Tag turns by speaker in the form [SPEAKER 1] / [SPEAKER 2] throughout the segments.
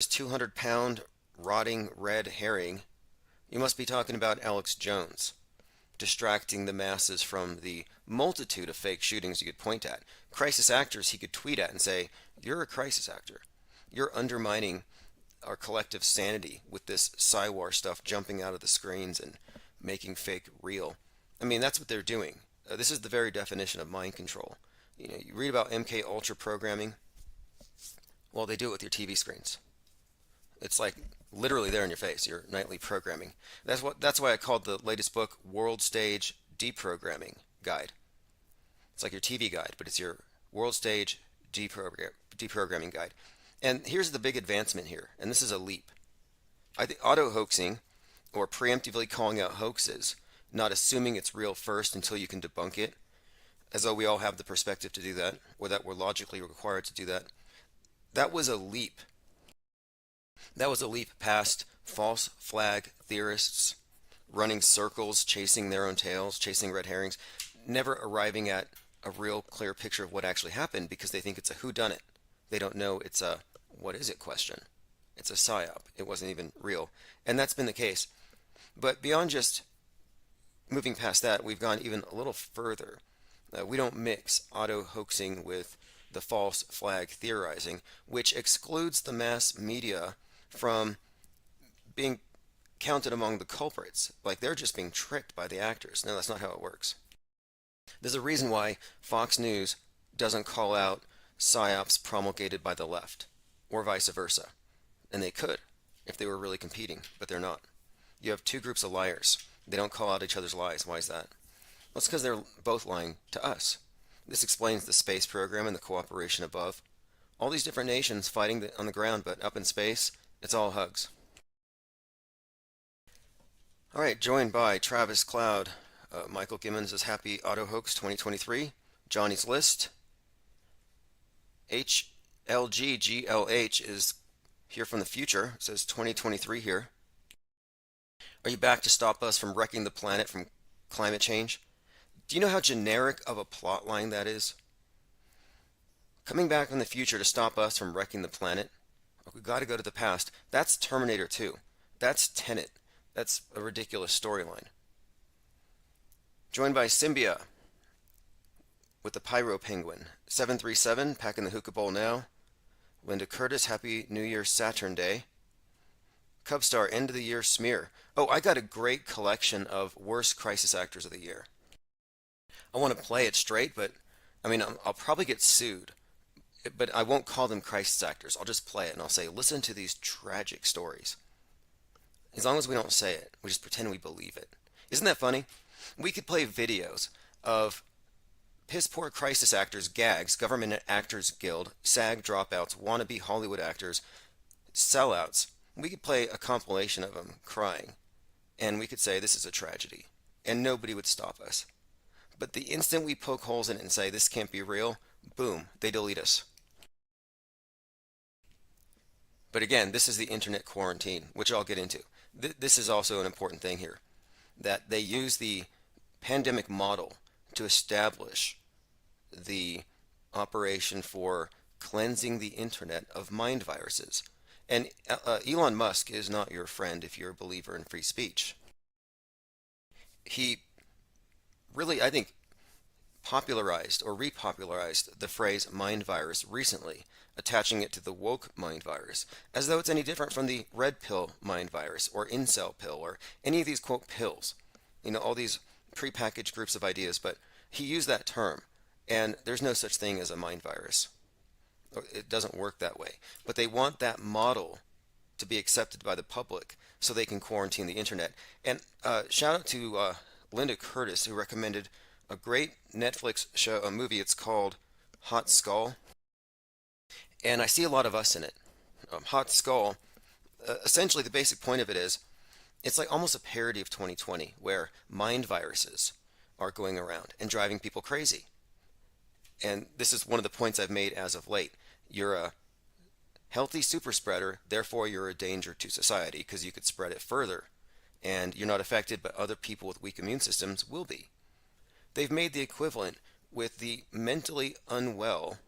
[SPEAKER 1] 200-pound rotting red herring, you must be talking about Alex Jones, distracting the masses from the multitude of fake shootings you could point at. Crisis actors he could tweet at and say, "You're a crisis actor. You're undermining our collective sanity with this Psywar stuff jumping out of the screens and making fake real." I mean, that's what they're doing. This is the very definition of mind control. You read about MK Ultra programming. Well, they do it with your TV screens. It's like literally there in your face, your nightly programming. That's why I called the latest book World Stage Deprogramming Guide. It's like your TV guide, but it's your World Stage Deprogramming Guide. And here's the big advancement here, and this is a leap. I think auto-hoaxing, or preemptively calling out hoaxes, not assuming it's real first until you can debunk it, as though we all have the perspective to do that, or that we're logically required to do that, that was a leap. That was a leap past false flag theorists running circles, chasing their own tails, chasing red herrings, never arriving at a real clear picture of what actually happened because they think it's a whodunit. They don't know it's a what is it question. It's a psyop. It wasn't even real. And that's been the case. But beyond just moving past that, we've gone even a little further. We don't mix auto-hoaxing with the false flag theorizing, which excludes the mass media from being counted among the culprits. Like they're just being tricked by the actors. No, that's not how it works. There's a reason why Fox News doesn't call out psyops promulgated by the left, or vice versa. And they could, if they were really competing, but they're not. You have two groups of liars. They don't call out each other's lies. Why is that? Well, it's because they're both lying to us. This explains the space program and the cooperation above. All these different nations fighting on the ground, but up in space, it's all hugs. All right, joined by Travis Cloud. Michael Gimmons is Happy Auto Hoax 2023. Johnny's List. HLGGLH is here from the future. It says 2023 here. Are you back to stop us from wrecking the planet from climate change? Do you know how generic of a plot line that is? Coming back from the future to stop us from wrecking the planet? We've got to go to the past. That's Terminator 2. That's Tenet. That's a ridiculous storyline. Joined by Symbia with the Pyro Penguin. 737, packing the hookah bowl now. Linda Curtis, Happy New Year Saturn Day. Cubstar, End of the Year Smear. Oh, I got a great collection of worst crisis actors of the year. I want to play it straight, but I mean, I'll probably get sued. But I won't call them crisis actors. I'll just play it and I'll say, listen to these tragic stories. As long as we don't say it, we just pretend we believe it. Isn't that funny? We could play videos of piss poor crisis actors, gags, Government Actors Guild, SAG dropouts, wannabe Hollywood actors, sellouts. We could play a compilation of them crying, and we could say this is a tragedy, and nobody would stop us. But the instant we poke holes in it and say this can't be real, boom, they delete us. But again, this is the internet quarantine, which I'll get into. This is also an important thing here, that they use the pandemic model to establish the operation for cleansing the internet of mind viruses. And Elon Musk is not your friend if you're a believer in free speech. He really, I think, popularized or repopularized the phrase mind virus recently, attaching it to the woke mind virus, as though it's any different from the red pill mind virus or incel pill or any of these quote pills. You know, all these prepackaged groups of ideas, but he used that term, and there's no such thing as a mind virus. It doesn't work that way. But they want that model to be accepted by the public so they can quarantine the internet. And shout out to Linda Curtis, who recommended a great Netflix show, a movie. It's called Hot Skull. And I see a lot of us in it. Hot Skull, essentially the basic point of it is, it's like almost a parody of 2020, where mind viruses are going around and driving people crazy. And this is one of the points I've made as of late. You're a healthy super spreader, therefore you're a danger to society because you could spread it further. And you're not affected, but other people with weak immune systems will be. They've made the equivalent with the mentally unwell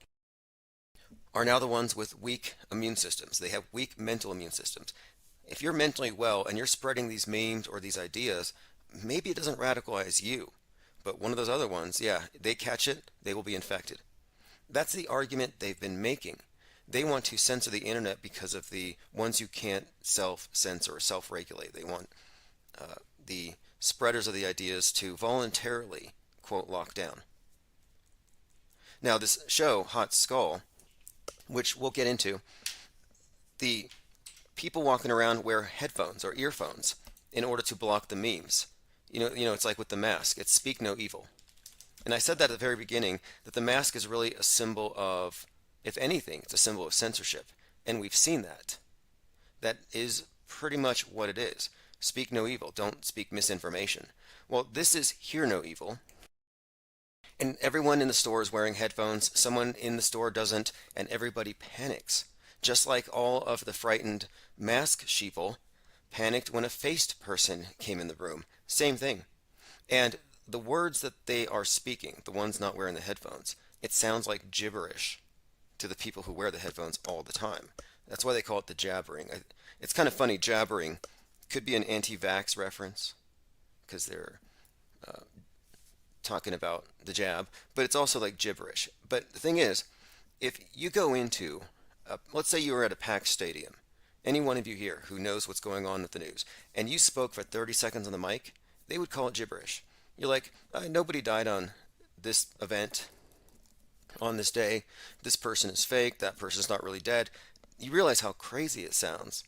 [SPEAKER 1] are now the ones with weak immune systems. They have weak mental immune systems. If you're mentally well and you're spreading these memes or these ideas, maybe it doesn't radicalize you. But one of those other ones, yeah, they catch it, they will be infected. That's the argument they've been making. They want to censor the internet because of the ones who can't self censor or self regulate. They want the spreaders of the ideas to voluntarily, quote, lock down. Now, this show, Hot Skull, which we'll get into, the people walking around wear headphones or earphones in order to block the memes. It's like with the mask. It's speak no evil. And I said that at the very beginning, that the mask is really a symbol of, if anything, it's a symbol of censorship. And we've seen that. That is pretty much what it is. Speak no evil. Don't speak misinformation. Well, this is hear no evil. And everyone in the store is wearing headphones. Someone in the store doesn't, and everybody panics. Just like all of the frightened mask sheeple panicked when a faced person came in the room. Same thing. And the words that they are speaking, the ones not wearing the headphones, it sounds like gibberish to the people who wear the headphones all the time. That's why they call it the jabbering. It's kind of funny, jabbering could be an anti-vax reference because they're talking about the jab, but it's also like gibberish. But the thing is, if you go into, let's say you were at a packed stadium, any one of you here who knows what's going on with the news, and you spoke for 30 seconds on the mic, they would call it gibberish. You're like, nobody died on this event, on this day, this person is fake, that person's not really dead. You realize how crazy it sounds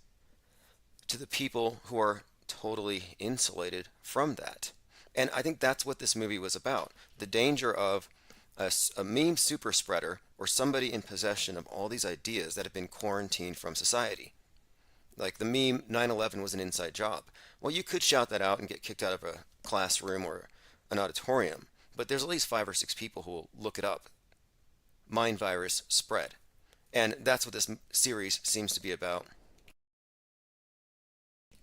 [SPEAKER 1] to the people who are totally insulated from that. And I think that's what this movie was about. The danger of a meme super spreader or somebody in possession of all these ideas that have been quarantined from society. Like the meme 9/11 was an inside job. Well, you could shout that out and get kicked out of a classroom or an auditorium, but there's at least 5 or 6 people who will look it up. Mind virus spread. And that's what this series seems to be about.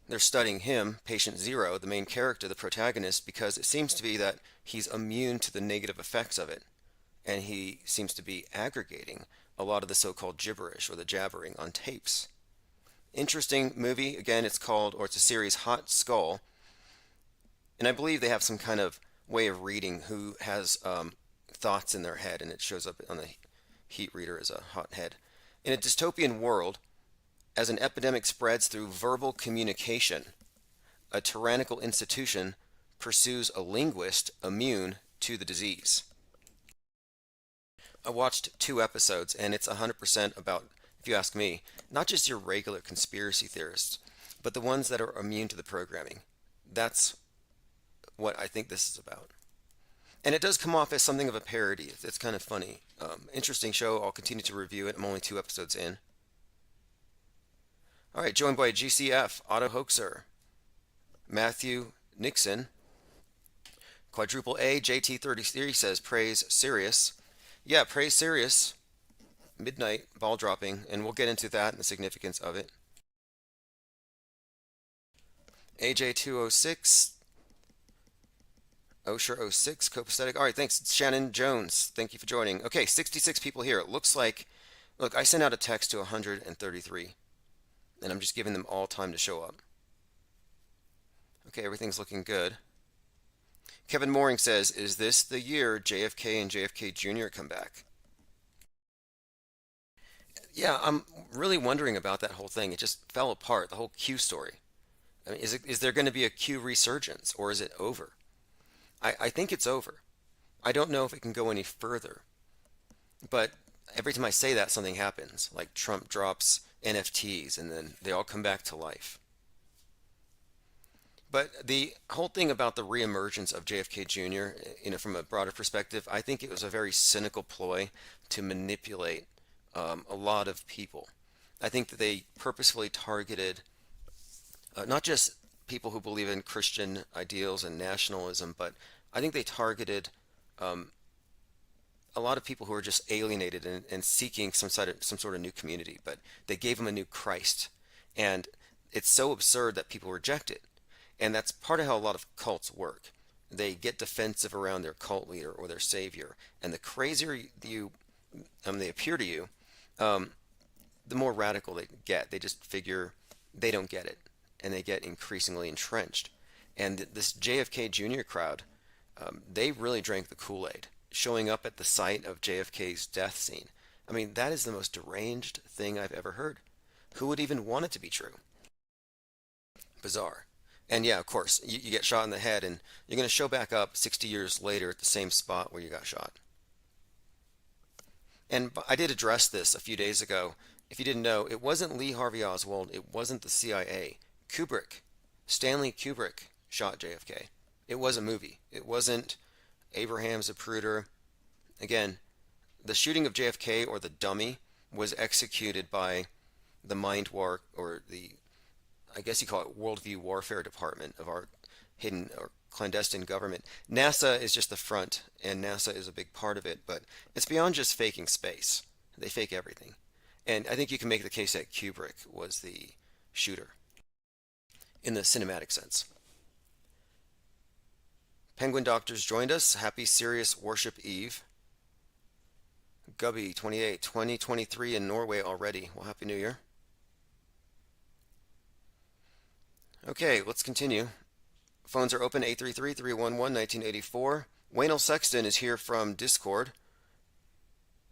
[SPEAKER 1] They're studying him, Patient Zero, the main character, the protagonist, because it seems to be that he's immune to the negative effects of it. And he seems to be aggregating a lot of the so-called gibberish or the jabbering on tapes. Interesting movie. Again, it's a series, Hot Skull. And I believe they have some kind of way of reading who has thoughts in their head, and it shows up on the heat reader as a hot head. In a dystopian world, as an epidemic spreads through verbal communication, a tyrannical institution pursues a linguist immune to the disease. I watched 2 episodes, and it's 100% about, if you ask me, not just your regular conspiracy theorists, but the ones that are immune to the programming. That's what I think this is about. And it does come off as something of a parody. It's kind of funny. Interesting show. I'll continue to review it. I'm only 2 episodes in. All right, joined by GCF, Auto Hoaxer, Matthew Nixon, Quadruple A, JT33 says, praise Sirius. Yeah, praise Sirius. Midnight, ball dropping, and we'll get into that and the significance of it. AJ206, Osher06, copacetic. All right, thanks. Shannon Jones, thank you for joining. Okay, 66 people here. It looks like, look, I sent out a text to 133, and I'm just giving them all time to show up. Okay, everything's looking good. Kevin Mooring says, is this the year JFK and JFK Jr. come back? Yeah, I'm really wondering about that whole thing. It just fell apart, the whole Q story. I mean, is there going to be a Q resurgence, or is it over? I think it's over. I don't know if it can go any further. But every time I say that, something happens. Like Trump drops NFTs, and then they all come back to life. But the whole thing about the reemergence of JFK Jr., from a broader perspective, I think it was a very cynical ploy to manipulate a lot of people. I think that they purposefully targeted not just people who believe in Christian ideals and nationalism, but I think they targeted a lot of people who are just alienated and seeking some sort of new community. But they gave them a new Christ, and it's so absurd that people reject it. And that's part of how a lot of cults work. They get defensive around their cult leader or their savior, and the crazier they appear to you, um, the more radical they get. They just figure they don't get it, and they get increasingly entrenched. And this JFK Jr. crowd, they really drank the Kool-Aid, showing up at the site of JFK's death scene. I mean, that is the most deranged thing I've ever heard. Who would even want it to be true? Bizarre. And yeah, of course, you get shot in the head, and you're going to show back up 60 years later at the same spot where you got shot. And I did address this a few days ago. If you didn't know, it wasn't Lee Harvey Oswald, it wasn't the CIA. Kubrick, Stanley Kubrick shot JFK. It was a movie. It wasn't Abraham Zapruder. Again, the shooting of JFK, or the dummy, was executed by the Mind War, or the, I guess you call it, Worldview Warfare Department of our hidden or clandestine government. NASA is just the front, and NASA is a big part of it, but it's beyond just faking space. They fake everything. And I think you can make the case that Kubrick was the shooter in the cinematic sense. Penguin Doctors joined us. Happy Serious Worship Eve. Gubby 28, 2023 in Norway already. Well, Happy New Year. Okay, let's continue. Phones are open, 833-311-1984. Waynell Sexton is here from Discord.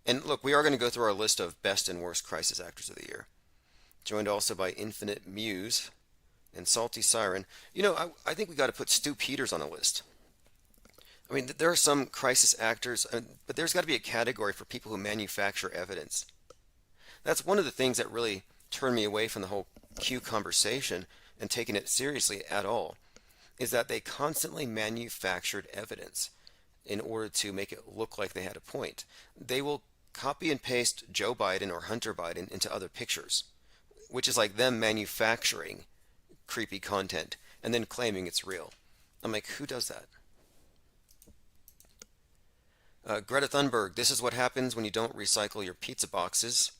[SPEAKER 1] And look, we are going to go through our list of best and worst crisis actors of the year. Joined also by Infinite Muse and Salty Siren. You know, I think we got to put Stu Peters on a list. I mean, there are some crisis actors, but there's got to be a category for people who manufacture evidence. That's one of the things that really turned me away from the whole Q conversation and taking it seriously at all, is that they constantly manufactured evidence in order to make it look like they had a point. They will copy and paste Joe Biden or Hunter Biden into other pictures, which is like them manufacturing creepy content and then claiming it's real. I'm like, who does that? Greta Thunberg, this is what happens when you don't recycle your pizza boxes.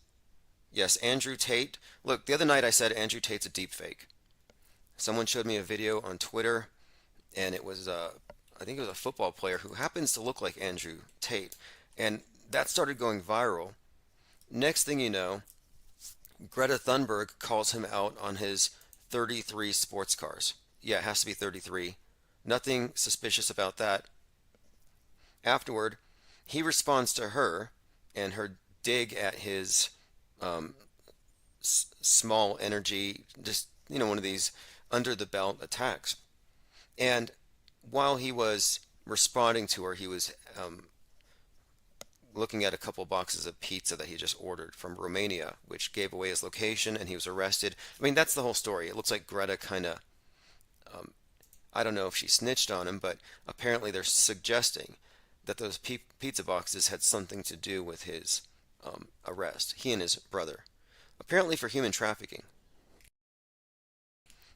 [SPEAKER 1] Yes, Andrew Tate. Look, the other night I said Andrew Tate's a deep fake. Someone showed me a video on Twitter, and it was, I think it was a football player who happens to look like Andrew Tate. And that started going viral. Next thing you know, Greta Thunberg calls him out on his 33 sports cars. Yeah, it has to be 33. Nothing suspicious about that. Afterward, he responds to her and her dig at his small energy, just, you know, one of these under the belt attacks. And while he was responding to her, he was looking at a couple boxes of pizza that he just ordered from Romania, which gave away his location, and he was arrested. I mean, that's the whole story. It looks like Greta kind of, I don't know if she snitched on him, but apparently they're suggesting that those pizza boxes had something to do with his arrest, he and his brother, apparently for human trafficking.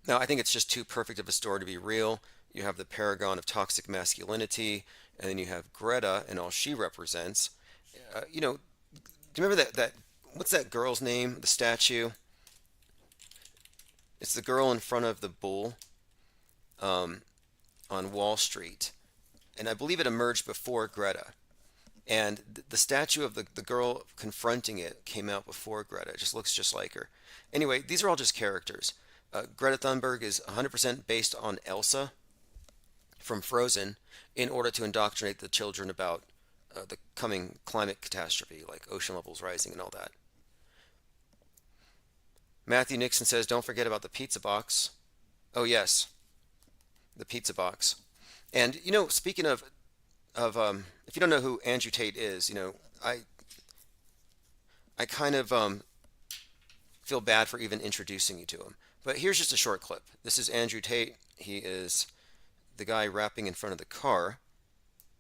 [SPEAKER 1] Now, I think it's just too perfect of a story to be real. You have the paragon of toxic masculinity, and then you have Greta and all she represents. You know, do you remember that what's that girl's name, the statue? It's the girl in front of the bull on Wall Street. And I believe it emerged before Greta. And the statue of the girl confronting it came out before Greta. It just looks just like her. Anyway, these are all just characters. Greta Thunberg is 100% based on Elsa from Frozen in order to indoctrinate the children about the coming climate catastrophe, like ocean levels rising and all that. Matthew Nixon says, don't forget about the pizza box. Oh, yes, the pizza box. And, you know, speaking of if you don't know who Andrew Tate is, you know, I kind of feel bad for even introducing you to him. But here's just a short clip. This is Andrew Tate. He is the guy rapping in front of the car.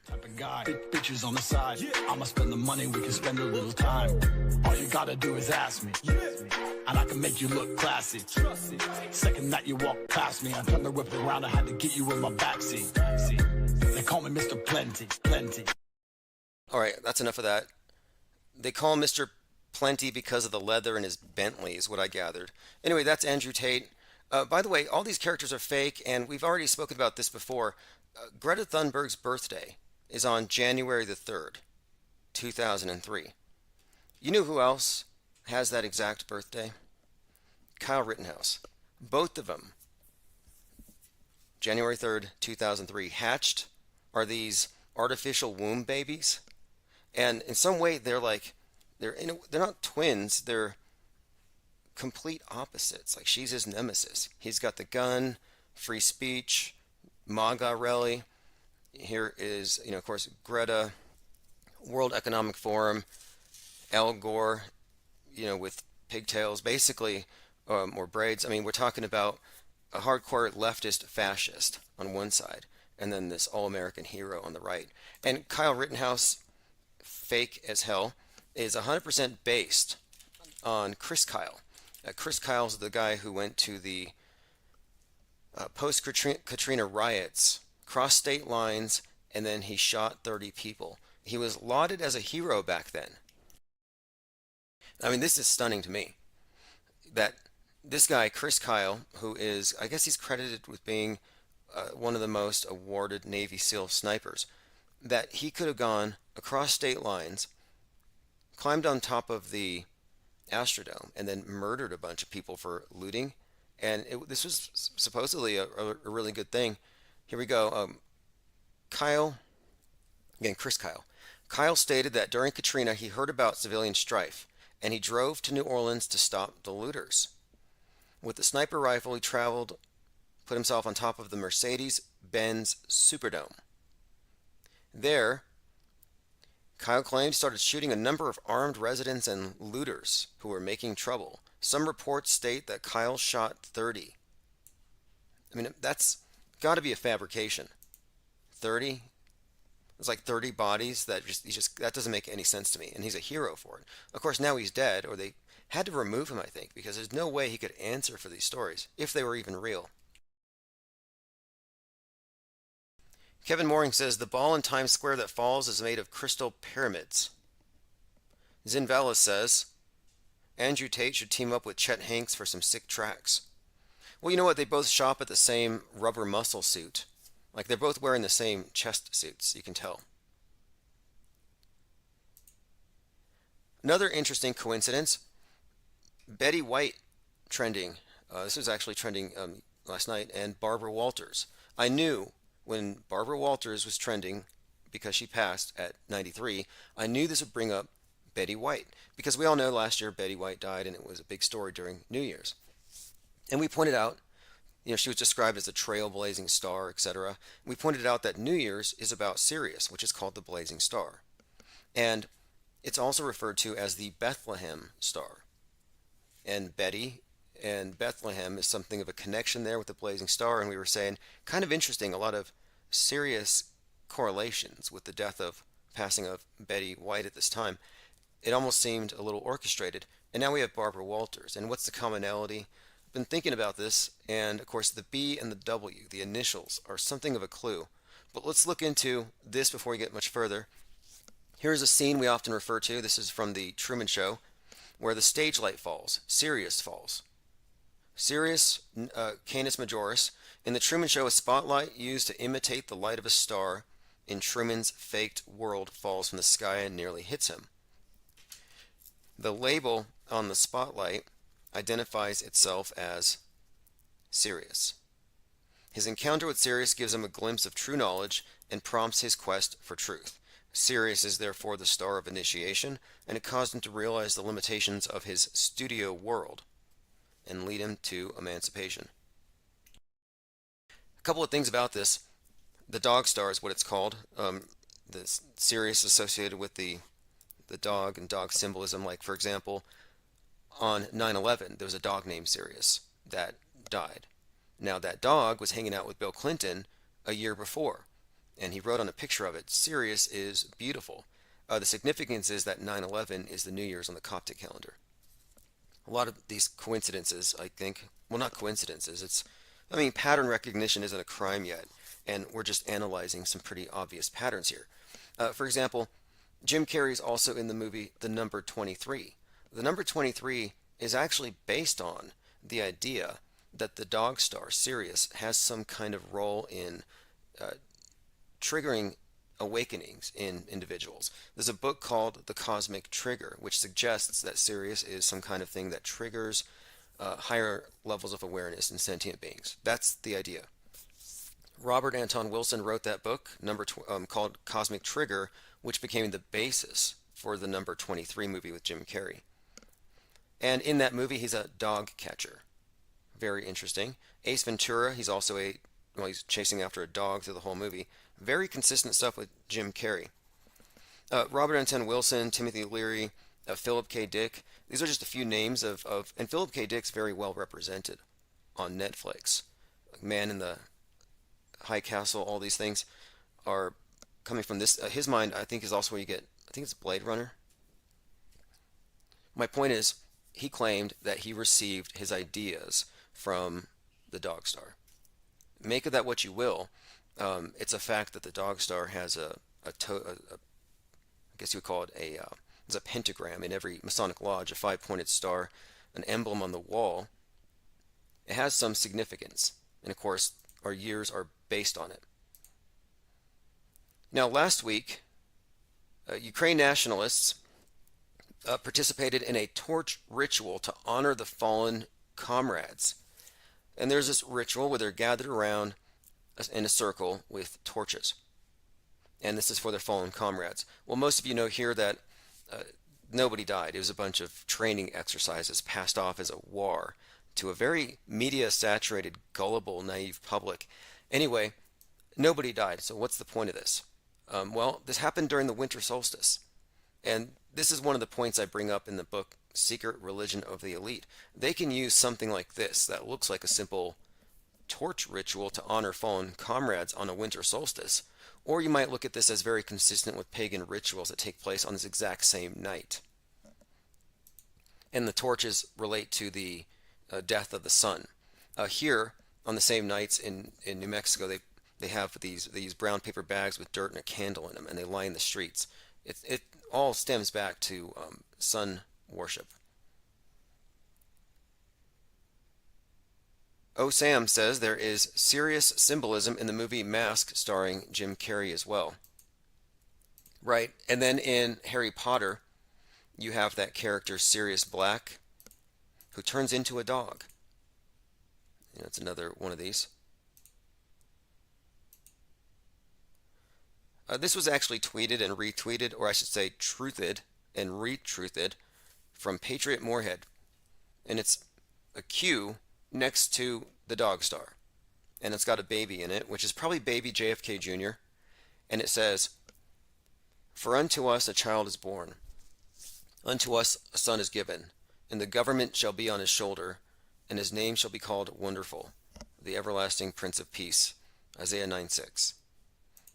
[SPEAKER 2] Type of guy, bitches on the side. I'ma spend the money, we can spend a little time. All you gotta do is ask me, and I can make you look classy. Second that you walk past me, I turn the whip around, I had to get you in my backseat. They call me Mr. Plenty, Plenty.
[SPEAKER 1] All right, that's enough of that. They call him Mr. Plenty because of the leather in his Bentley, is what I gathered. Anyway, that's Andrew Tate. By the way, all these characters are fake, and we've already spoken about this before. Greta Thunberg's birthday is on January the 3rd, 2003. You know who else has that exact birthday? Kyle Rittenhouse. Both of them, January 3rd, 2003, hatched are these artificial womb babies. And in some way, they're not twins. They're complete opposites. Like she's his nemesis. He's got the gun, free speech, MAGA rally. Here is, of course, Greta, World Economic Forum, Al Gore, with pigtails, basically, or braids. I mean, we're talking about a hardcore leftist fascist on one side, and then this all-American hero on the right. And Kyle Rittenhouse, fake as hell, is 100% based on Chris Kyle. Chris Kyle's the guy who went to the post-Katrina riots, crossed state lines, and then he shot 30 people. He was lauded as a hero back then. I mean, this is stunning to me. That this guy, Chris Kyle, who is, I guess he's credited with being one of the most awarded Navy SEAL snipers, that he could have gone across state lines, climbed on top of the Astrodome, and then murdered a bunch of people for looting. And this was supposedly a really good thing. Here we go. Kyle, again, Chris Kyle. Kyle stated that during Katrina he heard about civilian strife, and he drove to New Orleans to stop the looters. With the sniper rifle, he traveled, put himself on top of the Mercedes-Benz Superdome. There, Kyle claims started shooting a number of armed residents and looters who were making trouble. Some reports state that Kyle shot 30. I mean, that's got to be a fabrication. 30? It's like 30 bodies that that doesn't make any sense to me. And he's a hero for it. Of course, now he's dead, or they had to remove him, I think, because there's no way he could answer for these stories, if they were even real. Kevin Mooring says the ball in Times Square that falls is made of crystal pyramids. Zinvala says Andrew Tate should team up with Chet Hanks for some sick tracks. Well, you know what? They both shop at the same rubber muscle suit. Like they're both wearing the same chest suits, you can tell. Another interesting coincidence, Betty White trending. This was actually trending last night, and Barbara Walters. I knew when Barbara Walters was trending, because she passed at 93, I knew this would bring up Betty White. Because we all know last year Betty White died, and it was a big story during New Year's. And we pointed out, she was described as a trailblazing star, etc. We pointed out that New Year's is about Sirius, which is called the blazing star. And it's also referred to as the Bethlehem star. And Betty and Bethlehem is something of a connection there with the blazing star. And we were saying, kind of interesting, a lot of serious correlations with the passing of Betty White at this time. It almost seemed a little orchestrated. And now we have Barbara Walters. And what's the commonality? I've been thinking about this, and of course the B and the W, the initials, are something of a clue. But let's look into this before we get much further. Here's a scene we often refer to. This is from the Truman Show, where the stage light falls. Sirius falls. Sirius, Canis Majoris. In the Truman Show, a spotlight used to imitate the light of a star in Truman's faked world falls from the sky and nearly hits him. The label on the spotlight identifies itself as Sirius. His encounter with Sirius gives him a glimpse of true knowledge and prompts his quest for truth. Sirius is therefore the star of initiation, and it caused him to realize the limitations of his studio world and lead him to emancipation. A couple of things about this. The dog star is what it's called. The Sirius associated with the dog and dog symbolism, like for example, on 9/11, there was a dog named Sirius that died. Now, that dog was hanging out with Bill Clinton a year before, and he wrote on a picture of it, Sirius is beautiful. The significance is that 9/11 is the New Year's on the Coptic calendar. A lot of these coincidences, I think, well, not coincidences, pattern recognition isn't a crime yet, and we're just analyzing some pretty obvious patterns here. For example, Jim Carrey's also in the movie The Number 23. The number 23 is actually based on the idea that the dog star Sirius has some kind of role in triggering awakenings in individuals. There's a book called The Cosmic Trigger, which suggests that Sirius is some kind of thing that triggers higher levels of awareness in sentient beings. That's the idea. Robert Anton Wilson wrote that book called Cosmic Trigger, which became the basis for the number 23 movie with Jim Carrey. And in that movie, he's a dog catcher. Very interesting. Ace Ventura, he's chasing after a dog through the whole movie. Very consistent stuff with Jim Carrey. Robert Anton Wilson, Timothy Leary, Philip K. Dick. These are just a few names and Philip K. Dick's very well represented on Netflix. Man in the High Castle, all these things are coming from this. His mind, I think, is also where you get, I think it's Blade Runner. My point is, he claimed that he received his ideas from the Dog Star. Make of that what you will. It's a fact that the Dog Star has I guess you would call it there's a pentagram in every Masonic lodge, a five-pointed star, an emblem on the wall. It has some significance, and of course, our years are based on it. Now, last week, Ukraine nationalists participated in a torch ritual to honor the fallen comrades. And there's this ritual where they're gathered around in a circle with torches. And this is for their fallen comrades. Well, most of you know here that nobody died. It was a bunch of training exercises passed off as a war to a very media-saturated, gullible, naive public. Anyway, nobody died. So what's the point of this? Well, this happened during the winter solstice. And this is one of the points I bring up in the book, Secret Religion of the Elite. They can use something like this that looks like a simple torch ritual to honor fallen comrades on a winter solstice. Or you might look at this as very consistent with pagan rituals that take place on this exact same night. And the torches relate to the death of the sun. Here, on the same nights in New Mexico, they have these brown paper bags with dirt and a candle in them, and they line the streets. It all stems back to sun worship. Oh Sam says there is serious symbolism in the movie Mask starring Jim Carrey as well. Right, and then in Harry Potter, you have that character Sirius Black, who turns into a dog. It's another one of these. This was actually tweeted and retweeted, or I should say truthed and retruthed, from Patriot Moorhead. And it's a Q next to the Dog Star. And it's got a baby in it, which is probably baby JFK Jr. And it says, "For unto us a child is born, unto us a son is given, and the government shall be on his shoulder, and his name shall be called Wonderful, the everlasting Prince of Peace." Isaiah 9:6.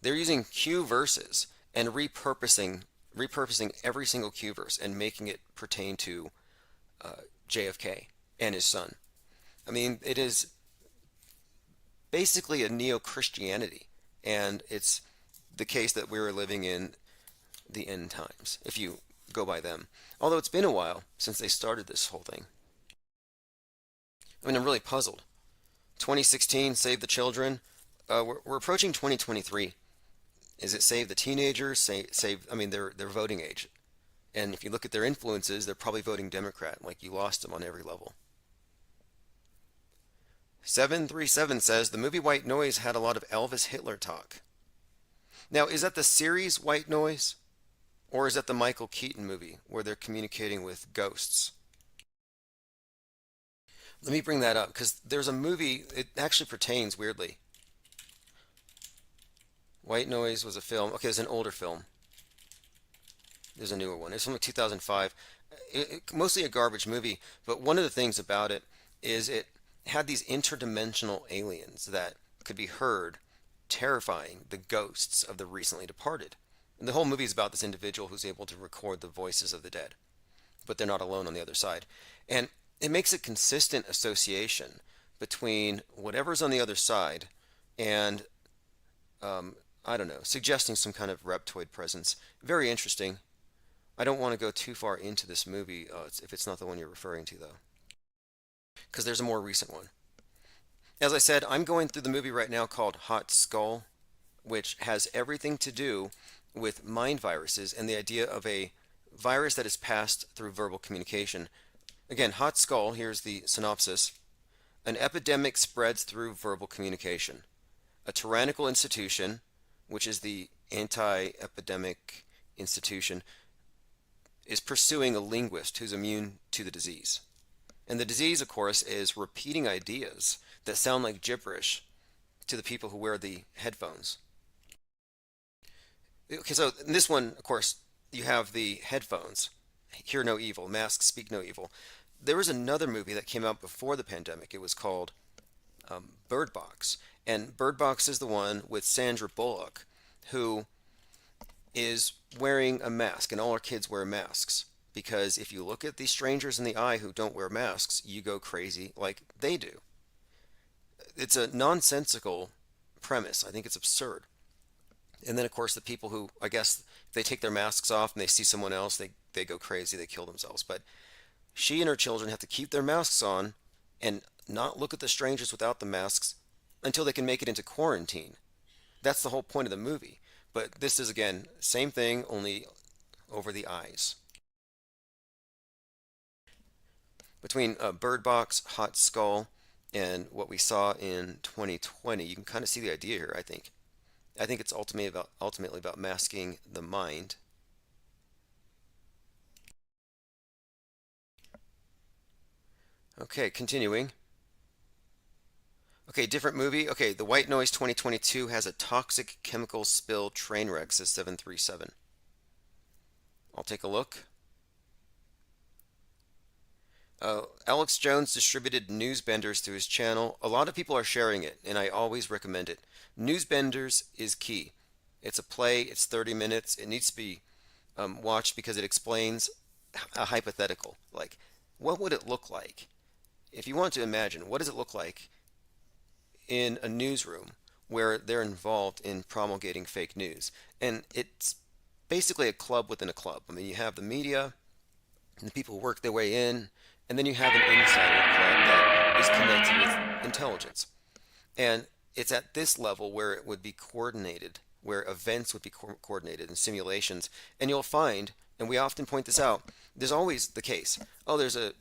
[SPEAKER 1] They're using Q verses and repurposing every single Q verse and making it pertain to JFK and his son. I mean, it is basically a neo-Christianity, and it's the case that we're living in the end times, if you go by them. Although it's been a while since they started this whole thing. I mean, I'm really puzzled. 2016, Save the Children. We're approaching 2023. Is it Save the Teenagers? Save? I mean, they're voting age. And if you look at their influences, they're probably voting Democrat, like you lost them on every level. 737 says, the movie White Noise had a lot of Elvis Hitler talk. Now, is that the series White Noise? Or is that the Michael Keaton movie, where they're communicating with ghosts? Let me bring that up, because there's a movie, it actually pertains weirdly. White Noise was a film. Okay, it's an older film. There's a newer one. It's from like 2005. Mostly a garbage movie, but one of the things about it is it had these interdimensional aliens that could be heard terrifying the ghosts of the recently departed. And the whole movie is about this individual who's able to record the voices of the dead, but they're not alone on the other side. And it makes a consistent association between whatever's on the other side and I don't know, suggesting some kind of reptoid presence. Very interesting. I don't want to go too far into this movie if it's not the one you're referring to, though, because there's a more recent one. As I said, I'm going through the movie right now called Hot Skull. which has everything to do with mind viruses and the idea of a virus that is passed through verbal communication. Again, Hot Skull, here's the synopsis. An epidemic spreads through verbal communication. A tyrannical institution, which is the anti-epidemic institution, is pursuing a linguist who's immune to the disease. And the disease, of course, is repeating ideas that sound like gibberish to the people who wear the headphones. Okay, so in this one, of course, you have the headphones. Hear no evil, masks speak no evil. There was another movie that came out before the pandemic. It was called Bird Box. And Bird Box is the one with Sandra Bullock, who is wearing a mask, and all our kids wear masks. Because if you look at the strangers in the eye who don't wear masks, you go crazy like they do. It's a nonsensical premise. I think it's absurd. And then, of course, the people who, I guess, if they take their masks off and they see someone else, they go crazy, they kill themselves. But she and her children have to keep their masks on and not look at the strangers without the masks until they can make it into quarantine. That's the whole point of the movie. But this is, again, same thing, only over the eyes. Between Bird Box, Hot Skull, and what we saw in 2020, you can kind of see the idea here, I think. I think it's ultimately about masking the mind. Okay, continuing. Okay, different movie. Okay, The White Noise 2022 has a toxic chemical spill train wreck, says 737. I'll take a look. Alex Jones distributed Newsbenders to his channel. A lot of people are sharing it, and I always recommend it. Newsbenders is key. It's a play, it's 30 minutes. It needs to be watched because it explains a hypothetical. Like, what would it look like? If you want to imagine, what does it look like in a newsroom where they're involved in promulgating fake news? And it's basically a club within a club. I mean, you have the media and the people who work their way in, and then you have an insider club that is connected with intelligence. And it's at this level where it would be coordinated, where events would be coordinated and simulations. And you'll find, and we often point this out, there's always the case. Oh, there's a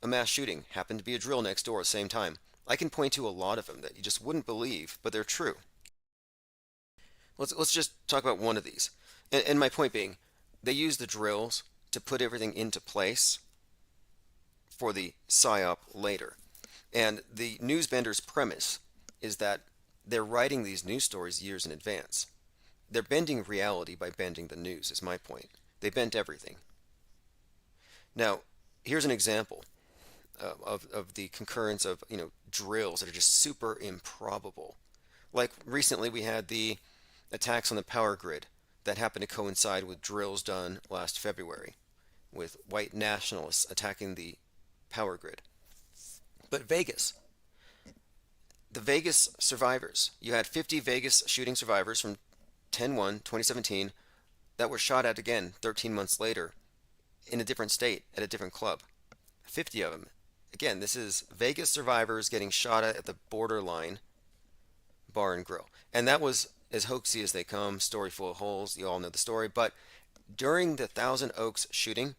[SPEAKER 1] mass shooting. Happened to be a drill next door at the same time. I can point to a lot of them that you just wouldn't believe, but they're true. Let's just talk about one of these. And my point being, they use the drills to put everything into place for the PSYOP later. And the Newsbender's premise is that they're writing these news stories years in advance. They're bending reality by bending the news, is my point. They bent everything. Now, here's an example of the concurrence of drills that are just super improbable. Like recently we had the attacks on the power grid that happened to coincide with drills done last February with white nationalists attacking the power grid. But Vegas, the Vegas survivors, you had 50 Vegas shooting survivors from 10/1/2017 that were shot at again 13 months later in a different state at a different club. 50 of them. Again, this is Vegas survivors getting shot at the Borderline Bar and Grill. And that was as hoaxy as they come, story full of holes. You all know the story. But during the Thousand Oaks shooting,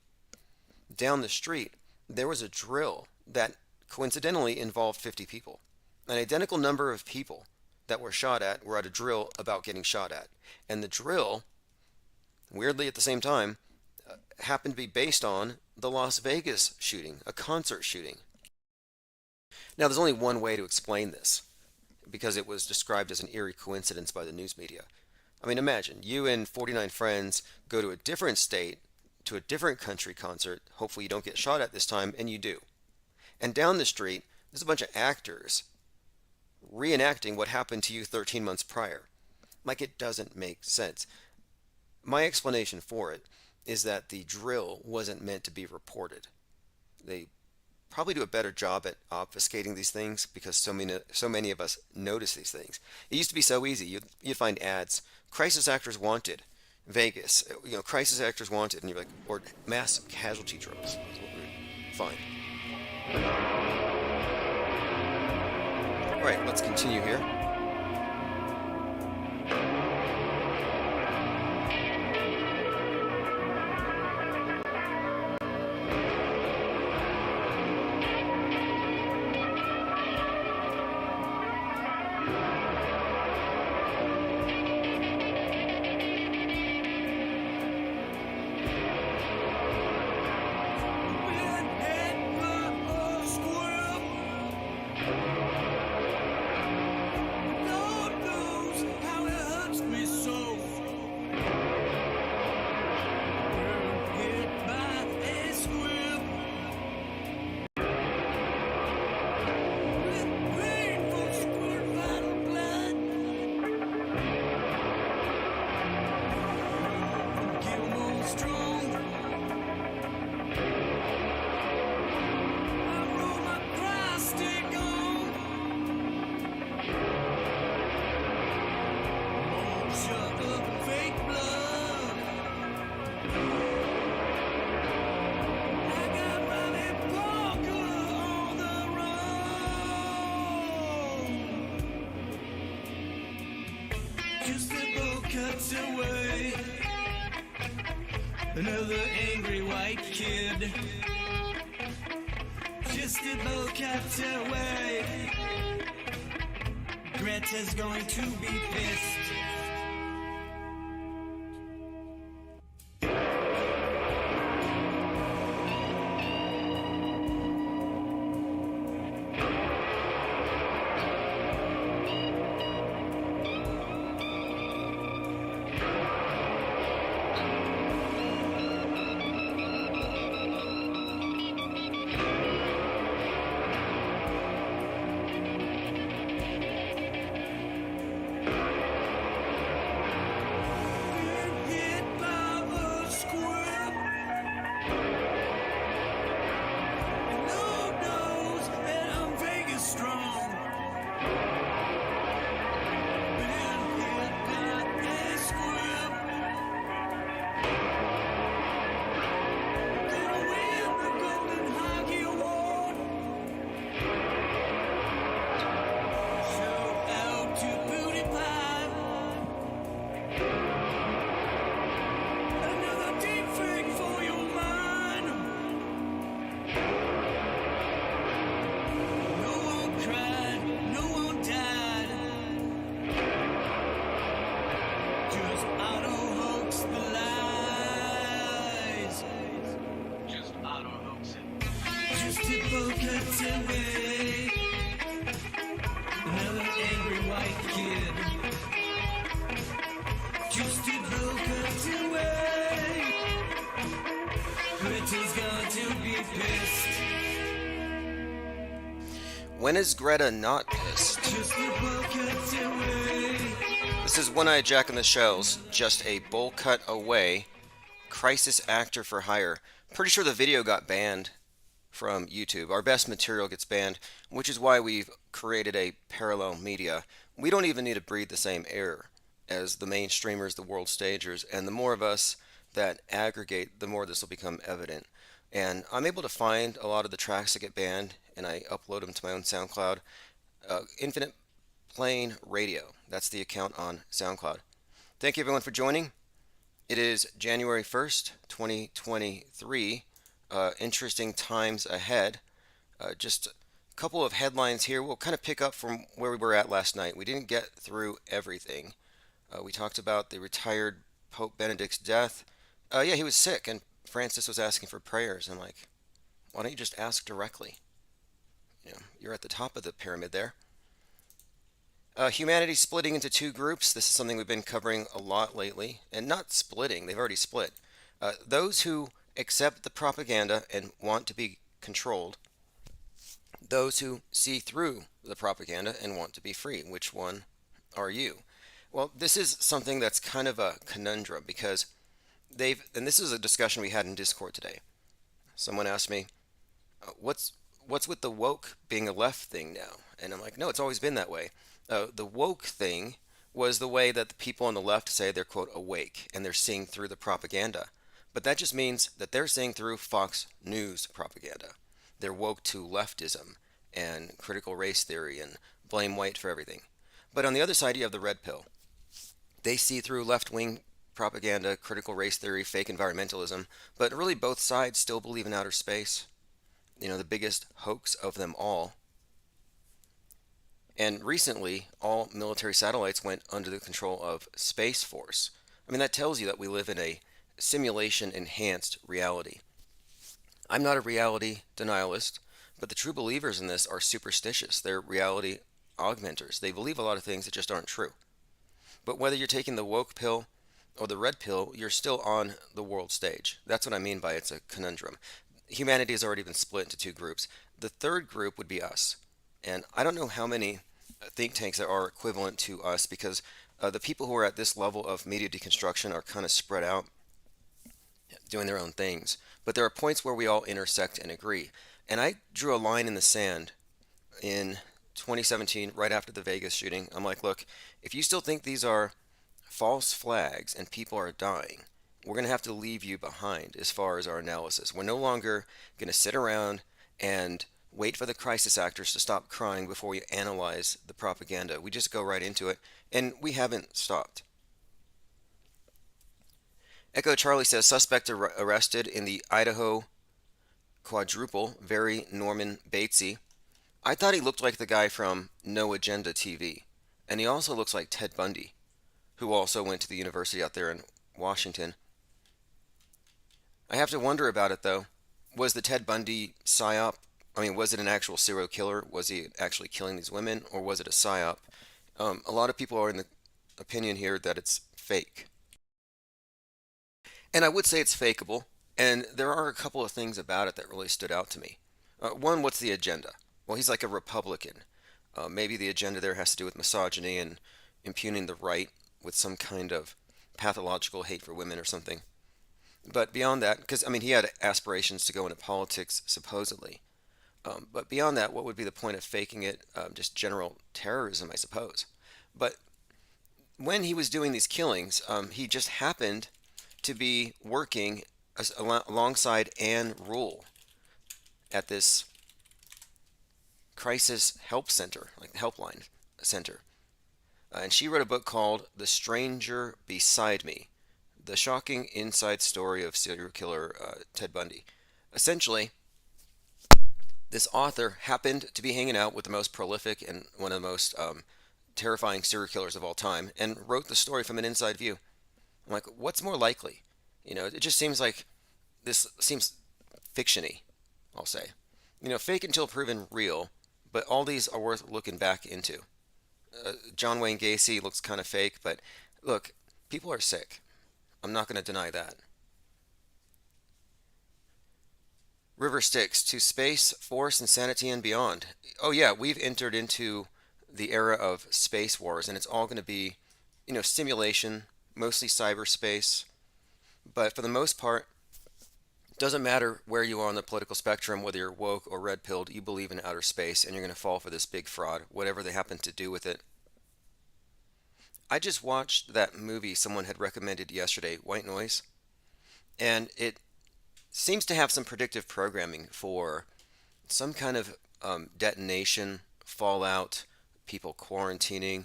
[SPEAKER 1] down the street, there was a drill that coincidentally involved 50 people. An identical number of people that were shot at were at a drill about getting shot at. And the drill, weirdly at the same time, happened to be based on the Las Vegas shooting, a concert shooting. Now, there's only one way to explain this, because it was described as an eerie coincidence by the news media. I mean, imagine, you and 49 friends go to a different state, to a different country concert, hopefully you don't get shot at this time, and you do. And down the street, there's a bunch of actors reenacting what happened to you 13 months prior. Like, it doesn't make sense. My explanation for it is that the drill wasn't meant to be reported. They probably do a better job at obfuscating these things because so many of us notice these things. It used to be so easy. You'd find ads, crisis actors wanted, Vegas, crisis actors wanted, and you're like, or mass casualty drills is what we would find. All right, let's continue here.
[SPEAKER 2] walks away. Another angry white kid, just about kept away. Greta's going to be pissed.
[SPEAKER 1] When is Greta not pissed? This is One-Eyed Jack and the Shells, just a bowl cut away. Crisis actor for hire. Pretty sure the video got banned from YouTube. Our best material gets banned, which is why we've created a parallel media. We don't even need to breathe the same air as the mainstreamers, the world stagers, and the more of us that aggregate, the more this will become evident. And I'm able to find a lot of the tracks that get banned, and I upload them to my own SoundCloud. Infinite Plane Radio. That's the account on SoundCloud. Thank you everyone for joining. It is January 1st, 2023. Interesting times ahead. Just a couple of headlines here. We'll kind of pick up from where we were at last night. We didn't get through everything. We talked about the retired Pope Benedict's death. Yeah, he was sick, and Francis was asking for prayers. I'm like, why don't you just ask directly? You know, you're at the top of the pyramid there. Humanity splitting into two groups. This is something we've been covering a lot lately. And not splitting, they've already split. Those who accept the propaganda and want to be controlled. Those who see through the propaganda and want to be free. Which one are you? Well, this is something that's kind of a conundrum because and this is a discussion we had in Discord today. Someone asked me, what's with the woke being a left thing now? And I'm like, no, it's always been that way. The woke thing was the way that the people on the left say they're, quote, awake, and they're seeing through the propaganda. But that just means that they're seeing through Fox News propaganda. They're woke to leftism and critical race theory and blame white for everything. But on the other side, you have the red pill. They see through left-wing propaganda, critical race theory, fake environmentalism, but really both sides still believe in outer space. You know, the biggest hoax of them all. And recently, all military satellites went under the control of Space Force. I mean, that tells you that we live in a simulation-enhanced reality. I'm not a reality denialist, but the true believers in this are superstitious. They're reality augmenters. They believe a lot of things that just aren't true. But whether you're taking the woke pill or the red pill, you're still on the world stage. That's what I mean by it's a conundrum. Humanity has already been split into two groups. The third group would be us. And I don't know how many think tanks there are equivalent to us because the people who are at this level of media deconstruction are kind of spread out, doing their own things. But there are points where we all intersect and agree. And I drew a line in the sand in 2017, right after the Vegas shooting. I'm like, look, if you still think these are false flags and people are dying, we're going to have to leave you behind as far as our analysis. We're no longer going to sit around and wait for the crisis actors to stop crying before we analyze the propaganda. We just go right into it, and we haven't stopped. Echo Charlie says suspect arrested in the Idaho quadruple, very Norman Batesy. I thought he looked like the guy from No Agenda TV. And he also looks like Ted Bundy, who also went to the university out there in Washington. I have to wonder about it though. Was the Ted Bundy psyop? I mean, was it an actual serial killer? Was he actually killing these women, or was it a psyop? A lot of people are in the opinion here that it's fake. And I would say it's fakeable. And there are a couple of things about it that really stood out to me. One, what's the agenda? Well, he's like a Republican. Maybe the agenda there has to do with misogyny and impugning the right with some kind of pathological hate for women or something. But beyond that, because I mean, he had aspirations to go into politics supposedly. But beyond that, what would be the point of faking it? Just general terrorism, I suppose. But when he was doing these killings, he just happened to be working alongside Anne Rule at this crisis help center, like helpline center. And she wrote a book called The Stranger Beside Me, the shocking inside story of serial killer Ted Bundy. Essentially, this author happened to be hanging out with the most prolific and one of the most terrifying serial killers of all time and wrote the story from an inside view. I'm like, what's more likely? It just seems like this seems fictiony, I'll say. Fake until proven real, but all these are worth looking back into. John Wayne Gacy looks kind of fake, but look, people are sick. I'm not going to deny that. River Styx, to space, force, insanity, and beyond. Oh, yeah, we've entered into the era of space wars, and it's all going to be, simulation, mostly cyberspace. But for the most part, it doesn't matter where you are on the political spectrum, whether you're woke or red pilled, you believe in outer space, and you're going to fall for this big fraud, whatever they happen to do with it. I just watched that movie someone had recommended yesterday, White Noise, and it seems to have some predictive programming for some kind of detonation, fallout, people quarantining.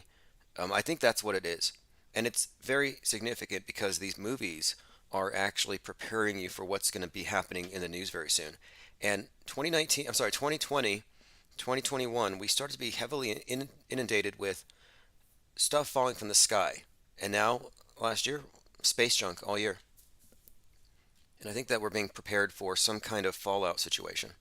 [SPEAKER 1] I think that's what it is. And it's very significant because these movies are actually preparing you for what's going to be happening in the news very soon. And 2019, I'm sorry, 2020, 2021, we started to be heavily inundated with stuff falling from the sky. And now, last year, space junk all year. And I think that we're being prepared for some kind of fallout situation.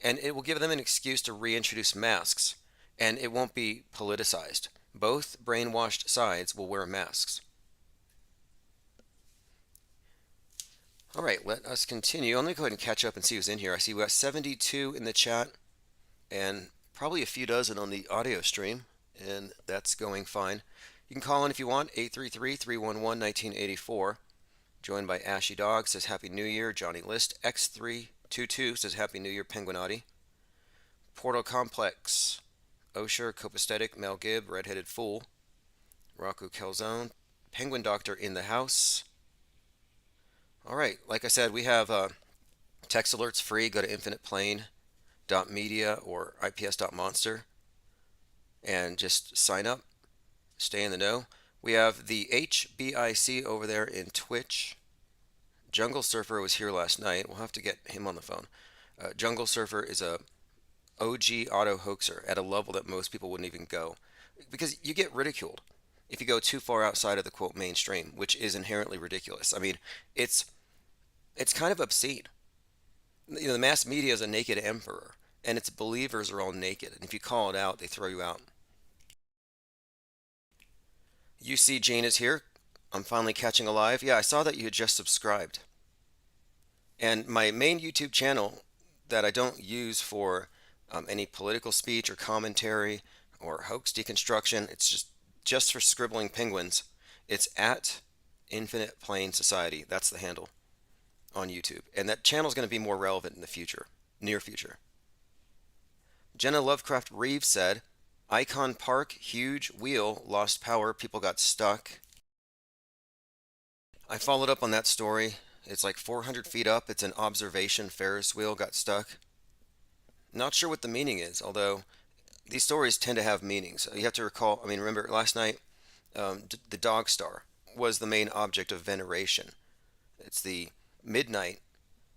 [SPEAKER 1] And it will give them an excuse to reintroduce masks, and it won't be politicized. Both brainwashed sides will wear masks. All right, let us continue. I'm going to go ahead and catch up and see who's in here. I see we got 72 in the chat and probably a few dozen on the audio stream, and that's going fine. You can call in if you want, 833-311-1984. Joined by Ashy Dog, says Happy New Year. Johnny List, X322 says Happy New Year, Penguinati. Portal Complex, Osher, Copacetic, Mel Gibb, Redheaded Fool. Raku Calzone, Penguin Doctor in the house. All right, like I said, we have text alerts free. Go to infiniteplane.media or ips.monster and just sign up. Stay in the know. We have the HBIC over there in Twitch. Jungle Surfer was here last night. We'll have to get him on the phone. Jungle Surfer is a OG auto hoaxer at a level that most people wouldn't even go, because you get ridiculed if you go too far outside of the quote mainstream, which is inherently ridiculous. I mean, it's kind of obscene. The mass media is a naked emperor, and its believers are all naked. And if you call it out, they throw you out. UC Jane is here. I'm finally catching alive. Yeah, I saw that you had just subscribed. And my main YouTube channel that I don't use for any political speech or commentary or hoax deconstruction, it's just for scribbling penguins. It's at Infinite Plane Society. That's the handle on YouTube. And that channel is going to be more relevant in the future, near future. Jenna Lovecraft Reeves said, Icon Park, huge wheel, lost power, people got stuck. I followed up on that story. It's like 400 feet up. It's an observation Ferris wheel got stuck. Not sure what the meaning is, although these stories tend to have meanings. You have to recall, remember last night, the dog star was the main object of veneration. It's the midnight.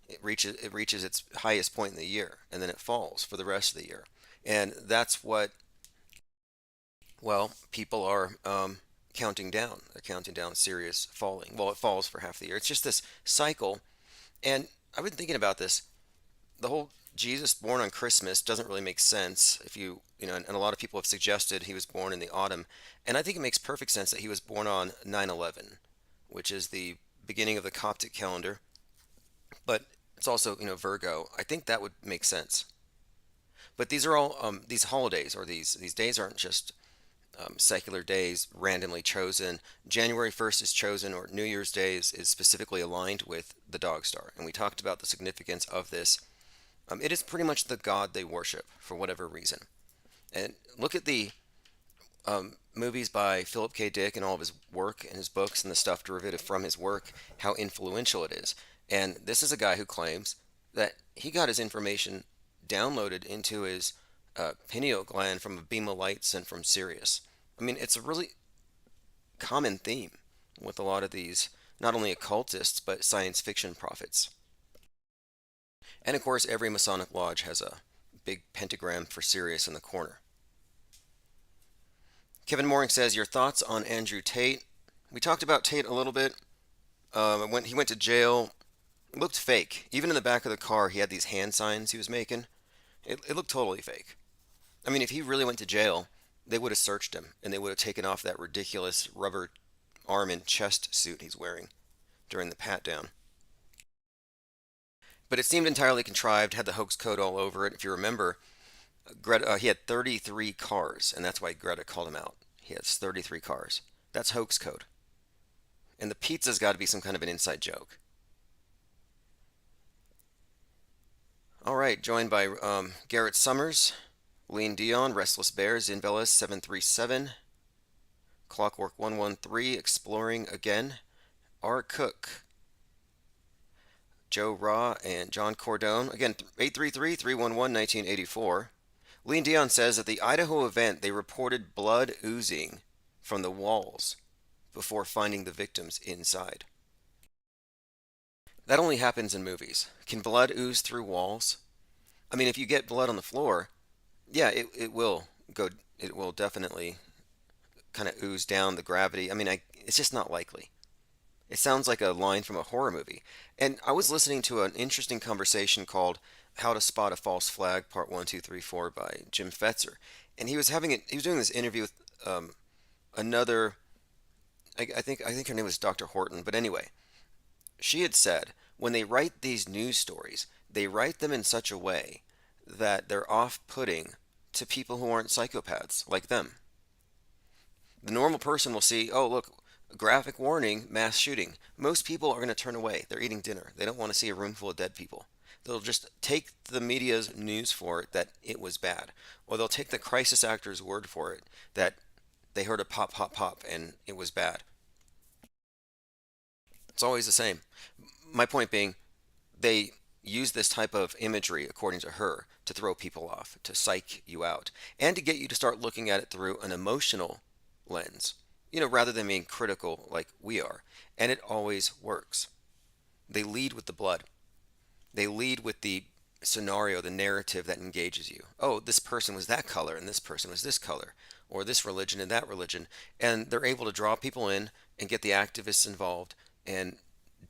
[SPEAKER 1] It reaches its highest point in the year, and then it falls for the rest of the year. And that's what, well, people are counting down. They're counting down Sirius falling. Well, it falls for half the year. It's just this cycle. And I've been thinking about this. The whole Jesus born on Christmas doesn't really make sense if and a lot of people have suggested he was born in the autumn. And I think it makes perfect sense that he was born on 9/11, which is the beginning of the Coptic calendar. But it's also, Virgo. I think that would make sense. But these are all these holidays, or these days aren't just secular days randomly chosen. January 1st is chosen, or New Year's Day is specifically aligned with the dog star. And we talked about the significance of this. It is pretty much the god they worship for whatever reason. And look at the movies by Philip K. Dick and all of his work and his books and the stuff derivative from his work, how influential it is. And this is a guy who claims that he got his information downloaded into his pineal gland from a beam of light sent from Sirius. I mean, it's a really common theme with a lot of these, not only occultists, but science fiction prophets. And of course, every Masonic lodge has a big pentagram for Sirius in the corner. Kevin Mooring says, your thoughts on Andrew Tate? We talked about Tate a little bit. When he went to jail, it looked fake. Even in the back of the car, he had these hand signs he was making. It looked totally fake. I mean, if he really went to jail, they would have searched him, and they would have taken off that ridiculous rubber arm and chest suit he's wearing during the pat down. But it seemed entirely contrived, had the hoax code all over it. If you remember, Greta, he had 33 cars, and that's why Greta called him out. He has 33 cars. That's hoax code. And the pizza's got to be some kind of an inside joke. All right, joined by Garrett Summers, Lean Dion, Restless Bears, Invelis 737, Clockwork 113, Exploring Again, R. Cook, Joe Raw, and John Cordone. Again, 833-311-1984. Lean Dion says at the Idaho event, they reported blood oozing from the walls before finding the victims inside. That only happens in movies. Can blood ooze through walls? I mean, if you get blood on the floor, yeah, it will go. It will definitely kind of ooze down the gravity. I mean, it's just not likely. It sounds like a line from a horror movie. And I was listening to an interesting conversation called "How to Spot a False Flag," Part 1, 2, 3, 4 by Jim Fetzer, and he was doing this interview with another. I think her name was Dr. Horton, but anyway, she had said when they write these news stories, they write them in such a way that they're off-putting to people who aren't psychopaths like them. The normal person will see, oh, look, graphic warning, mass shooting. Most people are going to turn away. They're eating dinner. They don't want to see a room full of dead people. They'll just take the media's news for it that it was bad. Or they'll take the crisis actor's word for it that they heard a pop, pop, pop and it was bad. It's always the same. My point being, they use this type of imagery, according to her, to throw people off, to psych you out, and to get you to start looking at it through an emotional lens, rather than being critical like we are. And it always works. They lead with the blood. They lead with the scenario, the narrative that engages you. Oh, this person was that color, and this person was this color, or this religion and that religion. And they're able to draw people in and get the activists involved and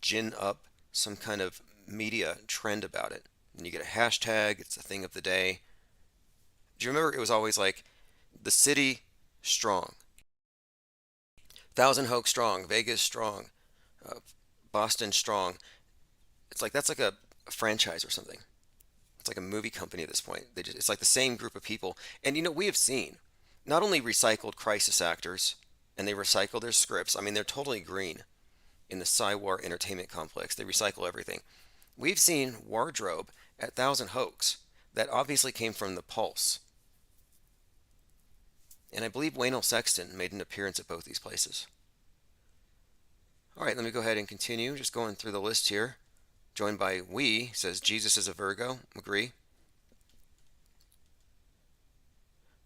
[SPEAKER 1] gin up some kind of media trend about it. And you get a hashtag, it's the thing of the day. Do you remember it was always like the city strong, Thousand Hoax strong, Vegas strong, Boston strong. It's like that's like a franchise or something. It's like a movie company at this point. It's like the same group of people. And we have seen not only recycled crisis actors, and they recycle their scripts. I mean, they're totally green in the Psywar Entertainment Complex. They recycle everything. We've seen wardrobe at Thousand Hoax that obviously came from the Pulse. And I believe Wayne L. Sexton made an appearance at both these places. All right, let me go ahead and continue. Just going through the list here. Joined by We, says Jesus is a Virgo. Agree.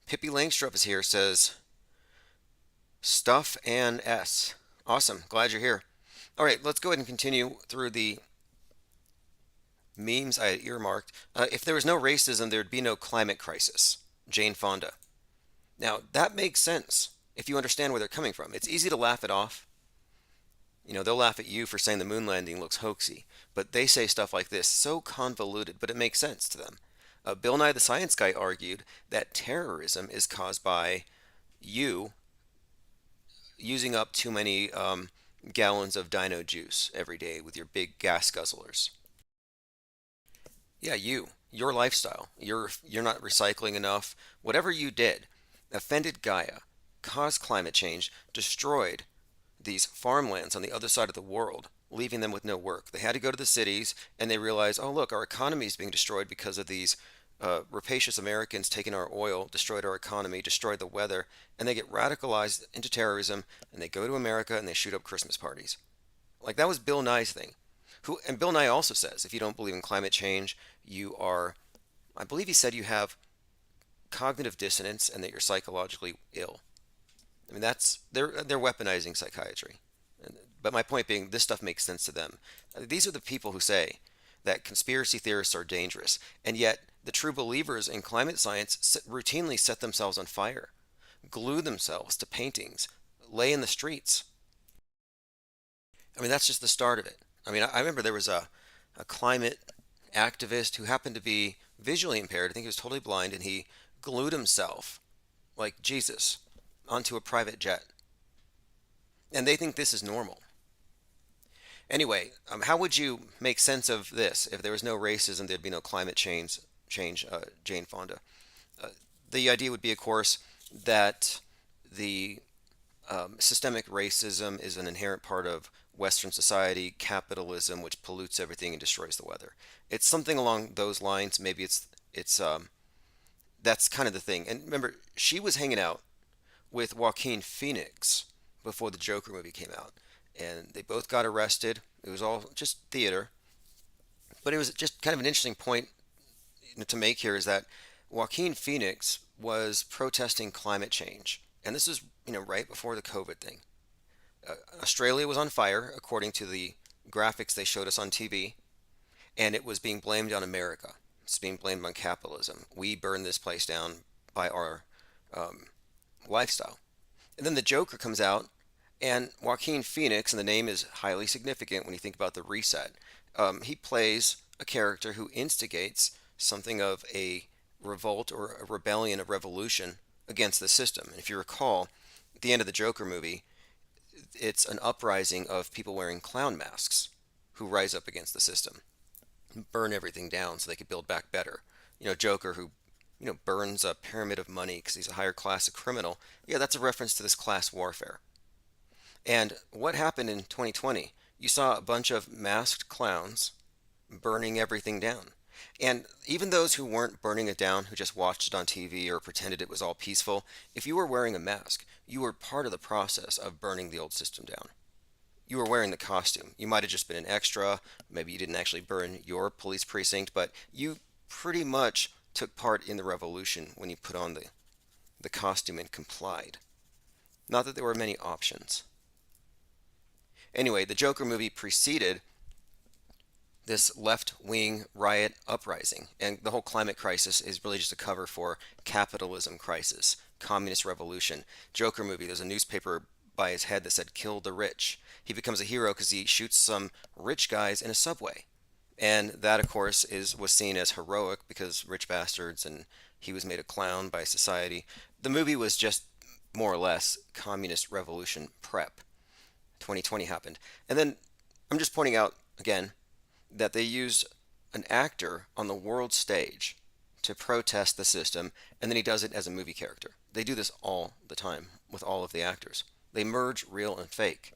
[SPEAKER 1] Pippi Langstrup is here, says Stuff and S. Awesome, glad you're here. All right, let's go ahead and continue through the memes I had earmarked. If there was no racism, there'd be no climate crisis. Jane Fonda. Now, that makes sense if you understand where they're coming from. It's easy to laugh it off. They'll laugh at you for saying the moon landing looks hoaxy, but they say stuff like this, so convoluted, but it makes sense to them. Bill Nye the Science Guy argued that terrorism is caused by you using up too many gallons of dino juice every day with your big gas guzzlers. Yeah, your lifestyle. You're not recycling enough. Whatever you did offended Gaia, caused climate change, destroyed these farmlands on the other side of the world, leaving them with no work. They had to go to the cities, and they realized, oh look, our economy is being destroyed because of these rapacious Americans taking our oil, destroyed our economy, destroyed the weather, and they get radicalized into terrorism, and they go to America and they shoot up Christmas parties. Like that was Bill Nye's thing. And Bill Nye also says if you don't believe in climate change, you are, I believe he said you have cognitive dissonance and that you're psychologically ill. I mean, they're weaponizing psychiatry. But my point being, this stuff makes sense to them. These are the people who say that conspiracy theorists are dangerous, and yet the true believers in climate science routinely set themselves on fire, glue themselves to paintings, lay in the streets. I mean, that's just the start of it. I mean, I remember there was a climate activist who happened to be visually impaired. I think he was totally blind, and he glued himself, like Jesus, onto a private jet. And they think this is normal. Anyway, how would you make sense of this? If there was no racism, there'd be no climate change, Jane Fonda. Uh, the idea would be, of course, that the systemic racism is an inherent part of Western society, capitalism, which pollutes everything and destroys the weather. It's something along those lines. Maybe it's that's kind of the thing. And remember, she was hanging out with Joaquin Phoenix before the Joker movie came out, and they both got arrested. It was all just theater, but it was just kind of an interesting point to make here is that Joaquin Phoenix was protesting climate change, and this is right before the COVID thing. Australia was on fire, according to the graphics they showed us on TV, and it was being blamed on America. It's being blamed on capitalism. We burned this place down by our um, lifestyle. And then the Joker comes out, and Joaquin Phoenix, and the name is highly significant when you think about the reset. He plays a character who instigates something of a revolt or a rebellion, a revolution against the system. And if you recall, at the end of the Joker movie, it's an uprising of people wearing clown masks who rise up against the system, burn everything down so they could build back better. Joker who burns a pyramid of money because he's a higher class of criminal. Yeah, that's a reference to this class warfare. And what happened in 2020? You saw a bunch of masked clowns burning everything down. And even those who weren't burning it down, who just watched it on TV or pretended it was all peaceful, if you were wearing a mask, you were part of the process of burning the old system down. You were wearing the costume. You might have just been an extra. Maybe you didn't actually burn your police precinct, but you pretty much took part in the revolution when you put on the costume and complied. Not that there were many options. Anyway, the Joker movie preceded this left-wing riot uprising, and the whole climate crisis is really just a cover for capitalism crisis, communist revolution. Joker movie, there's a newspaper by his head that said kill the rich. He becomes a hero because he shoots some rich guys in a subway. And that, of course, was seen as heroic because rich bastards, and he was made a clown by society. The movie was just more or less communist revolution prep. 2020 happened. And then I'm just pointing out again that they used an actor on the world stage to protest the system, and then he does it as a movie character. They do this all the time with all of the actors. They merge real and fake.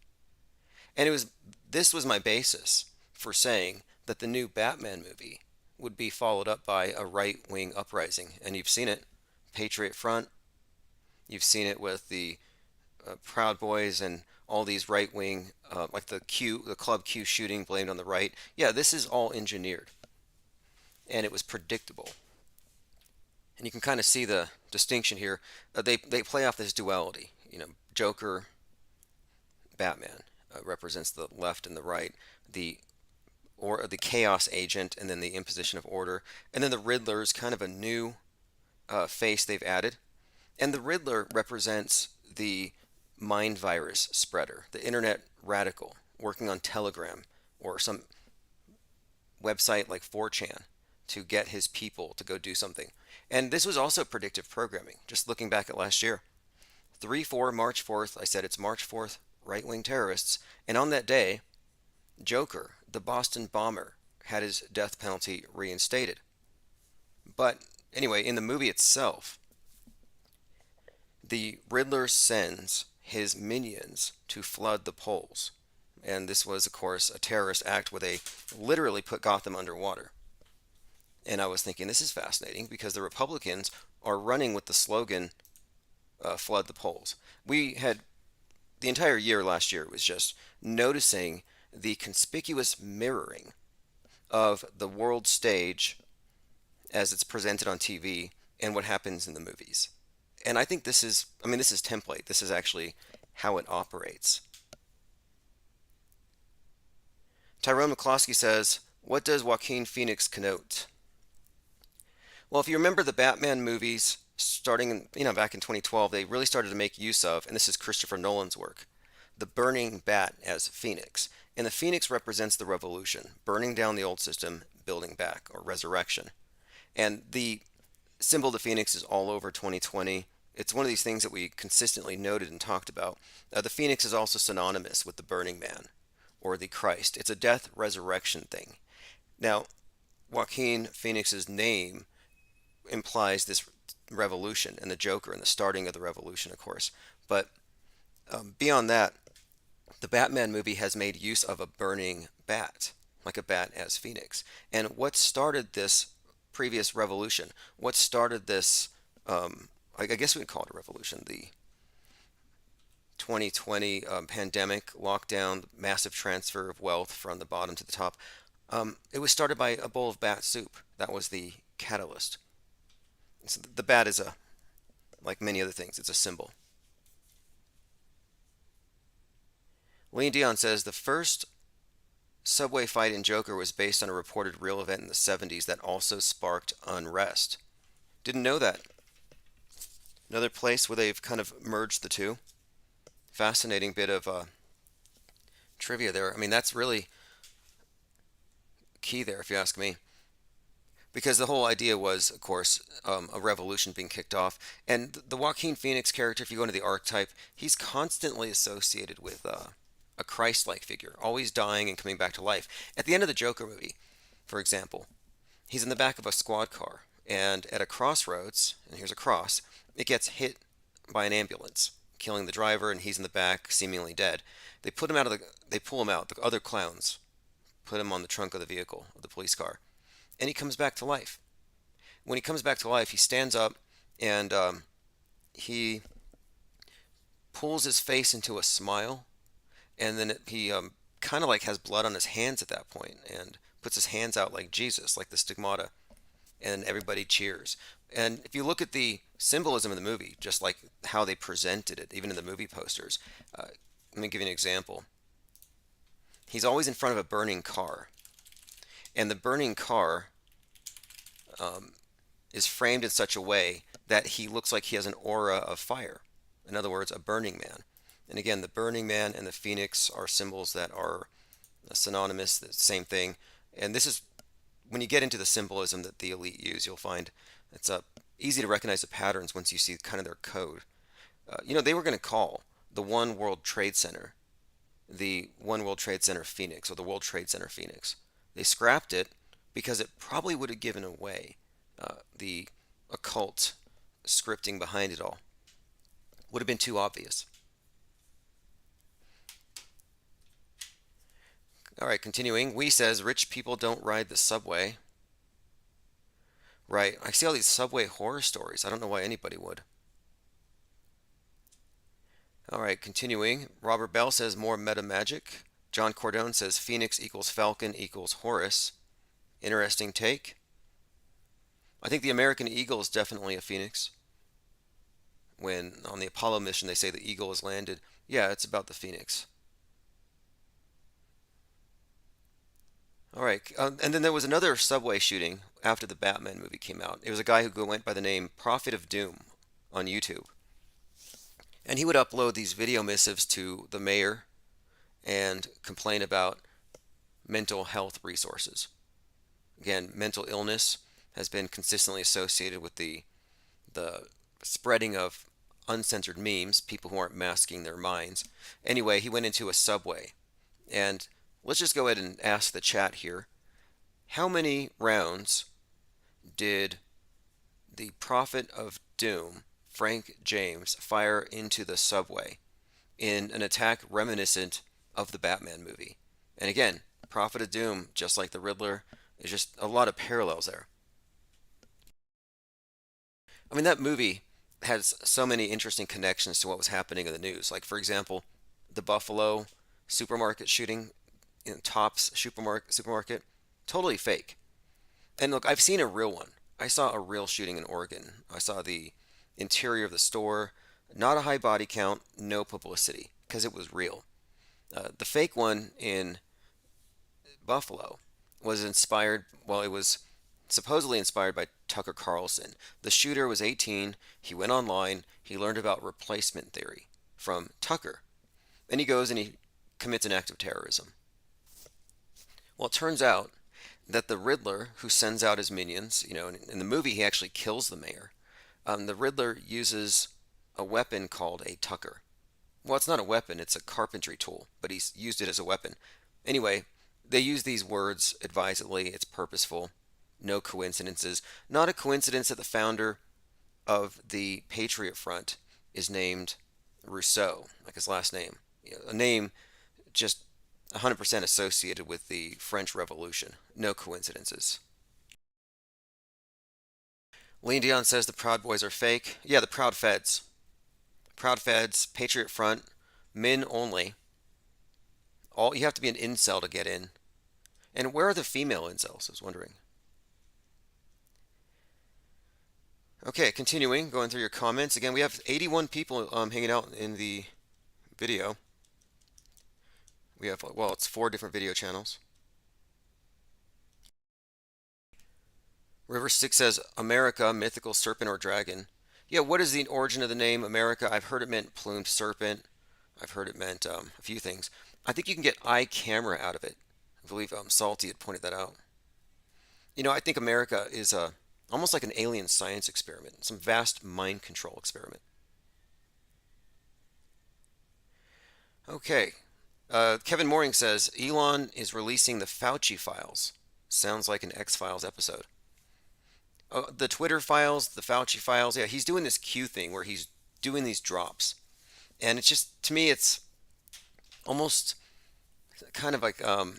[SPEAKER 1] And this was my basis for saying that the new Batman movie would be followed up by a right-wing uprising. And you've seen it, Patriot Front. You've seen it with the Proud Boys and all these right-wing, like the Club Q shooting blamed on the right. Yeah, this is all engineered, and it was predictable. And you can kind of see the distinction here. They play off this duality, Joker, Batman. represents the left and the right, the or the chaos agent, and then the imposition of order. And then the Riddler is kind of a new face they've added. And the Riddler represents the mind virus spreader, the internet radical working on Telegram or some website like 4chan to get his people to go do something. And this was also predictive programming, just looking back at last year. 3/4, March 4th, I said it's March 4th, right wing terrorists. And on that day, Joker, the Boston bomber, had his death penalty reinstated. But anyway, in the movie itself, the Riddler sends his minions to flood the polls. And this was, of course, a terrorist act where they literally put Gotham underwater. And I was thinking, this is fascinating because the Republicans are running with the slogan, flood the polls. We had the entire year last year was just noticing the conspicuous mirroring of the world stage as it's presented on TV and what happens in the movies. And I think this is, I mean, this is template. This is actually how it operates. Tyrone McCloskey says, what does Joaquin Phoenix connote? Well, if you remember the Batman movies, starting back in 2012, they really started to make use of, and this is Christopher Nolan's work, the burning bat as Phoenix. And the Phoenix represents the revolution, burning down the old system, building back, or resurrection. And the symbol of the Phoenix is all over 2020. It's one of these things that we consistently noted and talked about. The Phoenix is also synonymous with the Burning Man or the Christ. It's a death resurrection thing. Now, Joaquin Phoenix's name implies this revolution and the Joker and the starting of the revolution, of course. But beyond that, the Batman movie has made use of a burning bat, like a bat as Phoenix. And what started this previous revolution? What started this, I guess we would call it a revolution, the 2020 pandemic, lockdown, massive transfer of wealth from the bottom to the top. It was started by a bowl of bat soup. That was the catalyst. So the bat is like many other things, it's a symbol. Lean Dion says the first subway fight in Joker was based on a reported real event in the 70s that also sparked unrest. Didn't know that. Another place where they've kind of merged the two. Fascinating bit of trivia there. I mean, that's really key there, if you ask me. Because the whole idea was, of course, a revolution being kicked off. And the Joaquin Phoenix character, if you go into the archetype, he's constantly associated with a Christ-like figure, always dying and coming back to life. At the end of the Joker movie, for example, he's in the back of a squad car, and at a crossroads, and here's a cross, it gets hit by an ambulance, killing the driver, and he's in the back, seemingly dead. They pull him out. The other clowns put him on the trunk of the vehicle, of the police car, and he comes back to life. When he comes back to life, he stands up and he pulls his face into a smile, and then he kind of like has blood on his hands at that point, and puts his hands out like Jesus, like the stigmata, and everybody cheers. And if you look at the symbolism of the movie, just like how they presented it, even in the movie posters, let me give you an example. He's always in front of a burning car, and the burning car is framed in such a way that he looks like he has an aura of fire. In other words, a burning man. And again, the burning man and the phoenix are symbols that are synonymous, the same thing. And this is, when you get into the symbolism that the elite use, you'll find it's easy to recognize the patterns once you see kind of their code. They were going to call the One World Trade Center the One World Trade Center Phoenix, or the World Trade Center Phoenix. They scrapped it because it probably would have given away the occult scripting behind it all. Would have been too obvious. All right, continuing. Wee says rich people don't ride the subway. Right. I see all these subway horror stories. I don't know why anybody would. All right, continuing. Robert Bell says more meta magic. John Cordone says Phoenix equals Falcon equals Horus. Interesting take. I think the American Eagle is definitely a Phoenix. When on the Apollo mission they say the Eagle has landed. Yeah, it's about the Phoenix. All right. And then there was another subway shooting after the Batman movie came out. It was a guy who went by the name Prophet of Doom on YouTube. And he would upload these video missives to the mayor and complain about mental health resources. Again, mental illness has been consistently associated with the spreading of uncensored memes, people who aren't masking their minds. Anyway, he went into a subway, and let's just go ahead and ask the chat here. How many rounds did the Prophet of Doom, Frank James, fire into the subway in an attack reminiscent of the Batman movie? And again, Prophet of Doom, just like the Riddler, is just a lot of parallels there. I mean, that movie has so many interesting connections to what was happening in the news. Like, for example, the Buffalo supermarket shooting in Tops supermarket, totally fake. And look, I've seen a real one. I saw a real shooting in Oregon. I saw the interior of the store, not a high body count, no publicity, because it was real. The fake one in Buffalo was inspired, well, it was supposedly inspired by Tucker Carlson. The shooter was 18. He went online. He learned about replacement theory from Tucker. And he goes and he commits an act of terrorism. Well, it turns out that the Riddler, who sends out his minions, in the movie he actually kills the mayor. The Riddler uses a weapon called a Tucker. Well, it's not a weapon, it's a carpentry tool, but he's used it as a weapon. Anyway, they use these words advisedly. It's purposeful. No coincidences. Not a coincidence that the founder of the Patriot Front is named Rousseau, like his last name. A name just 100% associated with the French Revolution. No coincidences. Lean Dion says the Proud Boys are fake. Yeah, the Proud Feds. Proud Feds, Patriot Front, men only. All you have to be an incel to get in. And where are the female incels? I was wondering. Okay, continuing, going through your comments. Again, we have 81 people hanging out in the video. We have, well, it's 4 different video channels. River 6 says, America, mythical serpent or dragon. Yeah, what is the origin of the name America? I've heard it meant plumed serpent. I've heard it meant a few things. I think you can get eye camera out of it. I believe Salty had pointed that out. I think America is almost like an alien science experiment, some vast mind control experiment. Okay. Kevin Mooring says, Elon is releasing the Fauci files. Sounds like an X-Files episode. The Twitter files, the Fauci files, yeah, he's doing this Q thing where he's doing these drops. And it's just, to me, it's almost kind of like, what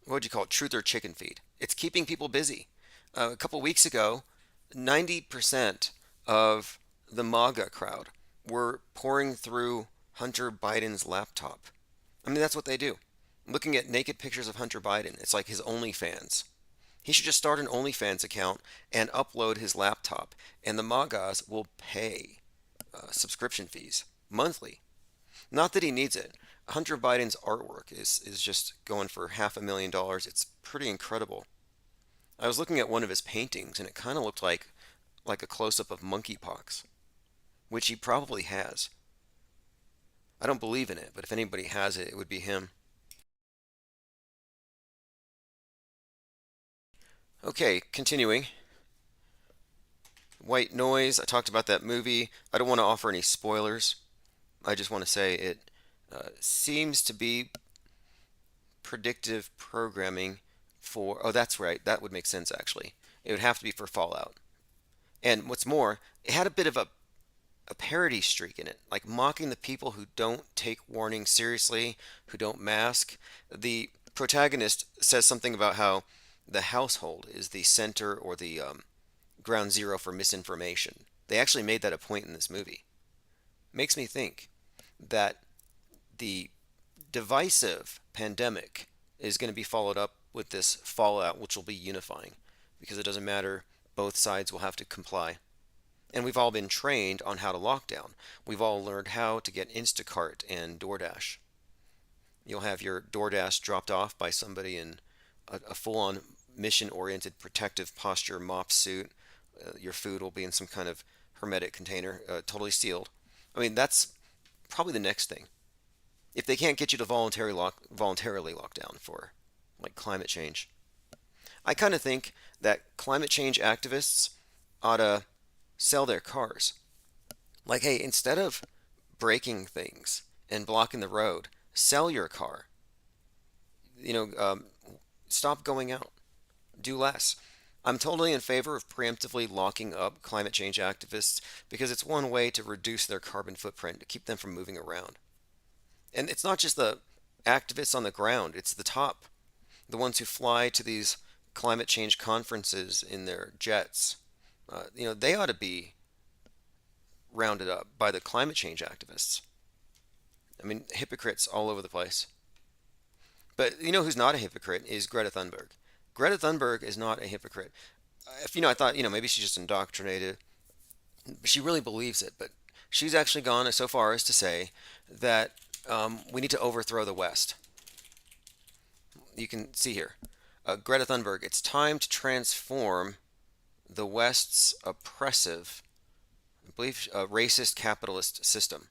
[SPEAKER 1] would you call it, truth or chicken feed. It's keeping people busy. A couple weeks ago, 90% of the MAGA crowd were pouring through Hunter Biden's laptop. I mean, that's what they do. Looking at naked pictures of Hunter Biden, it's like his OnlyFans. He should just start an OnlyFans account and upload his laptop, and the MAGAs will pay subscription fees monthly. Not that he needs it. Hunter Biden's artwork is just going for $500,000. It's pretty incredible. I was looking at one of his paintings, and it kind of looked like a close-up of monkeypox, which he probably has. I don't believe in it, but if anybody has it, it would be him. Okay, continuing. White Noise, I talked about that movie. I don't want to offer any spoilers. I just want to say it seems to be predictive programming for, oh, that's right, that would make sense actually. It would have to be for Fallout. And what's more, it had a bit of a parody streak in it, like mocking the people who don't take warning seriously, who don't mask. The protagonist says something about how the household is the center or the ground zero for misinformation. They actually made that a point in this movie. Makes me think that the divisive pandemic is going to be followed up with this fallout, which will be unifying, because it doesn't matter, both sides will have to comply. And we've all been trained on how to lock down. We've all learned how to get Instacart and DoorDash. You'll have your DoorDash dropped off by somebody in a full-on mission-oriented protective posture mop suit. Your food will be in some kind of hermetic container, totally sealed. I mean, that's probably the next thing. If they can't get you to voluntarily lock down for like climate change, I kind of think that climate change activists ought to sell their cars. Like, hey, instead of breaking things and blocking the road, sell your car. You know, stop going out. Do less. I'm totally in favor of preemptively locking up climate change activists because it's one way to reduce their carbon footprint, to keep them from moving around. And it's not just the activists on the ground, it's the top, the ones who fly to these climate change conferences in their jets. They ought to be rounded up by the climate change activists. I mean, hypocrites all over the place. But you know who's not a hypocrite is Greta Thunberg. Greta Thunberg is not a hypocrite. I thought, maybe she's just indoctrinated. She really believes it, but she's actually gone so far as to say that we need to overthrow the West. You can see here, Greta Thunberg, it's time to transform the West's oppressive, I believe, racist capitalist system.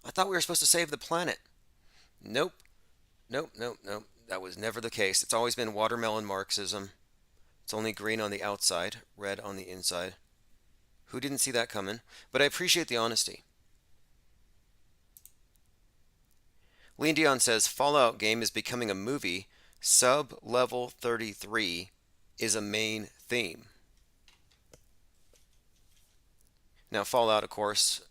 [SPEAKER 1] I thought we were supposed to save the planet. Nope, nope, nope, nope. That was never the case. It's always been watermelon Marxism. It's only green on the outside, red on the inside. Who didn't see that coming? But I appreciate the honesty. Lean Dion says Fallout game is becoming a movie. Sub-level 33 is a main theme. Now, Fallout, of course,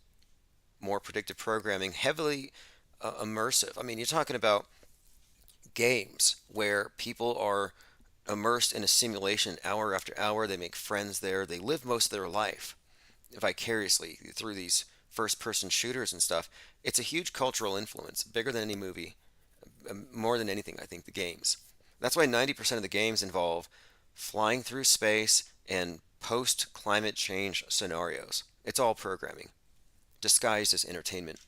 [SPEAKER 1] more predictive programming, heavily immersive. I mean, you're talking about games where people are immersed in a simulation hour after hour. They make friends there. They live most of their life vicariously through these first-person shooters and stuff. It's a huge cultural influence, bigger than any movie, more than anything, I think, the games. That's why 90% of the games involve flying through space and post-climate change scenarios. It's all programming, disguised as entertainment.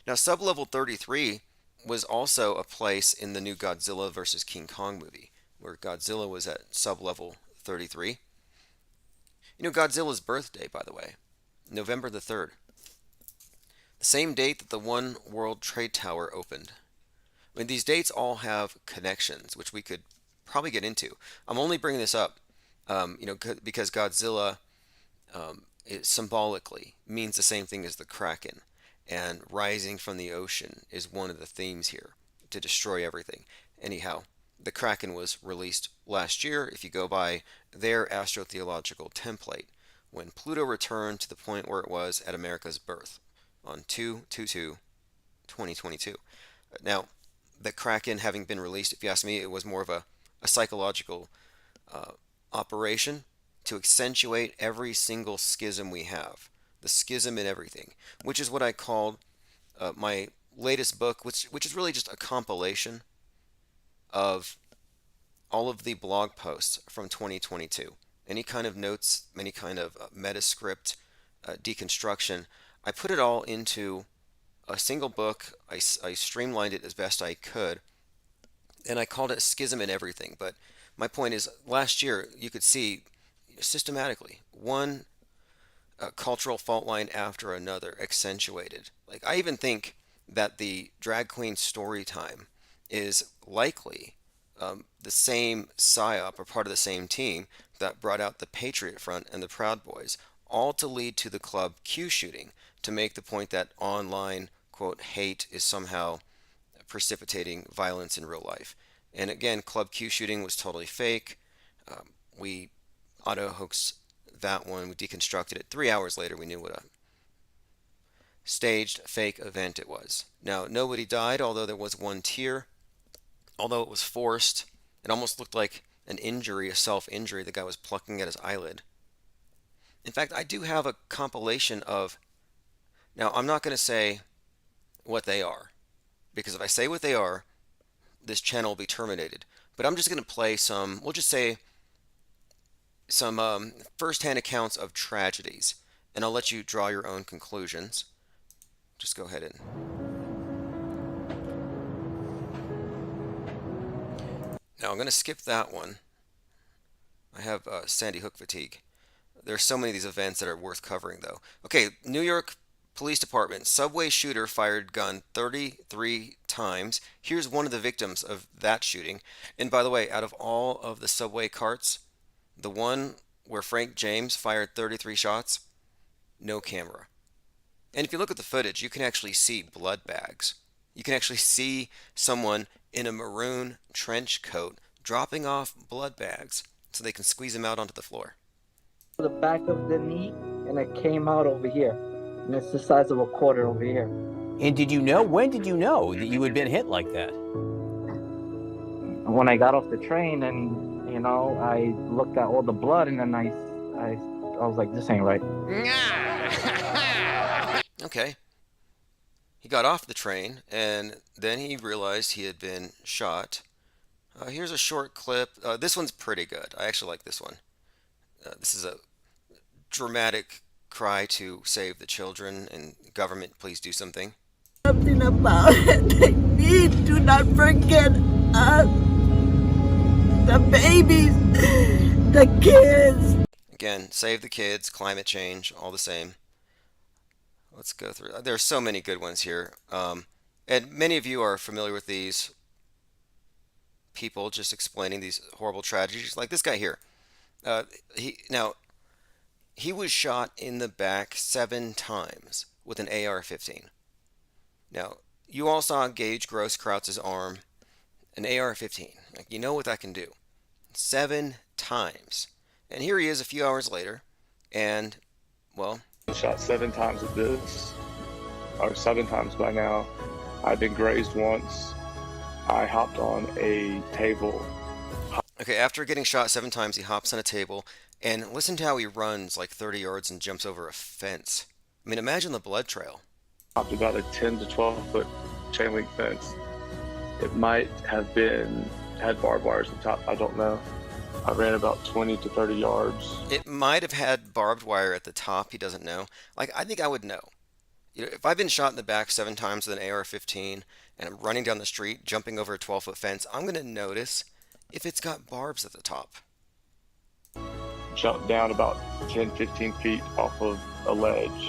[SPEAKER 1] Now, Sub-Level 33 was also a place in the new Godzilla vs. King Kong movie, where Godzilla was at Sub-Level 33. Godzilla's birthday, by the way, November the 3rd. The same date that the One World Trade Tower opened. I mean, these dates all have connections, which we could probably get into. I'm only bringing this up, because Godzilla it symbolically means the same thing as the Kraken, and rising from the ocean is one of the themes here, to destroy everything. Anyhow, the Kraken was released last year, if you go by their astrotheological template, when Pluto returned to the point where it was at America's birth, on 2/22/2022. Now, the Kraken having been released, if you ask me, it was more of a psychological operation to accentuate every single schism we have, the schism in everything, which is what I called my latest book, which is really just a compilation of all of the blog posts from 2022. Any kind of notes, any kind of metascript, deconstruction, I put it all into a single book. I streamlined it as best I could, and I called it Schism in Everything. But my point is, last year you could see systematically one cultural fault line after another accentuated. Like, I even think that the drag queen story time is likely the same psyop or part of the same team that brought out the Patriot Front and the Proud Boys, all to lead to the Club Q shooting, to make the point that online, quote, hate is somehow precipitating violence in real life. And again, Club Q shooting was totally fake. We auto-hoaxed that one. We deconstructed it. 3 hours later, we knew what a staged fake event it was. Now, nobody died, although there was one tear. Although it was forced, it almost looked like an injury, a self-injury. The guy was plucking at his eyelid. In fact, I do have a compilation of... Now, I'm not going to say what they are, because if I say what they are, this channel will be terminated. But I'm just going to play some, we'll just say, some first-hand accounts of tragedies, and I'll let you draw your own conclusions. Just go ahead and... Now I'm going to skip that one. I have Sandy Hook fatigue. There's so many of these events that are worth covering, though. Okay, New York Police Department subway shooter fired gun 33 times. Here's one of the victims of that shooting. And by the way, out of all of the subway carts, the one where Frank James fired 33 shots, no camera. And if you look at the footage, you can actually see blood bags. You can actually see someone in a maroon trench coat dropping off blood bags so they can squeeze them out onto the floor.
[SPEAKER 3] The back of the knee, and it came out over here. And it's the size of a quarter over here.
[SPEAKER 4] And when did you know that you had been hit like that?
[SPEAKER 3] When I got off the train and, I looked at all the blood and then I was like, this ain't right.
[SPEAKER 1] Okay. He got off the train and then he realized he had been shot. Here's a short clip. This one's pretty good. I actually like this one. This is a dramatic cry to save the children and government, please do something.
[SPEAKER 5] Something about it. They need to not forget us, the babies, the kids.
[SPEAKER 1] Again, save the kids, climate change, all the same. Let's go through. There's so many good ones here. And many of you are familiar with these people just explaining these horrible tragedies, like this guy here. He was shot in the back 7 times with an AR-15. Now, you all saw Gage Grosskreuz's arm, an AR-15. Like, you know what that can do. 7 times. And here he is a few hours later, and, well...
[SPEAKER 6] Shot 7 times at this, or 7 times by now. I've been grazed once. I hopped on a table.
[SPEAKER 1] Okay, after getting shot 7 times, he hops on a table, and listen to how he runs like 30 yards and jumps over a fence. I mean, imagine the blood trail.
[SPEAKER 6] Hopped about a 10 to 12 foot chain link fence. It might have had barbed wires on top, I don't know. I ran about 20 to 30 yards.
[SPEAKER 1] It might have had barbed wire at the top, he doesn't know. Like, I think I would know. If I've been shot in the back 7 times with an AR-15 and I'm running down the street, jumping over a 12-foot fence, I'm going to notice if it's got barbs at the top.
[SPEAKER 6] Jumped down about 10, 15 feet off of a ledge,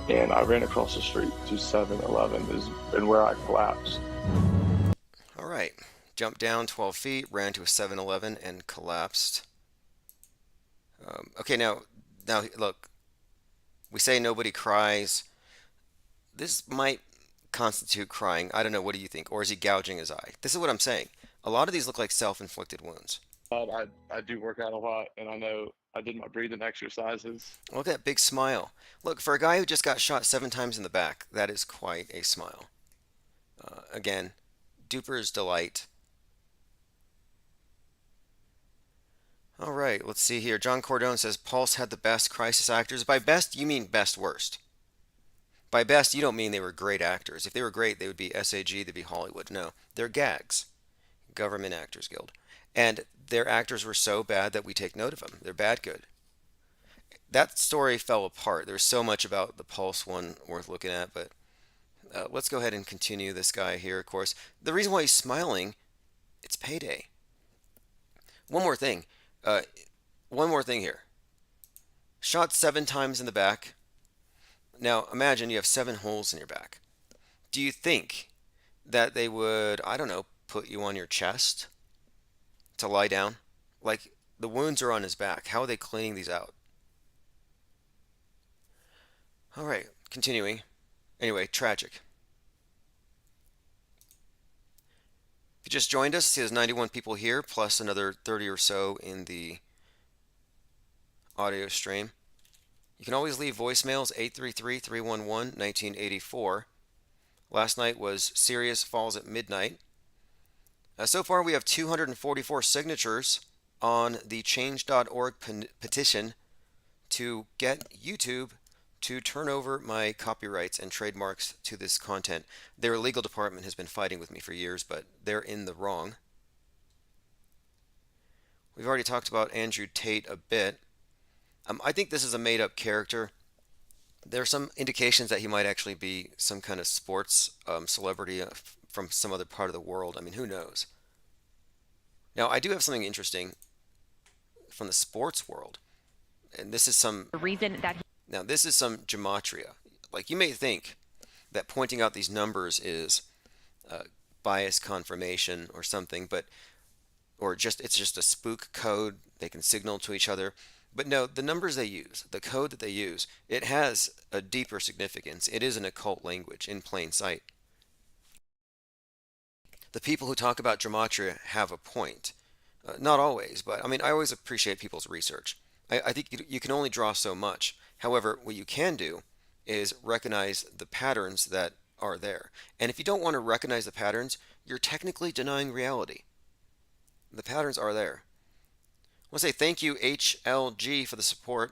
[SPEAKER 6] and I ran across the street to 7-Eleven, and where I collapsed.
[SPEAKER 1] All right. Jumped down 12 feet, ran to a 7-Eleven, and collapsed. Okay, now, look. We say nobody cries. This might constitute crying. I don't know. What do you think? Or is he gouging his eye? This is what I'm saying. A lot of these look like self-inflicted wounds.
[SPEAKER 6] I do work out a lot, and I know I did my breathing exercises.
[SPEAKER 1] Look at that big smile. Look, for a guy who just got shot 7 times in the back, that is quite a smile. Again, Duper's delight. All right, let's see here. John Cordone says Pulse had the best crisis actors. By best, you mean best worst. By best, you don't mean they were great actors. If they were great, they would be SAG, they'd be Hollywood. No, they're gags. Government Actors Guild. And their actors were so bad that we take note of them. They're bad good. That story fell apart. There's so much about the Pulse one worth looking at, but let's go ahead and continue this guy here, of course. The reason why he's smiling, it's payday. One more thing. One more thing here. Shot 7 times in the back. Now, imagine you have 7 holes in your back. Do you think that they would, I don't know, put you on your chest to lie down? Like, the wounds are on his back. How are they cleaning these out? All right, continuing. Anyway, tragic. If you just joined us, see there's 91 people here, plus another 30 or so in the audio stream. You can always leave voicemails, 833-311-1984. Last night was Sirius Falls at Midnight. So far, we have 244 signatures on the change.org petition to get YouTube to turn over my copyrights and trademarks to this content. Their legal department has been fighting with me for years, but they're in the wrong. We've already talked about Andrew Tate a bit. I think this is a made-up character. There are some indications that he might actually be some kind of sports celebrity from some other part of the world. I mean, who knows? Now, I do have something interesting from the sports world, and this is some
[SPEAKER 7] The reason that
[SPEAKER 1] now this is some gematria. Like you may think that pointing out these numbers is bias confirmation or something, but or just it's just a spook code they can signal to each other. But no, the numbers they use, the code that they use, it has a deeper significance. It is an occult language in plain sight. The people who talk about gematria have a point. Not always, but I mean, I always appreciate people's research. I think you can only draw so much. However, what you can do is recognize the patterns that are there. And if you don't want to recognize the patterns, you're technically denying reality. The patterns are there. I want to say thank you, HLG, for the support,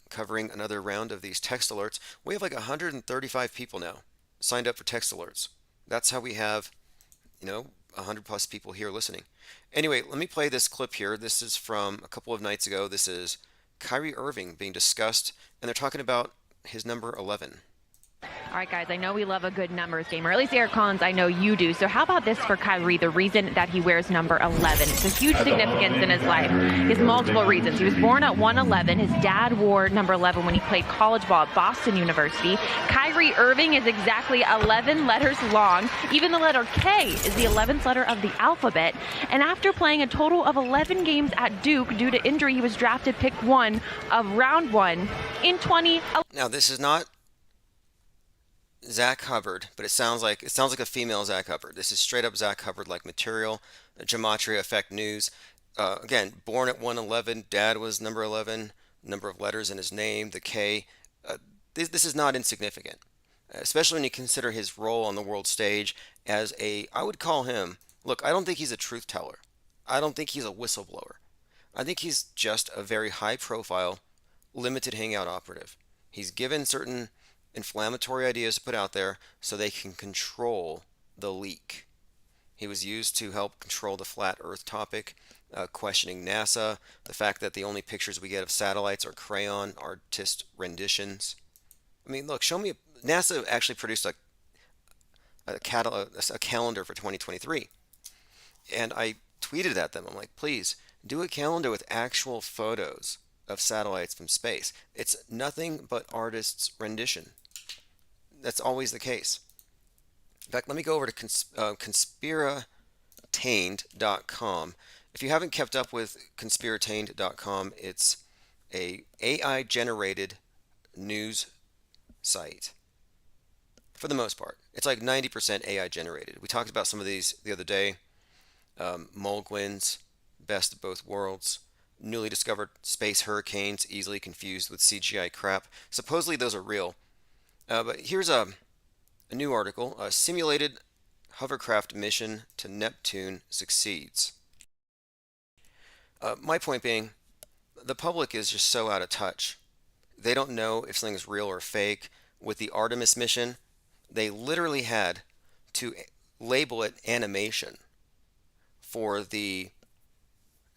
[SPEAKER 1] covering another round of these text alerts. We have like 135 people now signed up for text alerts. That's how we have, 100 plus people here listening. Anyway, let me play this clip here. This is from a couple of nights ago. This is Kyrie Irving being discussed, and they're talking about his number 11.
[SPEAKER 7] All right, guys, I know we love a good numbers game, or at least Eric Collins, I know you do. So how about this for Kyrie, the reason that he wears number 11? It's a huge significance in his life. He has multiple reasons. He was born at 111. His dad wore number 11 when he played college ball at Boston University. Kyrie Irving is exactly 11 letters long. Even the letter K is the 11th letter of the alphabet. And after playing a total of 11 games at Duke due to injury, he was drafted pick 1 of round 1 in 2011.
[SPEAKER 1] Now, this is not Zach Hubbard, but it sounds like a female Zach Hubbard. This is straight up Zach Hubbard like material. Gematria Effect News. Again, born at 111. Dad was number 11. Number of letters in his name, the K. This is not insignificant, especially when you consider his role on the world stage as I would call him. Look, I don't think he's a truth teller. I don't think he's a whistleblower. I think he's just a very high profile, limited hangout operative. He's given certain inflammatory ideas to put out there so they can control the leak. He was used to help control the flat earth topic, questioning NASA, the fact that the only pictures we get of satellites are crayon artist renditions. I mean, look, show me. NASA actually produced a calendar for 2023, and I tweeted at them. I'm like, please do a calendar with actual photos of satellites from space. It's nothing but artists' rendition. That's always the case. In fact, let me go over to conspiratained.com. If you haven't kept up with conspiratained.com, it's a AI-generated news site. For the most part, it's like 90% AI-generated. We talked about some of these the other day. Mulgwins, Best of Both Worlds, newly discovered space hurricanes, easily confused with CGI crap. Supposedly those are real. But here's a new article. A simulated hovercraft mission to Neptune succeeds. My point being, the public is just so out of touch. They don't know if something is real or fake. With the Artemis mission, they literally had to label it animation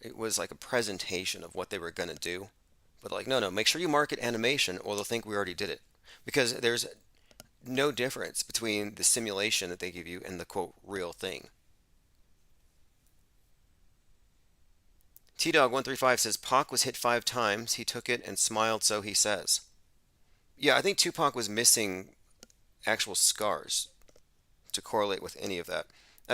[SPEAKER 1] it was like a presentation of what they were going to do. But like, no, make sure you mark it animation or they'll think we already did it. Because there's no difference between the simulation that they give you and the quote real thing. T-Dog135 says Pac was hit 5 times. He took it and smiled, so he says. Yeah, I think Tupac was missing actual scars to correlate with any of that.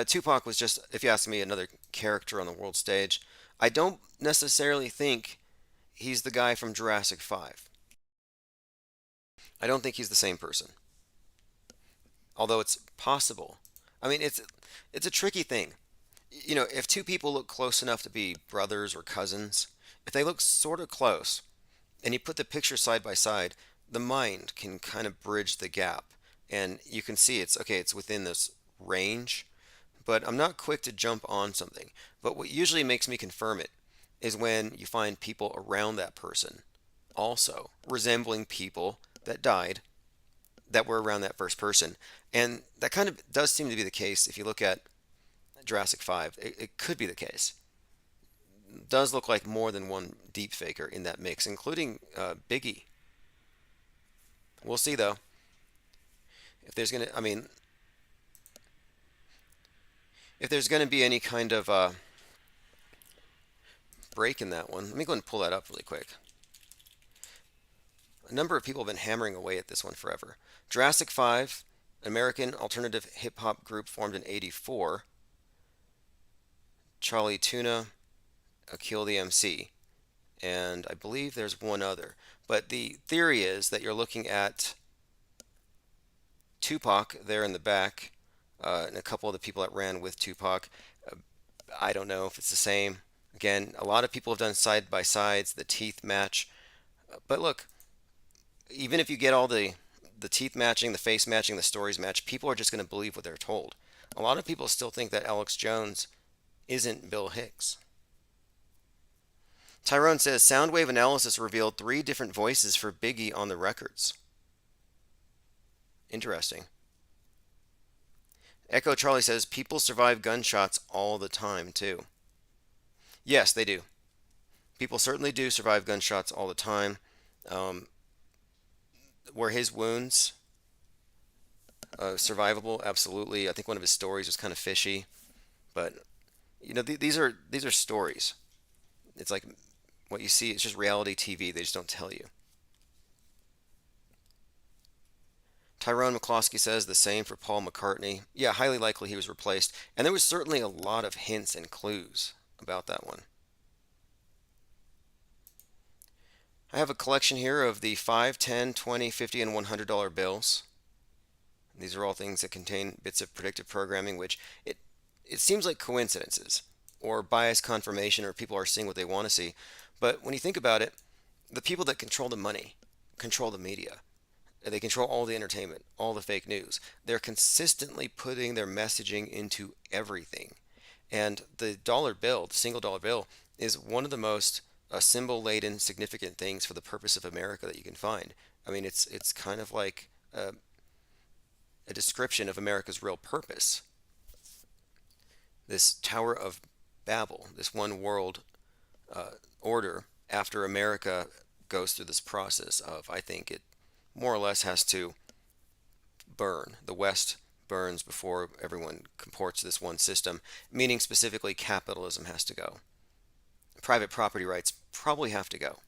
[SPEAKER 1] Tupac was just, if you ask me, another character on the world stage. I don't necessarily think he's the guy from Jurassic 5. I don't think he's the same person. Although it's possible. I mean, it's a tricky thing. If two people look close enough to be brothers or cousins, if they look sort of close, and you put the picture side by side, the mind can kind of bridge the gap. And you can see it's within this range. But I'm not quick to jump on something. But what usually makes me confirm it is when you find people around that person also resembling people that died that were around that first person. And that kind of does seem to be the case if you look at Jurassic 5. It could be the case. It does look like more than one deep faker in that mix, including Biggie. We'll see, though. If there's going to be any kind of break in that one. Let me go and pull that up really quick. A number of people have been hammering away at this one forever. Jurassic 5, American alternative hip hop group formed in '84. Charlie Tuna, Akil the MC, and I believe there's one other. But the theory is that you're looking at Tupac there in the back, and a couple of the people that ran with Tupac. I don't know if it's the same. Again, a lot of people have done side by sides. The teeth match. But look, even if you get all the teeth matching, the face matching, the stories match, people are just going to believe what they're told. A lot of people still think that Alex Jones isn't Bill Hicks. Tyrone says Soundwave analysis revealed 3 different voices for Biggie on the records. Interesting. Echo Charlie says people survive gunshots all the time too. Yes, they do. People certainly do survive gunshots all the time. Were his wounds survivable? Absolutely. I think one of his stories was kind of fishy, but these are stories. It's like what you see. It's just reality TV. They just don't tell you. Tyrone McCloskey says the same for Paul McCartney. Yeah, highly likely he was replaced, and there was certainly a lot of hints and clues about that one. I have a collection here of the 5, 10, 20, 50, and $100 bills. These are all things that contain bits of predictive programming, which it seems like coincidences or bias confirmation, or people are seeing what they want to see. But when you think about it, the people that control the money control the media. They control all the entertainment, all the fake news. They're consistently putting their messaging into everything. And the dollar bill, the single dollar bill, is one of the most symbol-laden, significant things for the purpose of America that you can find. I mean, it's kind of like a description of America's real purpose. This Tower of Babel, this one world order, after America goes through this process of, I think it more or less has to burn. The West burns before everyone comports to this one system, meaning specifically capitalism has to go. Private property rights probably have to go.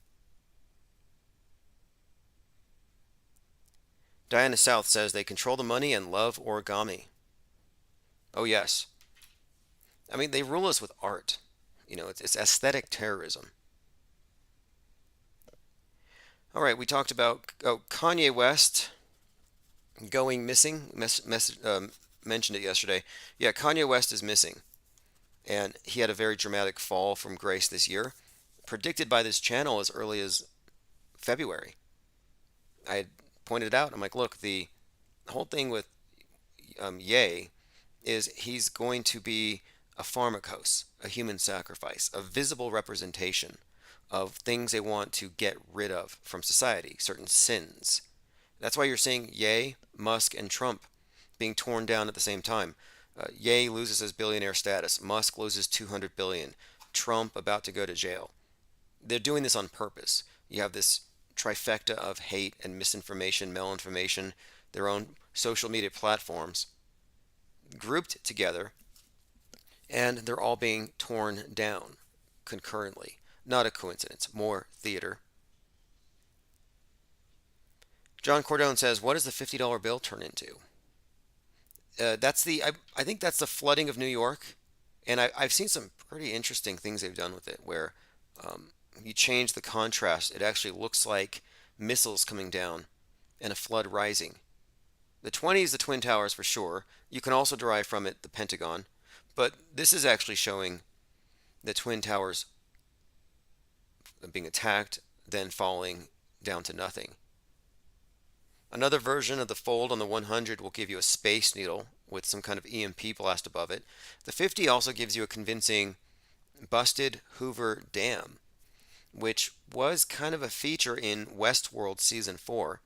[SPEAKER 1] Diana South says they control the money and love origami. Oh yes. I mean, they rule us with art. It's aesthetic terrorism. All right, we talked about Kanye West going missing. Mentioned it yesterday. Yeah, Kanye West is missing. And he had a very dramatic fall from grace this year, predicted by this channel as early as February. I had pointed out, I'm like, look, the whole thing with Ye is he's going to be a pharmacos, a human sacrifice, a visible representation of things they want to get rid of from society, certain sins. That's why you're seeing Ye, Musk, and Trump being torn down at the same time. Ye loses his billionaire status. Musk loses $200 billion. Trump about to go to jail. They're doing this on purpose. You have this trifecta of hate and misinformation, malinformation, their own social media platforms grouped together, and they're all being torn down concurrently. Not a coincidence. More theater. John Cordone says, what does the $50 bill turn into? I think that's the flooding of New York. And I've seen some pretty interesting things they've done with it where you change the contrast. It actually looks like missiles coming down and a flood rising. The 20 is the Twin Towers for sure. You can also derive from it the Pentagon. But this is actually showing the Twin Towers being attacked, then falling down to nothing. Another version of the fold on the 100 will give you a space needle with some kind of EMP blast above it. The 50 also gives you a convincing busted Hoover Dam, which was kind of a feature in Westworld Season 4.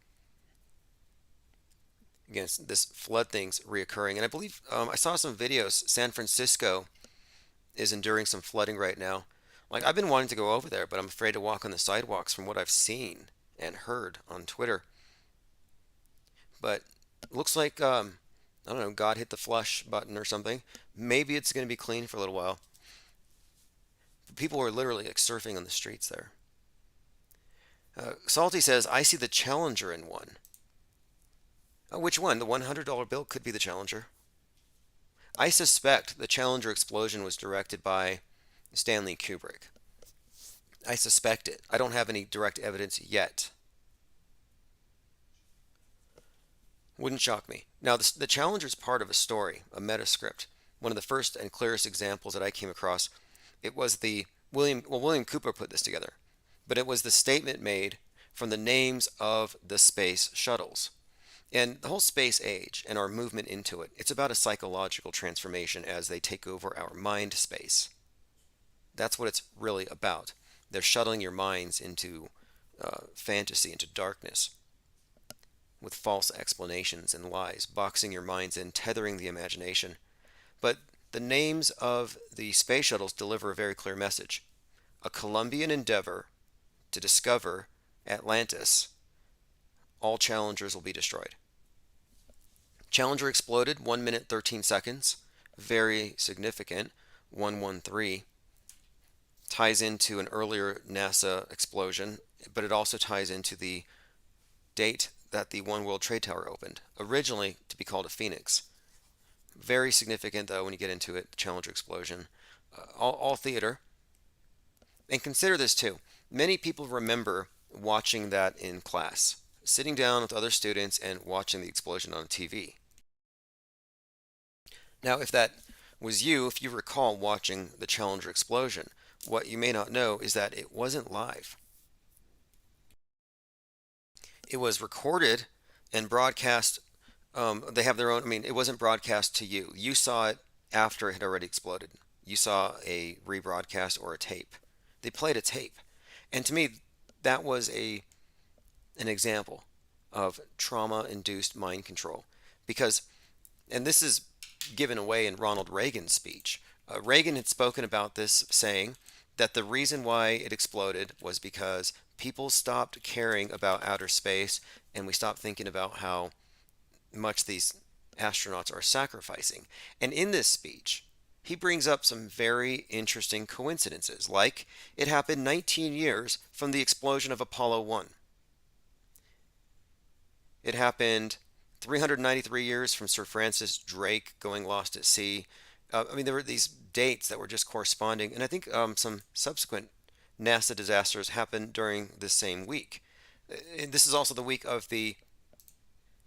[SPEAKER 1] Again, this flood thing's reoccurring. And I believe I saw some videos. San Francisco is enduring some flooding right now. Like, I've been wanting to go over there, but I'm afraid to walk on the sidewalks from what I've seen and heard on Twitter. But it looks like, I don't know, God hit the flush button or something. Maybe it's going to be clean for a little while. People were literally like surfing on the streets there. Salty says, I see the Challenger in one. Which one? The $100 bill could be the Challenger. I suspect the Challenger explosion was directed by Stanley Kubrick. I suspect it. I don't have any direct evidence yet. Wouldn't shock me. Now, the Challenger is part of a story, a meta script. One of the first and clearest examples that I came across, it was the William Cooper put this together, but it was the statement made from the names of the space shuttles. And the whole space age and our movement into it, it's about a psychological transformation as they take over our mind space. That's what it's really about. They're shuttling your minds into fantasy, into darkness, with false explanations and lies, boxing your minds in, tethering the imagination. But the names of the space shuttles deliver a very clear message. A Columbian endeavor to discover Atlantis. All Challengers will be destroyed. Challenger exploded 1 minute 13 seconds. Very significant. 113. Ties into an earlier NASA explosion, but it also ties into the date that the One World Trade Tower opened, originally to be called a Phoenix. Very significant, though, when you get into it, the Challenger explosion. All theater. And consider this, too. Many people remember watching that in class, sitting down with other students and watching the explosion on TV. Now, if that was you, if you recall watching the Challenger explosion, what you may not know is that it wasn't live. It was recorded and broadcast. They have their own, it wasn't broadcast to you. You saw it after it had already exploded. You saw a rebroadcast or a tape. They played a tape. And to me, that was an example of trauma-induced mind control. Because, and this is given away in Ronald Reagan's speech. Reagan had spoken about this, saying that the reason why it exploded was because people stopped caring about outer space and we stopped thinking about how much these astronauts are sacrificing. And in this speech, he brings up some very interesting coincidences, like it happened 19 years from the explosion of Apollo 1. It happened 393 years from Sir Francis Drake going lost at sea. There were these dates that were just corresponding, and I think some subsequent NASA disasters happened during the same week. And this is also the week of the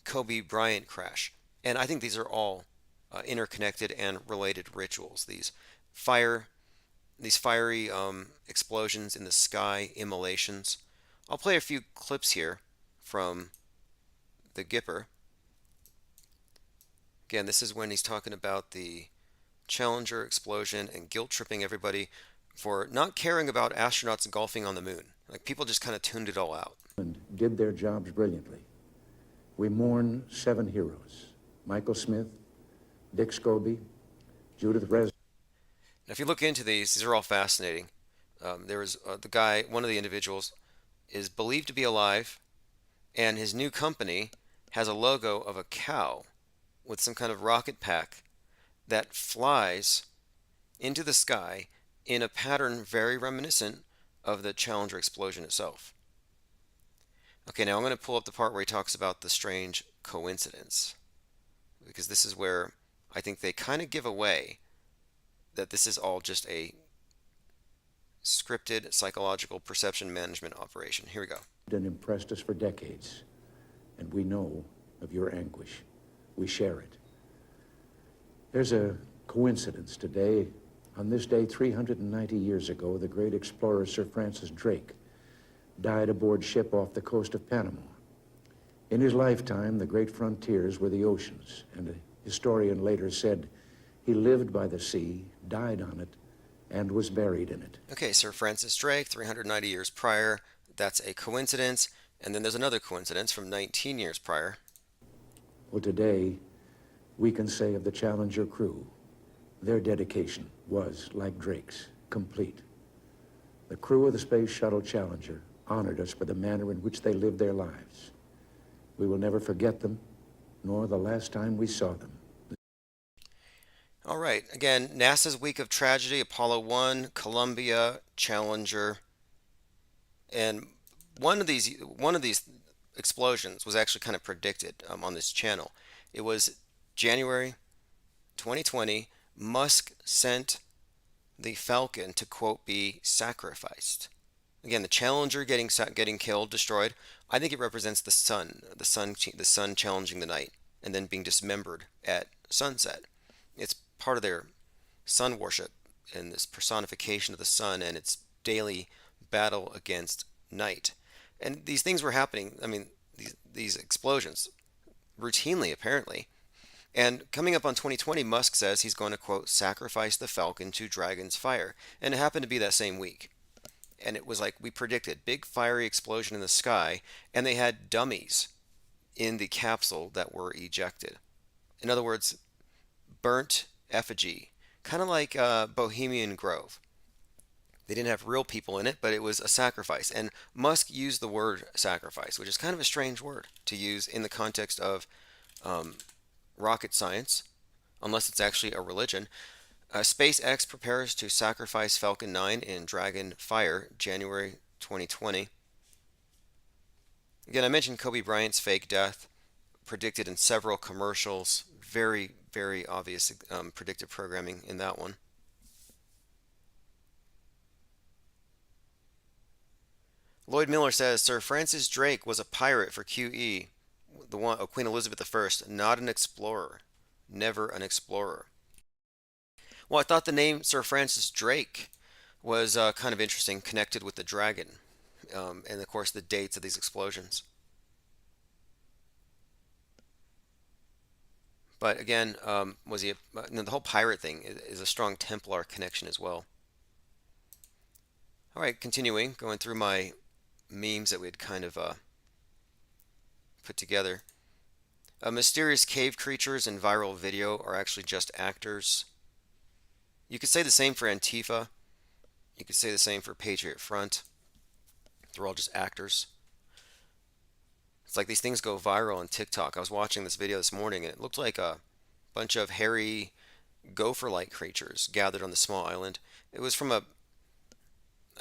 [SPEAKER 1] Kobe Bryant crash, and I think these are all interconnected and related rituals. These fiery explosions in the sky, immolations. I'll play a few clips here from the Gipper. Again, this is when he's talking about the Challenger explosion and guilt-tripping everybody for not caring about astronauts golfing on the moon. Like, people just kind of tuned it all out.
[SPEAKER 8] And did their jobs brilliantly. We mourn 7 heroes: Michael Smith, Dick Scobie, Judith Res.
[SPEAKER 1] Now, if you look into these are all fascinating. There is the guy, one of the individuals, is believed to be alive, and his new company has a logo of a cow with some kind of rocket pack that flies into the sky in a pattern very reminiscent of the Challenger explosion itself. Okay, now I'm going to pull up the part where he talks about the strange coincidence, because this is where I think they kind of give away that this is all just a scripted psychological perception management operation. Here we go.
[SPEAKER 8] And impressed us for decades, and we know of your anguish. We share it. There's a coincidence today. On this day, 390 years ago, the great explorer Sir Francis Drake died aboard ship off the coast of Panama. In his lifetime, the great frontiers were the oceans, and a historian later said he lived by the sea, died on it, and was buried in it.
[SPEAKER 1] Okay, Sir Francis Drake, 390 years prior. That's a coincidence. And then there's another coincidence from 19 years prior.
[SPEAKER 8] Well, today, we can say of the Challenger crew, their dedication was, like Drake's, complete. The crew of the Space Shuttle Challenger honored us for the manner in which they lived their lives. We will never forget them, nor the last time we saw them.
[SPEAKER 1] All right. Again, NASA's week of tragedy: Apollo 1, Columbia, Challenger, and one of these explosions was actually kind of predicted on this channel. It was January 2020. Musk sent the Falcon to quote be sacrificed. Again, the Challenger getting killed, destroyed. I think it represents the sun challenging the night and then being dismembered at sunset. It's part of their sun worship and this personification of the sun and its daily battle against night. And these things were happening. I mean, these explosions routinely, apparently. And coming up on 2020, Musk says he's going to, quote, sacrifice the Falcon to Dragon's fire. And it happened to be that same week. And it was like we predicted, big fiery explosion in the sky, and they had dummies in the capsule that were ejected. In other words, burnt effigy, kind of like Bohemian Grove. They didn't have real people in it, but it was a sacrifice. And Musk used the word sacrifice, which is kind of a strange word to use in the context of rocket science, unless it's actually a religion. SpaceX prepares to sacrifice Falcon 9 in Dragon fire, January 2020. Again, I mentioned Kobe Bryant's fake death, predicted in several commercials. Very, very obvious predictive programming in that one. Lloyd Miller says Sir Francis Drake was a pirate for QE, the one of Queen Elizabeth I, not an explorer. Never an explorer. Well, I thought the name Sir Francis Drake was kind of interesting, connected with the dragon, and of course the dates of these explosions. But again, was he? The whole pirate thing is a strong Templar connection as well. All right, continuing, going through my memes that we had kind of put together. Mysterious cave creatures in viral video are actually just actors. You could say the same for Antifa. You could say the same for Patriot Front. They're all just actors. It's like these things go viral on TikTok. I was watching this video this morning and it looked like a bunch of hairy gopher-like creatures gathered on the small island. It was from a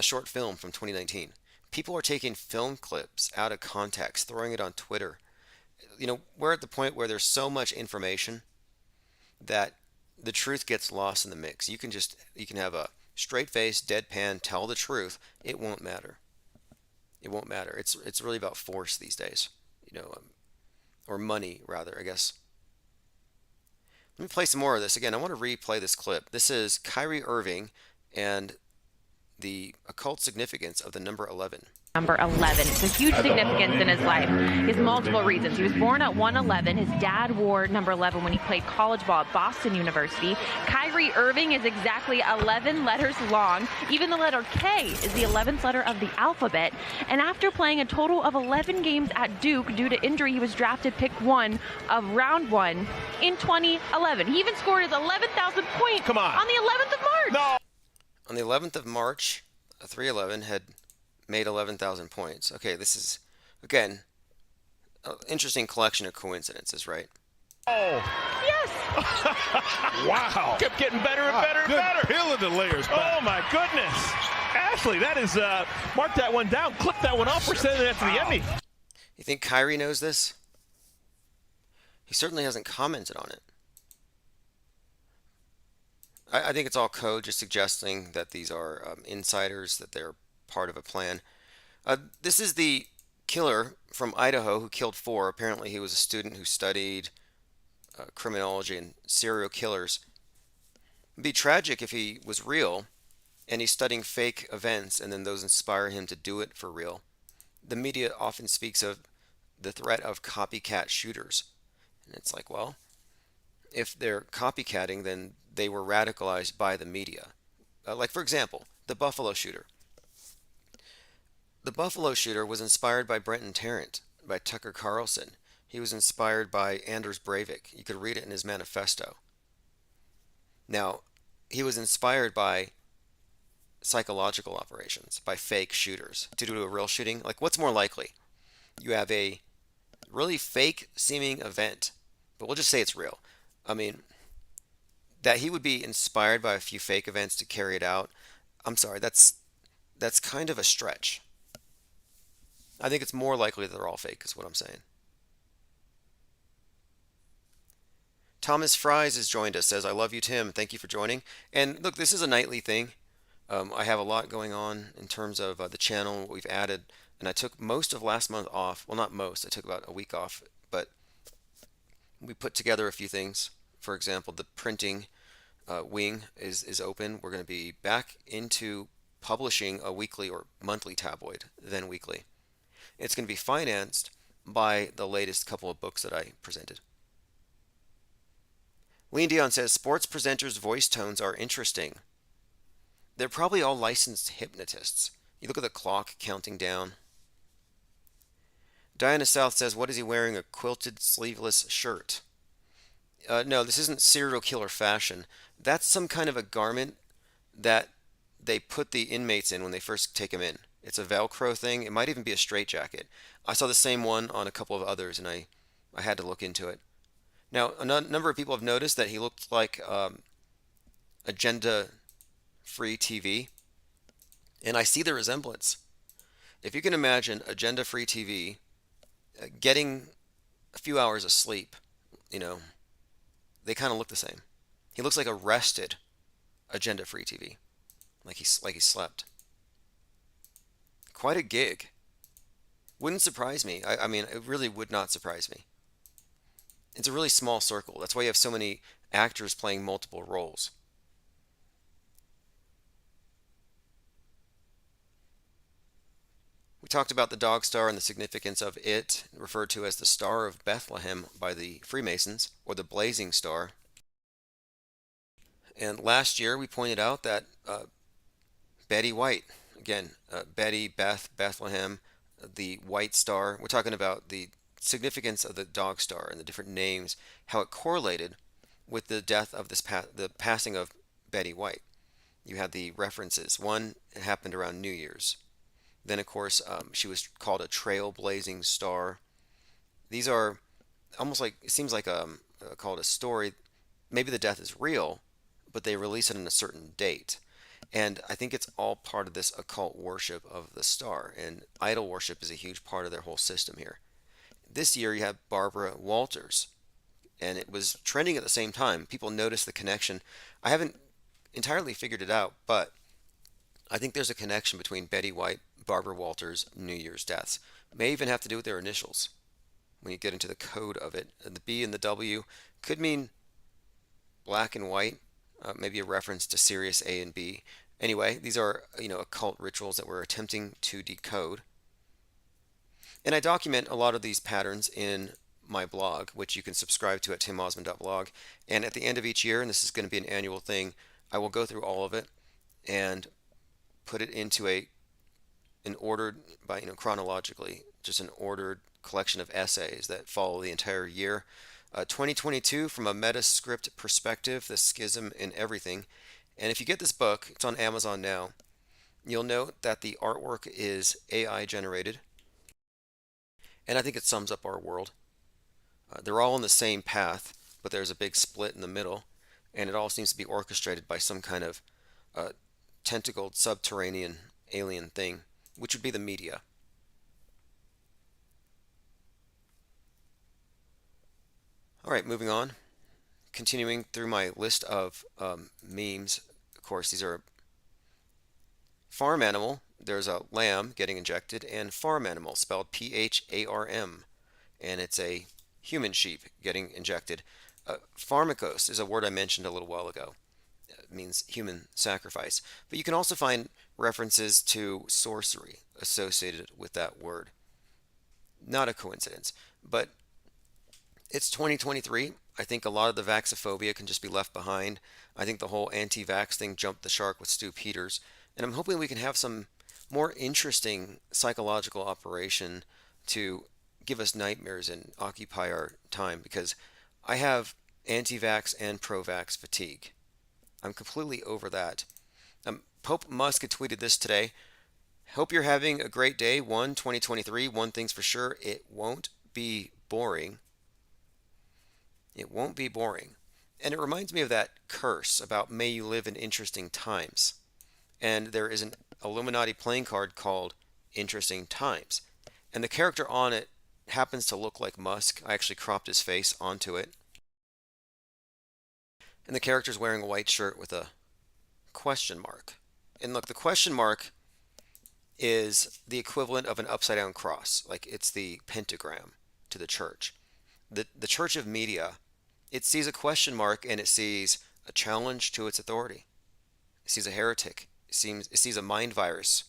[SPEAKER 1] short film from 2019. People are taking film clips out of context, throwing it on Twitter. You know, we're at the point where there's so much information that the truth gets lost in the mix. You can have a straight face, deadpan, tell the truth. It won't matter. It won't matter. It's really about force these days, or money rather, I guess. Let me play some more of this again. I want to replay this clip. This is Kyrie Irving and the occult significance of the number 11.
[SPEAKER 7] Number 11. It's a huge significance in his life. He has multiple reasons. He was born at 111. His dad wore number 11 when he played college ball at Boston University. Kyrie Irving is exactly 11 letters long. Even the letter K is the 11th letter of the alphabet. And after playing a total of 11 games at Duke due to injury, he was drafted pick 1 of round 1 in 2011. He even scored his 11,000th point on the 11th of March.
[SPEAKER 6] No.
[SPEAKER 1] On the 11th of March, 311 had made 11,000 points. Okay, this is, again, an interesting collection of coincidences, right?
[SPEAKER 6] Oh.
[SPEAKER 7] Yes.
[SPEAKER 6] Wow. Kept getting better and better and better.
[SPEAKER 9] Peeling the layers back.
[SPEAKER 6] Oh, my goodness. Ashley, that is, mark that one down. Clip that one off. We're sending that to the Emmy.
[SPEAKER 1] You think Kyrie knows this? He certainly hasn't commented on it. I think it's all code, just suggesting that these are insiders, that they're part of a plan. This is the killer from Idaho who killed 4. Apparently he was a student who studied criminology and serial killers. It'd be tragic if he was real and he's studying fake events and then those inspire him to do it for real. The media often speaks of the threat of copycat shooters. And it's like, well, if they're copycatting, then they were radicalized by the media. Like, for example, the Buffalo shooter. The Buffalo shooter was inspired by Brenton Tarrant, by Tucker Carlson. He was inspired by Anders Breivik. You could read it in his manifesto. Now, he was inspired by psychological operations, by fake shooters to do a real shooting. Like, what's more likely? You have a really fake seeming event, but we'll just say it's real. I mean, That he would be inspired by a few fake events to carry it out, I'm sorry, that's kind of a stretch. I think it's more likely that they're all fake, is what I'm saying. Thomas Fries has joined us, says, I love you, Tim. Thank you for joining. And look, this is a nightly thing. I have a lot going on in terms of the channel, what we've added. And I took most of last month off. Well, not most. I took about a week off. But we put together a few things. For example, the printing wing is open. We're going to be back into publishing a weekly or monthly tabloid, then weekly. It's going to be financed by the latest couple of books that I presented. Lean Dion says, sports presenters' voice tones are interesting. They're probably all licensed hypnotists. You look at the clock counting down. Diana South says, what is he wearing? A quilted sleeveless shirt. No, this isn't serial killer fashion. That's some kind of a garment that they put the inmates in when they first take them in. It's a Velcro thing. It might even be a straitjacket. I saw the same one on a couple of others, and I had to look into it. Now, a number of people have noticed that he looked like agenda-free TV, and I see the resemblance. If you can imagine agenda-free TV getting a few hours of sleep, they kind of look the same. He looks like a rested agenda-free TV, like he slept. Quite a gig. Wouldn't surprise me. I mean, it really would not surprise me. It's a really small circle. That's why you have so many actors playing multiple roles. We talked about the dog star and the significance of it, referred to as the Star of Bethlehem by the Freemasons, or the Blazing Star. And last year we pointed out that Betty White, again, Betty, Beth, Bethlehem, the White Star. We're talking about the significance of the dog star and the different names, how it correlated with the death of the passing of Betty White. You had the references. One happened around New Year's. Then, of course, she was called a trailblazing star. These are almost like, it seems like called a story. Maybe the death is real, but they release it on a certain date. And I think it's all part of this occult worship of the star. And idol worship is a huge part of their whole system here. This year you have Barbara Walters, and it was trending at the same time. People noticed the connection. I haven't entirely figured it out, but I think there's a connection between Betty White, Barbara Walters, New Year's deaths. May even have to do with their initials when you get into the code of it. The B and the W could mean black and white, maybe a reference to Sirius A and B. Anyway, these are occult rituals that we're attempting to decode. And I document a lot of these patterns in my blog, which you can subscribe to at timosman.blog. And at the end of each year, and this is going to be an annual thing, I will go through all of it and put it into an ordered by chronologically, just an ordered collection of essays that follow the entire year. 2022 from a Metascript perspective, the schism in everything. And if you get this book, it's on Amazon now. You'll note that the artwork is AI generated. And I think it sums up our world. They're all on the same path, but there's a big split in the middle, and it all seems to be orchestrated by some kind of tentacled subterranean alien thing, which would be the media. All right, moving on. Continuing through my list of memes. Of course, these are farm animal. There's a lamb getting injected, and farm animal, spelled P-H-A-R-M, and it's a human sheep getting injected. Pharmakos is a word I mentioned a little while ago. It means human sacrifice. But you can also find references to sorcery associated with that word. Not a coincidence, but it's 2023. I think a lot of the vaxophobia can just be left behind. I think the whole anti-vax thing jumped the shark with Stu Peters, and I'm hoping we can have some more interesting psychological operation to give us nightmares and occupy our time, because I have anti-vax and pro-vax fatigue. I'm completely over that. Pope Musk had tweeted this today. Hope you're having a great day. 2023. One thing's for sure, it won't be boring. It won't be boring. And it reminds me of that curse about may you live in interesting times. And there is an Illuminati playing card called Interesting Times. And the character on it happens to look like Musk. I actually cropped his face onto it. And the character's wearing a white shirt with a question mark. And look, the question mark is the equivalent of an upside down cross. Like it's the pentagram to the church. The church of media, it sees a question mark and it sees a challenge to its authority. It sees a heretic. It sees a mind virus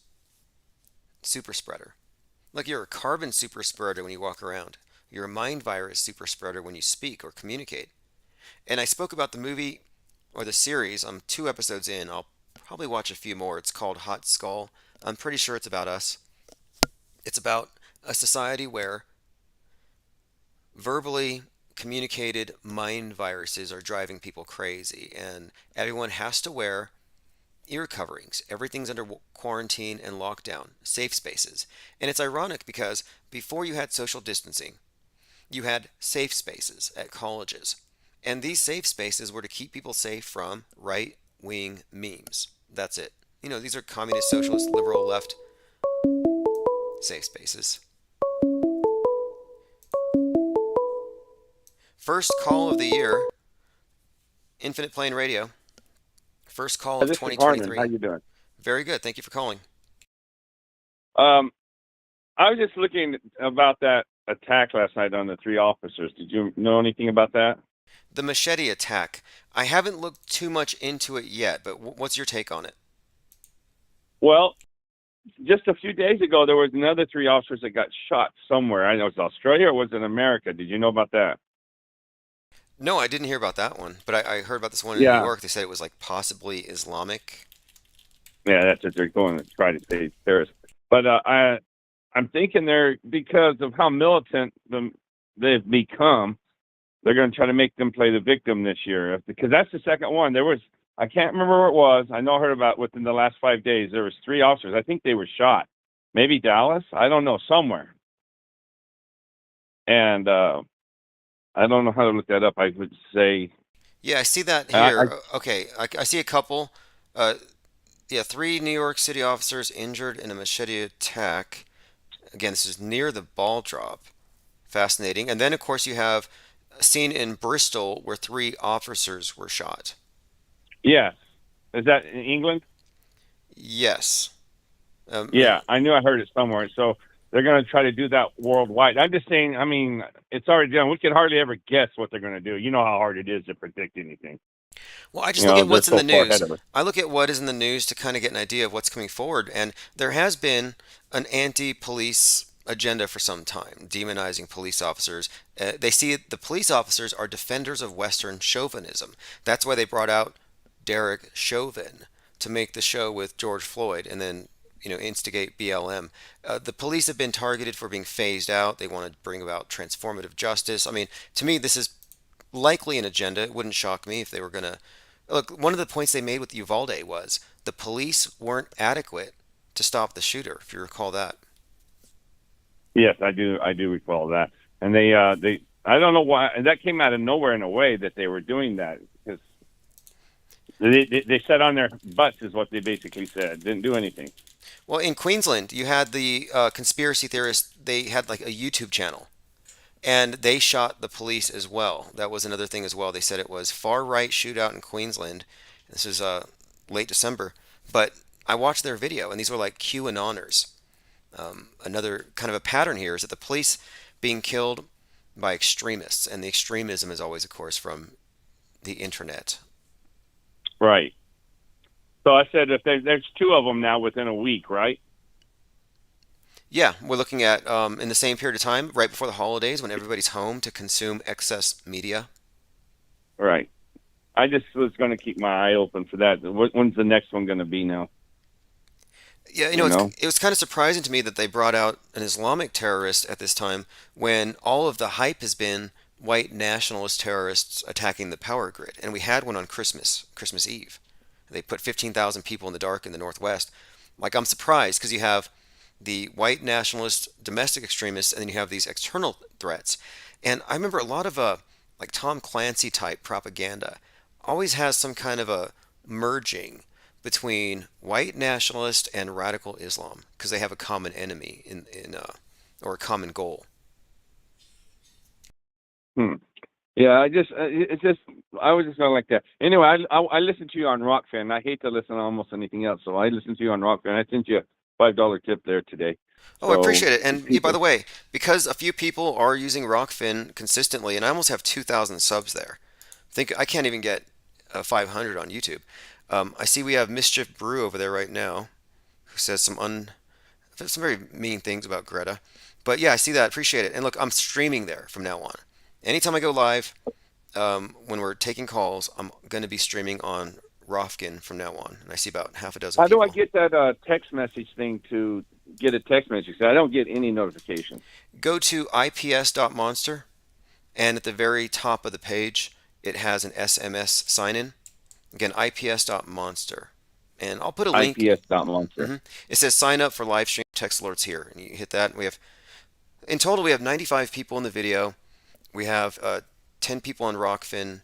[SPEAKER 1] super spreader. Like you're a carbon super spreader when you walk around. You're a mind virus super spreader when you speak or communicate. And I spoke about the movie or the series. I'm 2 episodes in. I'll probably watch a few more. It's called Hot Skull. I'm pretty sure it's about us. It's about a society where verbally communicated mind viruses are driving people crazy, and everyone has to wear ear coverings. Everything's under quarantine and lockdown, safe spaces. And it's ironic because before you had social distancing, you had safe spaces at colleges. And these safe spaces were to keep people safe from right wing memes. That's it. These are communist, socialist, liberal, left safe spaces. First call of the year, Infinite Plane Radio. First call of
[SPEAKER 9] This is
[SPEAKER 1] 2023.
[SPEAKER 9] Harmon. How you doing?
[SPEAKER 1] Very good. Thank you for calling.
[SPEAKER 9] I was just looking about that attack last night on the 3 officers. Did you know anything about that?
[SPEAKER 1] The machete attack. I haven't looked too much into it yet, but what's your take on it?
[SPEAKER 9] Well, just a few days ago, there was another 3 officers that got shot somewhere. I know it's Australia or was it America? Did you know about that?
[SPEAKER 1] No, I didn't hear about that one, but I heard about this one in New York. They said it was like possibly Islamic.
[SPEAKER 9] Yeah, that's what they're going to try to say terrorists. But I'm thinking because of how militant they've become, they're going to try to make them play the victim this year. Because that's the second one. I can't remember where it was. I know I heard about within the last 5 days. There was 3 officers. I think they were shot. Maybe Dallas. I don't know, somewhere. And I don't know how to look that up. I would say.
[SPEAKER 1] Yeah, I see that here. Okay, I see a couple. 3 New York City officers injured in a machete attack. Again, this is near the ball drop. Fascinating. And then, of course, you have a scene in Bristol where 3 officers were shot.
[SPEAKER 9] Yes. Is that in England?
[SPEAKER 1] Yes.
[SPEAKER 9] Yeah, I knew I heard it somewhere. So they're going to try to do that worldwide. I'm just saying, I mean, it's already done. We can hardly ever guess what they're going to do. You know how hard it is to predict anything.
[SPEAKER 1] Well, I just look at what's in the news. I look at what is in the news to kind of get an idea of what's coming forward. And there has been an anti-police agenda for some time, demonizing police officers. They see the police officers are defenders of Western chauvinism. That's why they brought out Derek Chauvin to make the show with George Floyd and then instigate BLM. The police have been targeted for being phased out. They want to bring about transformative justice. I mean, to me, this is likely an agenda. It wouldn't shock me if they were going to. Look, one of the points they made with Uvalde was the police weren't adequate to stop the shooter, if you recall that.
[SPEAKER 9] Yes, I do recall that. And they I don't know why, and that came out of nowhere in a way that they were doing that, because they sat on their butts is what they basically said. Didn't do anything.
[SPEAKER 1] Well, in Queensland, you had the conspiracy theorists. They had like a YouTube channel, and they shot the police as well. That was another thing as well. They said it was far-right shootout in Queensland. This is late December. But I watched their video, and these were like QAnoners. Another kind of a pattern here is that the police being killed by extremists, and the extremism is always, of course, from the internet.
[SPEAKER 9] Right. So I said if there's 2 of them now within a week, right?
[SPEAKER 1] Yeah, we're looking at in the same period of time, right before the holidays, when everybody's home to consume excess media.
[SPEAKER 9] Right. I just was going to keep my eye open for that. When's the next one going to be now?
[SPEAKER 1] Yeah, it was kind of surprising to me that they brought out an Islamic terrorist at this time when all of the hype has been white nationalist terrorists attacking the power grid. And we had one on Christmas Eve. They put 15,000 people in the dark in the Northwest. Like, I'm surprised because you have the white nationalist domestic extremists and then you have these external threats. And I remember a lot of like Tom Clancy type propaganda always has some kind of a merging between white nationalist and radical Islam because they have a common enemy in or a common goal.
[SPEAKER 9] Hmm. Yeah, it's just, I was just not like that. Anyway, I listened to you on Rockfin. I hate to listen to almost anything else, so I listened to you on Rockfin. I sent you a $5 tip there today.
[SPEAKER 1] Oh, I
[SPEAKER 9] So
[SPEAKER 1] appreciate it.
[SPEAKER 9] if
[SPEAKER 1] And yeah, by
[SPEAKER 9] people,
[SPEAKER 1] the way, because a few people are using Rockfin consistently, and I almost have 2,000 subs there. Think I can't even get 500 on YouTube. I see we have Mischief Brew over there right now, who says some very mean things about Greta. But yeah, I see that. Appreciate it. And look, I'm streaming there from now on. Anytime I go live, when we're taking calls, I'm going to be streaming on Rofkin from now on. And I see about half a dozen
[SPEAKER 9] how do I
[SPEAKER 1] people.
[SPEAKER 9] get that text message thing to get a text message? I don't get any notifications.
[SPEAKER 1] Go to ips.monster, and at the very top of the page, it has an SMS sign in. Again, ips.monster. And I'll put a link.
[SPEAKER 9] IPS.monster.
[SPEAKER 1] It says sign up for live stream text alerts here. And you hit that. And in total, we have 95 people in the video. We have 10 people on Rockfin,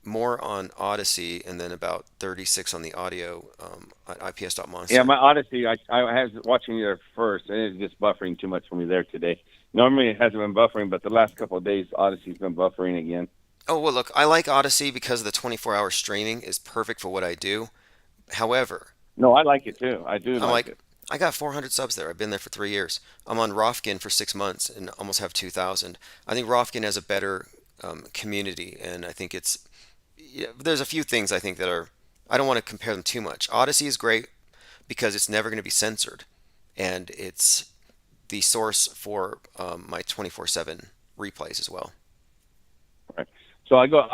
[SPEAKER 1] more on Odyssey, and then about 36 on the audio at ips.monster.
[SPEAKER 9] Yeah, my Odyssey, I was watching you there first, and it's just buffering too much for me there today. Normally it hasn't been buffering, but the last couple of days, Odyssey's been buffering again.
[SPEAKER 1] Oh, well, look, I like Odyssey because of the 24-hour streaming is perfect for what I do. However,
[SPEAKER 9] No, I like it too. I do
[SPEAKER 1] I'm
[SPEAKER 9] like
[SPEAKER 1] like,
[SPEAKER 9] it.
[SPEAKER 1] I got 400 subs there. I've been there for 3 years. I'm on Rofkin for 6 months and almost have 2,000. I think Rofkin has a better community, and I think there's a few things I think that are, I don't want to compare them too much. Odyssey is great because it's never going to be censored, and it's the source for my 24/7 replays as well.
[SPEAKER 9] Right. So I go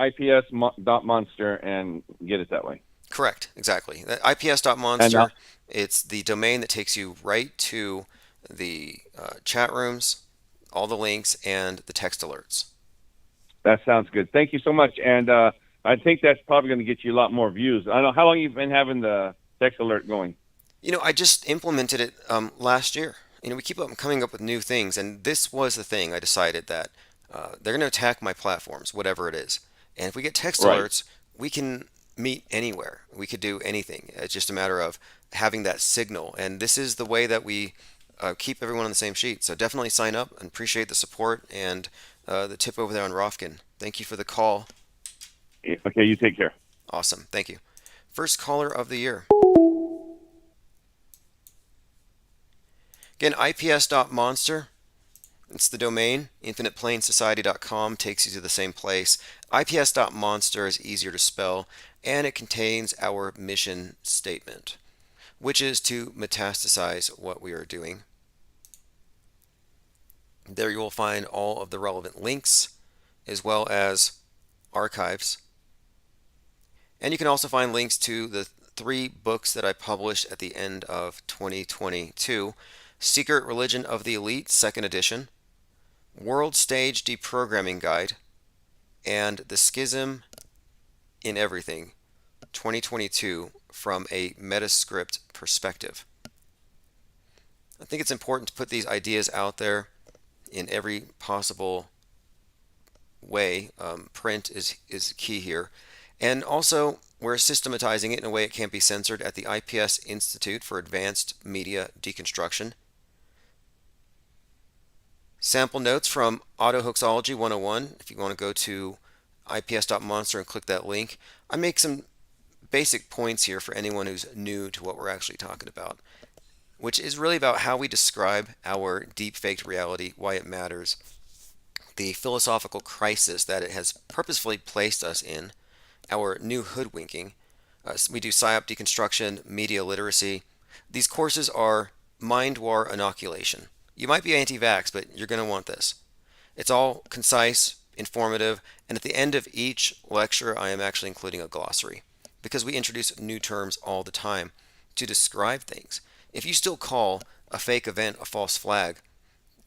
[SPEAKER 9] ips.monster and get it that way.
[SPEAKER 1] Correct, exactly. That
[SPEAKER 9] And
[SPEAKER 1] ips.monster, it's the domain that takes you right to the chat rooms, all the links, and the text alerts.
[SPEAKER 9] that sounds good. Thank you so much. And I think that's probably going to get you a lot more views. I don't know how long you've been having the text alert going.
[SPEAKER 1] I just implemented it last year. We keep coming up with new things, and this was the thing. I decided that they're going to attack my platforms, whatever it is. And if we get text
[SPEAKER 9] Right.
[SPEAKER 1] alerts, we can meet anywhere. We could do anything. It's just a matter of having that signal. And this is the way that we keep everyone on the same sheet. So definitely sign up and appreciate the support and the tip over there on Rofkin. Thank you for the call.
[SPEAKER 9] Okay, you take care.
[SPEAKER 1] Awesome. Thank you. First caller of the year. Again, ips.monster. It's the domain. InfinitePlaneSociety.com takes you to the same place. ips.monster is easier to spell, and it contains our mission statement, which is to metastasize what we are doing. There you will find all of the relevant links as well as archives. And you can also find links to the 3 books that I published at the end of 2022. Secret Religion of the Elite, 2nd edition, World Stage Deprogramming Guide, and The Schism in Everything, 2022, from a Metascript perspective. I think it's important to put these ideas out there in every possible way. Print is key here. And also, we're systematizing it in a way it can't be censored at the IPS Institute for Advanced Media Deconstruction. Sample notes from Autohoaxology 101. If you want to go to ips.monster and click that link, I make some basic points here for anyone who's new to what we're actually talking about, which is really about how we describe our deep-faked reality, why it matters, the philosophical crisis that it has purposefully placed us in, our new hoodwinking. We do PSYOP deconstruction, media literacy. These courses are mind war inoculation. You might be anti-vax, but you're going to want this. It's all concise, informative, and at the end of each lecture, I am actually including a glossary because we introduce new terms all the time to describe things. If you still call a fake event a false flag,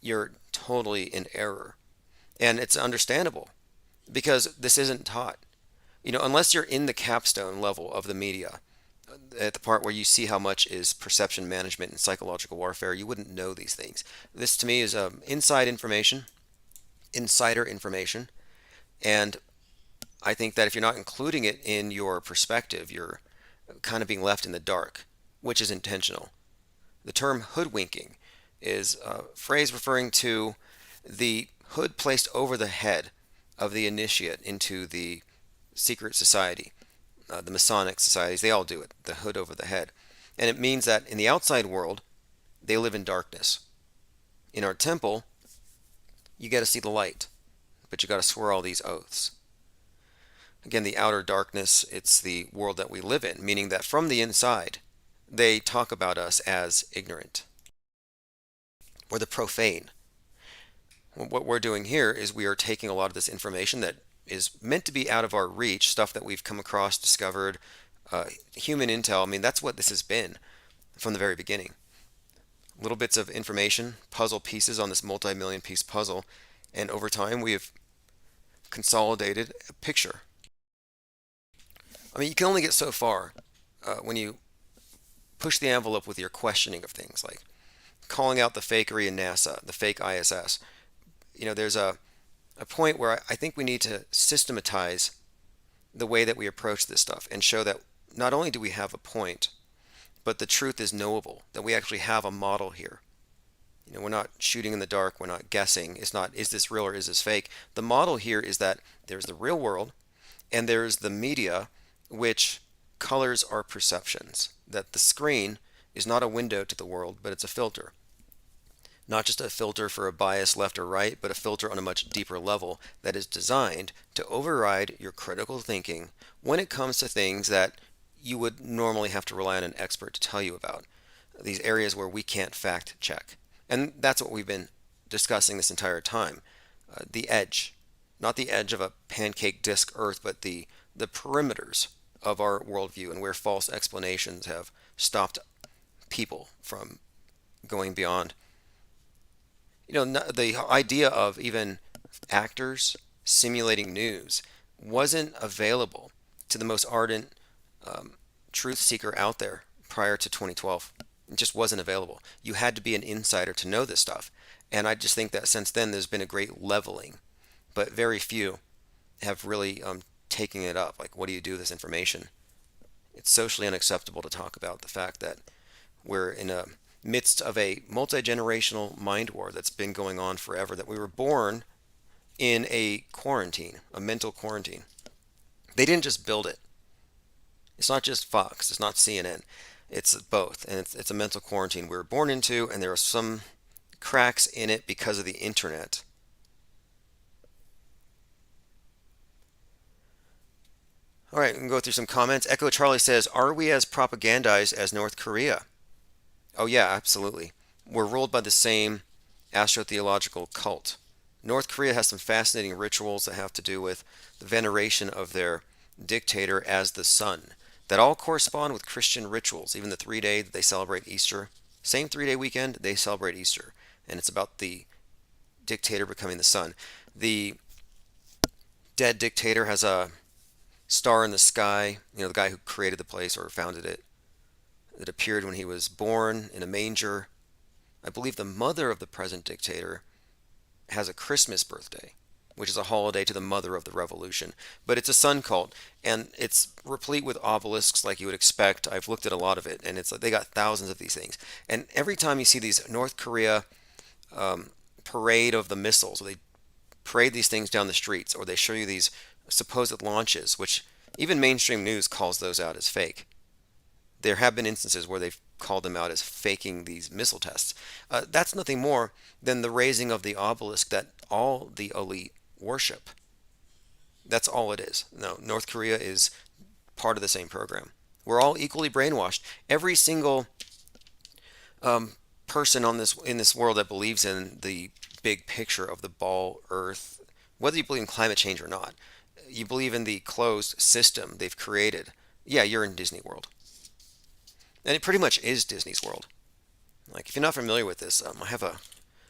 [SPEAKER 1] you're totally in error. And it's understandable because this isn't taught. Unless you're in the capstone level of the media, at the part where you see how much is perception management and psychological warfare, you wouldn't know these things. This to me is insider information, And I think that if you're not including it in your perspective, you're kind of being left in the dark, which is intentional. The term hoodwinking is a phrase referring to the hood placed over the head of the initiate into the secret society. The Masonic societies, they all do it, the hood over the head. And it means that in the outside world, they live in darkness. In our temple, you get to see the light, but you got to swear all these oaths. Again, the outer darkness, it's the world that we live in, meaning that from the inside, they talk about us as ignorant or the profane. What we're doing here is we are taking a lot of this information that is meant to be out of our reach, stuff that we've come across, discovered, human intel. I mean, that's what this has been from the very beginning. Little bits of information, puzzle pieces on this multi-million piece puzzle, and over time we have consolidated a picture. I mean, you can only get so far when you push the envelope with your questioning of things, like calling out the fakery in NASA, the fake ISS. There's a point where I think we need to systematize the way that we approach this stuff and show that not only do we have a point, but the truth is knowable, that we actually have a model here. We're not shooting in the dark, we're not guessing. It's not, is this real or is this fake? The model here is that there's the real world and there's the media, which colors our perceptions. That the screen is not a window to the world, but it's a filter. Not just a filter for a bias left or right, but a filter on a much deeper level that is designed to override your critical thinking when it comes to things that you would normally have to rely on an expert to tell you about. These areas where we can't fact check. And that's what we've been discussing this entire time. The edge. Not the edge of a pancake disk earth, but the perimeters of our worldview and where false explanations have stopped people from going beyond. The idea of even actors simulating news wasn't available to the most ardent truth seeker out there prior to 2012. It just wasn't available. You had to be an insider to know this stuff. And I just think that since then there's been a great leveling, but very few have really taking it up. Like, what do you do with this information? It's socially unacceptable to talk about the fact that we're in a midst of a multi-generational mind war that's been going on forever, that we were born in a quarantine, a mental quarantine. They didn't just build it. It's not just Fox, it's not CNN. It's both, and it's a mental quarantine we were born into, and there are some cracks in it because of the internet. All right, we can go through some comments. Echo Charlie says, are we as propagandized as North Korea? Oh yeah, absolutely. We're ruled by the same astrotheological cult. North Korea has some fascinating rituals that have to do with the veneration of their dictator as the sun, that all correspond with Christian rituals. Even the 3-day that they celebrate Easter, same 3-day weekend, they celebrate Easter. And it's about the dictator becoming the sun. The dead dictator has a star in the sky, the guy who created the place or founded it. It appeared when he was born in a manger. I believe the mother of the present dictator has a Christmas birthday, which is a holiday to the mother of the revolution. But it's a sun cult, and it's replete with obelisks like you would expect. I've looked at a lot of it, and it's like they got thousands of these things. And every time you see these North Korea parade of the missiles, or they parade these things down the streets, or they show you these supposed launches, which even mainstream news calls those out as fake. There have been instances where they've called them out as faking these missile tests. That's nothing more than the raising of the obelisk that all the elite worship. That's all it is. No, North Korea is part of the same program. We're all equally brainwashed. Every single person in this world that believes in the big picture of the ball Earth, whether you believe in climate change or not, you believe in the closed system they've created, yeah, you're in Disney World. And it pretty much is Disney's world. Like, if you're not familiar with this, I have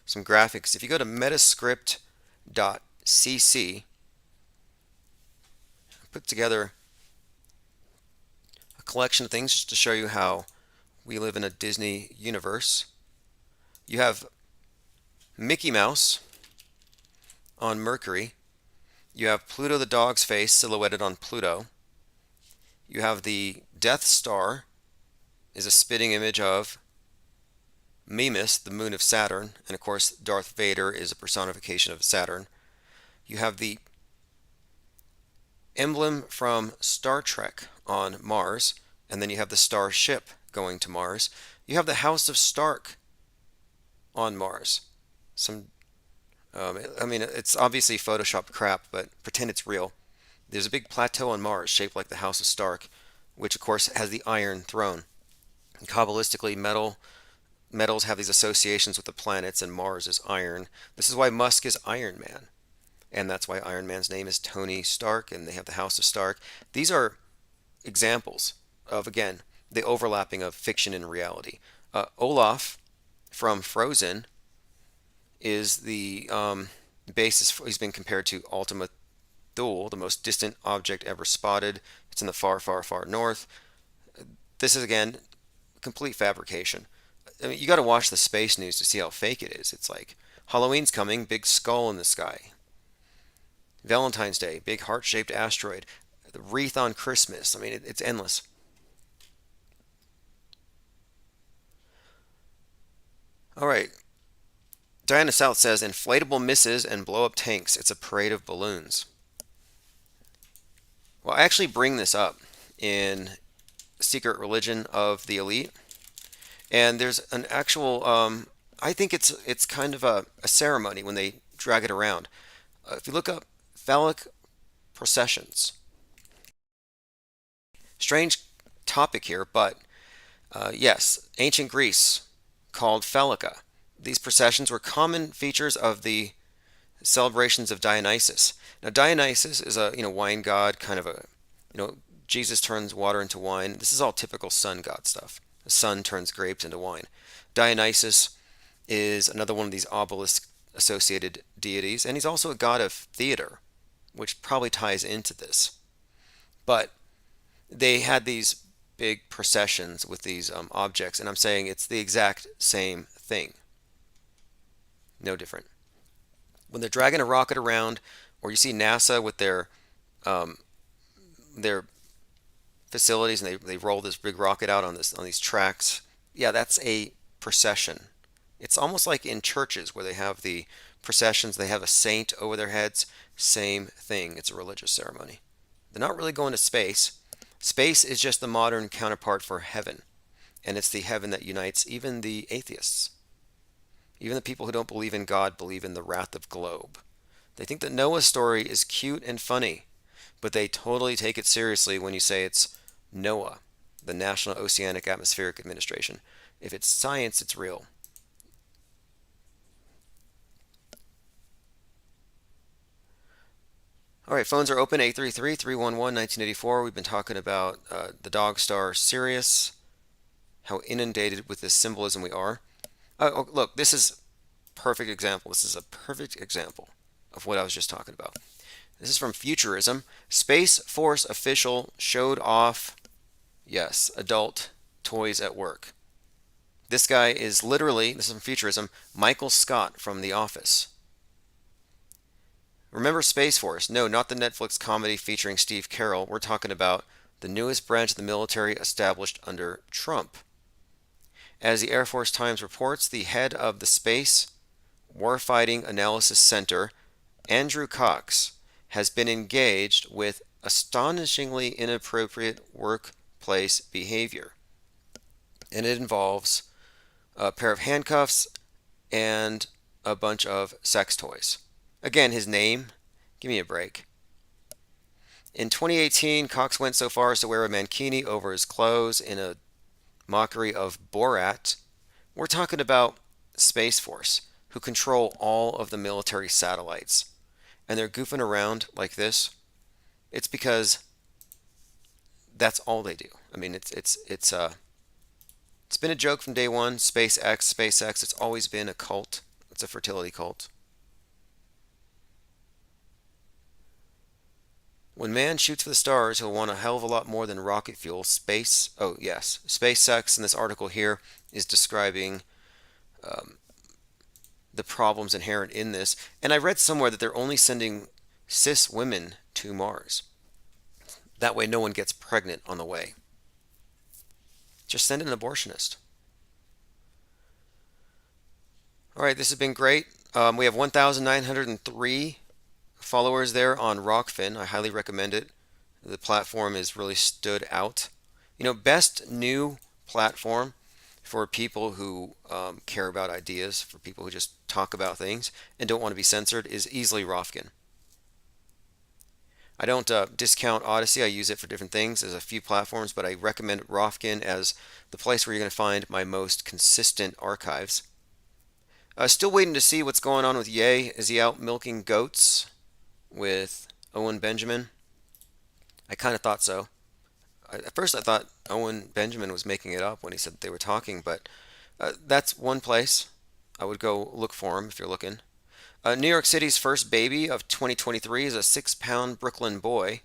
[SPEAKER 1] some graphics. If you go to metascript.cc, I put together a collection of things just to show you how we live in a Disney universe. You have Mickey Mouse on Mercury. You have Pluto the dog's face silhouetted on Pluto. You have the Death Star is a spitting image of Mimas, the moon of Saturn, and of course Darth Vader is a personification of Saturn. You have the emblem from Star Trek on Mars, and then you have the starship going to Mars. You have the House of Stark on Mars. It's obviously Photoshop crap, but pretend it's real. There's a big plateau on Mars shaped like the House of Stark, which of course has the Iron Throne. And Kabbalistically, metals have these associations with the planets, and Mars is iron. This is why Musk is Iron Man, and that's why Iron Man's name is Tony Stark, and they have the House of Stark. These are examples of, again, the overlapping of fiction and reality. Olaf from Frozen is the basis for, he's been compared to Ultima Thule, the most distant object ever spotted. It's in the far, far, far north. This is, again, complete fabrication. I mean, you got to watch the space news to see how fake it is. It's like Halloween's coming, big skull in the sky. Valentine's Day, big heart-shaped asteroid. The wreath on Christmas. I mean, it's endless. All right. Diana South says, inflatable misses and blow-up tanks. It's a parade of balloons. Well, I actually bring this up in Secret Religion of the Elite. And there's an actual, I think it's kind of a ceremony when they drag it around. If you look up phallic processions, strange topic here, but yes, ancient Greece called phallica. These processions were common features of the celebrations of Dionysus. Now, Dionysus is a wine god, kind of a Jesus turns water into wine. This is all typical sun god stuff. The sun turns grapes into wine. Dionysus is another one of these obelisk associated deities, and he's also a god of theater, which probably ties into this. But they had these big processions with these objects, and I'm saying it's the exact same thing. No different. When they're dragging a rocket around, or you see NASA with their facilities, and they roll this big rocket out on these tracks. Yeah, that's a procession. It's almost like in churches where they have the processions, they have a saint over their heads. Same thing. It's a religious ceremony. They're not really going to space. Space is just the modern counterpart for heaven, and it's the heaven that unites even the atheists. Even the people who don't believe in God believe in the wrath of globe. They think that Noah's story is cute and funny, but they totally take it seriously when you say it's NOAA, the National Oceanic Atmospheric Administration. If it's science, it's real. All right, phones are open, 833-311-1984. We've been talking about the dog star Sirius, how inundated with this symbolism we are. Look, this is a perfect example. This is a perfect example of what I was just talking about. This is from Futurism. Space Force official showed off, yes, adult toys at work. This guy is literally, this is from Futurism, Michael Scott from The Office. Remember Space Force? No, not the Netflix comedy featuring Steve Carell. We're talking about the newest branch of the military established under Trump. As the Air Force Times reports, the head of the Space Warfighting Analysis Center, Andrew Cox, has been engaged with astonishingly inappropriate workplace behavior. And it involves a pair of handcuffs and a bunch of sex toys. Again, his name, give me a break. In 2018, Cox went so far as to wear a mankini over his clothes in a mockery of Borat. We're talking about Space Force, who control all of the military satellites. And they're goofing around like this. It's because that's all they do. I mean, it's been a joke from day one. SpaceX, it's always been a cult. It's a fertility cult. When man shoots for the stars, he'll want a hell of a lot more than rocket fuel. SpaceX in this article here is describing the problems inherent in this. And I read somewhere that they're only sending cis women to Mars. That way no one gets pregnant on the way. Just send an abortionist. All right, this has been great. We have 1,903 followers there on Rockfin. I highly recommend it. The platform has really stood out. Best new platform for people who care about ideas, for people who just talk about things and don't want to be censored, is easily Rofkin. I don't discount Odyssey. I use it for different things. There's a few platforms, but I recommend Rofkin as the place where you're going to find my most consistent archives. Still waiting to see what's going on with Ye. Is he out milking goats with Owen Benjamin? I kind of thought so. At first I thought Owen Benjamin was making it up when he said they were talking, but that's one place I would go look for him if you're looking. New York City's first baby of 2023 is a 6-pound Brooklyn boy.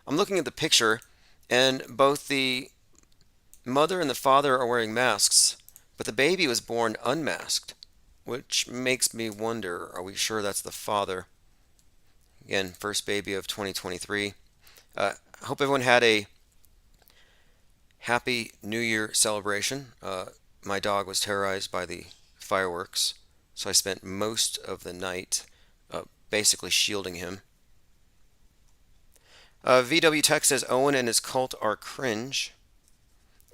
[SPEAKER 1] I'm looking at the picture, and both the mother and the father are wearing masks, but the baby was born unmasked, which makes me wonder, are we sure that's the father? Again, first baby of 2023. I hope everyone had a happy New Year celebration. My dog was terrorized by the fireworks, so I spent most of the night basically shielding him. VW Tech says Owen and his cult are cringe.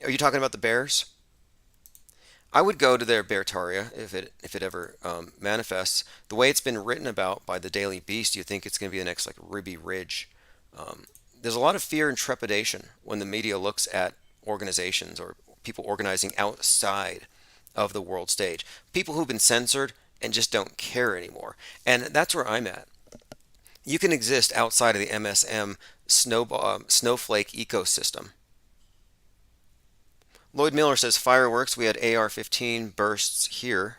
[SPEAKER 1] Are you talking about the Bears? I would go to their Beartaria if it ever manifests. The way it's been written about by the Daily Beast, you think it's going to be the next like Ruby Ridge. There's a lot of fear and trepidation when the media looks at organizations or people organizing outside of the world stage. People who've been censored and just don't care anymore. And that's where I'm at. You can exist outside of the MSM snowflake ecosystem. Lloyd Miller says fireworks. We had AR-15 bursts here.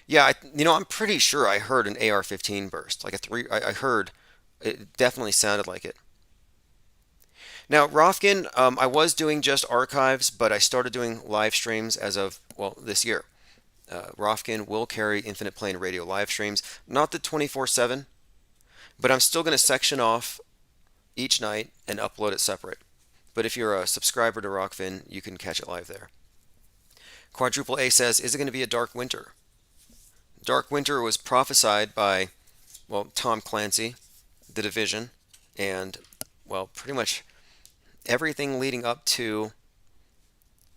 [SPEAKER 1] Yeah, I'm pretty sure I heard an AR-15 burst. Like I heard it definitely sounded like it. Now, Rofkin, I was doing just archives, but I started doing live streams as of, this year. Rofkin will carry Infinite Plane Radio live streams, not the 24/7, but I'm still going to section off each night and upload it separate. But if you're a subscriber to Rofkin, you can catch it live there. Quadruple A says, is it going to be a dark winter? Dark winter was prophesied by, Tom Clancy, The Division, and, pretty much everything leading up to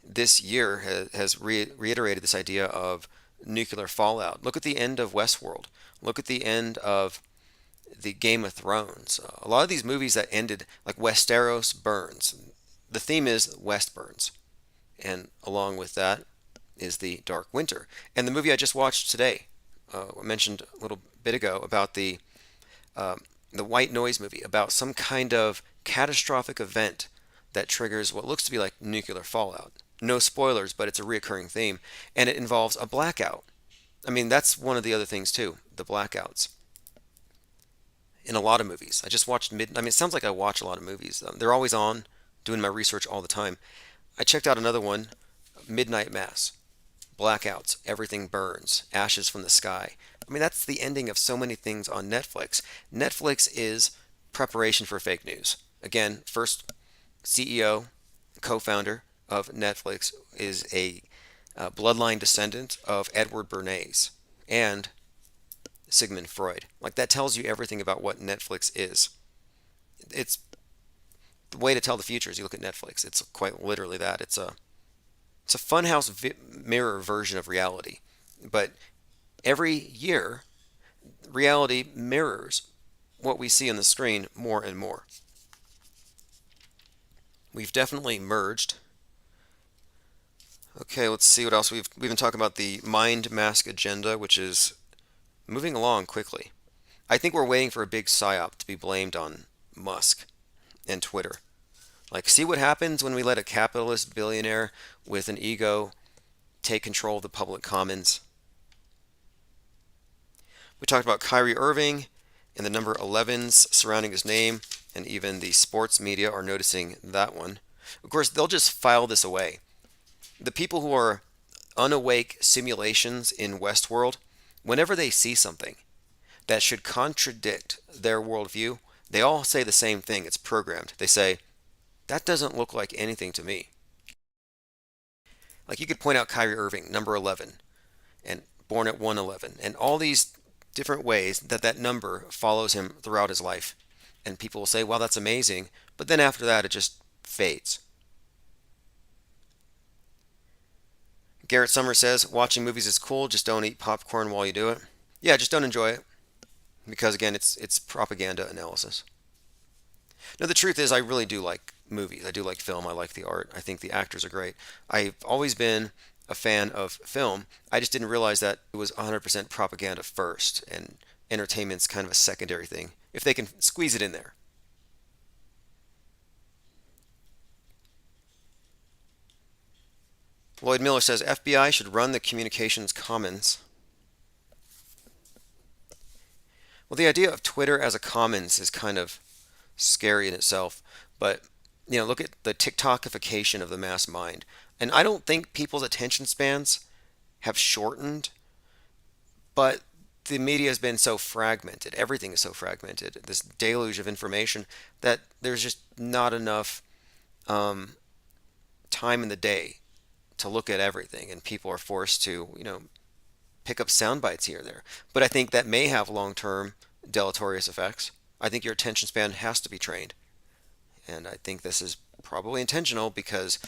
[SPEAKER 1] this year has reiterated this idea of nuclear fallout. Look at the end of Westworld. Look at the end of the Game of Thrones. A lot of these movies that ended, like Westeros burns. The theme is West burns. And along with that is the Dark Winter. And the movie I just watched today, I mentioned a little bit ago about the White Noise movie, about some kind of catastrophic event that triggers what looks to be like nuclear fallout. No spoilers, but it's a reoccurring theme. And it involves a blackout. I mean, that's one of the other things too, the blackouts. In a lot of movies. I just watched it sounds like I watch a lot of movies. They're always on, doing my research all the time. I checked out another one, Midnight Mass. Blackouts, everything burns, ashes from the sky. I mean, that's the ending of so many things on Netflix. Netflix is preparation for fake news. Again, first CEO, co-founder of Netflix is a bloodline descendant of Edward Bernays and Sigmund Freud. Like, that tells you everything about what Netflix is. It's the way to tell the future is you look at Netflix. It's quite literally that. It's a funhouse mirror version of reality. But every year, reality mirrors what we see on the screen more and more. We've definitely merged. Okay, let's see what else. We've been talking about the mind mask agenda, which is moving along quickly. I think we're waiting for a big psyop to be blamed on Musk and Twitter. Like, see what happens when we let a capitalist billionaire with an ego take control of the public commons. We talked about Kyrie Irving and the number 11s surrounding his name, and even the sports media are noticing that one. Of course, they'll just file this away. The people who are unawake simulations in Westworld whenever they see something that should contradict their worldview, they all say the same thing. It's programmed. They say, that doesn't look like anything to me. Like you could point out Kyrie Irving, number 11, and born at 111, and all these different ways that that number follows him throughout his life. And people will say, wow, that's amazing. But then after that, it just fades. Garrett Summers says, watching movies is cool, just don't eat popcorn while you do it. Yeah, just don't enjoy it. Because again, it's propaganda analysis. Now, the truth is, I really do like movies. I do like film. I like the art. I think the actors are great. I've always been a fan of film. I just didn't realize that it was 100% propaganda first, and entertainment's kind of a secondary thing, if they can squeeze it in there. Lloyd Miller says, FBI should run the communications commons. Well, the idea of Twitter as a commons is kind of scary in itself, but look at the TikTokification of the mass mind. And I don't think people's attention spans have shortened, but the media has been so fragmented. Everything is so fragmented. This deluge of information that there's just not enough time in the day to look at everything, and people are forced to, pick up sound bites here and there. But I think that may have long-term deleterious effects. I think your attention span has to be trained. And I think this is probably intentional because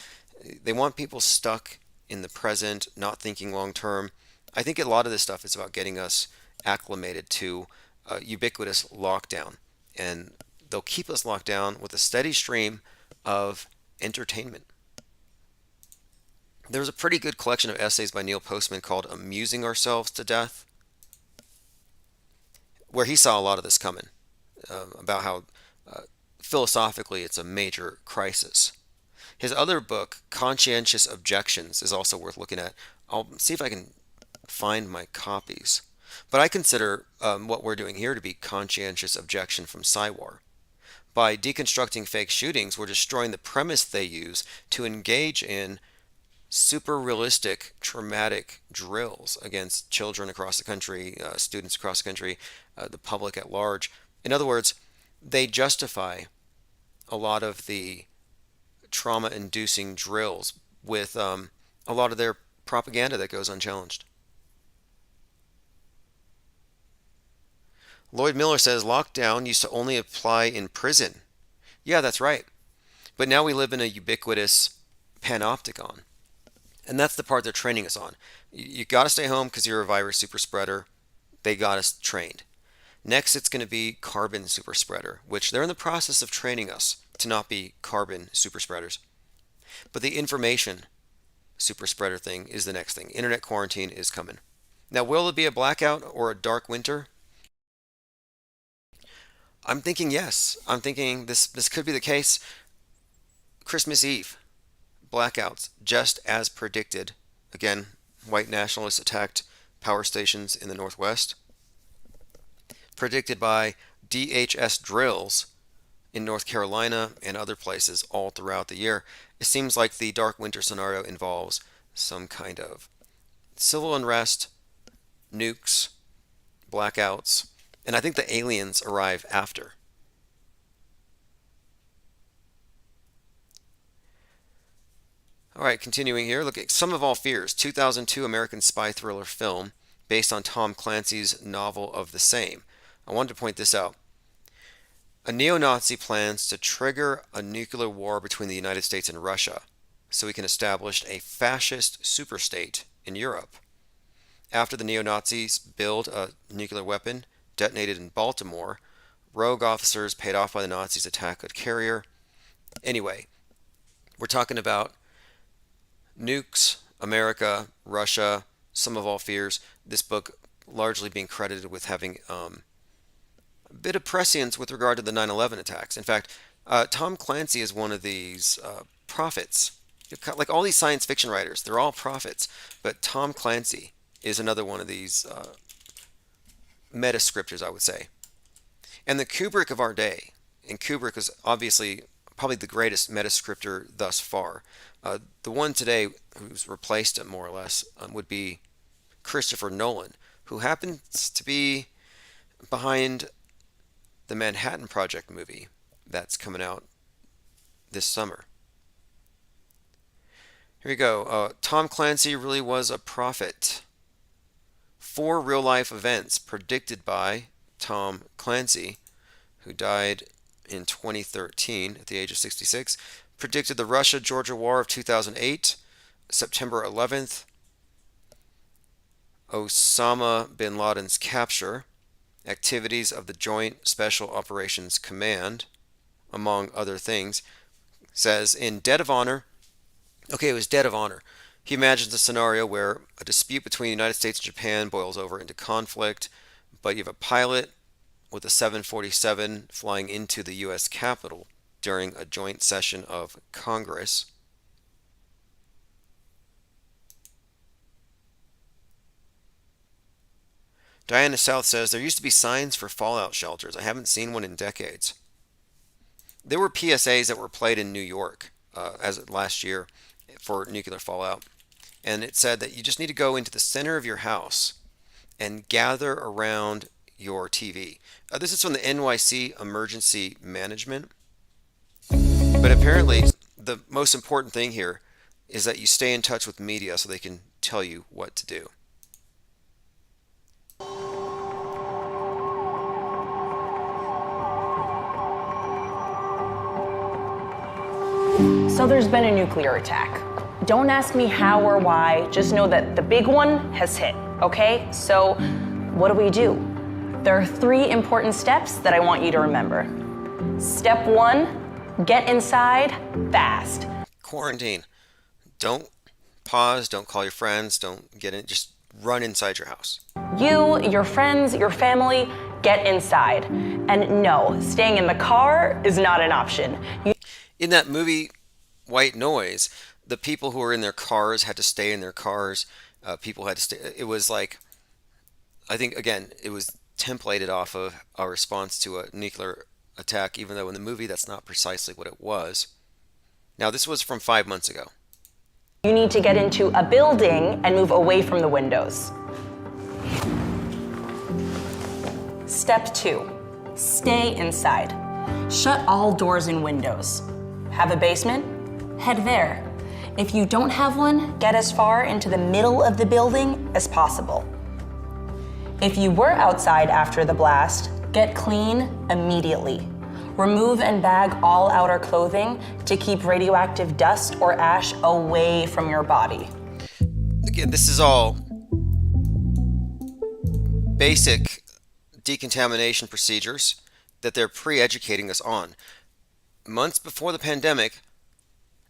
[SPEAKER 1] they want people stuck in the present, not thinking long-term. I think a lot of this stuff is about getting us acclimated to ubiquitous lockdown. And they'll keep us locked down with a steady stream of entertainment. There's a pretty good collection of essays by Neil Postman called Amusing Ourselves to Death, where he saw a lot of this coming, about how philosophically it's a major crisis. His other book, Conscientious Objections, is also worth looking at. I'll see if I can find my copies. But I consider what we're doing here to be conscientious objection from Psywar. By deconstructing fake shootings, we're destroying the premise they use to engage in super realistic traumatic drills against children across the country, students across the country, the public at large. In other words, they justify a lot of the trauma-inducing drills with a lot of their propaganda that goes unchallenged. Lloyd Miller says lockdown used to only apply in prison. Yeah, that's right. But now we live in a ubiquitous panopticon. And that's the part they're training us on. You got to stay home because you're a virus super spreader. They got us trained. Next, it's going to be carbon super spreader, which they're in the process of training us to not be carbon super spreaders. But the information super spreader thing is the next thing. Internet quarantine is coming. Now, will it be a blackout or a dark winter? I'm thinking yes. I'm thinking this could be the case. Christmas Eve. Blackouts, just as predicted. Again, white nationalists attacked power stations in the Northwest. Predicted by DHS drills in North Carolina and other places all throughout the year. It seems like the dark winter scenario involves some kind of civil unrest, nukes, blackouts, and I think the aliens arrive after. All right, continuing here, look at Sum of All Fears, 2002 American spy thriller film based on Tom Clancy's novel of the same. I wanted to point this out. A neo-Nazi plans to trigger a nuclear war between the United States and Russia so he can establish a fascist superstate in Europe. After the neo-Nazis build a nuclear weapon detonated in Baltimore, rogue officers paid off by the Nazis attack a carrier. Anyway, we're talking about nukes, America, Russia, Sum of All Fears. This book largely being credited with having a bit of prescience with regard to the 9/11 attacks. In fact, Tom Clancy is one of these prophets. Like all these science fiction writers, they're all prophets. But Tom Clancy is another one of these meta-scriptors, I would say. And the Kubrick of our day, and Kubrick is obviously probably the greatest meta-scriptor thus far. The one today who's replaced him more or less would be Christopher Nolan, who happens to be behind the Manhattan Project movie that's coming out this summer. Here we go. Tom Clancy really was a prophet. 4 real-life events predicted by Tom Clancy, who died in 2013 at the age of 66, predicted the Russia-Georgia War of 2008, September 11th, Osama bin Laden's capture, activities of the Joint Special Operations Command, among other things. Says in Dead of Honor, okay, it was Dead of Honor. He imagines a scenario where a dispute between the United States and Japan boils over into conflict, but you have a pilot with a 747 flying into the U.S. Capitol during a joint session of Congress. Diana South says, there used to be signs for fallout shelters. I haven't seen one in decades. There were PSAs that were played in New York as last year for nuclear fallout. And it said that you just need to go into the center of your house and gather around your TV. This is from the NYC Emergency Management. But apparently, the most important thing here is that you stay in touch with media so they can tell you what to do.
[SPEAKER 10] So there's been a nuclear attack. Don't ask me how or why, just know that the big one has hit, okay? So what do? There are 3 important steps that I want you to remember. Step 1, get inside fast.
[SPEAKER 1] Quarantine. Don't pause, don't call your friends, don't get in, just run inside your house.
[SPEAKER 10] You, your friends, your family, get inside. And no, staying in the car is not an option.
[SPEAKER 1] In that movie, White Noise, the people who were in their cars had to stay in their cars. People had to stay. It was like, I think, again, it was templated off of our response to a nuclear attack, even though in the movie that's not precisely what it was. Now, this was from 5 months ago.
[SPEAKER 10] You need to get into a building and move away from the windows. Step 2, stay inside. Shut all doors and windows. Have a basement? Head there. If you don't have one, get as far into the middle of the building as possible. If you were outside after the blast, get clean immediately. Remove and bag all outer clothing to keep radioactive dust or ash away from your body.
[SPEAKER 1] Again, this is all basic decontamination procedures that they're pre-educating us on. Months before the pandemic,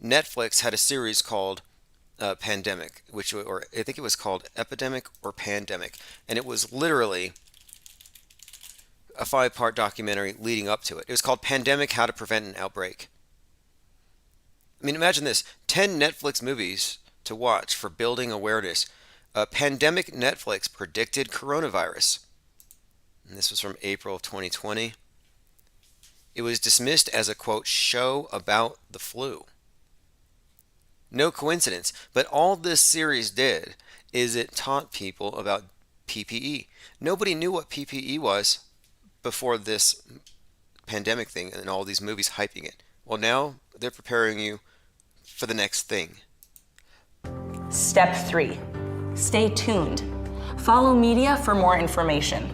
[SPEAKER 1] Netflix had a series called Pandemic, or I think it was called Epidemic or Pandemic, and it was literally a 5-part documentary leading up to it. It was called Pandemic: How to Prevent an Outbreak. I mean, imagine this: 10 Netflix movies to watch for building awareness. Pandemic Netflix predicted coronavirus. And this was from April of 2020. It was dismissed as a, quote, show about the flu. No coincidence, but all this series did is it taught people about PPE. Nobody knew what PPE was before this pandemic thing and all these movies hyping it. Well, now they're preparing you for the next thing.
[SPEAKER 10] Step 3, stay tuned. Follow media for more information.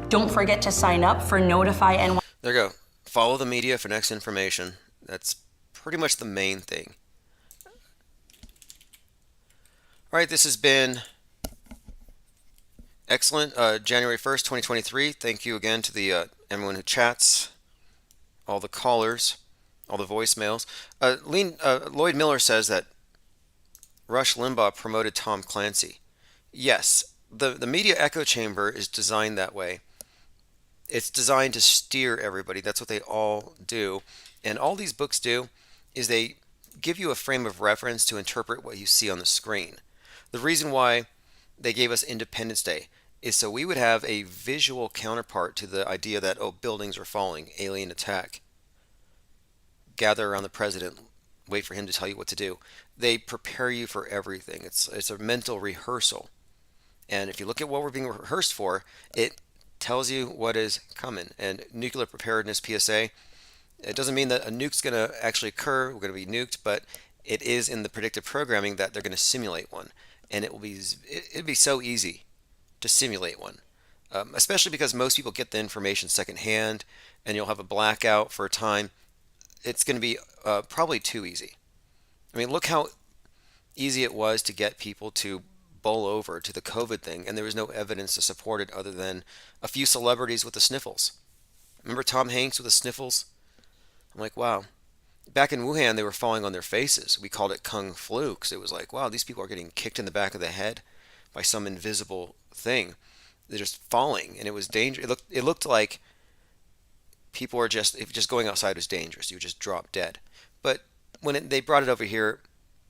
[SPEAKER 10] Don't forget to sign up for Notify NY.
[SPEAKER 1] There you go. Follow the media for next information. That's pretty much the main thing. All right, this has been excellent. January 1st, 2023. Thank you again to the everyone who chats, all the callers, all the voicemails. Lloyd Miller says that Rush Limbaugh promoted Tom Clancy. Yes, the media echo chamber is designed that way. It's designed to steer everybody. That's what they all do. And all these books do is they give you a frame of reference to interpret what you see on the screen. The reason why they gave us Independence Day is so we would have a visual counterpart to the idea that, oh, buildings are falling, alien attack. Gather around the president, wait for him to tell you what to do. They prepare you for everything. It's a mental rehearsal. And if you look at what we're being rehearsed for, it tells you what is coming. And nuclear preparedness PSA, it doesn't mean that a nuke's going to actually occur, we're going to be nuked, but it is in the predictive programming that they're going to simulate one. And it'll be so easy to simulate one, especially because most people get the information secondhand, and you'll have a blackout for a time. It's going to be probably too easy. I mean, look how easy it was to get people to bowl over to the COVID thing, and there was no evidence to support it other than a few celebrities with the sniffles. Remember Tom Hanks with the sniffles? I'm like, wow. Back in Wuhan, they were falling on their faces. We called it Kung Flu because it was like, wow, these people are getting kicked in the back of the head by some invisible thing. They're just falling, and it was dangerous. It looked like people were just going outside was dangerous. You would just drop dead. But when they brought it over here,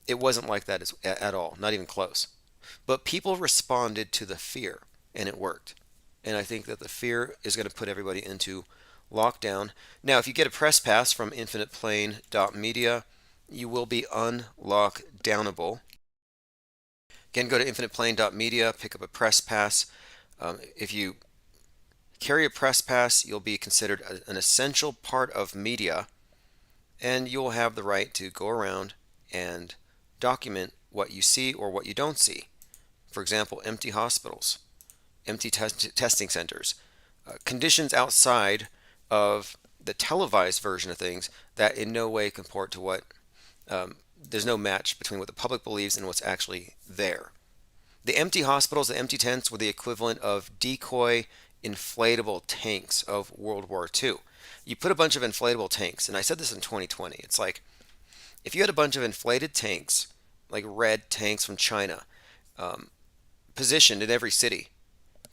[SPEAKER 1] it wasn't like that at all, not even close. But people responded to the fear, and it worked. And I think that the fear is going to put everybody into lockdown. Now, if you get a press pass from infiniteplane.media, you will be unlockdownable. Again, go to infiniteplane.media, pick up a press pass. If you carry a press pass, you'll be considered an essential part of media, and you'll have the right to go around and document what you see or what you don't see. For example, empty hospitals, empty testing centers, conditions outside of the televised version of things that in no way comport to what, there's no match between what the public believes and what's actually there. The empty hospitals, the empty tents were the equivalent of decoy inflatable tanks of World War II. You put a bunch of inflatable tanks, and I said this in 2020, it's like if you had a bunch of inflated tanks, like red tanks from China, positioned in every city,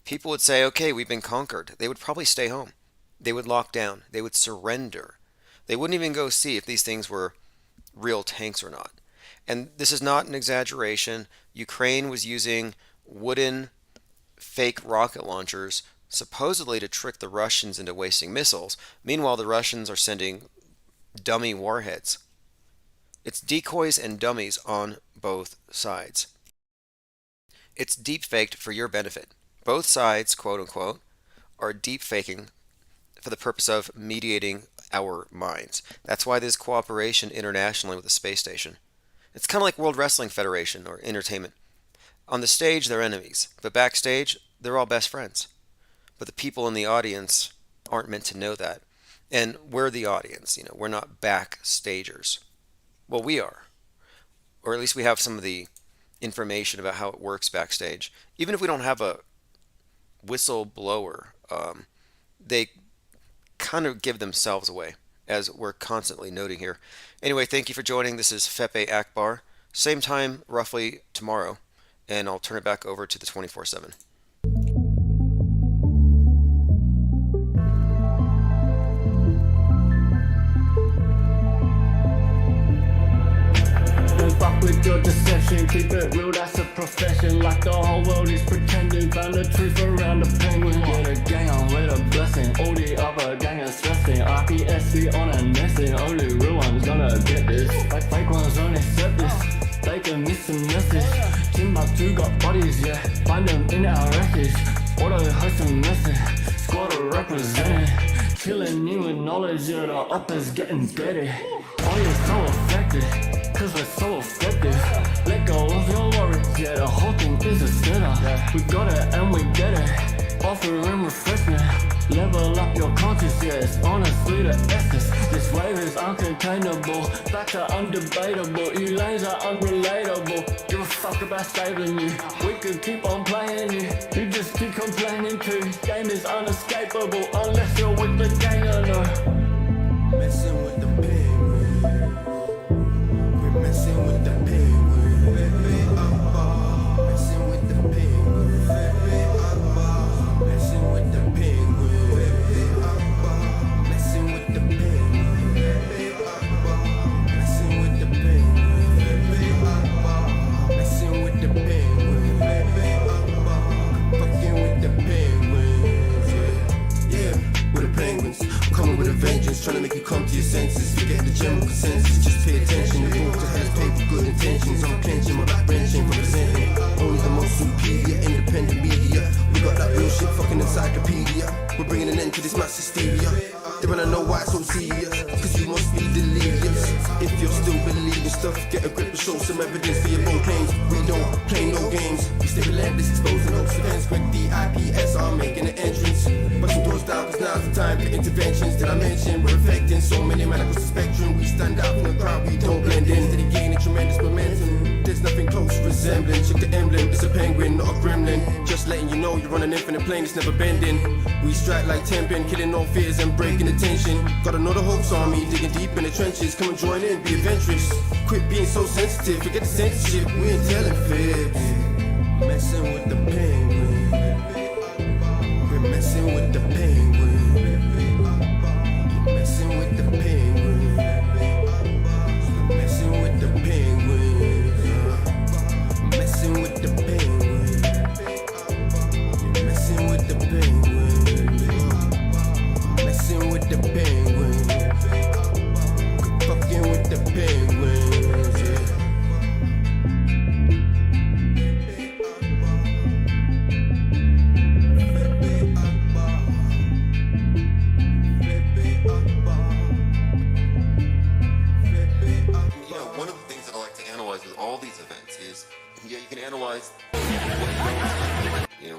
[SPEAKER 1] people would say, okay, we've been conquered. They would probably stay home. They would lock down. They would surrender. They wouldn't even go see if these things were real tanks or not. And this is not an exaggeration. Ukraine was using wooden fake rocket launchers supposedly to trick the Russians into wasting missiles. Meanwhile, the Russians are sending dummy warheads. It's decoys and dummies on both sides. It's deep faked for your benefit. Both sides, quote unquote, are deep faking for the purpose of mediating our minds. That's why there's cooperation internationally with the space station. It's kind of like World Wrestling Federation or entertainment. On the stage, they're enemies, but backstage, they're all best friends. But the people in the audience aren't meant to know that. And we're the audience, we're not backstagers. Well, we are. Or at least we have some of the information about how it works backstage. Even if we don't have a whistleblower, they kind of give themselves away, as we're constantly noting here. Anyway, thank you for joining. This is Fepe Akbar. Same time, roughly tomorrow, and I'll turn it back over to the 24/7.
[SPEAKER 11] Fuck with your deception, keep it real, that's a profession. Like the whole world is pretending, found the truth around the penguin. Get a gang on with a blessing, all the other gang is stressing. IPSC on a nesting, only real one's gonna get this. Fake ones only accept this, they can miss the message. Timbuktu got bodies, yeah, find them in our records. Auto host a message, squad are representing. Killing you with knowledge, yeah, the uppers getting dirty. Oh, you're so affected, cause we're so effective. Let go of your worries, yeah, the whole thing is a setup. We got it and we get it, offering refreshment. Level up your conscience, yeah, it's honestly the essence. This wave is uncontainable, facts are undebatable. You lanes are unrelatable, give a fuck about saving you. We could keep on playing you, you just keep complaining too. Game is unescapable, unless you're with the gang or no.
[SPEAKER 12] Messing with the penguin, we're messing with the penguin. Messing with the penguin, messing with the penguin, messing with the penguin, messing with the penguin, messing with the penguin, fucking with the penguins, yeah, with the penguins, coming with a vengeance. trying to make you come to your senses. Forget the general consensus, just pay attention. The road to hell is paved with good intentions. I'm clenching my back wrenching, representing only the most superior independent media. We got that real shit fucking encyclopedia. We're bringing an end to this mass hysteria. They wanna know why it's so serious, cause you must be delirious. If you're still believing stuff, get a grip and show some evidence for your own claims. We don't play no games, we stay relentless, exposing those events. Quick, the IPS are making an entrance. Busting doors down, cause now's the time for interventions. Did I mention we're affecting so many men across the spectrum? We stand out from the crowd, we don't blend in. Steady gaining tremendous momentum. There's nothing close resembling. Check the emblem, it's a penguin, not a gremlin. Just letting you know you're on an infinite plane, it's never bending. We strike like temping, killing all fears and breaking the tension. Got another hopes army, digging deep in the trenches. Come and join in, be adventurous. Quit being so sensitive, forget the censorship. We ain't telling fibs. Messing with the penguin. We're messing with the penguin. You're messing with the penguin. You're messing with the penguin. Messing with the penguin. You're messing with the penguin. Messing with the penguin. Fucking with the penguins, yeah.
[SPEAKER 1] One of the things that I like to analyze with all these events is, you can analyze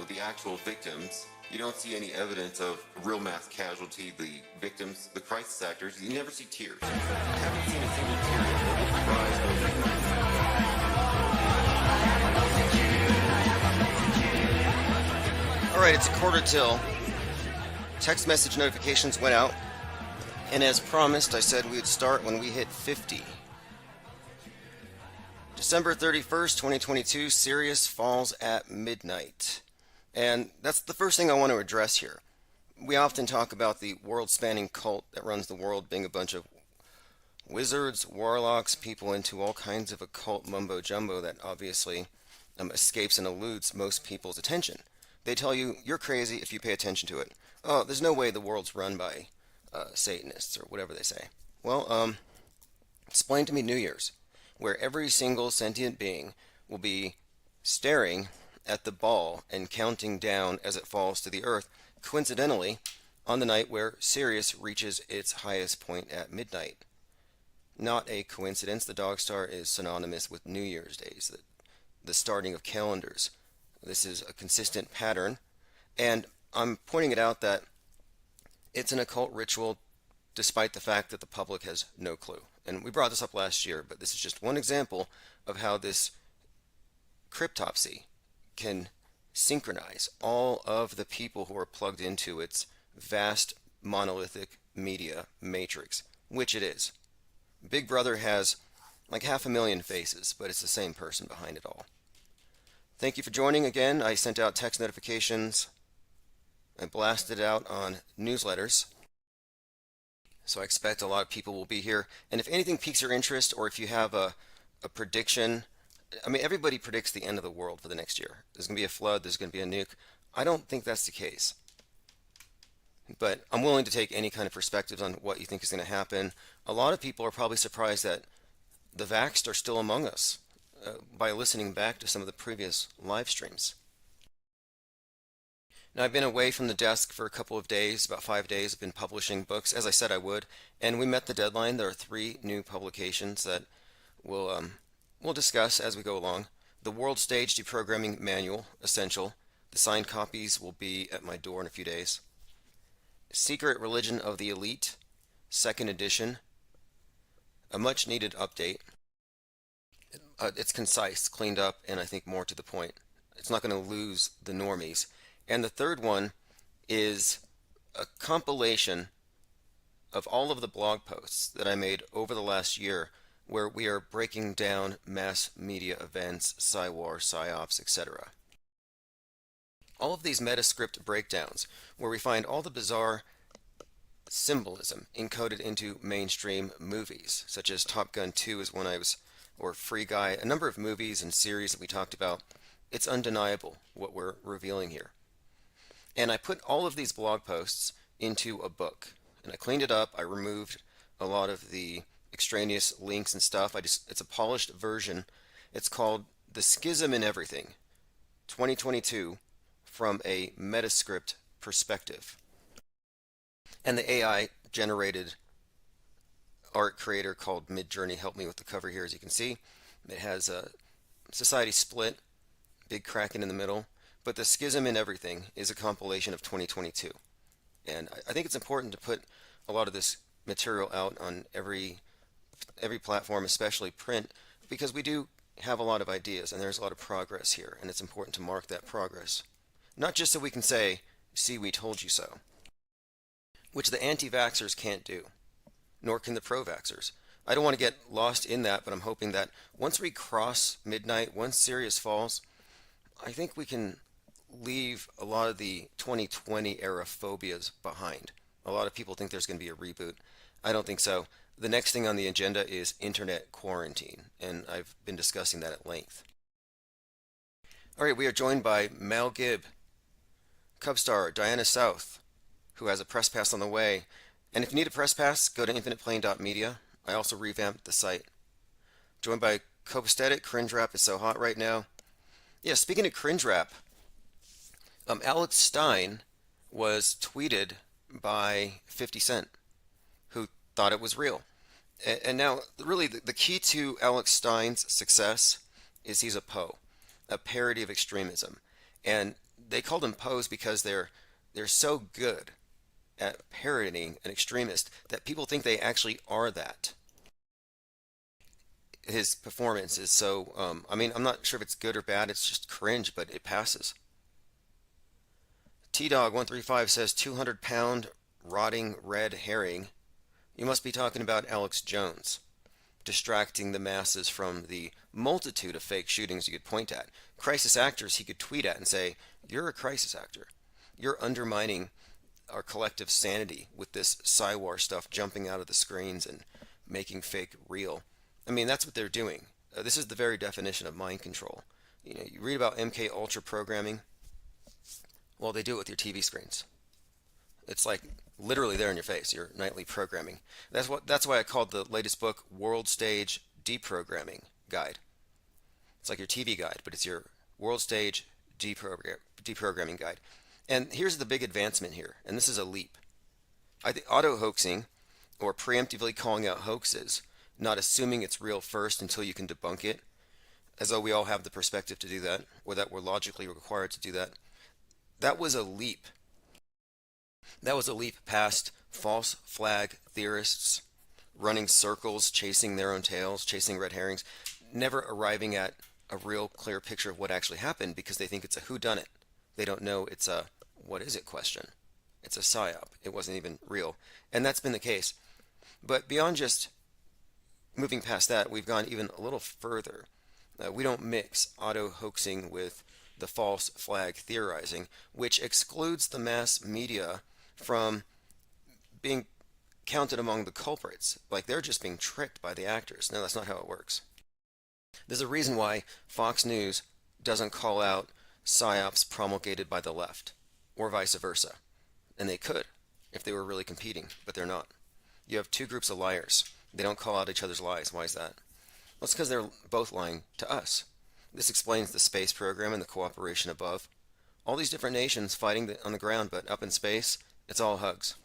[SPEAKER 1] the actual victims. You don't see any evidence of real mass casualty. The victims, the crisis actors, you never see tears. You haven't seen a single tear. All right, it's 1:45. Text message notifications went out, and as promised, I said we'd start when we hit 50. December 31st, 2022, Sirius falls at midnight. And that's the first thing I want to address here. We often talk about the world-spanning cult that runs the world being a bunch of wizards, warlocks, people into all kinds of occult mumbo-jumbo that obviously escapes and eludes most people's attention. They tell you, you're crazy if you pay attention to it. Oh, there's no way the world's run by Satanists or whatever they say. Well, explain to me New Year's, where every single sentient being will be staring at the ball and counting down as it falls to the earth, coincidentally, on the night where Sirius reaches its highest point at midnight. Not a coincidence, the dog star is synonymous with New Year's days, the starting of calendars. This is a consistent pattern, and I'm pointing it out that it's an occult ritual despite the fact that the public has no clue. And we brought this up last year, but this is just one example of how this cryptopsy can synchronize all of the people who are plugged into its vast monolithic media matrix, which it is. Big Brother has like 500,000 faces, but it's the same person behind it all. Thank you for joining again. I sent out text notifications. I blasted out on newsletters. So I expect a lot of people will be here. And if anything piques your interest, or if you have a prediction, I mean, everybody predicts the end of the world for the next year. There's going to be a flood, there's going to be a nuke. I don't think that's the case. But I'm willing to take any kind of perspectives on what you think is going to happen. A lot of people are probably surprised that the vaxxed are still among us by listening back to some of the previous live streams. Now, I've been away from the desk for a couple of days, about 5 days. I've been publishing books, as I said I would, and we met the deadline. There are 3 new publications that we'll discuss as we go along. The World Stage Deprogramming Manual, Essential. The signed copies will be at my door in a few days. Secret Religion of the Elite, 2nd edition. A much needed update. It's concise, cleaned up, and I think more to the point. It's not going to lose the normies. And the third one is a compilation of all of the blog posts that I made over the last year, where we are breaking down mass media events, Psywar, Psyops, etc. All of these metascript breakdowns, where we find all the bizarre symbolism encoded into mainstream movies, such as Top Gun 2 is one or Free Guy, a number of movies and series that we talked about. It's undeniable what we're revealing here. And I put all of these blog posts into a book. and I cleaned it up. I removed a lot of the extraneous links and stuff. It's a polished version. It's called The Schism in Everything, 2022 from a Metascript perspective. And the AI generated art creator called Midjourney helped me with the cover here, as you can see. It has a society split, big kraken in the middle, but The Schism in Everything is a compilation of 2022. And I think it's important to put a lot of this material out on every platform, especially print, because we do have a lot of ideas and there's a lot of progress here, and it's important to mark that progress. Not just so we can say, see, we told you so, which the anti-vaxxers can't do, nor can the pro-vaxxers. I don't want to get lost in that, but I'm hoping that once we cross midnight, once Sirius falls, I think we can leave a lot of the 2020 era phobias behind. A lot of people think there's going to be a reboot. I don't think so. The next thing on the agenda is internet quarantine, and I've been discussing that at length. All right, we are joined by Mal Gibb, Cub star Diana South, who has a press pass on the way. And if you need a press pass, go to infiniteplane.media. I also revamped the site. Joined by Copacetic. Cringe rap is so hot right now. Yeah, speaking of cringe rap, Alex Stein was tweeted by 50 Cent, who thought it was real. And now, really, the key to Alex Stein's success is he's a Poe, a parody of extremism. And they called him Poes because they're so good at parodying an extremist that people think they actually are that. His performance is so, I'm not sure if it's good or bad, it's just cringe, but it passes. T-Dog135 says 200-pound rotting red herring. You must be talking about Alex Jones, distracting the masses from the multitude of fake shootings you could point at. Crisis actors he could tweet at and say, you're a crisis actor. You're undermining our collective sanity with this Psywar stuff jumping out of the screens and making fake real. I mean, that's what they're doing. This is the very definition of mind control. You read about MK Ultra programming. Well, they do it with your TV screens. It's like literally there in your face, your nightly programming. That's why I called the latest book World Stage Deprogramming Guide. It's like your TV guide, but it's your World Stage Deprogramming Guide. And here's the big advancement here, and this is a leap. I think auto-hoaxing, or preemptively calling out hoaxes, not assuming it's real first until you can debunk it, as though we all have the perspective to do that, or that we're logically required to do that. That was a leap. That was a leap past false flag theorists running circles, chasing their own tails, chasing red herrings, never arriving at a real clear picture of what actually happened because they think it's a whodunit. They don't know it's a what is it question. It's a psyop. It wasn't even real. And that's been the case. But beyond just moving past that, we've gone even a little further. We don't mix auto-hoaxing with the false flag theorizing, which excludes the mass media from being counted among the culprits. Like they're just being tricked by the actors. No, that's not how it works. There's a reason why Fox News doesn't call out psyops promulgated by the left, or vice versa. And they could, if they were really competing, but they're not. You have two groups of liars. They don't call out each other's lies. Why is that? Well, it's because they're both lying to us. This explains the space program and the cooperation above. All these different nations fighting on the ground, but up in space, it's all hugs.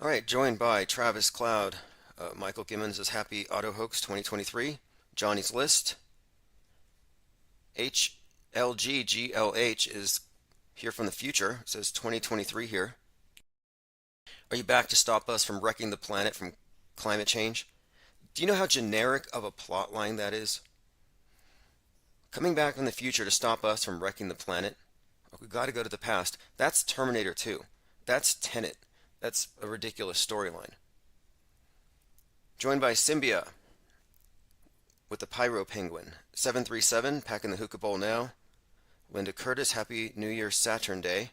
[SPEAKER 1] All right, joined by Travis Cloud. Michael Gimmons says Happy Auto Hoax 2023. Johnny's List. HLGGLH is here from the future. It says 2023 here. Are you back to stop us from wrecking the planet from climate change? Do you know how generic of a plot line that is? Coming back from the future to stop us from wrecking the planet? We've got to go to the past. That's Terminator 2. That's Tenet. That's a ridiculous storyline. Joined by Symbia with the Pyro Penguin. 737, packing the hookah bowl now. Linda Curtis, Happy New Year Saturn Day.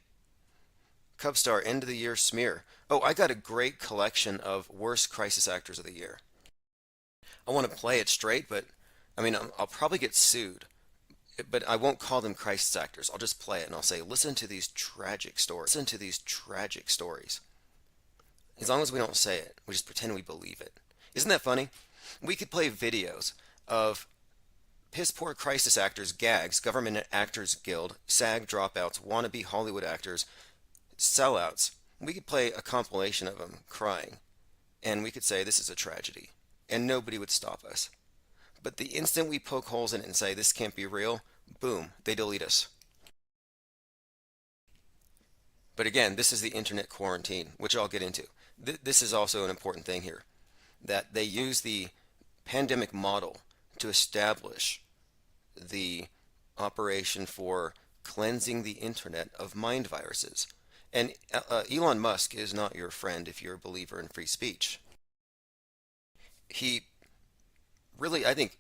[SPEAKER 1] Cubstar, End of the Year Smear. Oh, I got a great collection of worst crisis actors of the year. I want to play it straight, but I mean, I'll probably get sued But I won't call them crisis actors. I'll just play it and I'll say, listen to these tragic stories. Listen to these tragic stories. As long as we don't say it, we just pretend we believe it. Isn't that funny? We could play videos of piss poor crisis actors, gags, Government Actors Guild, SAG dropouts, wannabe Hollywood actors, sellouts. We could play a compilation of them crying, and we could say this is a tragedy, and nobody would stop us. But the instant we poke holes in it and say this can't be real, boom, they delete us. But again, this is the internet quarantine, which I'll get into. This is also an important thing here, that they use the pandemic model to establish the operation for cleansing the internet of mind viruses. And Elon Musk is not your friend if you're a believer in free speech. He really, I think,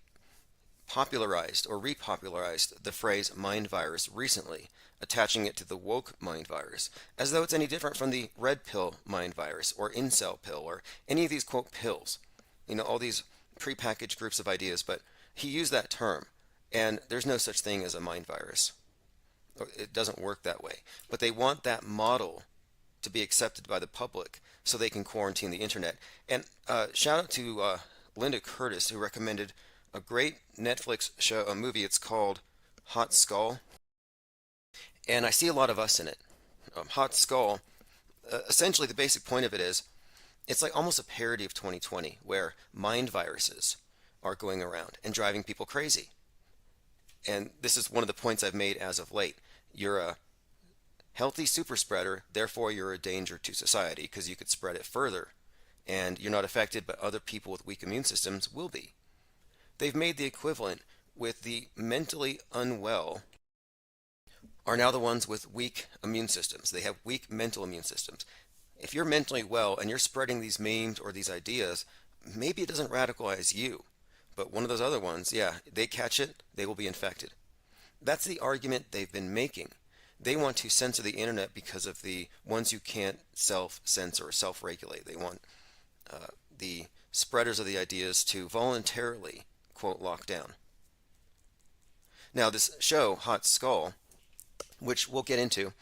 [SPEAKER 1] popularized or repopularized the phrase mind virus recently, attaching it to the woke mind virus, as though it's any different from the red pill mind virus or incel pill or any of these quote pills. You know, all these prepackaged groups of ideas, but he used that term, and there's no such thing as a mind virus. It doesn't work that way. But they want that model to be accepted by the public so they can quarantine the internet. And shout out to Linda Curtis, who recommended a great Netflix show, a movie. It's called Hot Skull, and I see a lot of us in it. Hot Skull, essentially the basic point of it is, it's like almost a parody of 2020, where mind viruses are going around and driving people crazy. And this is one of the points I've made as of late. You're a healthy super spreader, therefore you're a danger to society because you could spread it further, and you're not affected, but other people with weak immune systems will be. They've made the equivalent with the mentally unwell are now the ones with weak immune systems. They have weak mental immune systems. If you're mentally well and you're spreading these memes or these ideas, maybe it doesn't radicalize you. But one of those other ones, yeah, they catch it, they will be infected. That's the argument they've been making. They want to censor the internet because of the ones who can't self-censor or self-regulate. They want the spreaders of the ideas to voluntarily, quote, lock down. Now, this show, Hot Skull, which we'll get into,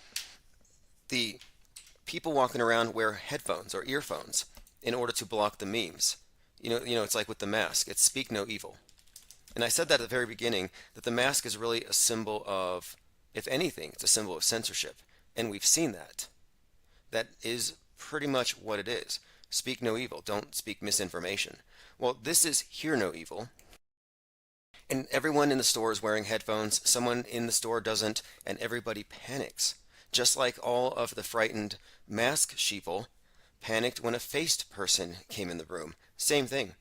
[SPEAKER 1] the people walking around wear headphones or earphones in order to block the memes. You know, it's like with the mask. It's speak no evil. And I said that at the very beginning, that the mask is really a symbol of, if anything, it's a symbol of censorship. And we've seen that. That is pretty much what it is. Speak no evil. Don't speak misinformation. Well, this is hear no evil. And everyone in the store is wearing headphones. Someone in the store doesn't, and everybody panics. Just like all of the frightened mask sheeple panicked when a faced person came in the room. Same thing.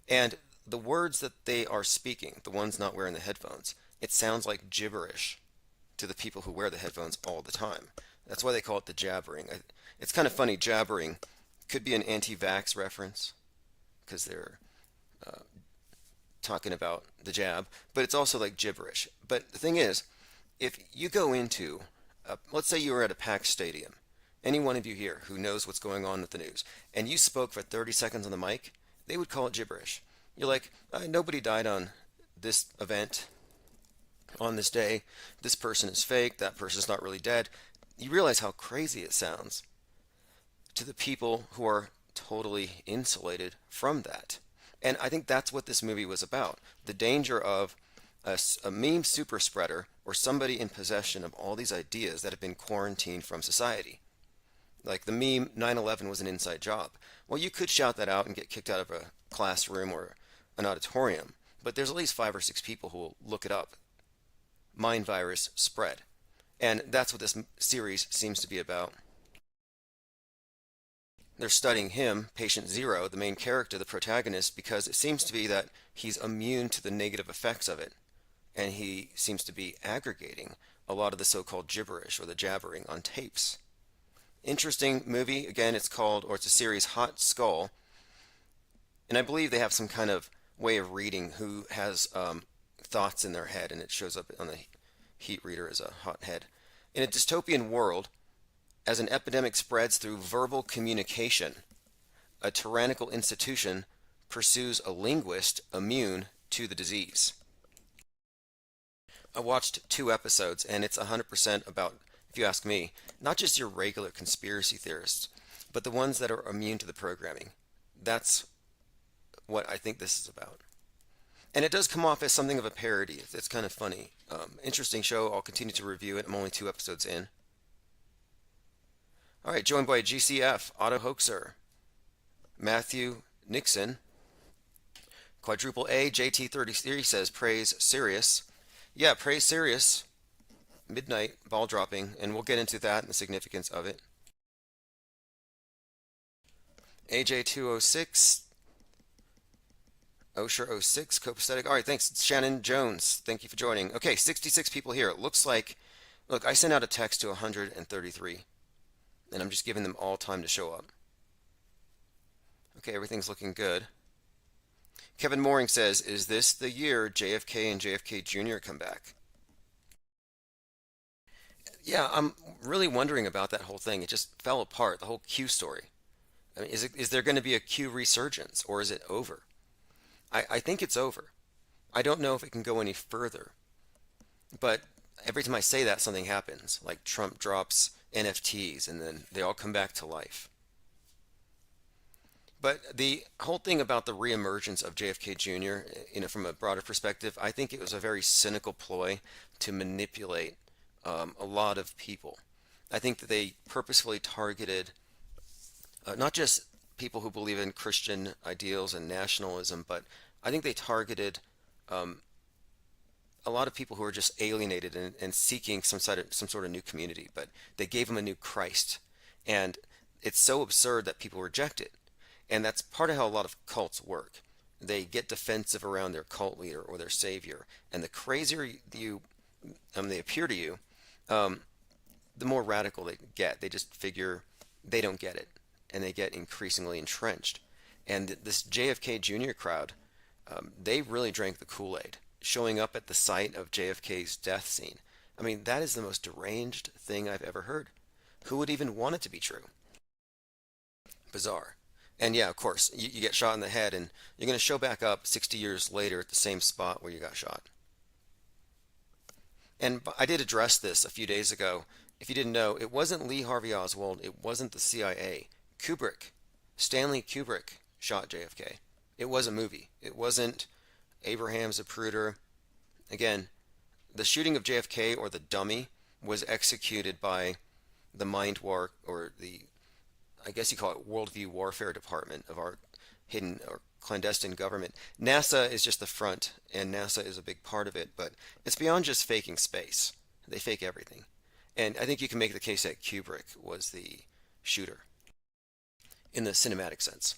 [SPEAKER 1] And the words that they are speaking, the ones not wearing the headphones, it sounds like gibberish to the people who wear the headphones all the time. That's why they call it the jabbering. It's kind of funny, jabbering could be an anti-vax reference because they're talking about the jab, but it's also like gibberish. But the thing is, if you go into, let's say you were at a packed stadium, any one of you here who knows what's going on with the news, and you spoke for 30 seconds on the mic, they would call it gibberish. You're like, nobody died on this event, on this day, this person is fake, that person's not really dead. You realize how crazy it sounds to the people who are totally insulated from that. And I think that's what this movie was about. The danger of a meme super spreader or somebody in possession of all these ideas that have been quarantined from society. Like the meme 9/11 was an inside job. Well, you could shout that out and get kicked out of a classroom or an auditorium, but there's at least 5 or 6 people who will look it up. Mind virus spread. And that's what this series seems to be about. They're studying him, Patient Zero, the main character, the protagonist, because it seems to be that he's immune to the negative effects of it. And he seems to be aggregating a lot of the so-called gibberish or the jabbering on tapes. Interesting movie. Again, it's a series, Hot Skull. And I believe they have some kind of way of reading who has thoughts in their head, and it shows up on the heat reader as a hot head. In a dystopian world, as an epidemic spreads through verbal communication, a tyrannical institution pursues a linguist immune to the disease. I watched 2 episodes, and it's 100% about, if you ask me, not just your regular conspiracy theorists, but the ones that are immune to the programming. That's what I think this is about. And it does come off as something of a parody. It's kind of funny. Interesting show. I'll continue to review it. I'm only 2 episodes in. All right, joined by GCF, Otto Hoaxer, Matthew Nixon, Quadruple A, JT33 says, praise Sirius. Yeah, praise Sirius. Midnight, ball dropping, and we'll get into that and the significance of it. AJ206, Osher06, copacetic. All right, thanks. Shannon Jones, thank you for joining. Okay, 66 people here. It looks like, look, I sent out a text to 133, and I'm just giving them all time to show up. Okay, everything's looking good. Kevin Mooring says, is this the year JFK and JFK Jr. come back? Yeah, I'm really wondering about that whole thing. It just fell apart, the whole Q story. I mean, is there going to be a Q resurgence, or is it over? I think it's over. I don't know if it can go any further. But every time I say that, something happens. Like Trump drops NFTs, and then they all come back to life. But the whole thing about the reemergence of JFK Jr., from a broader perspective, I think it was a very cynical ploy to manipulate a lot of people. I think that they purposefully targeted not just people who believe in Christian ideals and nationalism, but I think they targeted a lot of people who are just alienated and seeking some sort of new community. But they gave them a new Christ, and it's so absurd that people reject it. And that's part of how a lot of cults work. They get defensive around their cult leader or their savior, and the crazier they appear to you, the more radical they get. They just figure they don't get it, and they get increasingly entrenched. And this JFK Jr. crowd, they really drank the Kool-Aid, showing up at the site of JFK's death scene. I mean, that is the most deranged thing I've ever heard. Who would even want it to be true? Bizarre. And yeah, of course, you get shot in the head, and you're going to show back up 60 years later at the same spot where you got shot. And I did address this a few days ago. If you didn't know, it wasn't Lee Harvey Oswald. It wasn't the CIA. Stanley Kubrick shot JFK. It was a movie. It wasn't Abraham Zapruder. Again, the shooting of JFK, or the dummy, was executed by the Mind War, or the, I guess you call it, Worldview Warfare Department of our hidden or clandestine government. NASA is just the front, and NASA is a big part of it, but it's beyond just faking space. They fake everything. And I think you can make the case that Kubrick was the shooter in the cinematic sense.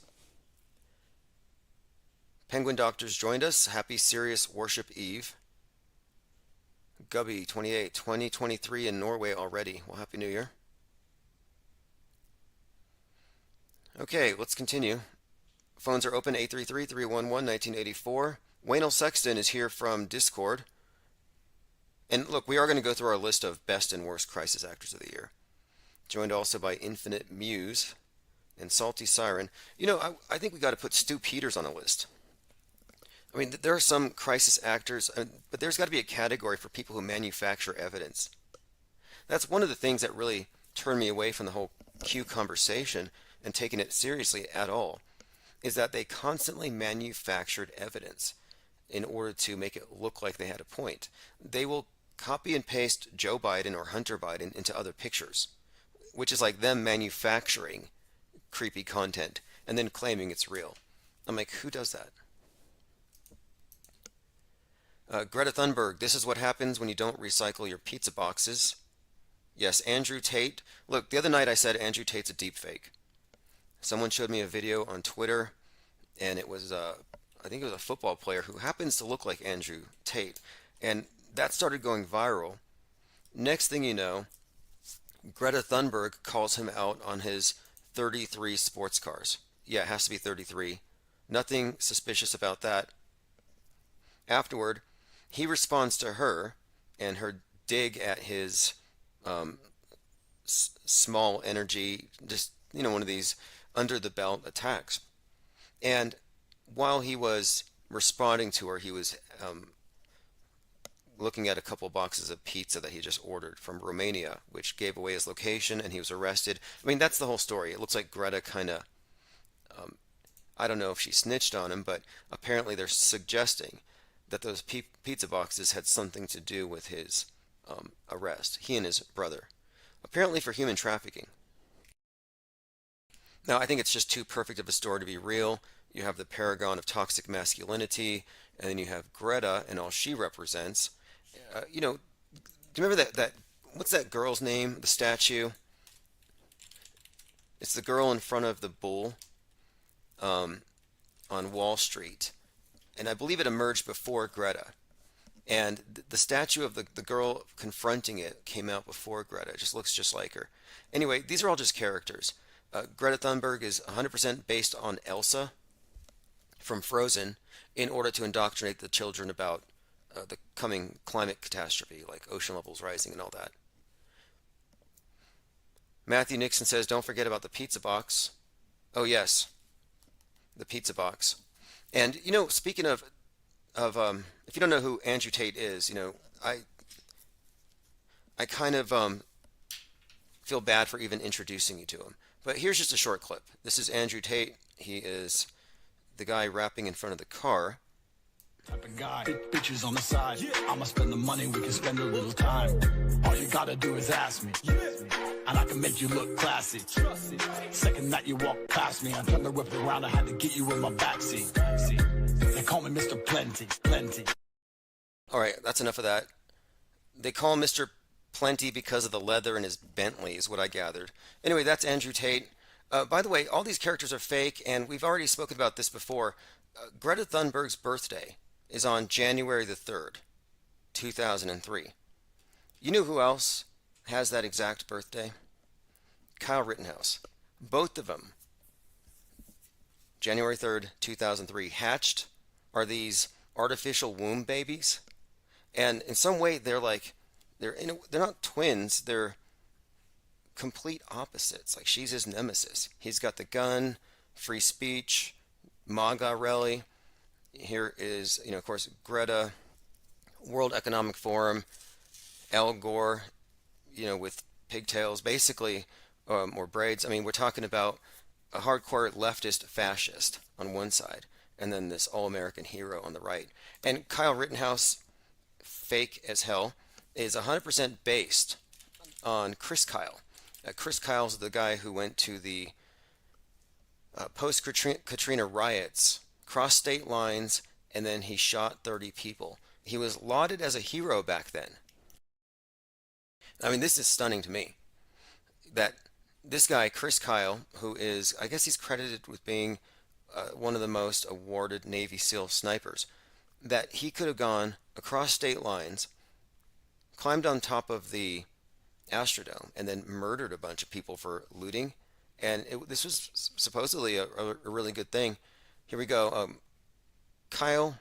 [SPEAKER 1] Penguin Doctors joined us. Happy Sirius Worship Eve. Gubby 28, 2023 in Norway already. Well, Happy New Year. Okay, let's continue. Phones are open, 833-311-1984. Waynell Sexton is here from Discord. And look, we are going to go through our list of best and worst crisis actors of the year. Joined also by Infinite Muse and Salty Siren. I think we got to put Stu Peters on a list. I mean, there are some crisis actors, but there's got to be a category for people who manufacture evidence. That's one of the things that really turned me away from the whole Q conversation and taking it seriously at all, is that they constantly manufactured evidence in order to make it look like they had a point. They will copy and paste Joe Biden or Hunter Biden into other pictures, which is like them manufacturing creepy content and then claiming it's real. I'm like, who does that? Greta Thunberg, this is what happens when you don't recycle your pizza boxes. Yes, Andrew Tate. Look, the other night I said Andrew Tate's a deep fake. Someone showed me a video on Twitter, and it was, I think it was a football player who happens to look like Andrew Tate. And that started going viral. Next thing you know, Greta Thunberg calls him out on his 33 sports cars. Yeah, it has to be 33. Nothing suspicious about that. Afterward, he responds to her and her dig at his small energy, just, one of these under the belt attacks. And while he was responding to her, he was looking at a couple boxes of pizza that he just ordered from Romania, which gave away his location, and he was arrested. I mean, that's the whole story. It looks like Greta kind of, I don't know if she snitched on him, but apparently they're suggesting that those pizza boxes had something to do with his arrest. He and his brother, apparently for human trafficking. Now, I think it's just too perfect of a story to be real. You have the paragon of toxic masculinity, and then you have Greta and all she represents. You know, do you remember that what's that girl's name? The statue? It's the girl in front of the bull on Wall Street. And I believe it emerged before Greta. And the statue of the girl confronting it came out before Greta. It just looks just like her. Anyway, these are all just characters. Greta Thunberg is 100% based on Elsa from Frozen in order to indoctrinate the children about the coming climate catastrophe, like ocean levels rising and all that. Matthew Nixon says, don't forget about the pizza box. Oh, yes, the pizza box. And, you know, speaking of if you don't know who Andrew Tate is, you know, I kind of feel bad for even introducing you to him. But here's just a short clip. This is Andrew Tate. He is the guy rapping in front of the car.
[SPEAKER 2] Type of guy, bitches on the side. I'ma spend the money, we can spend a little time. All you gotta do is ask me, and I can make you look classy. Second that you walk past me, I turned the whip around, I had to get you in my backseat. They call me Mr. Plenty, Plenty.
[SPEAKER 1] All right, that's enough of that. They call him Mr. Plenty because of the leather in his Bentley, is what I gathered. Anyway, that's Andrew Tate. By the way, all these characters are fake, and we've already spoken about this before. Greta Thunberg's birthday is on January the 3rd, 2003. You know who else has that exact birthday? Kyle Rittenhouse. Both of them, January 3rd, 2003, hatched are these artificial womb babies. And in some way, they're not twins, they're complete opposites. Like, she's his nemesis. He's got the gun, free speech, MAGA rally. Here is, you know, of course, Greta, World Economic Forum, Al Gore, you know, with pigtails, basically, or braids. I mean, we're talking about a hardcore leftist fascist on one side, and then this all-American hero on the right. And Kyle Rittenhouse, fake as hell, is 100% based on Chris Kyle. Chris Kyle's the guy who went to the post-Katrina riots, crossed state lines, and then he shot 30 people. He was lauded as a hero back then. I mean, this is stunning to me. That this guy, Chris Kyle, who is, I guess he's credited with being one of the most awarded Navy SEAL snipers, that he could have gone across state lines, climbed on top of the Astrodome, and then murdered a bunch of people for looting. And this was supposedly a really good thing. Here we go. Kyle,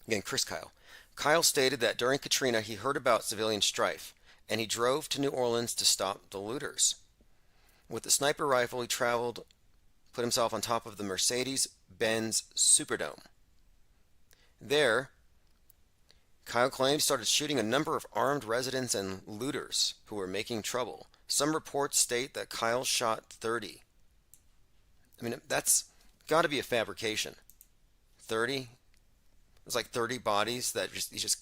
[SPEAKER 1] again, Chris Kyle. Kyle stated that during Katrina, he heard about civilian strife, and he drove to New Orleans to stop the looters. With the sniper rifle, he traveled, put himself on top of the Mercedes-Benz Superdome. There, Kyle claimed he started shooting a number of armed residents and looters who were making trouble. Some reports state that Kyle shot 30. I mean, that's got to be a fabrication. 30? It's like 30 bodies that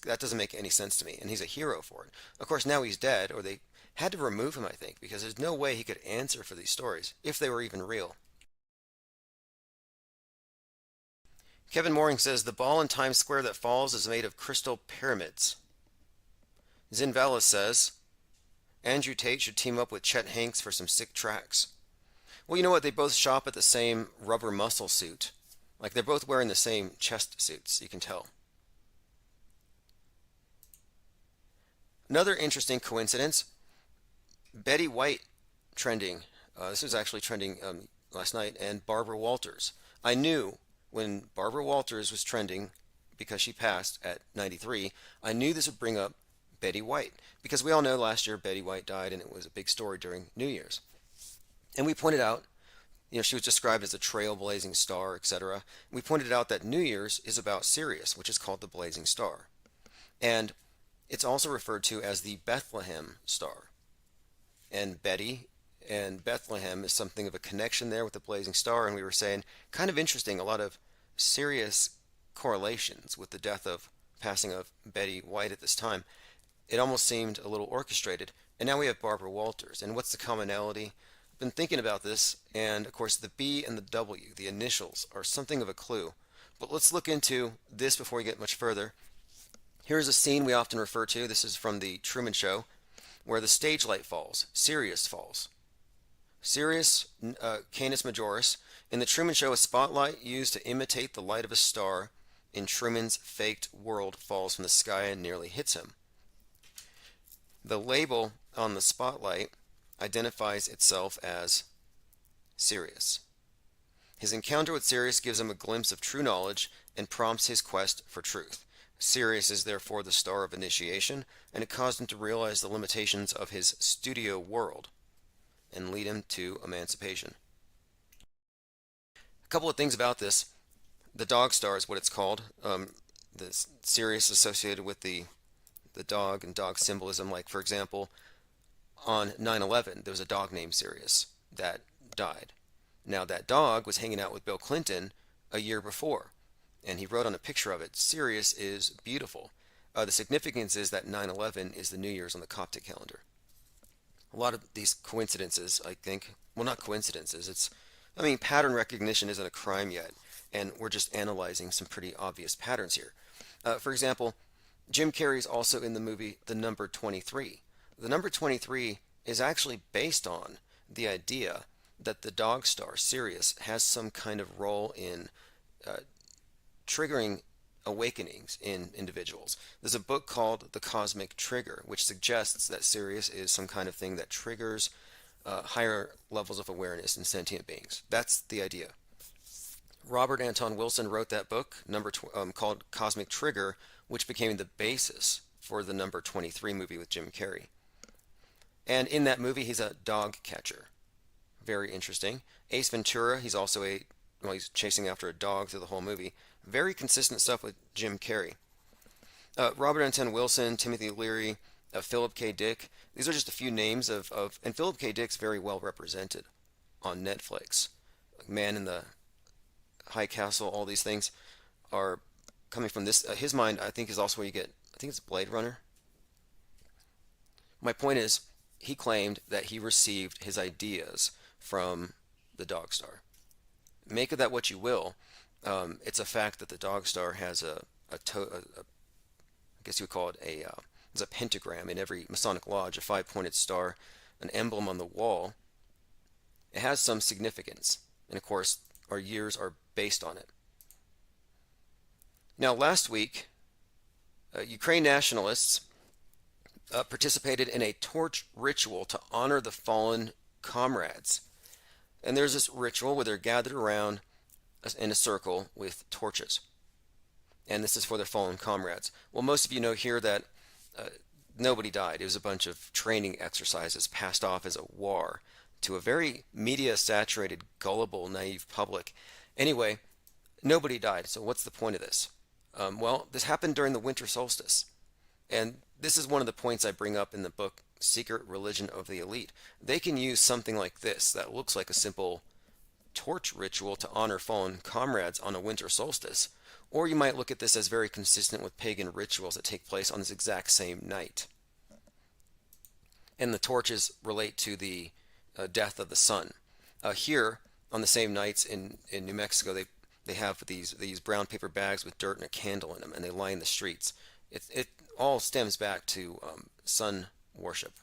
[SPEAKER 1] that doesn't make any sense to me. And he's a hero for it. Of course, now he's dead, or they had to remove him, I think, because there's no way he could answer for these stories, if they were even real. Kevin Mooring says, the ball in Times Square that falls is made of crystal pyramids. Zinvala says, Andrew Tate should team up with Chet Hanks for some sick tracks. Well, you know what? They both shop at the same rubber muscle suit. Like, they're both wearing the same chest suits, you can tell. Another interesting coincidence, Betty White trending. This was actually trending last night, and Barbara Walters. I knew when Barbara Walters was trending, because she passed at 93, I knew this would bring up Betty White. Because we all know last year Betty White died, and it was a big story during New Year's. And we pointed out, you know, she was described as a trailblazing star, etc. We pointed out that New Year's is about Sirius, which is called the Blazing Star. And It's also referred to as the Bethlehem star. And Betty and Bethlehem is something of a connection there with the blazing star. And we were saying, kind of interesting, a lot of serious correlations with the passing of Betty White at this time. It almost seemed a little orchestrated. And now we have Barbara Walters. And what's the commonality? I've been thinking about this, and of course the B and the W, the initials, are something of a clue. But let's look into this before we get much further. Here's a scene we often refer to. This is from the Truman Show, where the stage light falls. Sirius falls. Sirius Canis Majoris. In the Truman Show, a spotlight used to imitate the light of a star in Truman's faked world falls from the sky and nearly hits him. The label on the spotlight identifies itself as Sirius. His encounter with Sirius gives him a glimpse of true knowledge and prompts his quest for truth. Sirius is therefore the star of initiation, and it caused him to realize the limitations of his studio world and lead him to emancipation. A couple of things about this. The dog star is what it's called. The Sirius associated with the dog and dog symbolism. Like, for example, on 9/11, there was a dog named Sirius that died. Now, that dog was hanging out with Bill Clinton a year before, and he wrote on a picture of it, "Sirius is beautiful." The significance is that 9/11 is the New Year's on the Coptic calendar. A lot of these coincidences, I think, well, not coincidences, pattern recognition isn't a crime yet, and we're just analyzing some pretty obvious patterns here. For example, Jim Carrey's also in the movie The Number 23. The number 23 is actually based on the idea that the dog star, Sirius, has some kind of role in triggering awakenings in individuals. There's a book called The Cosmic Trigger, which suggests that Sirius is some kind of thing that triggers higher levels of awareness in sentient beings. That's the idea. Robert Anton Wilson wrote that book called Cosmic Trigger, which became the basis for the Number 23 movie with Jim Carrey. And in that movie, he's a dog catcher. Very interesting. Ace Ventura, he's also he's chasing after a dog through the whole movie. Very consistent stuff with Jim Carrey. Robert Anton Wilson, Timothy Leary, Philip K. Dick. These are just a few names and Philip K. Dick's very well represented on Netflix. Man in the High Castle, all these things are coming from this. His mind, I think, is also where you get, I think it's Blade Runner. My point is, he claimed that he received his ideas from the dog star. Make of that what you will. It's a fact that the dog star has I guess you would call it there's a pentagram in every Masonic lodge, a 5-pointed star, an emblem on the wall. It has some significance, and of course, our years are based on it. Now, last week, Ukraine nationalists participated in a torch ritual to honor the fallen comrades. And there's this ritual where they're gathered around in a circle with torches. And this is for their fallen comrades. Well, most of you know here that nobody died. It was a bunch of training exercises passed off as a war to a very media-saturated, gullible, naive public. Anyway, nobody died. So what's the point of this? Well, this happened during the winter solstice. And this is one of the points I bring up in the book, Secret Religion of the Elite. They can use something like this that looks like a simple torch ritual to honor fallen comrades on a winter solstice. Or you might look at this as very consistent with pagan rituals that take place on this exact same night. And the torches relate to the death of the sun. Here, on the same nights in New Mexico, they have these brown paper bags with dirt and a candle in them, and they line the streets. It all stems back to sun worship.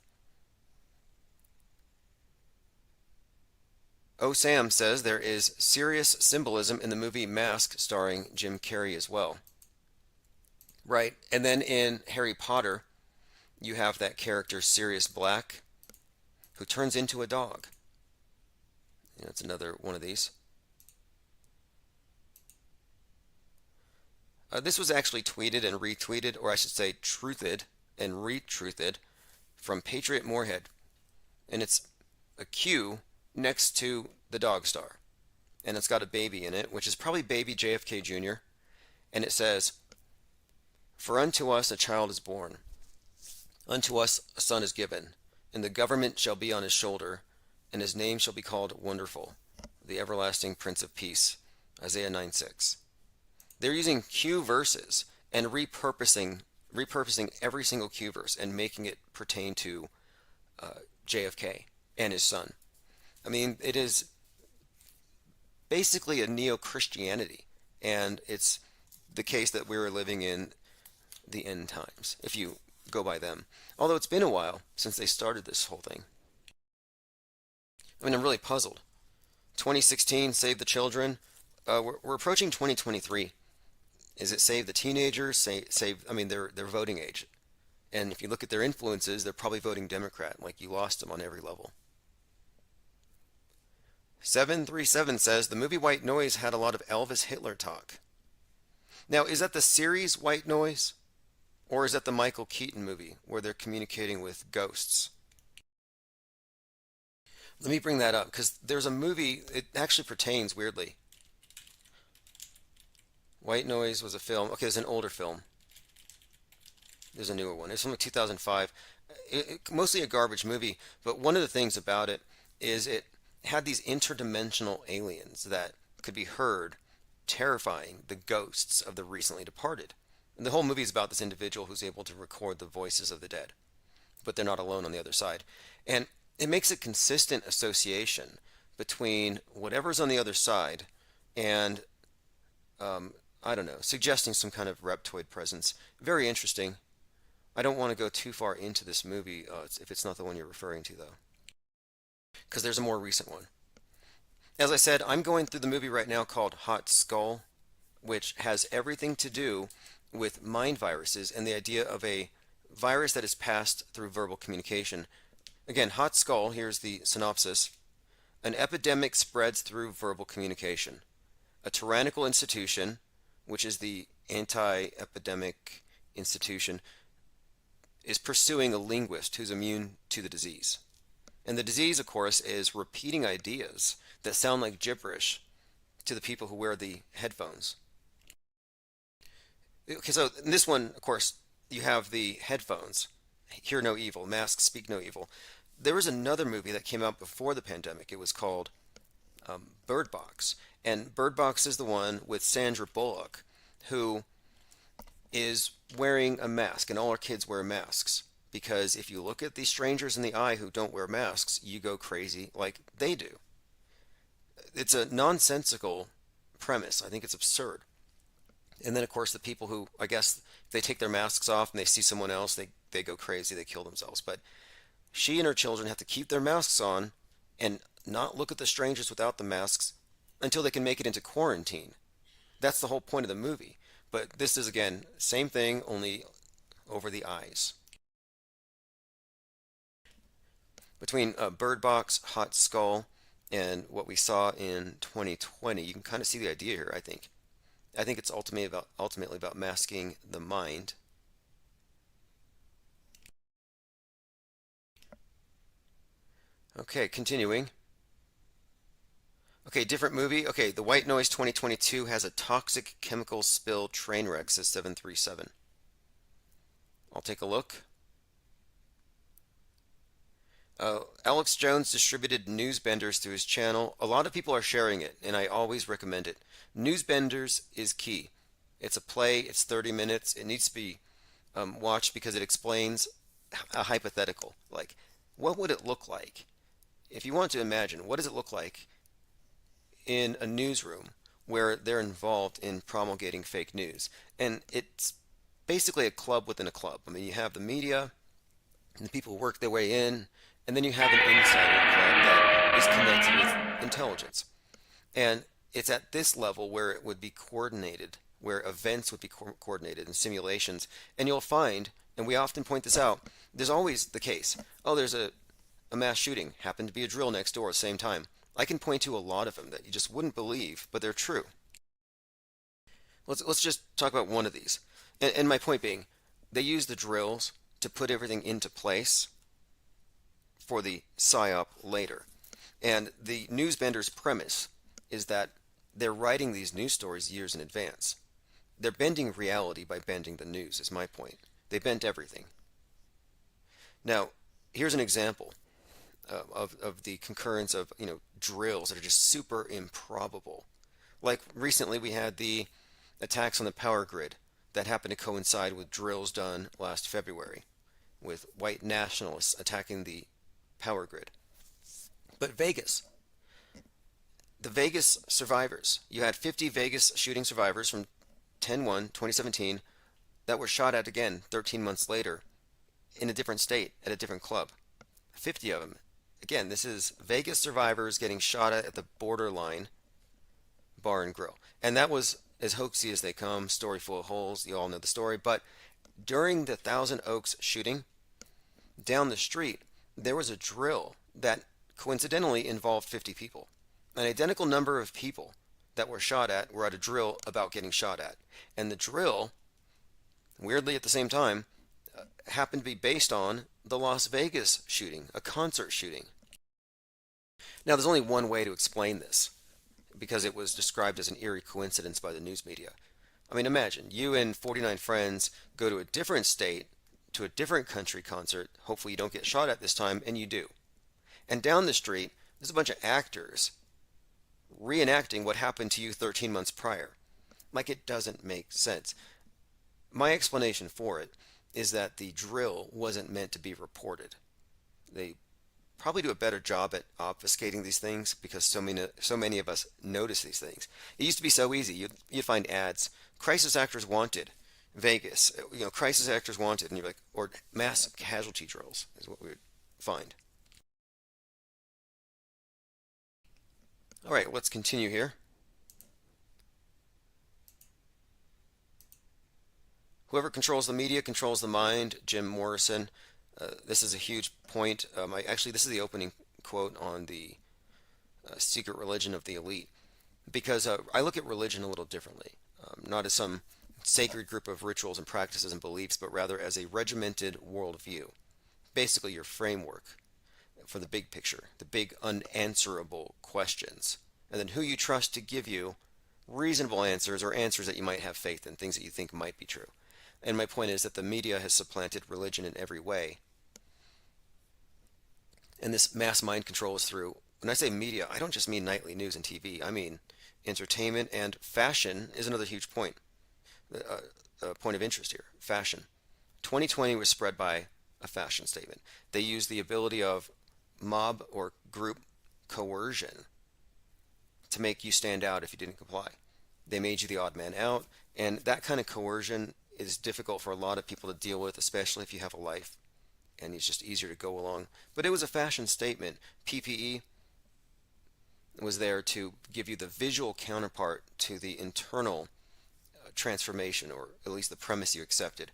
[SPEAKER 1] O. Sam says there is serious symbolism in the movie Mask starring Jim Carrey as well. Right, and then in Harry Potter, you have that character Sirius Black, who turns into a dog. It's another one of these. This was actually tweeted and retweeted, or I should say truthed and retruthed, from Patriot Moorhead. And it's a Q next to the dog star. And it's got a baby in it, which is probably baby JFK Jr. And it says, "For unto us a child is born, Unto us a son is given, and the government shall be on his shoulder, and his name shall be called Wonderful, the everlasting Prince of Peace. Isaiah 9:6. They're using Q verses and repurposing every single Q verse and making it pertain to JFK and his son. I mean, it is basically a neo-Christianity, and it's the case that we're living in the end times, if you go by them. Although it's been a while since they started this whole thing. I mean, I'm really puzzled. 2016, Save the Children. We're approaching 2023. Is it Save the Teenagers? Save, I mean, they're voting age. And if you look at their influences, they're probably voting Democrat, like you lost them on every level. 737 says, the movie White Noise had a lot of Elvis Hitler talk. Now, is that the series White Noise? Or is that the Michael Keaton movie, where they're communicating with ghosts? Let me bring that up, because there's a movie, it actually pertains weirdly. White Noise was a film. Okay, there's an older film. There's a newer one. It's from like 2005. Mostly a garbage movie, but one of the things about it is it had these interdimensional aliens that could be heard terrifying the ghosts of the recently departed. And the whole movie is about this individual who's able to record the voices of the dead, but they're not alone on the other side. And it makes a consistent association between whatever's on the other side and, I don't know, suggesting some kind of reptoid presence. Very interesting. I don't want to go too far into this movie if it's not the one you're referring to, though, because there's a more recent one. As I said, I'm going through the movie right now called Hot Skull, which has everything to do with mind viruses and the idea of a virus that is passed through verbal communication. Again, Hot Skull, here's the synopsis. An epidemic spreads through verbal communication. A tyrannical institution, which is the anti-epidemic institution, is pursuing a linguist who's immune to the disease. And the disease, of course, is repeating ideas that sound like gibberish to the people who wear the headphones. Okay, so in this one, of course, you have the headphones. Hear no evil, masks speak no evil. There was another movie that came out before the pandemic. It was called Bird Box. And Bird Box is the one with Sandra Bullock, who is wearing a mask, and all our kids wear masks. Because if you look at the strangers in the eye who don't wear masks, you go crazy like they do. It's a nonsensical premise. I think it's absurd. And then, of course, the people who, I guess, if they take their masks off and they see someone else, they go crazy, they kill themselves. But she and her children have to keep their masks on and not look at the strangers without the masks until they can make it into quarantine. That's the whole point of the movie. But this is, again, same thing, only over the eyes. Between Bird Box, Hot Skull, and what we saw in 2020, you can kind of see the idea here, I think. I think it's ultimately about masking the mind. Okay, continuing. Okay, different movie. Okay, The White Noise 2022 has a toxic chemical spill train wreck, says 737. I'll take a look. Alex Jones distributed Newsbenders to his channel. A lot of people are sharing it, and I always recommend it. Newsbenders is key. It's a play. It's 30 minutes. It needs to be watched because it explains a hypothetical. Like, what would it look like? If you want to imagine, what does it look like in a newsroom where they're involved in promulgating fake news? And it's basically a club within a club. I mean, you have the media and the people who work their way in, and then you have an insider club that is connected with intelligence. And it's at this level where it would be coordinated, where events would be coordinated and simulations. And you'll find, and we often point this out, there's always the case. Oh, there's a mass shooting. Happened to be a drill next door at the same time. I can point to a lot of them that you just wouldn't believe, but they're true. Let's just talk about one of these. And my point being, they use the drills to put everything into place for the PSYOP later. And the Newsbender's premise is that they're writing these news stories years in advance. They're bending reality by bending the news, is my point. They bent everything. Now, here's an example of the concurrence of drills that are just super improbable. Like recently, we had the attacks on the power grid that happened to coincide with drills done last February, with white nationalists attacking the power grid. But Vegas, the Vegas survivors, you had 50 Vegas shooting survivors from 10/1/2017 that were shot at again 13 months later in a different state at a different club. 50 of them. Again, this is Vegas survivors getting shot at the Borderline Bar and Grill. And that was as hoaxy as they come, story full of holes. You all know the story. But during the Thousand Oaks shooting, down the street, there was a drill that coincidentally involved 50 people. An identical number of people that were shot at were at a drill about getting shot at. And the drill, weirdly at the same time, happened to be based on the Las Vegas shooting, a concert shooting. Now, there's only one way to explain this, because it was described as an eerie coincidence by the news media. I mean, imagine you and 49 friends go to a different state, to a different country concert. Hopefully you don't get shot at this time, and you do. And down the street, there's a bunch of actors reenacting what happened to you 13 months prior. Like, it doesn't make sense. My explanation for it is that the drill wasn't meant to be reported. They probably do a better job at obfuscating these things because so many of us notice these things. It used to be so easy. You'd find ads, crisis actors wanted, Vegas, crisis actors wanted, and you're like, or mass casualty drills is what we would find. All right, let's continue here. Whoever controls the media controls the mind, Jim Morrison. This is a huge point. Actually, this is the opening quote on the Secret Religion of the Elite, because I look at religion a little differently, not as some sacred group of rituals and practices and beliefs, but rather as a regimented worldview, basically your framework for the big picture, the big unanswerable questions, and then who you trust to give you reasonable answers or answers that you might have faith in, things that you think might be true. And my point is that the media has supplanted religion in every way. And this mass mind control is through, when I say media, I don't just mean nightly news and TV. I mean entertainment, and fashion is another huge point. A point of interest here, fashion. 2020 was spread by a fashion statement. They used the ability of mob or group coercion to make you stand out if you didn't comply. They made you the odd man out, and that kind of coercion is difficult for a lot of people to deal with, especially if you have a life, and it's just easier to go along. But it was a fashion statement. PPE was there to give you the visual counterpart to the internal transformation, or at least the premise you accepted.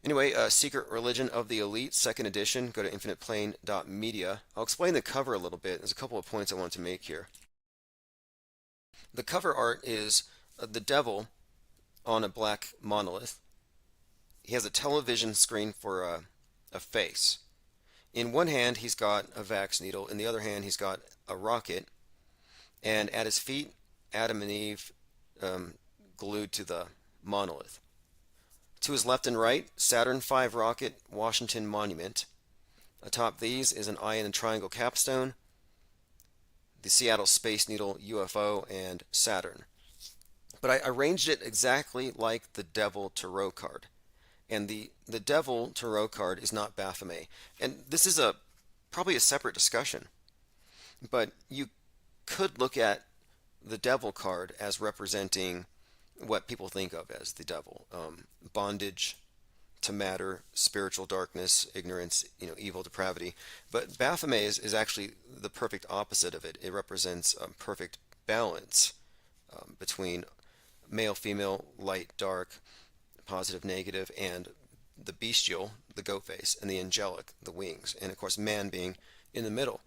[SPEAKER 1] Anyway, Secret Religion of the Elite, 2nd edition. Go to infiniteplane.media. I'll explain the cover a little bit. There's a couple of points I want to make here. The cover art is the devil on a black monolith. He has a television screen for a face. In one hand, he's got a vax needle. In the other hand, he's got a rocket. And at his feet, Adam and Eve glued to the monolith. To his left and right, Saturn V rocket, Washington Monument. Atop these is an eye and a triangle capstone, the Seattle Space Needle UFO, and Saturn. But I arranged it exactly like the Devil Tarot card. And the Devil Tarot card is not Baphomet. And this is probably a separate discussion. But you could look at the Devil card as representing what people think of as the devil. Bondage to matter, spiritual darkness, ignorance, evil, depravity. But Baphomet is actually the perfect opposite of it. It represents perfect balance between male, female, light, dark, positive, negative, and the bestial, the goat face, and the angelic, the wings, and of course man being in the middle.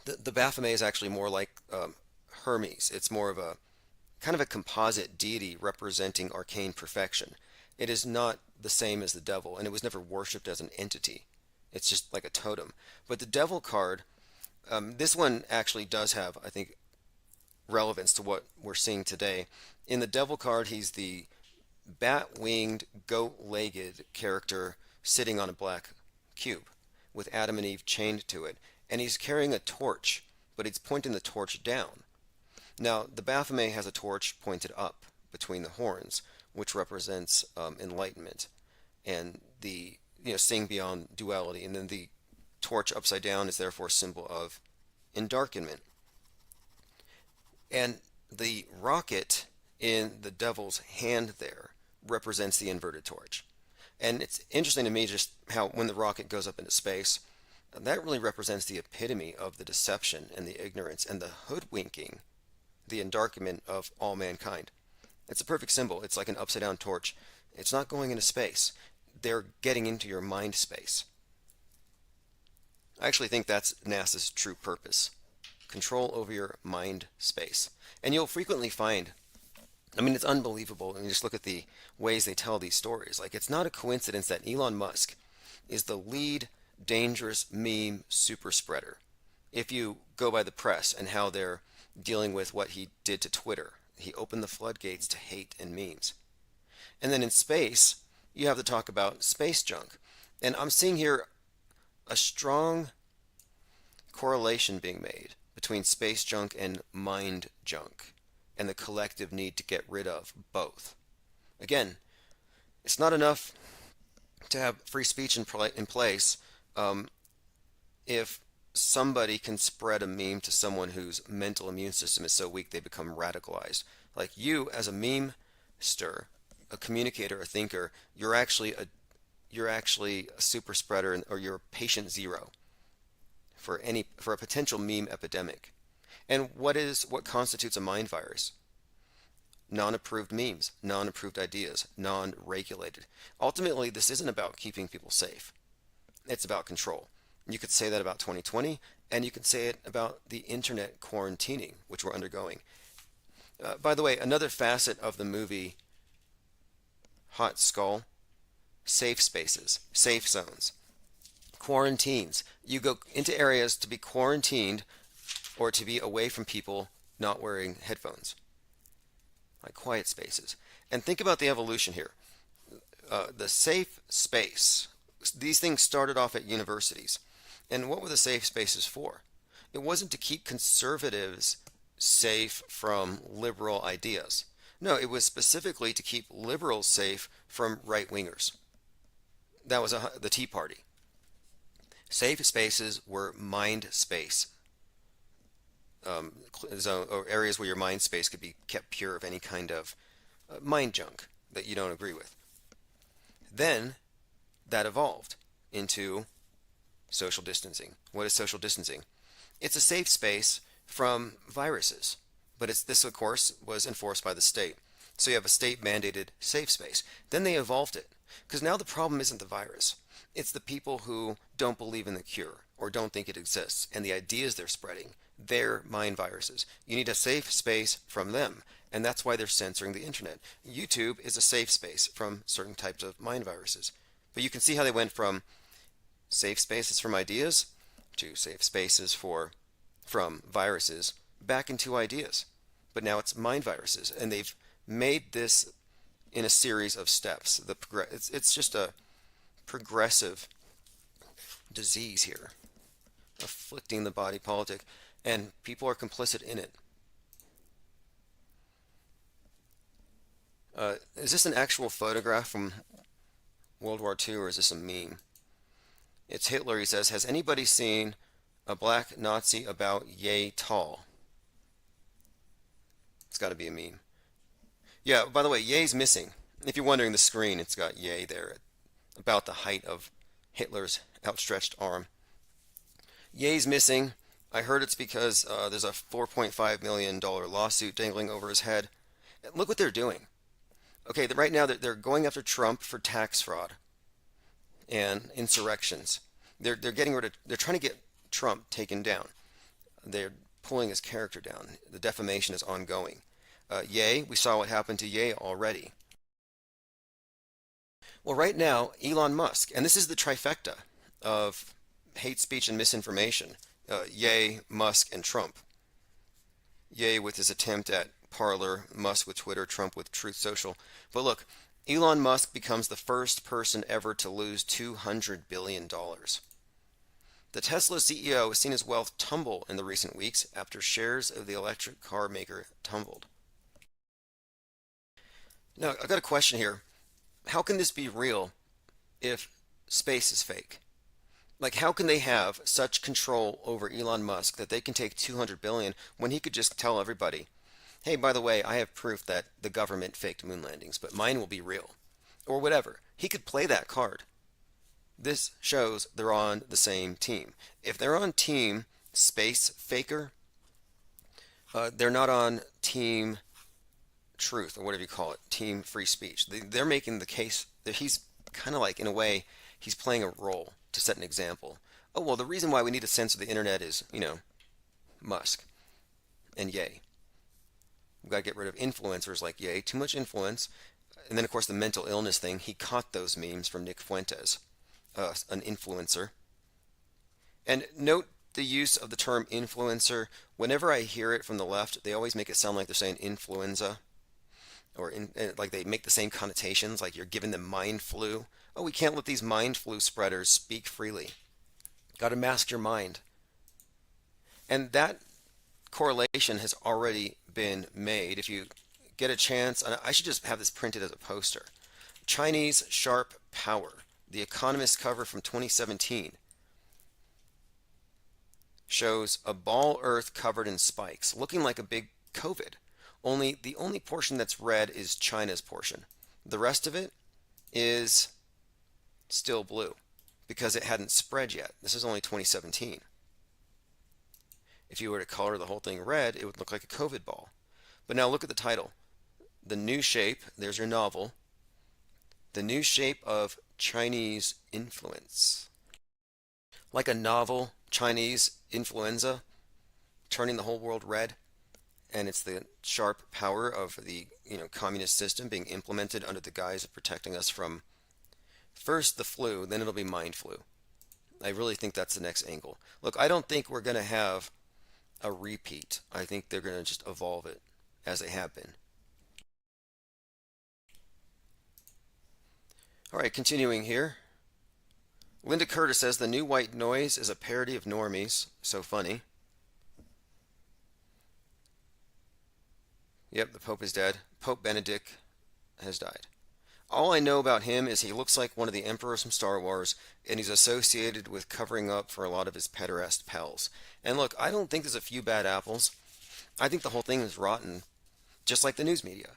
[SPEAKER 1] The Baphomet is actually more like Hermes. It's more of a kind of a composite deity representing arcane perfection. It is not the same as the devil, and it was never worshipped as an entity. It's just like a totem. But the devil card, this one actually does have, I think, relevance to what we're seeing today. In the devil card, he's the bat-winged, goat-legged character sitting on a black cube with Adam and Eve chained to it, and he's carrying a torch, but he's pointing the torch down. Now, the Baphomet has a torch pointed up between the horns, which represents enlightenment and the seeing beyond duality, and then the torch upside down is therefore a symbol of endarkenment. And the rocket in the devil's hand there represents the inverted torch. And it's interesting to me just how when the rocket goes up into space, that really represents the epitome of the deception and the ignorance and the hoodwinking, the endarkenment of all mankind. It's a perfect symbol. It's like an upside down torch. It's not going into space. They're getting into your mind space. I actually think that's NASA's true purpose. Control over your mind space. And you'll frequently find, it's unbelievable. And you just look at the ways they tell these stories. Like, it's not a coincidence that Elon Musk is the lead dangerous meme super spreader. If you go by the press and how they're dealing with what he did to Twitter, he opened the floodgates to hate and memes. And then in space, you have to talk about space junk. And I'm seeing here a strong correlation being made between space junk and mind junk, and the collective need to get rid of both. Again, it's not enough to have free speech in place if somebody can spread a meme to someone whose mental immune system is so weak they become radicalized. Like you, as a meme-ster, a communicator, a thinker, you're actually a super spreader, or you're patient zero for a potential meme epidemic. And what constitutes a mind virus? Non-approved memes, non-approved ideas, non-regulated. Ultimately, this isn't about keeping people safe. It's about control. You could say that about 2020, and you could say it about the internet quarantining, which we're undergoing. By the way, another facet of the movie Hot Skull, safe spaces, safe zones, quarantines. You go into areas to be quarantined or to be away from people not wearing headphones, like quiet spaces. And think about the evolution here. The safe space, these things started off at universities. And what were the safe spaces for? It wasn't to keep conservatives safe from liberal ideas. No, it was specifically to keep liberals safe from right-wingers. That was the Tea Party. Safe spaces were mind space zone, or areas where your mind space could be kept pure of any kind of mind junk that you don't agree with. Then that evolved into social distancing. What is social distancing? It's a safe space from viruses, but this, of course, was enforced by the state. So you have a state-mandated safe space. Then they evolved it, because now the problem isn't the virus. It's the people who don't believe in the cure or don't think it exists, and the ideas they're spreading. They're mind viruses. You need a safe space from them, and that's why they're censoring the internet. YouTube is a safe space from certain types of mind viruses. But you can see how they went from safe spaces from ideas to safe spaces from viruses back into ideas. But now it's mind viruses, and they've made this in a series of steps. It's just a progressive disease here, afflicting the body politic, and people are complicit in it. Is this an actual photograph from World War II, or is this a meme? It's Hitler. He says, "Has anybody seen a black Nazi about yay tall?" It's got to be a meme. Yeah, by the way, yay's missing. If you're wondering, the screen, it's got yay there at about the height of Hitler's outstretched arm. Yay's missing. I heard it's because there's a $4.5 million lawsuit dangling over his head. Look what they're doing. Okay, right now they're going after Trump for tax fraud and insurrections. They're trying to get Trump taken down. They're pulling his character down. The defamation is ongoing. Ye, we saw what happened to Ye already. Well, right now, Elon Musk, and this is the trifecta of hate speech and misinformation. Ye, Musk, and Trump. Ye with his attempt at Parler, Musk with Twitter, Trump with Truth Social. But look, Elon Musk becomes the first person ever to lose $200 billion. The Tesla CEO has seen his wealth tumble in the recent weeks after shares of the electric car maker tumbled. Now, I've got a question here. How can this be real if space is fake? Like, how can they have such control over Elon Musk that they can take 200 billion when he could just tell everybody, hey, by the way, I have proof that the government faked moon landings, but mine will be real, or whatever. He could play that card. This shows they're on the same team. If they're on team space faker, they're not on team truth, or whatever you call it, team free speech. They're making the case that he's kind of like, in a way, he's playing a role to set an example. Oh, well, the reason why we need to censor the internet is, Musk and Ye. We've got to get rid of influencers like Ye, too much influence. And then, of course, the mental illness thing. He caught those memes from Nick Fuentes, an influencer. And note the use of the term influencer. Whenever I hear it from the left, they always make it sound like they're saying influenza, or like they make the same connotations, like you're giving them mind flu. Oh, we can't let these mind flu spreaders speak freely. Got to mask your mind. And that correlation has already been made. If you get a chance, and I should just have this printed as a poster. Chinese sharp power. The Economist cover from 2017 shows a ball Earth covered in spikes, looking like a big COVID. Only the only portion that's red is China's portion. The rest of it is still blue because it hadn't spread yet. This is only 2017. If you were to color the whole thing red, it would look like a COVID ball. But now look at the title. The New Shape, there's your novel. The New Shape of Chinese Influence. Like a novel, Chinese influenza, turning the whole world red. And it's the sharp power of the communist system being implemented under the guise of protecting us from first the flu, then it'll be mind flu. I really think that's the next angle. Look, I don't think we're going to have a repeat. I think they're going to just evolve it as they have been. All right, continuing here. Linda Curtis says the new white noise is a parody of normies. So funny. Yep, the Pope is dead. Pope Benedict has died. All I know about him is he looks like one of the emperors from Star Wars, and he's associated with covering up for a lot of his pederast pals. And look, I don't think there's a few bad apples. I think the whole thing is rotten, just like the news media.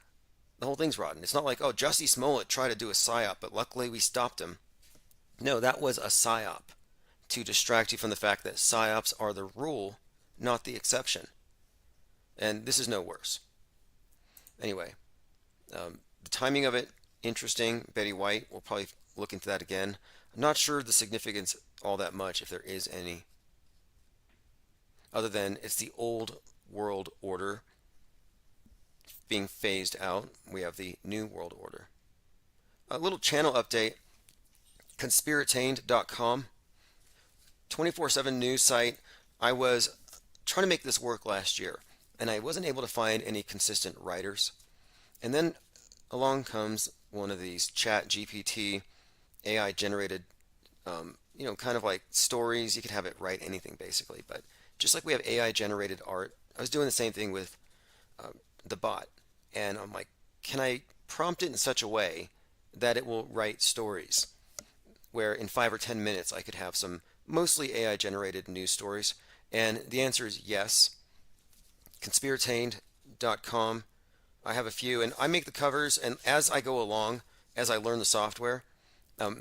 [SPEAKER 1] The whole thing's rotten. It's not like, oh, Jussie Smollett tried to do a psyop, but luckily we stopped him. No, that was a psyop to distract you from the fact that psyops are the rule, not the exception. And this is no worse. Anyway, the timing of it, interesting. Betty White, we'll probably look into that again. I'm not sure the significance all that much, if there is any, other than it's the old world order being phased out. We have the new world order. A little channel update. Conspiratained.com, 24/7 news site. I was trying to make this work last year, and I wasn't able to find any consistent writers. And then along comes one of these chat GPT AI generated kind of like stories. You could have it write anything basically, but just like we have AI generated art, I was doing the same thing with the bot, and I'm like, can I prompt it in such a way that it will write stories where in 5 or 10 minutes I could have some mostly AI generated news stories? And the answer is yes. Conspiratained.com. I have a few, and I make the covers, and as I go along, as I learn the software,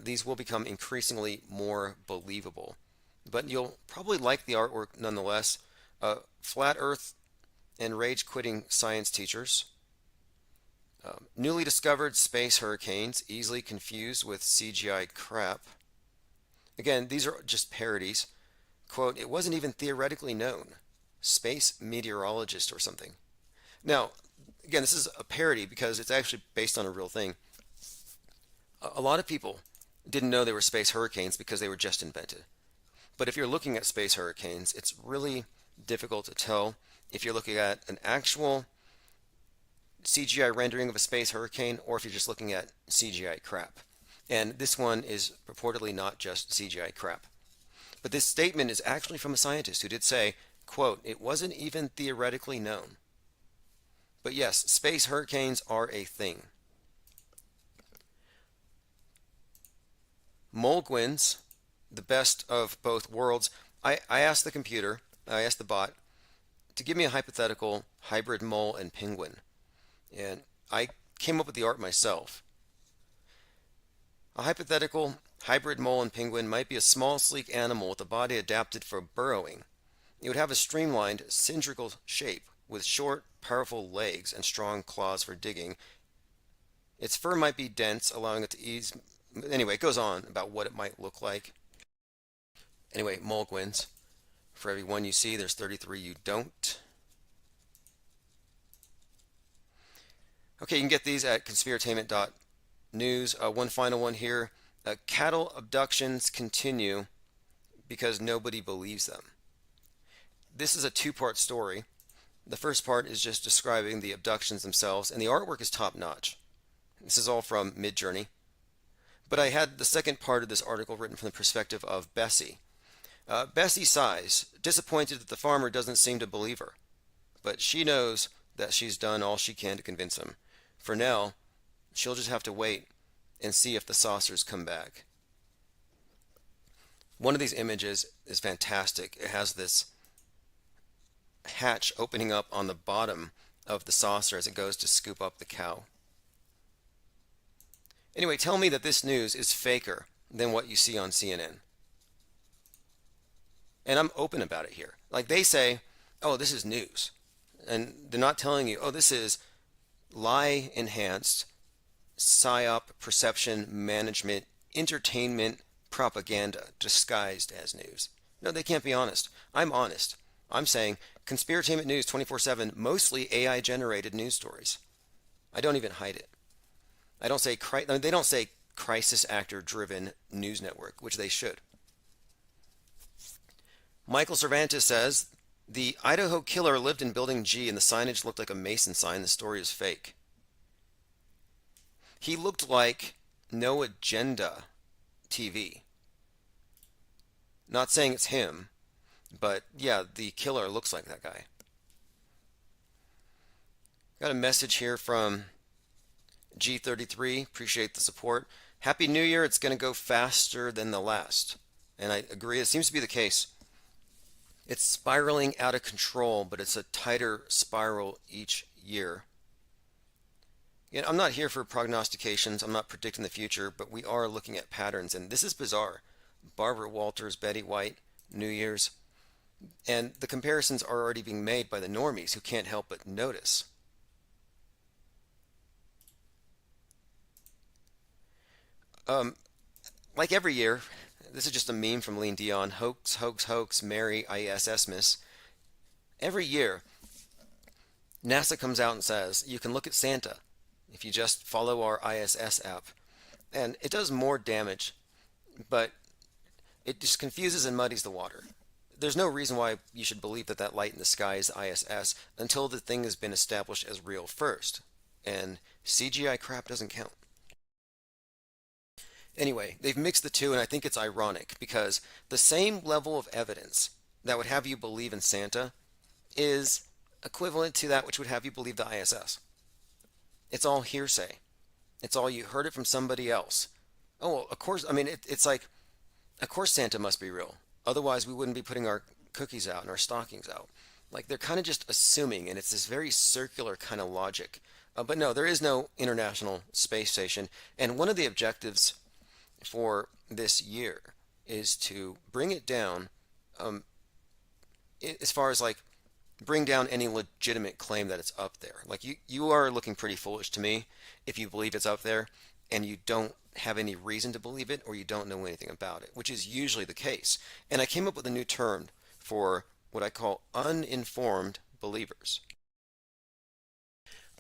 [SPEAKER 1] these will become increasingly more believable. But you'll probably like the artwork nonetheless. Flat Earth and Rage Quitting Science Teachers. Newly discovered space hurricanes, easily confused with CGI crap. Again, these are just parodies. Quote, it wasn't even theoretically known. Space meteorologist or something. Now, again, this is a parody because it's actually based on a real thing. A lot of people didn't know they were space hurricanes because they were just invented. But if you're looking at space hurricanes, it's really difficult to tell if you're looking at an actual CGI rendering of a space hurricane or if you're just looking at CGI crap. And this one is purportedly not just CGI crap. But this statement is actually from a scientist who did say, quote, "It wasn't even theoretically known." But yes, space hurricanes are a thing. Mulgwins, the best of both worlds. I asked the computer, I asked the bot, to give me a hypothetical hybrid mole and penguin. And I came up with the art myself. A hypothetical hybrid mole and penguin might be a small, sleek animal with a body adapted for burrowing. It would have a streamlined, cylindrical shape with short, powerful legs and strong claws for digging. Its fur might be dense, allowing it to ease. Anyway, it goes on about what it might look like. Anyway, Mulgwins. For every one you see, there's 33 you don't. Okay, you can get these at conspiratainment.news. One final one here. Cattle abductions continue because nobody believes them. This is a two-part story. The first part is just describing the abductions themselves, and the artwork is top-notch. This is all from Midjourney. But I had the second part of this article written from the perspective of Bessie. Bessie sighs, disappointed that the farmer doesn't seem to believe her. But she knows that she's done all she can to convince him. For now, she'll just have to wait and see if the saucers come back. One of these images is fantastic. It has this hatch opening up on the bottom of the saucer as it goes to scoop up the cow. Anyway, tell me that this news is faker than what you see on CNN. And I'm open about it here. Like they say, oh, this is news. And they're not telling you, oh, this is lie-enhanced, psyop, perception, management, entertainment, propaganda disguised as news. No, they can't be honest. I'm honest. I'm saying Conspiratainment News 24/7, mostly AI-generated news stories. I don't even hide it. They don't say crisis actor-driven news network, which they should. Michael Cervantes says, the Idaho killer lived in Building G and the signage looked like a Mason sign. The story is fake. He looked like No Agenda TV. Not saying it's him, but yeah, the killer looks like that guy. Got a message here from G33. Appreciate the support. Happy New Year. It's going to go faster than the last. And I agree. It seems to be the case. It's spiraling out of control, but it's a tighter spiral each year. You know, I'm not here for prognostications. I'm not predicting the future, but we are looking at patterns. And this is bizarre. Barbara Walters, Betty White, New Year's. And the comparisons are already being made by the normies who can't help but notice. Like every year, this is just a meme from Lean Dion. Hoax, hoax, hoax, Merry ISS-miss. Every year, NASA comes out and says, you can look at Santa if you just follow our ISS app. And it does more damage, but it just confuses and muddies the water. There's no reason why you should believe that that light in the sky is ISS until the thing has been established as real first. And CGI crap doesn't count. Anyway, they've mixed the two, and I think it's ironic because the same level of evidence that would have you believe in Santa is equivalent to that which would have you believe the ISS. It's all hearsay. It's all you heard it from somebody else. Oh, well, of course, I mean, it's like, of course Santa must be real. Otherwise, we wouldn't be putting our cookies out and our stockings out. Like, they're kind of just assuming, and it's this very circular kind of logic. But no, there is no International Space Station, and one of the objectives for this year is to bring it down as far as like bring down any legitimate claim that it's up there. Like you are looking pretty foolish to me if you believe it's up there and you don't have any reason to believe it or you don't know anything about it, which is usually the case. And I came up with a new term for what I call uninformed believers.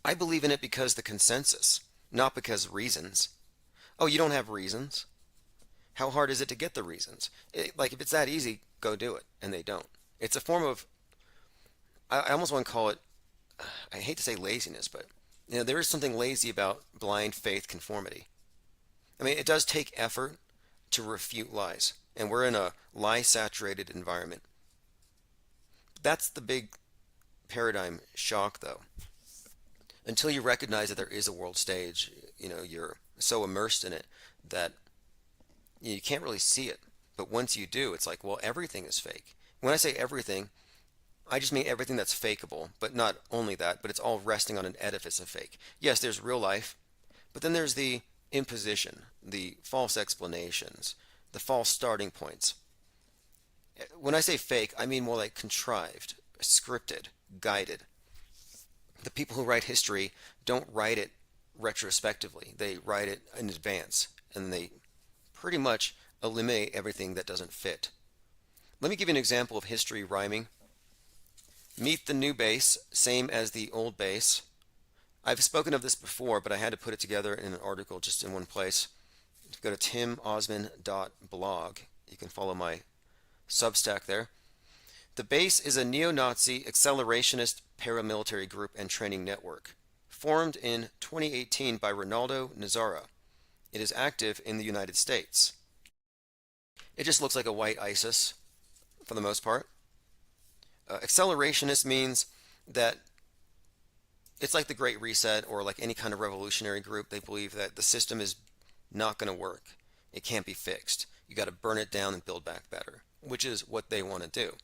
[SPEAKER 1] I believe in it because the consensus, not because reasons. Oh, you don't have reasons? How hard is it to get the reasons? Like, if it's that easy, go do it. And they don't. It's a form of, I almost want to call it, I hate to say laziness, but There is something lazy about blind faith conformity. I mean, it does take effort to refute lies, and we're in a lie-saturated environment. That's the big paradigm shock, though. Until you recognize that there is a world stage, you're so immersed in it that you can't really see it. But once you do, it's like, well, everything is fake. When I say everything, I just mean everything that's fakeable, but not only that, but it's all resting on an edifice of fake. Yes, there's real life, but then there's the imposition, the false explanations, the false starting points. When I say fake, I mean more like contrived, scripted, guided. The people who write history don't write it retrospectively. They write it in advance, and they pretty much eliminate everything that doesn't fit. Let me give you an example of history rhyming. Meet the new base, same as the old base. I've spoken of this before, but I had to put it together in an article just in one place. If you go to timosman.blog, you can follow my Substack there. The base is a neo-Nazi accelerationist paramilitary group and training network, formed in 2018 by Ronaldo Nazara. It is active in the United States. It just looks like a white ISIS for the most part. Accelerationist means that it's like the Great Reset or like any kind of revolutionary group. They believe that the system is not going to work. It can't be fixed. You got to burn it down and build back better, which is what they want to do.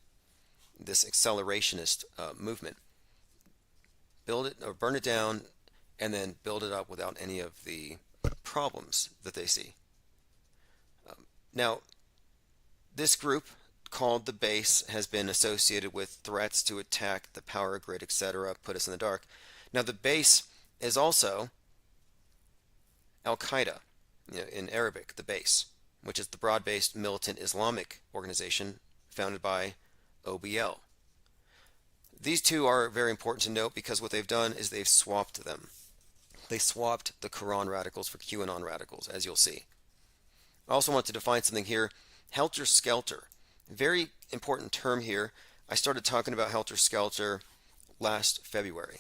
[SPEAKER 1] This accelerationist movement. Build it or burn it down and then build it up without any of the problems that they see. Now, this group called the base has been associated with threats to attack the power grid, etc., put us in the dark. Now, the base is also Al-Qaeda, in Arabic, the base, which is the broad-based militant Islamic organization founded by OBL. These two are very important to note because what they've done is they've swapped them. They swapped the Quran radicals for QAnon radicals, as you'll see. I also want to define something here. Helter-skelter. Very important term here. I started talking about helter-skelter last February,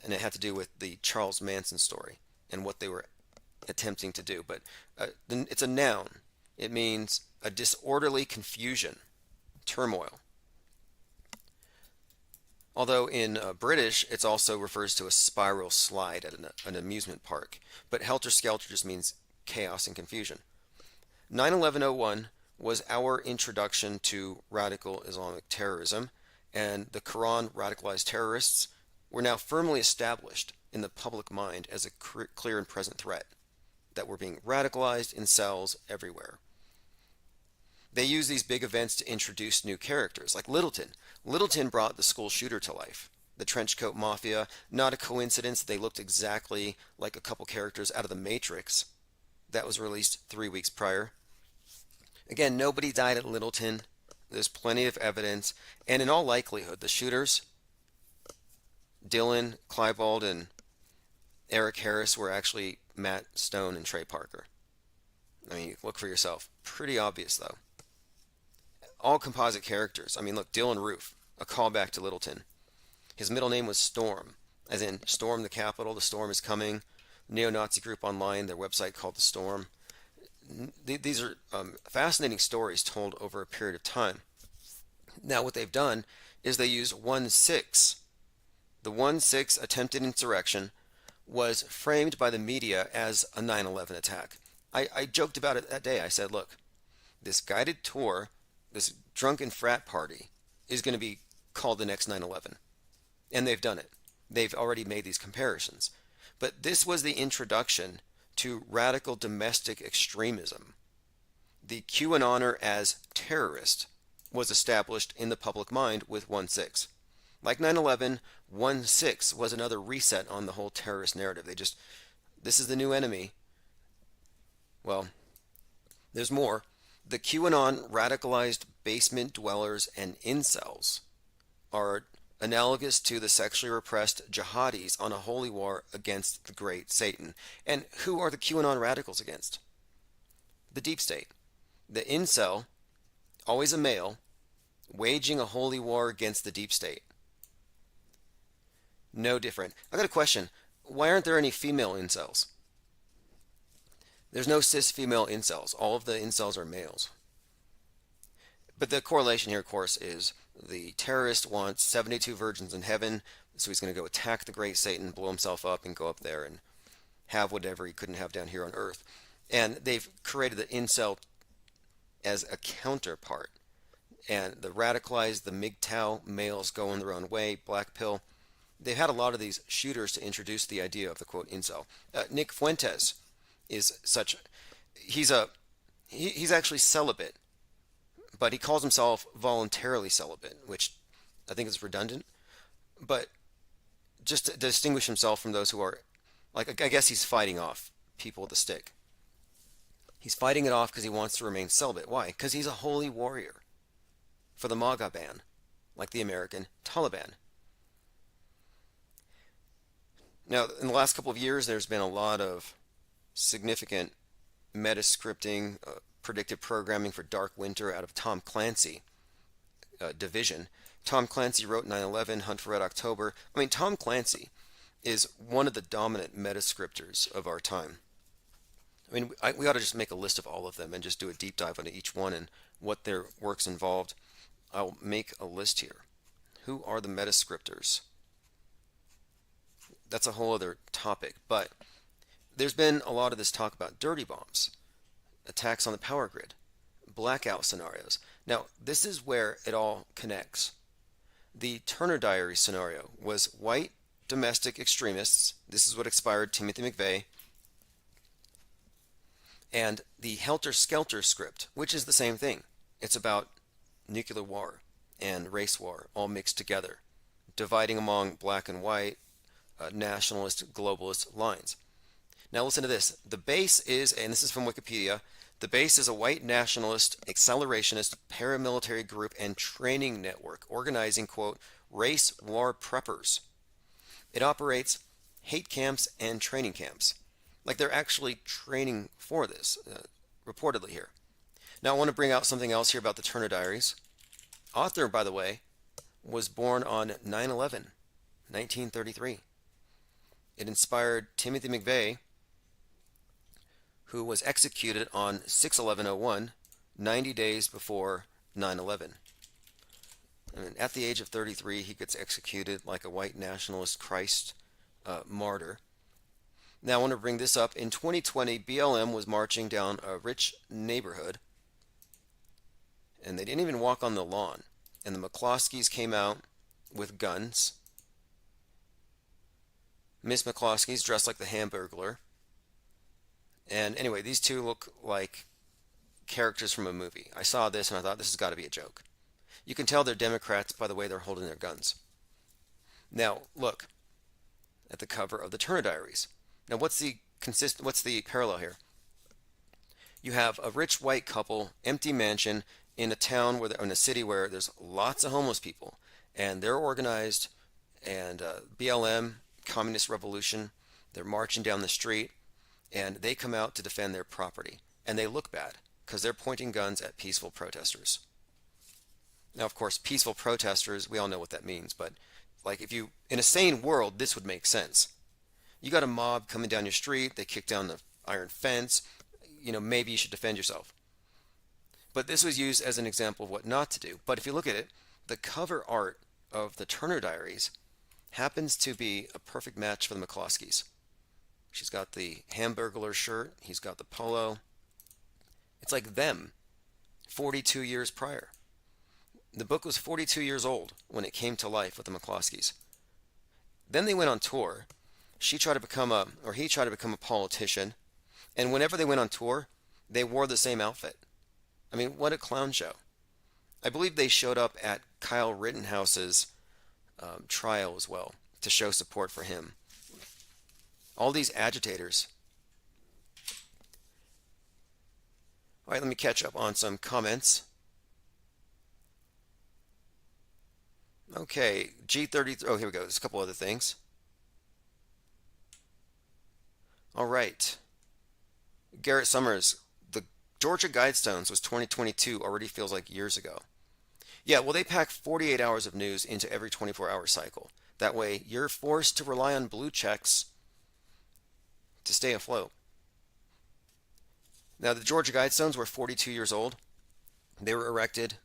[SPEAKER 1] and it had to do with the Charles Manson story and what they were attempting to do. But it's a noun. It means a disorderly confusion, turmoil. Although in British, it also refers to a spiral slide at an amusement park. But helter-skelter just means chaos and confusion. 9/11/01 was our introduction to radical Islamic terrorism, and the Quran radicalized terrorists were now firmly established in the public mind as a clear and present threat, that were being radicalized in cells everywhere. They use these big events to introduce new characters, like Littleton. Littleton brought the school shooter to life. The Trenchcoat Mafia, not a coincidence, they looked exactly like a couple characters out of The Matrix. That was released 3 weeks prior. Again, nobody died at Littleton. There's plenty of evidence. And in all likelihood, the shooters, Dylan, Klebold, and Eric Harris, were actually Matt Stone and Trey Parker. I mean, look for yourself. Pretty obvious, though. All composite characters. I mean, look, Dylan Roof, a callback to Littleton. His middle name was Storm, as in Storm the Capitol, the storm is coming. Neo-Nazi group online, their website called The Storm. These are fascinating stories told over a period of time. Now, what they've done is they use 1/6. The 1/6 attempted insurrection was framed by the media as a 9/11 attack. I joked about it that day. I said, look, this guided tour, this drunken frat party, is going to be called the next 9/11. And they've done it. They've already made these comparisons. But this was the introduction to radical domestic extremism. The QAnoner as terrorist was established in the public mind with 1/6. Like 9/11, 1/6 was another reset on the whole terrorist narrative. This is the new enemy. Well, there's more. The QAnon radicalized basement dwellers and incels are analogous to the sexually repressed jihadis on a holy war against the great Satan. And who are the QAnon radicals against? The deep state. The incel, always a male, waging a holy war against the deep state. No different. I got a question. why aren't there any female incels? There's no cis female incels. All of the incels are males. But the correlation here, of course, is the terrorist wants 72 virgins in heaven, so he's going to go attack the great Satan, blow himself up, and go up there and have whatever he couldn't have down here on earth. And they've created the incel as a counterpart. And the radicalized, the MGTOW males going their own way, black pill. They've had a lot of these shooters to introduce the idea of the quote incel. Nick Fuentes is such. He's actually celibate, but he calls himself voluntarily celibate, which I think is redundant. But just to distinguish himself from those who are, like, I guess he's fighting off people with a stick. He's fighting it off because he wants to remain celibate. Why? Because he's a holy warrior for the MAGA ban, like the American Taliban. Now, in the last couple of years, there's been a lot of significant meta-scripting, predictive programming for Dark Winter out of Tom Clancy division. Tom Clancy wrote 9/11, Hunt for Red October. I mean, Tom Clancy is one of the dominant meta-scripters of our time. I mean, we ought to just make a list of all of them and just do a deep dive into each one and what their works involved. I'll make a list here. Who are the meta-scripters? That's a whole other topic, but there's been a lot of this talk about dirty bombs, attacks on the power grid, blackout scenarios. Now, this is where it all connects. The Turner Diaries scenario was white domestic extremists. This is what inspired Timothy McVeigh. And the Helter Skelter script, which is the same thing. It's about nuclear war and race war all mixed together, dividing among black and white, nationalist, globalist lines. Now listen to this. The base is, and this is from Wikipedia, the base is a white nationalist, accelerationist, paramilitary group and training network organizing, quote, race war preppers. It operates hate camps and training camps. Like they're actually training for this, reportedly here. Now I want to bring out something else here about the Turner Diaries. Author, by the way, was born on 9/11, 1933. It inspired Timothy McVeigh, who was executed on 6/11/01, 90 days before 9/11. And at the age of 33, he gets executed like a white nationalist Christ martyr. Now I want to bring this up. In 2020, BLM was marching down a rich neighborhood, and they didn't even walk on the lawn. And the McCloskeys came out with guns. Miss McCloskey's dressed like the Hamburglar. And anyway, these two look like characters from a movie. I saw this and I thought this has got to be a joke. You can tell they're Democrats by the way they're holding their guns. Now, look at the cover of the Turner Diaries. Now, what's the parallel here? You have a rich white couple, empty mansion in a town in a city where there's lots of homeless people, and they're organized, and BLM, Communist Revolution, they're marching down the street, and they come out to defend their property, and they look bad because they're pointing guns at peaceful protesters. Now, of course, peaceful protesters, we all know what that means, but like if you, in a sane world, this would make sense. You got a mob coming down your street, they kick down the iron fence, maybe you should defend yourself. But this was used as an example of what not to do. But if you look at it, the cover art of the Turner Diaries happens to be a perfect match for the McCloskeys. She's got the Hamburglar shirt, he's got the polo. It's like them, 42 years prior. The book was 42 years old when it came to life with the McCloskeys. Then they went on tour. He tried to become a politician. And whenever they went on tour, they wore the same outfit. I mean, what a clown show. I believe they showed up at Kyle Rittenhouse's trial as well to show support for him. All these agitators. All right, let me catch up on some comments. Okay, G33. Oh, here we go. There's a couple other things. All right. Garrett Summers, the Georgia Guidestones was 2022, already feels like years ago. Yeah, well, they pack 48 hours of news into every 24-hour cycle. That way, you're forced to rely on blue checks to stay afloat. Now, the Georgia Guidestones were 42 years old. They were erected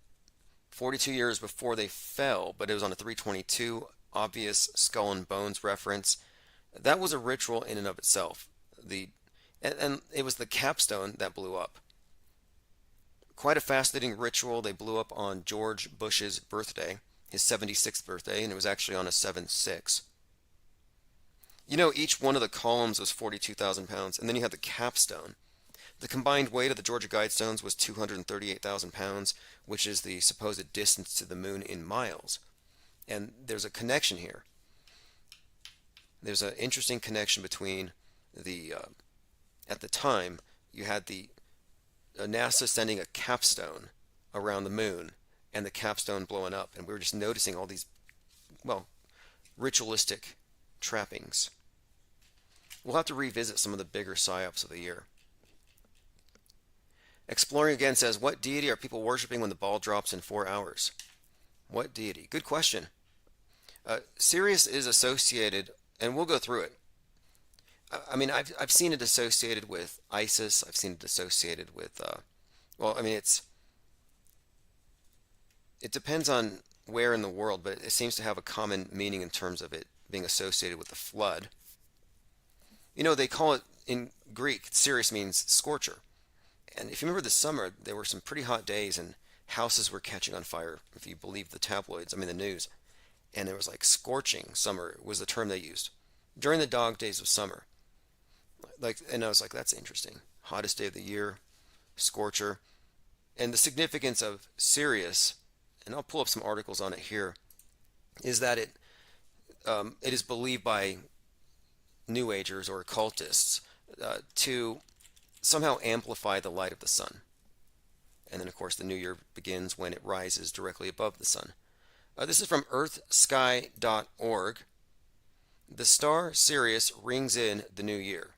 [SPEAKER 1] 42 years before they fell, but it was on a 322, obvious skull and bones reference. That was a ritual in and of itself. And it was the capstone that blew up. Quite a fascinating ritual. They blew up on George Bush's birthday, his 76th birthday, and it was actually on a 7-6. You know, each one of the columns was 42,000 pounds, and then you had the capstone. The combined weight of the Georgia Guidestones was 238,000 pounds, which is the supposed distance to the moon in miles. And there's a connection here. There's an interesting connection between at the time, you had NASA sending a capstone around the moon and the capstone blowing up. And we were just noticing all these, well, ritualistic trappings. We'll have to revisit some of the bigger psyops of the year. Exploring again says, what deity are people worshiping when the ball drops in 4 hours? What deity? Good question. Sirius is associated, and we'll go through it. I mean, I've seen it associated with ISIS. I've seen it associated with, well, I mean, it depends on where in the world, but it seems to have a common meaning in terms of it being associated with the flood. You know, they call it, in Greek, Sirius means scorcher. And if you remember this summer, there were some pretty hot days and houses were catching on fire, if you believe the tabloids, I mean the news. And there was like scorching summer was the term they used during the dog days of summer. And I was like, that's interesting. Hottest day of the year, scorcher. And the significance of Sirius, and I'll pull up some articles on it here, is that it is believed by New Agers or occultists to somehow amplify the light of the sun. And then, of course, the new year begins when it rises directly above the sun. This is from earthsky.org. The star Sirius rings in the new year.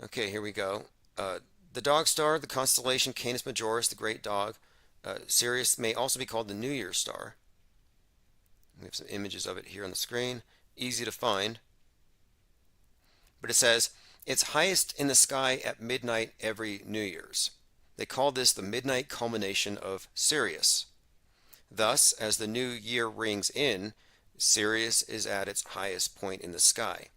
[SPEAKER 1] Okay, here we go. The dog star, the constellation Canis Majoris, the great dog. Sirius may also be called the New Year's star. We have some images of it here on the screen. Easy to find. But it says, it's highest in the sky at midnight every New Year's. They call this the midnight culmination of Sirius. Thus, as the new year rings in, Sirius is at its highest point in the sky.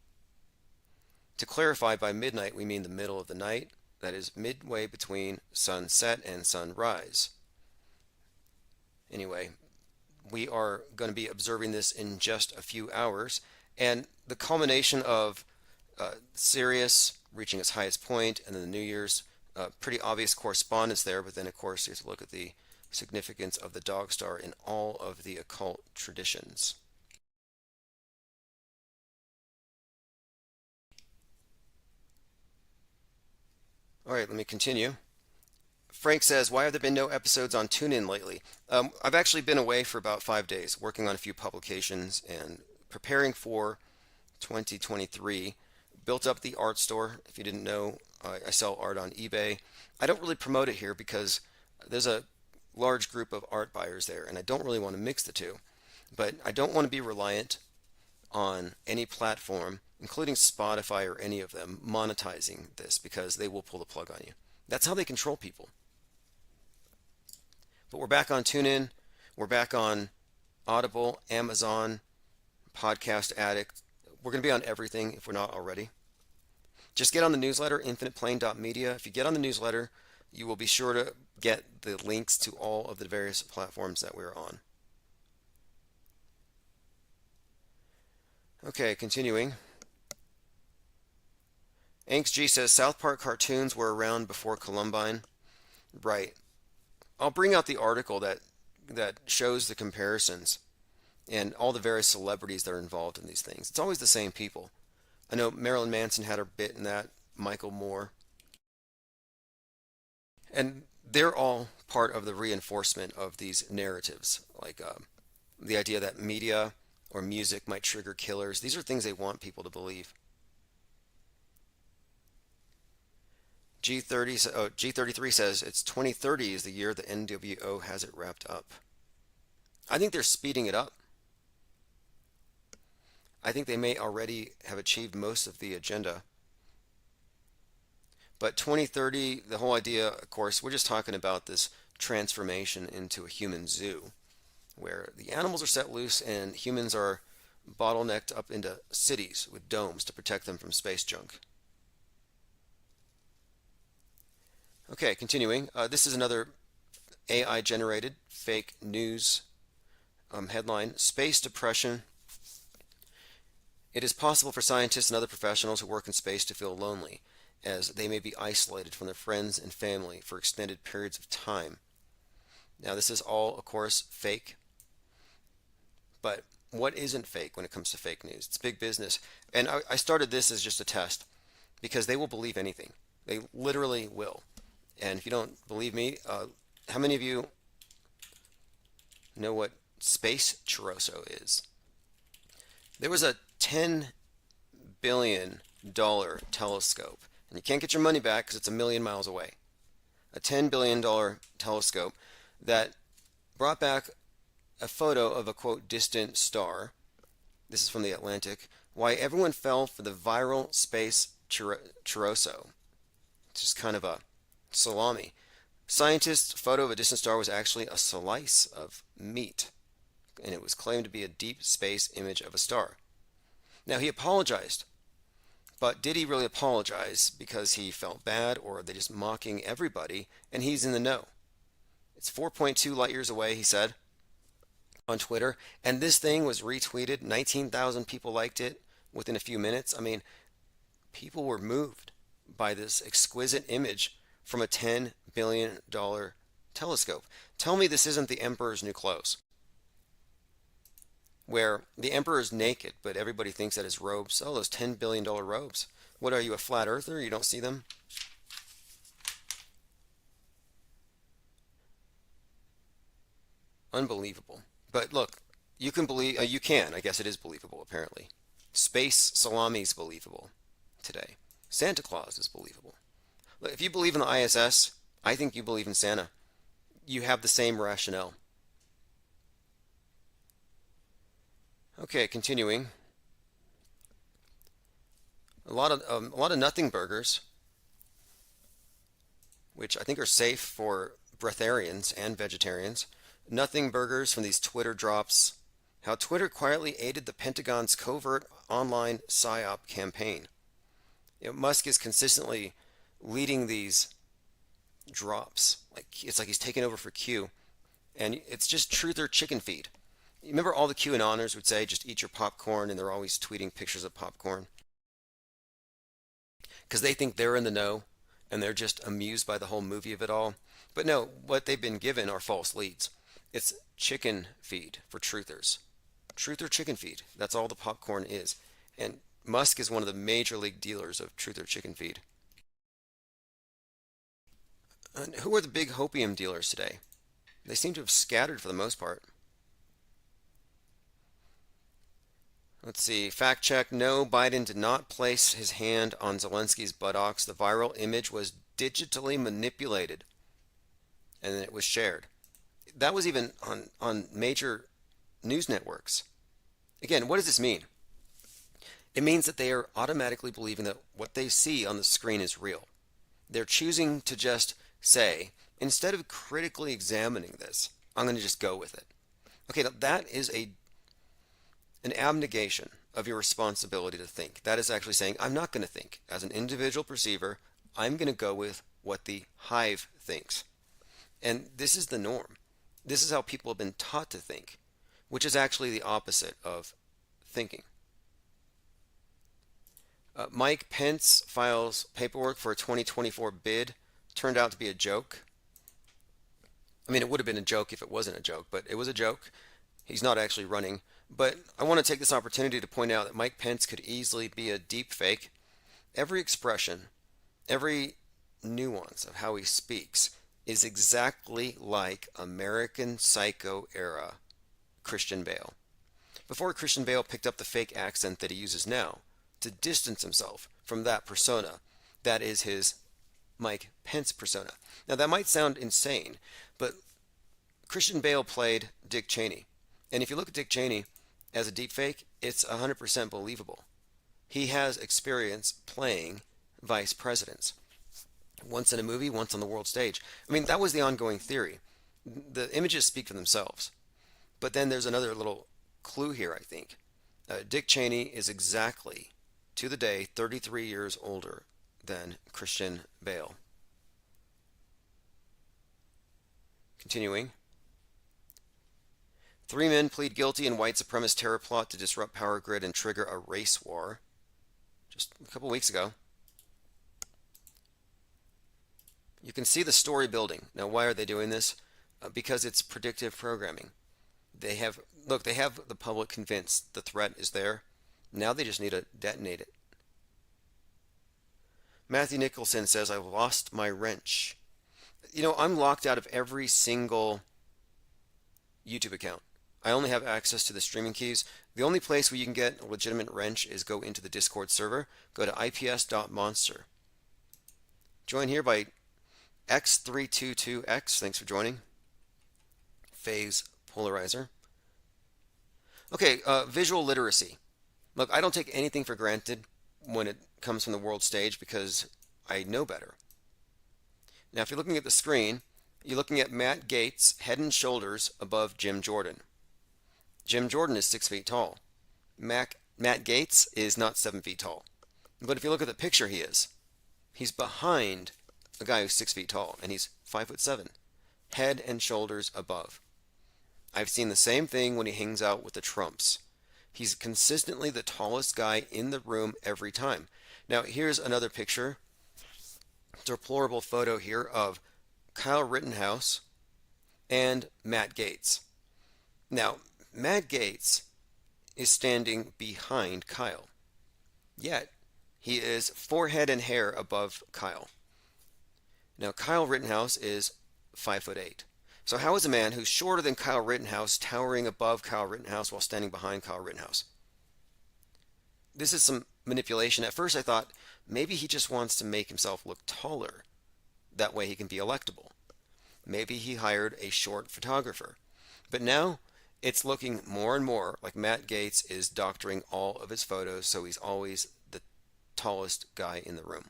[SPEAKER 1] To clarify, by midnight we mean the middle of the night, that is midway between sunset and sunrise. Anyway, we are going to be observing this in just a few hours, and the culmination of Sirius reaching its highest point, and then the New Year's, pretty obvious correspondence there, but then of course you have to look at the significance of the dog star in all of the occult traditions. All right, let me continue. Frank says, why have there been no episodes on TuneIn lately? I've actually been away for about 5 days, working on a few publications and preparing for 2023. Built up the art store. If you didn't know, I sell art on eBay. I don't really promote it here because there's a large group of art buyers there, and I don't really want to mix the two. But I don't want to be reliant on any platform, including Spotify or any of them, monetizing this, because they will pull the plug on you. That's how they control people. But we're back on TuneIn. We're back on Audible, Amazon, Podcast Addict. We're going to be on everything if we're not already. Just get on the newsletter, infiniteplane.media. If you get on the newsletter, you will be sure to get the links to all of the various platforms that we're on. Okay, continuing. Angst G says, South Park cartoons were around before Columbine. Right. I'll bring out the article that shows the comparisons and all the various celebrities that are involved in these things. It's always the same people. I know Marilyn Manson had a bit in that, Michael Moore. And they're all part of the reinforcement of these narratives, like the idea that media or music might trigger killers. These are things they want people to believe. G33 says, it's 2030 is the year the NWO has it wrapped up. I think they're speeding it up. I think they may already have achieved most of the agenda. But 2030, the whole idea, of course, we're just talking about this transformation into a human zoo, where the animals are set loose and humans are bottlenecked up into cities with domes to protect them from space junk. Okay, continuing. This is another AI-generated fake news headline. Space depression. It is possible for scientists and other professionals who work in space to feel lonely, as they may be isolated from their friends and family for extended periods of time. Now, this is all, of course, fake. But what isn't fake when it comes to fake news? It's big business. And I started this as just a test because they will believe anything. They literally will. And if you don't believe me, how many of you know what space chorizo is? There was a $10 billion telescope, and you can't get your money back because it's a million miles away. A $10 billion telescope that brought back a photo of a, quote, distant star. This is from the Atlantic. Why everyone fell for the viral space chorizo. It's just kind of a salami. Scientists' photo of a distant star was actually a slice of meat, and it was claimed to be a deep space image of a star. Now, he apologized, but did he really apologize because he felt bad, or are they just mocking everybody and he's in the know? It's 4.2 light years away, he said on Twitter, and this thing was retweeted. 19,000 people liked it within a few minutes. I mean, people were moved by this exquisite image from a $10 billion telescope. Tell me this isn't the Emperor's New Clothes, where the Emperor is naked, but everybody thinks that his robes, oh, those $10 billion robes. What are you, a flat earther? You don't see them? Unbelievable. But look, you can believe, you can, I guess it is believable, apparently. Space salami is believable today. Santa Claus is believable. Look, if you believe in the ISS, I think you believe in Santa. You have the same rationale. Okay, continuing. A lot of nothing burgers, which I think are safe for breatharians and vegetarians. Nothing burgers from these Twitter drops. How Twitter quietly aided the Pentagon's covert online PSYOP campaign. Musk is consistently leading these drops. It's like he's taking over for Q. And it's just truth or chicken feed. You remember all the QAnoners would say, just eat your popcorn, and they're always tweeting pictures of popcorn? Because they think they're in the know, and they're just amused by the whole movie of it all. But no, what they've been given are false leads. It's chicken feed for truthers. Truth or chicken feed. That's all the popcorn is. And Musk is one of the major league dealers of truth or chicken feed. And who are the big hopium dealers today? They seem to have scattered for the most part. Let's see. Fact check. No, Biden did not place his hand on Zelensky's buttocks. The viral image was digitally manipulated, and then it was shared. That was even on major news networks. Again, what does this mean? It means that they are automatically believing that what they see on the screen is real. They're choosing to just say, instead of critically examining this, I'm going to just go with it. Okay, that is an abnegation of your responsibility to think. That is actually saying, I'm not going to think. As an individual perceiver, I'm going to go with what the hive thinks. And this is the norm. This is how people have been taught to think, which is actually the opposite of thinking. Mike Pence files paperwork for a 2024 bid. Turned out to be a joke. I mean, it would have been a joke if it wasn't a joke, but it was a joke. He's not actually running. But I want to take this opportunity to point out that Mike Pence could easily be a deep fake. Every expression, every nuance of how he speaks is exactly like American Psycho era Christian Bale. Before Christian Bale picked up the fake accent that he uses now to distance himself from that persona, that is his Mike Pence persona. Now that might sound insane, but Christian Bale played Dick Cheney. And if you look at Dick Cheney, as a deepfake, it's 100% believable. He has experience playing vice presidents. Once in a movie, once on the world stage. I mean, that was the ongoing theory. The images speak for themselves. But then there's another little clue here, I think. Dick Cheney is exactly, to the day, 33 years older than Christian Bale. Continuing. 3 men plead guilty in white supremacist terror plot to disrupt power grid and trigger a race war. Just a couple weeks ago. You can see the story building. Now, why are they doing this? Because it's predictive programming. They have the public convinced the threat is there. Now they just need to detonate it. Matthew Nicholson says, I've lost my wrench. You know, I'm locked out of every single YouTube account. I only have access to the streaming keys. The only place where you can get a legitimate wrench is go into the Discord server. Go to ips.monster. Join here by X322X. Thanks for joining. Phase Polarizer. Okay, visual literacy. Look, I don't take anything for granted when it comes from the world stage because I know better. Now, if you're looking at the screen, you're looking at Matt Gaetz head and shoulders above Jim Jordan. Jim Jordan is 6 feet tall. Matt Gaetz is not 7 feet tall. But if you look at the picture, he is. He's behind a guy who's 6 feet tall, and he's 5'7", head and shoulders above. I've seen the same thing when he hangs out with the Trumps. He's consistently the tallest guy in the room every time. Now, here's another picture. It's a deplorable photo here of Kyle Rittenhouse and Matt Gaetz. Now, Matt Gaetz is standing behind Kyle. Yet, he is forehead and hair above Kyle. Now, Kyle Rittenhouse is 5'8". So how is a man who's shorter than Kyle Rittenhouse towering above Kyle Rittenhouse while standing behind Kyle Rittenhouse? This is some manipulation. At first I thought maybe he just wants to make himself look taller. That way he can be electable. Maybe he hired a short photographer. But now it's looking more and more like Matt Gaetz is doctoring all of his photos so he's always the tallest guy in the room.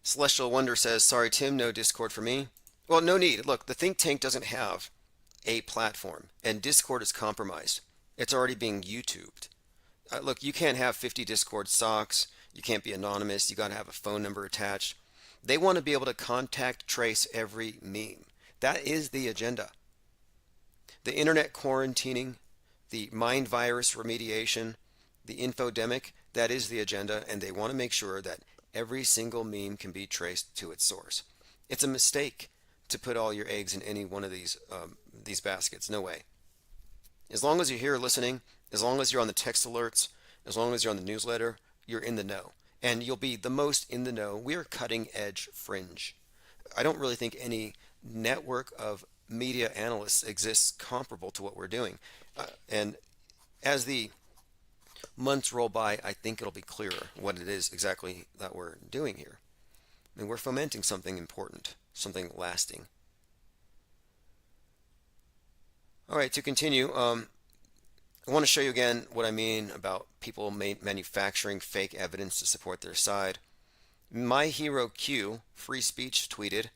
[SPEAKER 1] Celestial Wonder says, sorry Tim, no Discord for me. Well, no need. Look, the think tank doesn't have a platform, and Discord is compromised. It's already being YouTubed. Look, you can't have 50 Discord socks. You can't be anonymous. You got to have a phone number attached. They want to be able to contact trace every meme. That is the agenda. The internet quarantining, the mind virus remediation, the infodemic, that is the agenda, and they want to make sure that every single meme can be traced to its source. It's a mistake to put all your eggs in any one of these baskets. No way. As long as you're here listening, as long as you're on the text alerts, as long as you're on the newsletter, you're in the know. And you'll be the most in the know. We are cutting edge fringe. I don't really think any network of media analysts exists comparable to what we're doing. And as the months roll by, I think it'll be clearer what it is exactly that we're doing here. I mean, we're fomenting something important, something lasting. All right, to continue, I want to show you again what I mean about people manufacturing fake evidence to support their side. My Hero Q, free speech, tweeted,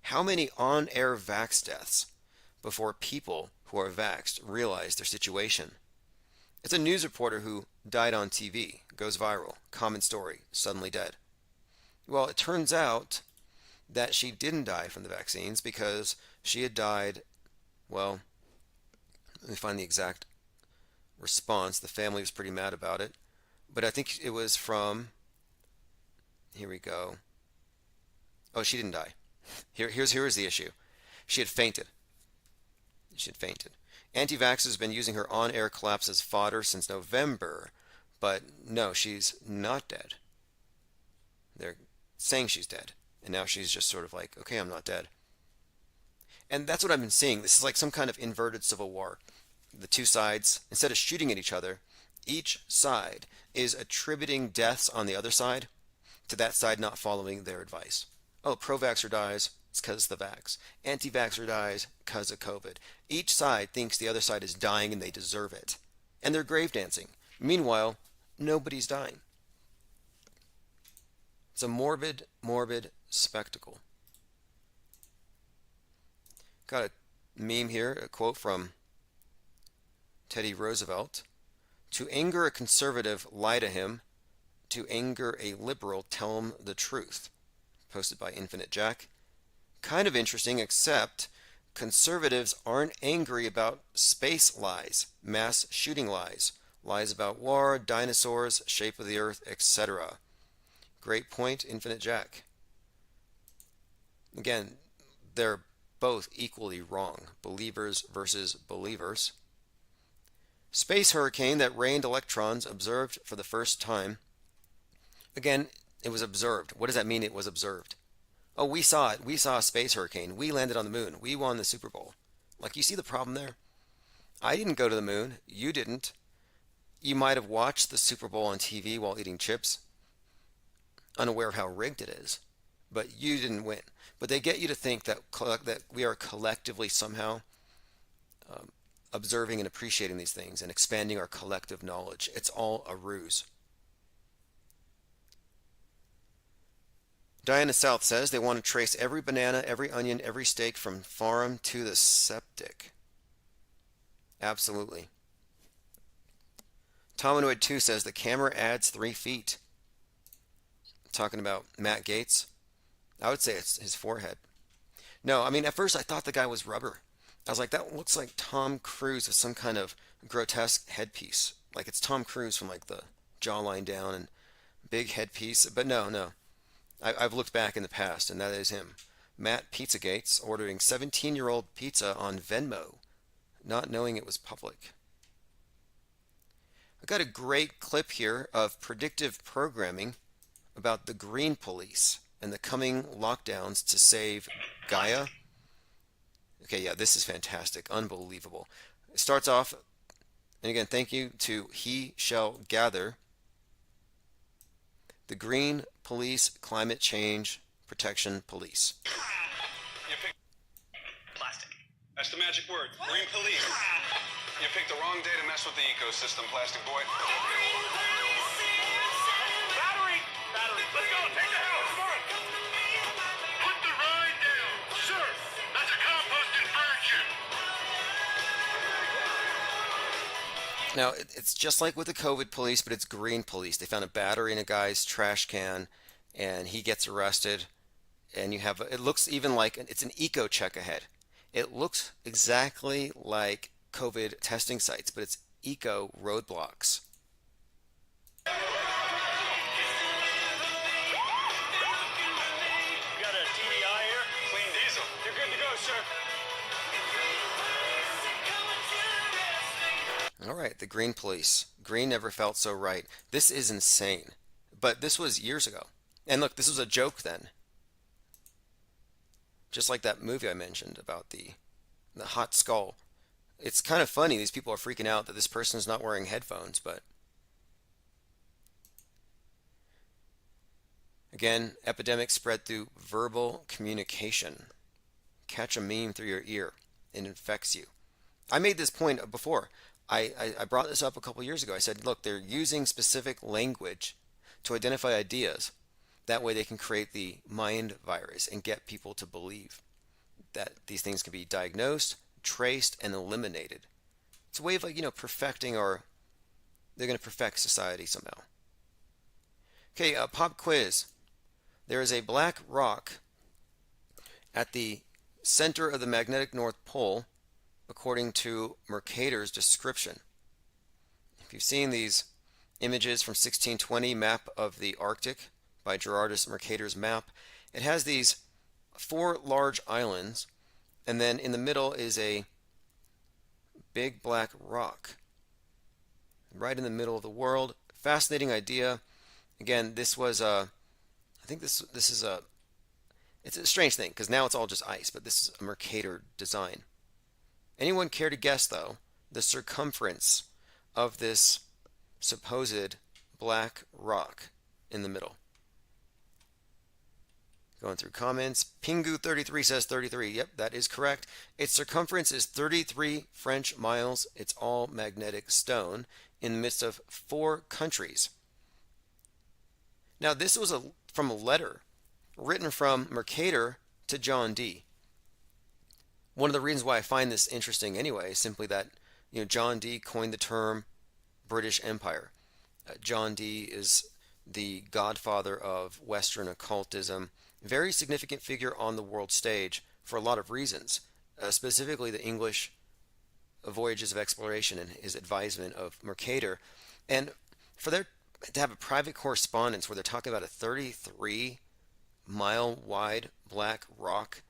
[SPEAKER 1] how many on-air vax deaths before people who are vaxxed realize their situation? It's a news reporter who died on TV, goes viral, common story, suddenly dead. Well, it turns out that she didn't die from the vaccines because she had died, well, let me find the exact response. The family was pretty mad about it, but I think it was from, here we go. Oh, she didn't die. Here's the issue. She had fainted. She had fainted. Anti-vaxxers have been using her on-air collapse as fodder since November, but no, she's not dead. They're saying she's dead, and now she's just sort of like, okay, I'm not dead. And that's what I've been seeing. This is like some kind of inverted civil war. The two sides, instead of shooting at each other, each side is attributing deaths on the other side to that side not following their advice. Oh, pro-vaxxer dies, it's because of the vax. Anti-vaxxer dies because of COVID. Each side thinks the other side is dying and they deserve it. And they're grave dancing. Meanwhile, nobody's dying. It's a morbid, morbid spectacle. Got a meme here, a quote from Teddy Roosevelt. To anger a conservative, lie to him. To anger a liberal, tell him the truth. Posted by Infinite Jack. Kind of interesting, except conservatives aren't angry about space lies, mass shooting lies, lies about war, dinosaurs, shape of the earth, etc. Great point, Infinite Jack. Again, they're both equally wrong. Believers versus believers. Space hurricane that rained electrons observed for the first time. Again, it was observed. What does that mean, it was observed? Oh, we saw it. We saw a space hurricane. We landed on the moon. We won the Super Bowl. Like, you see the problem there? I didn't go to the moon. You didn't. You might have watched the Super Bowl on TV while eating chips, unaware of how rigged it is. But you didn't win. But they get you to think that we are collectively somehow observing and appreciating these things and expanding our collective knowledge. It's all a ruse. Diana South says they want to trace every banana, every onion, every steak from farm to the septic. Absolutely. Tomanoid 2 says the camera adds 3 feet. Talking about Matt Gaetz. I would say it's his forehead. No, I mean, at first I thought the guy was rubber. I was like, that looks like Tom Cruise with some kind of grotesque headpiece. Like it's Tom Cruise from like the jawline down and big headpiece. But no. I've looked back in the past, and that is him. Matt Pizzagates ordering 17-year-old pizza on Venmo, not knowing it was public. I got a great clip here of predictive programming about the Green Police and the coming lockdowns to save Gaia. Okay, yeah, this is fantastic. Unbelievable. It starts off, and again, thank you to He Shall Gather. The Green Police Climate Change Protection Police.
[SPEAKER 13] Plastic. That's the magic word. Green police. You picked the wrong day to mess with the ecosystem, plastic boy. Battery! Battery. Let's go. Take the house. Come on. Put the ride down. Sir, that's a composting virgin.
[SPEAKER 1] Now, it's just like with the COVID police, but it's Green Police. They found a battery in a guy's trash can, and he gets arrested. And you have, it looks even like, it's an eco check ahead. It looks exactly like COVID testing sites, but it's eco roadblocks.
[SPEAKER 13] You got a TDI here? Clean diesel. You're good to go, sir.
[SPEAKER 1] All right, the Green Police. Green never felt so right. This is insane. But this was years ago. And look, this was a joke then. Just like that movie I mentioned about the hot skull. It's kind of funny. These people are freaking out that this person is not wearing headphones, but again, epidemics spread through verbal communication. Catch a meme through your ear. It infects you. I made this point before. I brought this up a couple years ago. I said, look, they're using specific language to identify ideas. That way they can create the mind virus and get people to believe that these things can be diagnosed, traced, and eliminated. It's a way of, like, perfecting they're going to perfect society somehow. Okay, pop quiz. There is a black rock at the center of the magnetic North Pole, according to Mercator's description. If you've seen these images from 1620 map of the Arctic by Gerardus Mercator's map, it has these 4 large islands, and then in the middle is a big black rock right in the middle of the world. Fascinating idea. Again, this was I think this is it's a strange thing because now it's all just ice, but this is a Mercator design. Anyone care to guess, though, the circumference of this supposed black rock in the middle? Going through comments. Pingu33 says 33. Yep, that is correct. Its circumference is 33 French miles. It's all magnetic stone in the midst of 4 countries. Now, this was from a letter written from Mercator to John Dee. One of the reasons why I find this interesting anyway is simply that John Dee coined the term British Empire. John Dee is the godfather of Western occultism, very significant figure on the world stage for a lot of reasons, specifically the English voyages of exploration and his advisement of Mercator. And for there to have a private correspondence where they're talking about a 33-mile wide black rock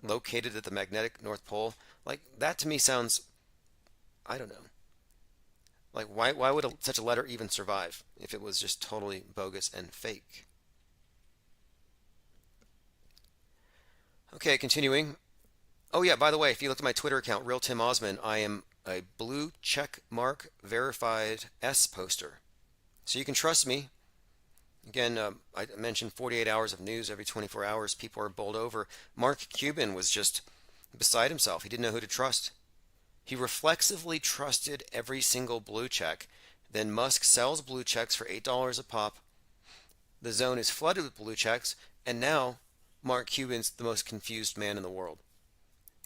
[SPEAKER 1] located at the magnetic North Pole, like that to me sounds, I don't know. Like why would such a letter even survive if it was just totally bogus and fake? Okay, continuing. Oh yeah, by the way, if you look at my Twitter account, Real Tim Osman, I am a blue check mark verified S poster. So you can trust me. Again, I mentioned 48 hours of news every 24 hours. People are bowled over. Mark Cuban was just beside himself. He didn't know who to trust. He reflexively trusted every single blue check. Then Musk sells blue checks for $8 a pop. The zone is flooded with blue checks, and now Mark Cuban's the most confused man in the world.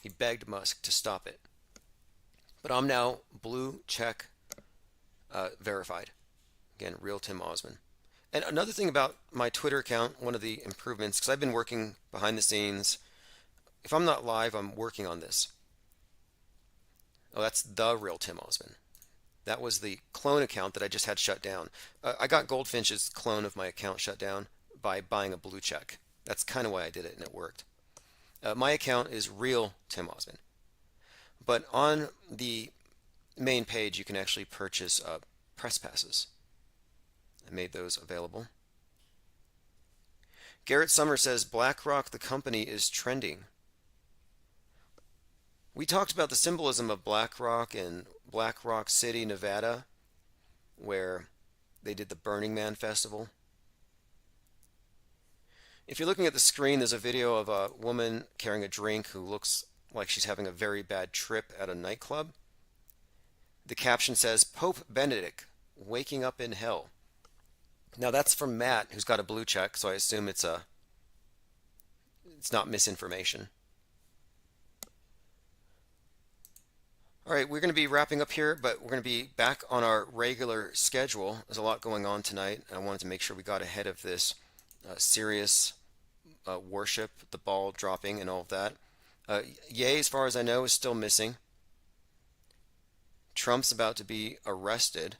[SPEAKER 1] He begged Musk to stop it. But I'm now blue check verified. Again, Real Tim Osman. And another thing about my Twitter account, one of the improvements, because I've been working behind the scenes. If I'm not live, I'm working on this. Oh, that's the Real Tim Osman. That was the clone account that I just had shut down. I got Goldfinch's clone of my account shut down by buying a blue check. That's kind of why I did it, and it worked. My account is Real Tim Osman. But on the main page, you can actually purchase press passes. I made those available. Garrett Summer says BlackRock, the company, is trending. We talked about the symbolism of BlackRock in Black Rock City, Nevada, where they did the Burning Man festival. If you're looking at the screen, there's a video of a woman carrying a drink who looks like she's having a very bad trip at a nightclub. The caption says, Pope Benedict, waking up in hell. Now that's from Matt, who's got a blue check, so I assume it's not misinformation. All right, we're going to be wrapping up here, but we're going to be back on our regular schedule. There's a lot going on tonight. I wanted to make sure we got ahead of this serious worship, the ball dropping and all of that. Ye, as far as I know, is still missing. Trump's about to be arrested.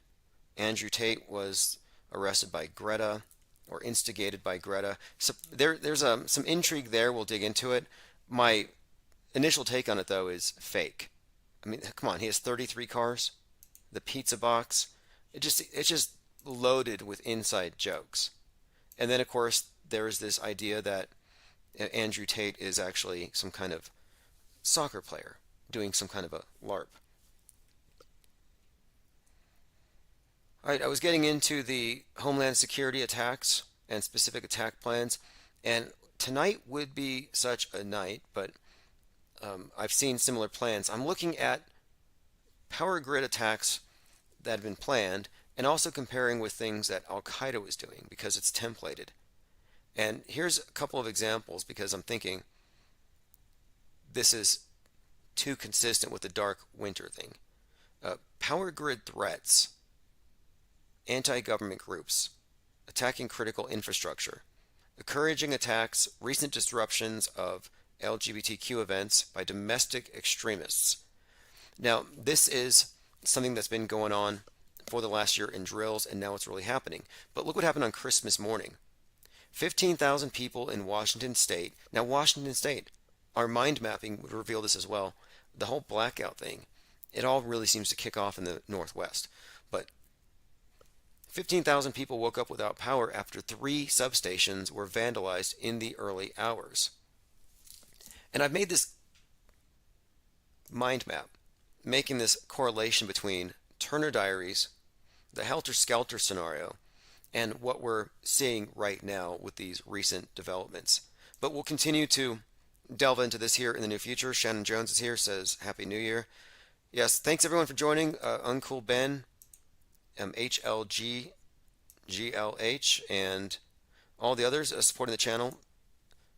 [SPEAKER 1] Andrew Tate was arrested by Greta, or instigated by Greta. So there's some intrigue there. We'll dig into it. My initial take on it, though, is fake. I mean, come on, he has 33 cars. The pizza box, it's just loaded with inside jokes. And then, of course, there is this idea that Andrew Tate is actually some kind of soccer player doing some kind of a LARP. All right, I was getting into the Homeland Security attacks and specific attack plans, and tonight would be such a night, but I've seen similar plans. I'm looking at power grid attacks that have been planned and also comparing with things that Al-Qaeda was doing because it's templated. And here's a couple of examples because I'm thinking this is too consistent with the dark winter thing. Power grid threats, anti-government groups, attacking critical infrastructure, encouraging attacks, recent disruptions of LGBTQ events by domestic extremists. Now, this is something that's been going on for the last year in drills, and now it's really happening. But look what happened on Christmas morning. 15,000 people in Washington State. Now, Washington State, our mind mapping would reveal this as well. The whole blackout thing, it all really seems to kick off in the Northwest. But 15,000 people woke up without power after 3 substations were vandalized in the early hours. And I've made this mind map, making this correlation between Turner Diaries, the helter-skelter scenario, and what we're seeing right now with these recent developments. But we'll continue to delve into this here in the near future. Shannon Jones is here, says Happy New Year. Yes, thanks everyone for joining. Uncool Ben, HLG, GLH, and all the others supporting the channel,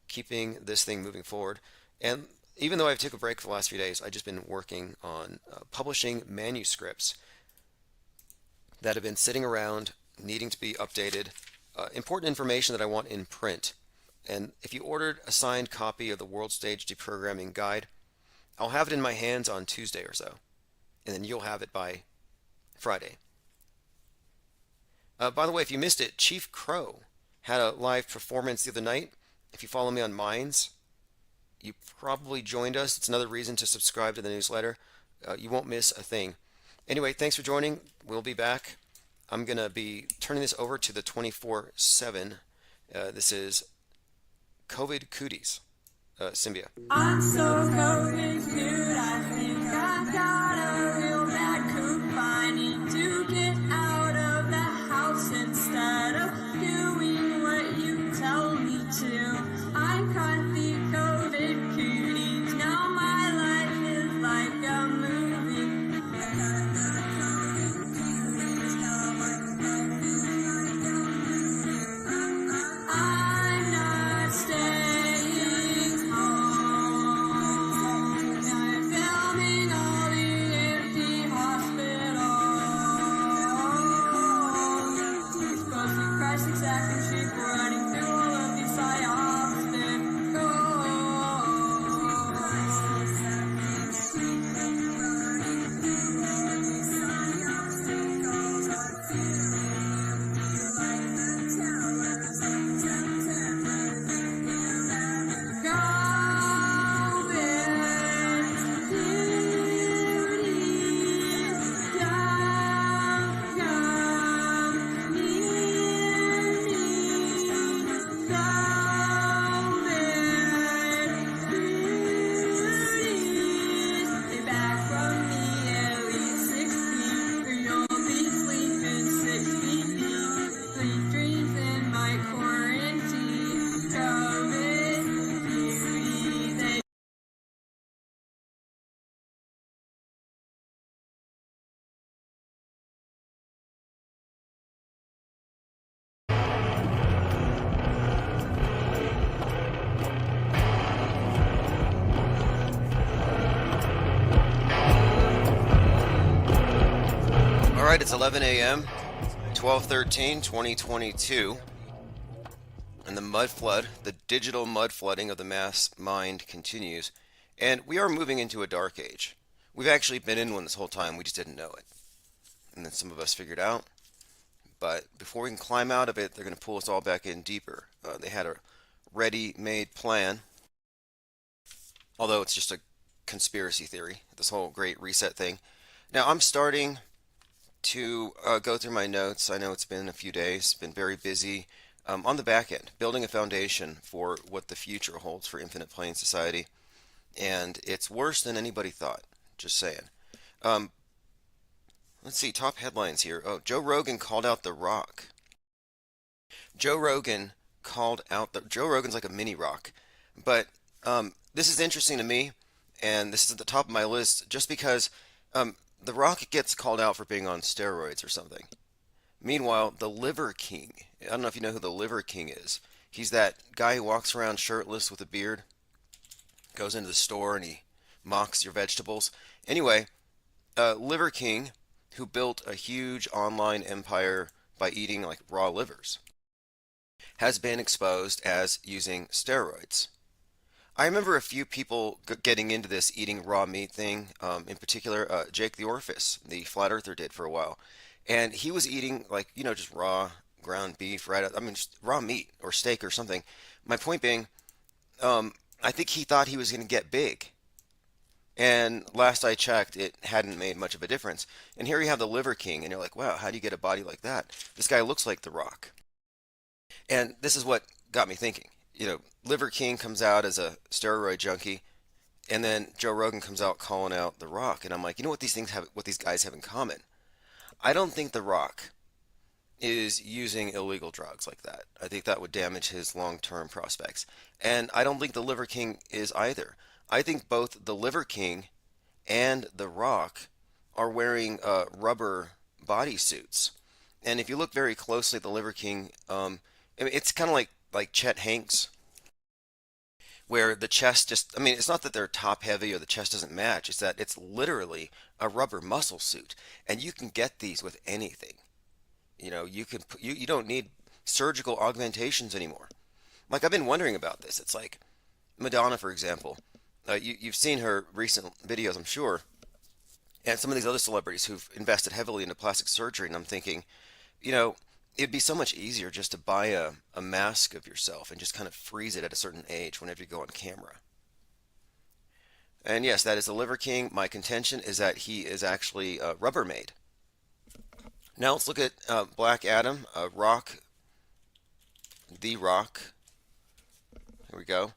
[SPEAKER 1] keeping this thing moving forward. And even though I've taken a break for the last few days, I've just been working on publishing manuscripts that have been sitting around needing to be updated, important information that I want in print. And if you ordered a signed copy of the World Stage Deprogramming Guide, I'll have it in my hands on Tuesday or so, and then you'll have it by Friday. By the way, if you missed it, Chief Crow had a live performance the other night. If you follow me on Minds, you probably joined us. It's another reason to subscribe to the newsletter. You won't miss a thing. Anyway, thanks for joining. We'll be back. I'm going to be turning this over to the 24/7. This is COVID Cooties, Symbia.
[SPEAKER 14] I'm so COVID cute, I think I've got a real bad coop. I need to get out of the house instead of doing what you tell me to. I caught the COVID cooties, now my life is like a movie. I'm not staying home. I'm filming all the empty hospitals. Exposing crisis action sheep, running through all of these psyops that go.
[SPEAKER 1] Alright, it's 11 a.m., 12/13/2022, and the mud flood, the digital mud flooding of the mass mind continues, and we are moving into a dark age. We've actually been in one this whole time, we just didn't know it. And then some of us figured out, but before we can climb out of it, they're going to pull us all back in deeper. They had a ready-made plan, although it's just a conspiracy theory, this whole Great Reset thing. Now, I'm starting to go through my notes. I know it's been a few days, been very busy on the back end, building a foundation for what the future holds for Infinite Plane Society, and it's worse than anybody thought, just saying. Let's see, top headlines here. Oh, Joe Rogan called out The Rock. Joe Rogan's like a mini rock, but this is interesting to me, and this is at the top of my list just because The Rock gets called out for being on steroids or something. Meanwhile, the Liver King, I don't know if you know who the Liver King is. He's that guy who walks around shirtless with a beard, goes into the store and he mocks your vegetables. Anyway, Liver King, who built a huge online empire by eating like raw livers, has been exposed as using steroids. I remember a few people getting into this eating raw meat thing, in particular Jake the Orpheus, the flat earther, did for a while. And he was eating like, just raw ground beef, right? I mean, just raw meat or steak or something. My point being, I think he thought he was going to get big. And last I checked, it hadn't made much of a difference. And here you have the Liver King, and you're like, wow, how do you get a body like that? This guy looks like The Rock. And this is what got me thinking. Liver King comes out as a steroid junkie, and then Joe Rogan comes out calling out The Rock, and I'm like, what these guys have in common? I don't think The Rock is using illegal drugs like that. I think that would damage his long-term prospects. And I don't think the Liver King is either. I think both the Liver King and The Rock are wearing rubber bodysuits. And if you look very closely at the Liver King, I mean, it's kind of like Chet Hanks, where the chest just, I mean, it's not that they're top heavy or the chest doesn't match, it's that it's literally a rubber muscle suit. And you can get these with anything. You don't need surgical augmentations anymore. Like I've been wondering about this. It's like Madonna, for example. You've seen her recent videos, I'm sure, and some of these other celebrities who've invested heavily into plastic surgery. And I'm thinking, you know, it'd be so much easier just to buy a mask of yourself and just kind of freeze it at a certain age whenever you go on camera. And yes, that is the Liver King. My contention is that he is actually Rubbermaid. Now let's look at Black Adam, Rock, The Rock. Here we go.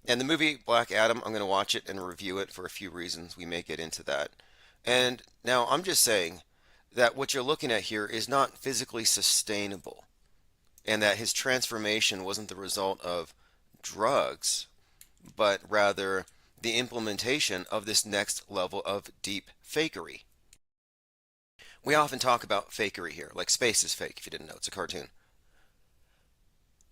[SPEAKER 1] And the movie Black Adam, I'm going to watch it and review it for a few reasons. We may get into that. And now I'm just saying that what you're looking at here is not physically sustainable, and that his transformation wasn't the result of drugs, but rather the implementation of this next level of deep fakery. We often talk about fakery here, like space is fake, if you didn't know, it's a cartoon.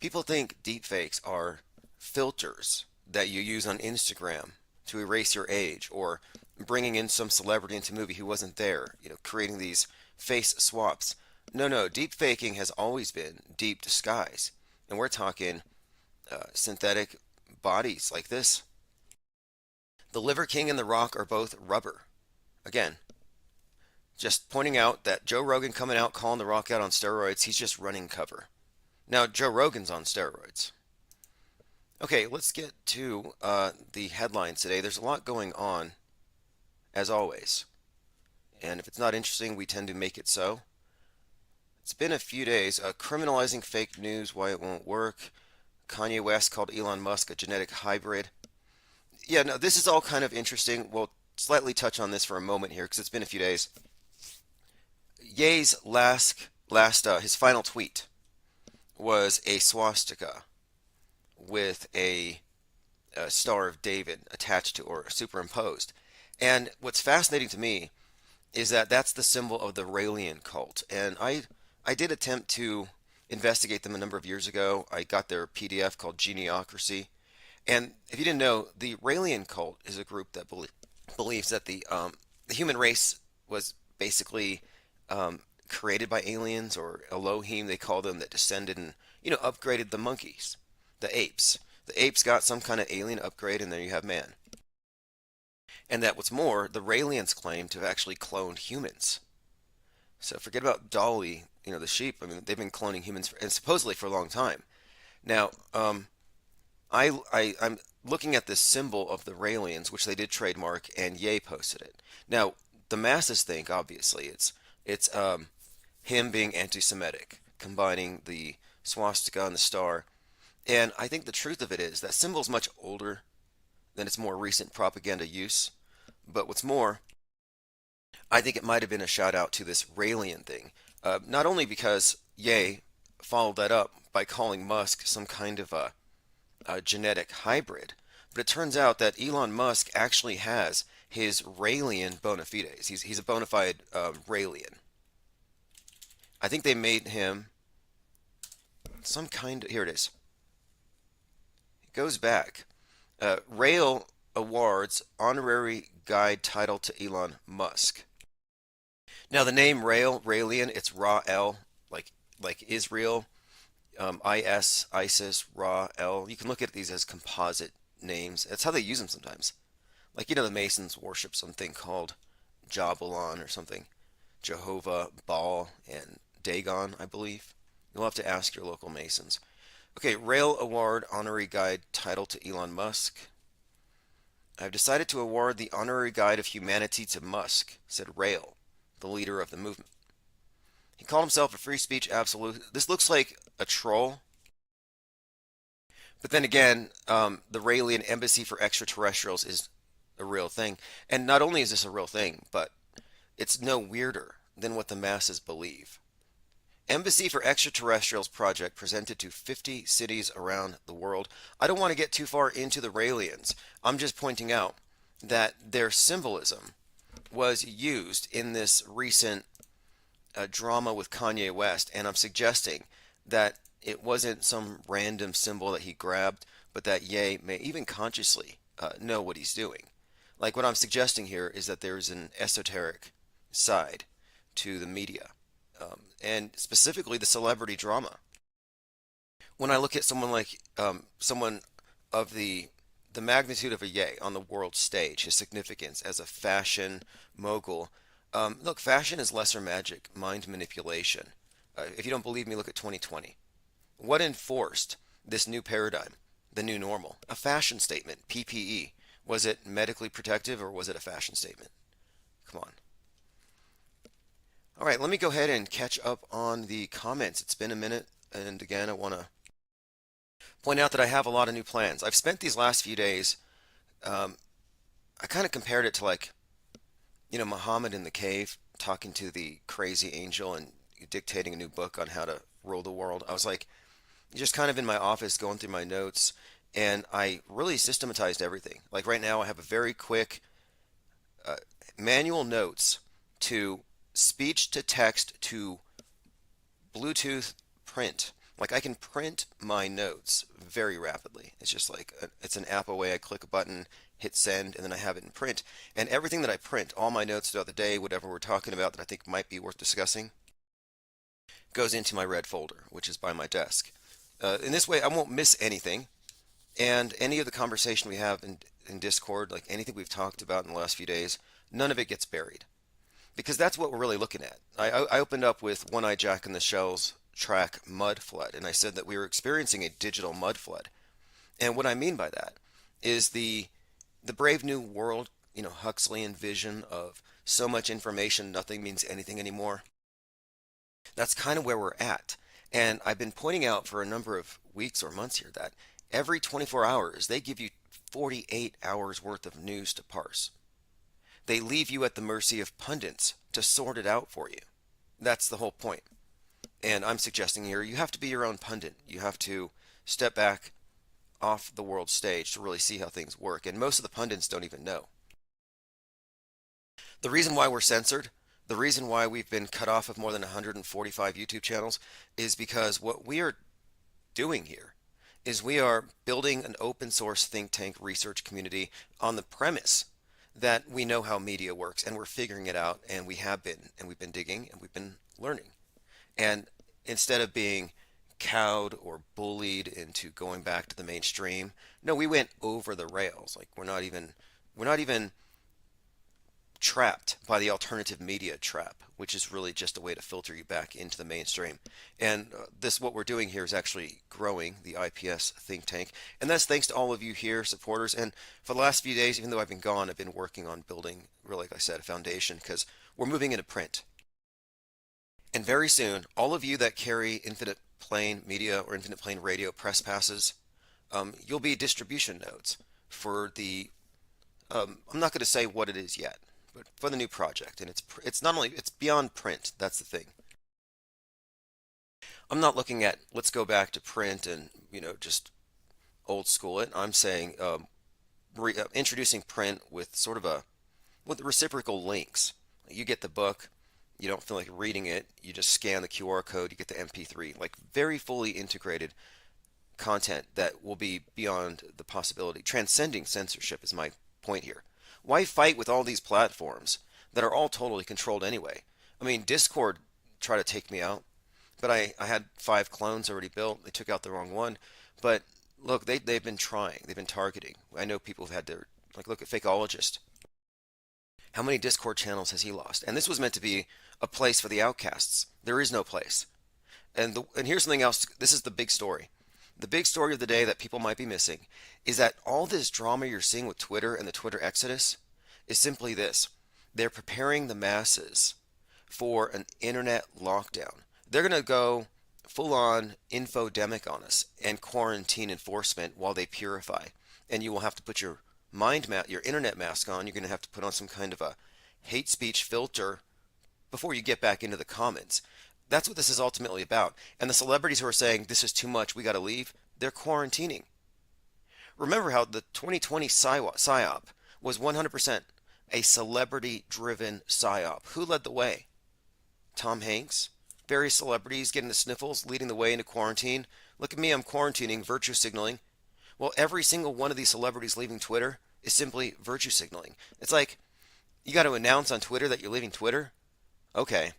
[SPEAKER 1] People think deep fakes are filters that you use on Instagram to erase your age, or bringing in some celebrity into a movie who wasn't there, creating these face swaps. No, deep faking has always been deep disguise. And we're talking synthetic bodies like this. The Liver King and The Rock are both rubber. Again, just pointing out that Joe Rogan coming out calling The Rock out on steroids, he's just running cover. Now, Joe Rogan's on steroids. Okay, let's get to the headlines today. There's a lot going on, as always. And if it's not interesting, we tend to make it so. It's been a few days. Criminalizing fake news, why it won't work. Kanye West called Elon Musk a genetic hybrid. Yeah, no, this is all kind of interesting. We'll slightly touch on this for a moment here because it's been a few days. Ye's his final tweet was a swastika with a Star of David attached to or superimposed. And what's fascinating to me is that that's the symbol of the Raelian cult. And I did attempt to investigate them a number of years ago. I got their PDF called Geneocracy. And if you didn't know, the Raelian cult is a group that believes that the human race was basically created by aliens, or Elohim, they call them, that descended and upgraded the monkeys, the apes. The apes got some kind of alien upgrade, and there you have man. And that what's more, the Raelians claim to have actually cloned humans. So forget about Dolly, the sheep. I mean, they've been cloning humans and supposedly for a long time. Now, I'm looking at this symbol of the Raelians, which they did trademark, and Ye posted it. Now, the masses think, obviously, it's him being anti-Semitic, combining the swastika and the star. And I think the truth of it is that symbol is much older than its more recent propaganda use. But what's more, I think it might have been a shout out to this Raelian thing. Not only because Ye followed that up by calling Musk some kind of a genetic hybrid, but it turns out that Elon Musk actually has his Raelian bona fides. He's a bona fide Raelian. I think they made him some kind of, here it is. It goes back. Rael awards honorary guide title to Elon Musk. Now the name Raelian, it's Ra-El, like Israel, ISIS, Ra-El. You can look at these as composite names. That's how they use them sometimes. Like, the Masons worship something called Jabalon or something. Jehovah, Baal, and Dagon, I believe. You'll have to ask your local Masons. Okay, Rail Award Honorary Guide title to Elon Musk. I've decided to award the Honorary Guide of Humanity to Musk, said Rail, the leader of the movement. He called himself a free speech absolute. This looks like a troll. But then again, the Raelian Embassy for Extraterrestrials is a real thing. And not only is this a real thing, but it's no weirder than what the masses believe. Embassy for Extraterrestrials project presented to 50 cities around the world. I don't want to get too far into the Raelians. I'm just pointing out that their symbolism was used in this recent drama with Kanye West, and I'm suggesting that it wasn't some random symbol that he grabbed, but that Ye may even consciously know what he's doing. Like what I'm suggesting here is that there's an esoteric side to the media, and specifically the celebrity drama. When I look at someone like someone of the magnitude of a Ye on the world stage, his significance as a fashion mogul. Look, fashion is lesser magic, mind manipulation. If you don't believe me, look at 2020. What enforced this new paradigm, the new normal? A fashion statement, PPE. Was it medically protective or was it a fashion statement? Come on. All right, let me go ahead and catch up on the comments. It's been a minute, and again, I want to point out that I have a lot of new plans. I've spent these last few days, I kind of compared it to like, Muhammad in the cave talking to the crazy angel and dictating a new book on how to rule the world. I was like, just kind of in my office going through my notes, and I really systematized everything. Like right now, I have a very quick manual notes to speech to text to Bluetooth print. Like I can print my notes very rapidly. It's just like it's an app away. I click a button, hit send, and then I have it in print. And everything that I print, all my notes throughout the day, whatever we're talking about that I think might be worth discussing, goes into my red folder, which is by my desk. In this way, I won't miss anything. And any of the conversation we have in Discord, like anything we've talked about in the last few days, none of it gets buried. Because that's what we're really looking at. I opened up with One Eye Jack and the Shells track Mud Flood, and I said that we were experiencing a digital mud flood. And what I mean by that is the Brave New World, Huxleyan vision of so much information, nothing means anything anymore. That's kind of where we're at. And I've been pointing out for a number of weeks or months here that every 24 hours they give you 48 hours worth of news to parse. They leave you at the mercy of pundits to sort it out for you. That's the whole point. And I'm suggesting here you have to be your own pundit. You have to step back off the world stage to really see how things work. And most of the pundits don't even know. The reason why we're censored, the reason why we've been cut off of more than 145 YouTube channels is because what we are doing here is we are building an open source think tank research community on the premise that we know how media works and we're figuring it out, and we have been, and we've been digging and we've been learning. And instead of being cowed or bullied into going back to the mainstream, no, we went over the rails. Like we're not even trapped by the alternative media trap, which is really just a way to filter you back into the mainstream. And what we're doing here is actually growing the IPS think tank, and that's thanks to all of you here, supporters. And for the last few days, even though I've been gone, I've been working on building, really, like I said, a foundation, because we're moving into print. And very soon, all of you that carry Infinite Plane Media or Infinite Plane Radio press passes, you'll be distribution nodes for the, I'm not going to say what it is yet, but for the new project. And it's not only, it's beyond print. That's the thing. I'm not looking at, let's go back to print and, just old school it. I'm saying introducing print with sort of with reciprocal links. You get the book. You don't feel like reading it. You just scan the QR code. You get the MP3. Like very fully integrated content that will be beyond the possibility. Transcending censorship is my point here. Why fight with all these platforms that are all totally controlled anyway? I mean, Discord tried to take me out, but I had 5 clones already built. They took out the wrong one. But look, they've been trying. They've been targeting. I know people have had their, look at Fakeologist. How many Discord channels has he lost? And this was meant to be a place for the outcasts. There is no place. And here's something else. This is the big story. The big story of the day that people might be missing is that all this drama you're seeing with Twitter and the Twitter exodus is simply this. They're preparing the masses for an internet lockdown. They're going to go full-on infodemic on us and quarantine enforcement while they purify. And you will have to put your your internet mask on. You're going to have to put on some kind of a hate speech filter before you get back into the comments. That's what this is ultimately about. And the celebrities who are saying this is too much, we got to leave, they're quarantining. Remember how the 2020 psyop was 100% a celebrity driven psyop. Who led the way? Tom Hanks? Various celebrities getting the sniffles, leading the way into quarantine. Look at me, I'm quarantining, virtue signaling. Well, every single one of these celebrities leaving Twitter is simply virtue signaling. It's like, you got to announce on Twitter that you're leaving Twitter? Okay.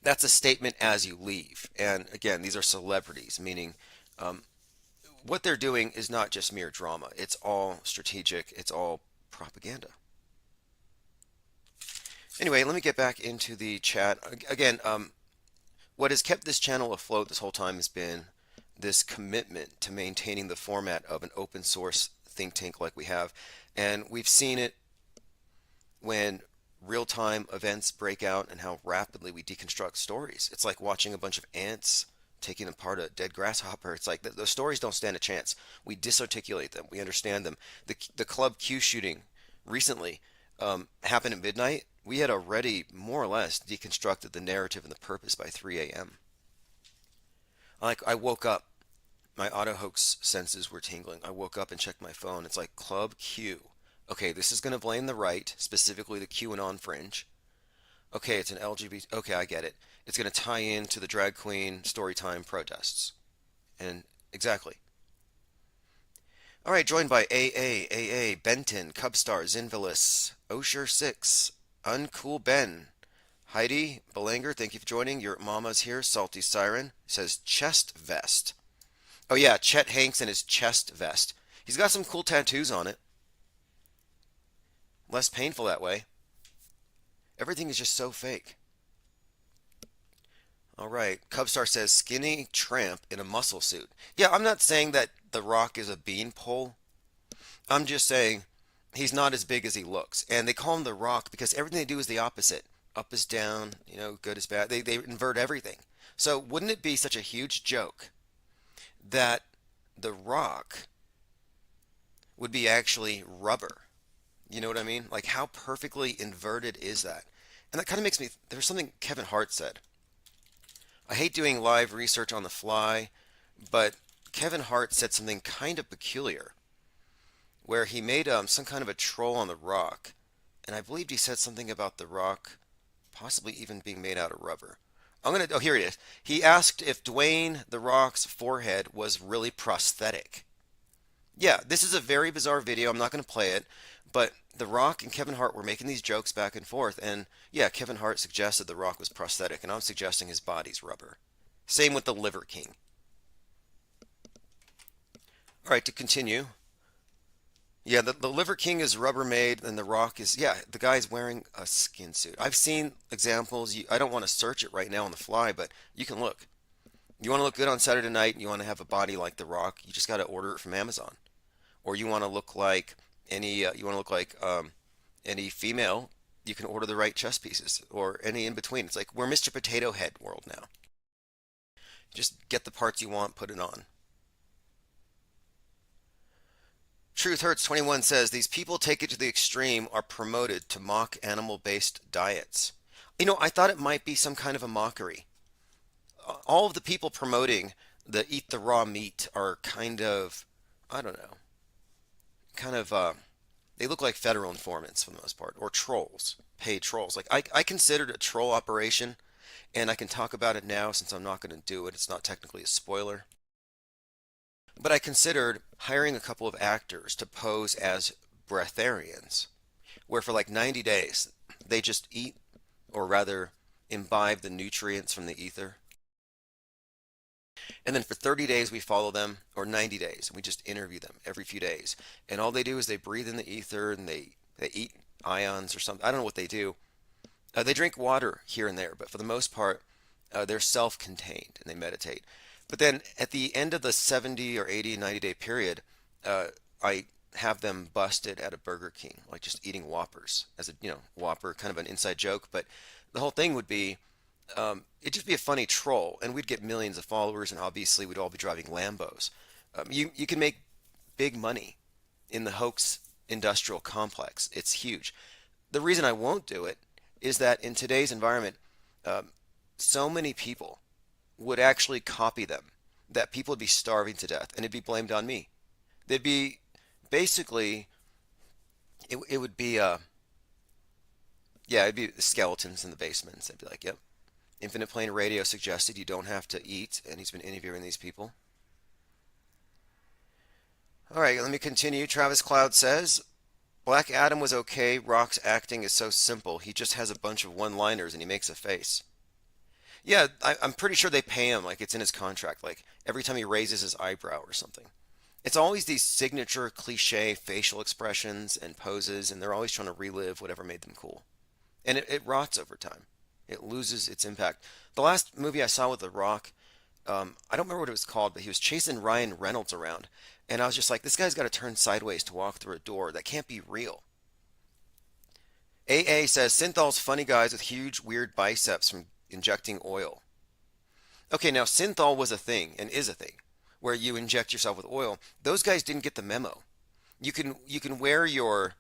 [SPEAKER 1] That's a statement as you leave. And again, these are celebrities, meaning what they're doing is not just mere drama. It's all strategic. It's all propaganda. Anyway, let me get back into the chat. Again, what has kept this channel afloat this whole time has been this commitment to maintaining the format of an open source think tank like we have. And we've seen it when real-time events break out and how rapidly we deconstruct stories. It's like watching a bunch of ants taking apart a dead grasshopper. It's like the stories don't stand a chance. We disarticulate them. We understand them. The Club Q shooting recently happened at midnight. We had already more or less deconstructed the narrative and the purpose by 3 a.m. I woke up. My auto hoax senses were tingling. I woke up and checked my phone. It's like Club Q. Okay, this is going to blame the right, specifically the QAnon fringe. Okay, it's an LGBT. Okay, I get it. It's going to tie into the drag queen storytime protests. And exactly. All right, joined by AA, Benton, Cubstar, Zinvilis, Osher6, Uncool Ben, Heidi, Belanger, thank you for joining. Your mama's here. Salty Siren says chest vest. Oh yeah, Chet Hanks and his chest vest. He's got some cool tattoos on it. Less painful that way. Everything is just so fake. All right, Cubstar says skinny tramp in a muscle suit. Yeah, I'm not saying that The Rock is a beanpole. I'm just saying he's not as big as he looks. And they call him The Rock because everything they do is the opposite. Up is down, good is bad. They invert everything. So wouldn't it be such a huge joke that The Rock would be actually rubber? You know what I mean? Like, how perfectly inverted is that? And that kind of makes me, there's something Kevin Hart said. I hate doing live research on the fly, but Kevin Hart said something kind of peculiar, where he made some kind of a troll on The Rock, and I believed he said something about The Rock possibly even being made out of rubber. Oh, here it is. He asked if Dwayne The Rock's forehead was really prosthetic. Yeah, this is a very bizarre video. I'm not going to play it, but The Rock and Kevin Hart were making these jokes back and forth, and yeah, Kevin Hart suggested The Rock was prosthetic, and I'm suggesting his body's rubber. Same with the Liver King. All right, to continue. Yeah, the Liver King is Rubbermaid, and The Rock is, yeah, the guy's wearing a skin suit. I've seen examples. I don't want to search it right now on the fly, but you can look. You want to look good on Saturday night, and you want to have a body like The Rock, you just got to order it from Amazon. Or you want to look like any female, you can order the right chest pieces, or any in between. It's like we're Mr. Potato Head world now. Just get the parts you want, put it on. Truth Hurts 21 says these people take it to the extreme, are promoted to mock animal-based diets. I thought it might be some kind of a mockery. All of the people promoting the eat the raw meat are kind of, I don't know, they look like federal informants for the most part, or trolls, paid trolls. Like I considered a troll operation, and I can talk about it now since I'm not going to do it. It's not technically a spoiler. But I considered hiring a couple of actors to pose as breatharians, where for like 90 days they just eat, or rather imbibe the nutrients from the ether. And then for 30 days we follow them, or 90 days, and we just interview them every few days. And all they do is they breathe in the ether, and they eat ions or something. I don't know what they do. They drink water here and there, but for the most part, they're self-contained, and they meditate. But then at the end of the 70 or 80, 90-day period, I have them busted at a Burger King, like just eating Whoppers as a, Whopper, kind of an inside joke. But the whole thing would be, it'd just be a funny troll, and we'd get millions of followers, and obviously we'd all be driving Lambos. You can make big money in the hoax industrial complex. It's huge. The reason I won't do it is that in today's environment, so many people would actually copy them that people would be starving to death and it'd be blamed on me. They'd be basically, it would be, yeah, it'd be skeletons in the basements. They'd be like, yep, Infinite Plane Radio suggested you don't have to eat, and he's been interviewing these people. All right, let me continue. Travis Cloud says, Black Adam was okay. Rock's acting is so simple. He just has a bunch of one-liners and he makes a face. Yeah, I'm pretty sure they pay him like it's in his contract, like every time he raises his eyebrow or something. It's always these signature cliche facial expressions and poses, and they're always trying to relive whatever made them cool. And it rots over time. It loses its impact. The last movie I saw with The Rock, I don't remember what it was called, but he was chasing Ryan Reynolds around. And I was just like, this guy's got to turn sideways to walk through a door. That can't be real. AA says, Synthol's funny guys with huge, weird biceps from injecting oil. Okay, now Synthol was a thing, and is a thing, where you inject yourself with oil. Those guys didn't get the memo. You can wear your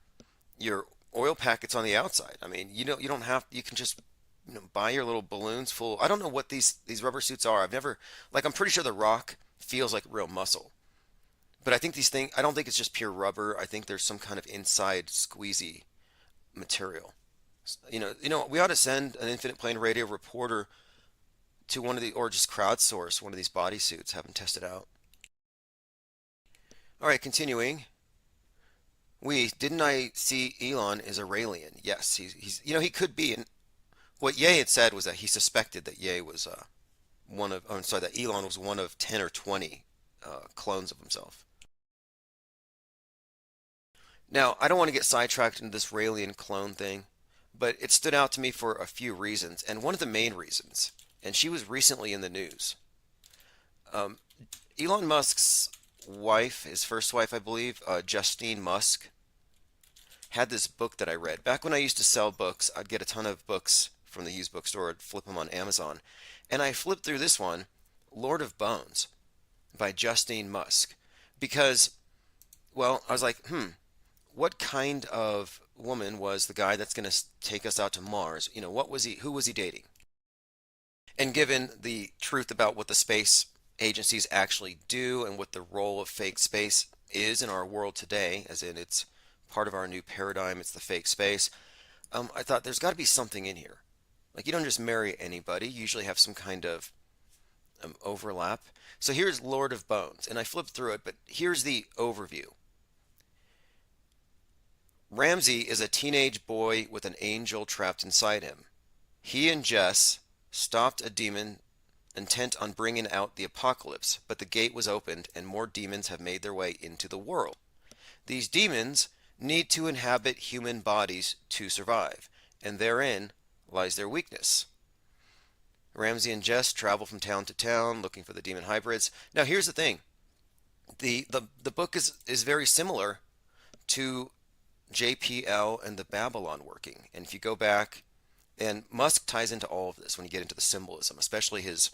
[SPEAKER 1] oil packets on the outside. I mean, you don't have, you can just buy your little balloons full. I don't know what these rubber suits are. I've never, like, I'm pretty sure The Rock feels like real muscle. But I think these things, I don't think it's just pure rubber. I think there's some kind of inside squeezy material. We ought to send an Infinite Plane Radio reporter to one of the, or just crowdsource one of these bodysuits, have them test it out. All right, continuing. Didn't I see Elon is a Raelian? Yes, he's he could be. And what Ye had said was that he suspected that Ye was that Elon was one of 10 or 20 clones of himself. Now, I don't want to get sidetracked into this Raelian clone thing, but it stood out to me for a few reasons, and one of the main reasons, and she was recently in the news. Elon Musk's wife, his first wife, I believe, Justine Musk, had this book that I read. Back when I used to sell books, I'd get a ton of books from the used bookstore, I'd flip them on Amazon, and I flipped through this one, Lord of Bones, by Justine Musk, because, well, I was like, what kind of woman was the guy that's going to take us out to Mars? What was he? Who was he dating? And given the truth about what the space agencies actually do and what the role of fake space is in our world today, as in it's part of our new paradigm, it's the fake space, I thought there's got to be something in here. Like, you don't just marry anybody. You usually have some kind of overlap. So here's Lord of Bones, and I flipped through it, but here's the overview. Ramsey is a teenage boy with an angel trapped inside him. He and Jess stopped a demon intent on bringing out the apocalypse, but the gate was opened and more demons have made their way into the world. These demons need to inhabit human bodies to survive, and therein lies their weakness. Ramsey and Jess travel from town to town looking for the demon hybrids. Now here's the thing. The book is very similar to JPL and the Babylon working. And if you go back, and Musk ties into all of this when you get into the symbolism, especially his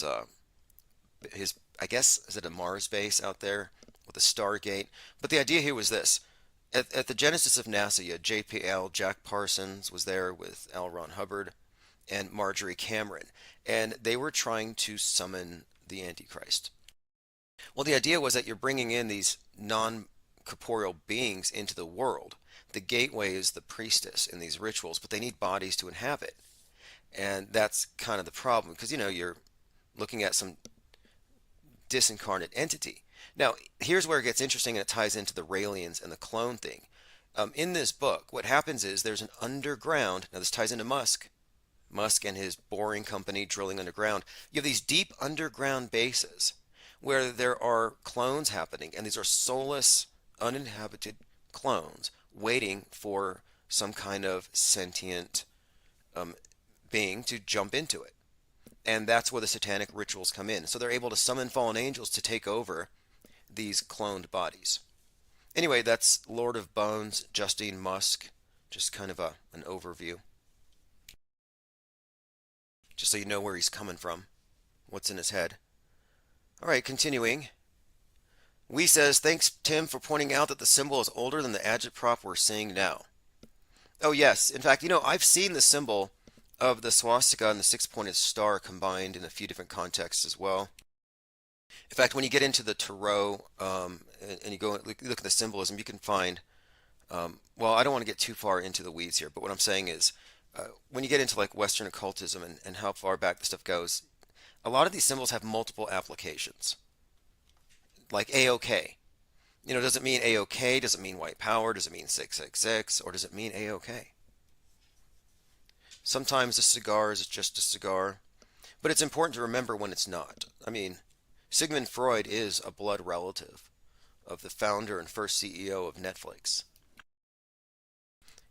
[SPEAKER 1] I guess, is it a Mars base out there with a Stargate? But the idea here was this. At the genesis of NASA, you had JPL, Jack Parsons was there with L. Ron Hubbard and Marjorie Cameron, and they were trying to summon the Antichrist. Well, the idea was that you're bringing in these non-corporeal beings into the world. The gateway is the priestess in these rituals, but they need bodies to inhabit. And that's kind of the problem, because, you're looking at some disincarnate entity. Now, here's where it gets interesting, and it ties into the Raelians and the clone thing. In this book, what happens is there's an underground, now this ties into Musk and his boring company drilling underground. You have these deep underground bases where there are clones happening, and these are soulless, uninhabited clones waiting for some kind of sentient being to jump into it. And that's where the satanic rituals come in. So they're able to summon fallen angels to take over these cloned bodies. Anyway, that's Lord of Bones, Justine Musk. Just kind of an overview. Just so you know where he's coming from, what's in his head. All right, continuing. Wee says, thanks, Tim, for pointing out that the symbol is older than the agitprop we're seeing now. Oh, yes. In fact, I've seen the symbol of the swastika and the six-pointed star combined in a few different contexts as well. In fact, when you get into the Tarot and you go and look at the symbolism, you can find, well, I don't want to get too far into the weeds here, but what I'm saying is, when you get into like Western occultism and how far back the stuff goes, a lot of these symbols have multiple applications. Like A-OK. You know, does it mean A-OK? Does it mean white power? Does it mean 666? Or does it mean A-OK? Sometimes a cigar is just a cigar, but it's important to remember when it's not. I mean, Sigmund Freud is a blood relative of the founder and first CEO of Netflix.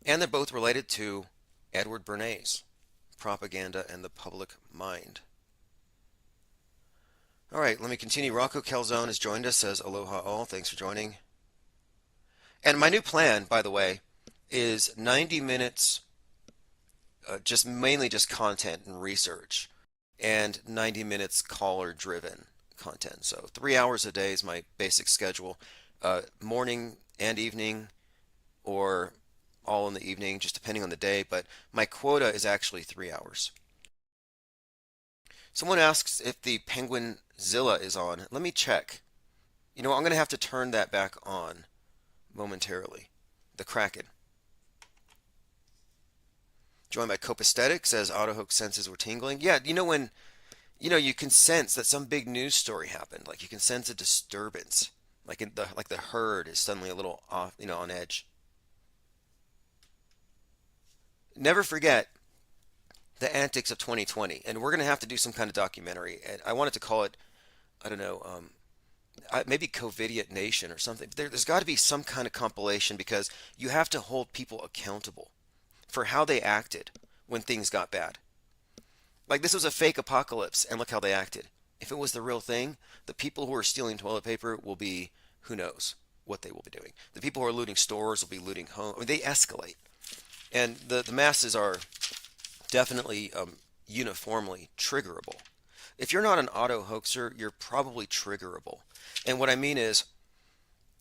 [SPEAKER 1] And they're both related to Edward Bernays, propaganda and the public mind. All right, let me continue. Rocco Calzone has joined us, says aloha all. Thanks for joining. And my new plan, by the way, is 90 minutes, just mainly just content and research, and 90 minutes caller-driven content. So 3 hours a day is my basic schedule, morning and evening, or all in the evening, just depending on the day. But my quota is actually 3 hours. Someone asks if the Penguinzilla is on. Let me check. You know, I'm going to have to turn that back on momentarily. The Kraken. Joined by Copaesthetic, says Autohook senses were tingling. Yeah, you know when, you can sense that some big news story happened. Like you can sense a disturbance. Like the herd is suddenly a little off, on edge. Never forget the antics of 2020, and we're going to have to do some kind of documentary. And I wanted to call it, I don't know, maybe Covidiot Nation or something. There's got to be some kind of compilation because you have to hold people accountable for how they acted when things got bad. Like this was a fake apocalypse, and look how they acted. If it was the real thing, the people who are stealing toilet paper will be, who knows what they will be doing. The people who are looting stores will be looting homes. I mean, they escalate. And the masses are definitely uniformly triggerable. If you're not an auto hoaxer, you're probably triggerable. And what I mean is,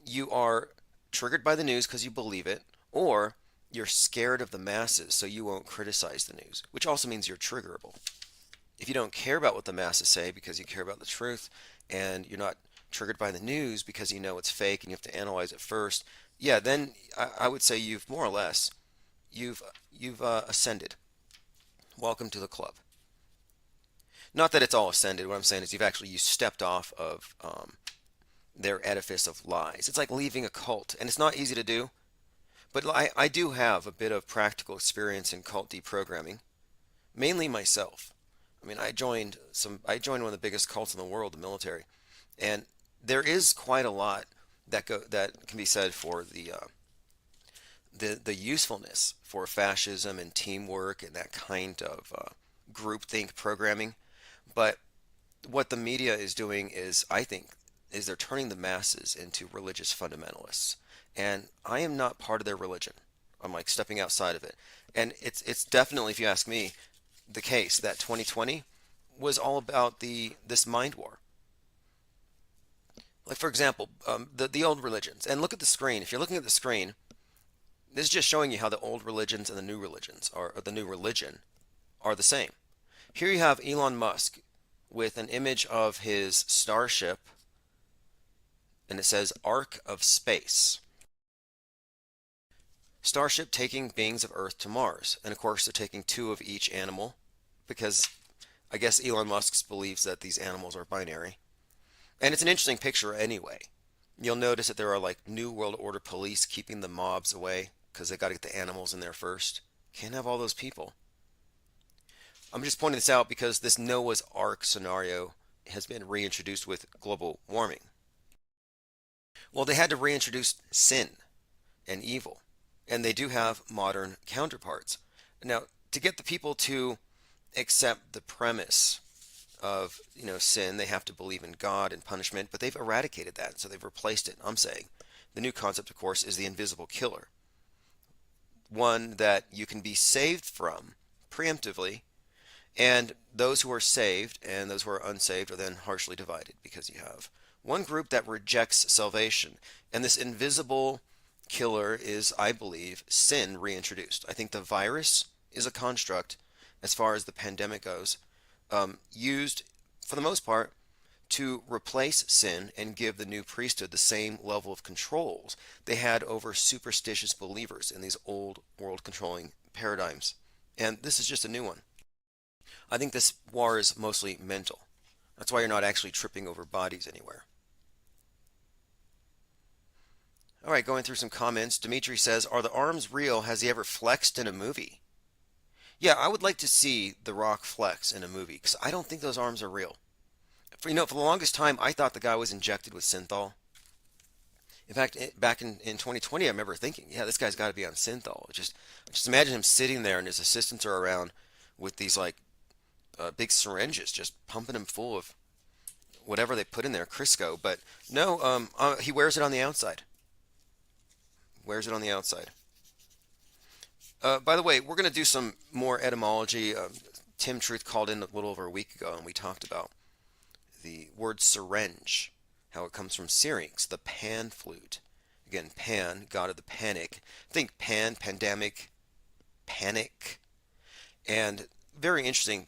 [SPEAKER 1] you are triggered by the news because you believe it, or you're scared of the masses so you won't criticize the news, which also means you're triggerable. If you don't care about what the masses say because you care about the truth, and you're not triggered by the news because you know it's fake and you have to analyze it first, yeah, then I would say you've more or less, you've ascended. Welcome to the club. Not that it's all ascended. What I'm saying is you stepped off of their edifice of lies. It's like leaving a cult, and it's not easy to do. But I do have a bit of practical experience in cult deprogramming, mainly myself. I mean, I joined one of the biggest cults in the world, the military, and there is quite a lot that can be said for the usefulness for fascism and teamwork and that kind of groupthink programming. But what the media is doing is, I think, is they're turning the masses into religious fundamentalists. And I am not part of their religion. I'm like stepping outside of it. And it's definitely, if you ask me, the case that 2020 was all about this mind war. Like, for example, the old religions. And look at the screen. If you're looking at the screen, this is just showing you how the old religions and the new religions or the new religion are the same. Here you have Elon Musk with an image of his starship, and it says Ark of Space. Starship taking beings of Earth to Mars. And of course, they're taking 2 of each animal because I guess Elon Musk believes that these animals are binary. And it's an interesting picture anyway. You'll notice that there are like New World Order police keeping the mobs away because they got to get the animals in there first. Can't have all those people. I'm just pointing this out because this Noah's Ark scenario has been reintroduced with global warming. Well, they had to reintroduce sin and evil, and they do have modern counterparts. Now, to get the people to accept the premise of sin, they have to believe in God and punishment, but they've eradicated that, so they've replaced it. I'm saying the new concept, of course, is the invisible killer, one that you can be saved from preemptively, and those who are saved and those who are unsaved are then harshly divided because you have one group that rejects salvation, and this invisible killer is, I believe, sin reintroduced. I think the virus is a construct as far as the pandemic goes, used for the most part to replace sin and give the new priesthood the same level of controls they had over superstitious believers in these old world controlling paradigms. And this is just a new one. I think this war is mostly mental. That's why you're not actually tripping over bodies anywhere. All right, going through some comments. Dimitri says, "Are the arms real? Has he ever flexed in a movie?" Yeah, I would like to see The Rock flex in a movie because I don't think those arms are real. For the longest time, I thought the guy was injected with synthol. In fact, back in 2020, I remember thinking, yeah, this guy's got to be on synthol. Just imagine him sitting there and his assistants are around with these like big syringes, just pumping him full of whatever they put in there, Crisco. But no, he wears it on the outside. Wears it on the outside. By the way, we're going to do some more etymology. Tim Truth called in a little over a week ago, and we talked about the word syringe, how it comes from syrinx, the pan flute. Again, Pan, god of the panic. Think pan, pandemic, panic. And very interesting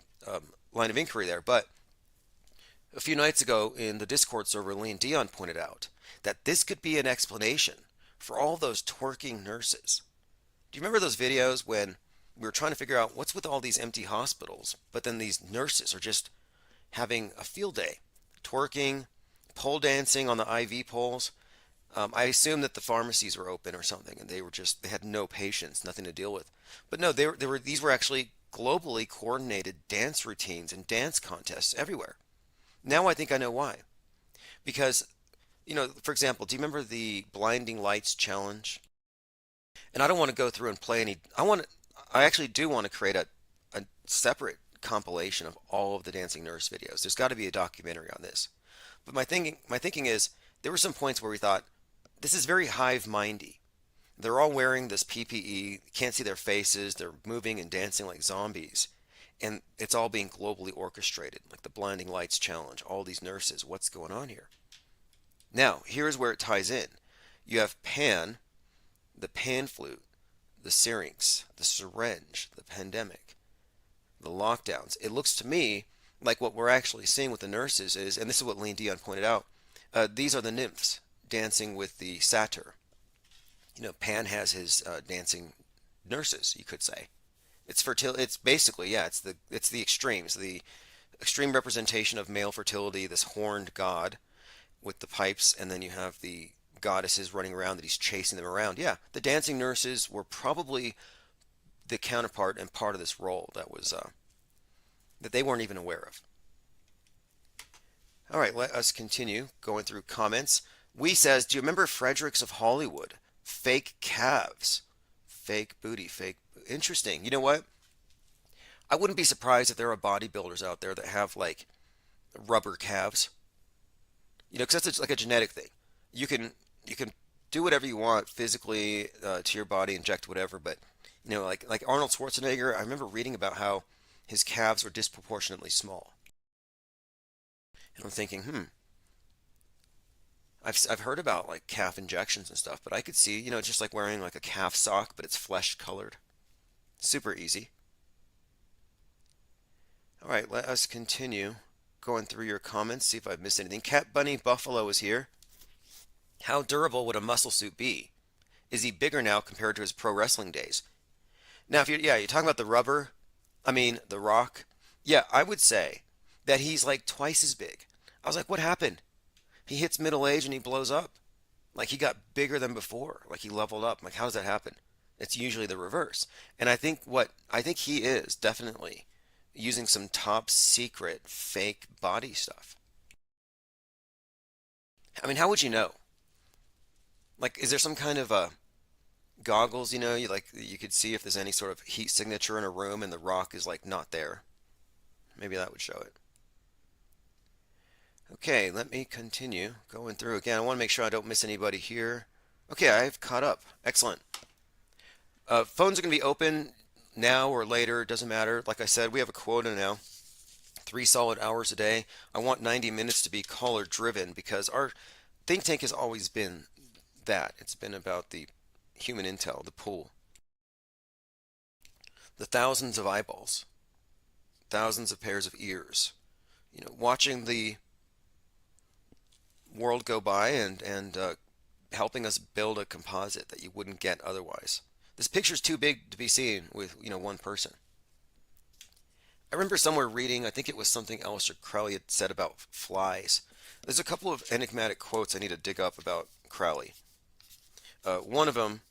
[SPEAKER 1] line of inquiry there. But a few nights ago in the Discord server, Lean Dion pointed out that this could be an explanation for all those twerking nurses. Do you remember those videos when we were trying to figure out what's with all these empty hospitals, but then these nurses are just having a field day, twerking, pole dancing on the IV poles? I assumed that the pharmacies were open or something, and they had no patience, nothing to deal with. But no, these were actually globally coordinated dance routines and dance contests everywhere. Now I think I know why. Because, for example, do you remember the blinding lights challenge? And I don't want to go through and play any. I actually do want to create a separate compilation of all of the dancing nurse videos. There's got to be a documentary on this. But my thinking is there were some points where we thought this is very hive-mindy. They're all wearing this PPE, can't see their faces, they're moving and dancing like zombies. And it's all being globally orchestrated, like the blinding lights challenge, all these nurses. What's going on here? Now, here's where it ties in. You have Pan, the pan flute, the syrinx, the syringe, the pandemic, the lockdowns. It looks to me like what we're actually seeing with the nurses is, and this is what Lean Dion pointed out, these are the nymphs dancing with the satyr. Pan has his dancing nurses, you could say. It's fertility. It's basically, yeah, it's the extremes, the extreme representation of male fertility, this horned god with the pipes, and then you have the goddesses running around that he's chasing them around. Yeah, the dancing nurses were probably the counterpart and part of this role that they weren't even aware of. All right, let us continue going through comments. We says, do you remember Fredericks of Hollywood? Fake calves, fake booty, fake. Interesting. You know what? I wouldn't be surprised if there are bodybuilders out there that have like rubber calves. Because that's like a genetic thing. You can do whatever you want physically to your body, inject whatever, but like Arnold Schwarzenegger, I remember reading about how his calves were disproportionately small. And I'm thinking, I've heard about like calf injections and stuff, but I could see, just like wearing like a calf sock, but it's flesh colored. Super easy. All right, let us continue going through your comments, see if I've missed anything. Cat Bunny Buffalo is here. How durable would a muscle suit be? Is he bigger now compared to his pro wrestling days? Now, you're talking about the Rock. Yeah, I would say that he's like twice as big. I was like, what happened? He hits middle age and he blows up. Like he got bigger than before. Like he leveled up. Like how does that happen? It's usually the reverse. And I think he is definitely using some top secret fake body stuff. I mean, how would you know? Like, is there some kind of goggles, you could see if there's any sort of heat signature in a room and the Rock is like not there. Maybe that would show it. Okay, let me continue going through again. I want to make sure I don't miss anybody here. Okay, I've caught up. Excellent. Phones are going to be open now or later. It doesn't matter. Like I said, we have a quota now. 3 solid hours a day. I want 90 minutes to be caller driven because our think tank has always been that. It's been about the human intel, the pool, the thousands of eyeballs thousands of pairs of ears. Watching the world go by and helping us build a composite that you wouldn't get otherwise. This picture's too big to be seen with, one person. I remember somewhere reading, I think it was something Aleister Crowley had said about flies. There's a couple of enigmatic quotes I need to dig up about Crowley. One of them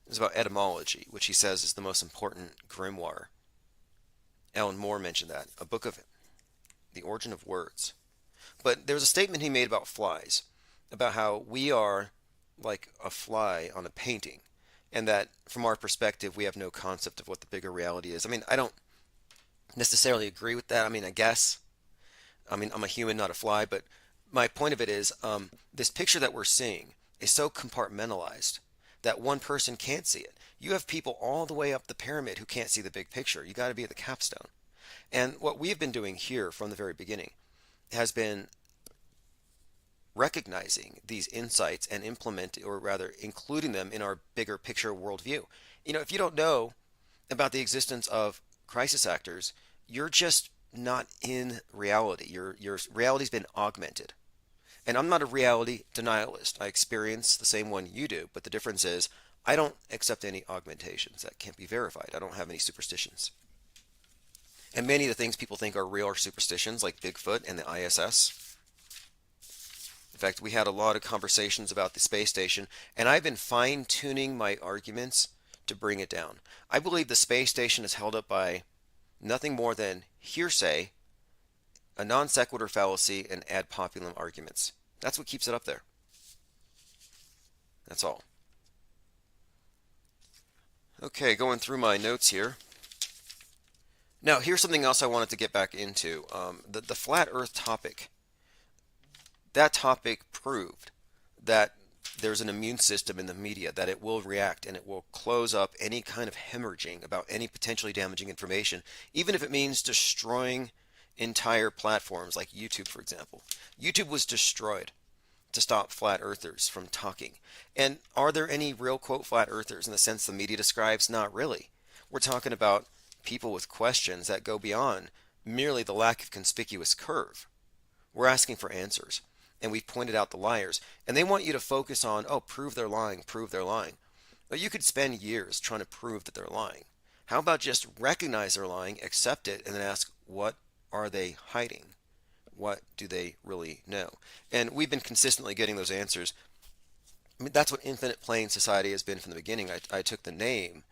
[SPEAKER 1] is about etymology, which he says is the most important grimoire. Alan Moore mentioned that, a book of the origin of words. But there was a statement he made about flies, about how we are like a fly on a painting, and that from our perspective we have no concept of what the bigger reality is. I don't necessarily agree with that. I guess. I'm a human, not a fly, but my point of it is this picture that we're seeing is so compartmentalized that one person can't see it. You have people all the way up the pyramid who can't see the big picture. You got to be at the capstone. And what we've been doing here from the very beginning has been recognizing these insights and including them in our bigger picture worldview. If you don't know about the existence of crisis actors, you're just not in reality. Your reality's been augmented. And I'm not a reality denialist. I experience the same one you do, but the difference is I don't accept any augmentations that can't be verified. I don't have any superstitions. And many of the things people think are real are superstitions, like Bigfoot and the ISS. In fact, we had a lot of conversations about the space station, and I've been fine-tuning my arguments to bring it down. I believe the space station is held up by nothing more than hearsay, a non sequitur fallacy, and ad populum arguments. That's what keeps it up there. That's all. Okay, going through my notes here. Now, here's something else I wanted to get back into. The flat earth topic. That topic proved that there's an immune system in the media, that it will react and it will close up any kind of hemorrhaging about any potentially damaging information, even if it means destroying entire platforms like YouTube, for example. YouTube was destroyed to stop flat earthers from talking. And are there any real, quote, flat earthers in the sense the media describes? Not really. We're talking about people with questions that go beyond merely the lack of conspicuous curve. We're asking for answers, and we've pointed out the liars, and they want you to focus on, prove they're lying, prove they're lying. But you could spend years trying to prove that they're lying. How about just recognize they're lying, accept it, and then ask, what are they hiding? What do they really know? And we've been consistently getting those answers. That's what Infinite Plane Society has been from the beginning. I took the name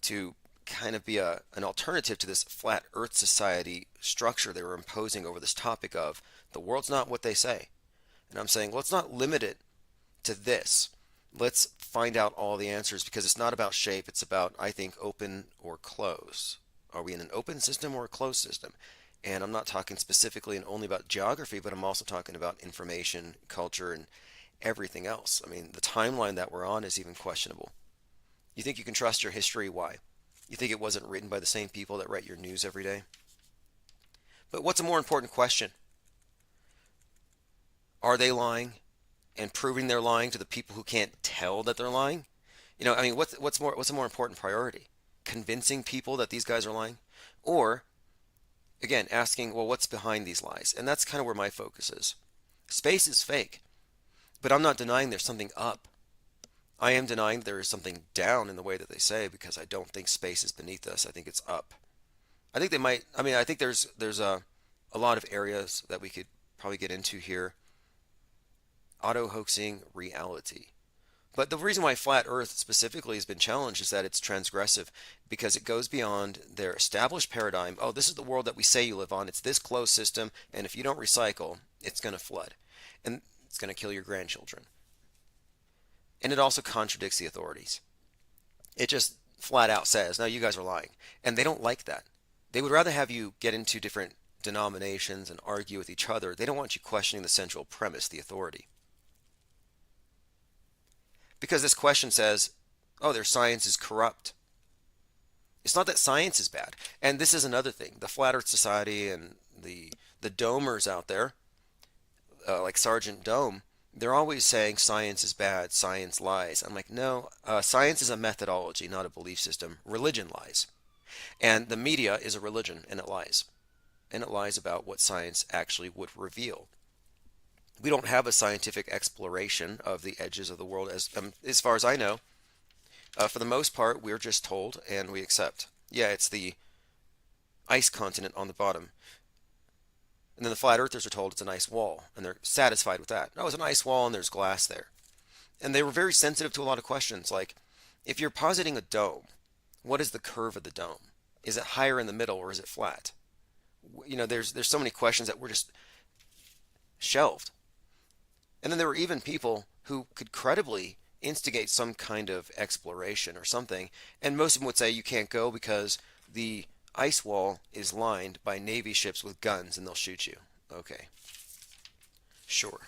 [SPEAKER 1] to kind of be an alternative to this flat earth society structure they were imposing over this topic of the world's not what they say. And I'm saying, let's not limit it to this. Let's find out all the answers, because it's not about shape. It's about, I think, open or close. Are we in an open system or a closed system? And I'm not talking specifically and only about geography, but I'm also talking about information, culture, and everything else. The timeline that we're on is even questionable. You think you can trust your history? Why? You think it wasn't written by the same people that write your news every day? But what's a more important question? Are they lying and proving they're lying to the people who can't tell that they're lying? What's a more important priority? Convincing people that these guys are lying? Or, again, asking, what's behind these lies? And that's kind of where my focus is. Space is fake, but I'm not denying there's something up. I am denying there is something down in the way that they say, because I don't think space is beneath us. I think it's up. I think they might. I think there's a lot of areas that we could probably get into here. Auto-hoaxing reality. But the reason why Flat Earth specifically has been challenged is that it's transgressive, because it goes beyond their established paradigm. This is the world that we say you live on. It's this closed system, and if you don't recycle, it's going to flood. And it's going to kill your grandchildren. And it also contradicts the authorities. It just flat out says, no, you guys are lying. And they don't like that. They would rather have you get into different denominations and argue with each other. They don't want you questioning the central premise, the authority. Because this question says, their science is corrupt. It's not that science is bad. And this is another thing. The Flat Earth Society and the domers out there, like Sergeant Dome, they're always saying science is bad, science lies. I'm like, no, science is a methodology, not a belief system. Religion lies. And the media is a religion, and it lies. and it lies about what science actually would reveal. We don't have a scientific exploration of the edges of the world as far as I know. For the most part, we're just told and we accept. Yeah, it's the ice continent on the bottom. And then the flat earthers are told it's an ice wall, and they're satisfied with that. No, it's an ice wall and there's glass there. And they were very sensitive to a lot of questions, like if you're positing a dome, what is the curve of the dome? Is it higher in the middle or is it flat? You know, there's so many questions that were just shelved. And then there were even people who could credibly instigate some kind of exploration or something, and most of them would say you can't go because the ice wall is lined by Navy ships with guns and they'll shoot you. Okay. Sure.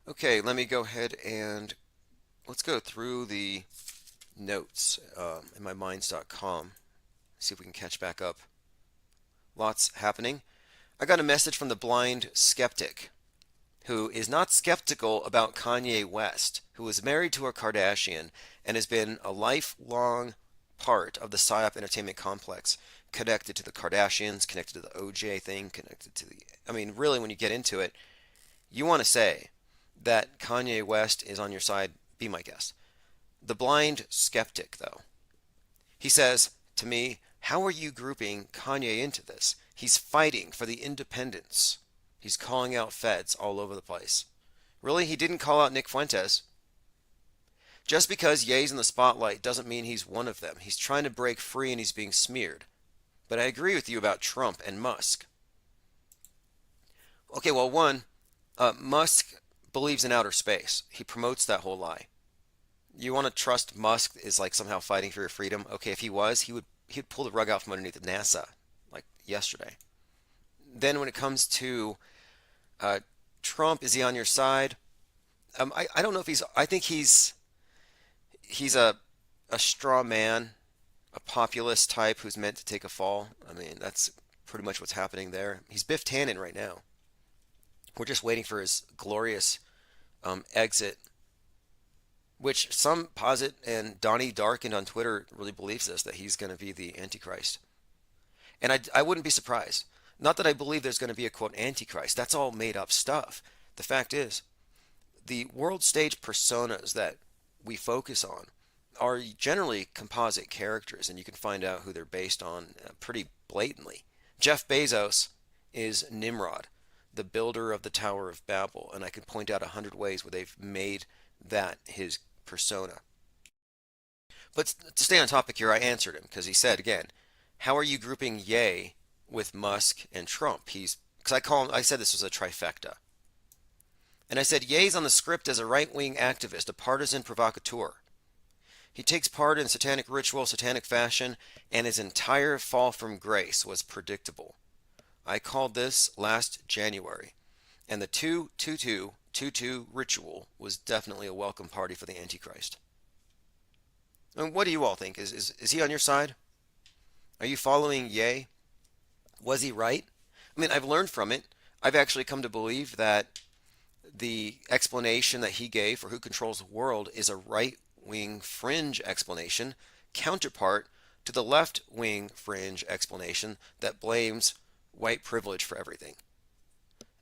[SPEAKER 1] Okay, let me go ahead and let's go through the notes in my minds.com. See if we can catch back up. Lots happening. I got a message from the blind skeptic who is not skeptical about Kanye West, who is married to a Kardashian and has been a lifelong part of the PSYOP entertainment complex, connected to the Kardashians, connected to the OJ thing, connected to the... I mean, really, when you get into it, you want to say that Kanye West is on your side, be my guest. The blind skeptic, though, he says to me, how are you grouping Kanye into this? He's fighting for the independence. He's calling out feds all over the place. Really? He didn't call out Nick Fuentes. Just because Ye's in the spotlight doesn't mean he's one of them. He's trying to break free and he's being smeared. But I agree with you about Trump and Musk. Okay, well, one, Musk believes in outer space. He promotes that whole lie. You want to trust Musk is like somehow fighting for your freedom? Okay, if he was, he'd pull the rug out from underneath NASA, like yesterday. Then when it comes to Trump, is he on your side? I don't know if he's... I think he's a straw man, a populist type who's meant to take a fall. I mean, that's pretty much what's happening there. He's Biff Tannen right now. We're just waiting for his glorious exit, which some posit, and Donnie Darkened on Twitter really believes this, that he's going to be the Antichrist. And I wouldn't be surprised. Not that I believe there's going to be a, quote, Antichrist. That's all made up stuff. The fact is, the world stage personas that we focus on are generally composite characters, and you can find out who they're based on pretty blatantly. Jeff Bezos is Nimrod, the builder of the Tower of Babel, and I can point out 100 ways where they've made that his persona. But to stay on topic here, I answered him because he said again, how are you grouping Ye with Musk and Trump? Because I said this was a trifecta. And I said, Ye's on the script as a right-wing activist, a partisan provocateur. He takes part in satanic ritual, satanic fashion, and his entire fall from grace was predictable. I called this last January, and the 2-2-2-2-2 ritual was definitely a welcome party for the Antichrist. And what do you all think? Is he on your side? Are you following Ye? Was he right? I mean, I've learned from it. I've actually come to believe that the explanation that he gave for who controls the world is a right-wing fringe explanation, counterpart to the left-wing fringe explanation that blames white privilege for everything.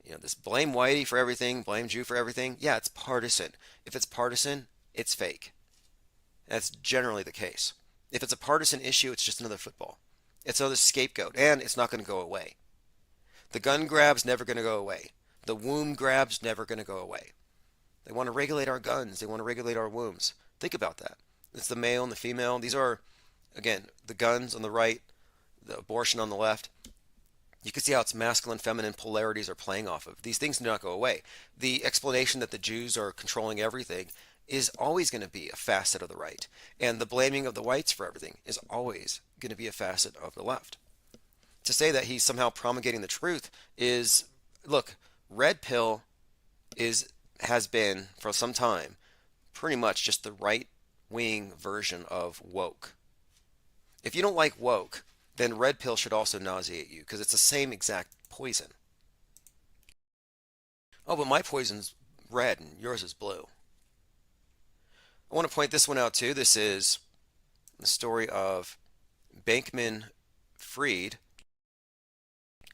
[SPEAKER 1] You know, this blame whitey for everything, blame Jew for everything. Yeah, it's partisan. If it's partisan, it's fake. That's generally the case. If it's a partisan issue, it's just another football. It's another scapegoat, and it's not going to go away. The gun grab's never going to go away. The womb grab's never going to go away. They want to regulate our guns. They want to regulate our wombs. Think about that. It's the male and the female. These are, again, the guns on the right, the abortion on the left. You can see how it's masculine, feminine polarities are playing off of. These things do not go away. The explanation that the Jews are controlling everything is always going to be a facet of the right. And the blaming of the whites for everything is always going to be a facet of the left. To say that he's somehow promulgating the truth is, look, red pill has been for some time pretty much just the right-wing version of woke. If you don't like woke, then red pill should also nauseate you because it's the same exact poison. Oh, but my poison's red and yours is blue. I want to point this one out too. This is the story of Bankman Fried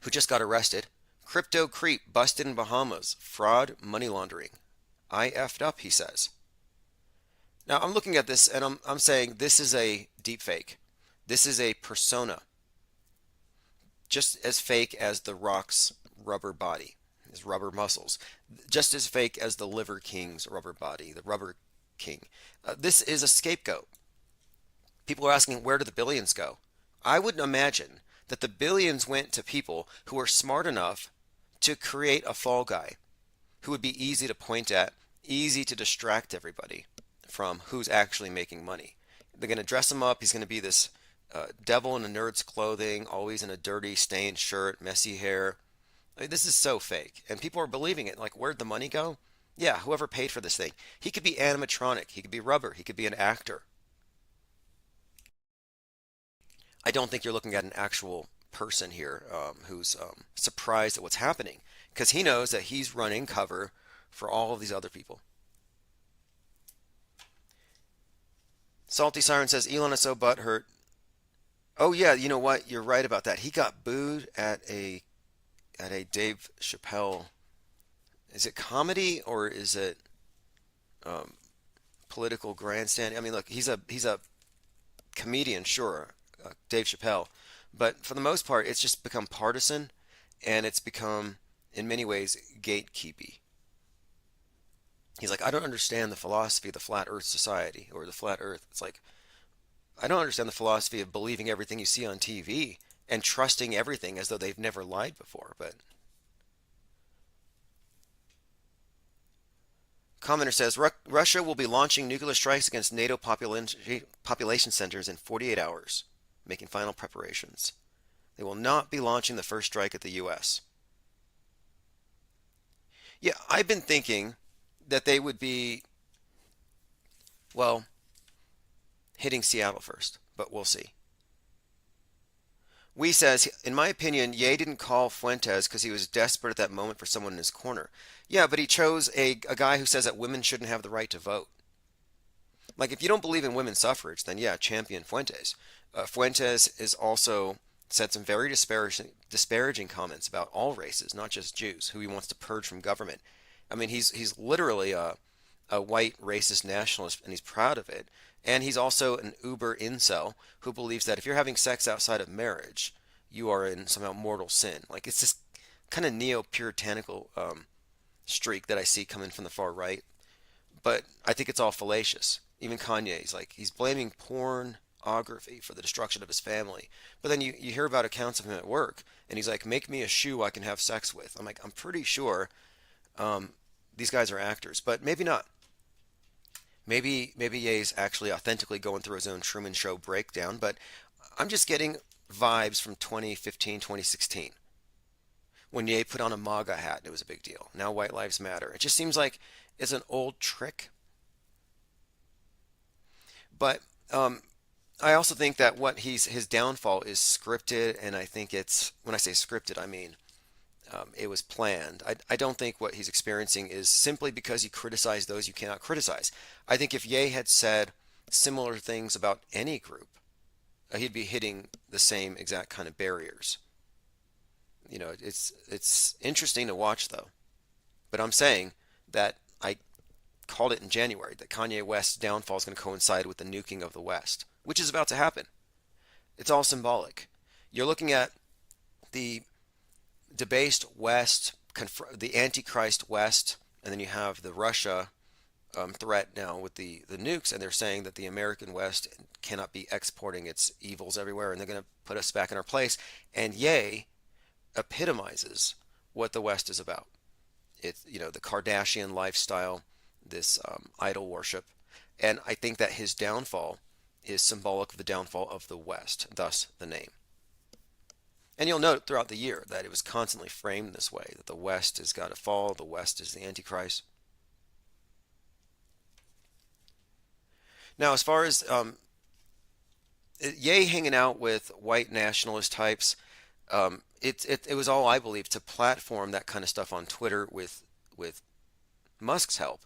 [SPEAKER 1] who just got arrested. Crypto creep busted in Bahamas. Fraud, money laundering. I effed up, he says. Now I'm looking at this and I'm saying this is a deep fake. This is a persona. Just as fake as the Rock's rubber body, his rubber muscles. Just as fake as the Liver King's rubber body, the Rubber King. This is a scapegoat. People are asking, where do the billions go? I would imagine that the billions went to people who are smart enough to create a fall guy who would be easy to point at, easy to distract everybody from who's actually making money. They're going to dress him up. He's going to be this devil in a nerd's clothing, always in a dirty, stained shirt, messy hair. I mean, this is so fake. And people are believing it. Like, where'd the money go? Yeah, whoever paid for this thing. He could be animatronic. He could be rubber. He could be an actor. I don't think you're looking at an actual person here who's surprised at what's happening because he knows that he's running cover for all of these other people. Salty Siren says Elon is so butthurt. Oh yeah, you know what? You're right about that. He got booed at a Dave Chappelle. Is it comedy or is it political grandstand? I mean, look, he's a comedian, sure, Dave Chappelle, but for the most part, it's just become partisan, and it's become, in many ways, gatekeepy. He's like, I don't understand the philosophy of the flat Earth society or the flat Earth. It's like, I don't understand the philosophy of believing everything you see on TV and trusting everything as though they've never lied before. But commenter says Russia will be launching nuclear strikes against NATO population centers in 48 hours, making final preparations. They will not be launching the first strike at the U.S. Yeah, I've been thinking that they would be, well, hitting Seattle first, but we'll see. Wee says, in my opinion, Ye didn't call Fuentes because he was desperate at that moment for someone in his corner. Yeah, but he chose a guy who says that women shouldn't have the right to vote. Like, if you don't believe in women's suffrage, then yeah, champion Fuentes. Fuentes is also said some very disparaging comments about all races, not just Jews, who he wants to purge from government. I mean, he's literally a white racist nationalist, and he's proud of it. And he's also an uber incel who believes that if you're having sex outside of marriage, you are in somehow mortal sin. Like, it's this kind of neo-puritanical streak that I see coming from the far right. But I think it's all fallacious. Even Kanye, he's blaming pornography for the destruction of his family. But then you hear about accounts of him at work, and he's like, make me a shoe I can have sex with. I'm like, I'm pretty sure these guys are actors, but maybe not. Maybe Ye's actually authentically going through his own Truman Show breakdown, but I'm just getting vibes from 2015, 2016. When Ye put on a MAGA hat, and it was a big deal. Now White Lives Matter. It just seems like it's an old trick. But I also think that his downfall is scripted, and I think when I say scripted, I mean it was planned. I don't think what he's experiencing is simply because he criticized those you cannot criticize. I think if Ye had said similar things about any group, he'd be hitting the same exact kind of barriers. You know, it's interesting to watch, though. But I'm saying that I called it in January, that Kanye West's downfall is going to coincide with the nuking of the West, which is about to happen. It's all symbolic. You're looking at the debased West, the Antichrist West, and then you have the Russia threat now with the nukes, and they're saying that the American West cannot be exporting its evils everywhere, and they're going to put us back in our place. And Ye epitomizes what the West is about. It's, the Kardashian lifestyle, this idol worship, and I think that his downfall is symbolic of the downfall of the West, thus the name. And you'll note throughout the year that it was constantly framed this way, that the West has got to fall, the West is the Antichrist. Now, as far as Ye hanging out with white nationalist types, it was all, I believe, to platform that kind of stuff on Twitter with Musk's help.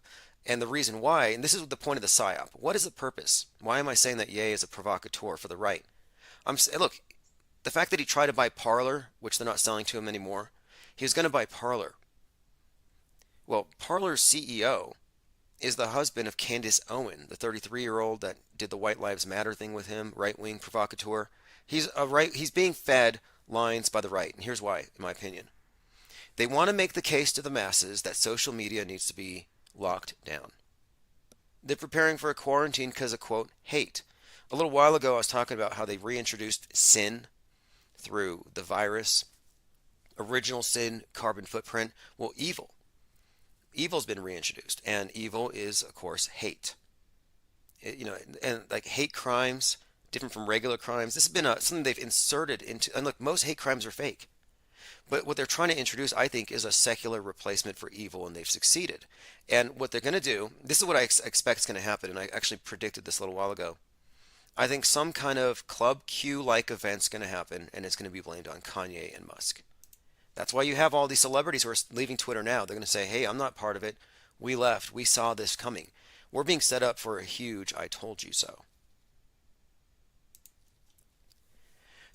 [SPEAKER 1] And the reason why, and this is the point of the PSYOP, what is the purpose? Why am I saying that Ye is a provocateur for the right? Look, The fact that he tried to buy Parler, which they're not selling to him anymore, he was going to buy Parler. Well, Parler's CEO is the husband of Candace Owen, the 33-year-old that did the White Lives Matter thing with him, right-wing provocateur. He's being fed lines by the right, and here's why, in my opinion. They want to make the case to the masses that social media needs to be locked down. They're preparing for a quarantine because of, quote, hate. A little while ago, I was talking about how they reintroduced sin through the virus. Original sin, carbon footprint. Well, evil. Evil's been reintroduced, and evil is, of course, hate. And like hate crimes, different from regular crimes. This has been something they've inserted into. And look, most hate crimes are fake. But what they're trying to introduce, I think, is a secular replacement for evil, and they've succeeded. And what they're going to do, this is what I expect is going to happen, and I actually predicted this a little while ago. I think some kind of Club Q-like event's going to happen, and it's going to be blamed on Kanye and Musk. That's why you have all these celebrities who are leaving Twitter now. They're going to say, hey, I'm not part of it. We left. We saw this coming. We're being set up for a huge I told you so.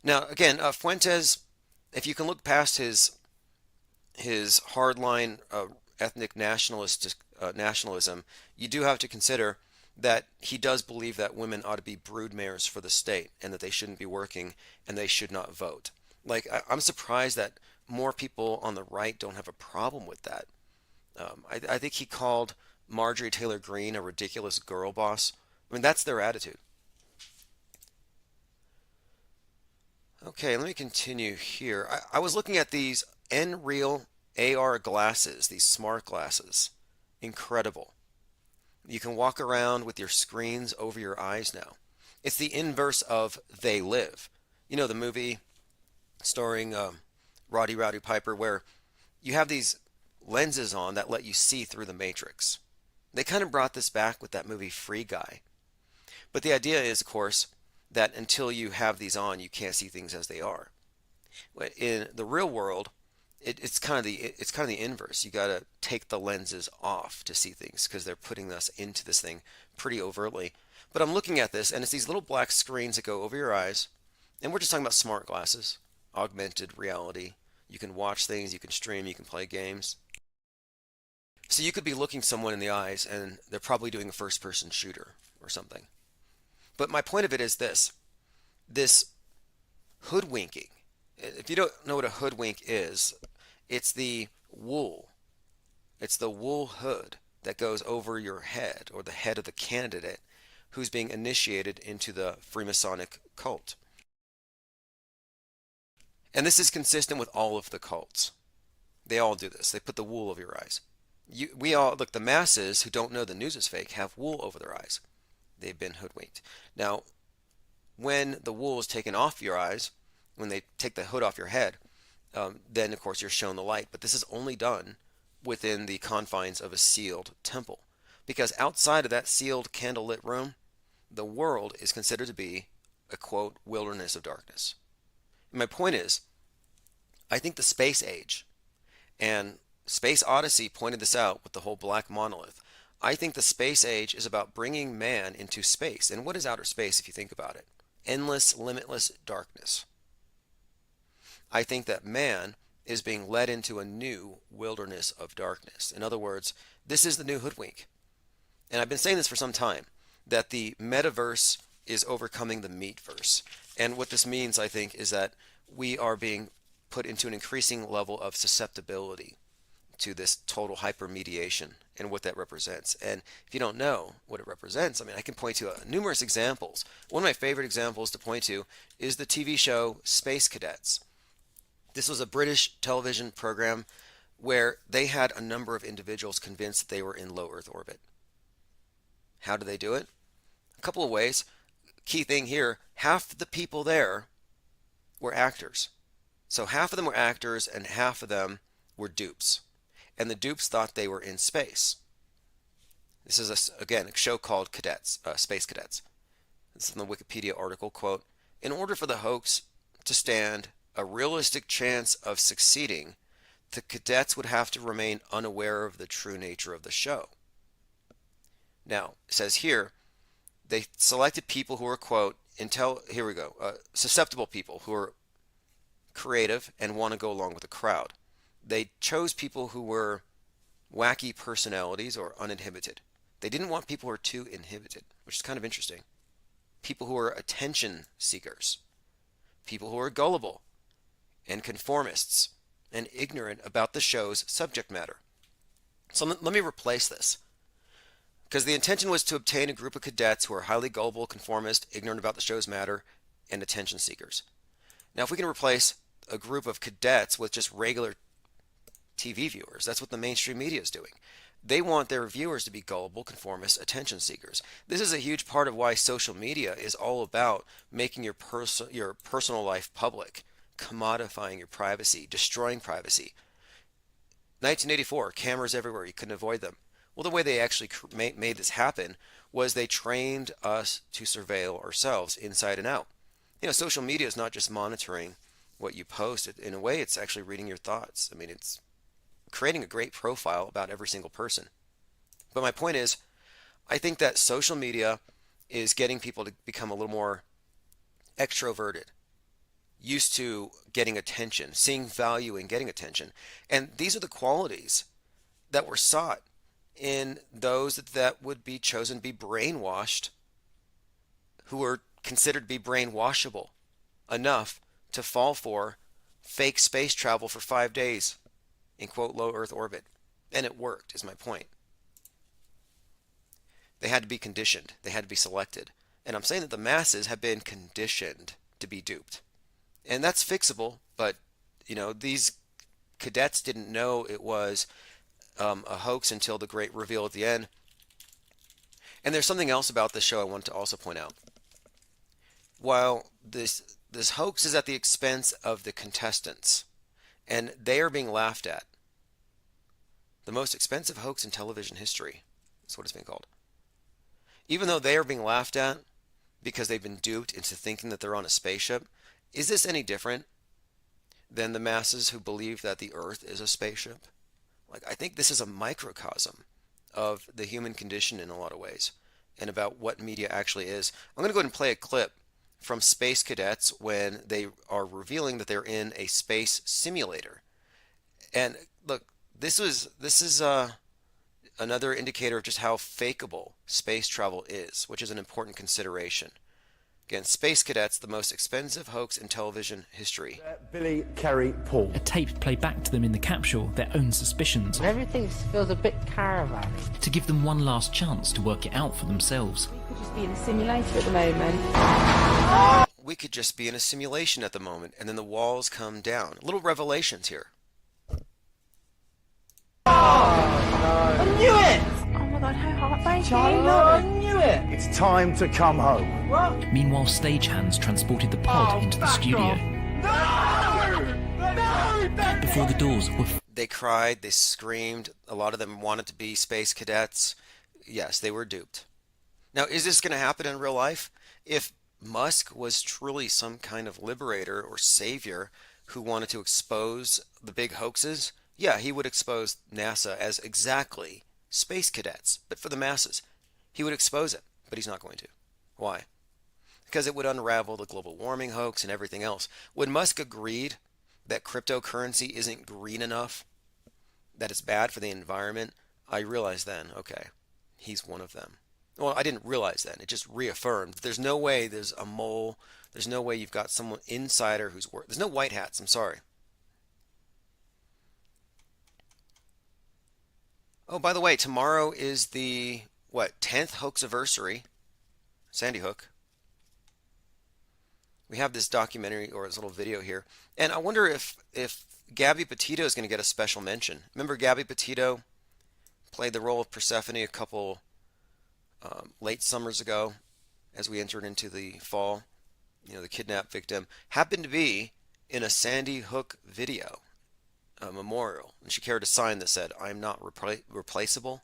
[SPEAKER 1] Now, again, Fuentes, if you can look past his hardline ethnic nationalism, you do have to consider that he does believe that women ought to be broodmares for the state and that they shouldn't be working and they should not vote. Like, I'm surprised that more people on the right don't have a problem with that. I think he called Marjorie Taylor Greene a ridiculous girl boss. I mean, that's their attitude. Okay, let me continue here. I was looking at these Nreal AR glasses, these smart glasses. Incredible. You can walk around with your screens over your eyes now. It's the inverse of They Live. You know, the movie starring Roddy Piper, where you have these lenses on that let you see through the matrix. They kind of brought this back with that movie Free Guy. But the idea is, of course, that until you have these on, you can't see things as they are. In the real world, it's kind of the inverse. You got to take the lenses off to see things because they're putting us into this thing pretty overtly. But I'm looking at this, and it's these little black screens that go over your eyes, and we're just talking about smart glasses, augmented reality. You can watch things, you can stream, you can play games. So you could be looking someone in the eyes, and they're probably doing a first-person shooter or something. But my point of it is this hoodwinking. If you don't know what a hoodwink is, it's the wool. It's the wool hood that goes over your head or the head of the candidate who's being initiated into the Freemasonic cult. And this is consistent with all of the cults. They all do this. They put the wool over your eyes. We all, look, the masses who don't know the news is fake have wool over their eyes. They've been hoodwinked. Now, when the wool is taken off your eyes, when they take the hood off your head, then of course you're shown the light. But this is only done within the confines of a sealed temple. Because outside of that sealed candlelit room, the world is considered to be a, quote, wilderness of darkness. And my point is, I think the space age, and Space Odyssey pointed this out with the whole black monolith. I think the space age is about bringing man into space. And what is outer space if you think about it? Endless, limitless darkness. I think that man is being led into a new wilderness of darkness. In other words, this is the new hoodwink. And I've been saying this for some time, that the metaverse is overcoming the meatverse. And what this means, I think, is that we are being put into an increasing level of susceptibility to this total hypermediation and what that represents. And if you don't know what it represents, I mean, I can point to numerous examples. One of my favorite examples to point to is the TV show Space Cadets. This was a British television program where they had a number of individuals convinced that they were in low Earth orbit. How did they do it? A couple of ways. Key thing here, half the people there were actors. So half of them were actors and half of them were dupes. And the dupes thought they were in space. This is, again, a show called Cadets, Space Cadets. This is in the Wikipedia article, quote, in order for the hoax to stand a realistic chance of succeeding, the cadets would have to remain unaware of the true nature of the show. Now, it says here, they selected people who were, quote, susceptible people who are creative, and want to go along with the crowd. They chose people who were wacky personalities or uninhibited. They didn't want people who are too inhibited, which is kind of interesting. People who are attention seekers. People who are gullible and conformists and ignorant about the show's subject matter. So let me replace this. Because the intention was to obtain a group of cadets who are highly gullible, conformist, ignorant about the show's matter, and attention seekers. Now, if we can replace a group of cadets with just regular TV viewers, that's what the mainstream media is doing. They want their viewers to be gullible, conformist, attention seekers. This is a huge part of why social media is all about making your personal life public, commodifying your privacy, destroying privacy. 1984, cameras everywhere, you couldn't avoid them. Well, the way they actually made this happen was they trained us to surveil ourselves inside and out. Social media is not just monitoring what you post. In a way, it's actually reading your thoughts. I mean, it's creating a great profile about every single person. But my point is, I think that social media is getting people to become a little more extroverted, used to getting attention, seeing value in getting attention. And these are the qualities that were sought in those that would be chosen to be brainwashed, who were considered to be brainwashable enough to fall for fake space travel for 5 days in quote low Earth orbit. And it worked, is my point. They had to be conditioned. They had to be selected. And I'm saying that the masses have been conditioned to be duped. And that's fixable, but these cadets didn't know it was a hoax until the great reveal at the end. And there's something else about this show I want to also point out. While this hoax is at the expense of the contestants, and they are being laughed at, the most expensive hoax in television history is what it's being called. Even though they are being laughed at because they've been duped into thinking that they're on a spaceship, is this any different than the masses who believe that the Earth is a spaceship? I think this is a microcosm of the human condition in a lot of ways, and about what media actually is. I'm going to go ahead and play a clip from space cadets when they are revealing that they're in a space simulator. And look, this is another indicator of just how fakeable space travel is, which is an important consideration. Again, Space Cadets, the most expensive hoax in television history.
[SPEAKER 15] Billy, Kerry, Paul.
[SPEAKER 16] A tape played back to them in the capsule their own suspicions.
[SPEAKER 3] Everything feels a bit caravan.
[SPEAKER 16] To give them one last chance to work it out for themselves.
[SPEAKER 17] We could just be in a simulator at the moment.
[SPEAKER 1] We could just be in a simulation at the moment, and then the walls come down. Little revelations here.
[SPEAKER 15] I knew it!
[SPEAKER 17] Oh my god, how heartbreaking.
[SPEAKER 15] Charlie, I knew it! It's time to come home. What?
[SPEAKER 16] Meanwhile, stagehands transported the pod into the studio.
[SPEAKER 15] No!
[SPEAKER 16] Before the doors were...
[SPEAKER 1] They cried, they screamed, a lot of them wanted to be space cadets. Yes, they were duped. Now, is this going to happen in real life? If Musk was truly some kind of liberator or savior who wanted to expose the big hoaxes, yeah, he would expose NASA as exactly space cadets, but for the masses. He would expose it, but he's not going to. Why? Because it would unravel the global warming hoax and everything else. When Musk agreed that cryptocurrency isn't green enough, that it's bad for the environment, I realized then, okay, he's one of them. Well, I didn't realize then. It just reaffirmed. There's no way there's a mole. There's no way you've got someone insider who's there's no white hats. I'm sorry. Oh, by the way, tomorrow is the, 10th hoaxiversary, Sandy Hook. We have this documentary or this little video here. And I wonder if Gabby Petito is going to get a special mention. Remember Gabby Petito played the role of Persephone a couple late summers ago as we entered into the fall. The kidnapped victim happened to be in a Sandy Hook video. A memorial, and she carried a sign that said, "I'm not replaceable.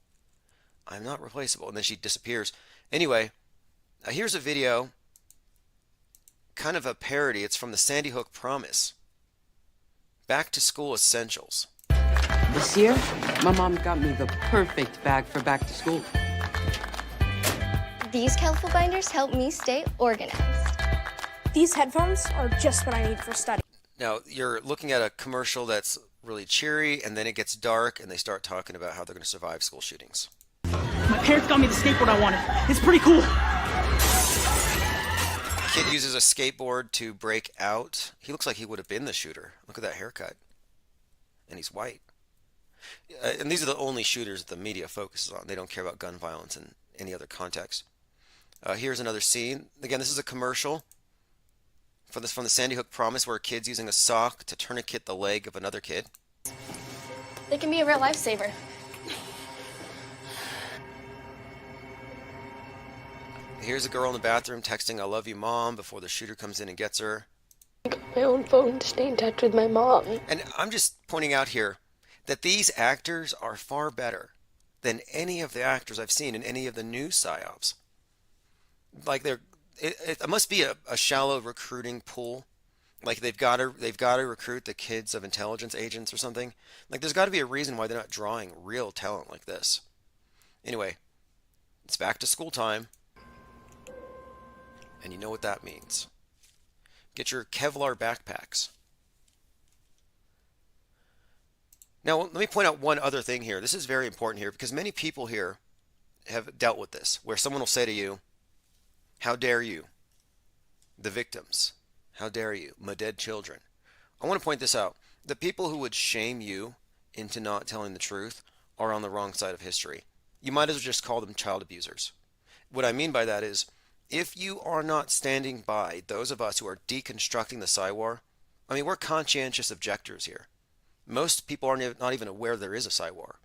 [SPEAKER 1] I'm not replaceable." And then she disappears. Anyway, here's a video, kind of a parody. It's from the Sandy Hook Promise. Back to school essentials.
[SPEAKER 18] This year, my mom got me the perfect bag for back to school.
[SPEAKER 19] These colorful binders help me stay organized.
[SPEAKER 20] These headphones are just what I need for study.
[SPEAKER 1] Now, you're looking at a commercial that's really cheery, and then it gets dark, and they start talking about how they're going to survive school shootings.
[SPEAKER 19] My parents got me the skateboard I wanted. It's pretty cool.
[SPEAKER 1] Kid uses a skateboard to break out. He looks like he would have been the shooter. Look at that haircut. And he's white. And these are the only shooters the media focuses on. They don't care about gun violence in any other context. Here's another scene. Again, this is a commercial from the Sandy Hook Promise, where a kid's using a sock to tourniquet the leg of another kid.
[SPEAKER 20] They can be a real lifesaver.
[SPEAKER 1] Here's a girl in the bathroom texting, "I love you, Mom," before the shooter comes in and gets her.
[SPEAKER 20] I got my own phone to stay in touch with my mom.
[SPEAKER 1] And I'm just pointing out here that these actors are far better than any of the actors I've seen in any of the news psyops. Like it must be a shallow recruiting pool. Like they've got to recruit the kids of intelligence agents or something. Like there's got to be a reason why they're not drawing real talent like this. Anyway, it's back to school time. And you know what that means. Get your Kevlar backpacks. Now, let me point out one other thing here. This is very important here because many people here have dealt with this, where someone will say to you, "How dare you, the victims? How dare you, my dead children?" I want to point this out. The people who would shame you into not telling the truth are on the wrong side of history. You might as well just call them child abusers. What I mean by that is, if you are not standing by those of us who are deconstructing the Psywar, I mean, we're conscientious objectors here. Most people are not even aware there is a Psywar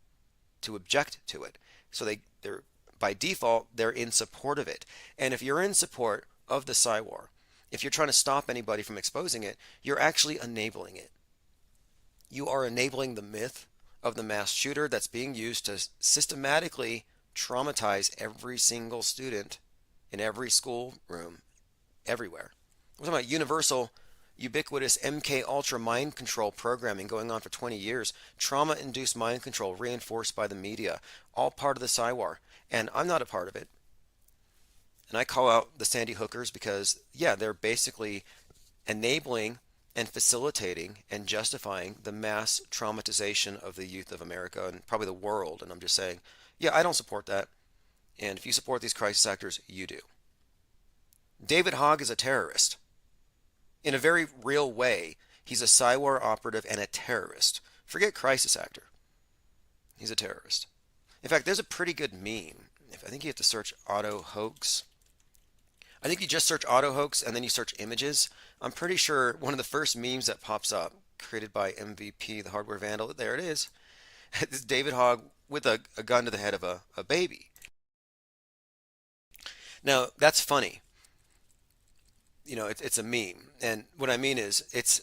[SPEAKER 1] to object to it. So they're by default, they're in support of it. And if you're in support of the Psywar, if you're trying to stop anybody from exposing it, you're actually enabling it. You are enabling the myth of the mass shooter that's being used to systematically traumatize every single student in every school room, everywhere. We're talking about universal, ubiquitous MK Ultra mind control programming going on for 20 years, trauma-induced mind control reinforced by the media, all part of the Psywar. And I'm not a part of it. And I call out the Sandy Hookers because, yeah, they're basically enabling and facilitating and justifying the mass traumatization of the youth of America and probably the world. And I'm just saying, yeah, I don't support that. And if you support these crisis actors, you do. David Hogg is a terrorist. In a very real way, he's a Psywar operative and a terrorist. Forget crisis actor. He's a terrorist. In fact, there's a pretty good meme. I think you have to search auto hoax. I think you just search auto hoax and then you search images. I'm pretty sure one of the first memes that pops up, created by MVP, the hardware vandal, there it is. It's David Hogg with a gun to the head of a baby. Now, that's funny. You know, it's a meme, and what I mean is it's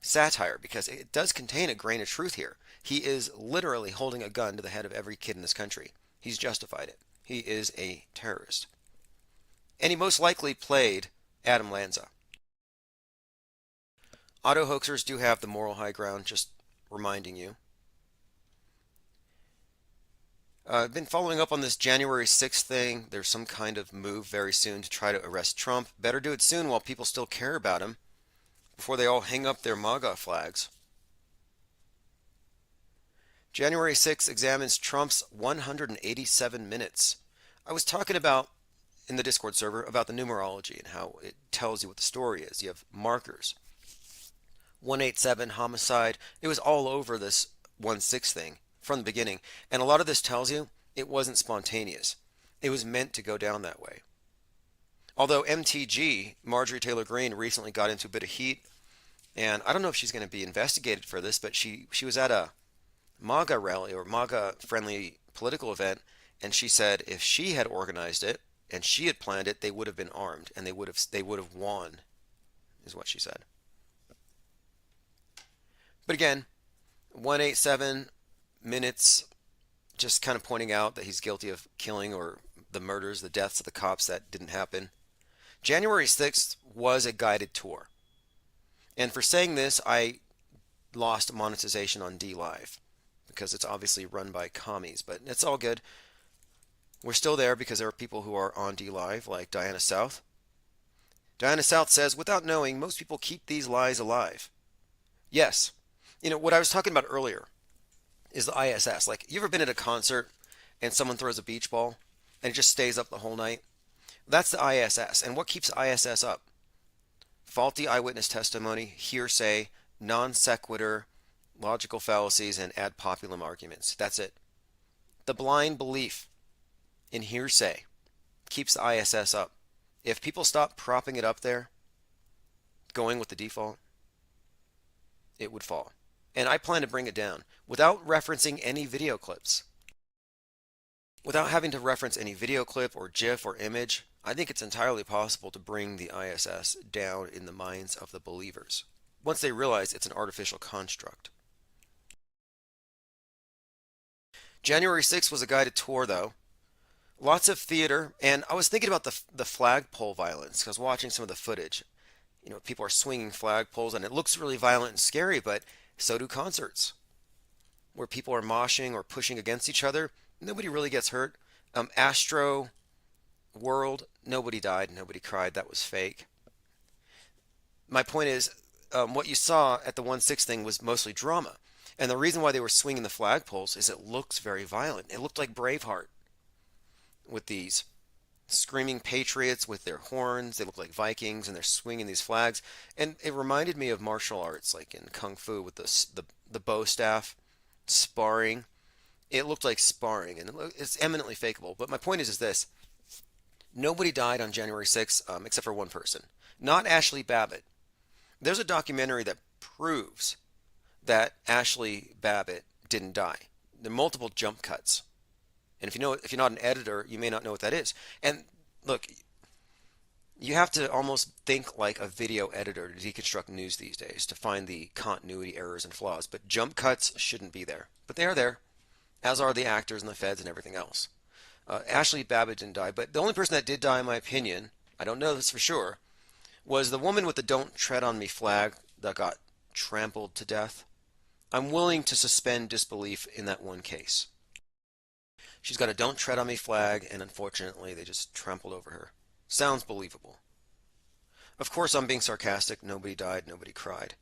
[SPEAKER 1] satire because it does contain a grain of truth here. He is literally holding a gun to the head of every kid in this country. He's justified it. He is a terrorist, and he most likely played Adam Lanza. Auto hoaxers do have the moral high ground. Just reminding you. I've been following up on this January 6th thing. There's some kind of move very soon to try to arrest Trump. Better do it soon while people still care about him, before they all hang up their MAGA flags. January 6th examines Trump's 187 minutes. I was talking about, in the Discord server, about the numerology and how it tells you what the story is. You have markers. 187, homicide. It was all over this 1-6 thing from the beginning. And a lot of this tells you it wasn't spontaneous. It was meant to go down that way. Although MTG, Marjorie Taylor Greene, recently got into a bit of heat, and I don't know if she's going to be investigated for this, but she was at a MAGA rally or MAGA friendly political event, and she said if she had organized it and she had planned it, they would have been armed and they would have won, is what she said. But again, 187 minutes, just kind of pointing out that he's guilty of killing or the murders, the deaths of the cops that didn't happen. January 6th was a guided tour. And for saying this, I lost monetization on DLive because it's obviously run by commies, but it's all good. We're still there because there are people who are on DLive, like Diana South. Diana South says, without knowing, most people keep these lies alive. Yes. What I was talking about earlier is the ISS. Like, you ever been at a concert and someone throws a beach ball and it just stays up the whole night? That's the ISS. And what keeps ISS up? Faulty eyewitness testimony, hearsay, non sequitur, logical fallacies, and ad populum arguments. That's it. The blind belief in hearsay keeps the ISS up. If people stop propping it up there, going with the default, it would fall. And I plan to bring it down without referencing any video clips. Without having to reference any video clip or GIF or image, I think it's entirely possible to bring the ISS down in the minds of the believers, once they realize it's an artificial construct. January 6th was a guided tour, though. Lots of theater, and I was thinking about the flagpole violence. I was watching some of the footage. People are swinging flagpoles, and it looks really violent and scary, but so do concerts, where people are moshing or pushing against each other. Nobody really gets hurt. Astro World, nobody died, nobody cried. That was fake. My point is, what you saw at the 1/6 thing was mostly drama. And the reason why they were swinging the flagpoles is it looks very violent. It looked like Braveheart with these screaming patriots with their horns. They look like Vikings, and they're swinging these flags. And it reminded me of martial arts, like in Kung Fu with the bow staff, sparring. It looked like sparring, and it's eminently fakeable. But my point is this. Nobody died on January 6th except for one person. Not Ashley Babbitt. There's a documentary that proves that Ashley Babbitt didn't die. There are multiple jump cuts. And if you're not an editor, you may not know what that is. And look, you have to almost think like a video editor to deconstruct news these days to find the continuity errors and flaws. But jump cuts shouldn't be there. But they are there, as are the actors and the feds and everything else. Ashley Babbitt didn't die, but the only person that did die, in my opinion, I don't know this for sure, was the woman with the "Don't Tread on Me" flag that got trampled to death. I'm willing to suspend disbelief in that one case. She's got a "Don't Tread on Me" flag, and unfortunately, they just trampled over her. Sounds believable. Of course, I'm being sarcastic. Nobody died. Nobody cried.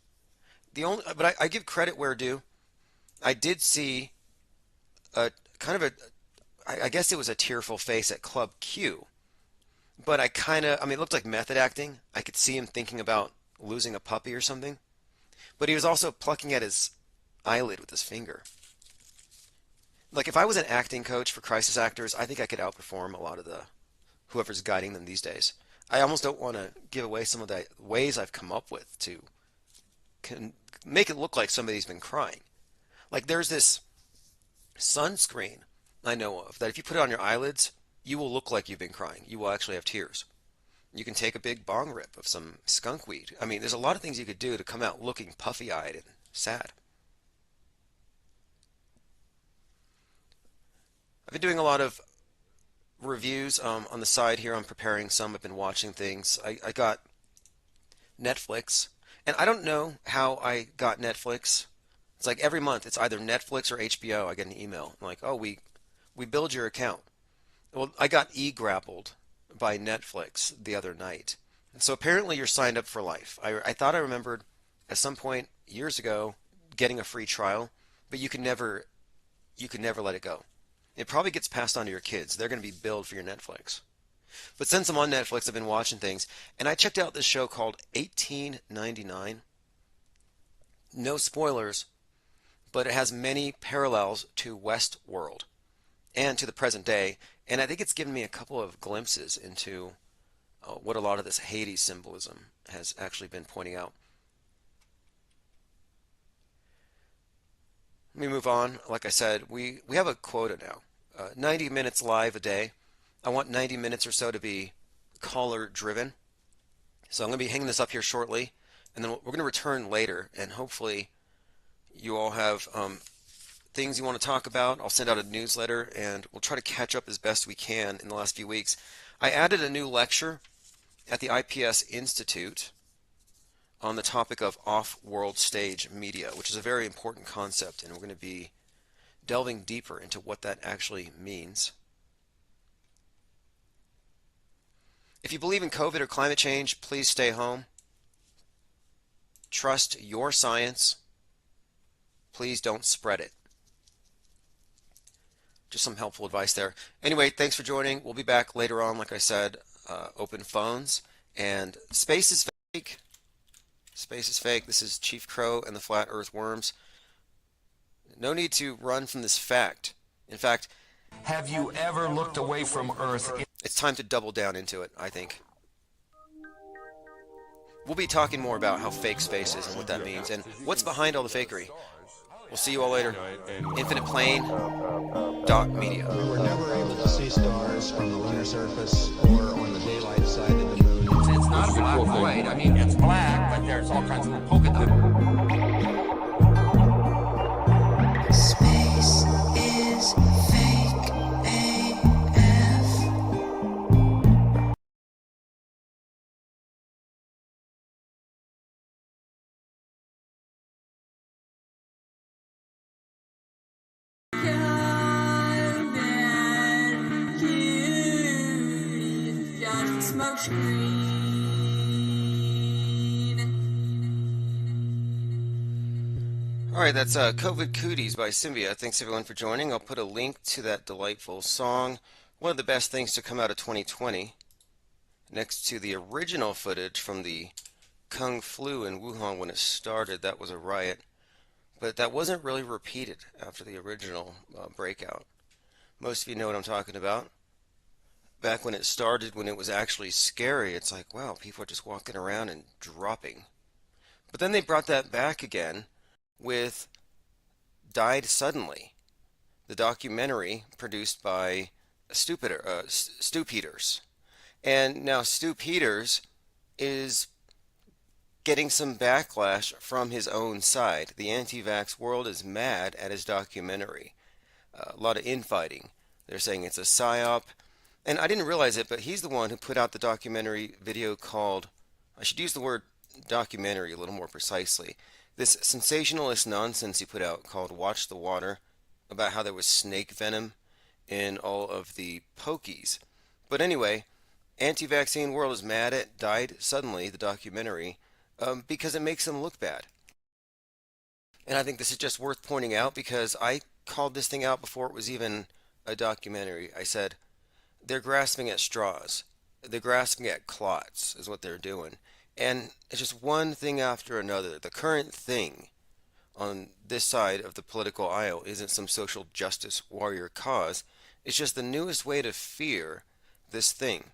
[SPEAKER 1] But I give credit where due. I did see a kind of I guess it was a tearful face at Club Q. But it looked like method acting. I could see him thinking about losing a puppy or something. But he was also plucking at his eyelid with his finger. Like, if I was an acting coach for crisis actors, I think I could outperform a lot of whoever's guiding them these days. I almost don't want to give away some of the ways I've come up with to make it look like somebody's been crying. Like, there's this sunscreen I know of that if you put it on your eyelids, you will look like you've been crying. You will actually have tears. You can take a big bong rip of some skunk weed. I mean, there's a lot of things you could do to come out looking puffy-eyed and sad. I've been doing a lot of reviews on the side here. I'm preparing some. I've been watching things. I got Netflix, and I don't know how I got Netflix. It's like every month it's either Netflix or HBO. I get an email like, oh, we billed your account. Well, I got e-grappled by Netflix the other night. And so apparently you're signed up for life. I thought I remembered at some point years ago getting a free trial, but you can never let it go. It probably gets passed on to your kids. They're going to be billed for your Netflix. But since I'm on Netflix, I've been watching things, and I checked out this show called 1899. No spoilers, but it has many parallels to Westworld and to the present day, and I think it's given me a couple of glimpses into what a lot of this Hades symbolism has actually been pointing out. Let me move on. Like I said, we have a quota now. 90 minutes live a day. I want 90 minutes or so to be caller driven. So I'm going to be hanging this up here shortly, and then we're going to return later, and hopefully you all have things you want to talk about. I'll send out a newsletter, and we'll try to catch up as best we can in the last few weeks. I added a new lecture at the IPS Institute on the topic of off-world stage media, which is a very important concept, and we're going to be delving deeper into what that actually means. If you believe in COVID or climate change, please stay home. Trust your science. Please don't spread it. Just some helpful advice there. Anyway, thanks for joining. We'll be back later on, like I said, open phones. And space is fake. Space is fake. This is Chief Crow and the Flat Earth Worms. No need to run from this fact. In fact,
[SPEAKER 21] have you ever looked away from Earth?
[SPEAKER 1] It's time to double down into it, I think. We'll be talking more about how fake space is and what that means and what's behind all the fakery. We'll see you all later. InfinitePlane.media.
[SPEAKER 22] We were never able to see stars from the lunar surface or on the daylight side of the moon.
[SPEAKER 21] It's not black and white. I mean, it's black, but there's all kinds of polka dots.
[SPEAKER 14] Space is fake AF. Just smoke screen.
[SPEAKER 1] Alright, that's COVID Cooties by Symbia. Thanks everyone for joining. I'll put a link to that delightful song. One of the best things to come out of 2020. Next to the original footage from the Kung Flu in Wuhan when it started. That was a riot. But that wasn't really repeated after the original breakout. Most of you know what I'm talking about. Back when it started, when it was actually scary, it's like, wow, people are just walking around and dropping. But then they brought that back again with Died Suddenly, the documentary produced by Stu Peters. And now Stu Peters is getting some backlash from his own side. The anti-vax world is mad at his documentary. A lot of infighting. They're saying it's a psyop. And I didn't realize it, but he's the one who put out the documentary video called, I should use the word documentary a little more precisely, this sensationalist nonsense he put out called Watch the Water, about how there was snake venom in all of the pokies. But anyway, anti-vaccine world is mad at Died Suddenly, the documentary, because it makes them look bad. And I think this is just worth pointing out because I called this thing out before it was even a documentary. I said, they're grasping at straws. They're grasping at clots is what they're doing. And it's just one thing after another. The current thing on this side of the political aisle isn't some social justice warrior cause. It's just the newest way to fear this thing.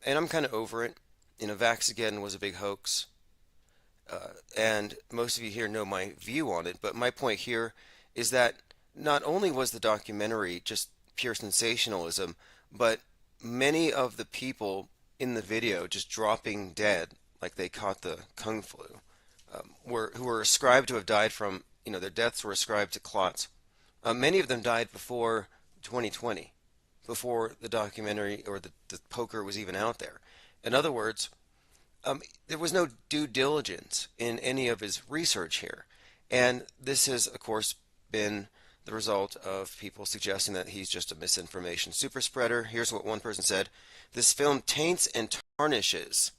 [SPEAKER 1] And I'm kind of over it. Vax-again was a big hoax. And most of you here know my view on it. But my point here is that not only was the documentary just pure sensationalism, but many of the people in the video just dropping dead like they caught the Kung Flu, who were ascribed to have died from, their deaths were ascribed to clots. Many of them died before 2020, before the documentary or the poker was even out there. In other words, there was no due diligence in any of his research here. And this has, of course, been the result of people suggesting that he's just a misinformation super spreader. Here's what one person said. This film taints and tarnishes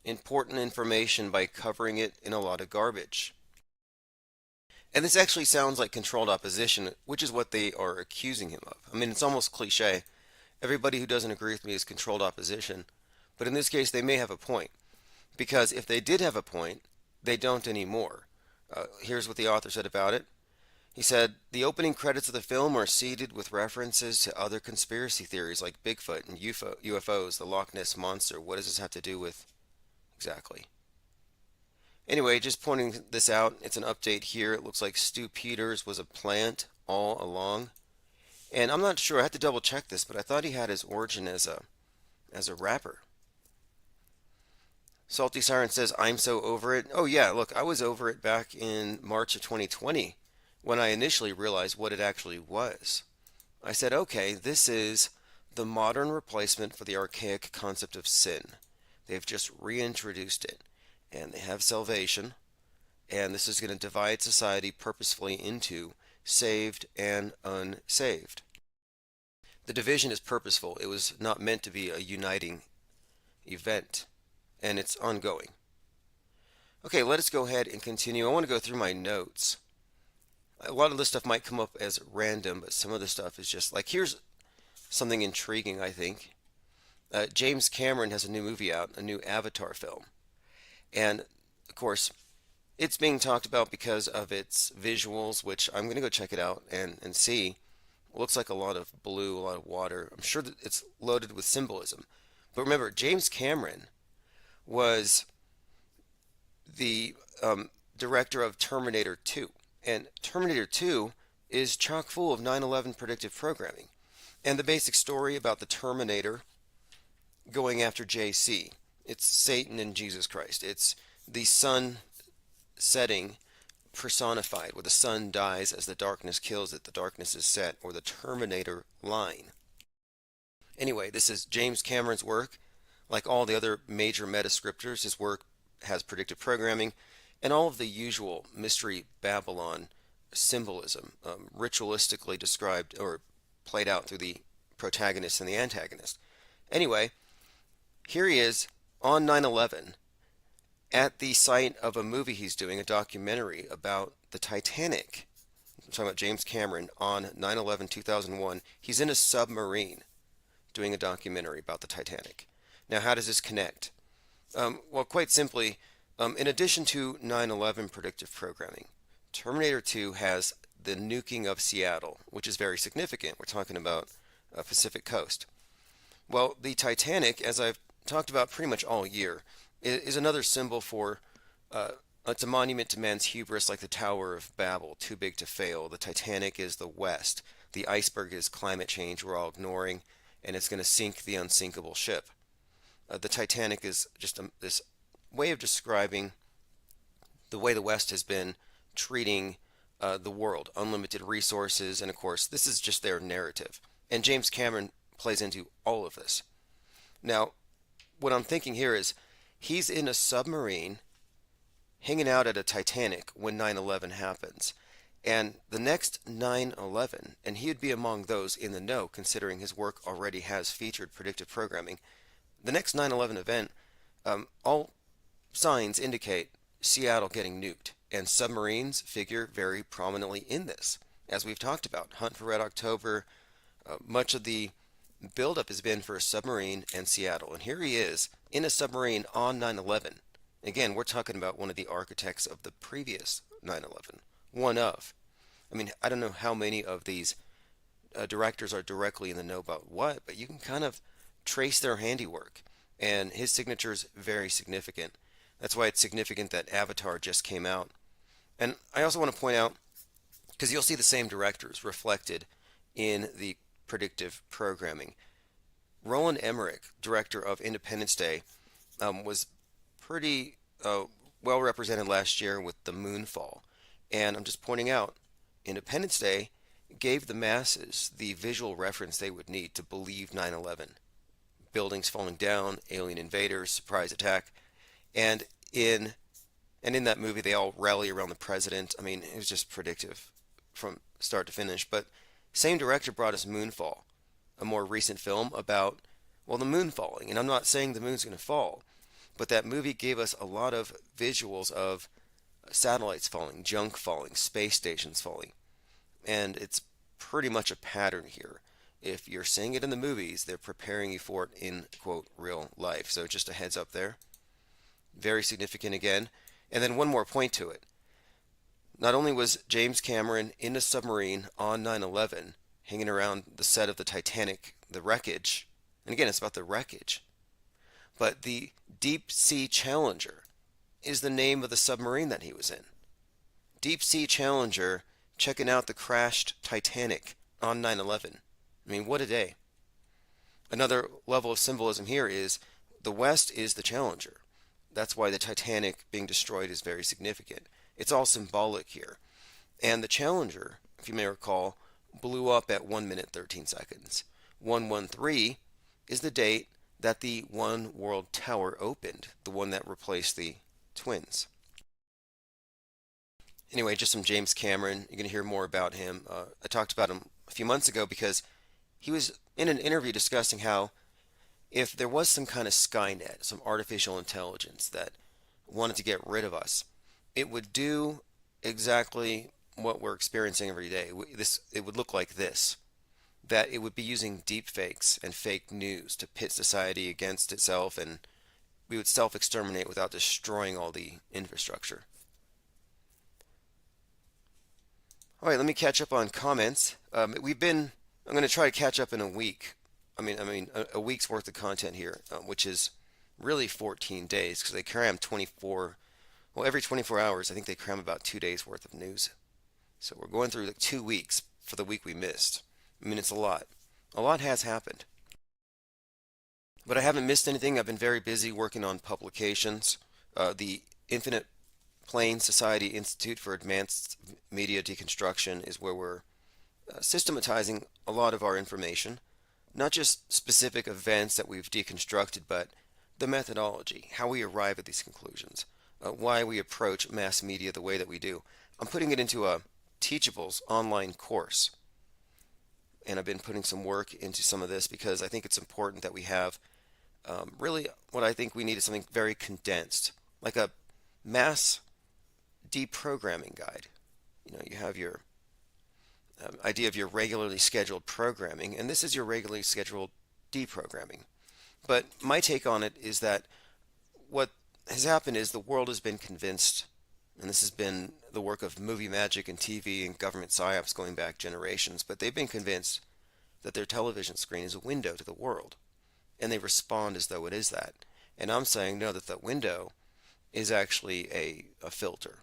[SPEAKER 1] important information by covering it in a lot of garbage. And this actually sounds like controlled opposition, which is what they are accusing him of. I mean, it's almost cliche. Everybody who doesn't agree with me is controlled opposition. But in this case, they may have a point. Because if they did have a point, they don't anymore. Here's what the author said about it. He said, the opening credits of the film are seeded with references to other conspiracy theories like Bigfoot and UFOs, the Loch Ness Monster. What does this have to do with exactly? Anyway, just pointing this out, it's an update here. It looks like Stu Peters was a plant all along. And I'm not sure, I had to double check this, but I thought he had his origin as a rapper. Salty Siren says, I'm so over it. Oh yeah, look, I was over it back in March of 2020 when I initially realized what it actually was. I said, okay, this is the modern replacement for the archaic concept of sin. They've just reintroduced it, and they have salvation, and this is going to divide society purposefully into saved and unsaved. The division is purposeful. It was not meant to be a uniting event, and it's ongoing. Okay, let us go ahead and continue. I want to go through my notes. A lot of this stuff might come up as random, but some of the stuff is just like, here's something intriguing, I think. James Cameron has a new movie out, a new Avatar film. And, of course, it's being talked about because of its visuals, which I'm going to go check it out and see. It looks like a lot of blue, a lot of water. I'm sure that it's loaded with symbolism. But remember, James Cameron was the director of Terminator 2. And Terminator 2 is chock full of 9/11 predictive programming. And the basic story about the Terminator going after JC. It's Satan and Jesus Christ. It's the sun setting personified, where the sun dies as the darkness kills it. The darkness is set, or the Terminator line. Anyway, this is James Cameron's work. Like all the other major metascriptors, his work has predictive programming and all of the usual Mystery Babylon symbolism, ritualistically described or played out through the protagonist and the antagonist. Anyway, here he is on 9/11 at the site of a movie he's doing, a documentary about the Titanic. I'm talking about James Cameron on 9/11/2001. He's in a submarine doing a documentary about the Titanic. Now, how does this connect? Well, quite simply, in addition to 9/11 predictive programming, Terminator 2 has the nuking of Seattle, which is very significant. We're talking about Pacific Coast. Well, the Titanic, as I've talked about pretty much all year, is another symbol for, it's a monument to man's hubris, like the Tower of Babel, too big to fail. The Titanic is the West. The iceberg is climate change we're all ignoring, and it's going to sink the unsinkable ship. The Titanic is just this way of describing the way the West has been treating the world, unlimited resources, and of course, this is just their narrative. And James Cameron plays into all of this. Now, what I'm thinking here is he's in a submarine hanging out at a Titanic when 9/11 happens. And the next 9/11, and he would be among those in the know considering his work already has featured predictive programming. The next 9/11 event, all signs indicate Seattle getting nuked, and submarines figure very prominently in this. As we've talked about, Hunt for Red October, much of the buildup has been for a submarine and Seattle. And here he is in a submarine on 9/11. Again, we're talking about one of the architects of the previous 9/11. One of. I mean, I don't know how many of these directors are directly in the know about what, but you can kind of trace their handiwork. And his signature is very significant. That's why it's significant that Avatar just came out. And I also want to point out, because you'll see the same directors reflected in the predictive programming. Roland Emmerich, director of Independence Day, was pretty well represented last year with the Moonfall. And I'm just pointing out, Independence Day gave the masses the visual reference they would need to believe 9/11. Buildings falling down, alien invaders, surprise attack, and in that movie they all rally around the president. I mean, it was just predictive from start to finish. But same director brought us Moonfall, a more recent film about, well, the moon falling. And I'm not saying the moon's going to fall, but that movie gave us a lot of visuals of satellites falling, junk falling, space stations falling. And it's pretty much a pattern here. If you're seeing it in the movies, they're preparing you for it in, quote, real life. So just a heads up there. Very significant again. And then one more point to it. Not only was James Cameron in a submarine on 9/11, hanging around the set of the Titanic, the wreckage, and again, it's about the wreckage, but the Deep Sea Challenger is the name of the submarine that he was in. Deep Sea Challenger checking out the crashed Titanic on 9/11. I mean, what a day. Another level of symbolism here is the West is the Challenger. That's why the Titanic being destroyed is very significant. It's all symbolic here. And the Challenger, if you may recall, blew up at 1 minute 13 seconds. 113 is the date that the One World Tower opened, the one that replaced the twins. Anyway, just some James Cameron. You're going to hear more about him. I talked about him a few months ago because he was in an interview discussing how if there was some kind of Skynet, some artificial intelligence that wanted to get rid of us, it would do exactly what we're experiencing every day. It would look like this, that it would be using deep fakes and fake news to pit society against itself, and we would self-exterminate without destroying all the infrastructure. All right, let me catch up on comments. I'm going to try to catch up in a week. A week's worth of content here, which is really 14 days because they cram 24. Well, every 24 hours, I think they cram about 2 days worth of news. So we're going through like 2 weeks for the week we missed. It's a lot. A lot has happened. But I haven't missed anything. I've been very busy working on publications. The Infinite Plane Society Institute for Advanced Media Deconstruction is where we're systematizing a lot of our information. Not just specific events that we've deconstructed, but the methodology, how we arrive at these conclusions, why we approach mass media the way that we do. I'm putting it into a Teachables online course. And I've been putting some work into some of this because I think it's important that we have really what I think we need is something very condensed, like a mass deprogramming guide. You have your idea of your regularly scheduled programming, and this is your regularly scheduled deprogramming. But my take on it is that what has happened is the world has been convinced, and this has been the work of movie magic and TV and government psyops going back generations, but they've been convinced that their television screen is a window to the world, and they respond as though it is that. And I'm saying no, that the window is actually a filter,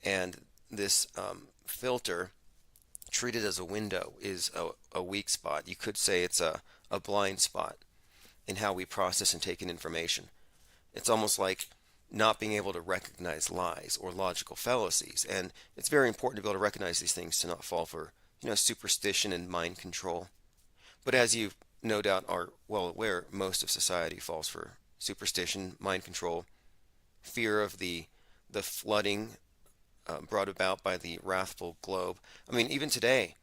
[SPEAKER 1] and this filter treated as a window is a weak spot. You could say it's a blind spot in how we process and take in information. It's almost like not being able to recognize lies or logical fallacies, and it's very important to be able to recognize these things to not fall for superstition and mind control. But as you no doubt are well aware, most of society falls for superstition, mind control, fear of the flooding brought about by the wrathful globe. Even today,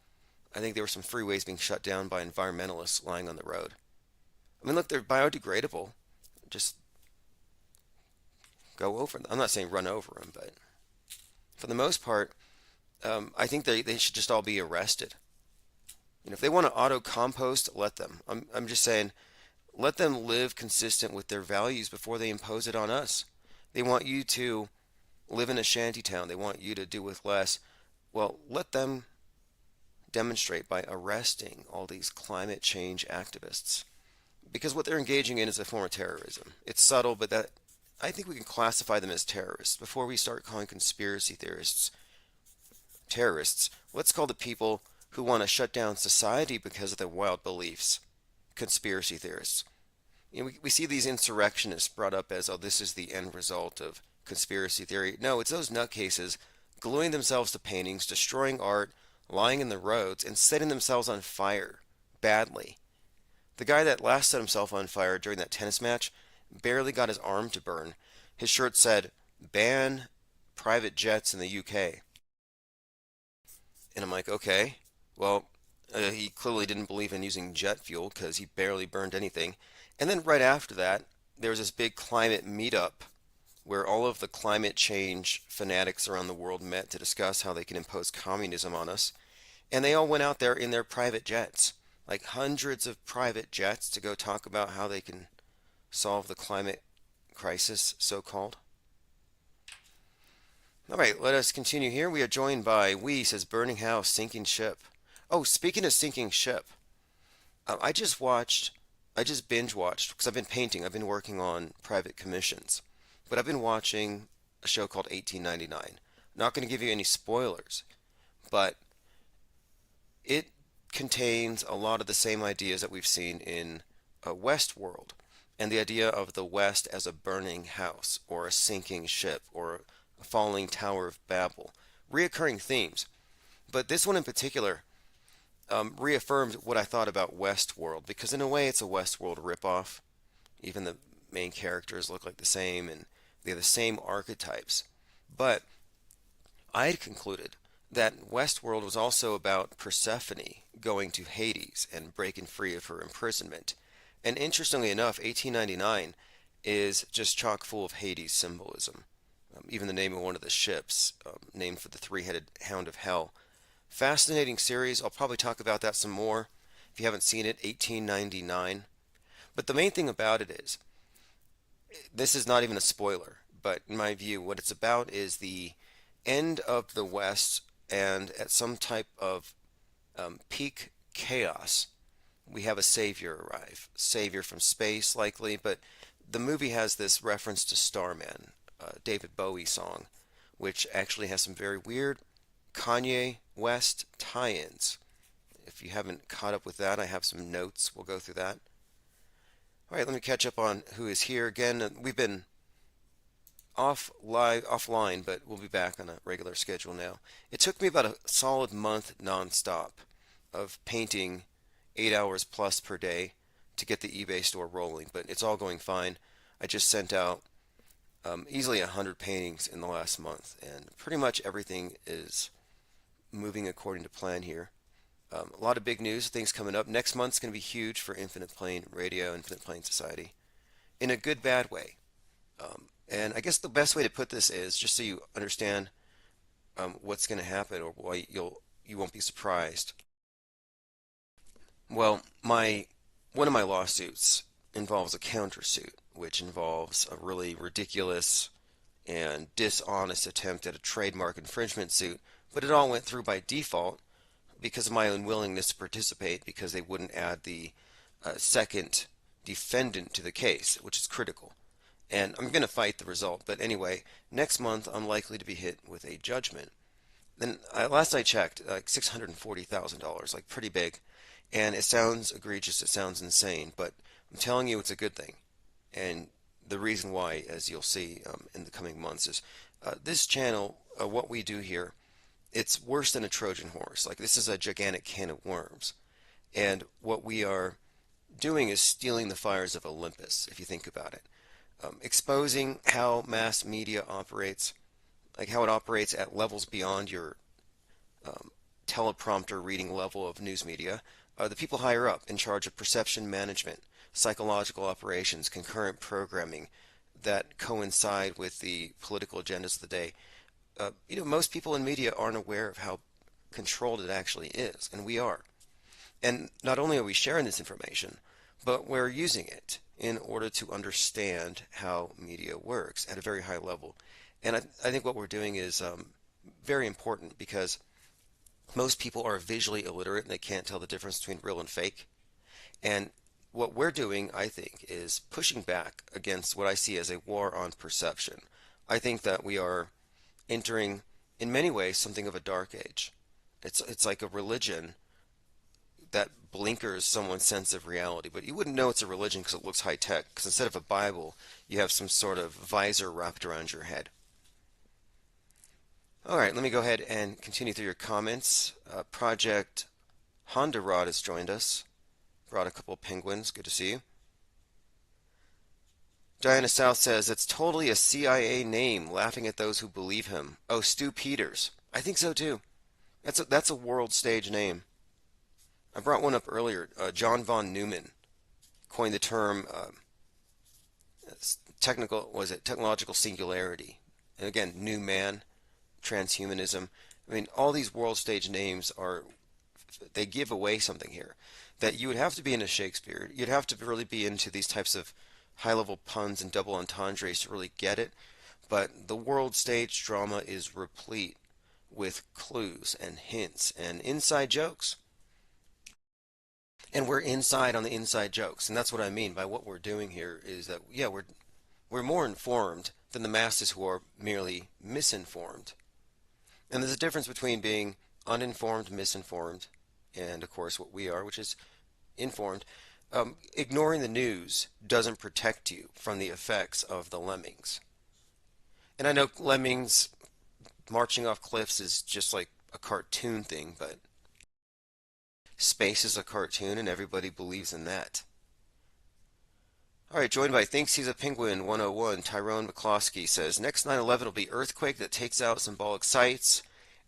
[SPEAKER 1] I think there were some freeways being shut down by environmentalists lying on the road. Look, they're biodegradable. Just go over them. I'm not saying run over them, but for the most part, I think they should just all be arrested. If they want to auto-compost, let them. I'm just saying, let them live consistent with their values before they impose it on us. They want you to live in a shanty town. They want you to do with less. Well, let them demonstrate by arresting all these climate change activists. Because what they're engaging in is a form of terrorism. It's subtle, but that I think we can classify them as terrorists. Before we start calling conspiracy theorists terrorists, let's call the people who want to shut down society because of their wild beliefs conspiracy theorists. We see these insurrectionists brought up as, oh, this is the end result of conspiracy theory. No, it's those nutcases gluing themselves to paintings, destroying art, lying in the roads, and setting themselves on fire badly. The guy that last set himself on fire during that tennis match barely got his arm to burn. His shirt said, "Ban private jets in the UK." And I'm like, okay, well, he clearly didn't believe in using jet fuel because he barely burned anything. And then right after that, there was this big climate meetup where all of the climate change fanatics around the world met to discuss how they can impose communism on us. And they all went out there in their private jets, like hundreds of private jets, to go talk about how they can solve the climate crisis, so-called. All right, let us continue here. We are joined by says burning house, sinking ship. Oh, speaking of sinking ship, I just binge watched, because I've been painting, I've been working on private commissions, but I've been watching a show called 1899. Not going to give you any spoilers, but it contains a lot of the same ideas that we've seen in Westworld, and the idea of the West as a burning house, or a sinking ship, or a falling Tower of Babel. Reoccurring themes. But this one in particular reaffirmed what I thought about Westworld, because in a way it's a Westworld ripoff. Even the main characters look like the same, and they have the same archetypes. But I had concluded that Westworld was also about Persephone going to Hades and breaking free of her imprisonment. And interestingly enough, 1899 is just chock full of Hades symbolism. Even the name of one of the ships, named for the three-headed hound of hell. Fascinating series. I'll probably talk about that some more if you haven't seen it. 1899. But the main thing about it is, this is not even a spoiler, but in my view, what it's about is the end of the West and at some type of peak chaos, we have a savior arrive. Savior from space, likely, but the movie has this reference to Starman, David Bowie song, which actually has some very weird Kanye West tie-ins. If you haven't caught up with that, I have some notes. We'll go through that. All right, let me catch up on who is here. Again, we've been offline, but we'll be back on a regular schedule now. It took me about a solid month nonstop of painting 8 hours plus per day to get the eBay store rolling, but it's all going fine. I just sent out easily 100 paintings in the last month, and pretty much everything is moving according to plan here. A lot of big news, things coming up. Next month's going to be huge for Infinite Plane Radio, Infinite Plane Society, in a good, bad way. And I guess the best way to put this is just so you understand what's going to happen, or why you won't be surprised. Well, one of my lawsuits involves a countersuit, which involves a really ridiculous and dishonest attempt at a trademark infringement suit, but it all went through by default because of my unwillingness to participate, because they wouldn't add the second defendant to the case, which is critical. And I'm going to fight the result, but anyway, next month I'm likely to be hit with a judgment. Then last I checked, like $640,000, like pretty big. And it sounds egregious, it sounds insane, but I'm telling you it's a good thing. And the reason why, as you'll see in the coming months, is this channel, what we do here, it's worse than a Trojan horse. Like, this is a gigantic can of worms. And what we are doing is stealing the fires of Olympus, if you think about it. Exposing how mass media operates, like how it operates at levels beyond your teleprompter reading level of news media. The people higher up in charge of perception management, psychological operations, concurrent programming that coincide with the political agendas of the day. Most people in media aren't aware of how controlled it actually is, and we are. And not only are we sharing this information, but we're using it in order to understand how media works at a very high level. And I think what we're doing is very important, because most people are visually illiterate and they can't tell the difference between real and fake. And what we're doing, I think, is pushing back against what I see as a war on perception. I think that we are entering, in many ways, something of a dark age. It's like a religion that blinkers someone's sense of reality. But you wouldn't know it's a religion because it looks high tech, because instead of a Bible, you have some sort of visor wrapped around your head. All right, let me go ahead and continue through your comments. Project Honda Rod has joined us. Brought a couple of penguins. Good to see you. Diana South says, it's totally a CIA name, laughing at those who believe him. Oh, Stu Peters. I think so too. That's a world stage name. I brought one up earlier. John von Neumann coined the term technological singularity. And again, new man, transhumanism. I mean, all these world stage names they give away something here. That you would have to be into Shakespeare. You'd have to really be into these types of high-level puns and double entendres to really get it. But the world stage drama is replete with clues and hints and inside jokes. And we're inside on the inside jokes. And that's what I mean by what we're doing here is that, yeah, we're more informed than the masses who are merely misinformed. And there's a difference between being uninformed, misinformed, and, of course, what we are, which is informed. Ignoring the news doesn't protect you from the effects of the lemmings. And I know lemmings marching off cliffs is just like a cartoon thing, but space is a cartoon and everybody believes in that. All right, joined by Thinks He's a Penguin 101, Tyrone McCloskey says, next 9/11 will be earthquake that takes out symbolic sites,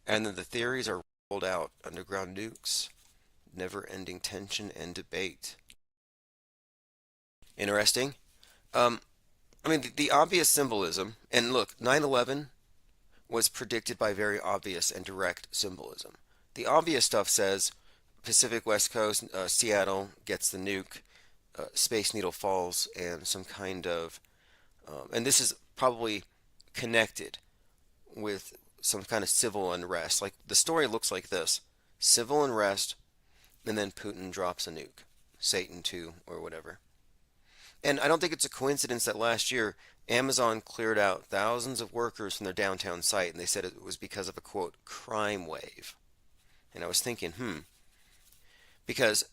[SPEAKER 1] and then the theories are rolled out, underground nukes, never-ending tension and debate. Interesting. Um, I mean, the obvious symbolism, and look, 9/11 was predicted by very obvious and direct symbolism. The obvious stuff says Pacific West Coast, Seattle gets the nuke, Space Needle falls, and some kind of, and this is probably connected with some kind of civil unrest. Like the story looks like this: civil unrest, and then Putin drops a nuke, Satan 2 or whatever. And I don't think it's a coincidence that last year Amazon cleared out thousands of workers from their downtown site, and they said it was because of a quote crime wave. And I was thinking, because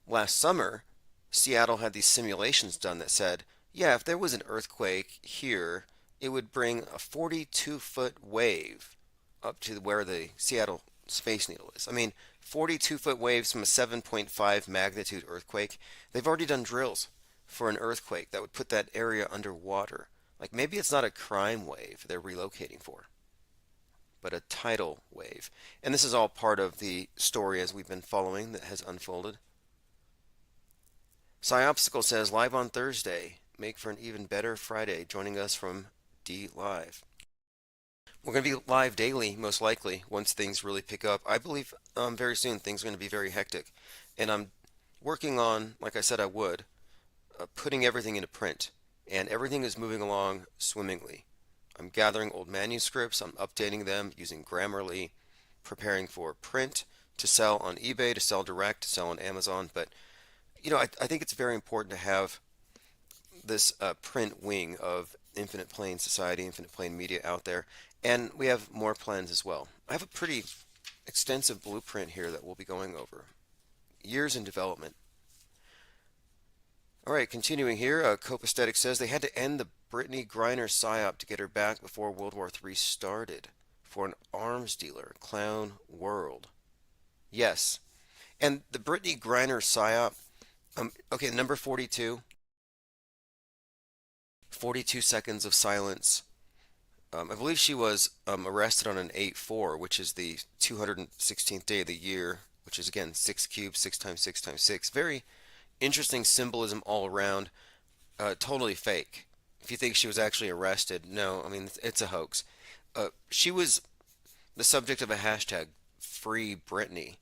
[SPEAKER 1] last summer Seattle had these simulations done that said, yeah, if there was an earthquake here, it would bring a 42-foot wave up to where the Seattle Space Needle is. I mean, 42-foot waves from a 7.5 magnitude earthquake. They've already done drills for an earthquake that would put that area underwater. Like maybe it's not a crime wave they're relocating for, but a tidal wave. And this is all part of the story as we've been following that has unfolded. Psyopsicle says, live on Thursday. Make for an even better Friday. Joining us from D Live. We're going to be live daily, most likely, once things really pick up. I believe very soon things are going to be very hectic. And I'm working on, like I said I would, putting everything into print. And everything is moving along swimmingly. I'm gathering old manuscripts, I'm updating them using Grammarly, preparing for print, to sell on eBay, to sell direct, to sell on Amazon. But, you know, I think it's very important to have this print wing of Infinite Plane Society, Infinite Plane Media out there. And we have more plans as well. I have a pretty extensive blueprint here that we'll be going over. Years in development. All right, continuing here, Copaesthetic says they had to end the Brittany Griner psyop to get her back before World War III started for an arms dealer, clown world. Yes, and the Brittany Griner psyop, okay, number 42, 42 seconds of silence. I believe she was arrested on an 8-4, which is the 216th day of the year, which is again 6 cubed, 6 times 6 times 6. Very interesting symbolism all around. Totally fake. If you think she was actually arrested, no, I mean, it's a hoax. She was the subject of a hashtag, Free Britney.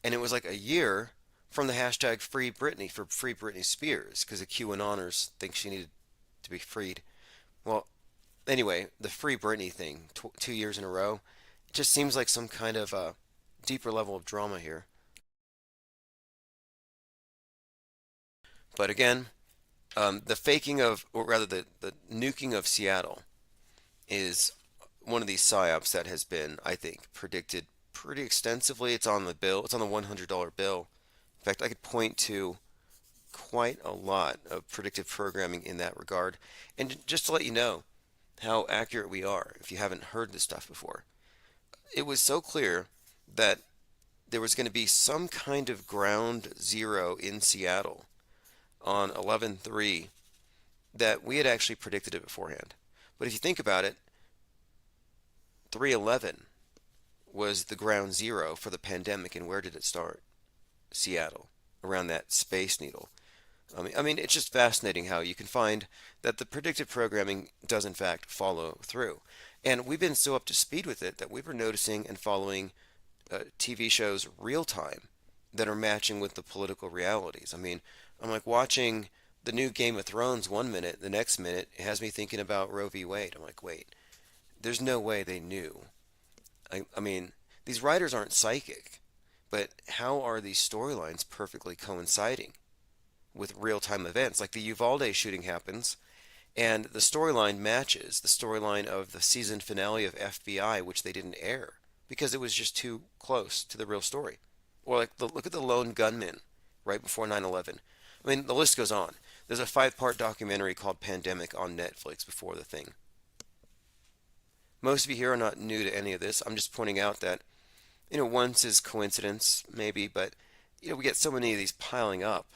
[SPEAKER 1] And it was like a year from the hashtag Free Britney for Free Britney Spears, because the QAnoners think she needed to be freed. Well, anyway, the Free Britney thing, 2 years in a row, it just seems like some kind of deeper level of drama here. But again, the faking of, or rather the nuking of Seattle is one of these psyops that has been, I think, predicted pretty extensively. It's on the bill. It's on the $100 bill. In fact, I could point to quite a lot of predictive programming in that regard. And just to let you know how accurate we are, if you haven't heard this stuff before, it was so clear that there was going to be some kind of ground zero in Seattle on 11/3 that we had actually predicted it beforehand. But if you think about it, 3/11 was the ground zero for the pandemic, and where did it start? Seattle, around that Space Needle. I mean, it's just fascinating how you can find that the predictive programming does in fact follow through. And we've been so up to speed with it that we were noticing and following TV shows real time that are matching with the political realities. I mean, I'm like watching the new Game of Thrones one minute, the next minute it has me thinking about Roe v. Wade. I'm like, wait, there's no way they knew. I mean, these writers aren't psychic, but how are these storylines perfectly coinciding with real-time events? Like the Uvalde shooting happens, and the storyline matches the storyline of the season finale of FBI, which they didn't air because it was just too close to the real story. Or like, look at the lone gunman right before 9/11. I mean, the list goes on. There's a 5-part documentary called Pandemic on Netflix before the thing. Most of you here are not new to any of this. I'm just pointing out that, you know, once is coincidence, maybe, but, you know, we get so many of these piling up,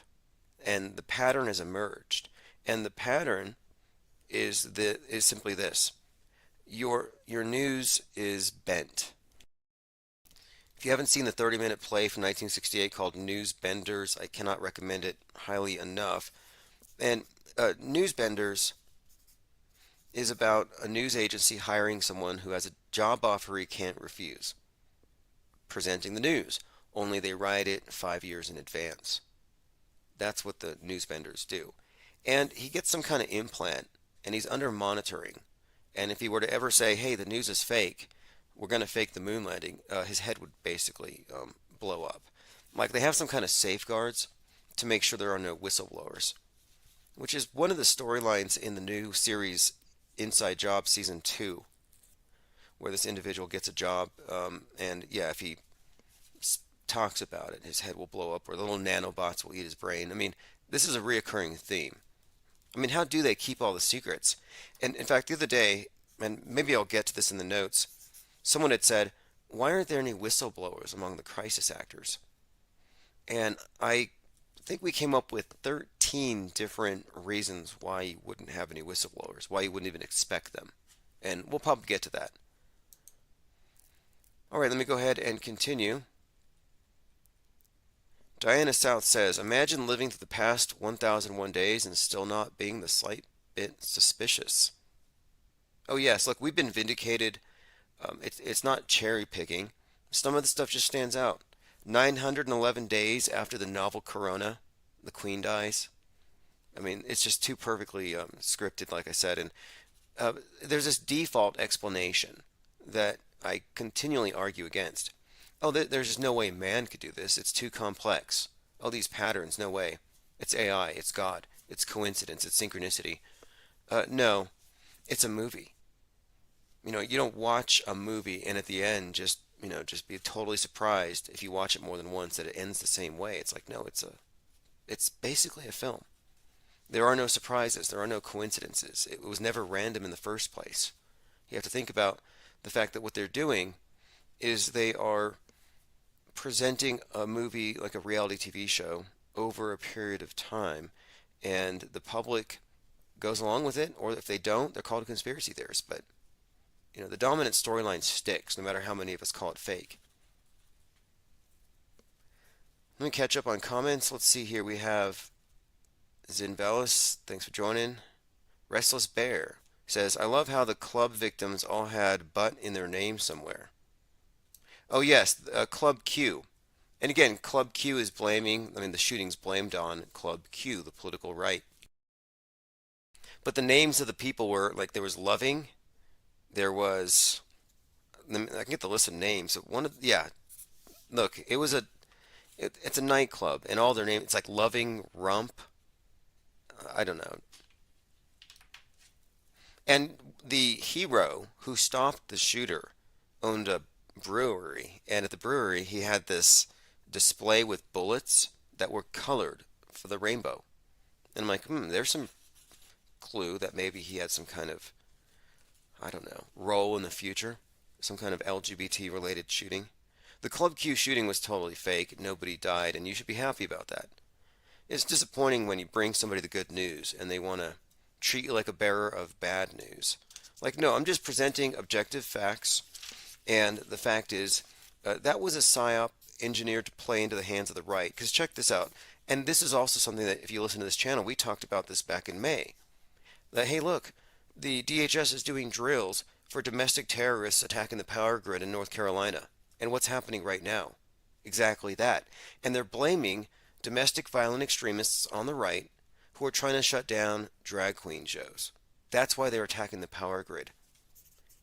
[SPEAKER 1] and the pattern has emerged. And the pattern is simply this. Your news is bent. If you haven't seen the 30-minute play from 1968 called News Benders, I cannot recommend it highly enough. And Newsbenders is about a news agency hiring someone who has a job offer he can't refuse, presenting the news, only they write it 5 years in advance. That's what the newsbenders do. And he gets some kind of implant, and he's under monitoring. And if he were to ever say, hey, the news is fake, we're going to fake the moon landing, his head would basically blow up. Like they have some kind of safeguards to make sure there are no whistleblowers, which is one of the storylines in the new series Inside Job Season 2, where this individual gets a job, and yeah, if he talks about it, his head will blow up, or little nanobots will eat his brain. I mean, this is a reoccurring theme. I mean, how do they keep all the secrets? And in fact, the other day, and maybe I'll get to this in the notes, someone had said, why aren't there any whistleblowers among the crisis actors? And I think we came up with 13 different reasons why you wouldn't have any whistleblowers, why you wouldn't even expect them. And we'll probably get to that. All right, let me go ahead and continue. Diana South says, imagine living through the past 1001 days and still not being the slight bit suspicious. Oh yes, look, we've been vindicated. It's not cherry picking. Some of the stuff just stands out. 911 days after the novel Corona, the Queen dies. I mean, it's just too perfectly scripted, like I said. And there's this default explanation that I continually argue against. Oh, there's just no way man could do this. It's too complex. Oh, these patterns, no way. It's AI, it's God, it's coincidence, it's synchronicity. No, it's a movie. You know, you don't watch a movie and at the end just be totally surprised if you watch it more than once that it ends the same way. It's like, no, it's basically a film. There are no surprises, there are no coincidences. It was never random in the first place. You have to think about the fact that what they're doing is they are presenting a movie like a reality TV show over a period of time, and the public goes along with it, or if they don't, they're called conspiracy theorists. But you know, the dominant storyline sticks no matter how many of us call it fake. Let me catch up on comments. Let's see here. We have Zinvelis, thanks for joining. Restless Bear says, I love how the club victims all had butt in their name somewhere. Oh yes, Club Q. And again, Club Q is blaming, the shootings blamed on Club Q, the political right. But the names of the people were, like, there was Loving, there was, I can get the list of names. Look, it's a nightclub, and all their names, it's like Loving, Rump, I don't know. And the hero who stopped the shooter owned a brewery, and at the brewery he had this display with bullets that were colored for the rainbow. And I'm like, there's some clue that maybe he had some kind of, I don't know, role in the future, some kind of LGBT related shooting. The Club Q shooting was totally fake, nobody died, and you should be happy about that. It's disappointing when you bring somebody the good news and they want to treat you like a bearer of bad news. Like, no, I'm just presenting objective facts, and the fact is, that was a psyop engineered to play into the hands of the right. Because check this out, and this is also something that if you listen to this channel, we talked about this back in May. That, hey, look, the DHS is doing drills for domestic terrorists attacking the power grid in North Carolina. And what's happening right now? Exactly that. And they're blaming domestic violent extremists on the right who are trying to shut down drag queen shows. That's why they're attacking the power grid.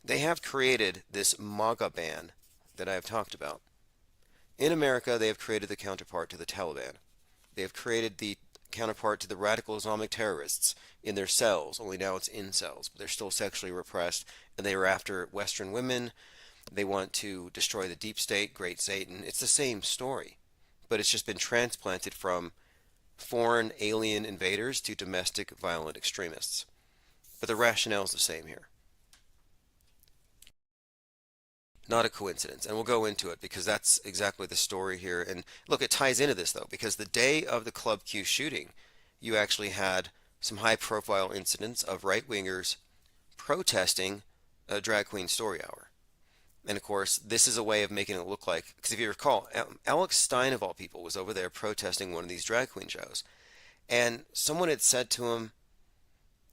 [SPEAKER 1] They have created this MAGA ban that I have talked about. In America, they have created the counterpart to the Taliban. They have created the counterpart to the radical Islamic terrorists in their cells, only now it's incels, but they're still sexually repressed, and they are after Western women. They want to destroy the deep state, Great Satan. It's the same story, but it's just been transplanted from foreign alien invaders to domestic violent extremists. But the rationale is the same here. Not a coincidence, and we'll go into it because that's exactly the story here. And look, it ties into this though, because the day of the Club Q shooting, you actually had some high-profile incidents of right-wingers protesting a drag queen story hour. And of course, this is a way of making it look like, because if you recall, Alex Stein of all people was over there protesting one of these drag queen shows, and someone had said to him,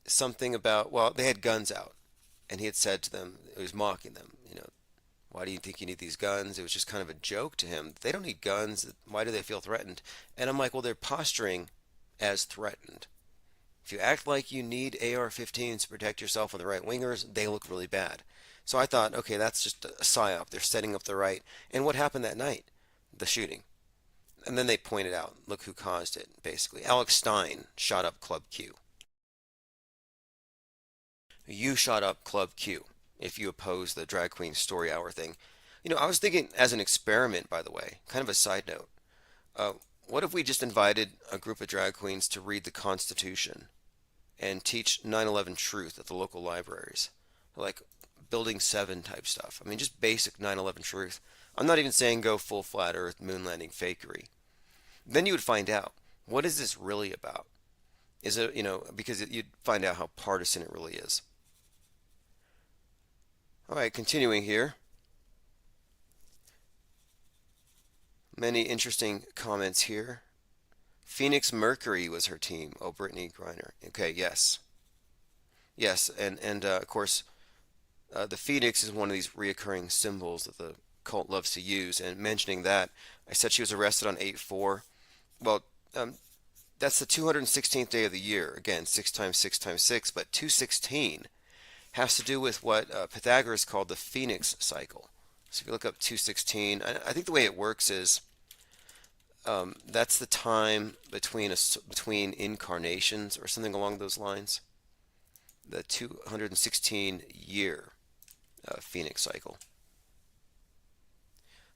[SPEAKER 1] something about, well, they had guns out, and he had said to them, he was mocking them, why do you think you need these guns? It was just kind of a joke to him. They don't need guns. Why do they feel threatened? And I'm like, well, they're posturing as threatened. If you act like you need AR-15s to protect yourself from the right-wingers, they look really bad. So I thought, okay, that's just a psyop. They're setting up the right. And what happened that night? The shooting. And then they pointed out, look who caused it, basically. Alex Stein shot up Club Q. You shot up Club Q if you oppose the drag queen story hour thing. I was thinking as an experiment, by the way, kind of a side note. What if we just invited a group of drag queens to read the Constitution and teach 9/11 truth at the local libraries? Like Building 7 type stuff. I mean, just basic 9/11 truth. I'm not even saying go full flat earth moon landing fakery. Then you would find out, what is this really about? Is it, because you'd find out how partisan it really is. All right, continuing here. Many interesting comments here. Phoenix Mercury was her team. Oh, Brittany Griner. Okay, yes. Yes, and of course, the Phoenix is one of these reoccurring symbols that the cult loves to use. And mentioning that, I said she was arrested on 8/4. Well, that's the 216th day of the year. Again, 6 times 6 times 6, but 216 has to do with what Pythagoras called the Phoenix cycle. So if you look up 216, I think the way it works is that's the time between incarnations or something along those lines. The 216-year Phoenix cycle.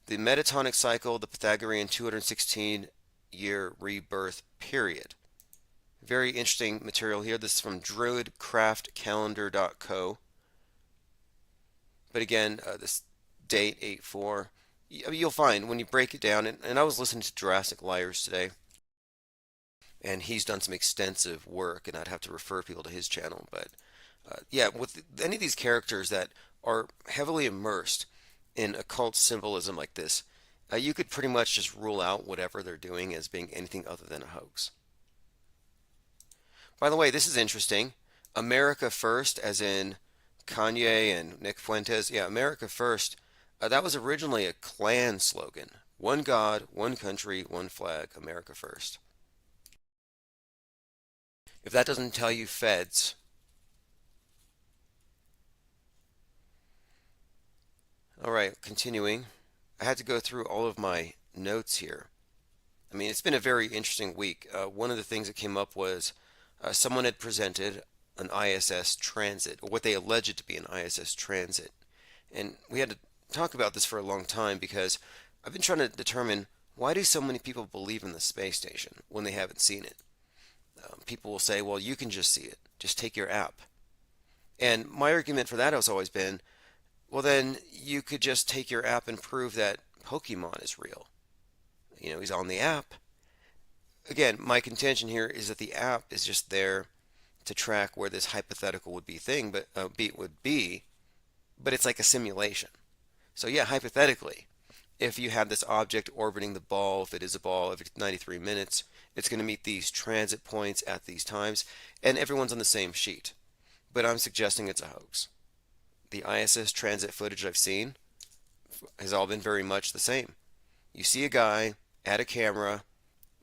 [SPEAKER 1] The metatonic cycle, the Pythagorean 216-year rebirth period. Very interesting material here. This is from druidcraftcalendar.co. But again, this date 8/4. You'll find when you break it down, and I was listening to Jurassic Liars today, and he's done some extensive work, and I'd have to refer people to his channel. But yeah, with any of these characters that are heavily immersed in occult symbolism like this, you could pretty much just rule out whatever they're doing as being anything other than a hoax. By the way, this is interesting. America First, as in Kanye and Nick Fuentes. Yeah, America First. That was originally a Klan slogan. One God, one country, one flag, America First. If that doesn't tell you feds. All right, continuing. I had to go through all of my notes here. I mean, it's been a very interesting week. One of the things that came up was someone had presented an ISS transit, or what they alleged to be an ISS transit. And we had to talk about this for a long time because I've been trying to determine, why do so many people believe in the space station when they haven't seen it? People will say, well, you can just see it. Just take your app. And my argument for that has always been, well, then you could just take your app and prove that Pokemon is real. He's on the app. Again, my contention here is that the app is just there to track where this hypothetical would be, but it's like a simulation. So yeah, hypothetically, if you have this object orbiting the ball, if it is a ball, every 93 minutes, it's going to meet these transit points at these times, and everyone's on the same sheet. But I'm suggesting it's a hoax. The ISS transit footage I've seen has all been very much the same. You see a guy at a camera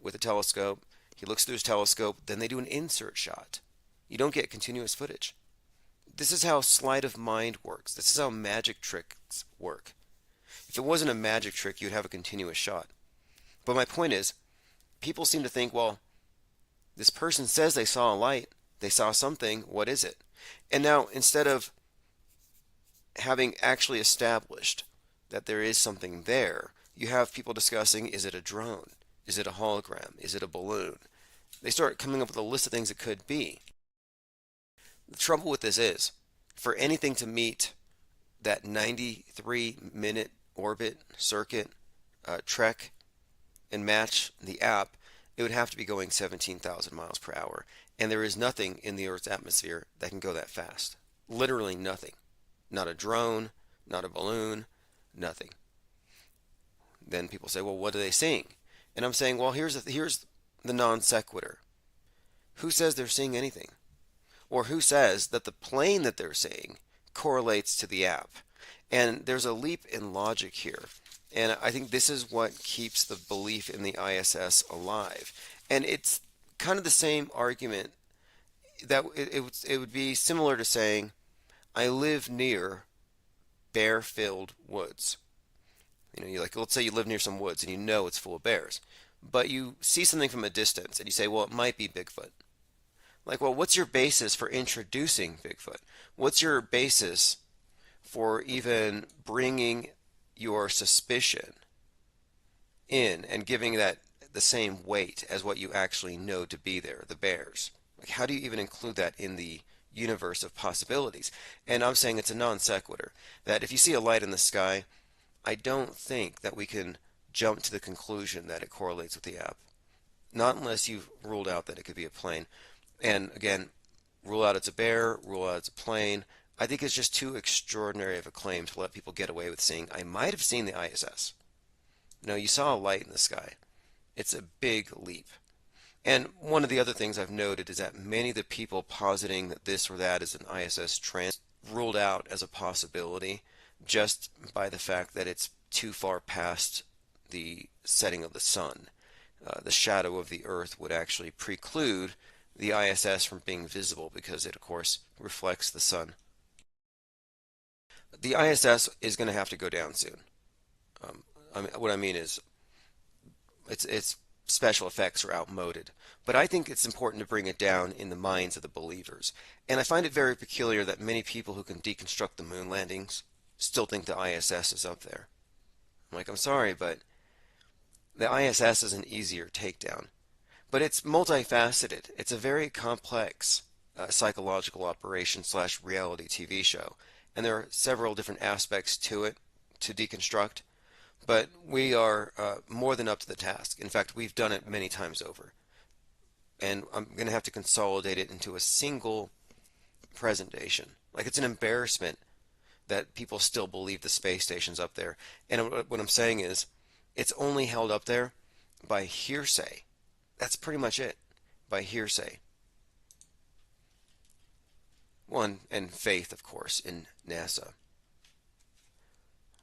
[SPEAKER 1] with a telescope, he looks through his telescope, then they do an insert shot. You don't get continuous footage. This is how sleight of mind works. This is how magic tricks work. If it wasn't a magic trick, you'd have a continuous shot. But my point is, people seem to think, well, this person says they saw a light, they saw something, what is it? And now, instead of having actually established that there is something there, you have people discussing, is it a drone? Is it a hologram? Is it a balloon? They start coming up with a list of things it could be. The trouble with this is, for anything to meet that 93-minute orbit, circuit, trek, and match the app, it would have to be going 17,000 miles per hour. And there is nothing in the Earth's atmosphere that can go that fast. Literally nothing. Not a drone, not a balloon, nothing. Then people say, well, what are they seeing? And I'm saying, well, here's the non sequitur. Who says they're seeing anything? Or who says that the plane that they're seeing correlates to the app? And there's a leap in logic here. And I think this is what keeps the belief in the ISS alive. And it's kind of the same argument that it would be similar to saying, I live near bear-filled woods. You like, let's say you live near some woods and you know it's full of bears, but you see something from a distance and you say, well, it might be Bigfoot. Like, well, what's your basis for introducing Bigfoot? What's your basis for even bringing your suspicion in and giving that the same weight as what you actually know to be there, the bears? Like, how do you even include that in the universe of possibilities? And I'm saying it's a non sequitur, that if you see a light in the sky, I don't think that we can jump to the conclusion that it correlates with the app. Not unless you've ruled out that it could be a plane. And again, rule out it's a bear, rule out it's a plane. I think it's just too extraordinary of a claim to let people get away with saying, I might have seen the ISS. No, you saw a light in the sky. It's a big leap. And one of the other things I've noted is that many of the people positing that this or that is an ISS trans ruled out as a possibility just by the fact that it's too far past the setting of the sun. The shadow of the Earth would actually preclude the ISS from being visible because it, of course, reflects the sun. The ISS is going to have to go down soon. What I mean is, its special effects are outmoded. But I think it's important to bring it down in the minds of the believers. And I find it very peculiar that many people who can deconstruct the moon landings still think the ISS is up there. I'm like, I'm sorry, but the ISS is an easier takedown. But it's multifaceted. It's a very complex psychological operation / reality TV show. And there are several different aspects to it to deconstruct. But we are more than up to the task. In fact, we've done it many times over. And I'm going to have to consolidate it into a single presentation. Like, it's an embarrassment that people still believe the space station's up there. And what I'm saying is, it's only held up there by hearsay. That's pretty much it, by hearsay. One, and faith, of course, in NASA.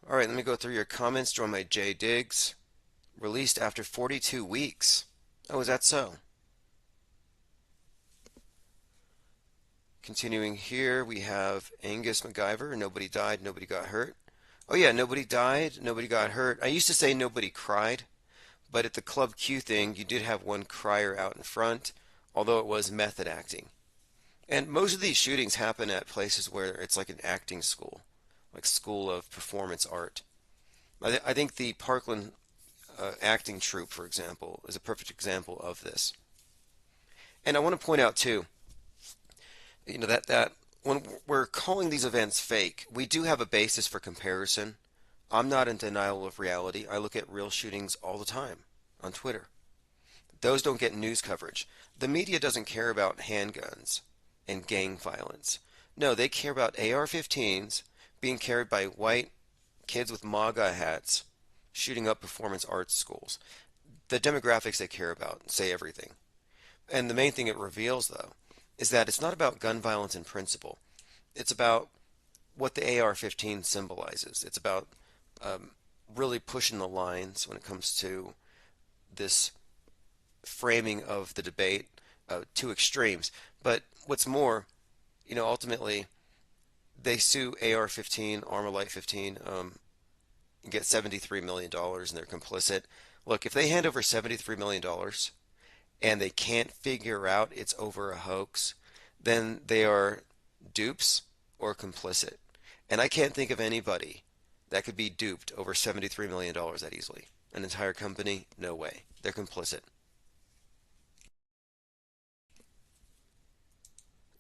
[SPEAKER 1] All right, let me go through your comments. Join my J Diggs. Released after 42 weeks. Oh, is that so? Continuing here, we have Angus MacGyver. Nobody died, nobody got hurt. Oh yeah, nobody died, nobody got hurt. I used to say nobody cried, but at the Club Q thing, you did have one crier out in front, although it was method acting. And most of these shootings happen at places where it's like an acting school, like School of Performance Art. I think the Parkland acting troupe, for example, is a perfect example of this. And I want to point out too, that when we're calling these events fake, we do have a basis for comparison. I'm not in denial of reality. I look at real shootings all the time on Twitter. Those don't get news coverage. The media doesn't care about handguns and gang violence. No, they care about AR-15s being carried by white kids with MAGA hats shooting up performance arts schools. The demographics they care about say everything. And the main thing it reveals, though, is that it's not about gun violence in principle. It's about what the AR-15 symbolizes. It's about really pushing the lines when it comes to this framing of the debate to extremes. But what's more, ultimately, they sue AR-15, Armalite 15, and get $73 million, and they're complicit. Look, if they hand over $73 million and they can't figure out it's over a hoax, then they are dupes or complicit. And I can't think of anybody that could be duped over $73 million that easily. An entire company? No way. They're complicit.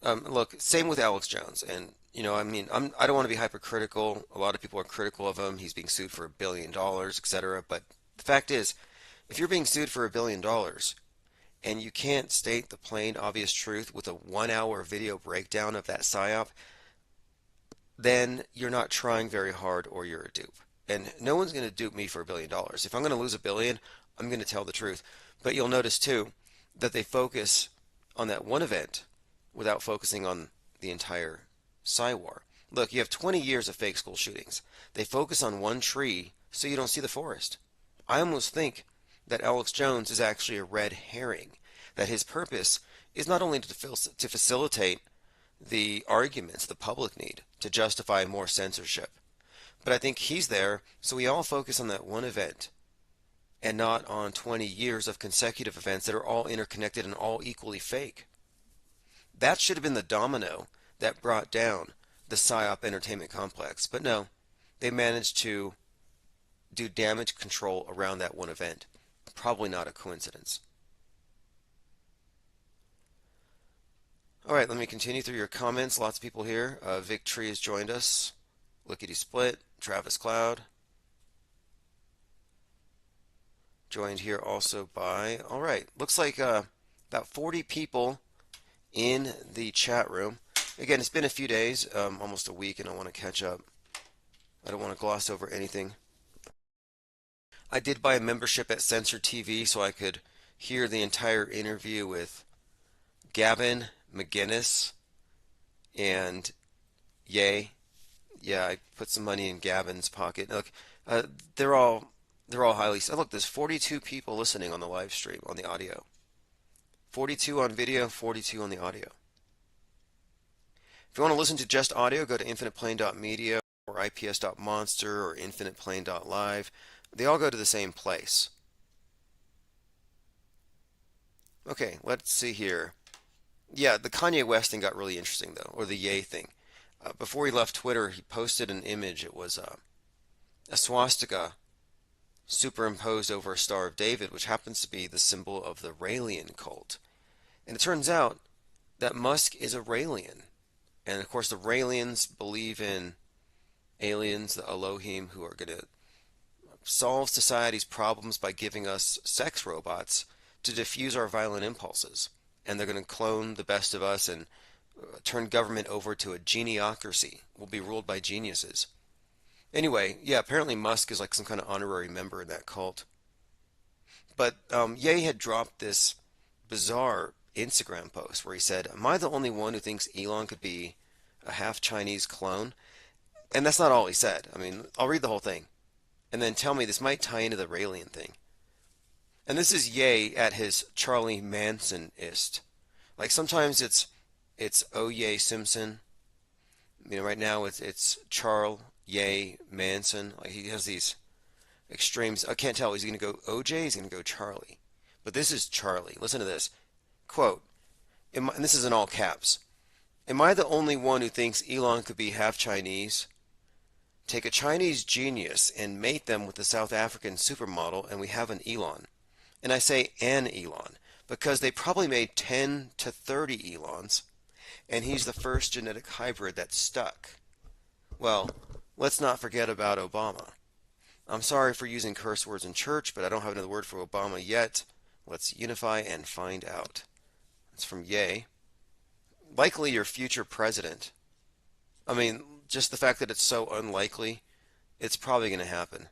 [SPEAKER 1] Look, same with Alex Jones. And, I don't want to be hypercritical. A lot of people are critical of him. He's being sued for $1 billion, etc. But the fact is, if you're being sued for $1 billion and you can't state the plain, obvious truth with a 1-hour video breakdown of that PSYOP, then you're not trying very hard or you're a dupe. And no one's going to dupe me for $1 billion. If I'm going to lose $1 billion, I'm going to tell the truth. But you'll notice, too, that they focus on that one event without focusing on the entire Psywar. Look, you have 20 years of fake school shootings. They focus on one tree so you don't see the forest. I almost think that Alex Jones is actually a red herring, that his purpose is not only to facilitate the arguments the public need to justify more censorship, but I think he's there so we all focus on that one event and not on 20 years of consecutive events that are all interconnected and all equally fake. That should have been the domino that brought down the PSYOP entertainment complex, but no, they managed to do damage control around that one event. Probably not a coincidence. All right, let me continue through your comments. Lots of people here. Victory has joined us. Lickety Split, Travis Cloud. Joined here also by, all right, looks like about 40 people in the chat room. Again, it's been a few days, almost a week, and I want to catch up. I don't want to gloss over anything. I did buy a membership at Censor TV so I could hear the entire interview with Gavin McGinnis and Ye. Yeah, I put some money in Gavin's pocket. Look, they're all highly. Look, there's 42 people listening on the live stream on the audio. 42 on video, 42 on the audio. If you want to listen to just audio, go to infiniteplane.media or ips.monster or infiniteplane.live. They all go to the same place. Okay, let's see here. Yeah, the Kanye West thing got really interesting, though, or the Ye thing. Before he left Twitter, he posted an image. It was a swastika superimposed over a Star of David, which happens to be the symbol of the Raelian cult. And it turns out that Musk is a Raelian. And of course, the Raelians believe in aliens, the Elohim, who are going to solve society's problems by giving us sex robots to diffuse our violent impulses. And they're going to clone the best of us and turn government over to a geniocracy. We'll be ruled by geniuses. Anyway, yeah, apparently Musk is like some kind of honorary member in that cult. But Ye had dropped this bizarre Instagram post where he said, "Am I the only one who thinks Elon could be a half Chinese clone?" And that's not all he said. I mean, I'll read the whole thing. And then tell me, this might tie into the Raelian thing. And this is Ye at his Charlie Manson-ist. Like sometimes it's O.Ye Simpson. You know, right now it's Charles Ye Manson. Like he has these extremes. I can't tell. Is he going to go O.J.? He's going to go Charlie. But this is Charlie. Listen to this. Quote, and this is in all caps. "Am I the only one who thinks Elon could be half Chinese? Take a Chinese genius and mate them with a South African supermodel and we have an Elon. And I say an Elon because they probably made 10 to 30 Elons, and he's the first genetic hybrid that stuck. Well, let's not forget about Obama. I'm sorry for using curse words in church, but I don't have another word for Obama yet. Let's unify and find out." It's from Ye. Likely your future president. I mean, just the fact that it's so unlikely, it's probably going to happen.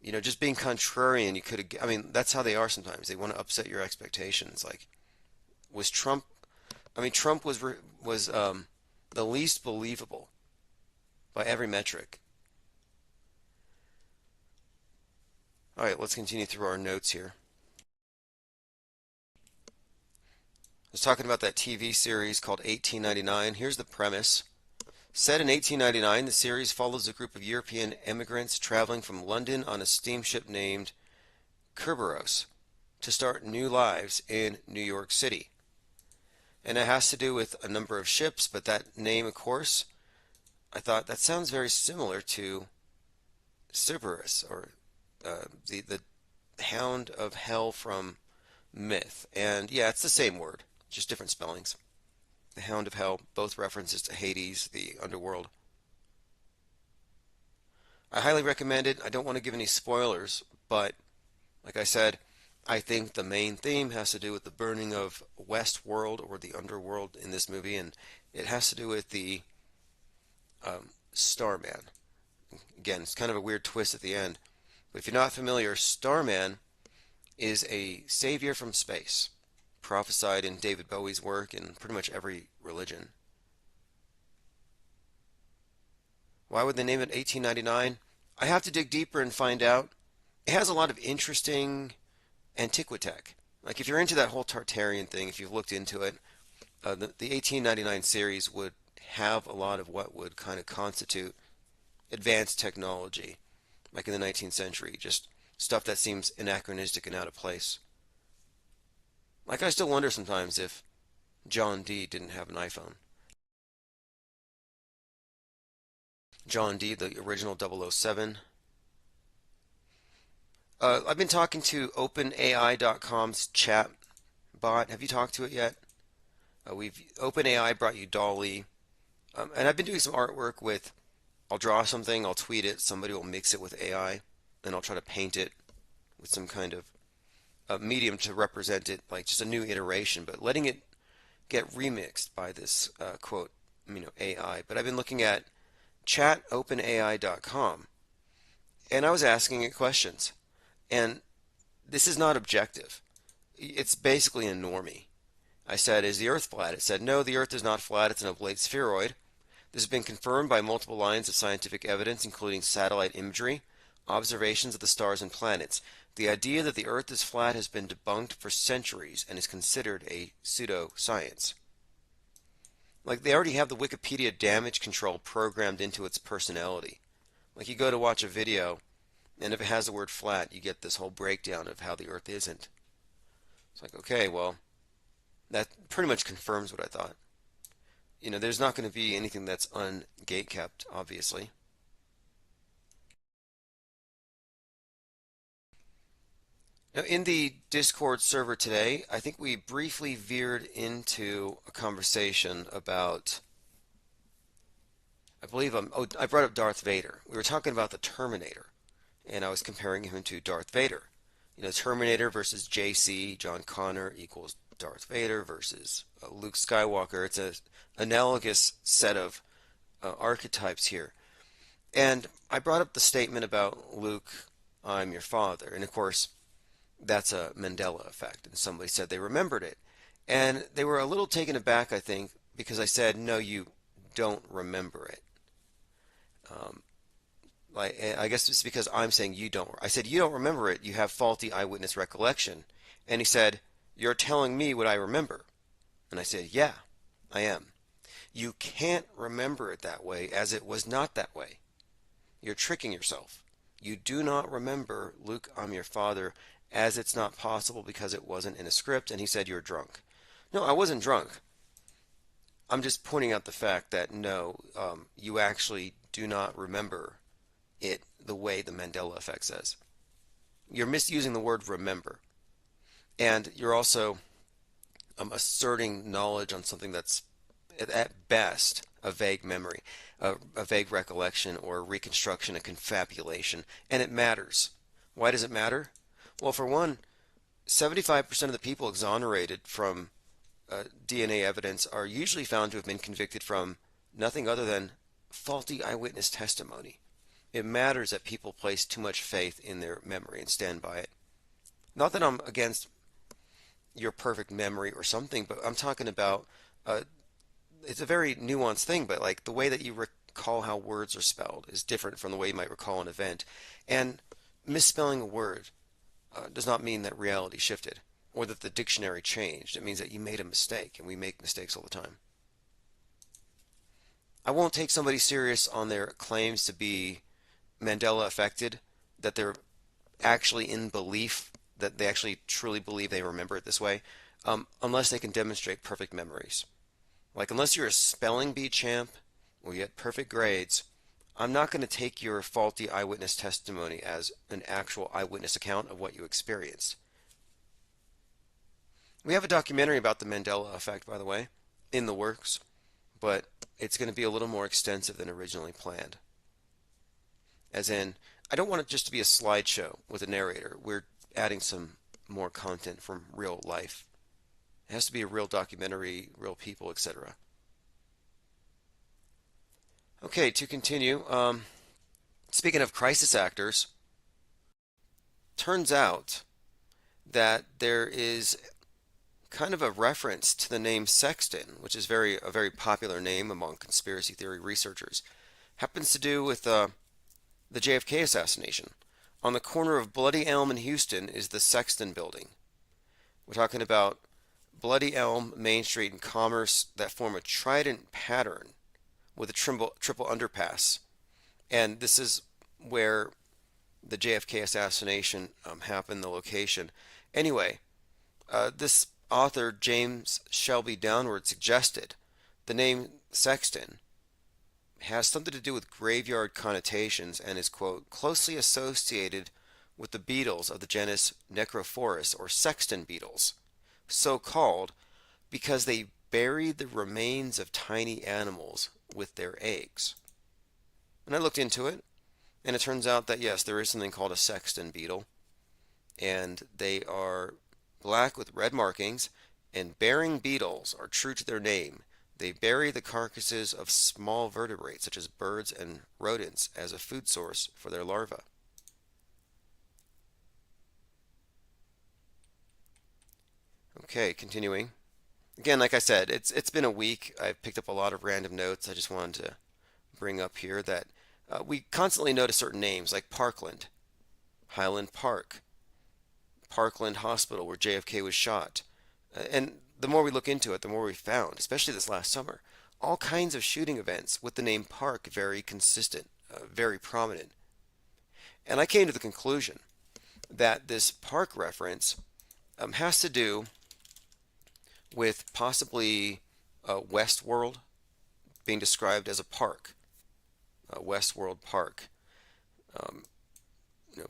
[SPEAKER 1] You know, just being contrarian, you could have, I mean, that's how they are sometimes. They want to upset your expectations. Like, was Trump, I mean, Trump was the least believable by every metric. All right, let's continue through our notes here. I was talking about that TV series called 1899. Here's the premise. Set in 1899, the series follows a group of European immigrants traveling from London on a steamship named Kerberos to start new lives in New York City. And it has to do with a number of ships, but that name, of course, I thought that sounds very similar to Cerberus, or the Hound of Hell from myth. And yeah, it's the same word, just different spellings. The Hound of Hell, both references to Hades, the underworld. I highly recommend it. I don't want to give any spoilers, but like I said, I think the main theme has to do with the burning of Westworld, or the underworld, in this movie, and it has to do with the Starman. Again, it's kind of a weird twist at the end, but if you're not familiar, Starman is a savior from space, prophesied in David Bowie's work and pretty much every religion. Why would they name it 1899? I have to dig deeper and find out. It has a lot of interesting antiquitech. Like if you're into that whole Tartarian thing, if you've looked into it, the 1899 series would have a lot of what would kind of constitute advanced technology, like in the 19th century, just stuff that seems anachronistic and out of place. Like I still wonder sometimes if John Dee didn't have an iPhone. John Dee, the original 007. I've been talking to OpenAI.com's chat bot. Have you talked to it yet? OpenAI brought you Dolly, and I've been doing some artwork with. I'll draw something, I'll tweet it, somebody will mix it with AI, then I'll try to paint it with some kind of medium to represent it, like just a new iteration, but letting it get remixed by this quote, AI. But I've been looking at chatopenai.com, and I was asking it questions, and this is not objective. It's basically a normie. I said, is the Earth flat? It said, no, the Earth is not flat, it's an oblate spheroid. This has been confirmed by multiple lines of scientific evidence, including satellite imagery, observations of the stars and planets. The idea that the Earth is flat has been debunked for centuries and is considered a pseudoscience. Like, they already have the Wikipedia damage control programmed into its personality. Like, you go to watch a video, and if it has the word flat, you get this whole breakdown of how the Earth isn't. It's like, okay, well, that pretty much confirms what I thought. There's not going to be anything that's ungate-kept, obviously. Now, in the Discord server today, I think we briefly veered into a conversation about, I brought up Darth Vader. We were talking about the Terminator, and I was comparing him to Darth Vader. Terminator versus JC, John Connor equals Darth Vader versus Luke Skywalker. It's an analogous set of archetypes here. And I brought up the statement about Luke, I'm your father. And of course, that's a Mandela effect. And somebody said they remembered it. And they were a little taken aback, I think, because I said, no, you don't remember it. I guess it's because I'm saying you don't. I said, you don't remember it. You have faulty eyewitness recollection. And he said, you're telling me what I remember. And I said, yeah, I am. You can't remember it that way, as it was not that way. You're tricking yourself. You do not remember, Luke, I'm your father, as it's not possible because it wasn't in a script. And he said, you're drunk. No, I wasn't drunk. I'm just pointing out the fact that no, you actually do not remember it the way the Mandela effect says. You're misusing the word remember. And you're also asserting knowledge on something that's at best a vague memory, a vague recollection or reconstruction, a confabulation, and it matters. Why does it matter? Well, for one, 75% of the people exonerated from DNA evidence are usually found to have been convicted from nothing other than faulty eyewitness testimony. It matters that people place too much faith in their memory and stand by it. Not that I'm against your perfect memory or something, but I'm talking about it's a very nuanced thing, but like the way that you recall how words are spelled is different from the way you might recall an event. And misspelling a word does not mean that reality shifted or that the dictionary changed. It means that you made a mistake, and we make mistakes all the time. I won't take somebody serious on their claims to be Mandela affected, that they're actually in belief, that they actually truly believe they remember it this way, unless they can demonstrate perfect memories. Like, unless you're a spelling bee champ or you get perfect grades, I'm not going to take your faulty eyewitness testimony as an actual eyewitness account of what you experienced. We have a documentary about the Mandela effect, by the way, in the works, but it's going to be a little more extensive than originally planned. As in, I don't want it just to be a slideshow with a narrator. We're adding some more content from real life. It has to be a real documentary, real people, etc. Okay, to continue, speaking of crisis actors, turns out that there is kind of a reference to the name Sexton, which is a very popular name among conspiracy theory researchers. Happens to do with the JFK assassination. On the corner of Bloody Elm and Houston is the Sexton Building. We're talking about Bloody Elm, Main Street, and Commerce that form a trident pattern with a triple underpass. And this is where the JFK assassination happened, the location. Anyway, this author, James Shelby Downward, suggested the name Sexton has something to do with graveyard connotations and is, quote, closely associated with the beetles of the genus Necrophorus, or sexton beetles, so called because they buried the remains of tiny animals with their eggs. And I looked into it, and it turns out that yes, there is something called a sexton beetle, and they are black with red markings, and bearing beetles are true to their name. They bury the carcasses of small vertebrates, such as birds and rodents, as a food source for their larvae. Okay, continuing. Again, like I said, it's been a week. I've picked up a lot of random notes. I just wanted to bring up here that we constantly notice certain names like Parkland, Highland Park, Parkland Hospital where JFK was shot. And the more we look into it, the more we found, especially this last summer, all kinds of shooting events with the name Park very consistent, very prominent. And I came to the conclusion that this park reference has to do with possibly Westworld being described as a park, Westworld Park,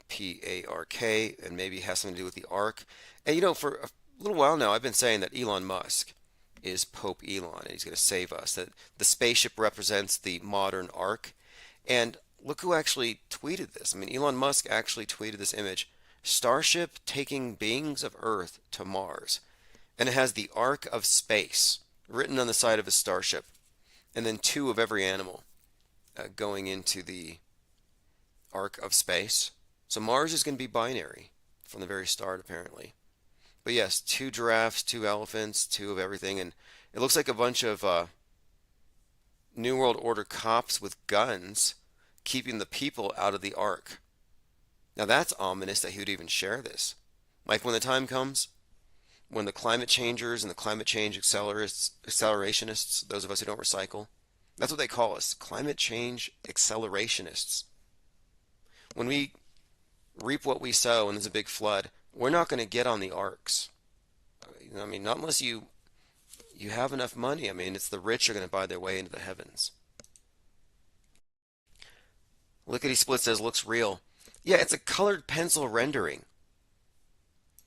[SPEAKER 1] P-A-R-K, and maybe has something to do with the Ark. And for a little while now, I've been saying that Elon Musk is Pope Elon, and he's going to save us. That the spaceship represents the modern Ark, and look who actually tweeted this. I mean, Elon Musk actually tweeted this image: Starship taking beings of Earth to Mars. And it has the Ark of Space written on the side of a starship, and then two of every animal going into the Ark of Space. So Mars is going to be binary from the very start, apparently. But yes, two giraffes, two elephants, two of everything, and it looks like a bunch of New World Order cops with guns keeping the people out of the Ark. Now that's ominous that he would even share this. Like when the time comes, when the climate changers and the climate change accelerationists, those of us who don't recycle, that's what they call us, climate change accelerationists. When we reap what we sow and there's a big flood, we're not going to get on the arks. I mean, not unless you have enough money. I mean, it's the rich are going to buy their way into the heavens. Lickety Split says, looks real. Yeah, it's a colored pencil rendering.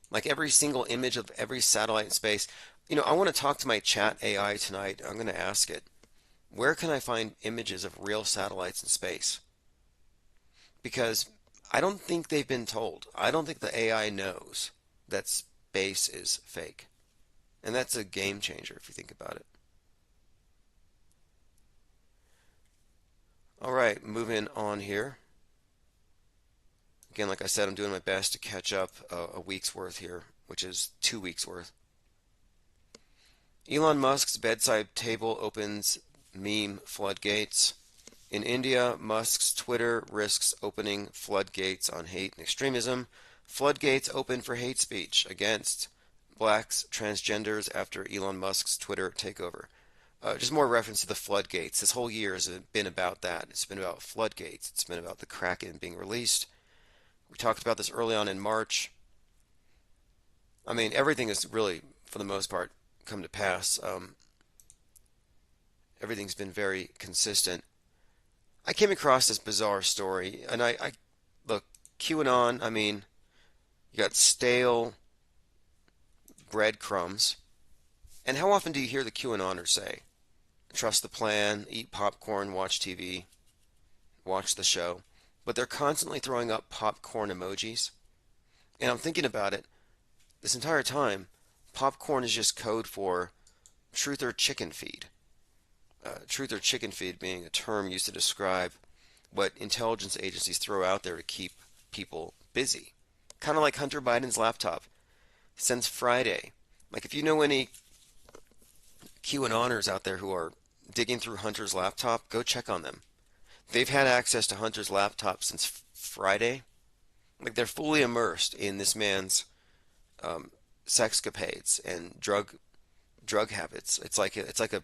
[SPEAKER 1] Like every single image of every satellite in space. I want to talk to my chat AI tonight. I'm going to ask it, where can I find images of real satellites in space? Because I don't think they've been told. I don't think the AI knows that space is fake. And that's a game changer if you think about it. All right, moving on here. Again, like I said, I'm doing my best to catch up a week's worth here, which is 2 weeks worth. Elon Musk's bedside table opens meme floodgates. In India, Musk's Twitter risks opening floodgates on hate and extremism. Floodgates open for hate speech against blacks, transgenders after Elon Musk's Twitter takeover. Just more reference to the floodgates. This whole year has been about that. It's been about floodgates. It's been about the Kraken being released. We talked about this early on in March. I mean, everything has really, for the most part, come to pass. Everything's been very consistent. I came across this bizarre story, and I look, QAnon, I mean, you got stale breadcrumbs. And how often do you hear the QAnoners say, trust the plan, eat popcorn, watch TV, watch the show? But they're constantly throwing up popcorn emojis. And I'm thinking about it, this entire time, popcorn is just code for truth or chicken feed. Truth or chicken feed being a term used to describe what intelligence agencies throw out there to keep people busy. Kind of like Hunter Biden's laptop. Since Friday, Like if you know any QAnoners out there who are digging through Hunter's laptop, go check on them. They've had access to Hunter's laptop since Friday. Like they're fully immersed in this man's sexcapades and drug habits. It's like a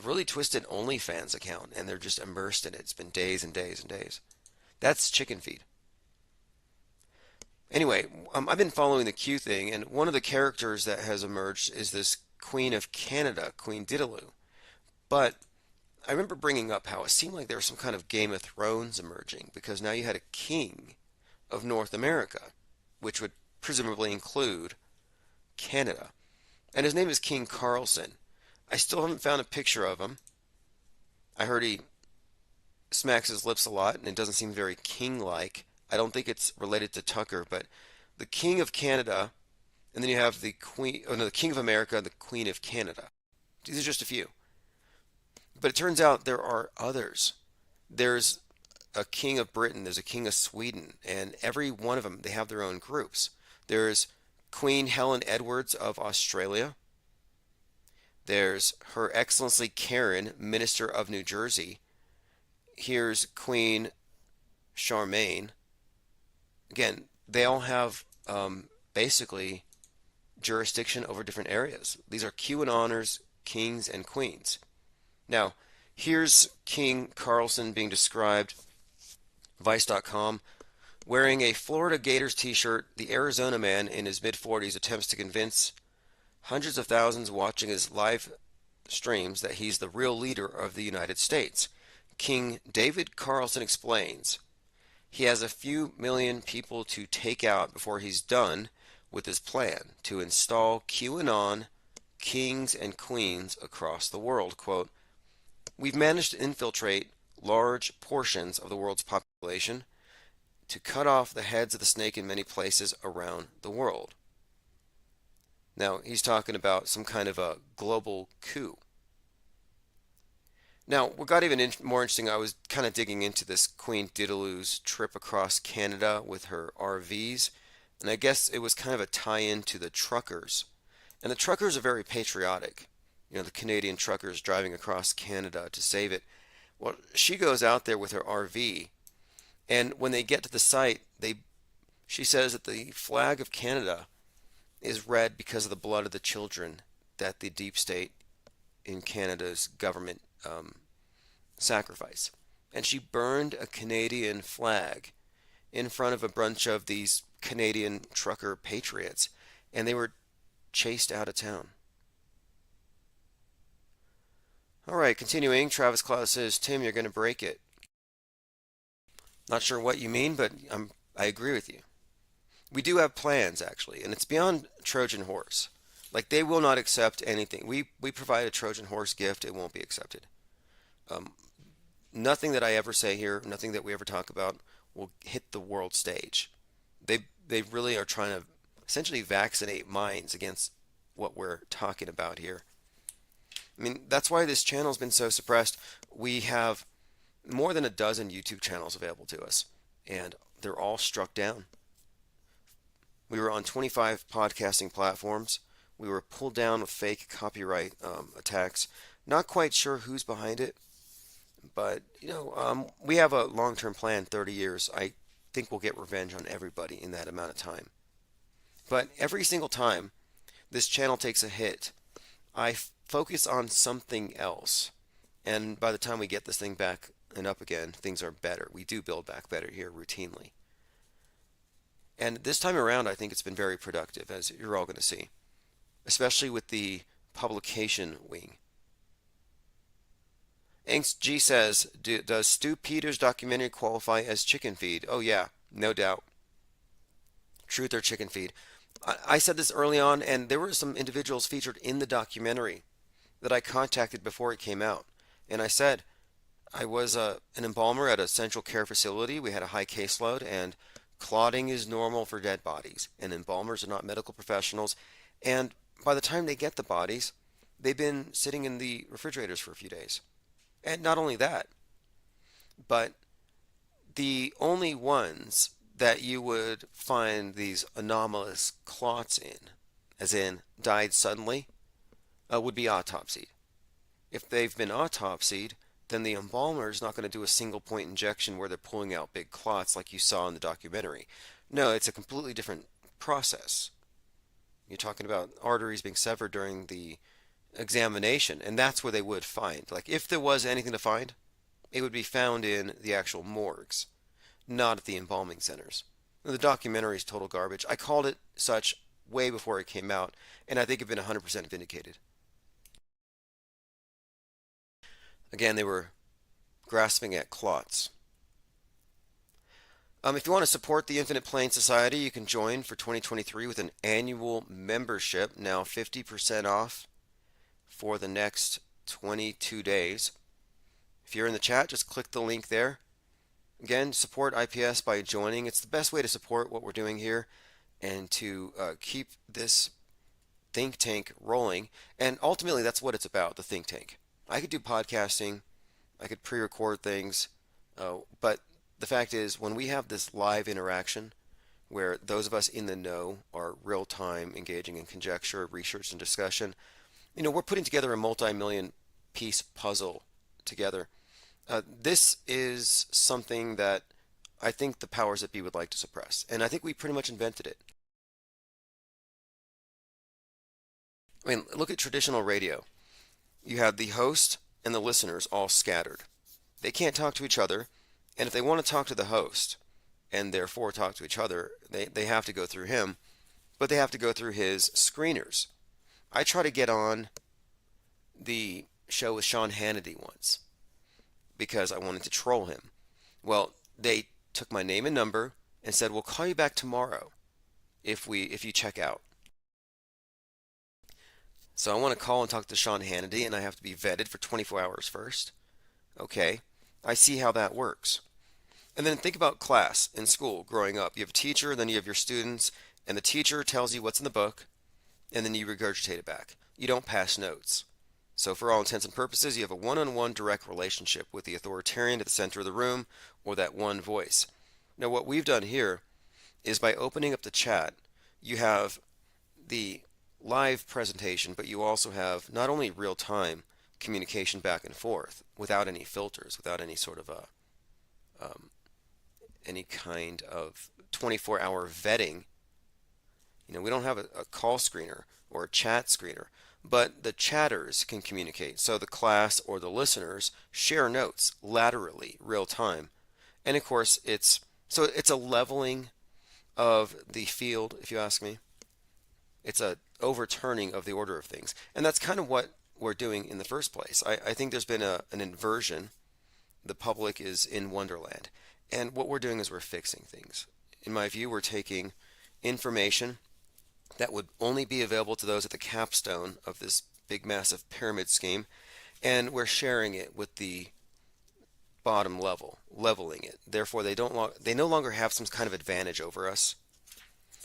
[SPEAKER 1] really twisted OnlyFans account, and they're just immersed in it. It's been days and days and days. That's chicken feed. Anyway, I've been following the Q thing, and one of the characters that has emerged is this Queen of Canada, Queen Didaloo. But I remember bringing up how it seemed like there was some kind of Game of Thrones emerging, because now you had a king of North America, which would presumably include Canada. And his name is King Carlson. I still haven't found a picture of him. I heard he smacks his lips a lot, and it doesn't seem very king-like. I don't think it's related to Tucker, but the King of Canada, and then you have the Queen, oh no, the King of America and the Queen of Canada. These are just a few. But it turns out there are others. There's a King of Britain, there's a King of Sweden, and every one of them, they have their own groups. There's Queen Helen Edwards of Australia. There's Her Excellency Karen, Minister of New Jersey. Here's Queen Charmaine. Again, they all have basically jurisdiction over different areas. These are QAnoners, kings, and queens. Now, here's King Carlson being described, Vice.com, wearing a Florida Gators t-shirt. The Arizona man in his mid-40s attempts to convince hundreds of thousands watching his live streams that he's the real leader of the United States. King David Carlson explains he has a few million people to take out before he's done with his plan to install QAnon kings and queens across the world. Quote, we've managed to infiltrate large portions of the world's population to cut off the heads of the snake in many places around the world. Now, he's talking about some kind of a global coup. Now, what got even more interesting, I was kind of digging into this Queen Didaloo's trip across Canada with her RVs, and I guess it was kind of a tie-in to the truckers. And the truckers are very patriotic. You know, the Canadian truckers driving across Canada to save it. Well, she goes out there with her RV, and when they get to the site, she says that the flag of Canada is red because of the blood of the children that the deep state in Canada's government sacrifice. And she burned a Canadian flag in front of a bunch of these Canadian trucker patriots, and they were chased out of town. All right, continuing, Travis Claus says, Tim, you're going to break it. Not sure what you mean, but I agree with you. We do have plans, actually, and it's beyond Trojan horse. Like, they will not accept anything. We provide a Trojan horse gift, it won't be accepted. Nothing that I ever say here, nothing that we ever talk about will hit the world stage. They really are trying to essentially vaccinate minds against what we're talking about here. I mean, that's why this channel has been so suppressed. We have more than a dozen YouTube channels available to us, and they're all struck down. We were on 25 podcasting platforms. We were pulled down with fake copyright attacks. Not quite sure who's behind it, but we have a long-term plan, 30 years. I think we'll get revenge on everybody in that amount of time. But every single time this channel takes a hit, I focus on something else. And by the time we get this thing back and up again, things are better. We do build back better here routinely. And this time around, I think it's been very productive, as you're all going to see, especially with the publication wing. Angst G says, does Stu Peters' documentary qualify as chicken feed? Oh yeah, no doubt. Truth or chicken feed. I said this early on, and there were some individuals featured in the documentary that I contacted before it came out. And I said, I was an embalmer at a central care facility. We had a high caseload, and clotting is normal for dead bodies. And embalmers are not medical professionals. And by the time they get the bodies, they've been sitting in the refrigerators for a few days. And not only that, but the only ones that you would find these anomalous clots in, as in died suddenly, would be autopsied. If they've been autopsied, then the embalmer is not going to do a single point injection where they're pulling out big clots like you saw in the documentary. No, it's a completely different process. You're talking about arteries being severed during the examination, and that's where they would find. Like, if there was anything to find, it would be found in the actual morgues, not at the embalming centers. The documentary is total garbage. I called it such way before it came out, and I think I've been 100% vindicated. Again, they were grasping at clots. If you want to support the Infinite Plane Society, you can join for 2023 with an annual membership, now 50% off for the next 22 days. If you're in the chat, just click the link there. Again, support IPS by joining. It's the best way to support what we're doing here and to keep this think tank rolling. And ultimately, that's what it's about, the think tank. I could do podcasting, I could pre-record things, but the fact is, when we have this live interaction where those of us in the know are real-time engaging in conjecture, research, and discussion, we're putting together a multi-million piece puzzle together. This is something that I think the powers that be would like to suppress, and I think we pretty much invented it. I mean, look at traditional radio. You have the host and the listeners all scattered. They can't talk to each other, and if they want to talk to the host, and therefore talk to each other, they have to go through him, but they have to go through his screeners. I tried to get on the show with Sean Hannity once because I wanted to troll him. Well, they took my name and number and said, we'll call you back tomorrow if you check out. So I want to call and talk to Sean Hannity, and I have to be vetted for 24 hours first. Okay, I see how that works. And then think about class in school growing up. You have a teacher, then you have your students, and the teacher tells you what's in the book, and then you regurgitate it back. You don't pass notes. So for all intents and purposes, you have a one-on-one direct relationship with the authoritarian at the center of the room, or that one voice. Now what we've done here is by opening up the chat, you have the live presentation, but you also have not only real-time communication back and forth without any filters, without any sort of any kind of 24-hour vetting. We don't have a call screener or a chat screener, but the chatters can communicate. So the class or the listeners share notes laterally, real time. And of course, it's a leveling of the field, if you ask me. It's a overturning of the order of things. And that's kind of what we're doing in the first place. I think there's been an inversion. The public is in Wonderland. And what we're doing is we're fixing things. In my view, we're taking information that would only be available to those at the capstone of this big massive pyramid scheme, and we're sharing it with the bottom level, leveling it. Therefore, they no longer have some kind of advantage over us.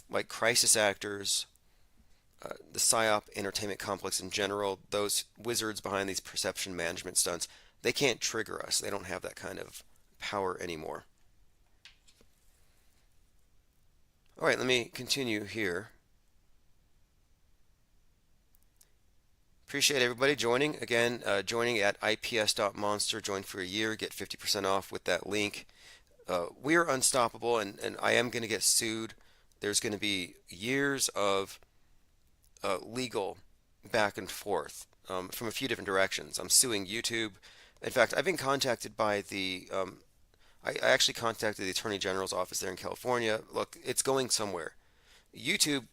[SPEAKER 1] Like crisis actors, the PSYOP entertainment complex in general, those wizards behind these perception management stunts, they can't trigger us. They don't have that kind of power anymore. All right, let me continue here. Appreciate everybody joining. Again, joining at ips.monster. Join for a year. Get 50% off with that link. We are unstoppable, and I am going to get sued. There's going to be years of legal back and forth from a few different directions. I'm suing YouTube. In fact, I've been contacted by the I actually contacted the Attorney General's office there in California. Look, it's going somewhere. YouTube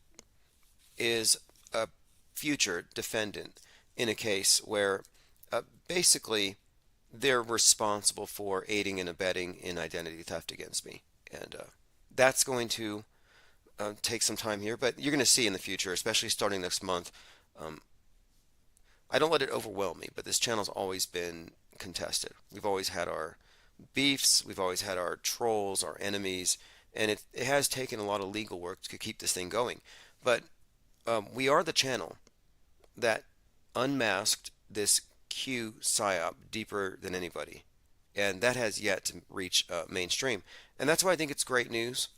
[SPEAKER 1] is a future defendant in a case where basically they're responsible for aiding and abetting in identity theft against me. And that's going to take some time here, but you're going to see in the future, especially starting next month. I don't let it overwhelm me, but this channel's always been contested. We've always had our beefs, we've always had our trolls, our enemies, and it has taken a lot of legal work to keep this thing going. But we are the channel that unmasked this Q PSYOP deeper than anybody, and that has yet to reach mainstream. And that's why I think it's great news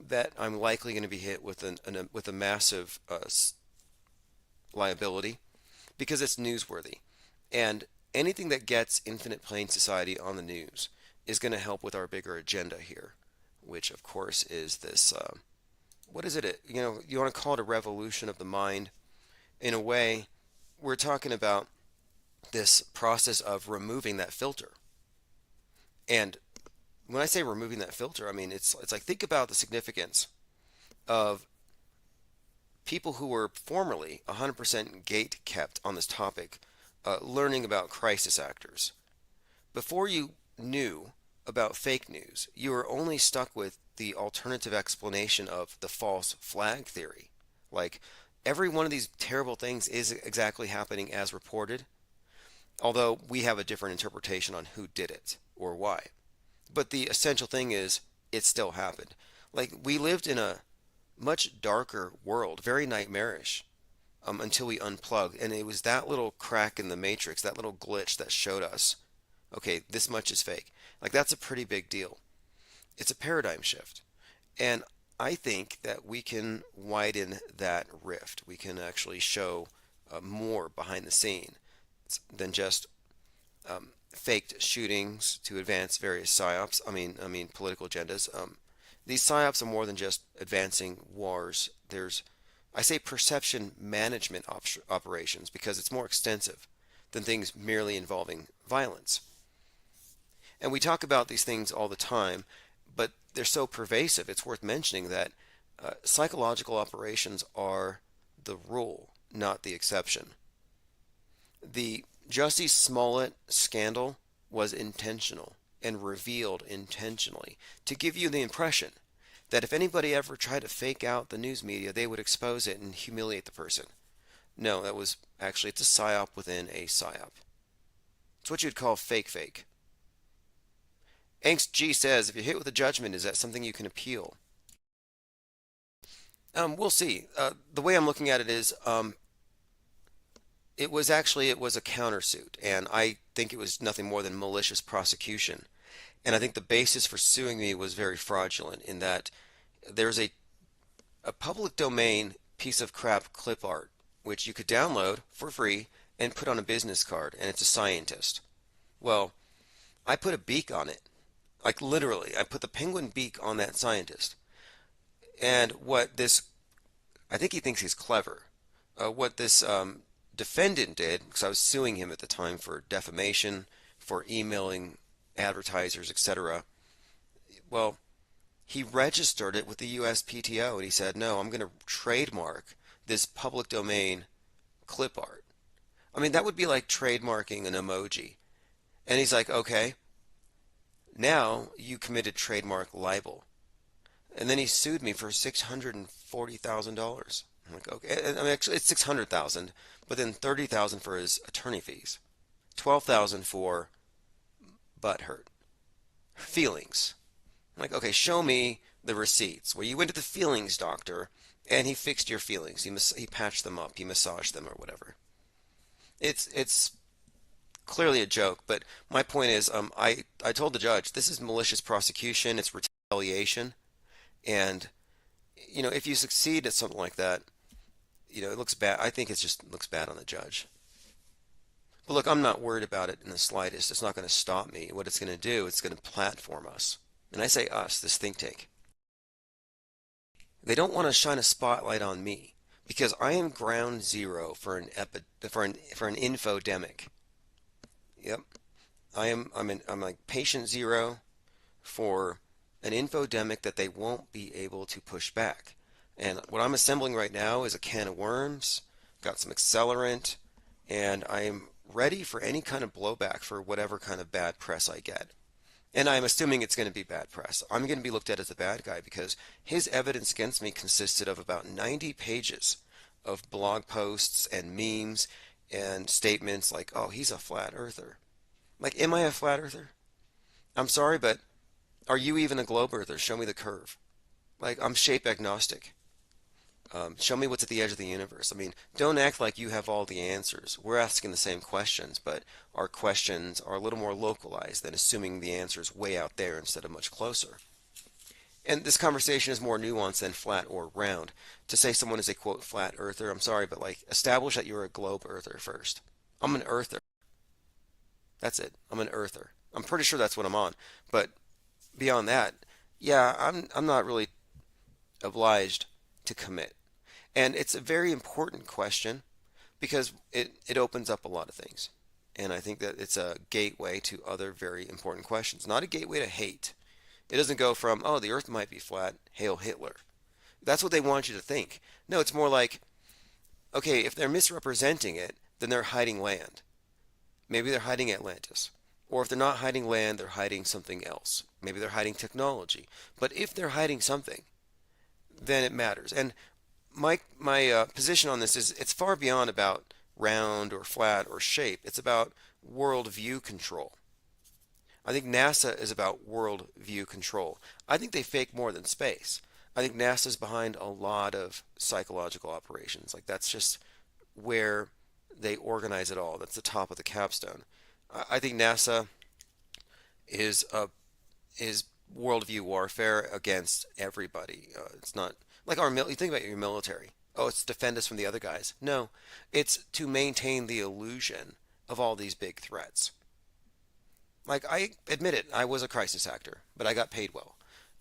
[SPEAKER 1] that I'm likely going to be hit with a massive liability because it's newsworthy. And anything that gets Infinite Plane Society on the news is going to help with our bigger agenda here, which of course is this, what is it? You want to call it a revolution of the mind. In a way, we're talking about this process of removing that filter. And when I say removing that filter, I mean it's like, think about the significance of people who were formerly 100% gate kept on this topic, learning about crisis actors. Before you knew about fake news, you were only stuck with the alternative explanation of the false flag theory. Like, every one of these terrible things is exactly happening as reported, although we have a different interpretation on who did it or why. But the essential thing is, it still happened. Like, we lived in a much darker world, very nightmarish, until we unplugged. And it was that little crack in the matrix, that little glitch that showed us, okay, this much is fake. Like, that's a pretty big deal. It's a paradigm shift. And I think that we can widen that rift. We can actually show more behind the scene than just faked shootings to advance various psyops. I mean political agendas. These psyops are more than just advancing wars. I say perception management operations because it's more extensive than things merely involving violence. And we talk about these things all the time, but they're so pervasive, it's worth mentioning that psychological operations are the rule, not the exception. The Jussie Smollett scandal was intentional and revealed intentionally to give you the impression that if anybody ever tried to fake out the news media, they would expose it and humiliate the person. No, it's a psyop within a psyop. It's what you'd call fake. Angst G says, if you're hit with a judgment, is that something you can appeal? We'll see. The way I'm looking at it is, it was a countersuit, and I think it was nothing more than malicious prosecution. And I think the basis for suing me was very fraudulent in that there's a public domain piece of crap clip art which you could download for free and put on a business card, and it's a scientist. Well, I put a beak on it. Like, literally, I put the penguin beak on that scientist. And I think he thinks he's clever. What this defendant did, because I was suing him at the time for defamation, for emailing advertisers, etc. Well, he registered it with the USPTO, and he said, no, I'm going to trademark this public domain clip art. I mean, that would be like trademarking an emoji. And he's like, okay, now you committed trademark libel. And then he sued me for $640,000. I'm like, okay. I mean, actually, it's $600,000, but then $30,000 for his attorney fees, $12,000 for butthurt feelings. I'm like, okay, show me the receipts where you went to the feelings doctor and he fixed your feelings. He patched them up. He massaged them or whatever. It's clearly a joke, but my point is, I told the judge, this is malicious prosecution. It's retaliation, and if you succeed at something like that, it looks bad. I think it just looks bad on the judge. But look, I'm not worried about it in the slightest. It's not going to stop me. What it's going to do, it's going to platform us. And I say us, this think tank. They don't want to shine a spotlight on me because I am ground zero for an infodemic. Yep. I'm like patient zero for an infodemic that they won't be able to push back. And what I'm assembling right now is a can of worms, got some accelerant, and I am ready for any kind of blowback for whatever kind of bad press I get. And I'm assuming it's going to be bad press. I'm going to be looked at as a bad guy because his evidence against me consisted of about 90 pages of blog posts and memes and statements like, oh, he's a flat earther. Like, am I a flat earther? I'm sorry, but are you even a globe earther? Show me the curve. Like, I'm shape agnostic. Show me what's at the edge of the universe. I mean, don't act like you have all the answers. We're asking the same questions, but our questions are a little more localized than assuming the answer's way out there instead of much closer. And this conversation is more nuanced than flat or round. To say someone is a quote flat earther, I'm sorry, but like establish that you're a globe earther first. I'm an earther. That's it. I'm an earther. I'm pretty sure that's what I'm on. But beyond that, yeah, I'm not really obliged to commit. And it's a very important question because it opens up a lot of things. And I think that it's a gateway to other very important questions. Not a gateway to hate. It doesn't go from, oh, the earth might be flat, hail Hitler. That's what they want you to think. No, it's more like, okay, if they're misrepresenting it, then they're hiding land. Maybe they're hiding Atlantis. Or if they're not hiding land, they're hiding something else. Maybe they're hiding technology. But if they're hiding something, then it matters. And my position on this is it's far beyond about round or flat or shape. It's about world view control. I think NASA is about world view control. I think they fake more than space. I think NASA's behind a lot of psychological operations. Like that's just where they organize it all. That's the top of the capstone. I think NASA is is worldview warfare against everybody. It's not like you think about your military. Oh, it's to defend us from the other guys. No, it's to maintain the illusion of all these big threats. Like I admit it, I was a crisis actor, but I got paid well.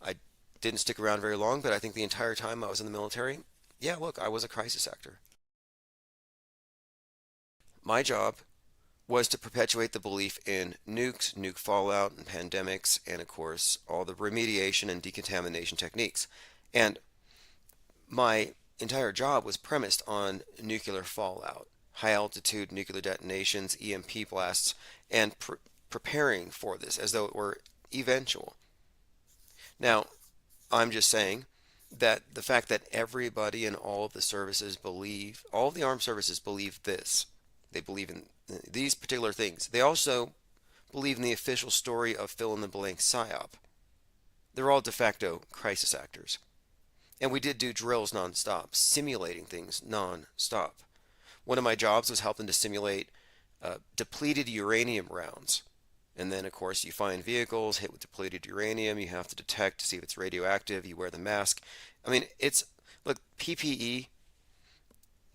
[SPEAKER 1] I didn't stick around very long, but I think the entire time I was in the military, yeah, look, I was a crisis actor. My job was to perpetuate the belief in nukes, nuke fallout, and pandemics, and of course, all the remediation and decontamination techniques. And my entire job was premised on nuclear fallout, high altitude nuclear detonations, EMP blasts, and preparing for this as though it were eventual. Now, I'm just saying that the fact that everybody in all of the services believe, all of the armed services believe this. They believe in these particular things. They also believe in the official story of fill in the blank psyop. They're all de facto crisis actors. And we did do drills nonstop, simulating things nonstop. One of my jobs was helping to simulate depleted uranium rounds. And then, of course, you find vehicles hit with depleted uranium. You have to detect to see if it's radioactive. You wear the mask. I mean, look, PPE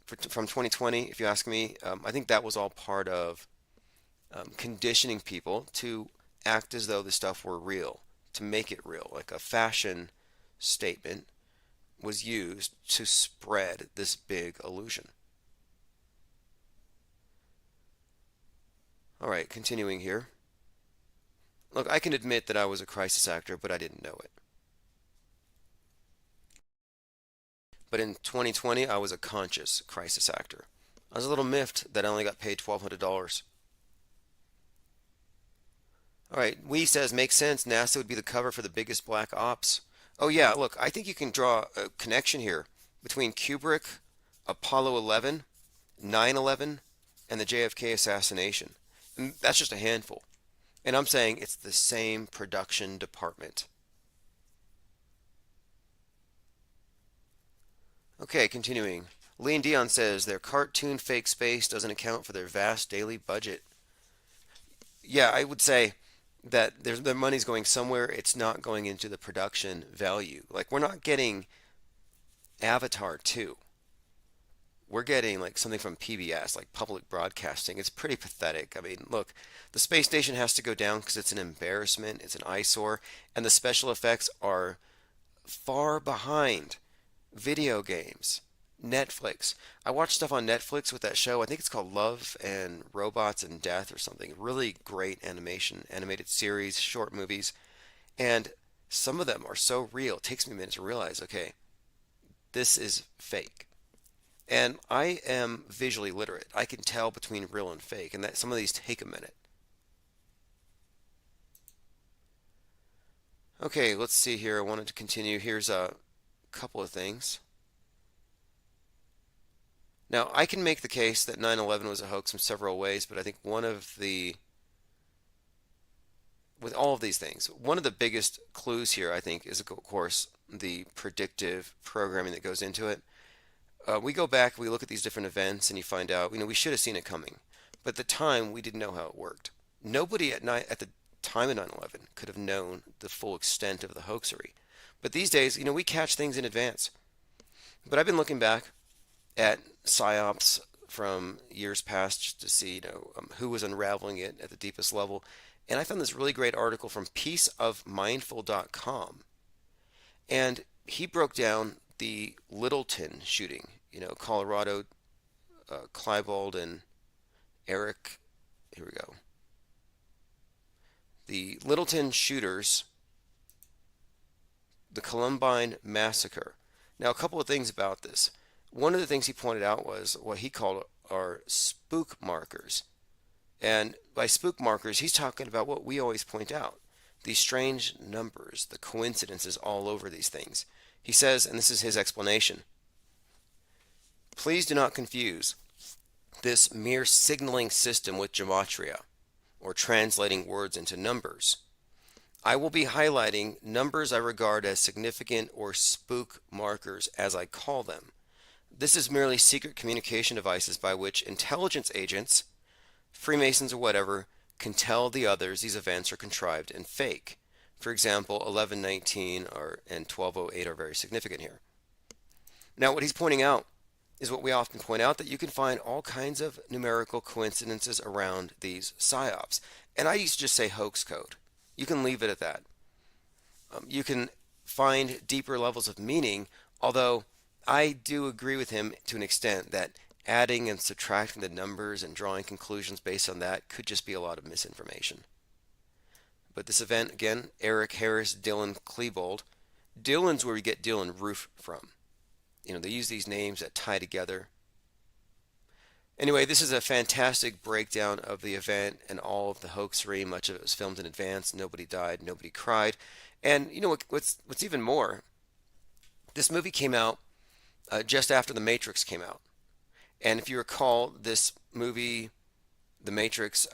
[SPEAKER 1] from 2020, if you ask me, I think that was all part of conditioning people to act as though the stuff were real, to make it real. Like a fashion statement was used to spread this big illusion. All right, continuing here. Look, I can admit that I was a crisis actor, but I didn't know it. But in 2020, I was a conscious crisis actor. I was a little miffed that I only got paid $1,200. All right, Wee says, makes sense. NASA would be the cover for the biggest black ops. Oh yeah, look, I think you can draw a connection here between Kubrick, Apollo 11, 9/11, and the JFK assassination. And that's just a handful. And I'm saying it's the same production department. Okay, continuing. Lean Dion says their cartoon fake space doesn't account for their vast daily budget. Yeah, I would say that their money's going somewhere. It's not going into the production value. Like we're not getting Avatar 2. We're getting like something from PBS, like public broadcasting. It's pretty pathetic. I mean, look, the space station has to go down because it's an embarrassment, it's an eyesore, and the special effects are far behind video games. Netflix. I watched stuff on Netflix with that show. I think it's called Love and Robots and Death or something. Really great animation, animated series, short movies. And some of them are so real. It takes me a minute to realize, okay, this is fake. And I am visually literate. I can tell between real and fake, and that some of these take a minute. Okay, let's see here. I wanted to continue. Here's a couple of things. Now, I can make the case that 9/11 was a hoax in several ways, but I think with all of these things, one of the biggest clues here, I think, is, of course, the predictive programming that goes into it. We go back, we look at these different events, and you find out, we should have seen it coming. But at the time, we didn't know how it worked. Nobody at the time of 9/11 could have known the full extent of the hoaxery. But these days, we catch things in advance. But I've been looking back at psyops from years past just to see, who was unraveling it at the deepest level. And I found this really great article from peaceofmindful.com. And he broke down the Littleton shooting, Colorado, Klebold and Eric. Here we go. The Littleton shooters, the Columbine massacre. Now, a couple of things about this. One of the things he pointed out was what he called are spook markers. And by spook markers, he's talking about what we always point out, these strange numbers, the coincidences all over these things. He says, and this is his explanation, please do not confuse this mere signaling system with gematria, or translating words into numbers. I will be highlighting numbers I regard as significant or spook markers, as I call them. This is merely secret communication devices by which intelligence agents, Freemasons or whatever, can tell the others these events are contrived and fake. For example, 1119 and 1208 are very significant here. Now, what he's pointing out is what we often point out, that you can find all kinds of numerical coincidences around these psyops. And I used to just say hoax code. You can leave it at that. You can find deeper levels of meaning, although I do agree with him to an extent that adding and subtracting the numbers and drawing conclusions based on that could just be a lot of misinformation. But this event, again, Eric Harris, Dylan Klebold. Dylan's where we get Dylan Roof from. They use these names that tie together. Anyway, this is a fantastic breakdown of the event and all of the hoaxery. Much of it was filmed in advance. Nobody died. Nobody cried. And what's even more, this movie came out just after The Matrix came out. And if you recall, this movie, The Matrix,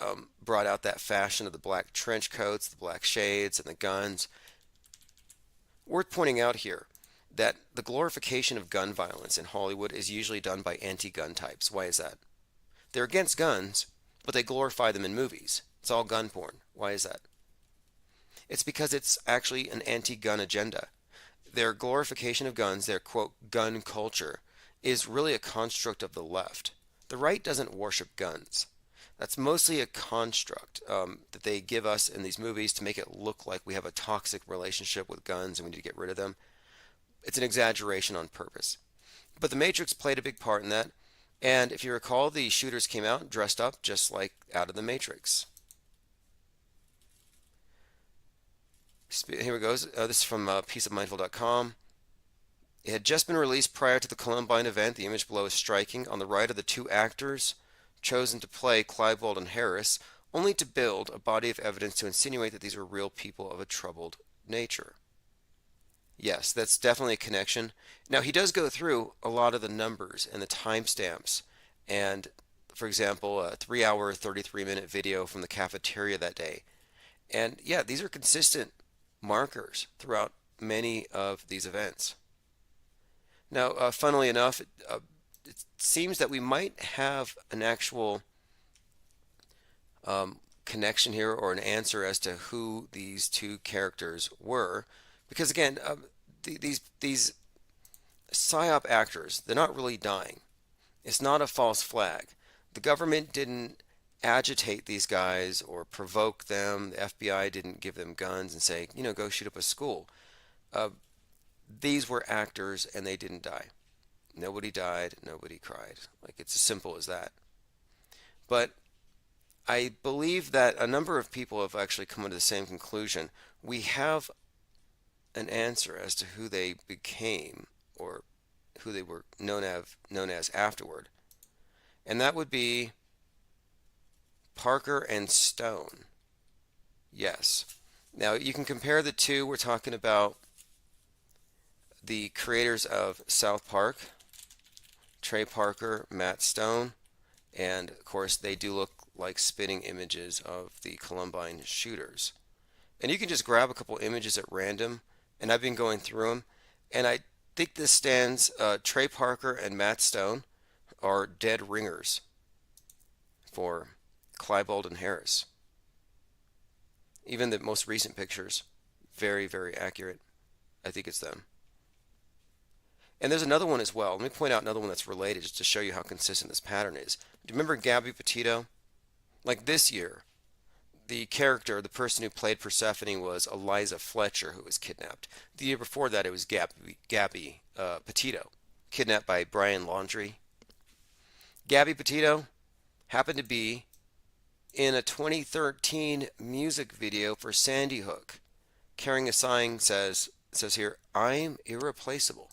[SPEAKER 1] brought out that fashion of the black trench coats, the black shades, and the guns. Worth pointing out here that the glorification of gun violence in Hollywood is usually done by anti-gun types. Why is that? They're against guns, but they glorify them in movies. It's all gun porn. Why is that? It's because it's actually an anti-gun agenda. Their glorification of guns, their quote gun culture, is really a construct of the left. The right doesn't worship guns. That's mostly a construct that they give us in these movies to make it look like we have a toxic relationship with guns and we need to get rid of them. It's an exaggeration on purpose. But The Matrix played a big part in that. And if you recall, the shooters came out dressed up just like out of The Matrix. Here it goes. This is from peaceofmindful.com. It had just been released prior to the Columbine event. The image below is striking. On the right are the two actors chosen to play Klebold and Harris, only to build a body of evidence to insinuate that these were real people of a troubled nature. Yes, that's definitely a connection. Now, he does go through a lot of the numbers and the timestamps. And, for example, a 3-hour, 33-minute video from the cafeteria that day. And, yeah, these are consistent markers throughout many of these events. Now, funnily enough, it seems that we might have an actual connection here, or an answer as to who these two characters were. Because again, these PSYOP actors, they're not really dying. It's not a false flag. The government didn't agitate these guys or provoke them. The FBI didn't give them guns and say, go shoot up a school. These were actors and they didn't die. Nobody died, nobody cried. Like, it's as simple as that. But I believe that a number of people have actually come to the same conclusion. We have an answer as to who they became, or who they were known as afterward. And that would be Parker and Stone. Yes. Now, you can compare the two. We're talking about the creators of South Park, Trey Parker, Matt Stone, and of course they do look like spitting images of the Columbine shooters. And you can just grab a couple images at random, and I've been going through them, and I think this stands, Trey Parker and Matt Stone are dead ringers for Klebold and Harris. Even the most recent pictures, very, very accurate. I think it's them. And there's another one as well. Let me point out another one that's related just to show you how consistent this pattern is. Do you remember Gabby Petito? Like this year, the character, the person who played Persephone was Eliza Fletcher, who was kidnapped. The year before that, it was Gabby Petito, kidnapped by Brian Laundrie. Gabby Petito happened to be in a 2013 music video for Sandy Hook, carrying a sign says here, "I'm irreplaceable."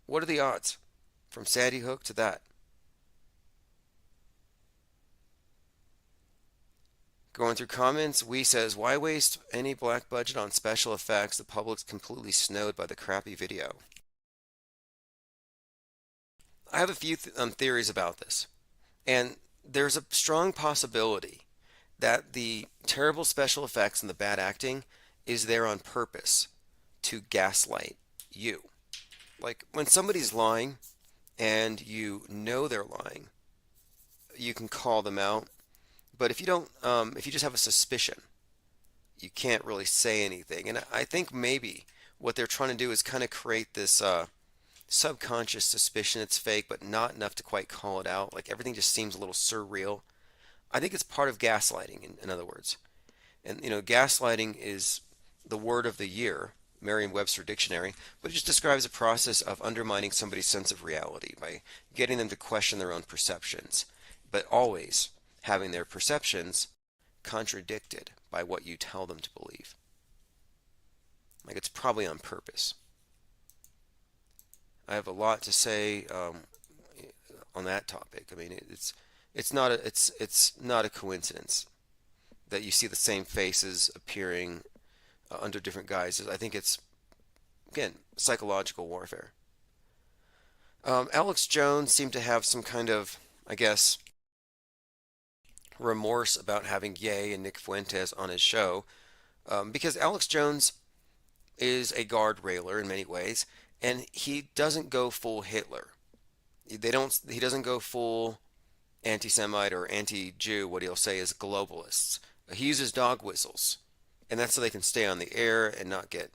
[SPEAKER 1] What are the odds from Sandy Hook to that? Going through comments, We says, why waste any black budget on special effects? The public's completely snowed by the crappy video. I have a few theories about this. And there's a strong possibility that the terrible special effects and the bad acting is there on purpose to gaslight you. Like when somebody's lying and you know they're lying, you can call them out. But if you don't, if you just have a suspicion, you can't really say anything. And I think maybe what they're trying to do is kind of create this subconscious suspicion it's fake, but not enough to quite call it out. Like everything just seems a little surreal. I think it's part of gaslighting, in other words. And, gaslighting is the word of the year, Merriam-Webster Dictionary, but it just describes a process of undermining somebody's sense of reality by getting them to question their own perceptions, but always having their perceptions contradicted by what you tell them to believe. Like it's probably on purpose. I have a lot to say on that topic. I mean, it's not a coincidence that you see the same faces appearing under different guises. I think it's, again, psychological warfare. Alex Jones seemed to have some kind of, I guess, remorse about having Ye and Nick Fuentes on his show, because Alex Jones is a guard railer in many ways, and he doesn't go full Hitler. He doesn't go full anti-Semite or anti-Jew. What he'll say is globalists. He uses dog whistles, and that's so they can stay on the air and not get,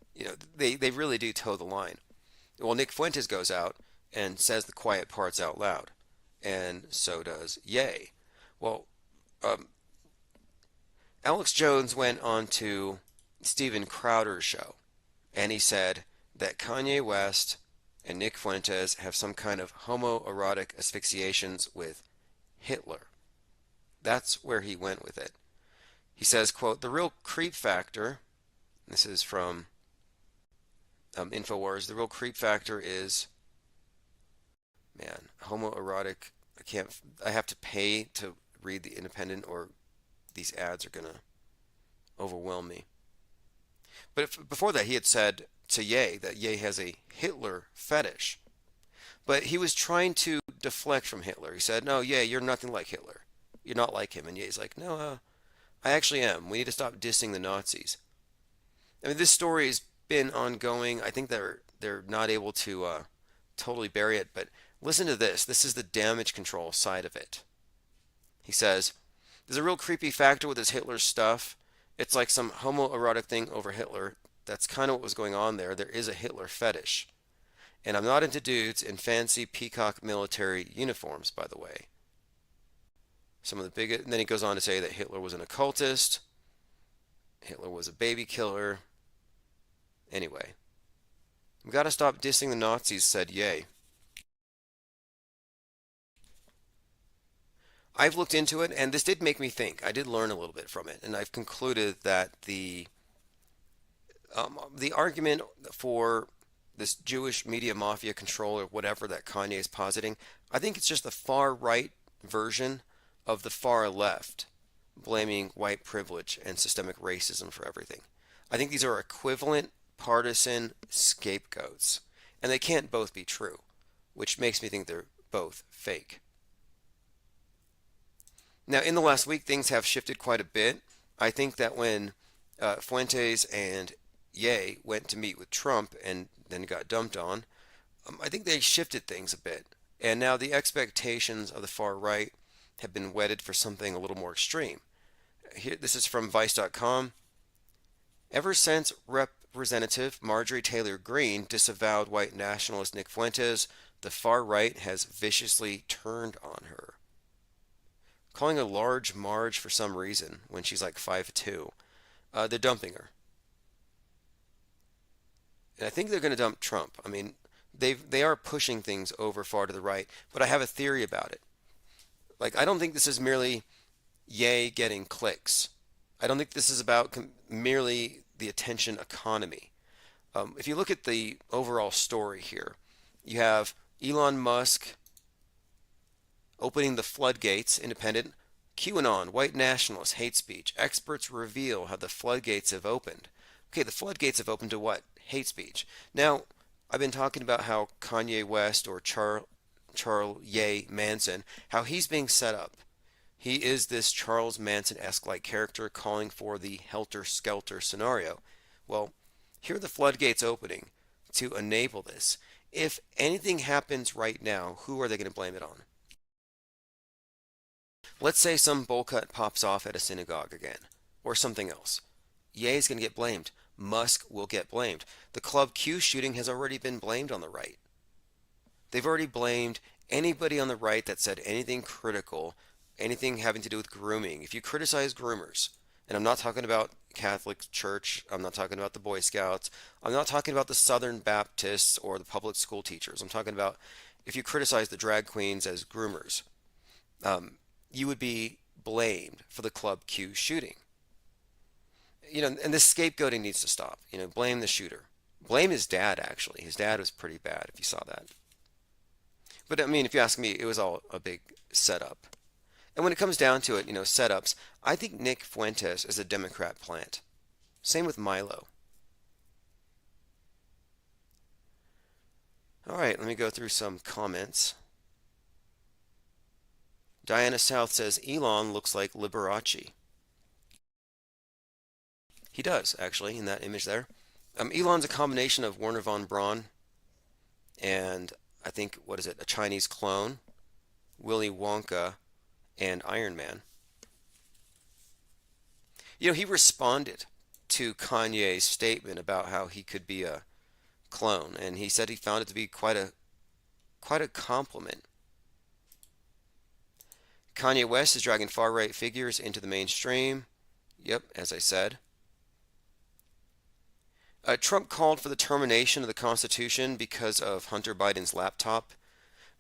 [SPEAKER 1] they really do toe the line. Well, Nick Fuentes goes out and says the quiet parts out loud, and so does Ye. Well, Alex Jones went on to Steven Crowder's show, and he said that Kanye West and Nick Fuentes have some kind of homoerotic asphyxiations with Hitler. That's where he went with it. He says, quote, the real creep factor, this is from InfoWars, the real creep factor is, homoerotic, I have to pay to read The Independent or these ads are going to overwhelm me. But before that, he had said to Ye that Ye has a Hitler fetish. But he was trying to deflect from Hitler. He said, no, Ye, you're nothing like Hitler. You're not like him. And Ye's like, no, I actually am. We need to stop dissing the Nazis. I mean, this story has been ongoing. I think they're not able to totally bury it. But listen to this. This is the damage control side of it. He says, there's a real creepy factor with this Hitler stuff. It's like some homoerotic thing over Hitler. That's kind of what was going on there. There is a Hitler fetish. And I'm not into dudes in fancy peacock military uniforms, by the way. Some of the biggest, and then he goes on to say that Hitler was an occultist. Hitler was a baby killer. Anyway, we got to stop dissing the Nazis, said Ye. I've looked into it, and this did make me think. I did learn a little bit from it, and I've concluded that the argument for this Jewish media mafia control or whatever that Kanye is positing, I think it's just the far right version of the far left blaming white privilege and systemic racism for everything. I think these are equivalent partisan scapegoats, and they can't both be true, which makes me think they're both fake. Now, in the last week, things have shifted quite a bit. I think that when Fuentes and Ye went to meet with Trump and then got dumped on, I think they shifted things a bit. And now the expectations of the far right have been whetted for something a little more extreme. Here, this is from Vice.com. Ever since Rep. Representative Marjorie Taylor Greene disavowed white nationalist Nick Fuentes. The far right has viciously turned on her, calling her large Marge for some reason when she's like 5'2". They're dumping her. And I think they're going to dump Trump. I mean, they are pushing things over far to the right, but I have a theory about it. Like, I don't think this is merely Ye getting clicks. I don't think this is about merely the attention economy. If you look at the overall story here, you have Elon Musk opening the floodgates, independent, QAnon, white nationalists, hate speech. Experts reveal how the floodgates have opened. Okay, the floodgates have opened to what? Hate speech. Now, I've been talking about how Kanye West or Charles Ye Manson, how he's being set up. He is this Charles Manson-esque like character calling for the helter-skelter scenario. Well, here are the floodgates opening to enable this. If anything happens right now, who are they going to blame it on? Let's say some bowl cut pops off at a synagogue again, or something else. Ye is going to get blamed. Musk will get blamed. The Club Q shooting has already been blamed on the right. They've already blamed anybody on the right that said anything critical, anything having to do with grooming. If you criticize groomers, and I'm not talking about Catholic Church, I'm not talking about the Boy Scouts, I'm not talking about the Southern Baptists or the public school teachers. I'm talking about if you criticize the drag queens as groomers, you would be blamed for the Club Q shooting. And this scapegoating needs to stop. Blame the shooter. Blame his dad, actually. His dad was pretty bad, if you saw that. But, I mean, if you ask me, it was all a big setup. And when it comes down to it, setups, I think Nick Fuentes is a Democrat plant. Same with Milo. All right, let me go through some comments. Diana South says, Elon looks like Liberace. He does, actually, in that image there. Elon's a combination of Werner von Braun and I think, a Chinese clone, Willy Wonka, and Iron Man. He responded to Kanye's statement about how he could be a clone, and he said he found it to be quite a compliment. Kanye West is dragging far-right figures into the mainstream. Yep, as I said. Trump called for the termination of the Constitution because of Hunter Biden's laptop,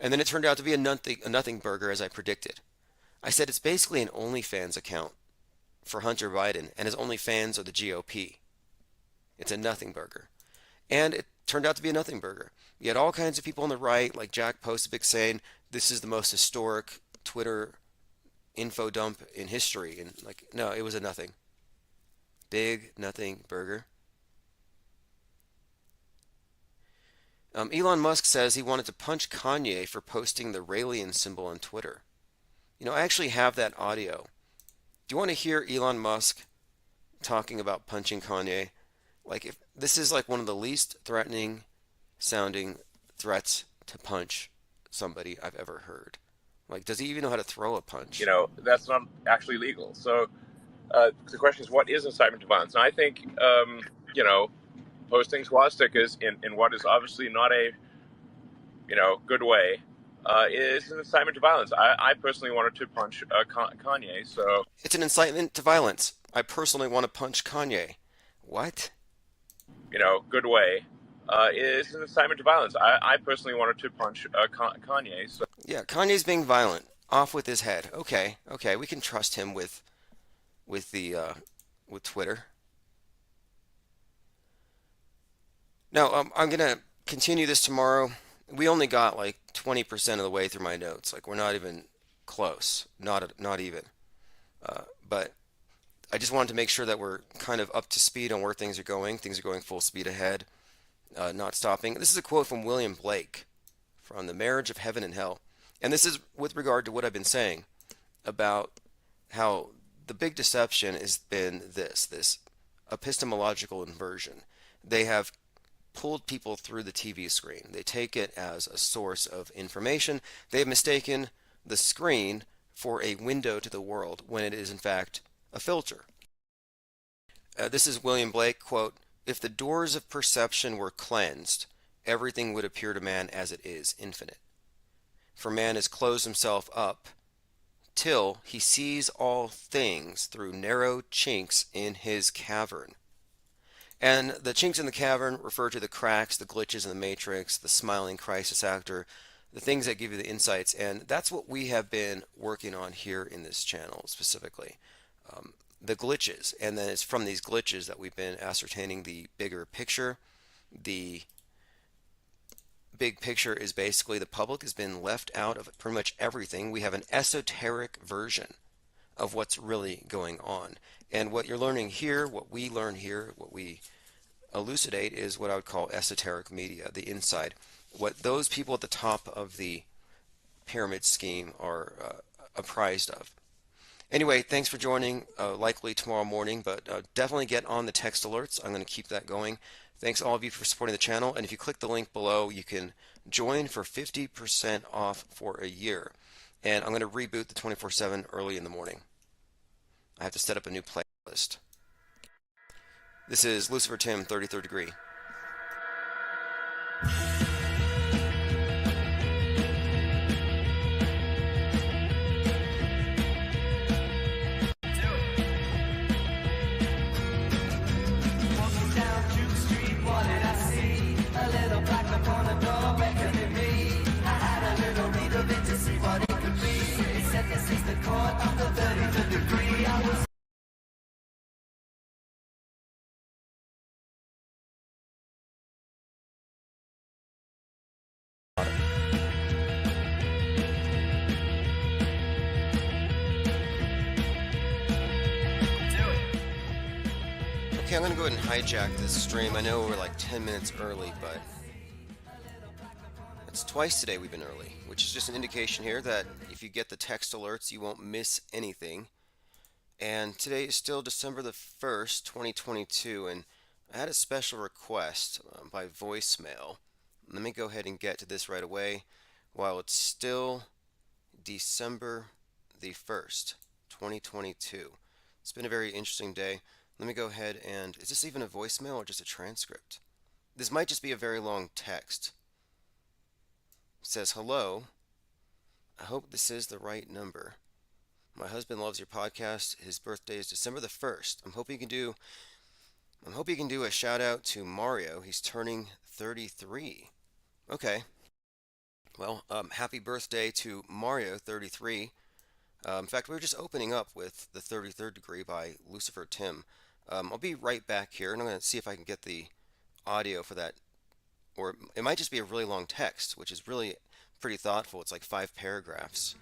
[SPEAKER 1] and then it turned out to be a nothing burger, as I predicted. I said it's basically an OnlyFans account for Hunter Biden, and his OnlyFans are the GOP. It's a nothing burger. And it turned out to be a nothing burger. You had all kinds of people on the right, like Jack Posobiec, saying this is the most historic Twitter info dump in history. And no, it was a nothing. Big nothing burger. Elon Musk says he wanted to punch Kanye for posting the Raelian symbol on Twitter. I actually have that audio. Do you want to hear Elon Musk talking about punching Kanye? If this is one of the least threatening sounding threats to punch somebody I've ever heard. Does he even know how to throw a punch?
[SPEAKER 4] That's not actually legal. So the question is, what is incitement to violence? And I think, posting swastikas in what is obviously not a, good way, is an incitement to violence. I personally wanted to punch Kanye, so...
[SPEAKER 1] It's an incitement to violence. I personally want to punch Kanye. What?
[SPEAKER 4] Good way, is an incitement to violence. I personally wanted to punch Kanye, so...
[SPEAKER 1] Yeah, Kanye's being violent. Off with his head. Okay, we can trust him with Twitter. Now, I'm going to continue this tomorrow. We only got 20% of the way through my notes. We're not even close. Not even. But I just wanted to make sure that we're kind of up to speed on where things are going. Things are going full speed ahead, not stopping. This is a quote from William Blake from The Marriage of Heaven and Hell. And this is with regard to what I've been saying about how the big deception has been this epistemological inversion. They have pulled people through the TV screen. They take it as a source of information. They have mistaken the screen for a window to the world when it is in fact a filter. This is William Blake, quote, If the doors of perception were cleansed, everything would appear to man as it is, infinite. For man has closed himself up till he sees all things through narrow chinks in his cavern. And the chinks in the cavern refer to the cracks, the glitches in the matrix, the smiling crisis actor, the things that give you the insights. And that's what we have been working on here in this channel specifically. The glitches. And then it's from these glitches that we've been ascertaining the bigger picture. The big picture is basically the public has been left out of pretty much everything. We have an esoteric version of what's really going on. And what you're learning here, what we learn here, what we elucidate is what I would call esoteric media, the inside. What those people at the top of the pyramid scheme are apprised of. Anyway, thanks for joining, likely tomorrow morning, but definitely get on the text alerts. I'm going to keep that going. Thanks all of you for supporting the channel, and if you click the link below, you can join for 50% off for a year. And I'm going to reboot the 24/7 early in the morning. I have to set up a new playlist. This is Lucifer Tim, 33rd Degree. Okay, I'm going to go ahead and hijack this stream. I know we're like 10 minutes early, but it's twice today we've been early, which is just an indication here that if you get the text alerts, you won't miss anything. And today is still December the 1st, 2022, and I had a special request by voicemail. Let me go ahead and get to this right away while it's still December the 1st, 2022. It's been a very interesting day. Let me go ahead and, is this even a voicemail or just a transcript? This might just be a very long text. It says, "Hello, I hope this is the right number. My husband loves your podcast. His birthday is December the 1st. I'm hoping you can do a shout out to Mario. He's turning 33. Okay. Well, happy birthday to Mario, 33. In fact, we were just opening up with the 33rd Degree by Lucifer Tim. I'll be right back here, and I'm going to see if I can get the audio for that. Or it might just be a really long text, which is really pretty thoughtful. It's like 5 paragraphs.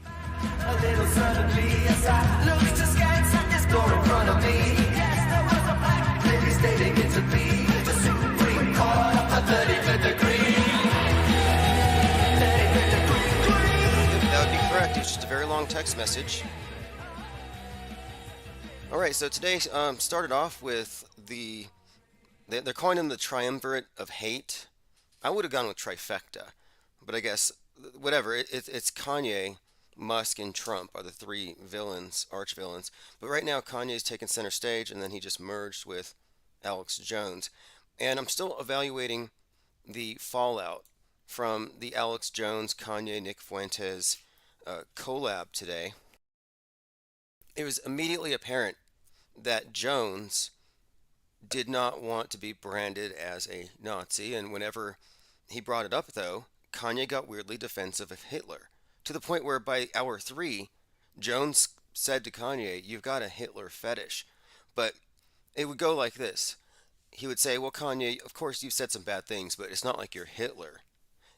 [SPEAKER 5] A little suddenly, as I looked askance at this door in front of me. Yes, there was a black lady stating it to be the supreme court of the 35th degree. 35th degree.
[SPEAKER 1] That would be correct. It's just a very long text message. Alright, so today started off with they're calling him the triumvirate of hate. I would have gone with trifecta, but I guess, whatever, it's Kanye, Musk, and Trump are the 3 villains, arch villains. But right now Kanye's taken center stage, and then he just merged with Alex Jones. And I'm still evaluating the fallout from the Alex Jones, Kanye, Nick Fuentes collab today. It was immediately apparent that Jones did not want to be branded as a Nazi, and whenever he brought it up, though, Kanye got weirdly defensive of Hitler, to the point where by hour 3, Jones said to Kanye, "You've got a Hitler fetish." But it would go like this. He would say, "Well, Kanye, of course you've said some bad things, but it's not like you're Hitler."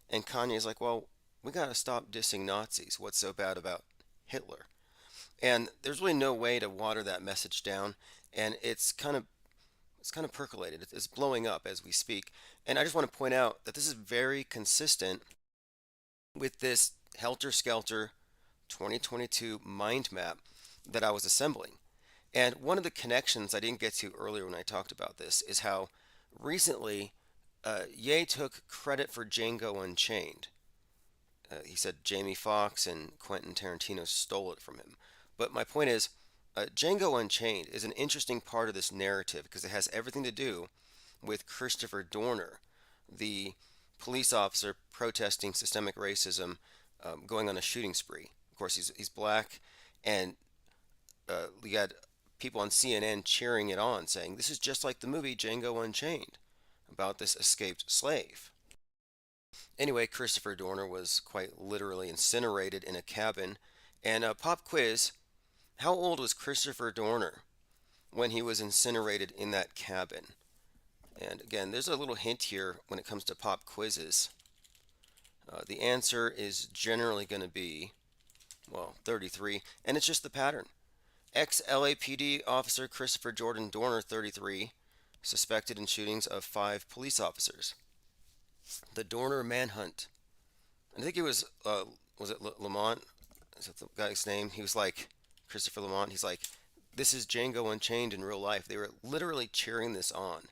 [SPEAKER 1] And Kanye's like, "Well, we gotta stop dissing Nazis. What's so bad about Hitler?" And there's really no way to water that message down, and it's kind of percolated. It's blowing up as we speak. And I just want to point out that this is very consistent with this helter-skelter 2022 mind map that I was assembling. And one of the connections I didn't get to earlier when I talked about this is how recently Ye took credit for Django Unchained. He said Jamie Foxx and Quentin Tarantino stole it from him. But my point is, Django Unchained is an interesting part of this narrative because it has everything to do with Christopher Dorner, the police officer protesting systemic racism, going on a shooting spree. Of course, he's black, and we got people on CNN cheering it on, saying this is just like the movie Django Unchained about this escaped slave. Anyway, Christopher Dorner was quite literally incinerated in a cabin. And pop quiz: how old was Christopher Dorner when he was incinerated in that cabin? And again, there's a little hint here when it comes to pop quizzes. The answer is generally going to be, well, 33, and it's just the pattern. Ex-LAPD officer Christopher Jordan Dorner, 33, suspected in shootings of 5 police officers. The Dorner manhunt. I think it was it Lamont? Is that the guy's name? He was like, Christopher Lamont, he's like, this is Django Unchained in real life. They were literally cheering this on.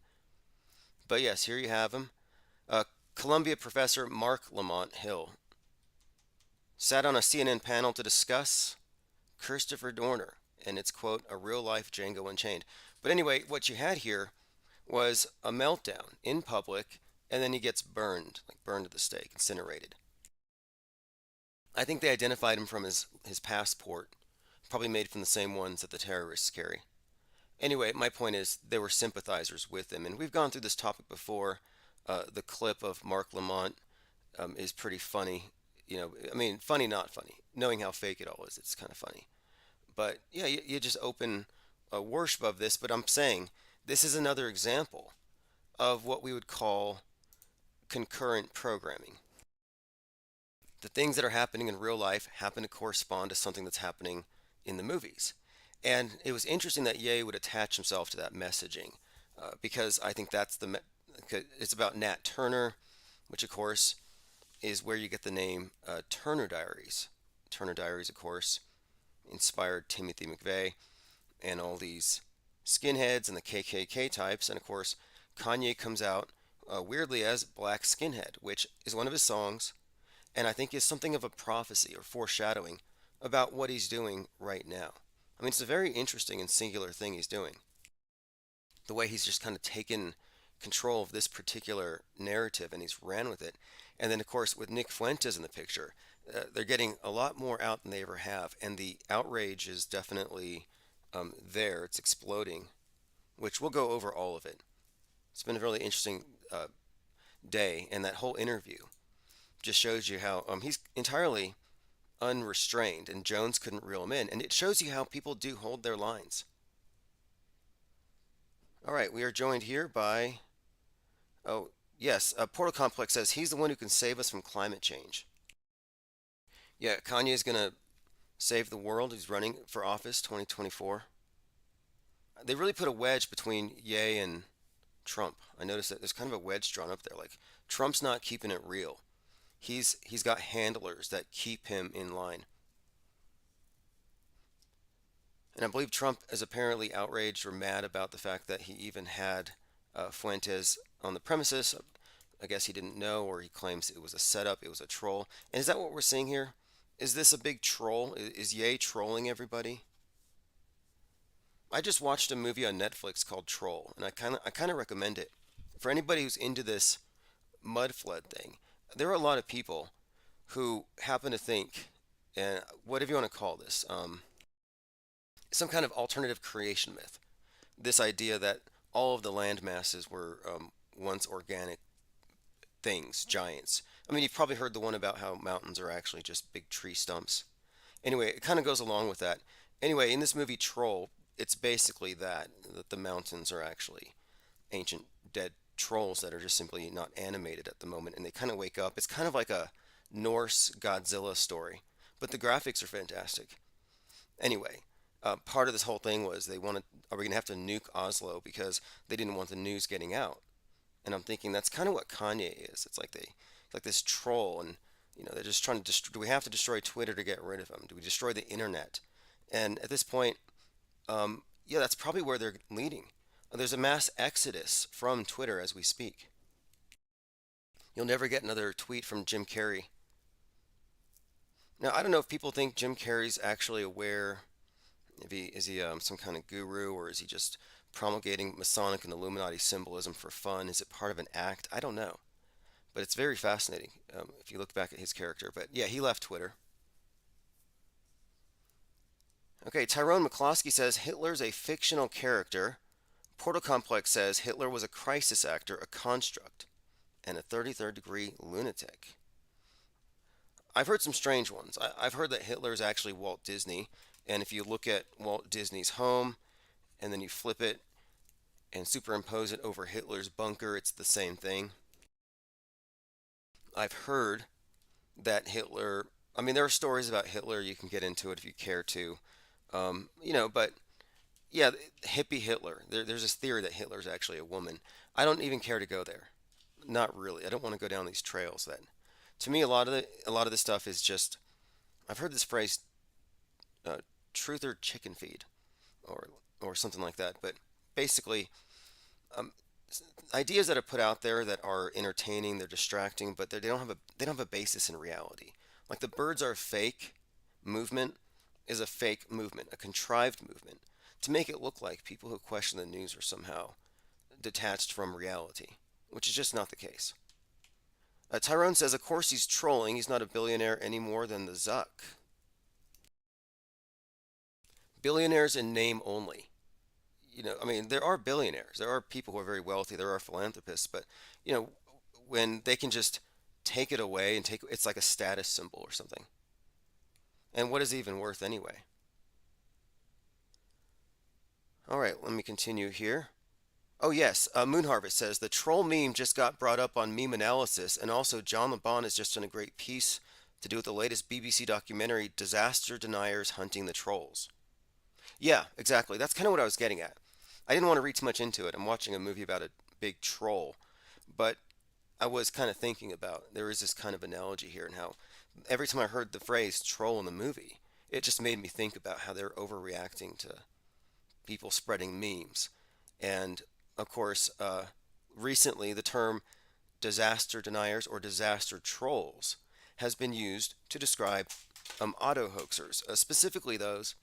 [SPEAKER 1] But yes, here you have him. Columbia professor Mark Lamont Hill sat on a CNN panel to discuss Christopher Dorner and its, quote, a real life Django Unchained. But anyway, what you had here was a meltdown in public, and then he gets burned, like burned at the stake, incinerated. I think they identified him from his passport, probably made from the same ones that the terrorists carry. Anyway, my point is they were sympathizers with him, and we've gone through this topic before. The clip of Mark Lamont is pretty funny. You know, I mean, funny, not funny. Knowing how fake it all is, it's kind of funny. But yeah, you just open a worship of this. But I'm saying this is another example of what we would call concurrent programming. The things that are happening in real life happen to correspond to something that's happening in the movies. And it was interesting that Ye would attach himself to that messaging because I think it's about Nat Turner, which of course is where you get the name Turner Diaries. Turner Diaries, of course, inspired Timothy McVeigh and all these skinheads and the KKK types. And of course, Kanye comes out weirdly as Black Skinhead, which is one of his songs, and I think is something of a prophecy or foreshadowing about what he's doing right now. I mean, it's a very interesting and singular thing he's doing. The way he's just kind of taken control of this particular narrative and he's ran with it. And then, of course, with Nick Fuentes in the picture, they're getting a lot more out than they ever have. And the outrage is definitely there. It's exploding, which we'll go over all of it. It's been a really interesting day. And that whole interview just shows you how he's entirely unrestrained and Jones couldn't reel him in. And it shows you how people do hold their lines. All right, we are joined here by, oh, yes, Portal Complex says he's the one who can save us from climate change. Yeah, Kanye is going to save the world. He's running for office 2024. They really put a wedge between Ye and Trump. I noticed that there's kind of a wedge drawn up there. Like, Trump's not keeping it real. He's got handlers that keep him in line. And I believe Trump is apparently outraged or mad about the fact that he even had Fuentes on the premises. I guess he didn't know, or he claims it was a setup, it was a troll. And is that what we're seeing here? Is this a big troll? Is Ye trolling everybody? I just watched a movie on Netflix called Troll, and I kind of recommend it. For anybody who's into this mud flood thing, there are a lot of people who happen to think, and whatever you want to call this, some kind of alternative creation myth. This idea that all of the land masses were once organic things, giants. I mean, you've probably heard the one about how mountains are actually just big tree stumps. Anyway, it kind of goes along with that. Anyway, in this movie Troll, it's basically that the mountains are actually ancient dead trolls that are just simply not animated at the moment, and they kind of wake up. It's kind of like a Norse Godzilla story, but the graphics are fantastic. Anyway, part of this whole thing was are we going to have to nuke Oslo because they didn't want the news getting out? And I'm thinking that's kind of what Kanye is. It's like like this troll, and they're just trying to do we have to destroy Twitter to get rid of him? Do we destroy the internet? And at this point, yeah, that's probably where they're leading. There's a mass exodus from Twitter as we speak. You'll never get another tweet from Jim Carrey. Now, I don't know if people think Jim Carrey's actually aware, If he is he some kind of guru, or is he just promulgating Masonic and Illuminati symbolism for fun? Is it part of an act? I don't know, but it's very fascinating if you look back at his character. But yeah, he left Twitter. Okay, Tyrone McCloskey says Hitler's a fictional character. Portal Complex says Hitler was a crisis actor, a construct, and a 33rd degree lunatic. I've heard some strange ones. I've heard that Hitler is actually Walt Disney, and if you look at Walt Disney's home and then you flip it and superimpose it over Hitler's bunker, it's the same thing. I've heard that Hitler, I mean, there are stories about Hitler, you can get into it if you care to, but yeah, hippie Hitler. There's this theory that Hitler's actually a woman. I don't even care to go there. Not really. I don't want to go down these trails. That, to me, a lot of this stuff is just. I've heard this phrase, "truth or chicken feed," or something like that. But basically, um, ideas that are put out there that are entertaining, they're distracting, but they don't have a basis in reality. Like the birds are fake movement is a fake movement, a contrived movement, to make it look like people who question the news are somehow detached from reality, which is just not the case. Tyrone says, of course he's trolling. He's not a billionaire any more than the Zuck. Billionaires in name only. I mean, there are billionaires. There are people who are very wealthy. There are philanthropists, but you know, when they can just take it away and it's like a status symbol or something. And what is it even worth anyway? All right, let me continue here. Oh yes, Moon Harvest says the troll meme just got brought up on Meme Analysis, and also John LeBon has just done a great piece to do with the latest BBC documentary, Disaster Deniers Hunting the Trolls. Yeah, exactly. That's kind of what I was getting at. I didn't want to read too much into it. I'm watching a movie about a big troll, but I was kind of thinking about there is this kind of analogy here, and how every time I heard the phrase troll in the movie, it just made me think about how they're overreacting to people spreading memes. And of course, recently the term disaster deniers or disaster trolls has been used to describe auto hoaxers, specifically those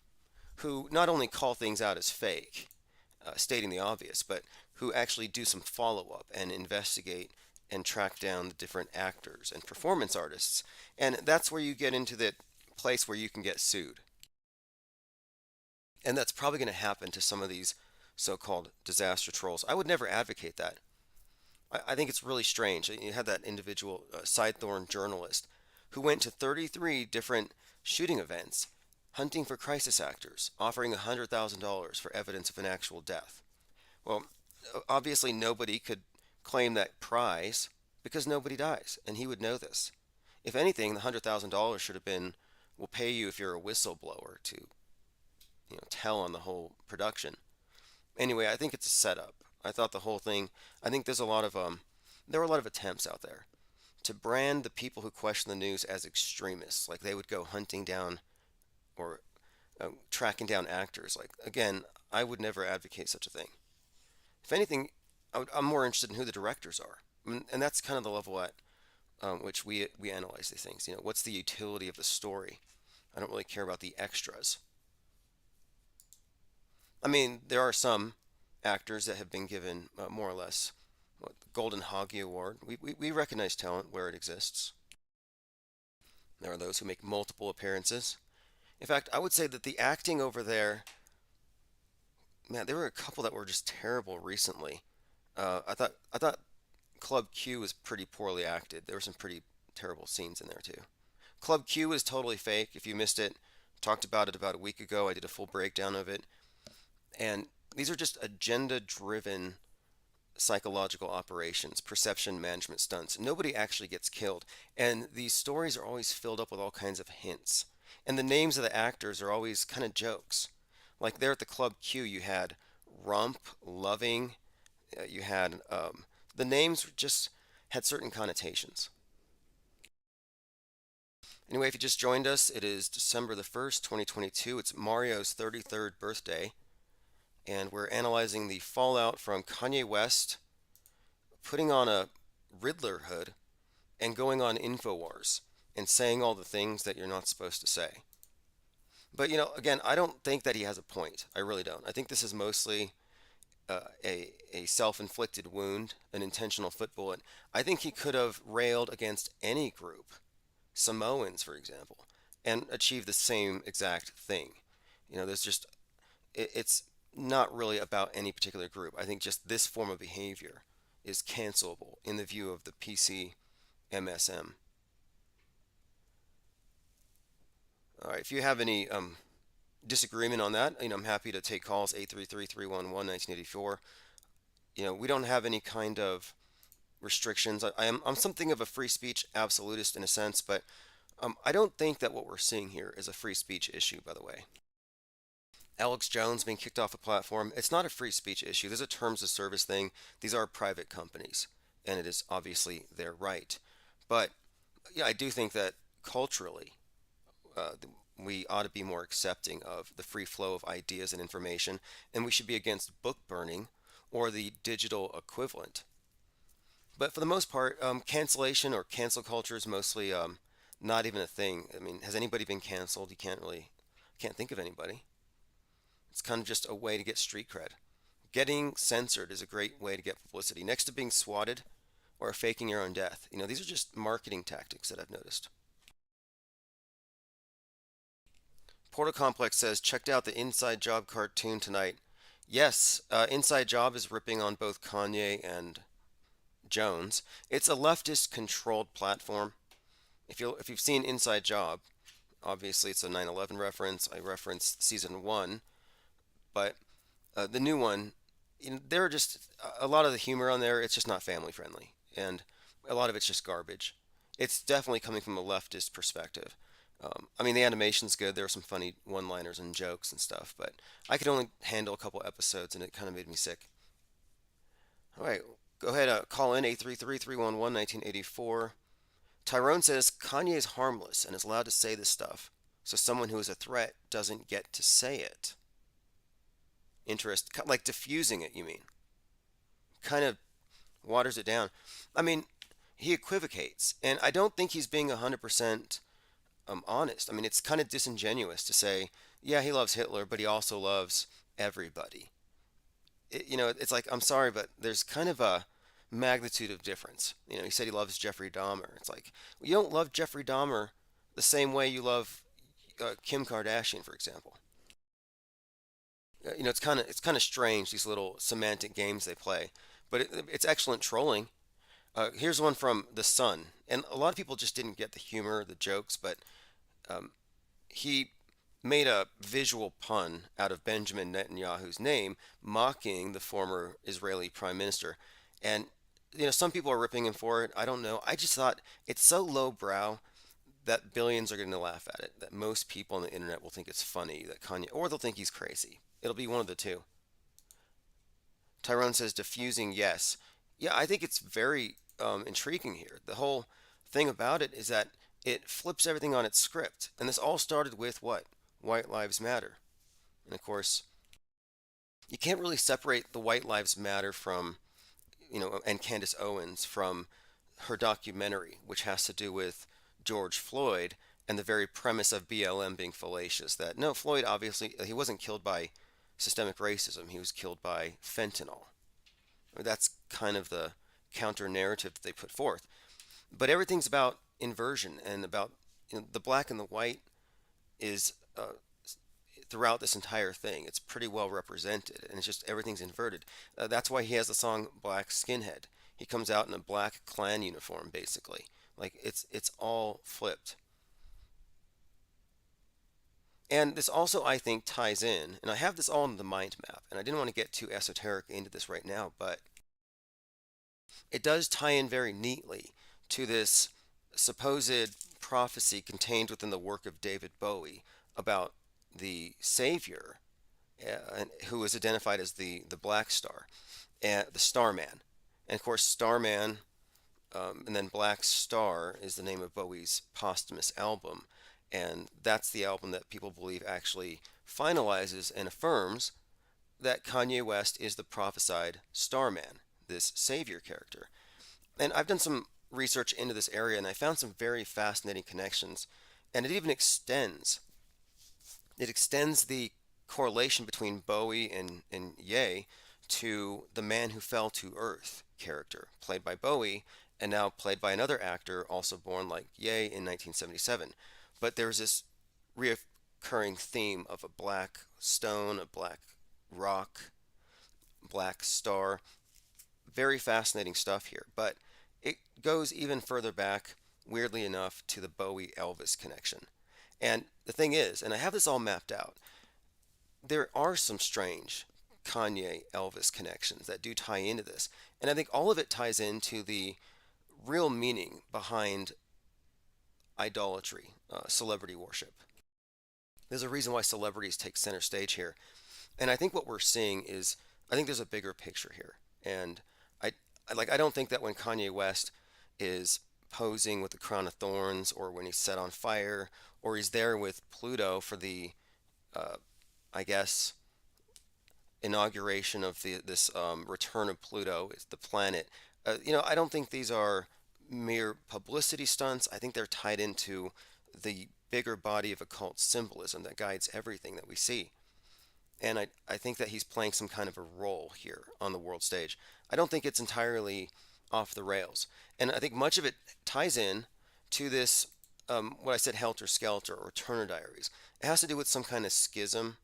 [SPEAKER 1] who not only call things out as fake, stating the obvious, but who actually do some follow up and investigate and track down the different actors and performance artists. And that's where you get into the place where you can get sued. And that's probably going to happen to some of these so-called disaster trolls. I would never advocate that. I think it's really strange. You had that individual Sidethorn journalist who went to 33 different shooting events hunting for crisis actors, offering $100,000 for evidence of an actual death. Well, obviously nobody could claim that prize because nobody dies, and he would know this. If anything, the $100,000 should have been, we'll pay you if you're a whistleblower to, tell on the whole production. Anyway, I think it's a setup. I thought the whole thing. I think there were a lot of attempts out there to brand the people who question the news as extremists, like they would go hunting down or tracking down actors. Like again, I would never advocate such a thing. If anything, I'm more interested in who the directors are, and that's kind of the level at which we analyze these things. What's the utility of the story? I don't really care about the extras. I mean, there are some actors that have been given more or less the Golden Hoggy Award. We recognize talent where it exists. There are those who make multiple appearances. In fact, I would say that the acting over there, man, there were a couple that were just terrible recently. I thought Club Q was pretty poorly acted. There were some pretty terrible scenes in there too. Club Q is totally fake. If you missed it, talked about it about a week ago. I did a full breakdown of it. And these are just agenda-driven psychological operations, perception management stunts. Nobody actually gets killed. And these stories are always filled up with all kinds of hints. And the names of the actors are always kind of jokes. Like there at the Club Q, you had Rump, Loving, you had the names just had certain connotations. Anyway, if you just joined us, it is December the 1st, 2022. It's Mario's 33rd birthday. And we're analyzing the fallout from Kanye West putting on a Riddler hood and going on InfoWars and saying all the things that you're not supposed to say. But again, I don't think that he has a point. I really don't. I think this is mostly a self-inflicted wound, an intentional foot bullet. I think he could have railed against any group, Samoans, for example, and achieved the same exact thing. There's just it's not really about any particular group. I think just this form of behavior is cancelable in the view of the PC MSM. All right, if you have any disagreement on that, I'm happy to take calls 833-311-1984. We don't have any kind of restrictions. I'm something of a free speech absolutist in a sense, but I don't think that what we're seeing here is a free speech issue, by the way. Alex Jones being kicked off a platform, it's not a free speech issue. There's a terms of service thing. These are private companies, and it is obviously their right. But yeah, I do think that culturally, uh, we ought to be more accepting of the free flow of ideas and information, and we should be against book burning or the digital equivalent. But for the most part, cancellation or cancel culture is mostly not even a thing. I mean, has anybody been canceled? You can't think of anybody. It's kind of just a way to get street cred. Getting censored is a great way to get publicity. Next to being swatted or faking your own death. These are just marketing tactics that I've noticed. Portal Complex says, checked out the Inside Job cartoon tonight. Yes, Inside Job is ripping on both Kanye and Jones. It's a leftist controlled platform. If you've seen Inside Job, obviously it's a 9/11 reference. I referenced season 1, but the new one, there are just a lot of the humor on there. It's just not family friendly, and a lot of it's just garbage. It's definitely coming from a leftist perspective. I mean, the animation's good. There are some funny one-liners and jokes and stuff, but I could only handle a couple episodes, and it kind of made me sick. All right, go ahead. Call in 833-311-1984. Tyrone says Kanye is harmless and is allowed to say this stuff, so someone who is a threat doesn't get to say it. Like diffusing it, you mean? Kind of waters it down. I mean, he equivocates, and I don't think he's being 100% honest. I mean, it's kind of disingenuous to say, yeah, he loves Hitler, but he also loves everybody. It's like, I'm sorry, but there's kind of a magnitude of difference. He said he loves Jeffrey Dahmer. It's like, well, you don't love Jeffrey Dahmer the same way you love Kim Kardashian, for example. It's kind of strange, these little semantic games they play, but it's excellent trolling. Here's one from The Sun, and a lot of people just didn't get the humor, the jokes, but um, he made a visual pun out of Benjamin Netanyahu's name, mocking the former Israeli prime minister. And some people are ripping him for it. I don't know. I just thought it's so lowbrow that billions are going to laugh at it. That most people on the internet will think it's funny that Kanye, or they'll think he's crazy. It'll be one of the two. Tyrone says diffusing, yes. Yeah, I think it's very intriguing here. The whole thing about it is that it flips everything on its script. And this all started with what? White Lives Matter. And of course, you can't really separate the White Lives Matter from, and Candace Owens from her documentary, which has to do with George Floyd and the very premise of BLM being fallacious. That no, Floyd obviously, he wasn't killed by systemic racism, he was killed by fentanyl. That's kind of the counter narrative that they put forth. But everything's about inversion and about the black and the white is throughout this entire thing. It's pretty well represented, and it's just everything's inverted. That's why he has the song "Black Skinhead." He comes out in a black Klan uniform, basically. Like it's all flipped. And this also, I think, ties in, and I have this all in the mind map, and I didn't want to get too esoteric into this right now, but it does tie in very neatly to this supposed prophecy contained within the work of David Bowie about the Savior, who is identified as the Black Star, and the Starman. And of course, Starman, and then Black Star is the name of Bowie's posthumous album. And that's the album that people believe actually finalizes and affirms that Kanye West is the prophesied Starman, this savior character. And I've done some research into this area and I found some very fascinating connections. And it even extends It extends the correlation between Bowie and Ye to the Man Who Fell to Earth character, played by Bowie, and now played by another actor also born like Ye in 1977. But there's this reoccurring theme of a black stone, a black rock, black star. Very fascinating stuff here. But it goes even further back, weirdly enough, to the Bowie Elvis connection. And the thing is, and I have this all mapped out, there are some strange Kanye Elvis connections that do tie into this. And I think all of it ties into the real meaning behind idolatry, celebrity worship. There's a reason why celebrities take center stage here. And I think what we're seeing is, I think there's a bigger picture here. And I don't think that when Kanye West is posing with the crown of thorns, or when he's set on fire, or he's there with Pluto for the, I guess, inauguration of this return of Pluto, is the planet. I don't think these are mere publicity stunts. I think they're tied into the bigger body of occult symbolism that guides everything that we see. And I think that he's playing some kind of a role here on the world stage. I don't think it's entirely off the rails. And I think much of it ties in to this, what I said, Helter Skelter or Turner Diaries. It has to do with some kind of schism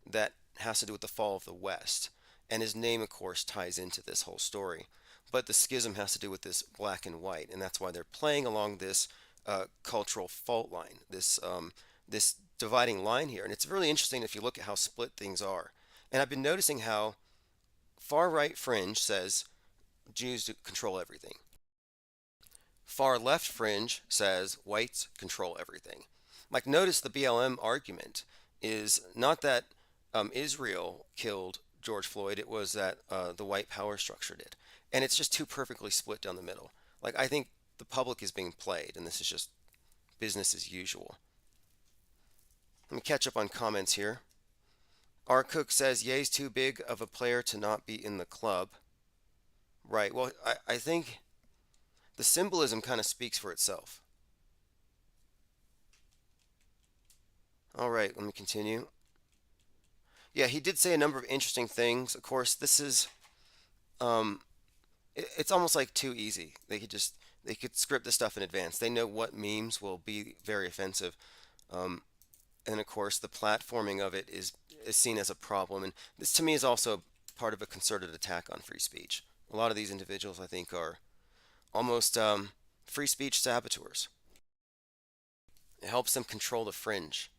[SPEAKER 1] that has to do with the fall of the West. And his name, of course, ties into this whole story. But the schism has to do with this black and white. And that's why they're playing along this cultural fault line, this dividing line here. And it's really interesting if you look at how split things are. And I've been noticing how far right fringe says Jews control everything. Far left fringe says whites control everything. Like, notice the BLM argument is not that Israel killed George Floyd, it was that the white power structure did. And it's just too perfectly split down the middle. Like, I think the public is being played, and this is just business as usual. Let me catch up on comments here. R. Cook says, Ye's too big of a player to not be in the club. Right, well, I think the symbolism kind of speaks for itself. All right, let me continue. Yeah, he did say a number of interesting things. Of course, this is, it's almost like too easy. They could script this stuff in advance. They know what memes will be very offensive. And of course, the platforming of it is seen as a problem. And this, to me, is also part of a concerted attack on free speech. A lot of these individuals, I think, are almost free speech saboteurs. It helps them control the fringe.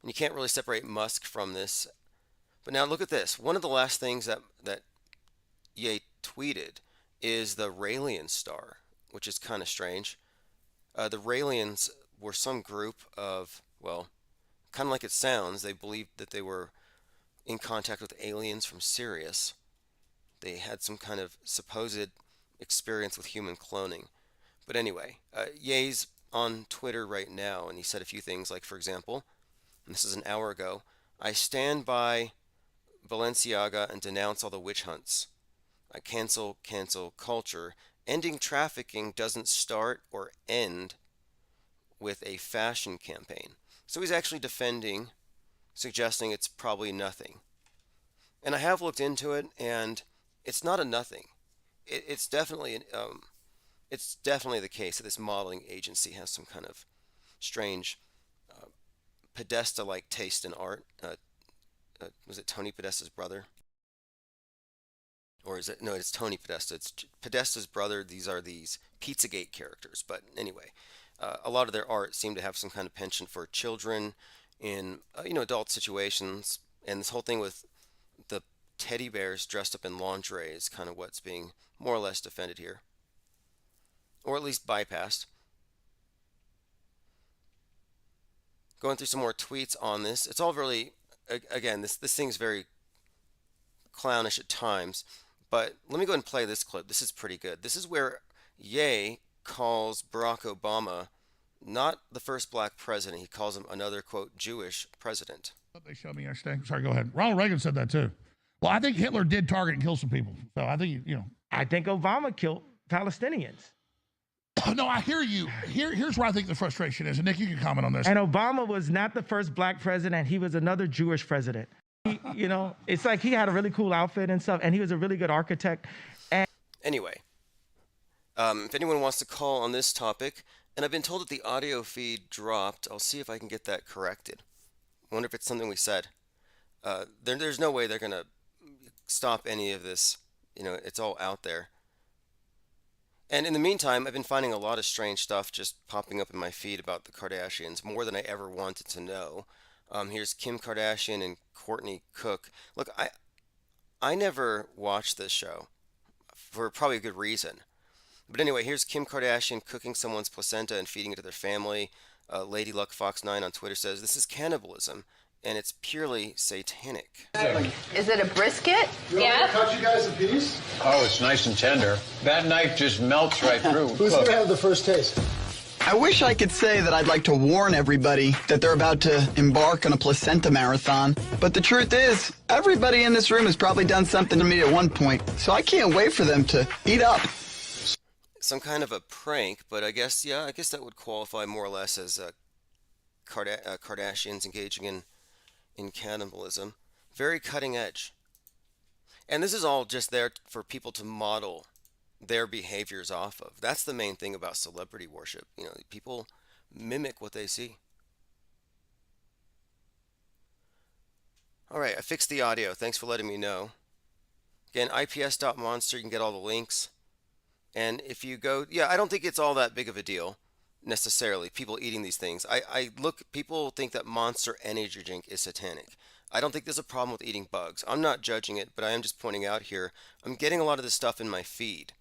[SPEAKER 1] And you can't really separate Musk from this. But now look at this. One of the last things that Ye tweeted is the Raelian star, which is kind of strange. The Raelians were some group of, well, kind of like it sounds, they believed that they were in contact with aliens from Sirius. They had some kind of supposed experience with human cloning. But anyway, Ye's on Twitter right now, and he said a few things, like, for example, and this is an hour ago, I stand by Balenciaga and denounce all the witch hunts. I cancel culture. Ending trafficking doesn't start or end with a fashion campaign. So he's actually defending, suggesting it's probably nothing. And I have looked into it, and it's not a nothing. It's definitely the case that this modeling agency has some kind of strange Podesta-like taste in art. Was it Tony Podesta's brother? Or is it? No, it's Tony Podesta. It's Podesta's brother. These are these Pizzagate characters. But anyway, a lot of their art seemed to have some kind of penchant for children in adult situations, and this whole thing with the teddy bears dressed up in lingerie is kind of what's being more or less defended here, or at least bypassed. Going through some more tweets on this, it's all really, again, this thing's very clownish at times. But let me go ahead and play this clip. This is pretty good. This is where Ye calls Barack Obama not the first black president. He calls him another, quote, Jewish president.
[SPEAKER 7] They showed me yesterday. Sorry, go ahead. Ronald Reagan said that too. Well, I think Hitler did target and kill some people. So I think,
[SPEAKER 8] I think Obama killed Palestinians.
[SPEAKER 7] No, I hear you. Here's where I think the frustration is. And Nick, you can comment on this.
[SPEAKER 6] And Obama was not the first black president. He was another Jewish president. It's like he had a really cool outfit and stuff, and he was a really good architect.
[SPEAKER 1] Anyway, if anyone wants to call on this topic, and I've been told that the audio feed dropped, I'll see if I can get that corrected. I wonder if it's something we said. There's no way they're going to stop any of this. It's all out there. And in the meantime, I've been finding a lot of strange stuff just popping up in my feed about the Kardashians, more than I ever wanted to know. Here's Kim Kardashian and Courtney Cook. Look, I never watched this show for probably a good reason. But anyway, here's Kim Kardashian cooking someone's placenta and feeding it to their family. Lady Luck Fox 9 on Twitter says this is cannibalism, and it's purely satanic.
[SPEAKER 8] Is it a brisket?
[SPEAKER 22] Yeah. Cut you guys a piece?
[SPEAKER 21] Oh, it's nice and tender. That knife just melts right through.
[SPEAKER 22] Who's going to have the first taste?
[SPEAKER 23] I wish I could say that I'd like to warn everybody that they're about to embark on a placenta marathon, but the truth is, everybody in this room has probably done something to me at one point, so I can't wait for them to eat up.
[SPEAKER 1] Some kind of a prank, but I guess that would qualify more or less as Kardashians engaging in cannibalism. Very cutting edge. And this is all just there for people to model their behaviors off of. That's the main thing about celebrity worship. People mimic what they see. All right, I fixed the audio. Thanks for letting me know. Again, ips.monster, you can get all the links. And if you go, I don't think it's all that big of a deal, necessarily, people eating these things. People think that Monster Energy Drink is satanic. I don't think there's a problem with eating bugs. I'm not judging it, but I am just pointing out here, I'm getting a lot of this stuff in my feed.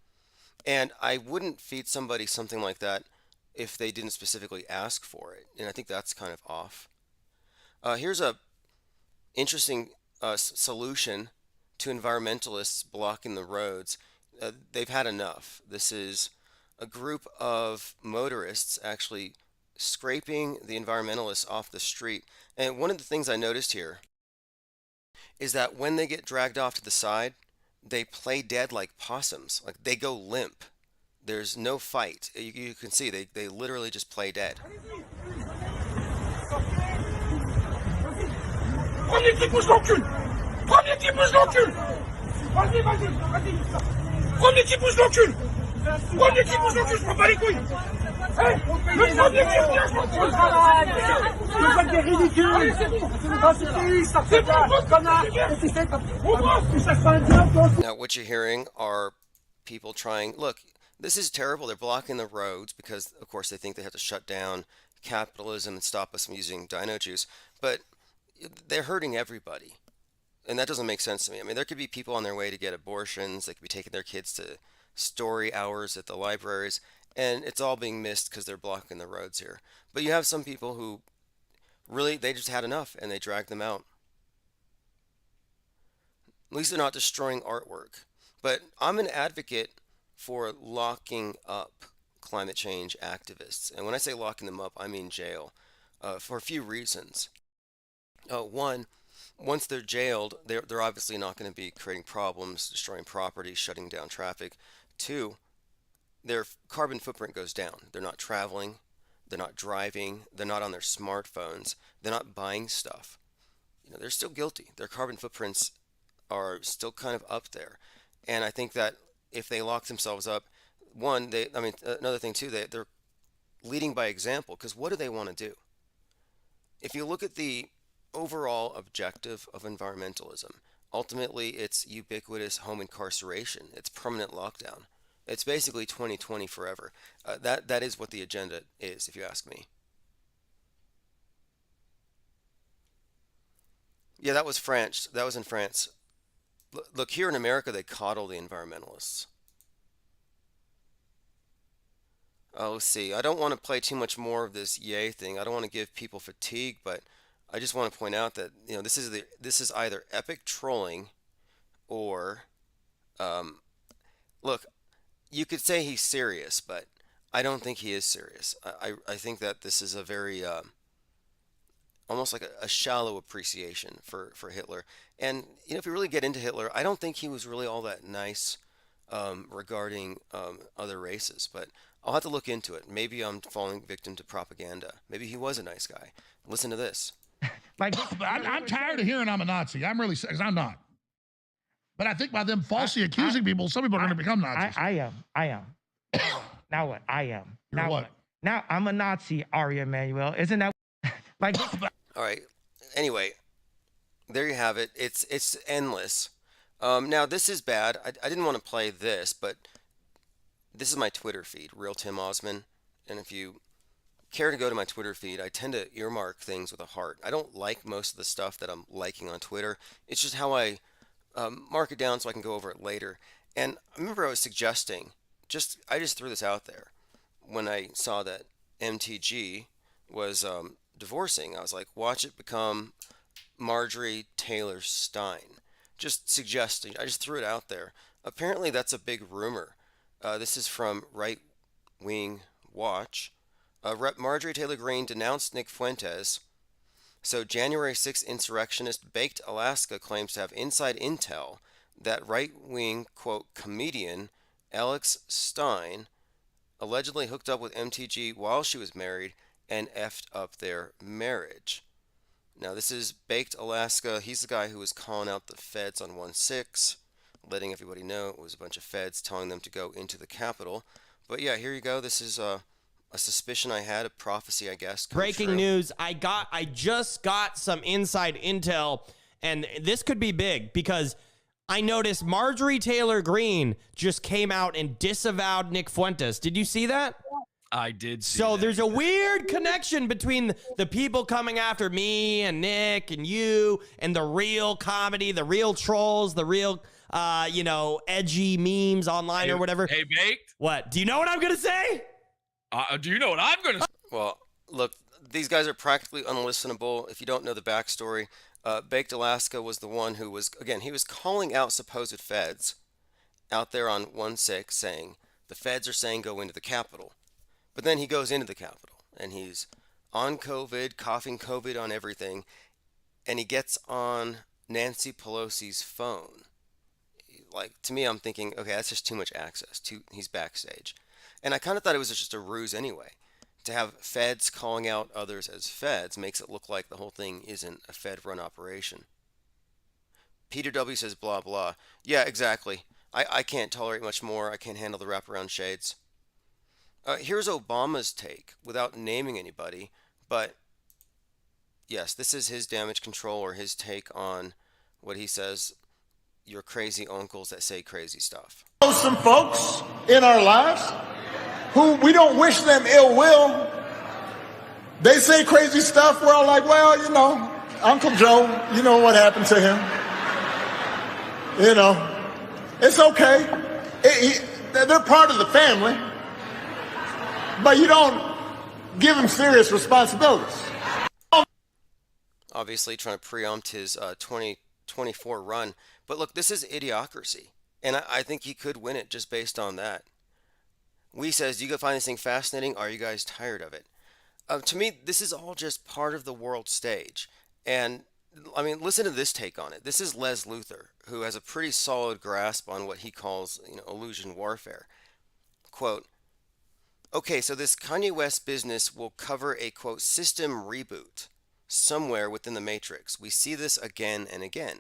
[SPEAKER 1] And I wouldn't feed somebody something like that if they didn't specifically ask for it. And I think that's kind of off. Here's a interesting solution to environmentalists blocking the roads. They've had enough. This is a group of motorists actually scraping the environmentalists off the street. And one of the things I noticed here is that when they get dragged off to the side, they play dead like possums. Like they go limp. There's no fight. You can see they literally just play dead.
[SPEAKER 13] Prenez qui bouge l'encul! Prenez qui bouge l'encul! Vas-y, vas-y! Prenez qui bouge l'encul! Prenez qui bouge l'encul, je prends pas les couilles! Hey, le premier qui revient, je m'en fous!
[SPEAKER 22] Vous êtes des ridicules! C'est bon, connard!
[SPEAKER 1] Now, what you're hearing are people trying. Look, this is terrible. They're blocking the roads because, of course, they think they have to shut down capitalism and stop us from using dino juice. But they're hurting everybody. And that doesn't make sense to me. I mean, there could be people on their way to get abortions. They could be taking their kids to story hours at the libraries. And it's all being missed because they're blocking the roads here. But you have some people who really, they just had enough and they dragged them out. At least they're not destroying artwork. But I'm an advocate for locking up climate change activists. And when I say locking them up, I mean jail. For a few reasons. One, once they're jailed, they're obviously not going to be creating problems, destroying property, shutting down traffic. Two, their carbon footprint goes down. They're not traveling, they're not driving, they're not on their smartphones, they're not buying stuff. They're still guilty. Their carbon footprints are still kind of up there. And I think that if they lock themselves up, another thing too, they're leading by example, because what do they want to do? If you look at the overall objective of environmentalism, ultimately it's ubiquitous home incarceration. It's permanent lockdown. It's basically 2020 forever. That is what the agenda is, if you ask me. Yeah, that was France. That was in France. Look, here in America, they coddle the environmentalists. Let's see. I don't want to play too much more of this yay thing. I don't want to give people fatigue, but I just want to point out that this is either epic trolling, or look, you could say he's serious, but I don't think he is serious. I think that this is a very almost like a shallow appreciation for Hitler. And if you really get into Hitler, I don't think he was really all that nice regarding other races. But I'll have to look into it. Maybe I'm falling victim to propaganda. Maybe he was a nice guy. Listen to this.
[SPEAKER 6] Like,
[SPEAKER 7] But I'm tired of hearing I'm a Nazi. I'm really, because I'm not. But I think by them falsely accusing people, some people are going to become Nazis.
[SPEAKER 6] I am. Now what? I am.
[SPEAKER 7] You're
[SPEAKER 6] now
[SPEAKER 7] what?
[SPEAKER 6] Now I'm a Nazi, Ari Emanuel. Isn't that like?
[SPEAKER 1] All right. Anyway, there you have it. It's endless. Now this is bad. I didn't want to play this, but this is my Twitter feed, Real Tim Osman. And if you care to go to my Twitter feed, I tend to earmark things with a heart. I don't like most of the stuff that I'm liking on Twitter. It's just how I mark it down so I can go over it later. And I remember I was suggesting, I just threw this out there when I saw that MTG was divorcing. I was like, watch it become Marjorie Taylor Stein. Just suggesting. I just threw it out there. Apparently, that's a big rumor. This is from Right Wing Watch. Marjorie Taylor Greene denounced Nick Fuentes. So, January 6th insurrectionist Baked Alaska claims to have inside intel that right-wing, quote, comedian Alex Stein allegedly hooked up with MTG while she was married and effed up their marriage. Now, this is Baked Alaska. He's the guy who was calling out the feds on 1/6, letting everybody know it was a bunch of feds telling them to go into the Capitol. But yeah, here you go. This is a suspicion I had, a prophecy, I guess.
[SPEAKER 9] Breaking news. I just got some inside intel, and this could be big because I noticed Marjorie Taylor Greene just came out and disavowed Nick Fuentes. Did you see that?
[SPEAKER 10] I did see
[SPEAKER 9] So
[SPEAKER 10] that.
[SPEAKER 9] there's a weird connection between the people coming after me and Nick and you and the real comedy, the real trolls, the real, edgy memes online or whatever.
[SPEAKER 10] Hey, Baked?
[SPEAKER 9] What? Do you know what I'm going to say?
[SPEAKER 10] Do you know what I'm going to say?
[SPEAKER 1] Well, look, these guys are practically unlistenable if you don't know the backstory. Baked Alaska was the one who was, again, he was calling out supposed feds out there on 1/6 saying, the feds are saying go into the Capitol. But then he goes into the Capitol and he's on COVID, coughing COVID on everything, and he gets on Nancy Pelosi's phone. Like, to me, I'm thinking, okay, that's just too much access. He's backstage. And I kind of thought it was just a ruse anyway. To have feds calling out others as feds makes it look like the whole thing isn't a Fed-run operation. Peter W. says blah, blah. Yeah, exactly. I can't tolerate much more. I can't handle the wraparound shades. Here's Obama's take, without naming anybody, but yes, this is his damage control or his take on what he says, your crazy uncles that say crazy stuff.
[SPEAKER 13] Some folks in our lives who we don't wish them ill will. They say crazy stuff. We're all like, well, Uncle Joe, you know what happened to him. It's okay. They're part of the family. But you don't give him serious responsibilities.
[SPEAKER 1] Obviously trying to preempt his 2024 run. But look, this is idiocracy. And I think he could win it just based on that. Wee says, do you find this thing fascinating? Are you guys tired of it? To me, this is all just part of the world stage. And, I mean, listen to this take on it. This is Les Luthor, who has a pretty solid grasp on what he calls, illusion warfare. Quote, okay, so this Kanye West business will cover a, quote, system reboot somewhere within the Matrix. We see this again and again.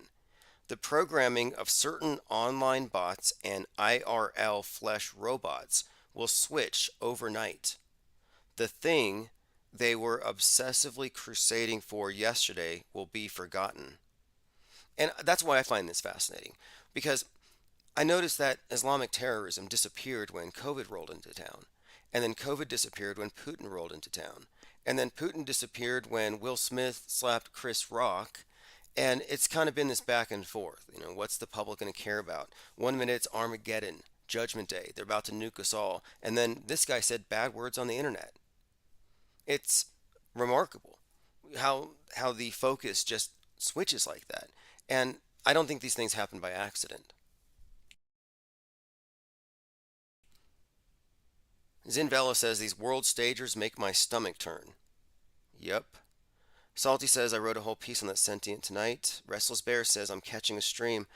[SPEAKER 1] The programming of certain online bots and IRL flesh robots will switch overnight. The thing they were obsessively crusading for yesterday will be forgotten. And that's why I find this fascinating, because I noticed that Islamic terrorism disappeared when COVID rolled into town. And then COVID disappeared when Putin rolled into town. And then Putin disappeared when Will Smith slapped Chris Rock. And it's kind of been this back and forth. What's the public going to care about? 1 minute it's Armageddon, Judgment Day. They're about to nuke us all. And then this guy said bad words on the internet. It's remarkable how the focus just switches like that. And I don't think these things happen by accident. Zinvella says, these world stagers make my stomach turn. Yep. Salty says, I wrote a whole piece on that sentient tonight. Restless Bear says, I'm catching a stream.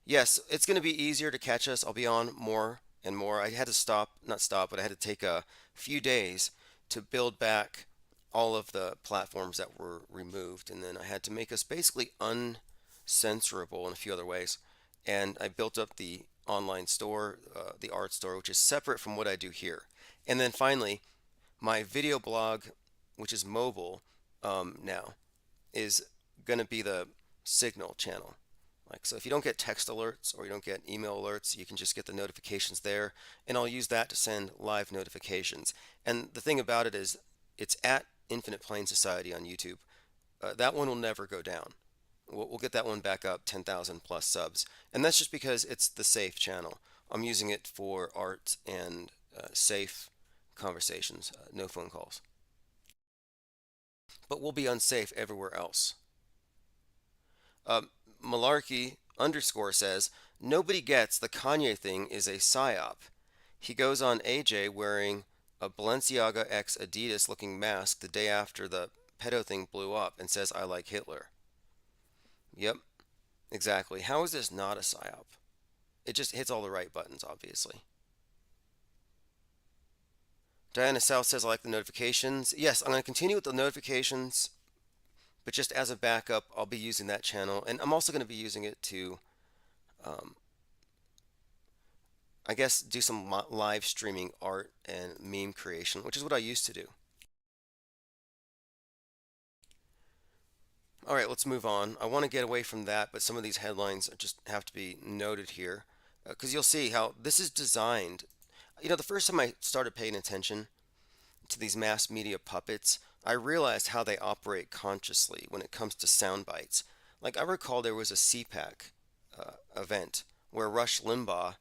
[SPEAKER 1] Yes, it's going to be easier to catch us. I'll be on more and more. I had to stop, not stop, but I had to take a few days to build back all of the platforms that were removed, and then I had to make us basically uncensorable in a few other ways. And I built up the online store, the art store, which is separate from what I do here. And then finally, my video blog, which is mobile now, is going to be the Signal channel. Like, so if you don't get text alerts or you don't get email alerts, you can just get the notifications there, and I'll use that to send live notifications. And the thing about it is, it's at Infinite Plane Society on YouTube. That one will never go down. We'll get that one back up 10,000 plus subs, and that's just because it's the safe channel. I'm using it for art and safe conversations, no phone calls. But we'll be unsafe everywhere else. Malarkey underscore says, nobody gets the Kanye thing is a psyop. He goes on AJ wearing a Balenciaga x Adidas looking mask the day after the pedo thing blew up and says, I like Hitler. Yep, exactly. How is this not a psyop? It just hits all the right buttons, obviously. Diana South says, I like the notifications. Yes, I'm going to continue with the notifications, but just as a backup, I'll be using that channel. And I'm also going to be using it to, I guess, do some live streaming art and meme creation, which is what I used to do. All right, let's move on. I want to get away from that, but some of these headlines just have to be noted here, because you'll see how this is designed. You know, the first time I started paying attention to these mass media puppets, I realized how they operate consciously when it comes to sound bites. Like, I recall there was a CPAC event where Rush Limbaugh,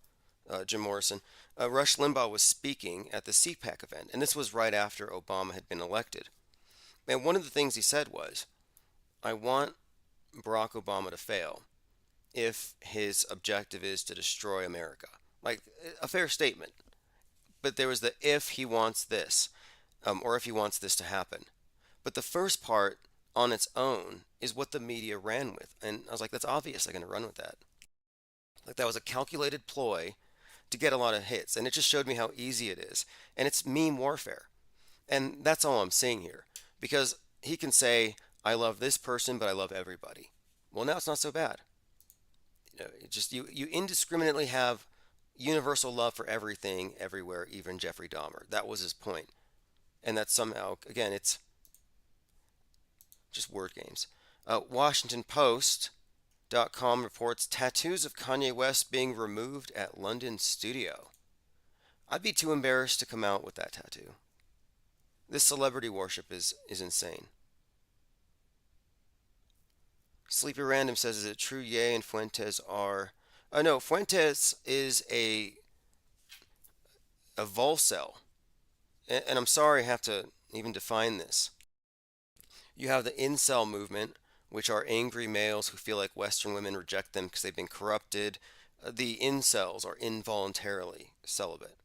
[SPEAKER 1] Jim Morrison, Rush Limbaugh was speaking at the CPAC event, and this was right after Obama had been elected. And one of the things he said was, I want Barack Obama to fail if his objective is to destroy America. Like, a fair statement. But there was the if he wants this, or if he wants this to happen. But the first part on its own is what the media ran with. And I was like, that's obvious, they're going to run with that. Like, that was a calculated ploy to get a lot of hits. And it just showed me how easy it is. And it's meme warfare. And that's all I'm seeing here. Because he can say, I love this person, but I love everybody. Well, now it's not so bad. You know, you indiscriminately have universal love for everything, everywhere, even Jeffrey Dahmer. That was his point. And that somehow, again, it's just word games. WashingtonPost.com reports tattoos of Kanye West being removed at London studio. I'd be too embarrassed to come out with that tattoo. This celebrity worship is insane. Sleepy Random says, is it true Ye and Fuentes are... no, Fuentes is a volcel. And I'm sorry I have to even define this. You have the incel movement, which are angry males who feel like Western women reject them because they've been corrupted. The incels are involuntarily celibate,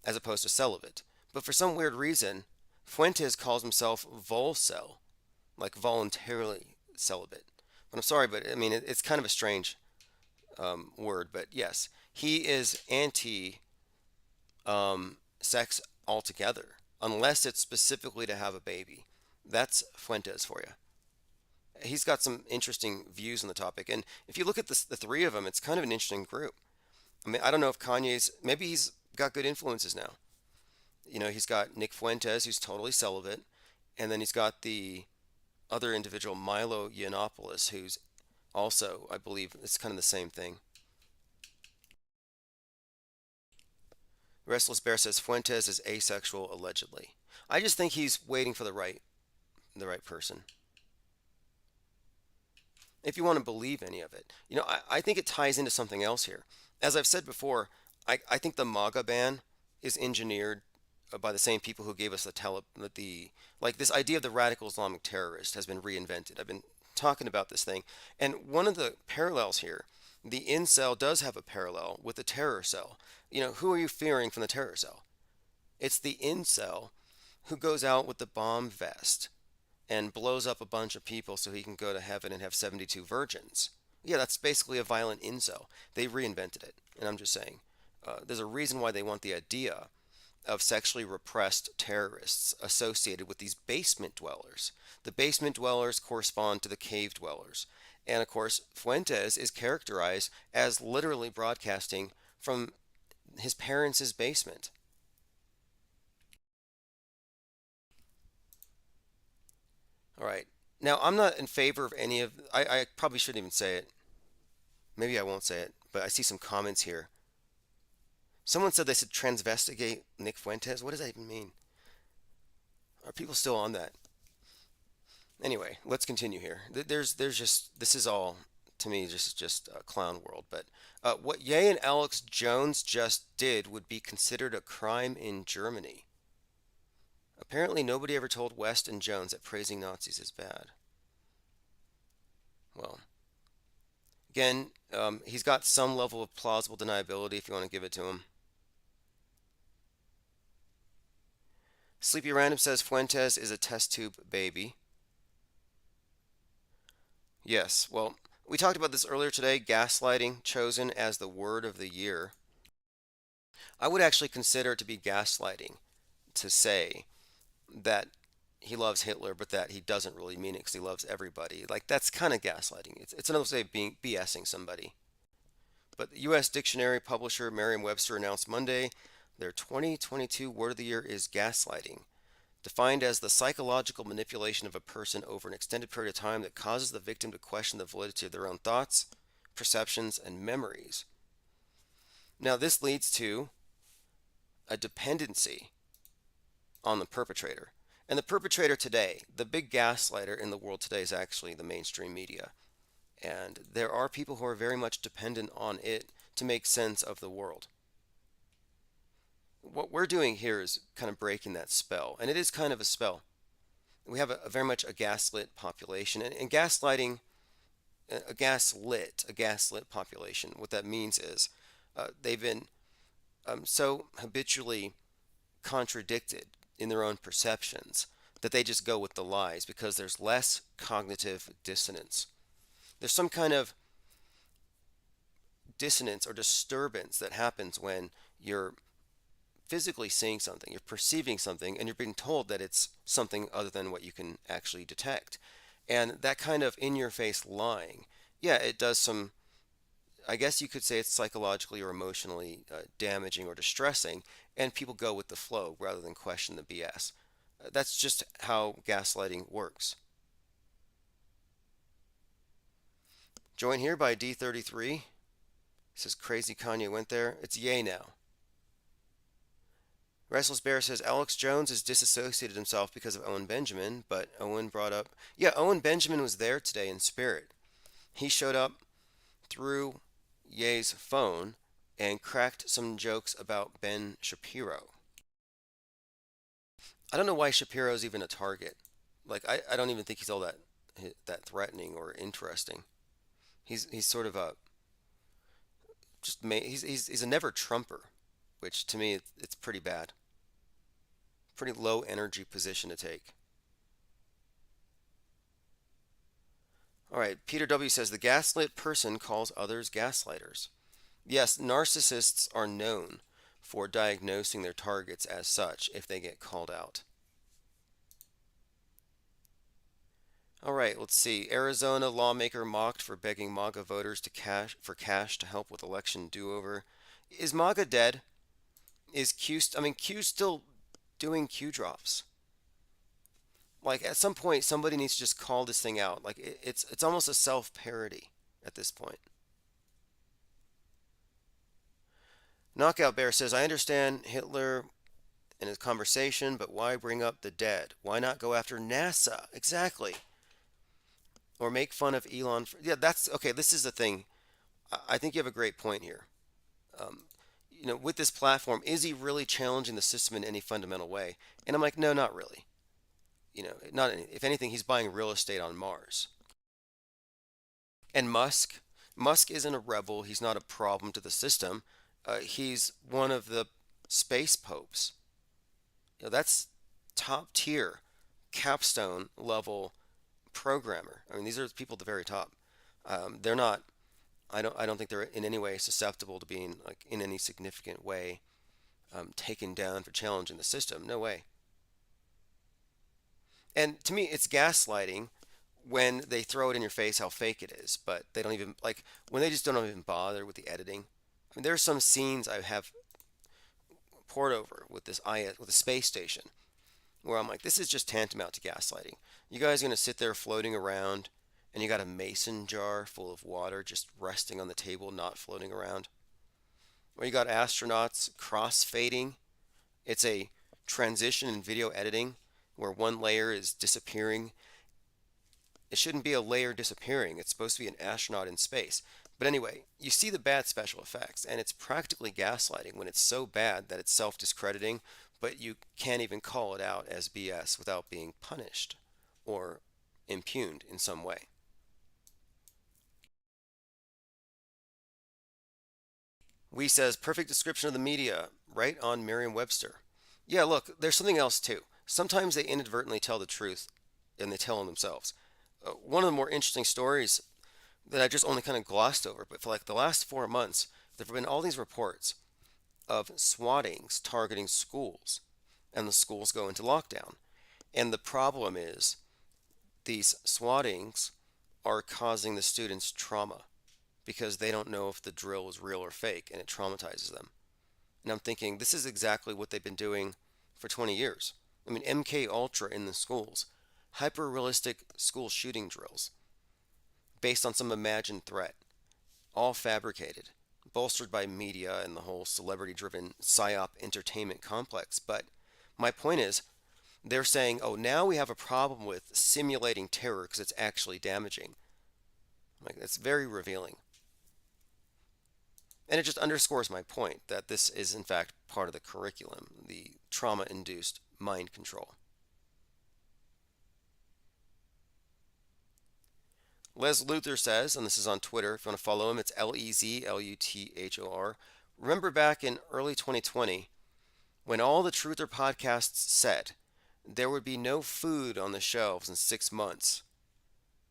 [SPEAKER 1] as opposed to celibate. But for some weird reason, Fuentes calls himself volcel, like voluntarily celibate. But I'm sorry, but I mean, it's kind of a strange word. But yes, he is anti sex altogether, unless it's specifically to have a baby. That's Fuentes for you. He's got some interesting views on the topic. And if you look at the three of them, it's kind of an interesting group. I mean, I don't know if maybe he's got good influences now. You know, he's got Nick Fuentes, who's totally celibate. And then he's got the other individual, Milo Yiannopoulos, who's also, I believe, it's kind of the same thing. Restless Bear says Fuentes is asexual, allegedly. I just think he's waiting for the right person. If you want to believe any of it. You know, I think it ties into something else here. As I've said before, I think the MAGA ban is engineered by the same people who gave us like this idea of the radical Islamic terrorist has been reinvented. I've been talking about this thing. And one of the parallels here, the incel does have a parallel with the terror cell. You know, who are you fearing from the terror cell? It's the incel who goes out with the bomb vest and blows up a bunch of people so he can go to heaven and have 72 virgins. Yeah, that's basically a violent incel. They reinvented it, and I'm just saying. There's a reason why they want the idea of sexually repressed terrorists associated with these basement dwellers. The basement dwellers correspond to the cave dwellers. And of course, Fuentes is characterized as literally broadcasting from his parents' basement. All right. Now, I'm not in favor of any of, I probably shouldn't even say it. Maybe I won't say it, but I see some comments here. Someone said they should transvestigate Nick Fuentes. What does that even mean? Are people still on that? Anyway, let's continue here. There's just, this is all, to me, just a clown world. But what Ye and Alex Jones just did would be considered a crime in Germany. Apparently, nobody ever told West and Jones that praising Nazis is bad. Well, again, he's got some level of plausible deniability if you want to give it to him. Sleepy Random says Fuentes is a test tube baby. Yes, well, we talked about this earlier today, gaslighting chosen as the word of the year. I would actually consider it to be gaslighting to say that he loves Hitler, but that he doesn't really mean it because he loves everybody. Like, that's kind of gaslighting. It's another way of being BSing somebody. But the U.S. dictionary publisher Merriam-Webster announced Monday their 2022 word of the year is gaslighting, defined as the psychological manipulation of a person over an extended period of time that causes the victim to question the validity of their own thoughts, perceptions, and memories. Now, this leads to a dependency on the perpetrator. And the perpetrator today, the big gaslighter in the world today, is actually the mainstream media. And there are people who are very much dependent on it to make sense of the world. What we're doing here is kind of breaking that spell, and it is kind of a spell. We have a very much a gaslit population, and gaslighting, a gaslit population. What that means is they've been so habitually contradicted in their own perceptions that they just go with the lies because there's less cognitive dissonance. There's some kind of dissonance or disturbance that happens when you're physically seeing something, you're perceiving something, and you're being told that it's something other than what you can actually detect. And that kind of in-your-face lying, yeah, it does some, I guess you could say it's psychologically or emotionally damaging or distressing, and people go with the flow rather than question the BS. That's just how gaslighting works. Joined here by D33. Says crazy Kanye went there. It's Ye now. Restless Bear says Alex Jones has disassociated himself because of Owen Benjamin, but Owen brought up, yeah, Owen Benjamin was there today in spirit. He showed up through Ye's phone and cracked some jokes about Ben Shapiro. I don't know why Shapiro's even a target. Like, I don't even think he's all that threatening or interesting. He's sort of a he's a never Trumper, which to me it's pretty bad. Pretty low energy position to take. All right, Peter W says the gaslit person calls others gaslighters. Yes, narcissists are known for diagnosing their targets as such if they get called out. All right, let's see. Arizona lawmaker mocked for begging MAGA voters to cash to help with election do-over. Is MAGA dead? Is Q's still doing Q drops? Like, at some point, somebody needs to just call this thing out. Like, it's almost a self-parody at this point. Knockout Bear says, I understand Hitler in his conversation, but why bring up the dead? Why not go after NASA? Exactly. Or make fun of Elon. Yeah, that's okay. This is the thing. I think you have a great point here. With this platform, is he really challenging the system in any fundamental way? And I'm like, no, not really. If anything, he's buying real estate on Mars. And Musk isn't a rebel. He's not a problem to the system. He's one of the space popes. That's top tier, capstone level programmer. I mean, these are people at the very top. They're not I don't think they're in any way susceptible to being like in any significant way taken down for challenging the system. No way. And to me, it's gaslighting when they throw it in your face how fake it is, but they don't even like when they just don't even bother with the editing. I mean, there are some scenes I have poured over with this IS with the space station where I'm like, this is just tantamount to gaslighting. You guys are gonna sit there floating around, and you got a mason jar full of water just resting on the table, not floating around. Or you got astronauts cross-fading. It's a transition in video editing where one layer is disappearing. It shouldn't be a layer disappearing. It's supposed to be an astronaut in space. But anyway, you see the bad special effects, and it's practically gaslighting when it's so bad that it's self-discrediting, but you can't even call it out as BS without being punished or impugned in some way. We says perfect description of the media, right on Merriam-Webster. Yeah, look, there's something else too. Sometimes they inadvertently tell the truth, and they tell them themselves. One of the more interesting stories that I just only kind of glossed over, but for like the last 4 months, there have been all these reports of swattings targeting schools, and the schools go into lockdown. And the problem is these swattings are causing the students trauma because they don't know if the drill is real or fake, and it traumatizes them. And I'm thinking this is exactly what they've been doing for 20 years. I mean, MK Ultra in the schools, hyper realistic school shooting drills based on some imagined threat, all fabricated, bolstered by media and the whole celebrity driven psyop entertainment complex. But my point is, they're saying, oh, now we have a problem with simulating terror because it's actually damaging. Like, that's very revealing. And it just underscores my point that this is, in fact, part of the curriculum, the trauma induced mind control. Les Luthor says, and this is on Twitter, if you want to follow him, it's LEZLUTHOR. Remember back in early 2020 when all the Truther podcasts said there would be no food on the shelves in 6 months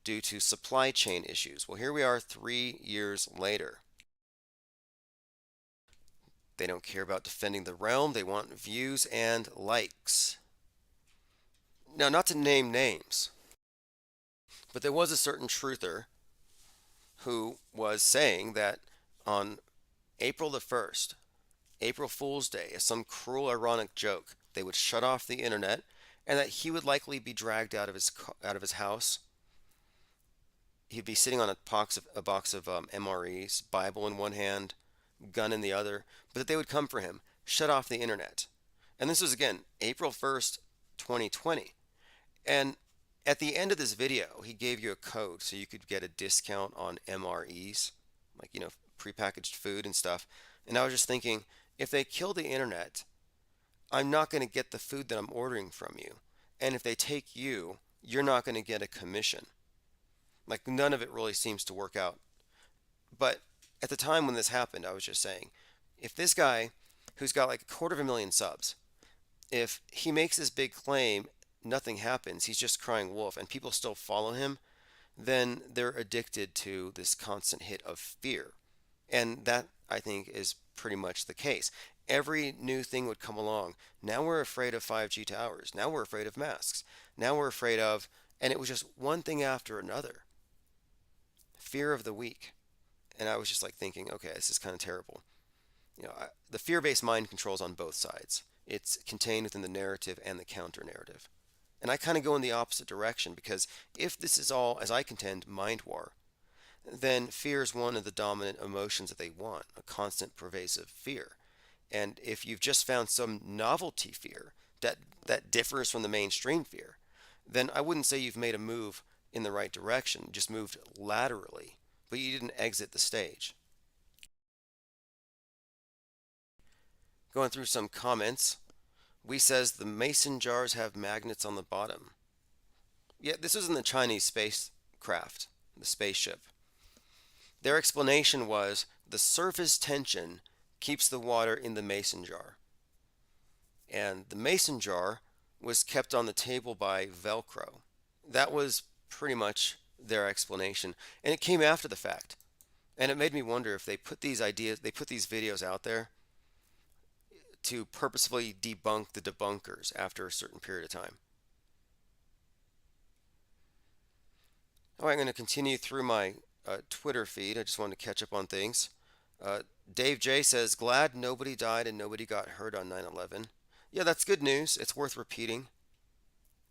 [SPEAKER 1] due to supply chain issues. Well, here we are 3 years later. They don't care about defending the realm. They want views and likes. Now, not to name names, but there was a certain truther who was saying that on April the 1st, April Fool's Day, as some cruel, ironic joke, they would shut off the internet, and that he would likely be dragged out of his house. He'd be sitting on a box of MREs, Bible in one hand, gun in the other, but that they would come for him, shut off the internet. And this was again April 1st, 2020. And at the end of this video, he gave you a code so you could get a discount on MREs, like, prepackaged food and stuff. And I was just thinking, if they kill the internet, I'm not going to get the food that I'm ordering from you. And if they take you, you're not going to get a commission. Like, none of it really seems to work out. But at the time when this happened, I was just saying, if this guy, who's got like 250,000 subs, if he makes this big claim, nothing happens, he's just crying wolf, and people still follow him, then they're addicted to this constant hit of fear. And that, I think, is pretty much the case. Every new thing would come along. Now we're afraid of 5G towers. Now we're afraid of masks. Now we're afraid of, and it was just one thing after another. Fear of the weak. And I was just like thinking, okay, this is kind of terrible. The fear-based mind controls on both sides. It's contained within the narrative and the counter-narrative. And I kind of go in the opposite direction, because if this is all, as I contend, mind war, then fear is one of the dominant emotions that they want, a constant pervasive fear. And if you've just found some novelty fear that differs from the mainstream fear, then I wouldn't say you've made a move in the right direction, you just moved laterally, but you didn't exit the stage. Going through some comments, we says the mason jars have magnets on the bottom. Yeah, this was in the Chinese spacecraft, the spaceship. Their explanation was the surface tension keeps the water in the mason jar. And the mason jar was kept on the table by Velcro. That was pretty much their explanation. And it came after the fact. And it made me wonder if they put these videos out there to purposefully debunk the debunkers after a certain period of time. All right, I'm going to continue through my Twitter feed. I just wanted to catch up on things. Dave J says, glad nobody died and nobody got hurt on 9/11. Yeah, that's good news. It's worth repeating.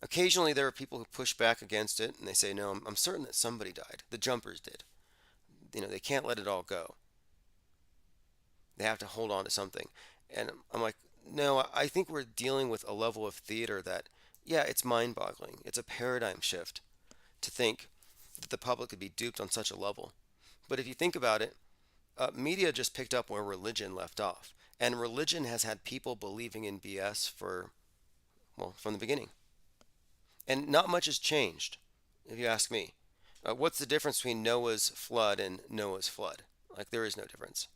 [SPEAKER 1] Occasionally there are people who push back against it and they say, no, I'm certain that somebody died. The jumpers did. They can't let it all go. They have to hold on to something. And I'm like, no, I think we're dealing with a level of theater that, yeah, it's mind-boggling. It's a paradigm shift to think that the public could be duped on such a level. But if you think about it, media just picked up where religion left off. And religion has had people believing in BS from the beginning. And not much has changed, if you ask me. What's the difference between Noah's flood and Noah's flood? Like, there is no difference.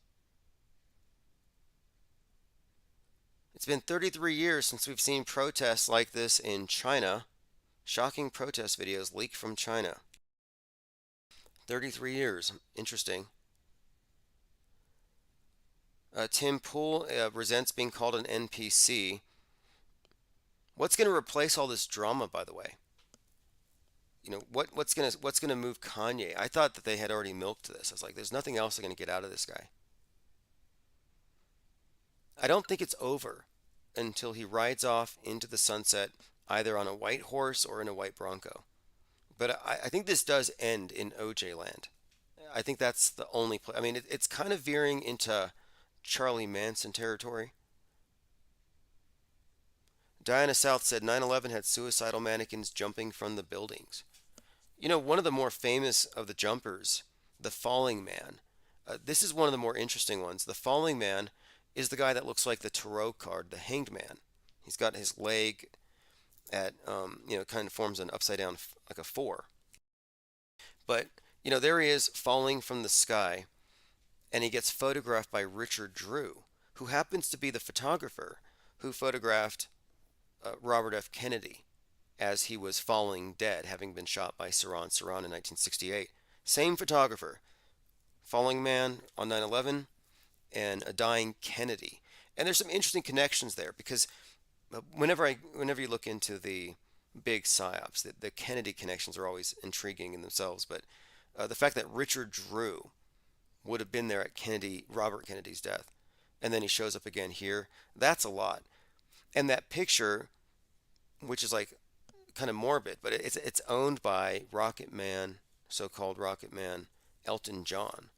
[SPEAKER 1] It's been 33 years since we've seen protests like this in China. Shocking protest videos leaked from China. 33 years. Interesting. Tim Pool resents being called an NPC. What's going to replace all this drama, by the way? What's gonna move Kanye? I thought that they had already milked this. I was like, there's nothing else they're gonna get out of this guy. I don't think it's over until he rides off into the sunset, either on a white horse or in a white Bronco. But I think this does end in OJ land. I think that's the only place. I mean, it's kind of veering into Charlie Manson territory. Diana South said 9/11 had suicidal mannequins jumping from the buildings. One of the more famous of the jumpers, the Falling Man. This is one of the more interesting ones. The Falling Man is the guy that looks like the tarot card, the Hanged Man. He's got his leg at, kind of forms an upside down, like a 4. But, there he is falling from the sky, and he gets photographed by Richard Drew, who happens to be the photographer who photographed Robert F. Kennedy as he was falling dead, having been shot by Saran in 1968. Same photographer, Falling Man on 9/11, and a dying Kennedy. And there's some interesting connections there because whenever you look into the big psyops, the Kennedy connections are always intriguing in themselves. But the fact that Richard Drew would have been there at Robert Kennedy's death, and then he shows up again here, that's a lot. And that picture, which is like kind of morbid, but it's owned by Rocket Man, so-called Rocket Man, Elton John.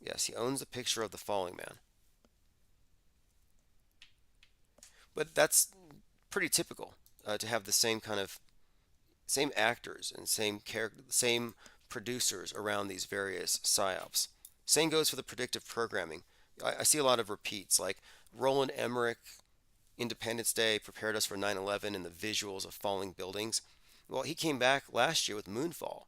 [SPEAKER 1] Yes, he owns the picture of the Falling Man. But that's pretty typical to have the same actors and same producers around these various psyops. Same goes for the predictive programming. I see a lot of repeats, like Roland Emmerich, Independence Day prepared us for 9/11 and the visuals of falling buildings. Well, he came back last year with Moonfall,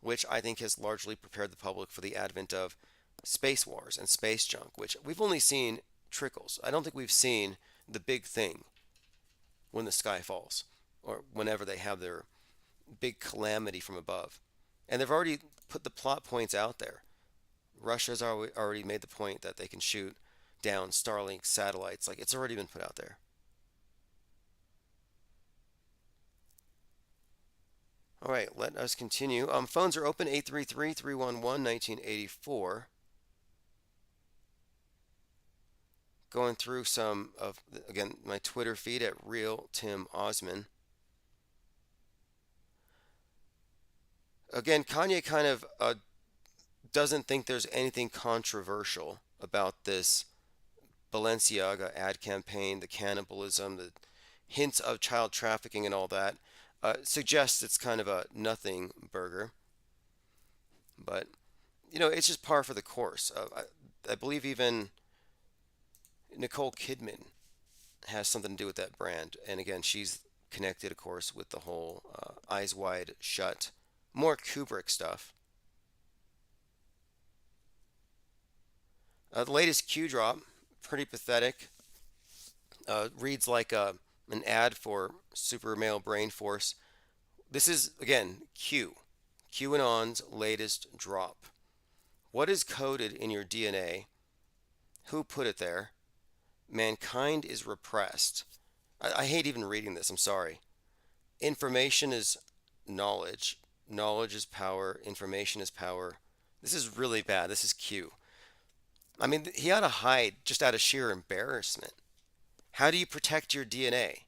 [SPEAKER 1] which I think has largely prepared the public for the advent of space wars and space junk, which we've only seen trickles. I don't think we've seen the big thing when the sky falls or whenever they have their big calamity from above. And they've already put the plot points out there. Russia's already made the point that they can shoot down Starlink satellites. Like, it's already been put out there. All right, let us continue. Phones are open, 833-311-1984. Going through some of, again, my Twitter feed at Real Tim Osman. Again, Kanye kind of doesn't think there's anything controversial about this Balenciaga ad campaign, the cannibalism, the hints of child trafficking and all that. Suggests it's kind of a nothing burger. But, it's just par for the course. I believe even Nicole Kidman has something to do with that brand. And again, she's connected, of course, with the whole Eyes Wide Shut. More Kubrick stuff. The latest Q drop, pretty pathetic. Reads like an ad for Super Male Brain Force. This is, again, QAnon's latest drop, What is coded in your DNA? Who put it there? Mankind is repressed. I hate even reading this, I'm sorry. Information is knowledge. Knowledge is power. Information is power. This is really bad. This is Q. I mean, he ought to hide just out of sheer embarrassment. How do you protect your DNA?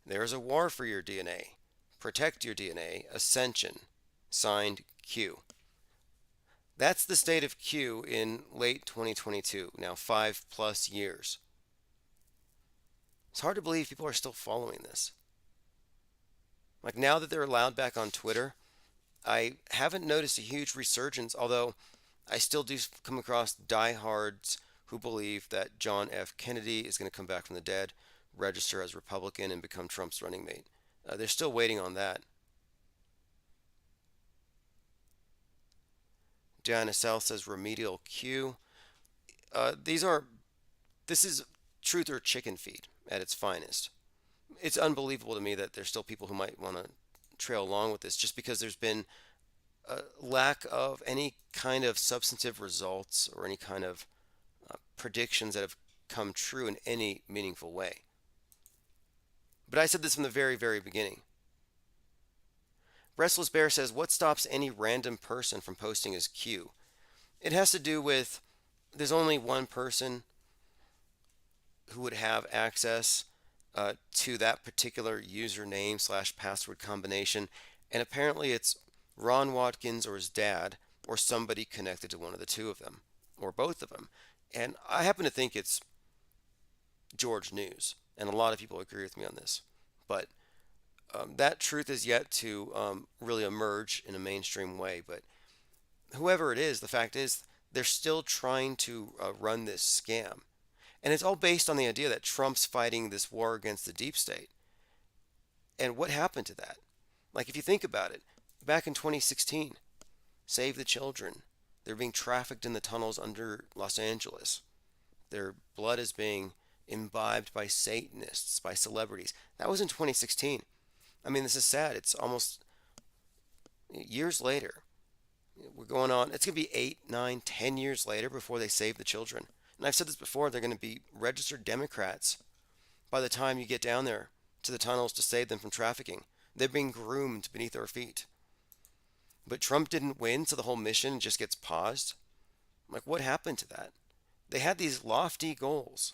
[SPEAKER 1] There's a war for your DNA. Protect your DNA. Ascension. Signed, Q. That's the state of Q in late 2022, now 5+ years. It's hard to believe people are still following this. Like now that they're allowed back on Twitter, I haven't noticed a huge resurgence, although I still do come across diehards who believe that John F. Kennedy is going to come back from the dead, register as Republican, and become Trump's running mate. They're still waiting on that. Diana South says remedial Q. This is truth or chicken feed at its finest. It's unbelievable to me that there's still people who might want to trail along with this just because there's been a lack of any kind of substantive results or any kind of predictions that have come true in any meaningful way. But I said this from the very, very beginning. Restless Bear says, what stops any random person from posting as Q? It has to do with there's only one person who would have access to that particular username / password combination, and apparently it's Ron Watkins or his dad or somebody connected to one of the two of them or both of them. And I happen to think it's George News, and a lot of people agree with me on this. But that truth is yet to really emerge in a mainstream way. But whoever it is, the fact is they're still trying to run this scam. And it's all based on the idea that Trump's fighting this war against the deep state. And what happened to that? Like, if you think about it, back in 2016, Save the Children. They're being trafficked in the tunnels under Los Angeles. Their blood is being imbibed by Satanists, by celebrities. That was in 2016. I mean, this is sad. It's almost years later. We're going on. It's going to be 8, 9, 10 years later before they save the children. And I've said this before, they're going to be registered Democrats by the time you get down there to the tunnels to save them from trafficking. They're being groomed beneath our feet. But Trump didn't win, so the whole mission just gets paused. Like, what happened to that? They had these lofty goals.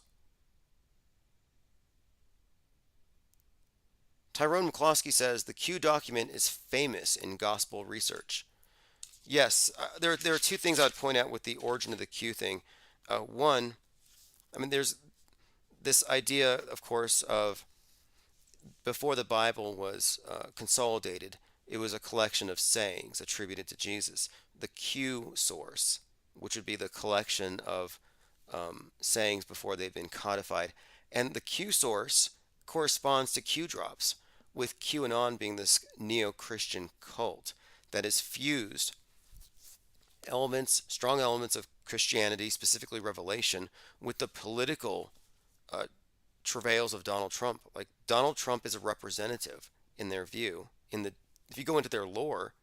[SPEAKER 1] Tyrone McCloskey says the Q document is famous in gospel research. Yes, there are two things I would point out with the origin of the Q thing. One, I mean, there's this idea, of course, of before the Bible was consolidated, it was a collection of sayings attributed to Jesus. The Q source, which would be the collection of sayings before they've been codified. And the Q source corresponds to Q drops, with QAnon being this neo-Christian cult that has fused strong elements of Christianity, specifically Revelation, with the political travails of Donald Trump. Like, Donald Trump is a representative, in their view, if you go into their lore,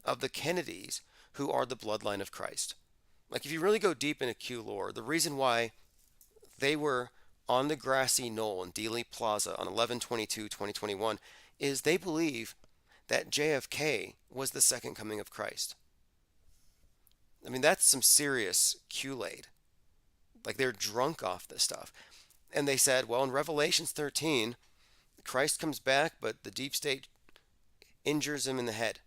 [SPEAKER 1] of the Kennedys, who are the bloodline of Christ. Like, if you really go deep into Q lore, the reason why they were on the grassy knoll in Dealey Plaza on 11/22/2021 is they believe that JFK was the second coming of Christ. I mean, that's some serious Kool-Aid. Like, they're drunk off this stuff. And they said, well, in Revelations 13, Christ comes back, but the deep state injures him in the head.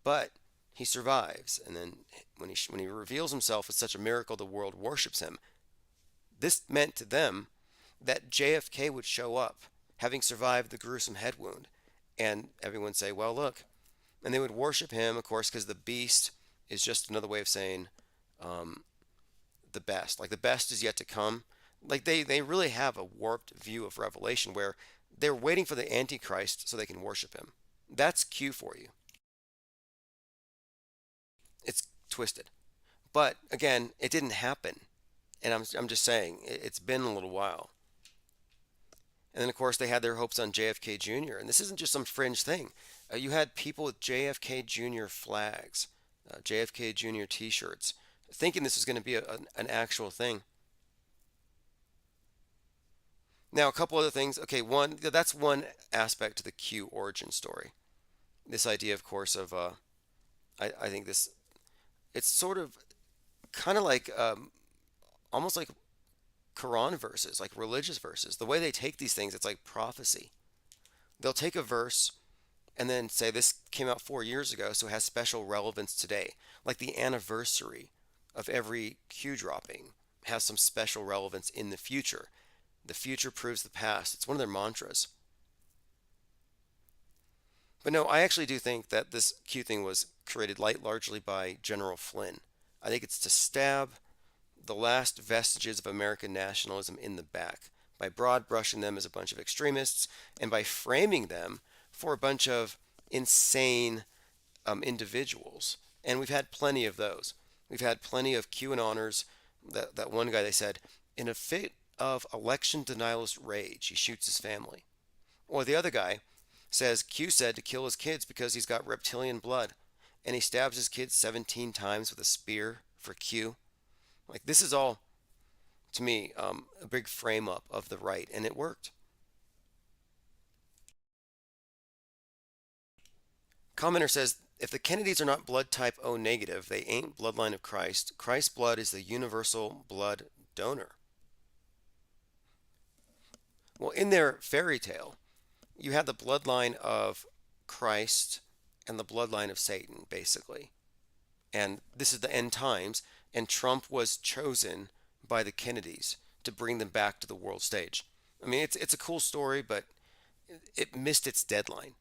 [SPEAKER 1] But he survives. And then when he reveals himself as such a miracle, the world worships him. This meant to them that JFK would show up, having survived the gruesome head wound. And everyone would say, well, look. And they would worship him, of course, because the beast is just another way of saying the best. Like, the best is yet to come. Like, they really have a warped view of Revelation where they're waiting for the Antichrist so they can worship him. That's Q for you. It's twisted. But, again, it didn't happen. And I'm just saying, it's been a little while. And then, of course, they had their hopes on JFK Jr. And this isn't just some fringe thing. You had people with JFK Jr. flags, JFK Jr. t-shirts. thinking this was going to be an actual thing. Now, a couple other things. Okay, that's one aspect to the Q origin story. This idea, of course, of I think this it's sort of kind of like almost like Quran verses, like religious verses. The way they take these things, it's like prophecy. They'll take a verse and then say this came out 4 years ago, so it has special relevance today. Like the anniversary of every Q dropping has some special relevance in the future. The future proves the past. It's one of their mantras. But no, I actually do think that this Q thing was created largely by General Flynn. I think it's to stab the last vestiges of American nationalism in the back by broad brushing them as a bunch of extremists and by framing them for a bunch of insane individuals. And we've had plenty of those. We've had plenty of QAnoners. That one guy, they said, in a fit of election denialist rage, he shoots his family. Or the other guy says Q said to kill his kids because he's got reptilian blood, and he stabs his kids 17 times with a spear for Q. Like, this is all, to me, a big frame up of the right, and it worked. Commenter says, if the Kennedys are not blood type O negative, they ain't bloodline of Christ. Christ's blood is the universal blood donor. Well, in their fairy tale, you had the bloodline of Christ and the bloodline of Satan, basically. And this is the end times, and Trump was chosen by the Kennedys to bring them back to the world stage. I mean, it's a cool story, but it missed its deadline.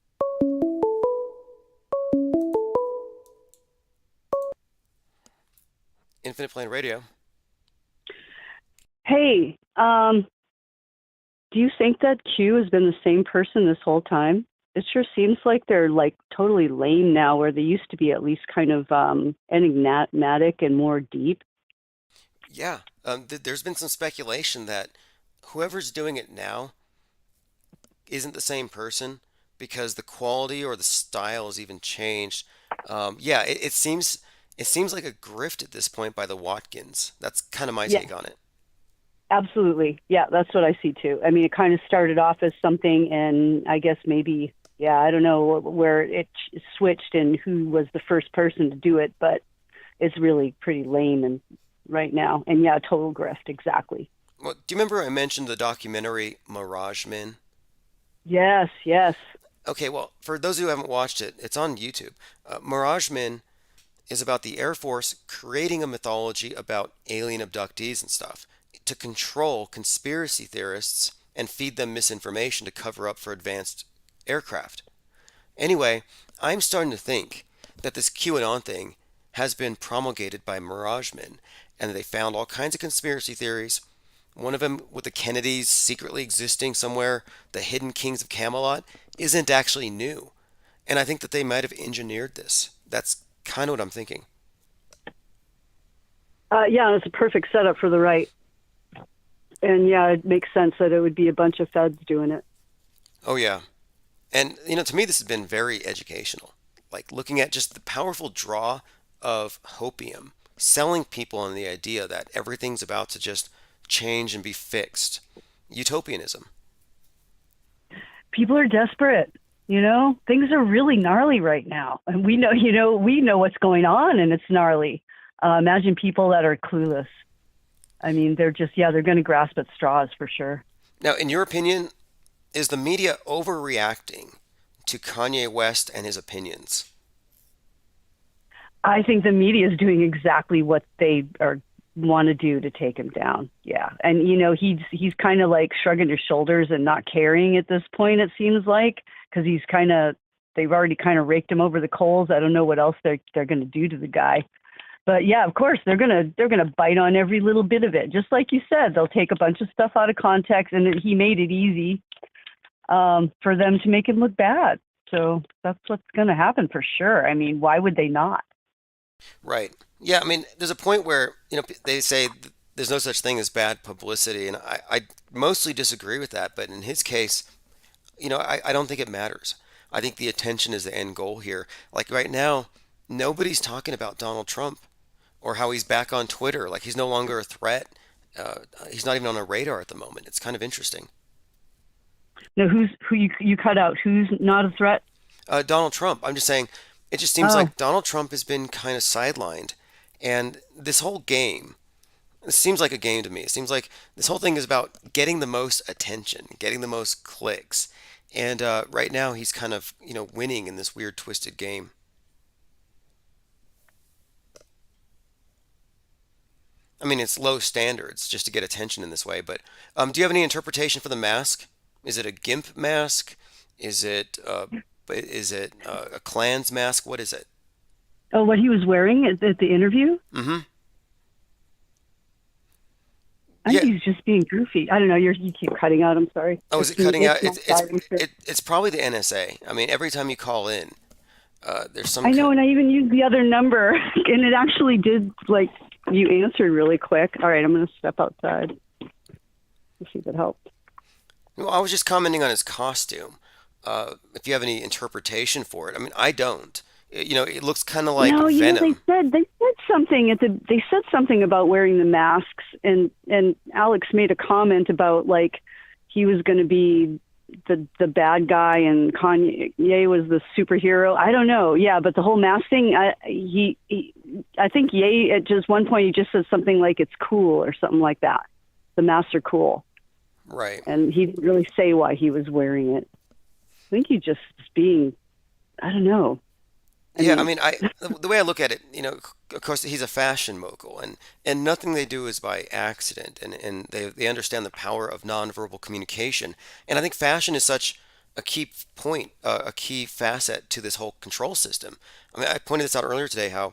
[SPEAKER 1] Infinite Plane Radio.
[SPEAKER 2] Hey, do you think that Q has been the same person this whole time? It sure seems like they're like totally lame now, where they used to be at least kind of enigmatic and more deep.
[SPEAKER 1] Yeah, there's been some speculation that whoever's doing it now isn't the same person because the quality or the style has even changed. Yeah, it seems like a grift at this point by the Watkins. That's kind of my take on it.
[SPEAKER 2] Absolutely. Yeah, that's what I see too. I mean, it kind of started off as something, and I guess maybe, yeah, I don't know where it switched and who was the first person to do it, but it's really pretty lame and right now. And yeah, total grift, exactly.
[SPEAKER 1] Well, do you remember I mentioned the documentary Mirage Men?
[SPEAKER 2] Yes, yes.
[SPEAKER 1] Okay, well, for those who haven't watched it, it's on YouTube. Mirage Men is about the Air Force creating a mythology about alien abductees and stuff to control conspiracy theorists and feed them misinformation to cover up for advanced aircraft. Anyway, I'm starting to think that this QAnon thing has been promulgated by Mirage Men, and they found all kinds of conspiracy theories. One of them with the Kennedys secretly existing somewhere, the hidden kings of Camelot, isn't actually new. And I think that they might have engineered this. That's kind of what I'm thinking.
[SPEAKER 2] Yeah, it's a perfect setup for the right. And yeah, it makes sense that it would be a bunch of feds doing it.
[SPEAKER 1] Oh, yeah. And, to me, this has been very educational. Like looking at just the powerful draw of hopium, selling people on the idea that everything's about to just change and be fixed. Utopianism.
[SPEAKER 2] People are desperate. Things are really gnarly right now. And we know what's going on, and it's gnarly. Imagine people that are clueless. I mean, they're going to grasp at straws for sure.
[SPEAKER 1] Now, in your opinion, is the media overreacting to Kanye West and his opinions?
[SPEAKER 2] I think the media is doing exactly what they want to do to take him down. Yeah. And, he's kind of like shrugging his shoulders and not caring at this point, it seems like, because they've already kind of raked him over the coals. I don't know what else they're going to do to the guy. But yeah, of course, they're gonna bite on every little bit of it. Just like you said, they'll take a bunch of stuff out of context, and he made it easy for them to make him look bad. So that's what's going to happen for sure. I mean, why would they not? Right.
[SPEAKER 1] Yeah, I mean, there's a point where, they say there's no such thing as bad publicity, and I mostly disagree with that. But in his case, I don't think it matters. I think the attention is the end goal here. Like right now, nobody's talking about Donald Trump. or how he's back on Twitter. Like he's no longer a threat. He's not even on a radar at the moment. It's kind of interesting.
[SPEAKER 2] No, who you cut out? Who's not a threat?
[SPEAKER 1] Donald Trump. I'm just saying, it just seems like Donald Trump has been kind of sidelined, and this whole game. It seems like a game to me. It seems like this whole thing is about getting the most attention, getting the most clicks, and right now he's kind of winning in this weird twisted game. I mean, it's low standards just to get attention in this way. But do you have any interpretation for the mask? Is it a GIMP mask? Is it a Klan's mask? What is it?
[SPEAKER 2] Oh, what he was wearing at the interview?
[SPEAKER 1] Mm-hmm.
[SPEAKER 2] I think he's just being goofy. I don't know. You keep cutting out. I'm sorry.
[SPEAKER 1] Oh, is it cutting out? It's probably the NSA. I mean, every time you call in, there's some.
[SPEAKER 2] I know, and I even used the other number, and it actually did. Like you answered really quick. All right, I'm going to step outside. Let's see if it helped.
[SPEAKER 1] Well, I was just commenting on his costume. If you have any interpretation for it, I mean, I don't. It looks kind of like Venom.
[SPEAKER 2] They said something they said something about wearing the masks, and Alex made a comment about like he was going to be the bad guy and Kanye was the superhero. I don't know. Yeah, but the whole mask thing, I think Ye at just one point he just said something like it's cool or something like that. The masks are cool.
[SPEAKER 1] Right.
[SPEAKER 2] And he didn't really say why he was wearing it. I think he just was being, I don't know.
[SPEAKER 1] I mean, the way I look at it, of course, he's a fashion mogul, and nothing they do is by accident, and they understand the power of nonverbal communication. And I think fashion is such a key point, a key facet to this whole control system. I mean, I pointed this out earlier today, how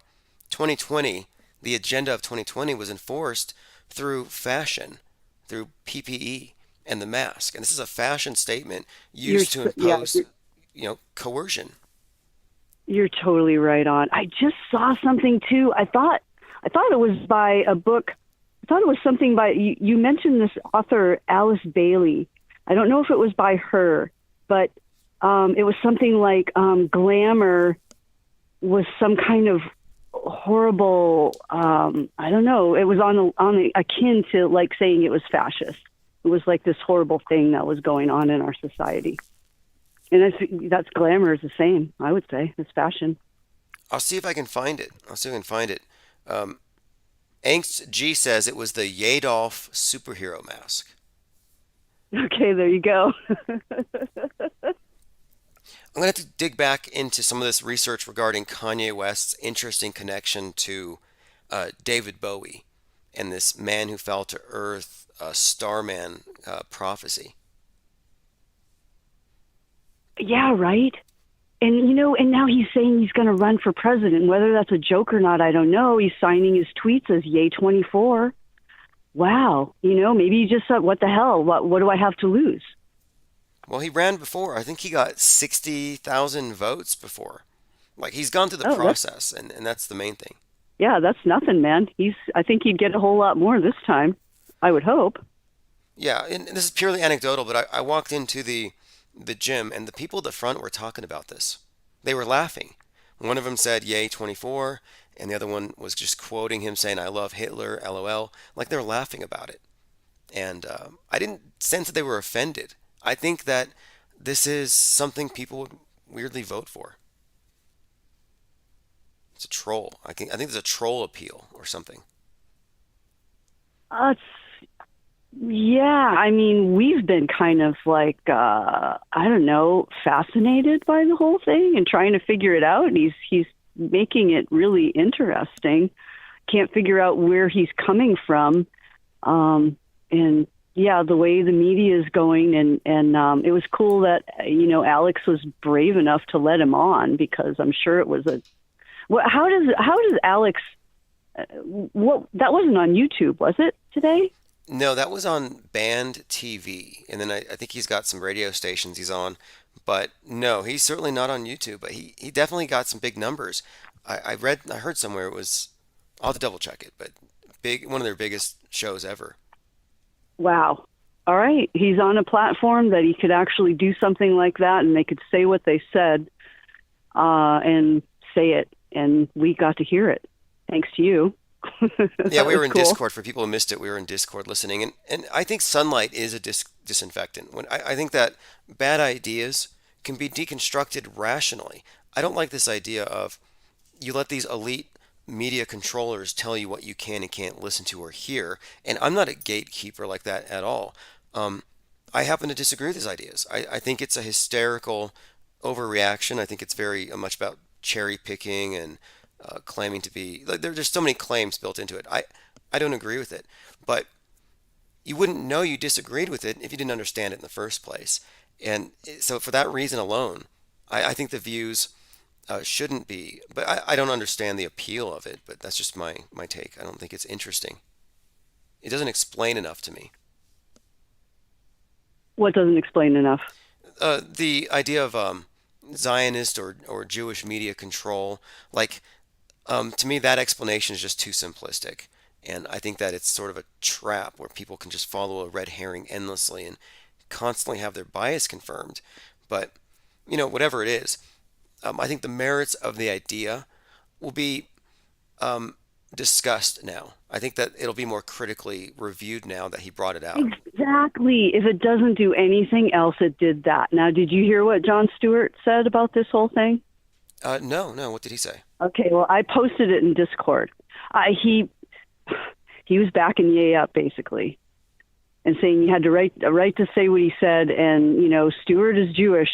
[SPEAKER 1] 2020, the agenda of 2020 was enforced through fashion, through PPE and the mask. And this is a fashion statement used to impose, coercion.
[SPEAKER 2] You're totally right on. I just saw something too. I thought it was by a book. I thought it was something by you mentioned this author Alice Bailey. I don't know if it was by her, but it was something like glamour was some kind of horrible. I don't know. It was on the akin to like saying it was fascist. It was like this horrible thing that was going on in our society. And that's glamour is the same, I would say, as fashion.
[SPEAKER 1] I'll see if I can find it. Angst G says it was the Yadolf superhero mask.
[SPEAKER 2] Okay, there you go.
[SPEAKER 1] I'm going to have to dig back into some of this research regarding Kanye West's interesting connection to David Bowie and this man who fell to earth, Starman prophecy.
[SPEAKER 2] Yeah, right. And, and now he's saying he's going to run for president. Whether that's a joke or not, I don't know. He's signing his tweets as Yay 24. Wow. Maybe he just thought, what the hell? What do I have to lose?
[SPEAKER 1] Well, he ran before. I think he got 60,000 votes before. Like, he's gone through the process, and that's the main thing.
[SPEAKER 2] Yeah, that's nothing, man. I think he'd get a whole lot more this time. I would hope.
[SPEAKER 1] Yeah, and this is purely anecdotal, but I walked into the gym, and the people at the front were talking about this. They were laughing. One of them said, Yay 24, and the other one was just quoting him saying, I love Hitler, LOL. Like, they were laughing about it. And I didn't sense that they were offended. I think that this is something people would weirdly vote for. It's a troll. I think there's a troll appeal or something.
[SPEAKER 2] Yeah, I mean, we've been kind of like, I don't know, fascinated by the whole thing and trying to figure it out. And he's making it really interesting. Can't figure out where he's coming from. And yeah, the way the media is going, and it was cool that, Alex was brave enough to let him on, because I'm sure it was how does Alex, that wasn't on YouTube, was it, today?
[SPEAKER 1] No, that was on Band TV, and then I think he's got some radio stations he's on, but no, he's certainly not on YouTube. But he definitely got some big numbers. I heard somewhere it was, I'll have to double check it, but one of their biggest shows ever.
[SPEAKER 2] Wow. All right, he's on a platform that he could actually do something like that, and they could say what they said, and say it, and we got to hear it. Thanks to you.
[SPEAKER 1] Yeah, we
[SPEAKER 2] was
[SPEAKER 1] were in
[SPEAKER 2] cool.
[SPEAKER 1] Discord. For people who missed it, we were in Discord listening, and I think sunlight is a disinfectant. I think that bad ideas can be deconstructed rationally. I don't like this idea of you let these elite media controllers tell you what you can and can't listen to or hear, and I'm not a gatekeeper like that at all. I happen to disagree with these ideas. I think it's a hysterical overreaction. I think it's very much about cherry picking and claiming to be like there's just so many claims built into it. I don't agree with it, but you wouldn't know you disagreed with it if you didn't understand it in the first place. And so for that reason alone, I think the views shouldn't be. But I don't understand the appeal of it. But that's just my take. I don't think it's interesting. It doesn't explain enough to me.
[SPEAKER 2] What doesn't explain enough?
[SPEAKER 1] The idea of Zionist or Jewish media control, like to me, that explanation is just too simplistic. And I think that it's sort of a trap where people can just follow a red herring endlessly and constantly have their bias confirmed. But, whatever it is, I think the merits of the idea will be discussed now. I think that it'll be more critically reviewed now that he brought it out.
[SPEAKER 2] Exactly. If it doesn't do anything else, it did that. Now, did you hear what Jon Stewart said about this whole thing?
[SPEAKER 1] No. What did he say?
[SPEAKER 2] Okay, well, I posted it in Discord. He was backing Ye up, basically, and saying he had a right to say what he said, and, Stewart is Jewish.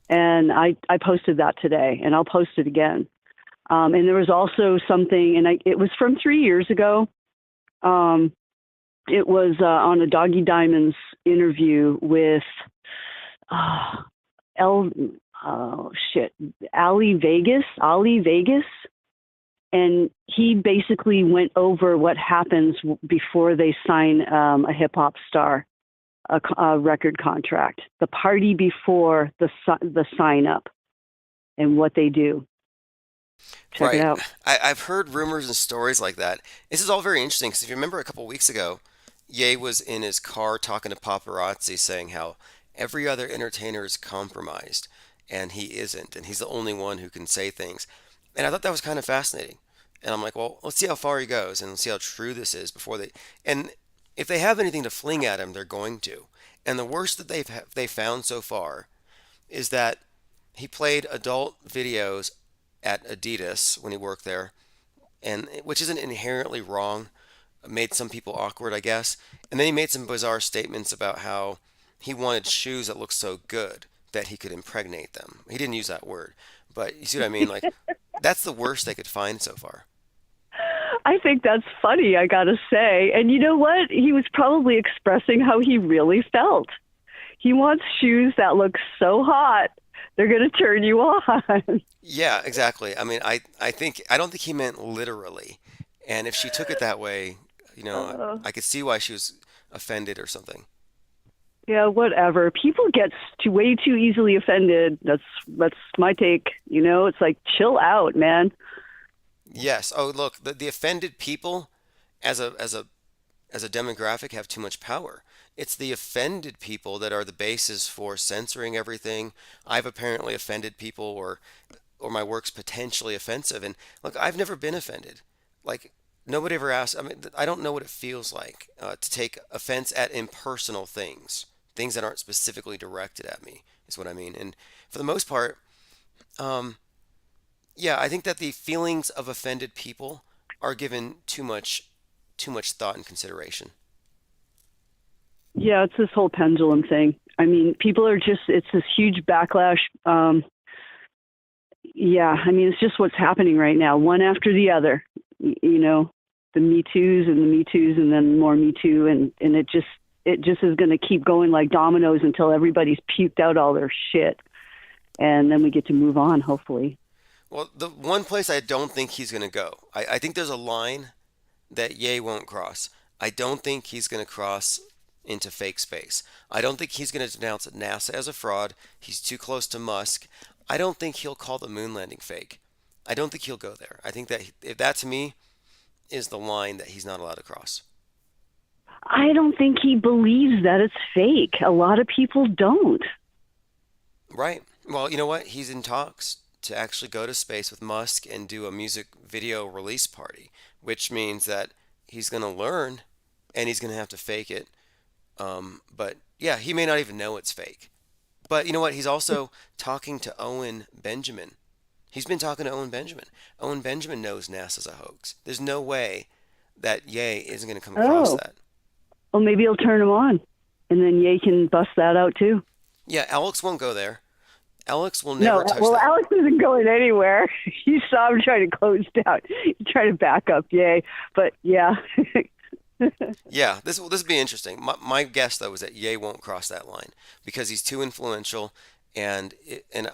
[SPEAKER 2] And I posted that today, and I'll post it again. And there was also something, and it was from 3 years ago. It was on a Doggy Diamonds interview with Ali Vegas, and he basically went over what happens before they sign a hip hop star a record contract, the party before the sign up, and what they do. Check it out.
[SPEAKER 1] I've heard rumors and stories like that. This is all very interesting because if you remember a couple weeks ago, Ye was in his car talking to paparazzi saying how every other entertainer is compromised and he isn't, and he's the only one who can say things. And I thought that was kind of fascinating. And I'm like, well, let's see how far he goes and let's see how true this is before they. And if they have anything to fling at him, they're going to. And the worst that they've found so far is that he played adult videos at Adidas when he worked there, and which isn't inherently wrong. Made some people awkward, I guess. And then he made some bizarre statements about how he wanted shoes that looked so good that he could impregnate them. He didn't use that word, but you see what I mean? Like, that's the worst they could find so far.
[SPEAKER 2] I think that's funny, I gotta say. And you know what? He was probably expressing how he really felt. He wants shoes that look so hot, they're going to turn you on.
[SPEAKER 1] Yeah, exactly. I mean, I don't think he meant literally. And if she took it that way, I could see why she was offended or something.
[SPEAKER 2] Yeah, whatever. People get way too easily offended. That's my take. It's like, chill out, man.
[SPEAKER 1] Yes. Oh, look, the offended people as a demographic have too much power. It's the offended people that are the basis for censoring everything. I've apparently offended people or my work's potentially offensive. And look, I've never been offended. Like, nobody ever asked. I mean, I don't know what it feels like to take offense at impersonal things that aren't specifically directed at me, is what I mean. And for the most part, yeah, I think that the feelings of offended people are given too much thought and consideration.
[SPEAKER 2] Yeah, it's this whole pendulum thing. I mean, people are it's this huge backlash. Yeah, I mean, it's just what's happening right now, one after the other. The Me Too's and the Me Too's and then more Me Too, and it just is going to keep going like dominoes until everybody's puked out all their shit, and then we get to move on, hopefully.
[SPEAKER 1] Well, the one place I don't think he's going to go, I think there's a line that Ye won't cross. I don't think he's going to cross into fake space. I don't think he's going to denounce NASA as a fraud. He's too close to Musk. I don't think he'll call the moon landing fake. I don't think he'll go there. I think that if that to me is the line that he's not allowed to cross.
[SPEAKER 2] I don't think he believes that it's fake. A lot of people don't.
[SPEAKER 1] Right. Well, you know what? He's in talks to actually go to space with Musk and do a music video release party, which means that he's going to learn and he's going to have to fake it. But yeah, he may not even know it's fake. But you know what? He's also talking to Owen Benjamin. He's been talking to Owen Benjamin. Owen Benjamin knows NASA's a hoax. There's no way that Ye isn't going to come across that.
[SPEAKER 2] Well, maybe he'll turn him on, and then Ye can bust that out too.
[SPEAKER 1] Yeah, Alex won't go there. Alex will never touch
[SPEAKER 2] well,
[SPEAKER 1] that.
[SPEAKER 2] Alex isn't going anywhere. You saw him trying to close down. He tried to back up Ye, but yeah.
[SPEAKER 1] Yeah, this will be interesting. My guess though is that Ye won't cross that line because he's too influential, and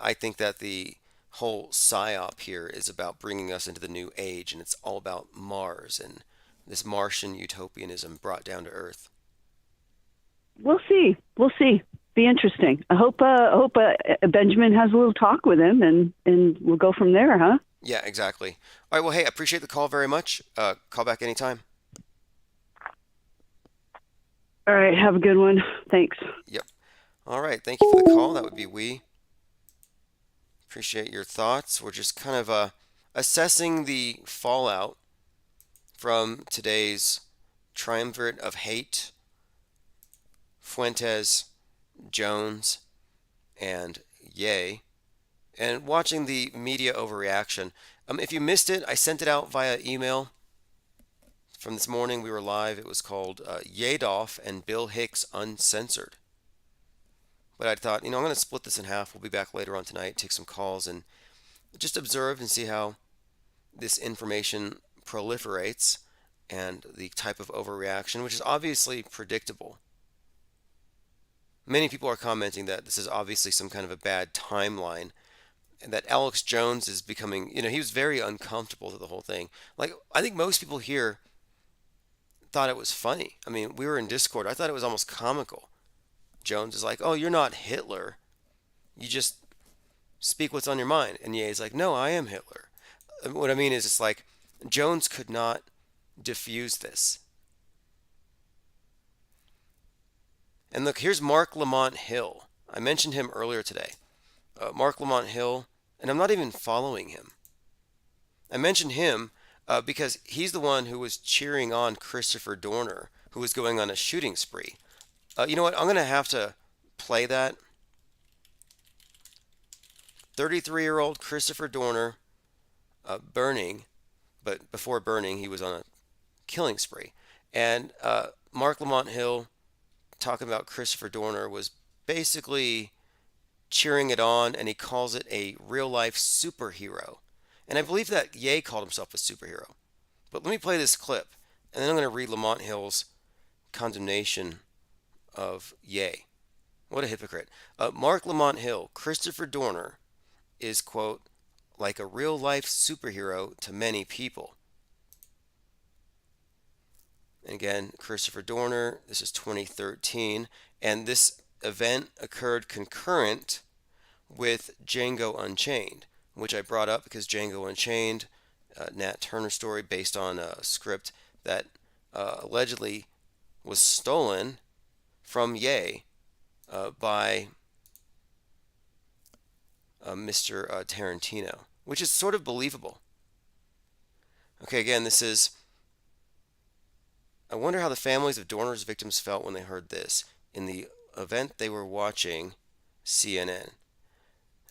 [SPEAKER 1] I think that the whole psyop here is about bringing us into the new age, and it's all about Mars and this Martian utopianism brought down to Earth.
[SPEAKER 2] We'll see. Be interesting. I hope Benjamin has a little talk with him, and we'll go from there, huh?
[SPEAKER 1] Yeah, exactly. All right. Well, hey, I appreciate the call very much. Call back anytime.
[SPEAKER 2] All right. Have a good one. Thanks.
[SPEAKER 1] Yep. All right. Thank you for the call. That would be we. Appreciate your thoughts. We're just kind of assessing the fallout from today's triumvirate of hate, Fuentes, Jones, and Ye, and watching the media overreaction. If you missed it, I sent it out via email from this morning. We were live. It was called Yadoff and Bill Hicks Uncensored. But I thought, I'm going to split this in half. We'll be back later on tonight, take some calls, and just observe and see how this information proliferates and the type of overreaction, which is obviously predictable. Many people are commenting that this is obviously some kind of a bad timeline, and that Alex Jones is becoming, he was very uncomfortable with the whole thing. Like, I think most people here thought it was funny. I mean, we were in Discord. I thought it was almost comical. Jones is like, oh, you're not Hitler. You just speak what's on your mind. And Ye's like, no, I am Hitler. What I mean is, it's like Jones could not diffuse this. And look, here's Mark Lamont Hill. I mentioned him earlier today. Mark Lamont Hill, and I'm not even following him. I mentioned him because he's the one who was cheering on Christopher Dorner, who was going on a shooting spree. You know what? I'm going to have to play that. 33-year-old Christopher Dorner burning, but before burning, he was on a killing spree. And Mark Lamont Hill, talking about Christopher Dorner, was basically cheering it on, and he calls it a real-life superhero. And I believe that Ye called himself a superhero. But let me play this clip, and then I'm going to read Lamont Hill's condemnation of Ye. What a hypocrite. Mark Lamont Hill, Christopher Dorner is, quote, like a real-life superhero to many people. And again, Christopher Dorner, this is 2013, and this event occurred concurrent with Django Unchained, which I brought up because Django Unchained, Nat Turner story based on a script that allegedly was stolen from Ye by Mr. Tarantino, which is sort of believable. Okay, again, this is... I wonder how the families of Dorner's victims felt when they heard this. In the event they were watching CNN.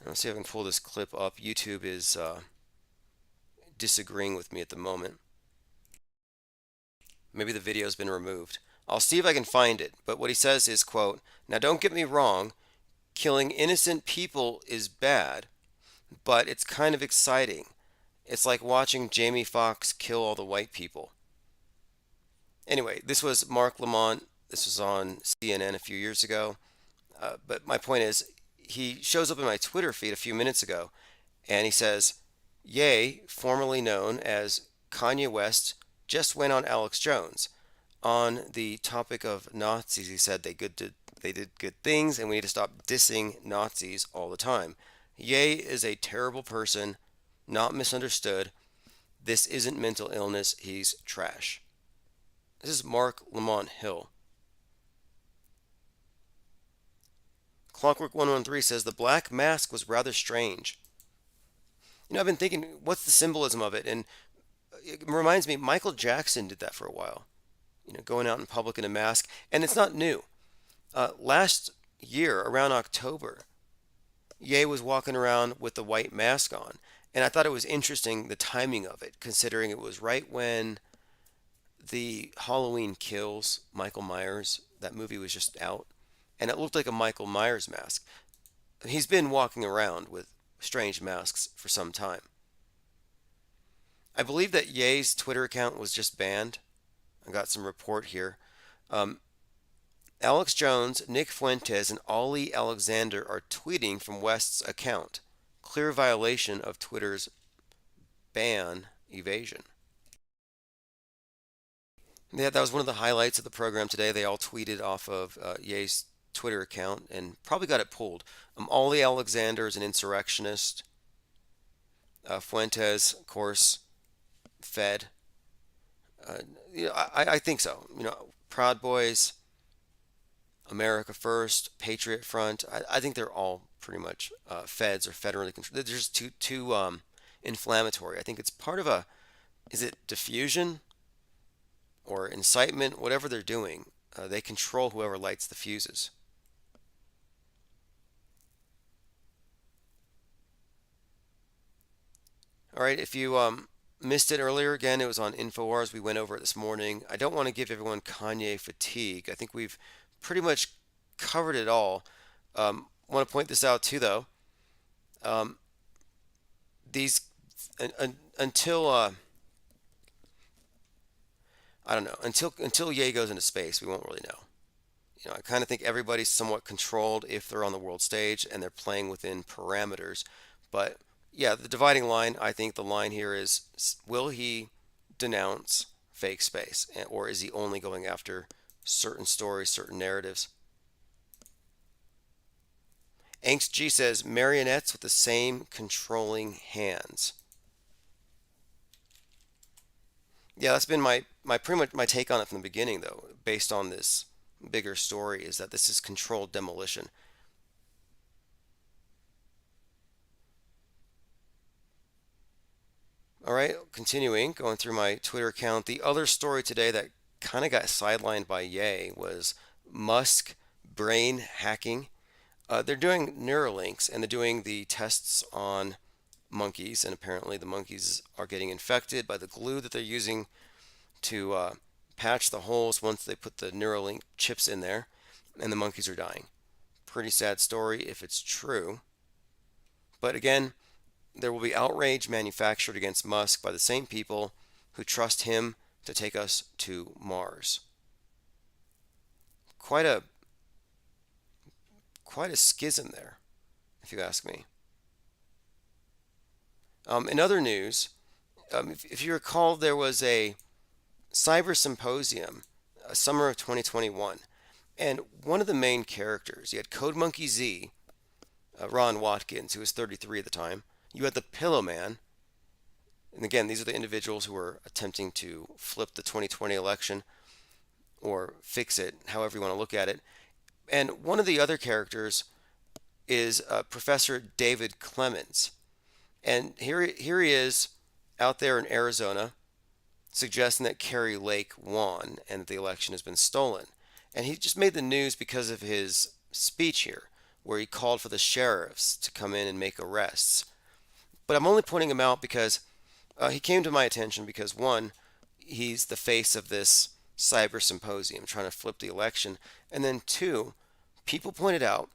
[SPEAKER 1] Let's see if I can pull this clip up. YouTube is disagreeing with me at the moment. Maybe the video's been removed. I'll see if I can find it. But what he says is, quote, now don't get me wrong, killing innocent people is bad, but it's kind of exciting. It's like watching Jamie Foxx kill all the white people. Anyway, this was Mark Lamont. This was on CNN a few years ago. But my point is, he shows up in my Twitter feed a few minutes ago, and he says, Ye, formerly known as Kanye West, just went on Alex Jones. On the topic of Nazis, he said they did good things, and we need to stop dissing Nazis all the time. Ye is a terrible person, not misunderstood. This isn't mental illness, he's trash. This is Mark Lamont Hill. Clockwork 113 says the black mask was rather strange. I've been thinking, what's the symbolism of it? And it reminds me, Michael Jackson did that for a while. Going out in public in a mask, and it's not new. Last year, around October, Ye was walking around with the white mask on, and I thought it was interesting the timing of it, considering it was right when the Halloween Kills Michael Myers, that movie was just out, and it looked like a Michael Myers mask. He's been walking around with strange masks for some time. I believe that Ye's Twitter account was just banned. I got some report here. Um, Alex Jones, Nick Fuentes, and Ollie Alexander are tweeting from West's account. Clear violation of Twitter's ban evasion. Yeah, that was one of the highlights of the program today. They all tweeted off of Ye's Twitter account and probably got it pulled. Ollie Alexander is an insurrectionist. Fuentes, of course, Fed. I think so. Proud Boys, America First, Patriot Front. I think they're all pretty much feds or federally controlled. They're just too inflammatory. I think it's part of is it diffusion or incitement? Whatever they're doing, they control whoever lights the fuses. All right, if you missed it earlier, again, it was on InfoWars. We went over it this morning. I don't want to give everyone Kanye fatigue. I think we've pretty much covered it all. I want to point this out too, though. These until I don't know, until Ye goes into space, we won't really know. I kind of think everybody's somewhat controlled if they're on the world stage and they're playing within parameters. But yeah, the dividing line, I think the line here is, will he denounce fake space, or is he only going after certain stories, certain narratives? Angst G says, marionettes with the same controlling hands. Yeah, that's been my pretty much my take on it from the beginning, though, based on this bigger story, is that this is controlled demolition. All right, continuing, going through my Twitter account. The other story today that kind of got sidelined by Ye was Musk brain hacking. They're doing Neuralinks, and they're doing the tests on monkeys, and apparently the monkeys are getting infected by the glue that they're using to patch the holes once they put the Neuralink chips in there, and the monkeys are dying. Pretty sad story if it's true. But again, there will be outrage manufactured against Musk by the same people who trust him to take us to Mars. Quite a schism there, if you ask me. In other news, if you recall, there was a cyber symposium, summer of 2021, and one of the main characters, you had Code Monkey Z, Ron Watkins, who was 33 at the time. You had the Pillow Man, and again, these are the individuals who were attempting to flip the 2020 election or fix it, however you want to look at it. And one of the other characters is Professor David Clemens. And here he is out there in Arizona suggesting that Kerry Lake won and that the election has been stolen. And he just made the news because of his speech here, where he called for the sheriffs to come in and make arrests. But I'm only pointing him out because he came to my attention because, one, he's the face of this cyber symposium trying to flip the election. And then two, people pointed out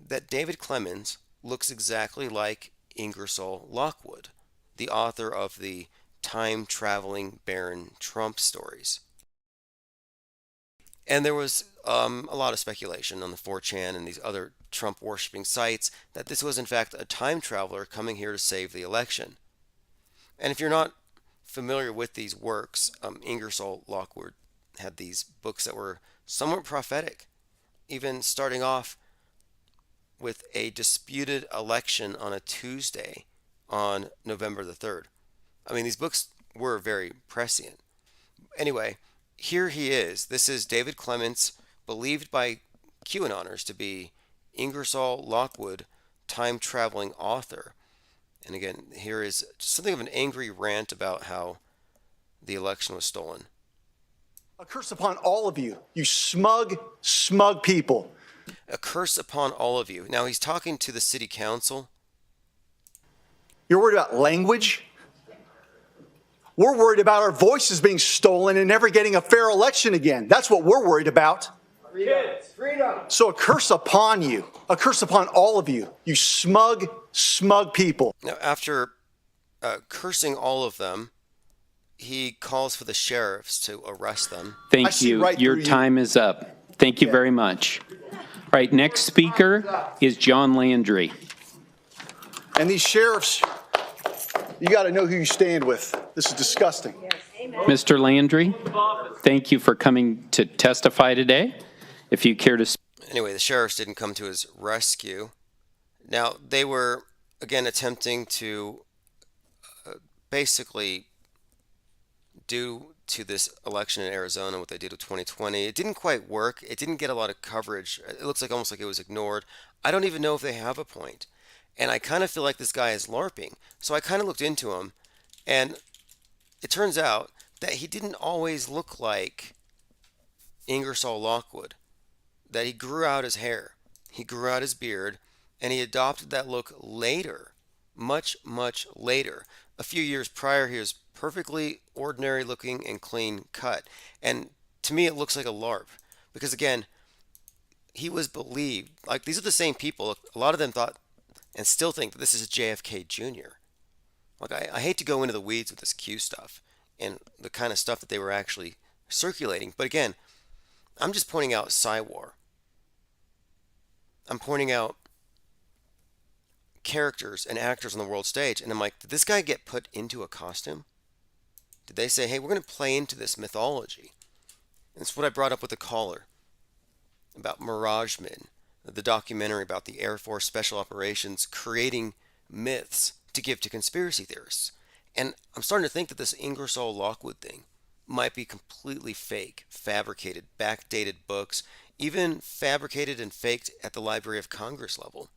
[SPEAKER 1] that David Clemens looks exactly like Ingersoll Lockwood, the author of the time-traveling Baron Trump stories. And there was a lot of speculation on the 4chan and these other Trump-worshipping sites that this was in fact a time traveler coming here to save the election. And if you're not familiar with these works, Ingersoll Lockwood had these books that were somewhat prophetic, even starting off with a disputed election on a Tuesday on November the 3rd. I mean, these books were very prescient. Anyway, here he is. This is David Clements, believed by QAnoners to be Ingersoll Lockwood, time-traveling author. And again, here is something of an angry rant about how the election was stolen.
[SPEAKER 15] A curse upon all of you, you smug, smug people.
[SPEAKER 1] A curse upon all of you. Now he's talking to the city council.
[SPEAKER 15] You're worried about language? We're worried about our voices being stolen and never getting a fair election again. That's what we're worried about.
[SPEAKER 13] Kids, freedom.
[SPEAKER 15] So a curse upon you, a curse upon all of you, you smug, smug people.
[SPEAKER 1] Now, after cursing all of them, he calls for the sheriffs to arrest them.
[SPEAKER 3] Thank you.
[SPEAKER 15] right
[SPEAKER 3] Your
[SPEAKER 15] through you.
[SPEAKER 3] time is up. Thank you very much. All right, next speaker is John Landry.
[SPEAKER 15] And these sheriffs, you got to know who you stand with. This is disgusting.
[SPEAKER 3] Mr. Landry, thank you for coming to testify today. If you care to speak.
[SPEAKER 1] Anyway, the sheriffs didn't come to his rescue. Now, they were, again, attempting to basically do to this election in Arizona what they did with 2020. It didn't quite work. It didn't get a lot of coverage. It looks like almost like it was ignored. I don't even know if they have a point. And I kind of feel like this guy is LARPing. So I kind of looked into him, and it turns out that he didn't always look like Ingersoll Lockwood, that he grew out his hair, he grew out his beard, and he adopted that look later, much, much later. A few years prior, he was perfectly ordinary looking and clean cut. And to me, it looks like a LARP. Because again, he was believed, like these are the same people, a lot of them thought and still think that this is JFK Jr. Like I hate to go into the weeds with this Q stuff and the kind of stuff that they were actually circulating. But again, I'm just pointing out Psywar. I'm pointing out characters and actors on the world stage, and I'm like, did this guy get put into a costume? Did they say, hey, we're going to play into this mythology? And it's what I brought up with the caller about Miragemen, the documentary about the Air Force Special Operations creating myths to give to conspiracy theorists. And I'm starting to think that this Ingersoll Lockwood thing might be completely fake, fabricated, backdated books, even fabricated and faked at the Library of Congress level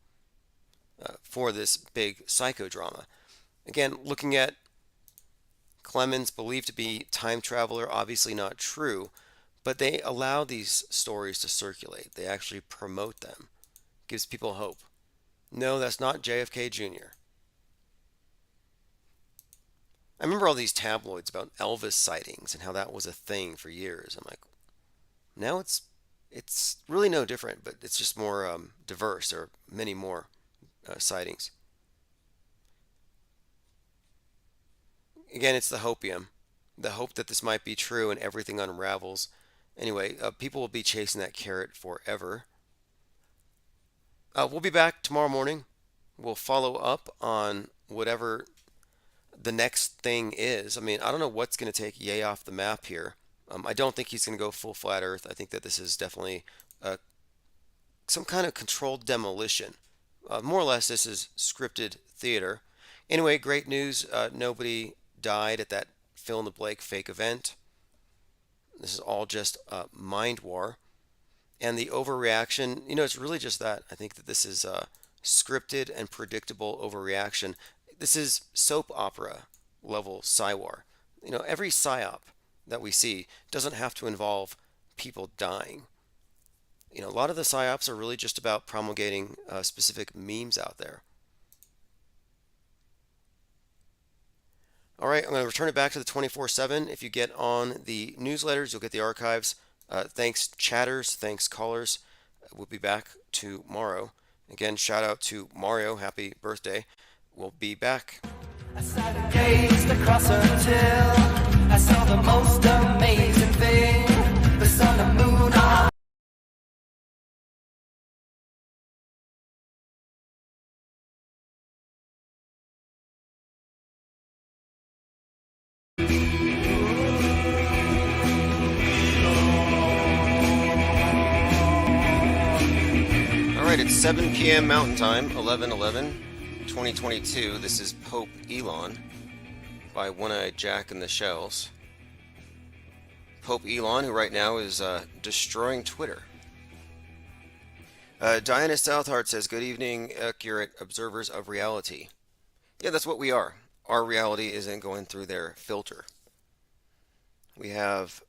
[SPEAKER 1] for this big psychodrama. Again, looking at Clemens, believed to be time traveler, obviously not true, but they allow these stories to circulate. They actually promote them. Gives people hope. No, that's not JFK Jr. I remember all these tabloids about Elvis sightings and how that was a thing for years. I'm like, now it's really no different, but it's just more diverse. There are many more sightings. Again, it's the hopium, the hope that this might be true and everything unravels. Anyway, people will be chasing that carrot forever. We'll be back tomorrow morning. We'll follow up on whatever the next thing is. I mean, I don't know what's going to take Ye off the map here. I don't think he's going to go full flat Earth. I think that this is definitely some kind of controlled demolition. More or less, this is scripted theater. Anyway, great news. Nobody died at that fill-in-the-blank fake event. This is all just mind war. And the overreaction, it's really just that. I think that this is scripted and predictable overreaction. This is soap opera level Psywar. Every psyop that we see doesn't have to involve people dying. A lot of the psyops are really just about promulgating specific memes out there. All right, I'm going to return it back to the 24/7. If you get on the newsletters, you'll get the archives. Thanks, chatters. Thanks, callers. We'll be back tomorrow. Again, shout out to Mario. Happy birthday. We'll be back.
[SPEAKER 5] I sat and gazed across until I saw the most amazing thing. The sun and moon are
[SPEAKER 1] It's 7 p.m. Mountain Time, 11/11/2022. This is Pope Elon by One-Eyed Jack and the Shells. Pope Elon, who right now is destroying Twitter. Diana Southheart says, good evening, accurate observers of reality. Yeah, that's what we are. Our reality isn't going through their filter. We have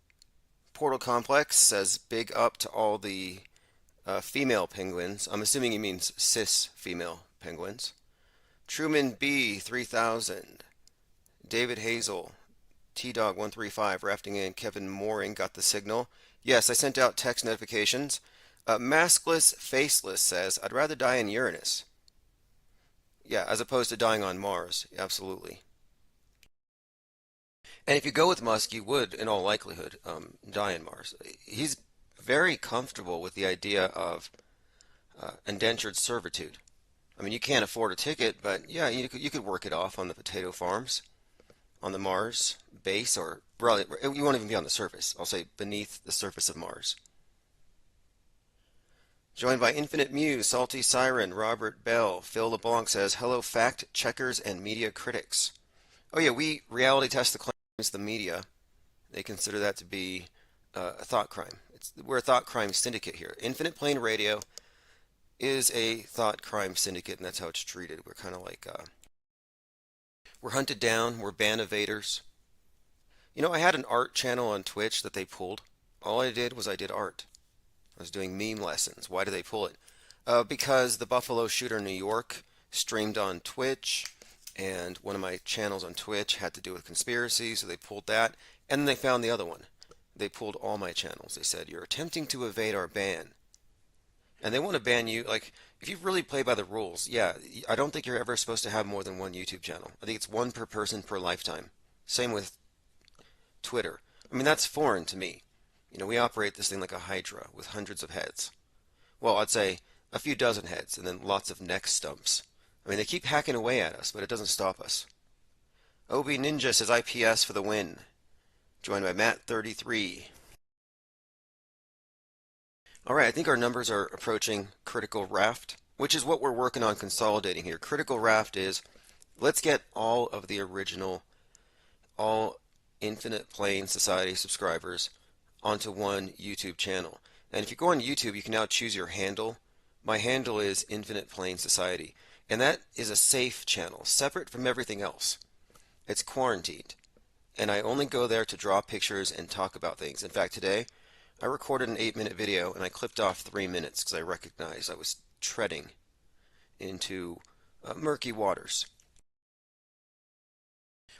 [SPEAKER 1] Portal Complex says big up to all the female penguins. I'm assuming he means cis female penguins. Truman B 3000. David Hazel. T Dog 135 rafting in. Kevin Mooring got the signal. Yes, I sent out text notifications. Maskless Faceless says, I'd rather die in Uranus. Yeah, as opposed to dying on Mars. Absolutely. And if you go with Musk, you would, in all likelihood, die on Mars. He's very comfortable with the idea of indentured servitude. I mean, you can't afford a ticket, but yeah, you could work it off on the potato farms, on the Mars base, or really, you won't even be on the surface. I'll say beneath the surface of Mars. Joined by Infinite Muse, Salty Siren, Robert Bell, Phil LeBlanc says, hello fact checkers and media critics. Oh yeah, we reality test the claims of the media. They consider that to be a thought crime. We're a thought crime syndicate here. Infinite Plane Radio is a thought crime syndicate, and that's how it's treated. We're kind of like, we're hunted down, we're ban evaders. You know, I had an art channel on Twitch that they pulled. All I did was I did art. I was doing meme lessons. Why did they pull it? Because the Buffalo Shooter New York streamed on Twitch, and one of my channels on Twitch had to do with conspiracy, so they pulled that, and then they found the other one. They pulled all my channels. They said, you're attempting to evade our ban. And they want to ban you, like, if you really play by the rules, yeah, I don't think you're ever supposed to have more than one YouTube channel. I think it's one per person per lifetime. Same with Twitter. I mean, that's foreign to me. You know, we operate this thing like a hydra with hundreds of heads. Well, I'd say a few dozen heads and then lots of neck stumps. I mean, they keep hacking away at us, but it doesn't stop us. OB Ninja says IPS for the win. Joined by Matt33. Alright, I think our numbers are approaching critical raft, which is what we're working on consolidating here. Critical raft is, let's get all of the original, all Infinite Plane Society subscribers onto one YouTube channel. And if you go on YouTube, you can now choose your handle. My handle is Infinite Plane Society. And that is a safe channel, separate from everything else. It's quarantined. And I only go there to draw pictures and talk about things. In fact, today, I recorded an 8-minute video and I clipped off 3 minutes because I recognized I was treading into murky waters.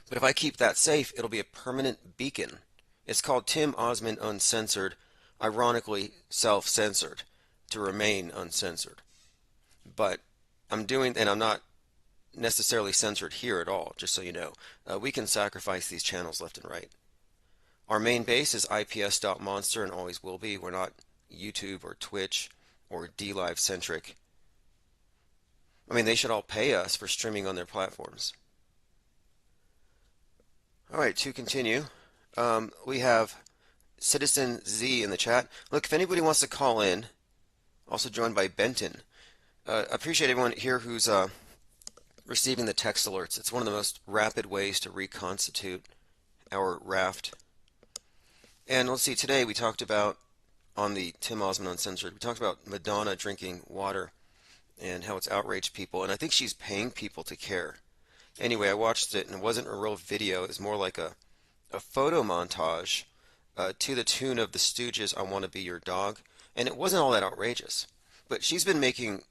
[SPEAKER 1] But if I keep that safe, it'll be a permanent beacon. It's called Tim Osmond Uncensored, ironically self-censored, to remain uncensored. But I'm doing, and I'm not necessarily censored here at all, just so you know. We can sacrifice these channels left and right. Our main base is ips.monster and always will be. We're not YouTube or Twitch or DLive centric. I mean, they should all pay us for streaming on their platforms. Alright, to continue, we have Citizen Z in the chat. Look, if anybody wants to call in, also joined by Benton. Appreciate everyone here who's receiving the text alerts. It's one of the most rapid ways to reconstitute our raft. And let's see, today we talked about, on the Tim Osmond Uncensored, we talked about Madonna drinking water and how it's outraged people, and I think she's paying people to care. Anyway, I watched it, and it wasn't a real video. It was more like a photo montage to the tune of the Stooges' I Want to Be Your Dog, and it wasn't all that outrageous. But she's been making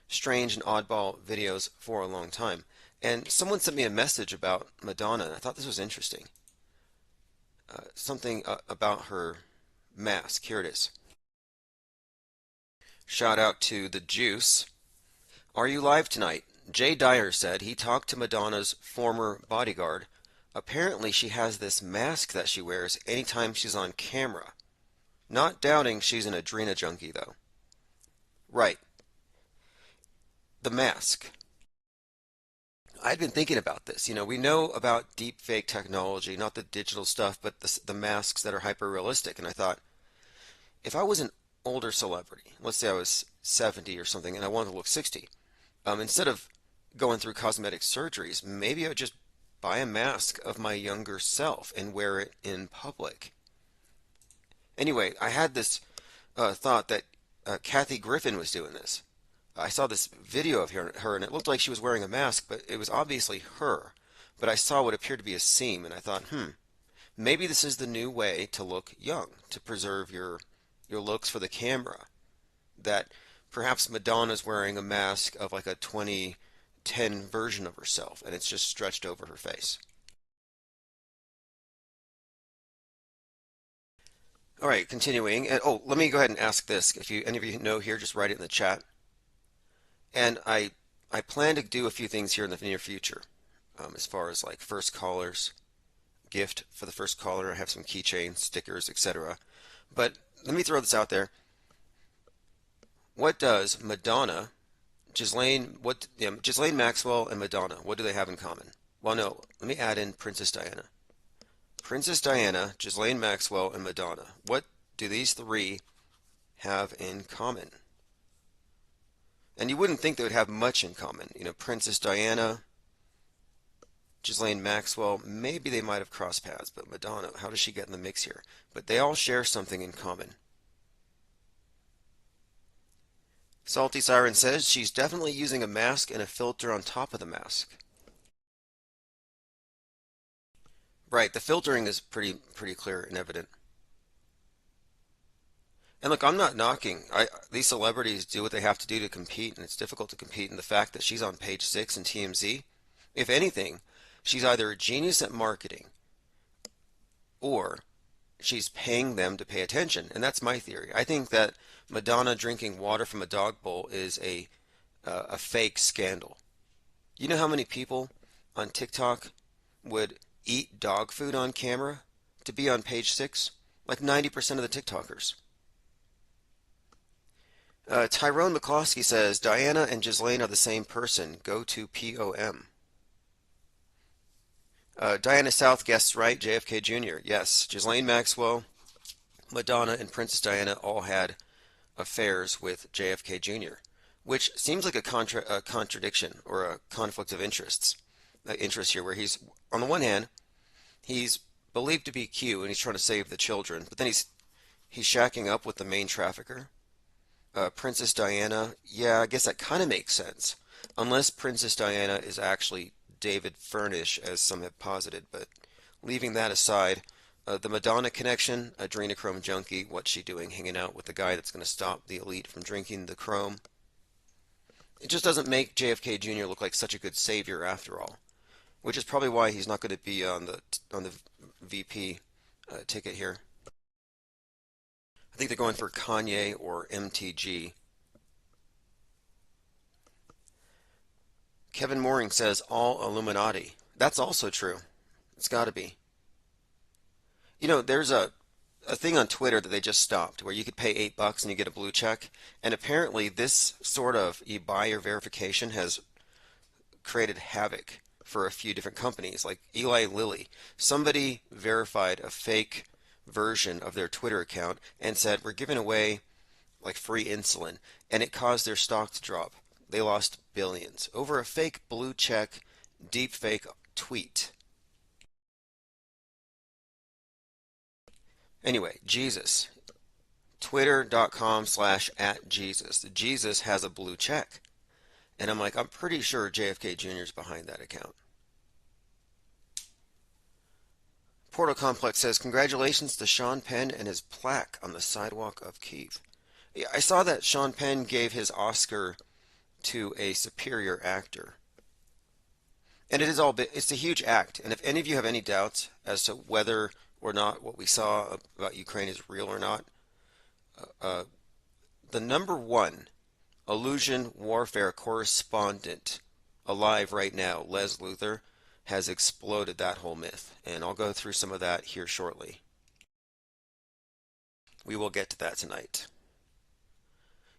[SPEAKER 1] strange and oddball videos for a long time. And someone sent me a message about Madonna, and I thought this was interesting. Something about her mask. Here it is. Shout out to the Juice. Are you live tonight? Jay Dyer said he talked to Madonna's former bodyguard. Apparently she has this mask that she wears anytime she's on camera. Not doubting she's an adrena junkie, though. Right. The mask. I'd been thinking about this. You know, we know about deep fake technology, not the digital stuff, but the masks that are hyper-realistic. And I thought, if I was an older celebrity, let's say I was 70 or something, and I wanted to look 60, instead of going through cosmetic surgeries, maybe I would just buy a mask of my younger self and wear it in public. Anyway, I had this thought that Kathy Griffin was doing this. I saw this video of her, and it looked like she was wearing a mask, but it was obviously her. But I saw what appeared to be a seam, and I thought, maybe this is the new way to look young, to preserve your looks for the camera. That perhaps Madonna's wearing a mask of like a 2010 version of herself, and it's just stretched over her face. All right, continuing. And let me go ahead and ask this. If any of you know here, just write it in the chat. And I plan to do a few things here in the near future, as far as like first callers, gift for the first caller. I have some keychains, stickers, etc. But let me throw this out there. What does Madonna, Ghislaine Maxwell and Madonna, what do they have in common? Well, no, let me add in Princess Diana. Princess Diana, Ghislaine Maxwell, and Madonna. What do these three have in common? And you wouldn't think they would have much in common. You know, Princess Diana, Ghislaine Maxwell, maybe they might have crossed paths, but Madonna, how does she get in the mix here? But they all share something in common. Salty Siren says she's definitely using a mask and a filter on top of the mask. Right, the filtering is pretty clear and evident. And look, I'm not knocking. These celebrities do what they have to do to compete, and it's difficult to compete. And the fact that she's on page 6 in TMZ, if anything, she's either a genius at marketing or she's paying them to pay attention. And that's my theory. I think that Madonna drinking water from a dog bowl is a fake scandal. You know how many people on TikTok would eat dog food on camera to be on page 6? Like 90% of the TikTokers. Tyrone McCloskey says, Diana and Ghislaine are the same person. Go to POM. Diana South guesses right. JFK Jr. Yes. Ghislaine Maxwell, Madonna, and Princess Diana all had affairs with JFK Jr., which seems like a contradiction or a conflict of interest here, where he's, on the one hand, he's believed to be Q and he's trying to save the children, but then he's shacking up with the main trafficker. Princess Diana, yeah, I guess that kind of makes sense, unless Princess Diana is actually David Furnish, as some have posited. But leaving that aside, the Madonna connection, adrenochrome junkie, what's she doing hanging out with the guy that's going to stop the elite from drinking the chrome? It just doesn't make JFK Jr. look like such a good savior after all, which is probably why he's not going to be on the VP ticket here. I think they're going for Kanye or MTG. Kevin Mooring says all Illuminati. That's also true. It's got to be. You know, there's a thing on Twitter that they just stopped where you could pay $8 and you get a blue check. And apparently this sort of e-buyer verification has created havoc for a few different companies, like Eli Lilly. Somebody verified a fake version of their Twitter account and said, we're giving away like free insulin, and it caused their stock to drop. They lost billions over a fake blue check, deep fake tweet. Anyway, Jesus. Twitter.com/@Jesus. Jesus has a blue check. And I'm like, I'm pretty sure JFK Jr. is behind that account. Portal Complex says, congratulations to Sean Penn and his plaque on the sidewalk of Kyiv. Yeah, I saw that Sean Penn gave his Oscar to a superior actor. And it's a huge act. And if any of you have any doubts as to whether or not what we saw about Ukraine is real or not, the #1 illusion warfare correspondent alive right now, Les Luthor, has exploded that whole myth. And I'll go through some of that here shortly. We will get to that tonight.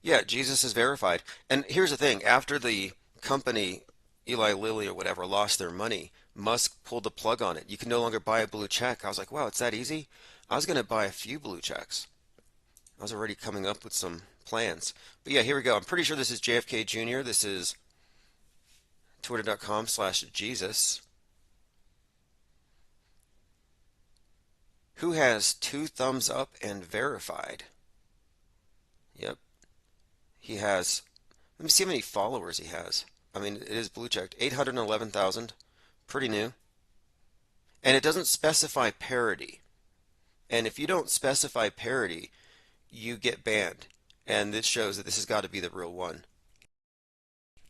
[SPEAKER 1] Yeah, Jesus is verified. And here's the thing. After the company, Eli Lilly or whatever, lost their money, Musk pulled the plug on it. You can no longer buy a blue check. I was like, wow, it's that easy? I was going to buy a few blue checks. I was already coming up with some plans. But yeah, here we go. I'm pretty sure this is JFK Jr. This is twitter.com/Jesus. Who has 2 thumbs up and verified? Yep. He has Let me see how many followers he has. I mean, it is blue checked. 811,000. Pretty new. And it doesn't specify parody. And if you don't specify parody, you get banned. And this shows that this has got to be the real one.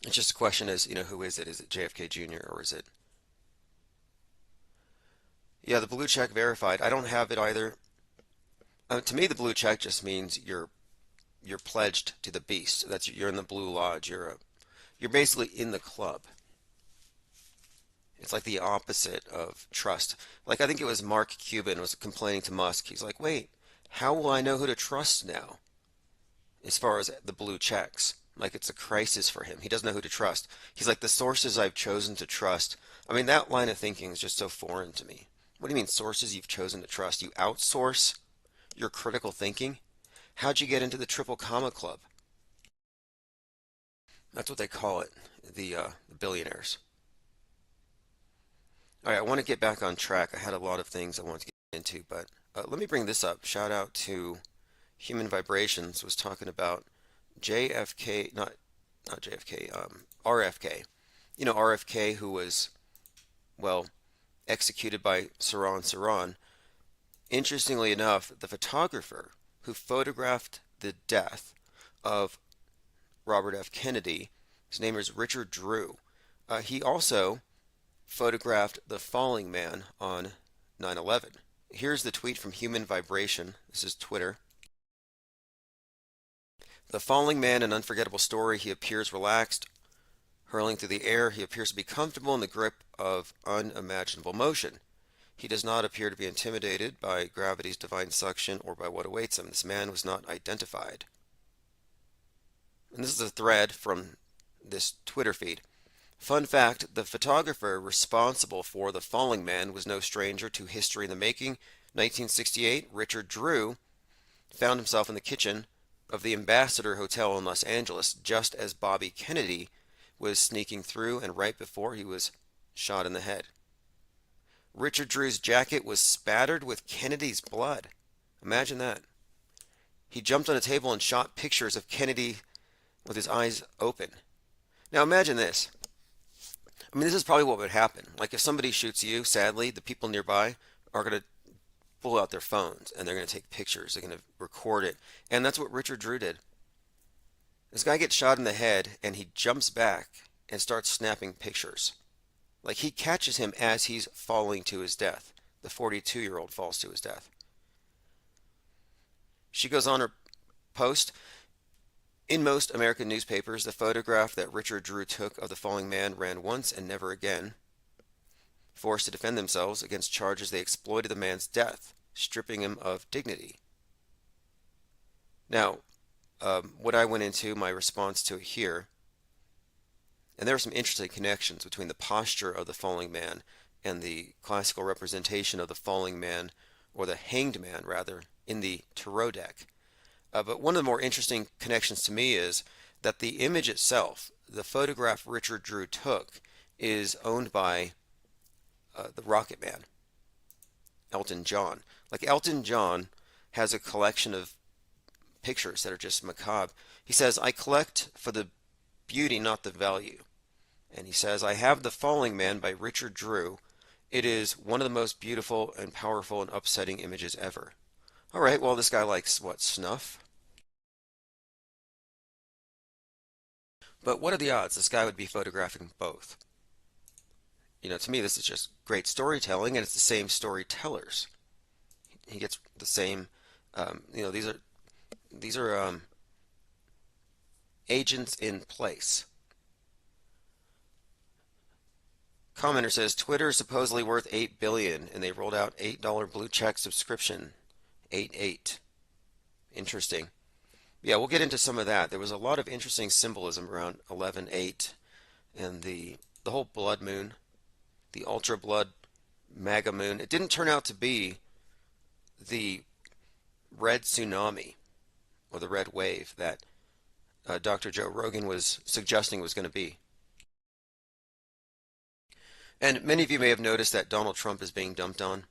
[SPEAKER 1] It's just a question is, who is it? Is it JFK Jr. or is it? Yeah, the blue check verified. I don't have it either. To me, the blue check just means you're pledged to the beast. You're in the Blue Lodge. You're basically in the club. It's like the opposite of trust. Like I think it was Mark Cuban was complaining to Musk. He's like, wait, how will I know who to trust now? As far as the blue checks, like it's a crisis for him. He doesn't know who to trust. He's like, the sources I've chosen to trust. I mean, that line of thinking is just so foreign to me. What do you mean sources you've chosen to trust? You outsource your critical thinking? How'd you get into the triple comma club? That's what they call it, the billionaires. All right, I want to get back on track. I had a lot of things I wanted to get into, but let me bring this up. Shout out to Human Vibrations was talking about JFK, not JFK, RFK. RFK who was, well, executed by Saran. Interestingly enough, the photographer who photographed the death of Robert F. Kennedy, his name is Richard Drew. He also photographed the falling man on 9/11. Here's the tweet from Human Vibration. This is Twitter. The falling man, an unforgettable story. He appears relaxed, hurling through the air. He appears to be comfortable in the grip of unimaginable motion. He does not appear to be intimidated by gravity's divine suction or by what awaits him. This man was not identified. And this is a thread from this Twitter feed. Fun fact, the photographer responsible for the falling man was no stranger to history in the making. 1968, Richard Drew found himself in the kitchen of the Ambassador Hotel in Los Angeles just as Bobby Kennedy was sneaking through and right before he was shot in the head. Richard Drew's jacket was spattered with Kennedy's blood. Imagine that. He jumped on a table and shot pictures of Kennedy with his eyes open. Now imagine this. I mean, this is probably what would happen. Like if somebody shoots you, sadly, the people nearby are going to pull out their phones and they're going to take pictures. They're going to record it. And that's what Richard Drew did. This guy gets shot in the head and he jumps back and starts snapping pictures. Like he catches him as he's falling to his death. The 42-year-old falls to his death. She goes on her post. In most American newspapers, the photograph that Richard Drew took of the falling man ran once and never again. Forced to defend themselves against charges they exploited the man's death, stripping him of dignity. Now, what I went into, my response to it here, and there are some interesting connections between the posture of the falling man and the classical representation of the falling man, or the hanged man rather, in the tarot deck. But one of the more interesting connections to me is that the image itself, the photograph Richard Drew took, is owned by the Rocket Man, Elton John. Like Elton John has a collection of pictures that are just macabre. He says, I collect for the beauty, not the value. And he says, I have The Falling Man by Richard Drew. It is one of the most beautiful and powerful and upsetting images ever. All right, well, this guy likes, what, snuff? But what are the odds this guy would be photographing both? To me, this is just great storytelling, and it's the same storytellers. He gets the same, these are agents in place. Commenter says, Twitter is supposedly worth $8 billion, and they rolled out $8 blue check subscription. 8-8. Interesting. Yeah, we'll get into some of that. There was a lot of interesting symbolism around 11-8 and the whole blood moon, the ultra blood MAGA moon. It didn't turn out to be the red tsunami or the red wave that Dr. Joe Rogan was suggesting was going to be. And many of you may have noticed that Donald Trump is being dumped on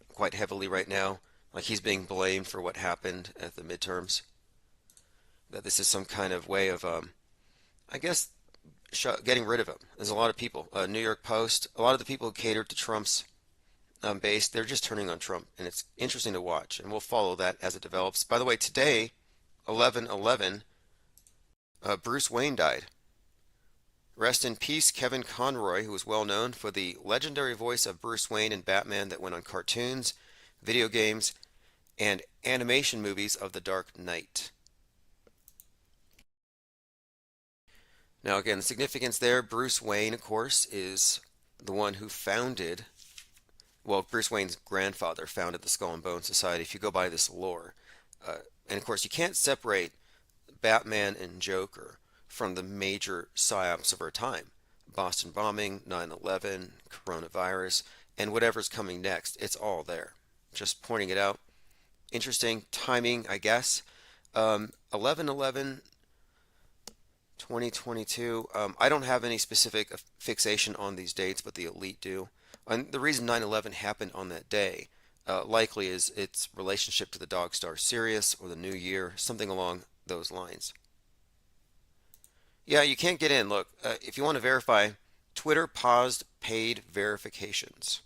[SPEAKER 1] quite heavily right now. Like he's being blamed for what happened at the midterms. That this is some kind of way of I guess getting rid of him. There's a lot of people. New York Post, a lot of the people who catered to Trump's base, they're just turning on Trump, and it's interesting to watch, and we'll follow that as it develops. By the way, today, 11/11, Bruce Wayne died. Rest in peace, Kevin Conroy, who was well known for the legendary voice of Bruce Wayne in Batman that went on cartoons, video games, and animation movies of The Dark Knight. Now, again, the significance there, Bruce Wayne, of course, is the one who founded, well, Bruce Wayne's grandfather founded the Skull and Bones Society, if you go by this lore. And, of course, you can't separate Batman and Joker from the major psyops of our time. Boston bombing, 9/11, coronavirus, and whatever's coming next. It's all there. Just pointing it out. Interesting timing, I guess. 11/11, 2022. I don't have any specific fixation on these dates, but the elite do. And the reason 9/11 happened on that day likely is its relationship to the dog star Sirius or the new year, something along those lines. Yeah, you can't get in. Look, if you want to verify, Twitter paused paid verifications.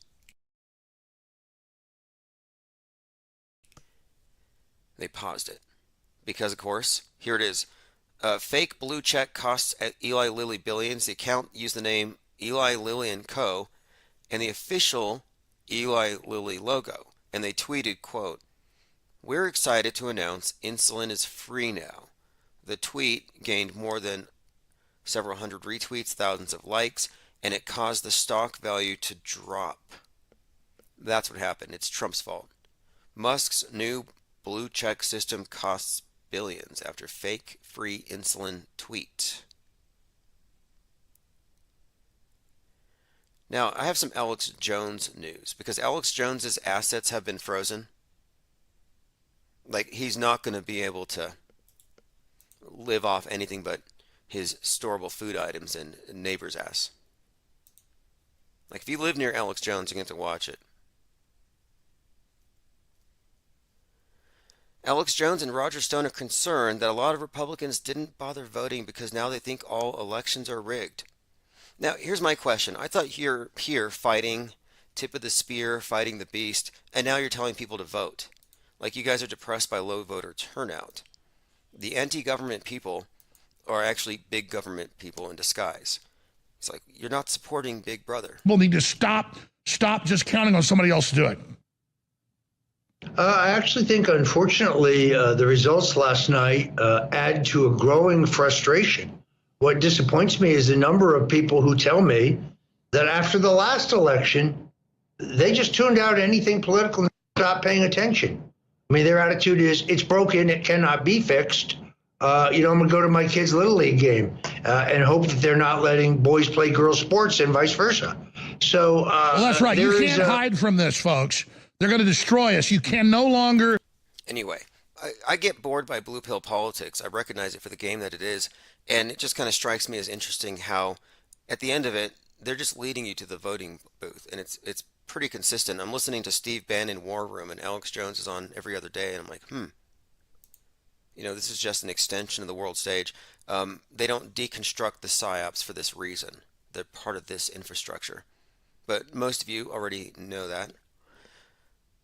[SPEAKER 1] They paused it because, of course, here it is. Fake blue check costs at Eli Lilly billions. The account used the name Eli Lilly and Co. and the official Eli Lilly logo. And they tweeted, quote, "We're excited to announce insulin is free now." The tweet gained more than several hundred retweets, thousands of likes, and it caused the stock value to drop. That's what happened. It's Trump's fault. Musk's new blue check system costs billions after fake free insulin tweet. Now, I have some Alex Jones news because Alex Jones's assets have been frozen. Like, he's not going to be able to live off anything but his storable food items and neighbor's ass. Like, if you live near Alex Jones, you get to watch it. Alex Jones and Roger Stone are concerned that a lot of Republicans didn't bother voting because now they think all elections are rigged. Now, here's my question. I thought you're here fighting, tip of the spear, fighting the beast, and now you're telling people to vote. Like, you guys are depressed by low voter turnout. The anti-government people are actually big government people in disguise. It's like, you're not supporting Big Brother.
[SPEAKER 7] We'll need to stop just counting on somebody else to do it.
[SPEAKER 11] I actually think, unfortunately, the results last night add to a growing frustration. What disappoints me is the number of people who tell me that after the last election, they just tuned out anything political and stopped paying attention. I mean, their attitude is, it's broken, it cannot be fixed. I'm going to go to my kid's Little League game and hope that they're not letting boys play girls' sports and vice versa. So
[SPEAKER 7] well, that's right. You can't hide from this, folks. They're going to destroy us. You can no longer.
[SPEAKER 1] Anyway, I get bored by blue pill politics. I recognize it for the game that it is. And it just kind of strikes me as interesting how, at the end of it, they're just leading you to the voting booth. And it's pretty consistent. I'm listening to Steve Bannon War Room, and Alex Jones is on every other day. And I'm like, this is just an extension of the world stage. They don't deconstruct the psyops for this reason. They're part of this infrastructure. But most of you already know that.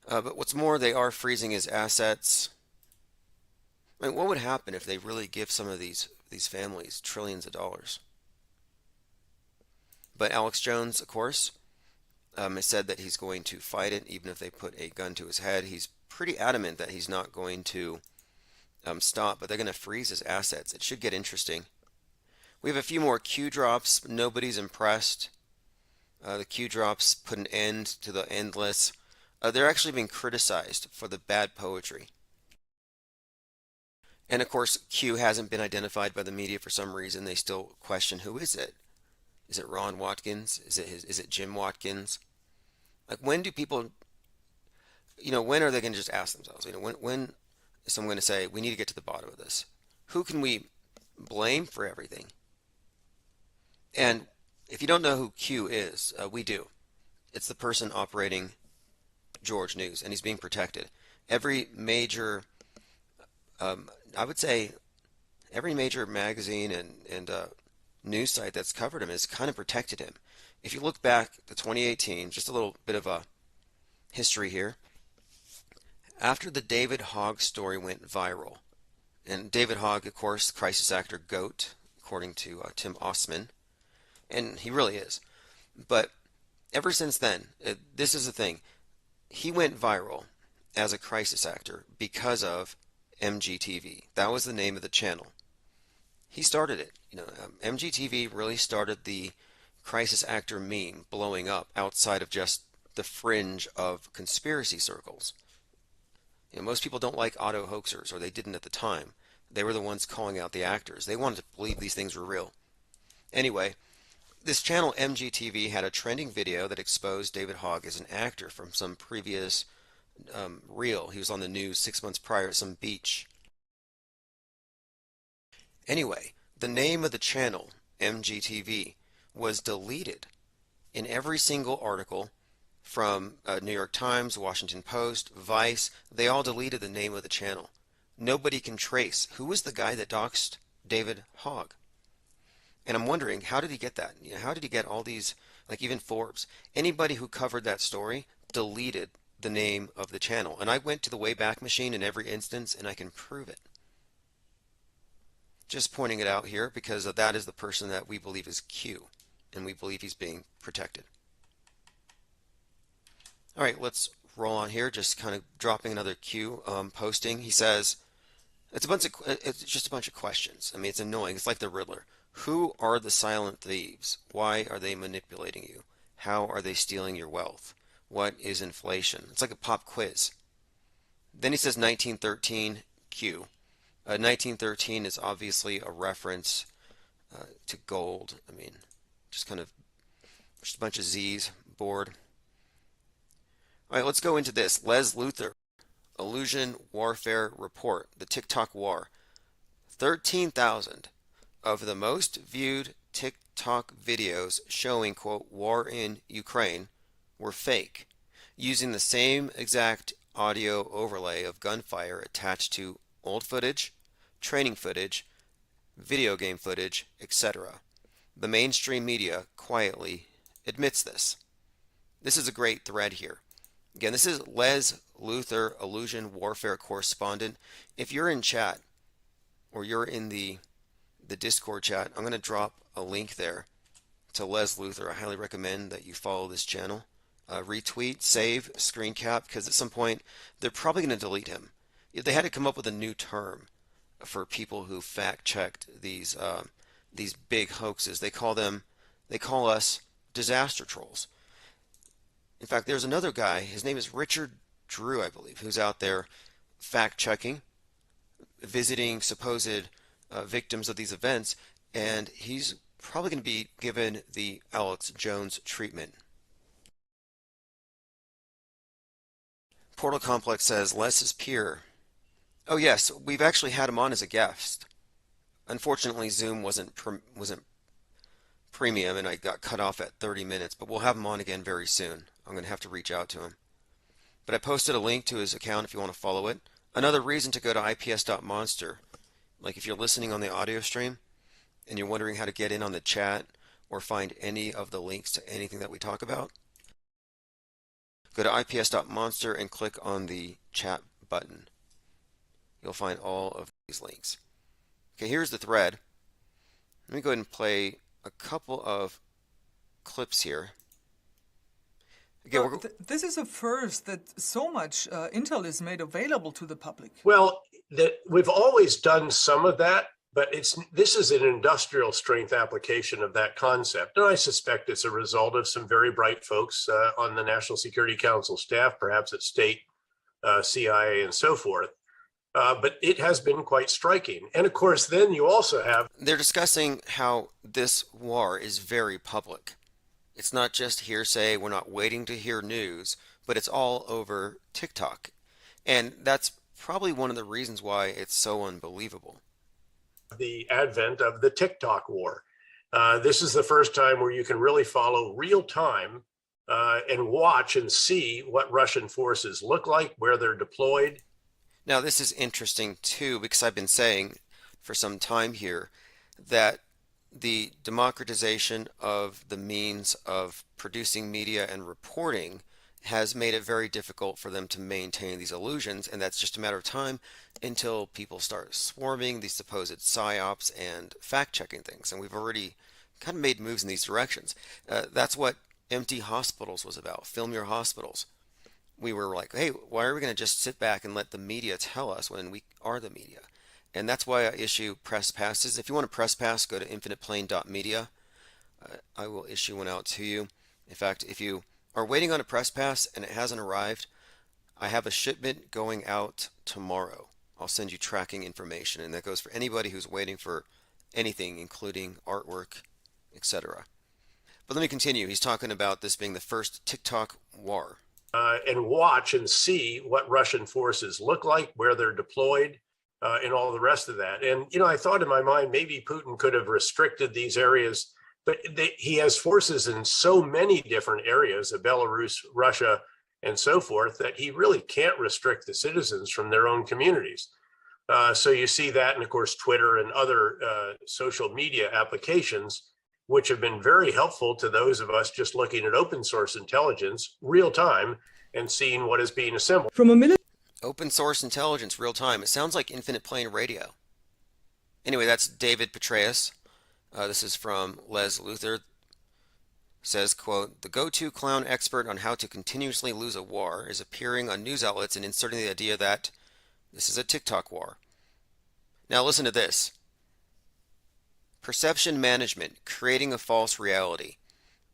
[SPEAKER 1] But what's more, they are freezing his assets. I mean, what would happen if they really give some of these families trillions of dollars? But Alex Jones, of course, has said that he's going to fight it, even if they put a gun to his head. He's pretty adamant that he's not going to stop, but they're going to freeze his assets. It should get interesting. We have a few more Q drops. Nobody's impressed. The Q drops put an end to the endless. They're actually being criticized for the bad poetry. And of course, Q hasn't been identified by the media for some reason. They still question, who is it? Is it Ron Watkins? Is it Jim Watkins? Like, when do people, when are they going to just ask themselves? When is someone going to say, we need to get to the bottom of this? Who can we blame for everything? And if you don't know who Q is, we do. It's the person operating George News, and he's being protected. Every major, I would say, every major magazine and news site that's covered him has kind of protected him. If you look back to 2018, just a little bit of a history here. After the David Hogg story went viral, and David Hogg, of course, crisis actor GOAT, according to Tim Osman, and he really is. But ever since then, this is the thing. He went viral as a crisis actor because of MGTV. That was the name of the channel. He started it. MGTV really started the crisis actor meme blowing up outside of just the fringe of conspiracy circles. Most people don't like auto hoaxers, or they didn't at the time. They were the ones calling out the actors. They wanted to believe these things were real. Anyway, this channel MGTV had a trending video that exposed David Hogg as an actor from some previous reel. He was on the news 6 months prior at some beach. Anyway, the name of the channel, MGTV, was deleted in every single article from New York Times, Washington Post, Vice. They all deleted the name of the channel. Nobody can trace who was the guy that doxed David Hogg. And I'm wondering, how did he get that? How did he get all these, like even Forbes? Anybody who covered that story deleted the name of the channel. And I went to the Wayback Machine in every instance, and I can prove it. Just pointing it out here because that is the person that we believe is Q, and we believe he's being protected. All right, let's roll on here. Just kind of dropping another Q posting. He says, it's just a bunch of questions. I mean, it's annoying. It's like the Riddler. Who are the silent thieves? Why are they manipulating you? How are they stealing your wealth? What is inflation? It's like a pop quiz. Then he says 1913 Q. 1913 is obviously a reference to gold. I mean, just a bunch of Z's, bored. All right, let's go into this. Les Luthor, Illusion Warfare Report, the TikTok war. 13,000 of the most viewed TikTok videos showing, quote, war in Ukraine were fake, using the same exact audio overlay of gunfire attached to old footage, training footage, video game footage, etc. The mainstream media quietly admits this. This is a great thread here. Again, this is Les Luthor, Illusion Warfare Correspondent. If you're in chat, or you're in the Discord chat, I'm going to drop a link there to Les Luthor. I highly recommend that you follow this channel. Retweet, save, screen cap, because at some point they're probably going to delete him. They had to come up with a new term for people who fact-checked these big hoaxes. They call us disaster trolls. In fact, there's another guy, his name is Richard Drew, I believe, who's out there fact-checking, visiting supposed victims of these events, and he's probably going to be given the Alex Jones treatment. Portal Complex says, Les is pure. Oh yes, we've actually had him on as a guest. Unfortunately, Zoom wasn't premium, and I got cut off at 30 minutes, but we'll have him on again very soon. I'm going to have to reach out to him. But I posted a link to his account if you want to follow it. Another reason to go to ips.monster. Like if you're listening on the audio stream and you're wondering how to get in on the chat or find any of the links to anything that we talk about, go to ips.monster and click on the chat button. You'll find all of these links. Okay, here's the thread. Let me go ahead and play a couple of clips here. Again,
[SPEAKER 12] this is a first that so much intel is made available to the public.
[SPEAKER 16] Well, we've always done some of that, but this is an industrial strength application of that concept. And I suspect it's a result of some very bright folks on the National Security Council staff, perhaps at state, CIA, and so forth. But it has been quite striking. And of course, then you also have...
[SPEAKER 1] They're discussing how this war is very public. It's not just hearsay, we're not waiting to hear news, but it's all over TikTok. And that's probably one of the reasons why it's so unbelievable.
[SPEAKER 16] The advent of the TikTok war. This is the first time where you can really follow real time and watch and see what Russian forces look like, where they're deployed.
[SPEAKER 1] Now, this is interesting too, because I've been saying for some time here that the democratization of the means of producing media and reporting has made it very difficult for them to maintain these illusions, and that's just a matter of time until people start swarming these supposed psyops and fact-checking things. And we've already kind of made moves in these directions. That's what Empty Hospitals was about. Film Your Hospitals. We were like, hey, why are we going to just sit back and let the media tell us when we are the media? And that's why I issue press passes. If you want a press pass, go to infiniteplane.media. I will issue one out to you. In fact, if you are waiting on a press pass and it hasn't arrived, I have a shipment going out tomorrow. I'll send you tracking information, and that goes for anybody who's waiting for anything, including artwork, etc. But let me continue. He's talking about this being the first TikTok war.
[SPEAKER 16] And watch and see what Russian forces look like, where they're deployed, and all the rest of that. And, I thought in my mind, maybe Putin could have restricted these areas, but he has forces in so many different areas of Belarus, Russia, and so forth, that he really can't restrict the citizens from their own communities. So you see that, and of course, Twitter and other social media applications, which have been very helpful to those of us just looking at open source intelligence real time and seeing what is being assembled.
[SPEAKER 1] Open source intelligence real time. It sounds like Infinite Plane Radio. Anyway, that's David Petraeus. This is from Les Luther. Says, quote, the go-to clown expert on how to continuously lose a war is appearing on news outlets and inserting the idea that this is a TikTok war. Now listen to this. Perception management, creating a false reality.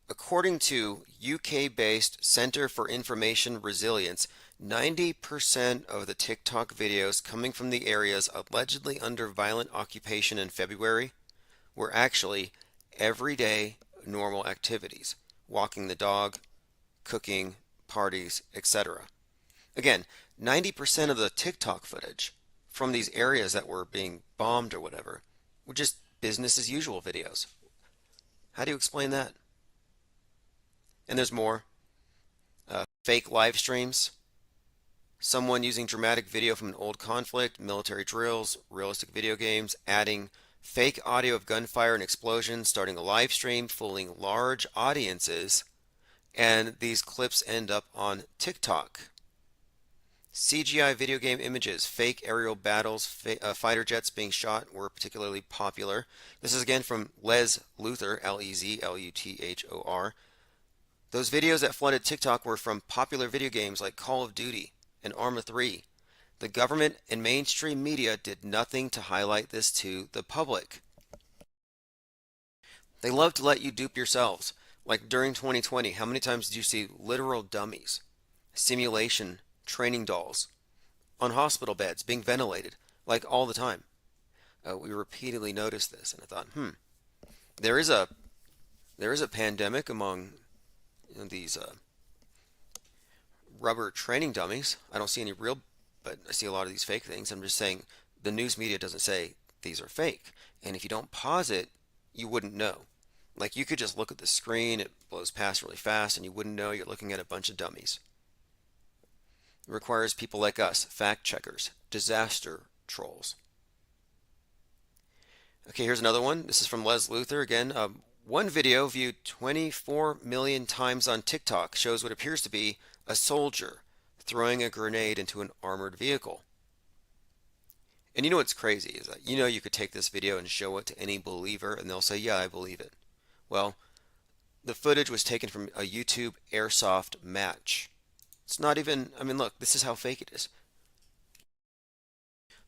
[SPEAKER 1] According to UK-based Center for Information Resilience, 90% of the TikTok videos coming from the areas allegedly under violent occupation in February were actually everyday normal activities. Walking the dog, cooking, parties, etc. Again, 90% of the TikTok footage from these areas that were being bombed or whatever were just business as usual videos. How do you explain that? And there's more. Fake live streams. Someone using dramatic video from an old conflict, military drills, realistic video games, adding fake audio of gunfire and explosions, starting a live stream, fooling large audiences, and these clips end up on TikTok. CGI video game images, fake aerial battles, fighter jets being shot were particularly popular. This is again from Les Luther, Lezluthor. Those videos that flooded TikTok were from popular video games like Call of Duty and Arma 3. The government and mainstream media did nothing to highlight this to the public. They love to let you dupe yourselves. Like during 2020, how many times did you see literal dummies, simulation training dolls on hospital beds being ventilated, like all the time? We repeatedly noticed this, and I thought, there is a pandemic among these rubber training dummies. I don't see any real, but I see a lot of these fake things. I'm just saying the news media doesn't say these are fake, and if you don't pause it, you wouldn't know. Like you could just look at the screen, it blows past really fast, and you wouldn't know you're looking at a bunch of dummies. It requires people like us, fact checkers, disaster trolls. Okay, here's another one. This is from Les Luther again. One video viewed 24 million times on TikTok shows what appears to be a soldier throwing a grenade into an armored vehicle. And you know what's crazy is that you could take this video and show it to any believer and they'll say, yeah, I believe it. Well, the footage was taken from a YouTube airsoft match. It's not even, look, this is how fake it is.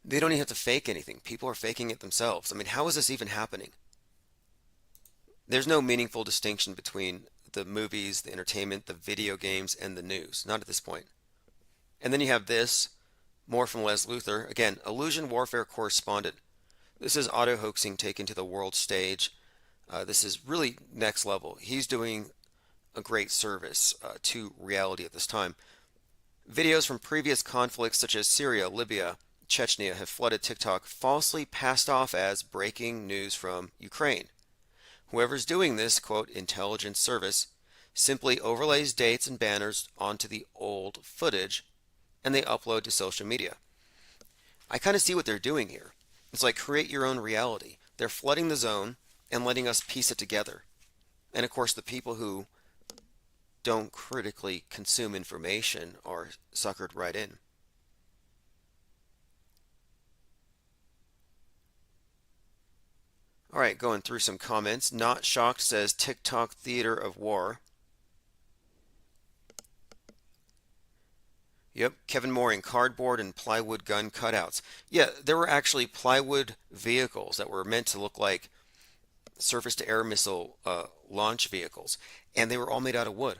[SPEAKER 1] They don't even have to fake anything. People are faking it themselves. How is this even happening? There's no meaningful distinction between the movies, the entertainment, the video games, and the news. Not at this point. And then you have this, more from Les Luther. Again, illusion warfare correspondent. This is auto-hoaxing taken to the world stage. This is really next level. He's doing a great service to reality at this time. Videos from previous conflicts such as Syria, Libya, Chechnya have flooded TikTok, falsely passed off as breaking news from Ukraine. Whoever's doing this, quote, intelligence service, simply overlays dates and banners onto the old footage and they upload to social media. I kind of see what they're doing here. It's like create your own reality. They're flooding the zone and letting us piece it together. And of course, the people who don't critically consume information are suckered right in. All right, going through some comments. Not Shocked says TikTok theater of war. Yep, Kevin Mooring, cardboard and plywood gun cutouts. Yeah, there were actually plywood vehicles that were meant to look like surface-to-air missile launch vehicles, and they were all made out of wood,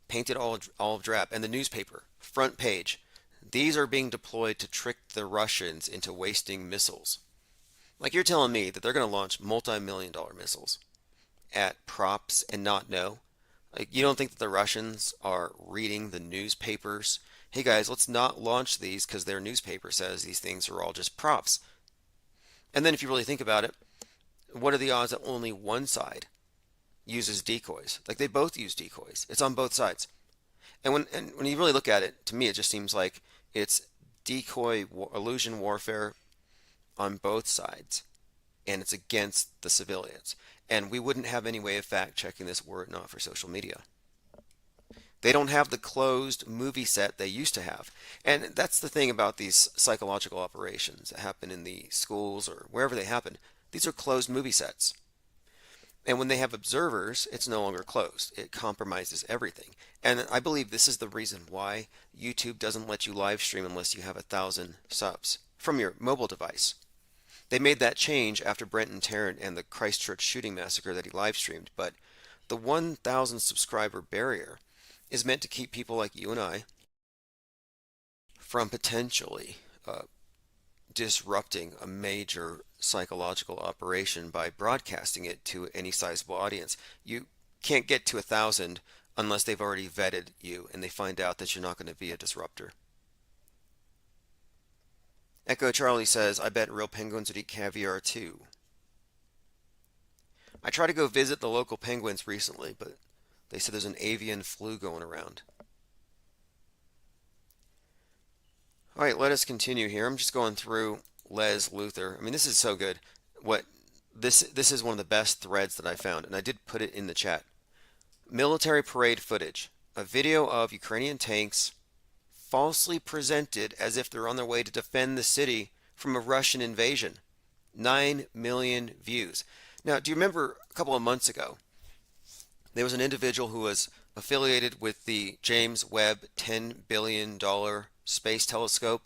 [SPEAKER 1] painted olive drab. And the newspaper, front page, these are being deployed to trick the Russians into wasting missiles. Like, you're telling me that they're going to launch multi-million-dollar missiles at props and not know? Like, you don't think that the Russians are reading the newspapers? Hey guys, let's not launch these because their newspaper says these things are all just props. And then if you really think about it, what are the odds that only one side uses decoys? Like, they both use decoys. It's on both sides. And when you really look at it, to me it just seems like it's decoy illusion warfare on both sides, and it's against the civilians. And we wouldn't have any way of fact checking this were it not for social media. They don't have the closed movie set they used to have. And that's the thing about these psychological operations that happen in the schools or wherever they happen. These are closed movie sets. And when they have observers, it's no longer closed. It compromises everything. And I believe this is the reason why YouTube doesn't let you live stream unless you have 1,000 subs from your mobile device. They made that change after Brenton Tarrant and the Christchurch shooting massacre that he live streamed, but the 1,000 subscriber barrier is meant to keep people like you and I from potentially disrupting a major psychological operation by broadcasting it to any sizable audience. You can't get to 1,000 unless they've already vetted you and they find out that you're not going to be a disruptor. Echo Charlie says, I bet real penguins would eat caviar too. I tried to go visit the local penguins recently, but they said there's an avian flu going around. All right, let us continue here. I'm just going through Les Luthor. I mean, this is so good. This is one of the best threads that I found, and I did put it in the chat. Military parade footage. A video of Ukrainian tanks falsely presented as if they're on their way to defend the city from a Russian invasion. 9 million views. Now, do you remember a couple of months ago, there was an individual who was affiliated with the James Webb $10 billion space telescope,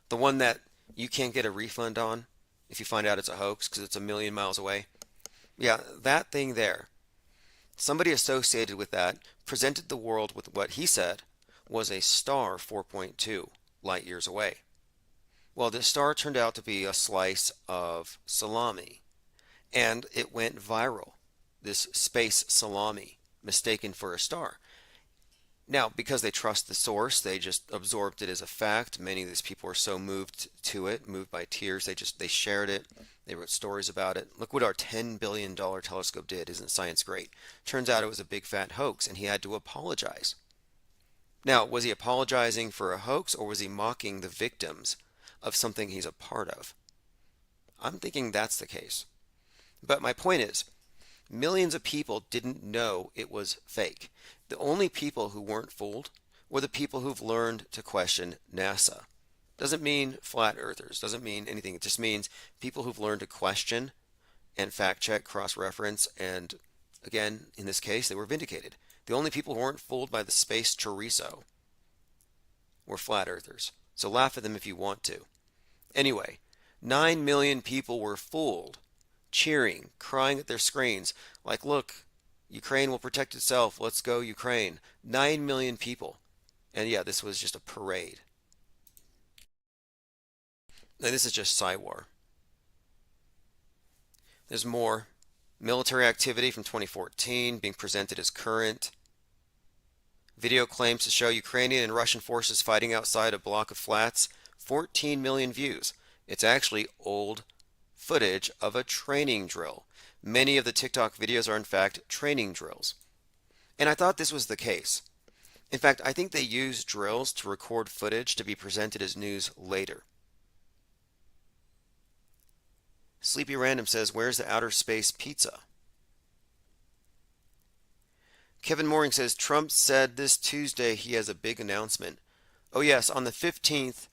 [SPEAKER 1] the one that you can't get a refund on if you find out it's a hoax because it's a million miles away? Yeah, that thing there. Somebody associated with that presented the world with what he said was a star 4.2 light years away. Well, this star turned out to be a slice of salami, and it went viral. This space salami, mistaken for a star. Now, because they trust the source, they just absorbed it as a fact. Many of these people were so moved to it, moved by tears, they shared it. They wrote stories about it. Look what our $10 billion telescope did. Isn't science great? Turns out it was a big fat hoax, and he had to apologize. Now, was he apologizing for a hoax, or was he mocking the victims of something he's a part of? I'm thinking that's the case. But my point is, millions of people didn't know it was fake. The only people who weren't fooled were the people who've learned to question NASA. Doesn't mean flat earthers, doesn't mean anything. It just means people who've learned to question and fact check, cross-reference, and again, in this case, they were vindicated. The only people who weren't fooled by the space chorizo were flat earthers. So laugh at them if you want to. Anyway, 9 million people were fooled, cheering, crying at their screens, like, look, Ukraine will protect itself, let's go Ukraine. 9 million people. And yeah, this was just a parade. Now, this is just Cywar. There's more. Military activity from 2014 being presented as current. Video claims to show Ukrainian and Russian forces fighting outside a block of flats. 14 million views. It's actually old footage of a training drill. Many of the TikTok videos are in fact training drills. And I thought this was the case. In fact, I think they use drills to record footage to be presented as news later. Sleepy Random says, where's the outer space pizza? Kevin Mooring says, Trump said this Tuesday he has a big announcement. Oh yes, on the 15th,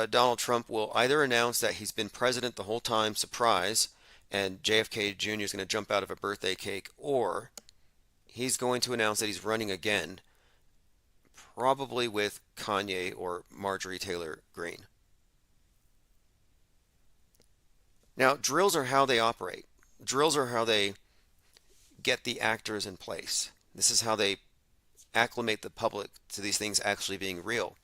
[SPEAKER 1] Donald Trump will either announce that he's been president the whole time, surprise, and JFK Jr. is going to jump out of a birthday cake, or he's going to announce that he's running again, probably with Kanye or Marjorie Taylor Greene. Now, drills are how they operate. Drills are how they get the actors in place. This is how they acclimate the public to these things actually being real.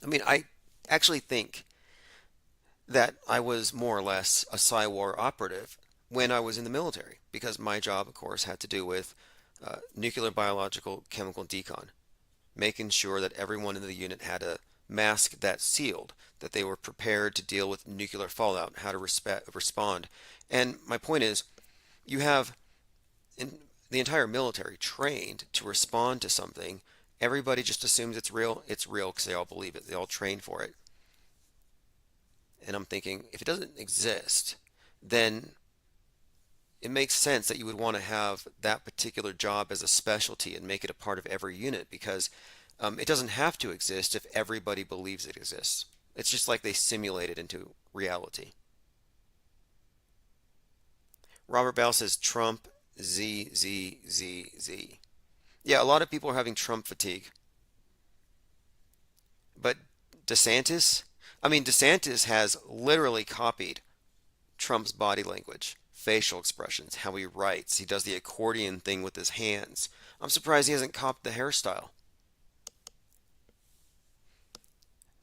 [SPEAKER 1] I mean, I actually think that I was more or less a Psy-War operative when I was in the military, because my job, of course, had to do with nuclear, biological, chemical decon, making sure that everyone in the unit had a mask that sealed, that they were prepared to deal with nuclear fallout, how to respond. And my point is, you have the entire military trained to respond to something. Everybody just assumes it's real because they all believe it. They all train for it. And I'm thinking, if it doesn't exist, then it makes sense that you would want to have that particular job as a specialty and make it a part of every unit, because it doesn't have to exist if everybody believes it exists. It's just like they simulate it into reality. Robert Bell says Trump Z, Z, Z, Z. Yeah, a lot of people are having Trump fatigue. But DeSantis has literally copied Trump's body language, facial expressions, how he writes. He does the accordion thing with his hands. I'm surprised he hasn't copied the hairstyle.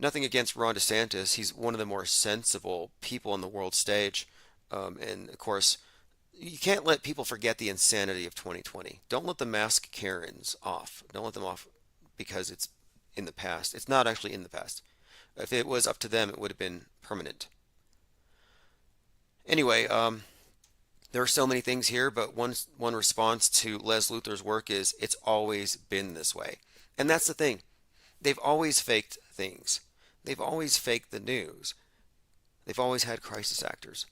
[SPEAKER 1] Nothing against Ron DeSantis. He's one of the more sensible people on the world stage. And of course, you can't let people forget the insanity of 2020. Don't let the mask Karens off. Don't let them off because it's in the past. It's not actually in the past. If it was up to them, it would have been permanent. Anyway, there are so many things here, but one response to Les Luthor's work is it's always been this way. And that's the thing. They've always faked things. They've always faked the news. They've always had crisis actors.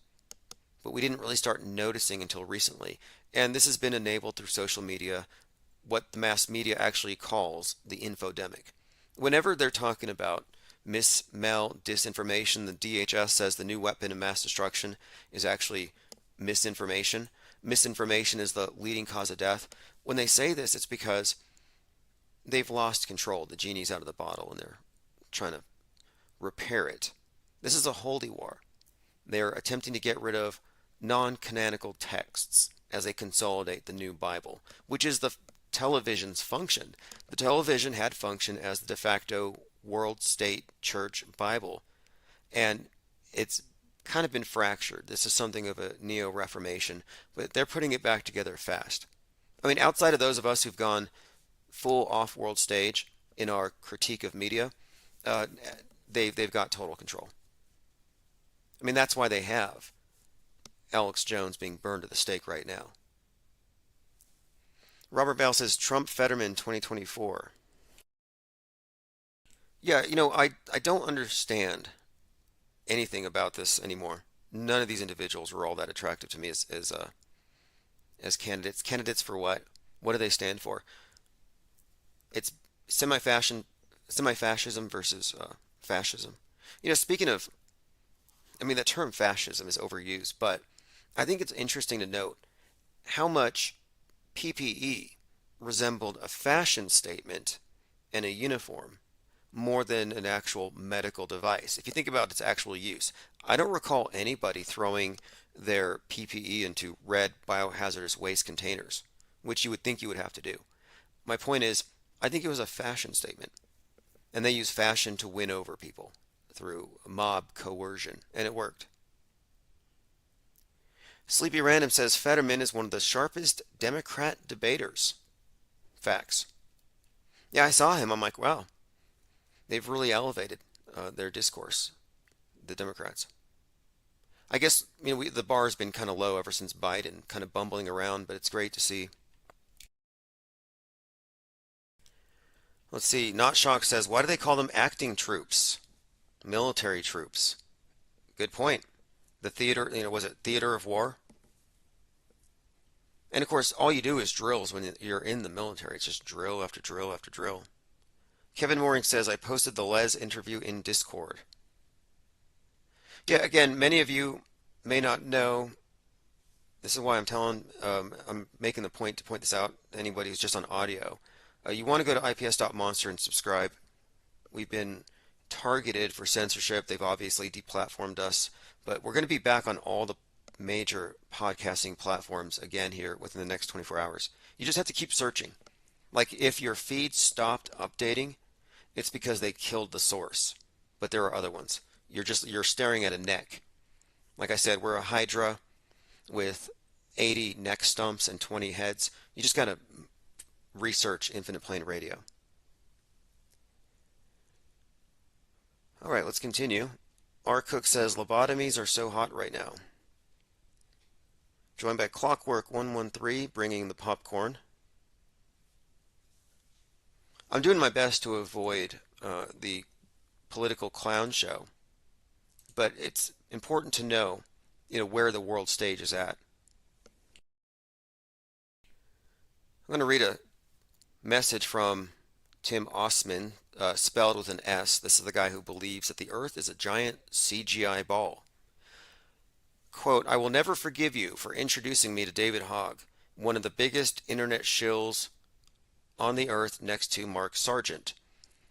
[SPEAKER 1] But we didn't really start noticing until recently. And this has been enabled through social media, what the mass media actually calls the infodemic. Whenever they're talking about disinformation, the DHS says the new weapon of mass destruction is actually misinformation. Misinformation is the leading cause of death. When they say this, it's because they've lost control. The genie's out of the bottle and they're trying to repair it. This is a holy war. They're attempting to get rid of non-canonical texts as they consolidate the new Bible, which is the television's function. The television had function as the de facto world state church Bible, and it's kind of been fractured. This is something of a neo-reformation, but they're putting it back together fast. I mean, outside of those of us who've gone full off-world stage in our critique of media, they've got total control. I mean, that's why they have Alex Jones being burned at the stake right now. Robert Bell says Trump Fetterman 2024. Yeah, I don't understand anything about this anymore. None of these individuals were all that attractive to me as candidates. Candidates for what? What do they stand for? It's semi-fascism versus fascism. Speaking of, the term fascism is overused, but I think it's interesting to note how much PPE resembled a fashion statement and a uniform more than an actual medical device. If you think about its actual use, I don't recall anybody throwing their PPE into red biohazardous waste containers, which you would think you would have to do. My point is, I think it was a fashion statement, and they used fashion to win over people through mob coercion, and it worked. Sleepy Random says Fetterman is one of the sharpest Democrat debaters. Facts. Yeah, I saw him. I'm like, wow. They've really elevated their discourse, the Democrats. I guess the bar has been kind of low ever since Biden, kind of bumbling around, but it's great to see. Let's see. Not Shock says, why do they call them acting troops? Military troops. Good point. The theater, was it theater of war? And of course, all you do is drills when you're in the military. It's just drill after drill after drill. Kevin Mooring says, I posted the Les interview in Discord. Yeah, again, many of you may not know. This is why I'm making the point to point this out to anybody who's just on audio. You want to go to ips.monster and subscribe. We've been targeted for censorship. They've obviously deplatformed us, but we're going to be back on all the major podcasting platforms again here within the next 24 hours. You just have to keep searching. Like if your feed stopped updating, it's because they killed the source, but there are other ones. You're staring at a neck. Like I said, we're a hydra with 80 neck stumps and 20 heads. You just got to research Infinite Plane Radio. All right, let's continue. R. Cook says lobotomies are so hot right now. Joined by Clockwork 113, bringing the popcorn. I'm doing my best to avoid the political clown show, but it's important to know, where the world stage is at. I'm going to read a message from Tim Osman, spelled with an S. This is the guy who believes that the Earth is a giant CGI ball. Quote, I will never forgive you for introducing me to David Hogg, one of the biggest internet shills on the earth next to Mark Sargent.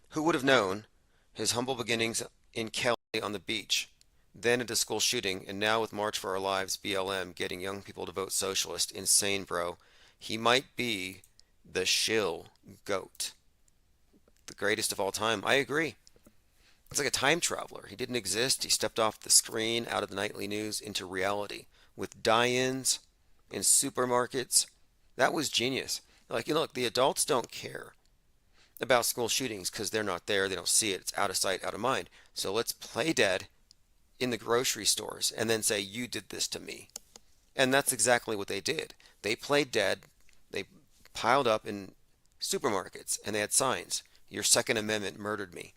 [SPEAKER 1] Who would have known his humble beginnings in Kelly on the beach, then at a school shooting, and now with March for Our Lives, BLM, getting young people to vote socialist. Insane, bro. He might be the shill goat. The greatest of all time. I agree. It's like a time traveler. He didn't exist. He stepped off the screen, out of the nightly news, into reality. With die-ins in supermarkets. That was genius. Like, look, the adults don't care about school shootings because they're not there. They don't see it. It's out of sight, out of mind. So let's play dead in the grocery stores and then say, you did this to me. And that's exactly what they did. They played dead. They piled up in supermarkets and they had signs. Your Second Amendment murdered me.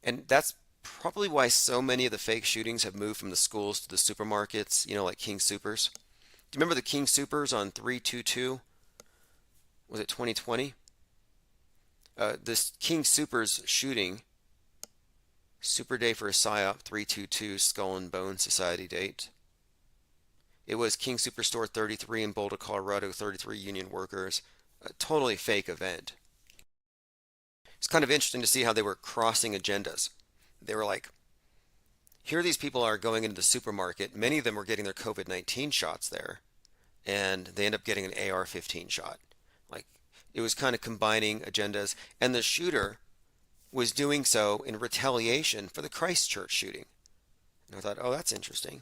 [SPEAKER 1] And that's probably why so many of the fake shootings have moved from the schools to the supermarkets, like King Soopers. Do you remember the King Soopers on 322? Was it 2020? This King Soopers shooting, Super Day for a PSYOP 322 Skull and Bone Society date. It was King Superstore 33 in Boulder, Colorado, 33 union workers. A totally fake event. It's kind of interesting to see how they were crossing agendas. They were like, here these people are going into the supermarket. Many of them were getting their COVID-19 shots there. And they end up getting an AR-15 shot. Like, it was kind of combining agendas. And the shooter was doing so in retaliation for the Christchurch shooting. And I thought, oh, that's interesting.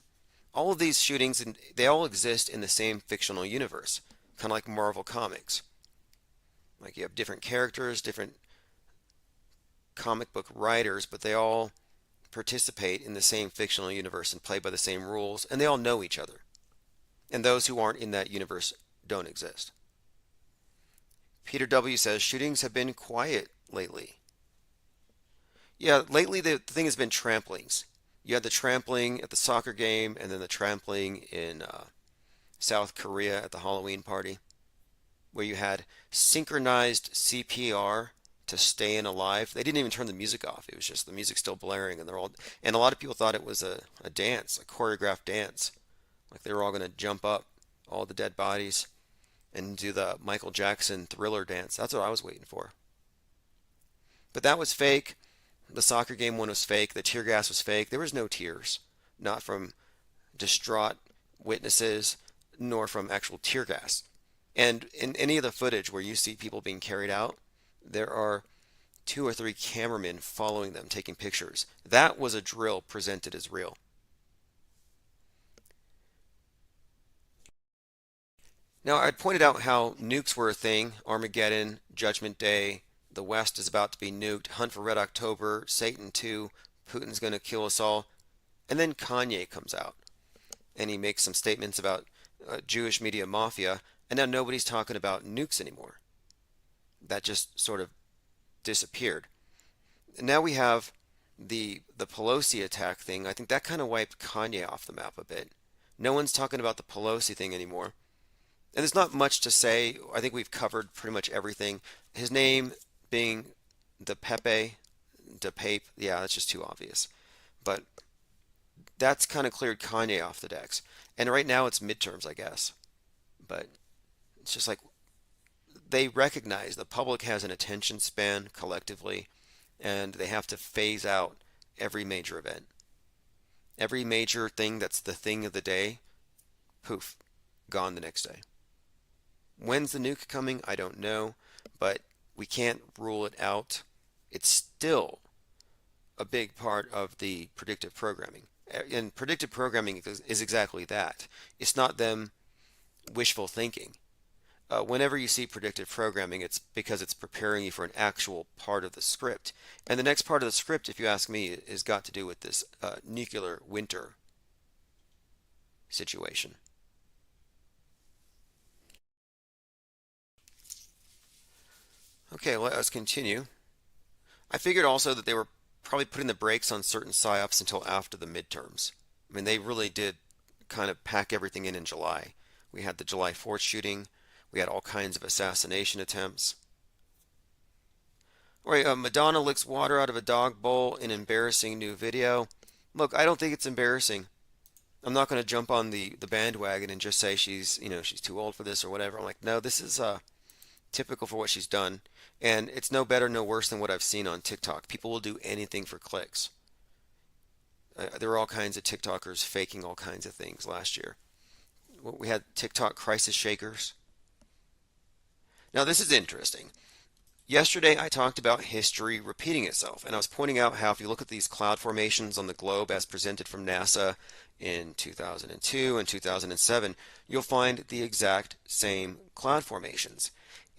[SPEAKER 1] All of these shootings, they all exist in the same fictional universe. Kind of like Marvel Comics. Like, you have different characters, different comic book writers, but they all participate in the same fictional universe and play by the same rules, and they all know each other. And those who aren't in that universe don't exist. Peter W. says, shootings have been quiet lately. Yeah, lately the thing has been tramplings. You had the trampling at the soccer game, and then the trampling in South Korea at the Halloween party, where you had synchronized CPR to stay in alive. They didn't even turn the music off. It was just the music still blaring, and a lot of people thought it was a dance, a choreographed dance. Like they were all going to jump up, all the dead bodies, and do the Michael Jackson Thriller dance. That's what I was waiting for. But that was fake. The soccer game one was fake. The tear gas was fake. There was no tears, not from distraught witnesses, nor from actual tear gas. And in any of the footage where you see people being carried out, there are 2 or 3 cameramen following them, taking pictures. That was a drill presented as real. Now, I pointed out how nukes were a thing. Armageddon, Judgment Day, the West is about to be nuked, Hunt for Red October, Satan 2, Putin's going to kill us all. And then Kanye comes out, and he makes some statements about Jewish media mafia, and now nobody's talking about nukes anymore. That just sort of disappeared. And now we have the Pelosi attack thing, I think that kind of wiped Kanye off the map a bit. No one's talking about the Pelosi thing anymore. And there's not much to say. I think we've covered pretty much everything. His name being the Pepe, de Pape, yeah, that's just too obvious. But that's kind of cleared Kanye off the decks. And right now it's midterms, I guess. But it's just like they recognize the public has an attention span collectively, and they have to phase out every major event. Every major thing that's the thing of the day, poof, gone the next day. When's the nuke coming? I don't know, but we can't rule it out. It's still a big part of the predictive programming. And predictive programming is exactly that. It's not them wishful thinking. Whenever you see predictive programming, it's because it's preparing you for an actual part of the script. And the next part of the script, if you ask me, has got to do with this nuclear winter situation. Okay, let us continue. I figured also that they were probably putting the brakes on certain psyops until after the midterms. I mean, they really did kind of pack everything in July. We had the July 4th shooting. We had all kinds of assassination attempts. All right, Madonna licks water out of a dog bowl in embarrassing new video. Look, I don't think it's embarrassing. I'm not going to jump on the bandwagon and just say she's too old for this or whatever. I'm like, no, this is typical for what she's done. And it's no better, no worse than what I've seen on TikTok. People will do anything for clicks. There were all kinds of TikTokers faking all kinds of things last year. We had TikTok crisis shakers. Now, this is interesting. Yesterday, I talked about history repeating itself, and I was pointing out how if you look at these cloud formations on the globe as presented from NASA in 2002 and 2007, you'll find the exact same cloud formations.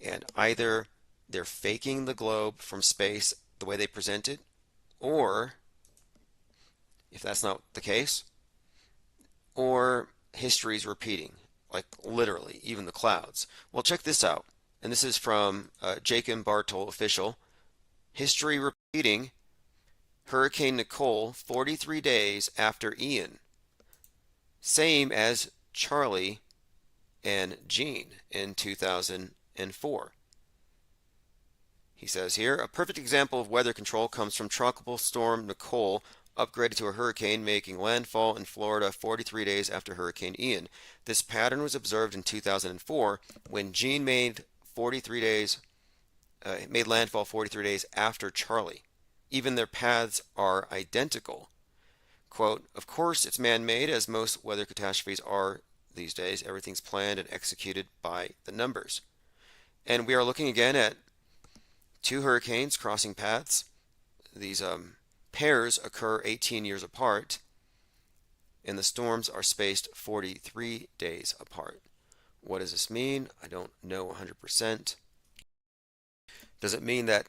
[SPEAKER 1] And either they're faking the globe from space the way they present it, or, if that's not the case, or history is repeating, like literally, even the clouds. Well, check this out. And this is from Jacob Bartol official. History repeating. Hurricane Nicole 43 days after Ian. Same as Charlie and Jean in 2004. He says here, a perfect example of weather control comes from Tropical Storm Nicole, upgraded to a hurricane, making landfall in Florida 43 days after Hurricane Ian. This pattern was observed in 2004 when Jean made landfall 43 days after Charlie. Even their paths are identical. Quote, of course it's man-made, as most weather catastrophes are these days. Everything's planned and executed by the numbers. And we are looking again at two hurricanes crossing paths. These pairs occur 18 years apart, and the storms are spaced 43 days apart. What does this mean? I don't know 100%. Does it mean that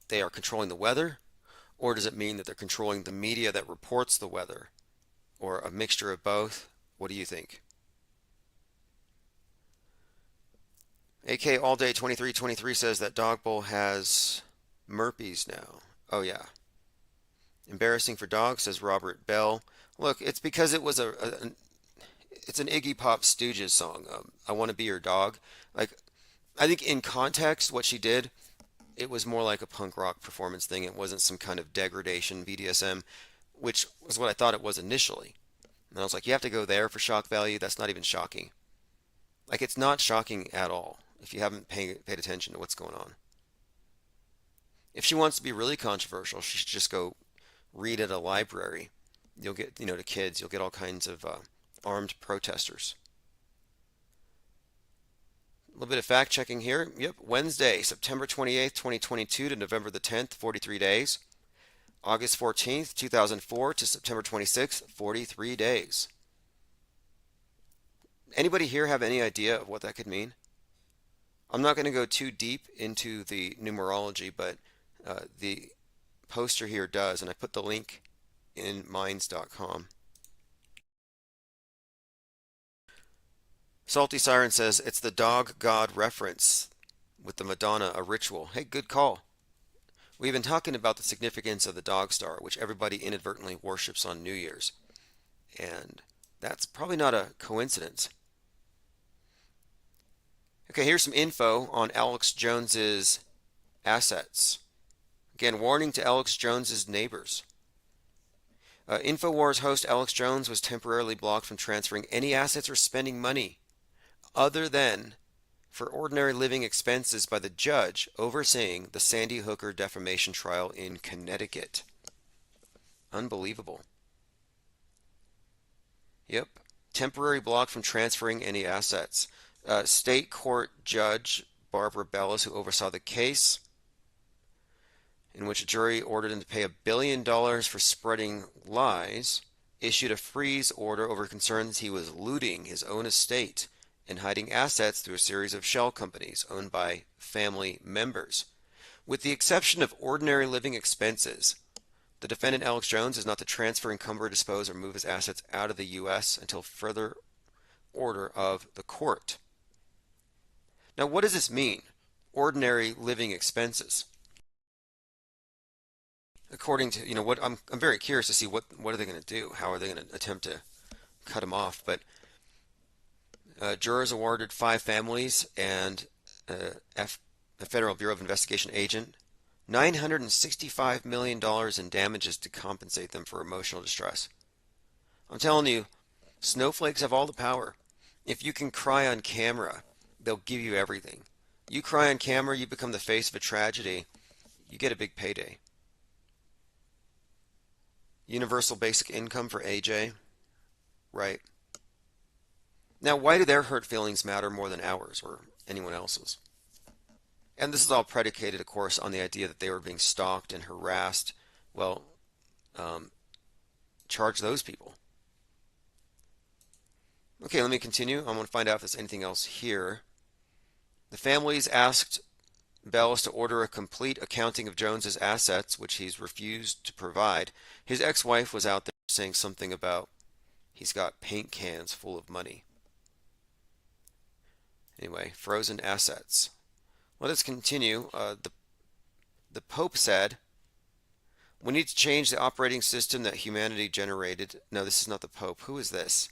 [SPEAKER 1] they are controlling the weather? Or does it mean that they're controlling the media that reports the weather? Or a mixture of both? What do you think? AK All Day 2323 says that dog bowl has Murpies now. Oh yeah. Embarrassing for dogs, says Robert Bell. Look, it's because it was it's an Iggy Pop Stooges song. I Want to Be Your Dog. Like, I think in context, what she did, it was more like a punk rock performance thing. It wasn't some kind of degradation BDSM, which was what I thought it was initially. And I was like, you have to go there for shock value. That's not even shocking. Like, it's not shocking at all if you haven't paid attention to what's going on. If she wants to be really controversial, she should just go read at a library. You'll get, to kids, you'll get all kinds of armed protesters. A little bit of fact checking here. Yep, Wednesday, September 28th, 2022 to November the 10th, 43 days. August 14th, 2004 to September 26th, 43 days. Anybody here have any idea of what that could mean? I'm not going to go too deep into the numerology, but the poster here does, and I put the link in minds.com. Salty Siren says it's the dog god reference with the Madonna, a ritual. Hey, good call. We've been talking about the significance of the dog star, which everybody inadvertently worships on New Year's. And that's probably not a coincidence. Okay, here's some info on Alex Jones's assets. Again, warning to Alex Jones's neighbors. InfoWars host Alex Jones was temporarily blocked from transferring any assets or spending money other than for ordinary living expenses by the judge overseeing the Sandy Hooker defamation trial in Connecticut. Unbelievable. Yep. Temporary block from transferring any assets. State court judge Barbara Bellis, who oversaw the case, in which a jury ordered him to pay $1 billion for spreading lies, issued a freeze order over concerns he was looting his own estate and hiding assets through a series of shell companies owned by family members. With the exception of ordinary living expenses, the defendant Alex Jones is not to transfer, encumber, dispose, or move his assets out of the U.S. until further order of the court. Now, what does this mean? Ordinary living expenses. According to, what I'm very curious to see what are they going to do? How are they going to attempt to cut him off? But jurors awarded 5 families and a Federal Bureau of Investigation agent $965 million in damages to compensate them for emotional distress. I'm telling you, snowflakes have all the power. If you can cry on camera, they'll give you everything. You cry on camera, you become the face of a tragedy, you get a big payday. Universal basic income for AJ, right? Now, why do their hurt feelings matter more than ours or anyone else's? And this is all predicated, of course, on the idea that they were being stalked and harassed. Well, charge those people. Okay, let me continue. I want to find out if there's anything else here. The families asked Bellis to order a complete accounting of Jones's assets, which he's refused to provide. His ex-wife was out there saying something about he's got paint cans full of money. Anyway, frozen assets. Let us continue. The Pope said, we need to change the operating system that humanity generated. No, this is not the Pope. Who is this?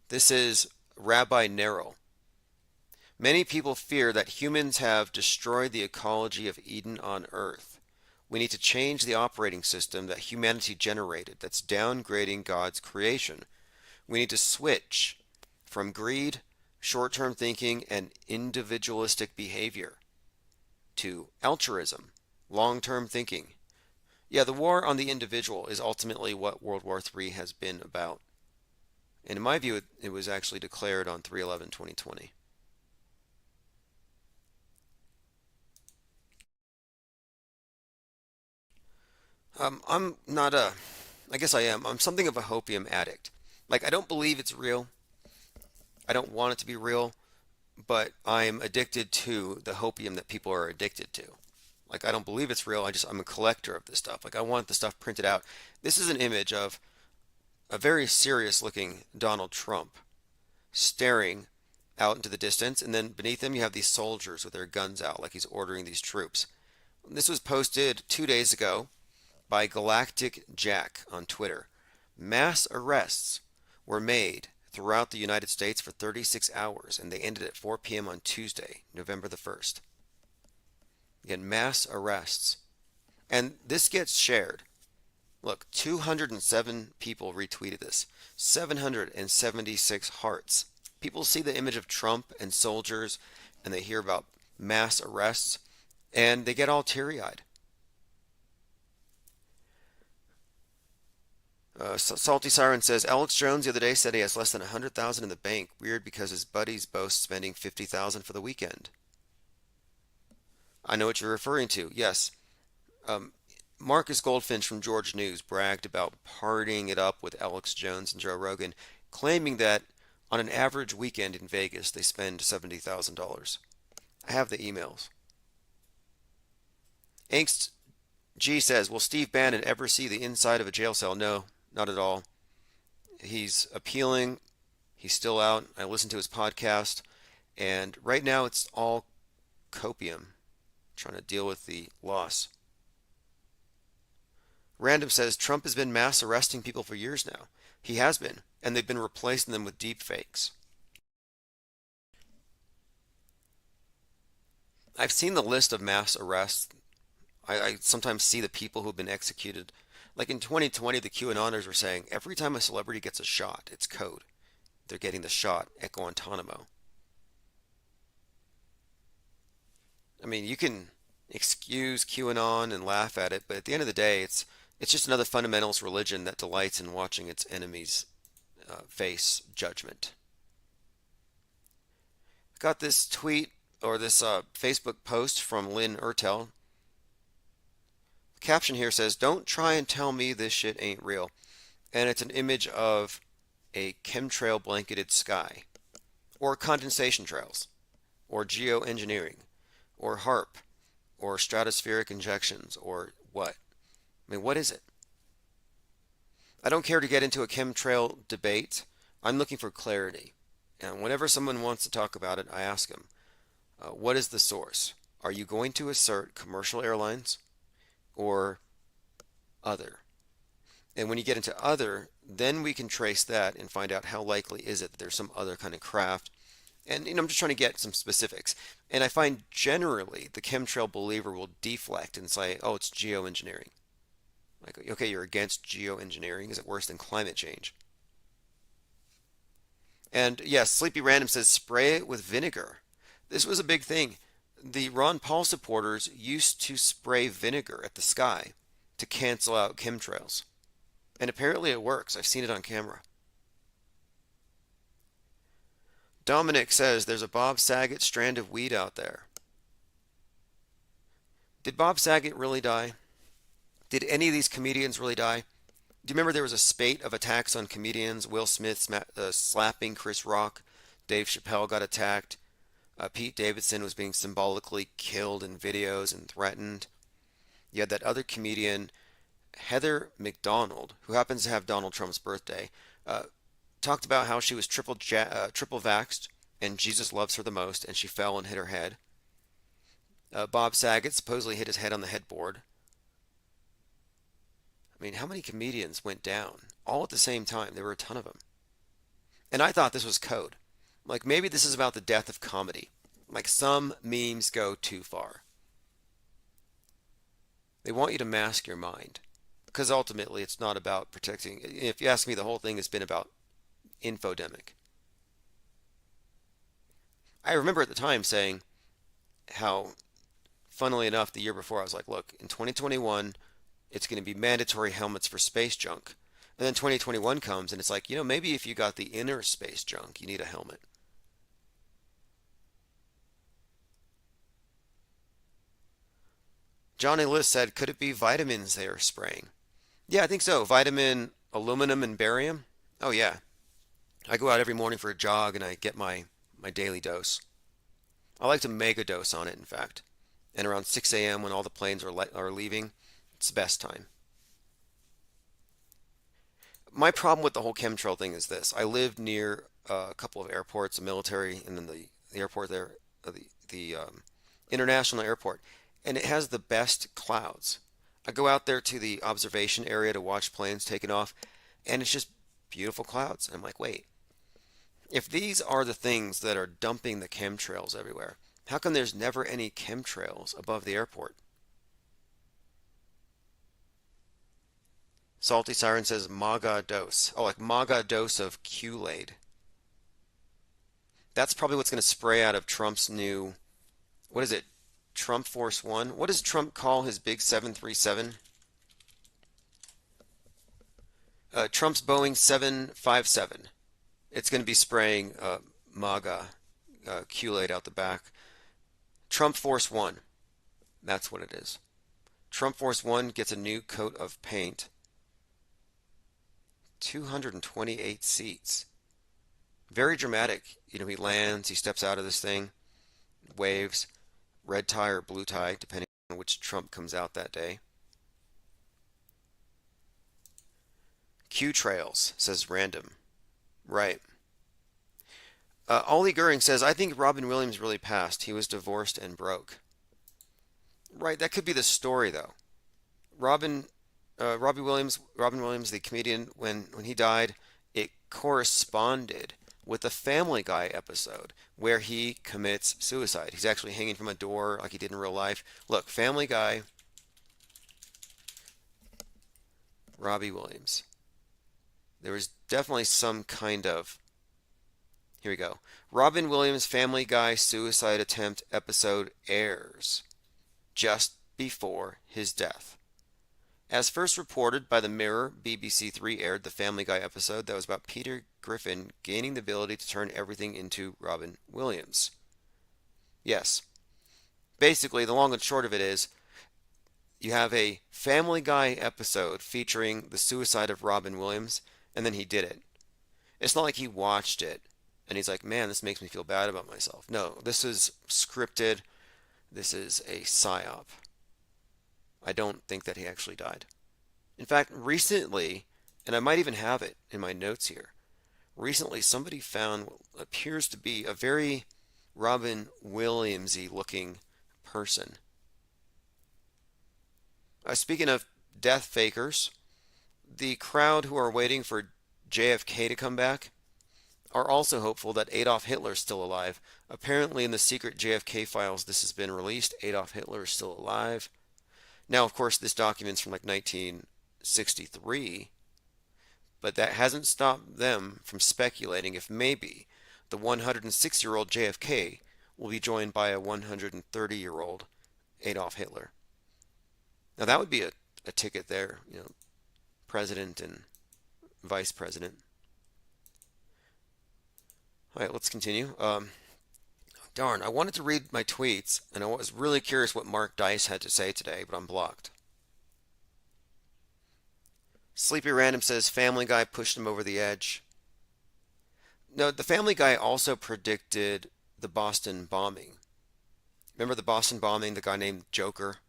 [SPEAKER 1] This is Rabbi Nero. Many people fear that humans have destroyed the ecology of Eden on Earth. We need to change the operating system that humanity generated that's downgrading God's creation. We need to switch from greed, short-term thinking, and individualistic behavior to altruism, long-term thinking. Yeah, the war on the individual is ultimately what World War III has been about. And in my view, it was actually declared on 3/11/2020. I'm not I guess I am. I'm something of a hopium addict. Like, I don't believe it's real. I don't want it to be real, but I'm addicted to the hopium that people are addicted to. Like, I don't believe it's real. I'm a collector of this stuff. Like, I want the stuff printed out. This is an image of a very serious looking Donald Trump staring out into the distance, and then beneath him you have these soldiers with their guns out like he's ordering these troops. This was posted 2 days ago by Galactic Jack on Twitter. Mass arrests were made throughout the United States for 36 hours, and they ended at 4 p.m. on Tuesday, November the 1st. Again, mass arrests. And this gets shared. Look, 207 people retweeted this. 776 hearts. People see the image of Trump and soldiers, and they hear about mass arrests, and they get all teary-eyed. Salty Siren says, Alex Jones the other day said he has less than $100,000 in the bank. Weird because his buddies boast spending $50,000 for the weekend. I know what you're referring to. Yes. Marcus Goldfinch from George News bragged about partying it up with Alex Jones and Joe Rogan, claiming that on an average weekend in Vegas they spend $70,000. I have the emails. Angst G says, will Steve Bannon ever see the inside of a jail cell? No, not at all. He's appealing. He's still out. I listened to his podcast, and right now it's all copium, trying to deal with the loss. Random says Trump has been mass arresting people for years now. He has been, and they've been replacing them with deep fakes. I've seen the list of mass arrests. I sometimes see the people who've been executed. Like in 2020, the QAnoners were saying every time a celebrity gets a shot, it's code. They're getting the shot at Guantanamo. I mean, you can excuse QAnon and laugh at it, but at the end of the day, it's just another fundamentalist religion that delights in watching its enemies face judgment. Got this tweet or this Facebook post from Lynn Ertel. The caption here says, "Don't try and tell me this shit ain't real." And it's an image of a chemtrail blanketed sky, or condensation trails, or geoengineering, or HARP, or stratospheric injections, or what? I mean, what is it? I don't care to get into a chemtrail debate. I'm looking for clarity. And whenever someone wants to talk about it, I ask them, what is the source? Are you going to assert commercial airlines or other? And when you get into other, then we can trace that and find out how likely is it that there's some other kind of craft. And I'm just trying to get some specifics. And I find generally the chemtrail believer will deflect and say, oh, it's geoengineering. Like, okay, you're against geoengineering. Is it worse than climate change? And yes, Sleepy Random says spray it with vinegar. This was a big thing. The Ron Paul supporters used to spray vinegar at the sky to cancel out chemtrails. And apparently it works. I've seen it on camera. Dominic says there's a Bob Saget strand of weed out there. Did Bob Saget really die? Did any of these comedians really die? Do you remember there was a spate of attacks on comedians? Will Smith slapping Chris Rock. Dave Chappelle got attacked. Pete Davidson was being symbolically killed in videos and threatened. You had that other comedian, Heather McDonald, who happens to have Donald Trump's birthday, talked about how she was triple vaxxed and Jesus loves her the most, and she fell and hit her head. Bob Saget supposedly hit his head on the headboard. I mean, how many comedians went down all at the same time? There were a ton of them. And I thought this was code. Like, maybe this is about the death of comedy. Like, some memes go too far. They want you to mask your mind. Because ultimately, it's not about protecting. If you ask me, the whole thing has been about infodemic. I remember at the time saying how, funnily enough, the year before, I was like, look, in 2021, it's going to be mandatory helmets for space junk. And then 2021 comes, and it's like, maybe if you got the inner space junk, you need a helmet. Johnny List said, could it be vitamins they are spraying? Yeah, I think so. Vitamin, aluminum, and barium. Oh, yeah. I go out every morning for a jog, and I get my daily dose. I like to mega dose on it, in fact. And around 6 a.m. when all the planes are leaving, it's the best time. My problem with the whole chemtrail thing is this. I live near a couple of airports, a military, and then the airport there, the international airport. And it has the best clouds. I go out there to the observation area to watch planes taking off, and it's just beautiful clouds. And I'm like, wait, if these are the things that are dumping the chemtrails everywhere, how come there's never any chemtrails above the airport? Salty Siren says MAGA dose. Oh, like MAGA dose of Kool-Aid. That's probably what's going to spray out of Trump's new, what is it? Trump Force One. What does Trump call his big 737? Trump's Boeing 757. It's going to be spraying MAGA Kool-Aid out the back. Trump Force One. That's what it is. Trump Force One gets a new coat of paint. 228 seats. Very dramatic. He lands, he steps out of this thing, waves. Red tie or blue tie, depending on which Trump comes out that day. Q trails, says Random. Right. Ollie Goering says, I think Robin Williams really passed. He was divorced and broke. Right, that could be the story, though. Robin Robin Williams, the comedian, when he died, it corresponded with a Family Guy episode where he commits suicide. He's actually hanging from a door like he did in real life. Look, Family Guy, Robbie Williams. There was definitely some kind of. Here we go. Robin Williams' Family Guy suicide attempt episode airs just before his death. As first reported by the Mirror, BBC Three aired the Family Guy episode that was about Peter Griffin gaining the ability to turn everything into Robin Williams. Yes. Basically, the long and short of it is, you have a Family Guy episode featuring the suicide of Robin Williams, and then he did it. It's not like he watched it, and he's like, man, this makes me feel bad about myself. No, this is scripted. This is a psyop. I don't think that he actually died. In fact, recently, and I might even have it in my notes here, recently somebody found what appears to be a very Robin Williams-y looking person. Speaking of death fakers, the crowd who are waiting for JFK to come back are also hopeful that Adolf Hitler is still alive. Apparently in the secret JFK files this has been released. Adolf Hitler is still alive. Now, of course, this document's from like 1963, but that hasn't stopped them from speculating if maybe the 106-year-old JFK will be joined by a 130-year-old Adolf Hitler. Now, that would be a ticket there, president and vice president. All right, let's continue. Darn, I wanted to read my tweets, and I was really curious what Mark Dice had to say today, but I'm blocked. Sleepy Random says Family Guy pushed him over the edge. No, the Family Guy also predicted the Boston bombing. Remember the Boston bombing, the guy named Joker?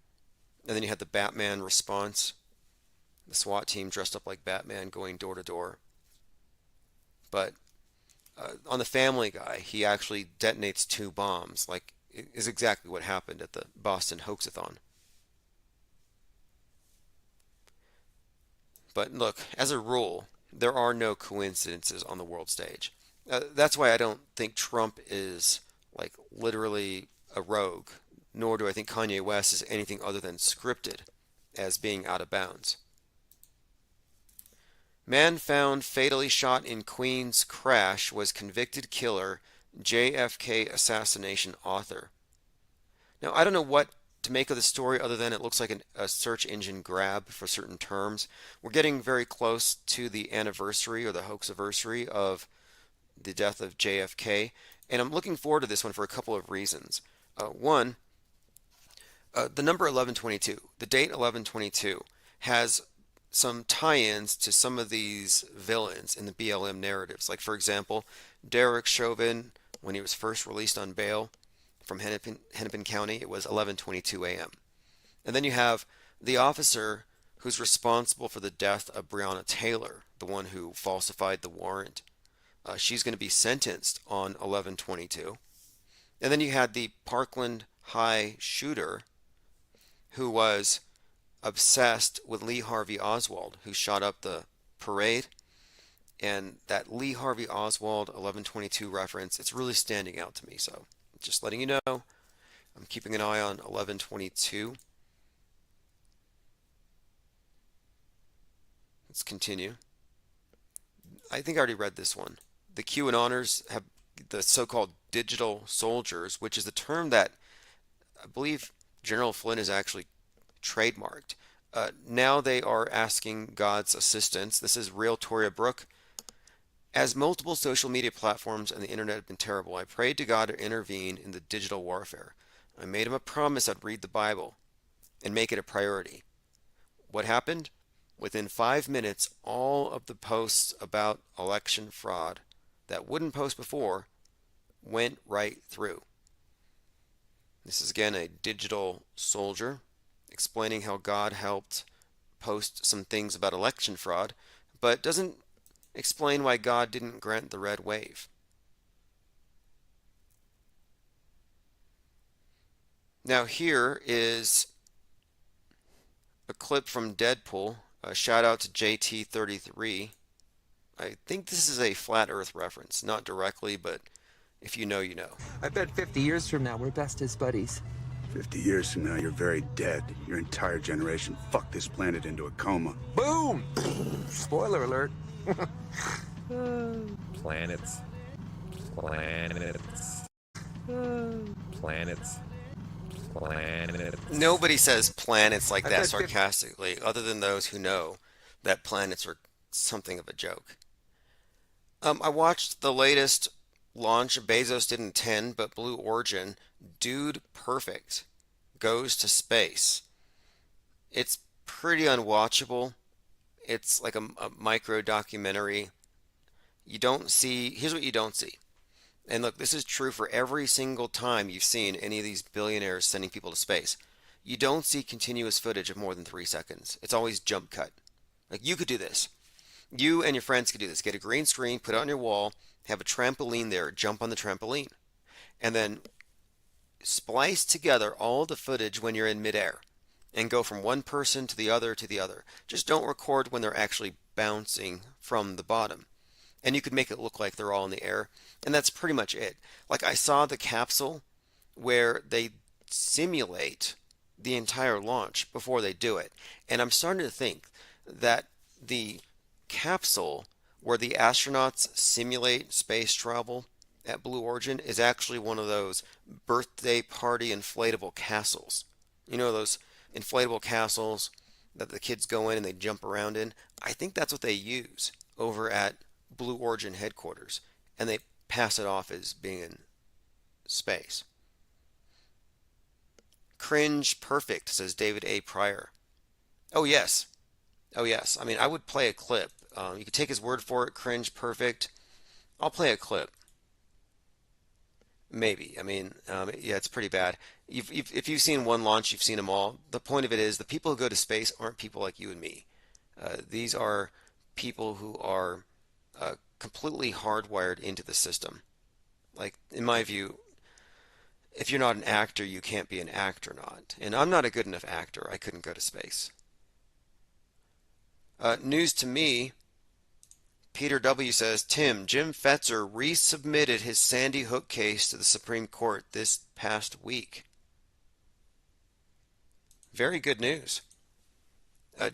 [SPEAKER 1] And then you had the Batman response. The SWAT team dressed up like Batman going door to door. But on the Family Guy, he actually detonates 2 bombs, like is exactly what happened at the Boston Hoaxathon. But look, as a rule, there are no coincidences on the world stage. That's why I don't think Trump is like literally a rogue, nor do I think Kanye West is anything other than scripted as being out of bounds. Man found fatally shot in Queens crash was convicted killer, JFK assassination author. Now, I don't know what to make of the story other than it looks like a search engine grab for certain terms. We're getting very close to the anniversary or the hoaxiversary of the death of JFK, and I'm looking forward to this one for a couple of reasons. One, the number 1122, the date 1122, has some tie-ins to some of these villains in the BLM narratives. Like, for example, Derek Chauvin, when he was first released on bail from Hennepin County, it was 11:22 a.m. And then you have the officer who's responsible for the death of Breonna Taylor, the one who falsified the warrant. She's going to be sentenced on 11/22. And then you had the Parkland High shooter who was obsessed with Lee Harvey Oswald, who shot up the parade. And that Lee Harvey Oswald 1122 reference, it's really standing out to me. So just letting you know, I'm keeping an eye on 1122. Let's continue. I think I already read this one. The QAnoners have the so-called digital soldiers, which is the term that I believe General Flynn has actually trademarked. Now they are asking God's assistance. This is real Toria Brooke. As multiple social media platforms and the internet have been terrible, I prayed to God to intervene in the digital warfare. I made him a promise I'd read the Bible and make it a priority. What happened? Within 5 minutes, all of the posts about election fraud that wouldn't post before went right through. This is again a digital soldier explaining how God helped post some things about election fraud, but doesn't explain why God didn't grant the red wave. Now here is a clip from Deadpool. Shout out to JT33. I think this is a flat Earth reference, not directly, but if you know, you know.
[SPEAKER 17] I bet 50 years from now we're best as buddies.
[SPEAKER 18] 50 years from now, you're very dead. Your entire generation fucked this planet into a coma.
[SPEAKER 17] Boom! Spoiler alert.
[SPEAKER 19] Planets. Planets. Planets. Planets.
[SPEAKER 1] Nobody says planets like that sarcastically, other than those who know that planets are something of a joke. I watched the latest launch. Bezos didn't 10, but Blue Origin. Dude Perfect goes to space. It's pretty unwatchable. It's like a micro documentary. You don't see, here's what you don't see. And look, this is true for every single time you've seen any of these billionaires sending people to space. You don't see continuous footage of more than 3 seconds. It's always jump cut. Like, you could do this. You and your friends could do this. Get a green screen, put it on your wall, have a trampoline there, jump on the trampoline, and then splice together all the footage when you're in midair and go from one person to the other to the other. Just don't record when they're actually bouncing from the bottom. And you could make it look like they're all in the air. And that's pretty much it. Like, I saw the capsule where they simulate the entire launch before they do it. And I'm starting to think that the capsule where the astronauts simulate space travel at Blue Origin is actually one of those birthday party inflatable castles. You know, those inflatable castles that the kids go in and they jump around in? I think that's what they use over at Blue Origin headquarters, and they pass it off as being in space. Cringe perfect, says David A. Pryor. Oh yes. Oh yes. I mean, I would play a clip. You could take his word for it. Cringe perfect. I'll play a clip. Maybe. I mean, yeah, it's pretty bad. If you've seen one launch, you've seen them all. The point of it is the people who go to space aren't people like you and me. These are people who are completely hardwired into the system. Like, in my view, if you're not an actor, you can't be an actor-not. And I'm not a good enough actor. I couldn't go to space. News to me, Peter W. says, Tim, Jim Fetzer resubmitted his Sandy Hook case to the Supreme Court this past week. Very good news.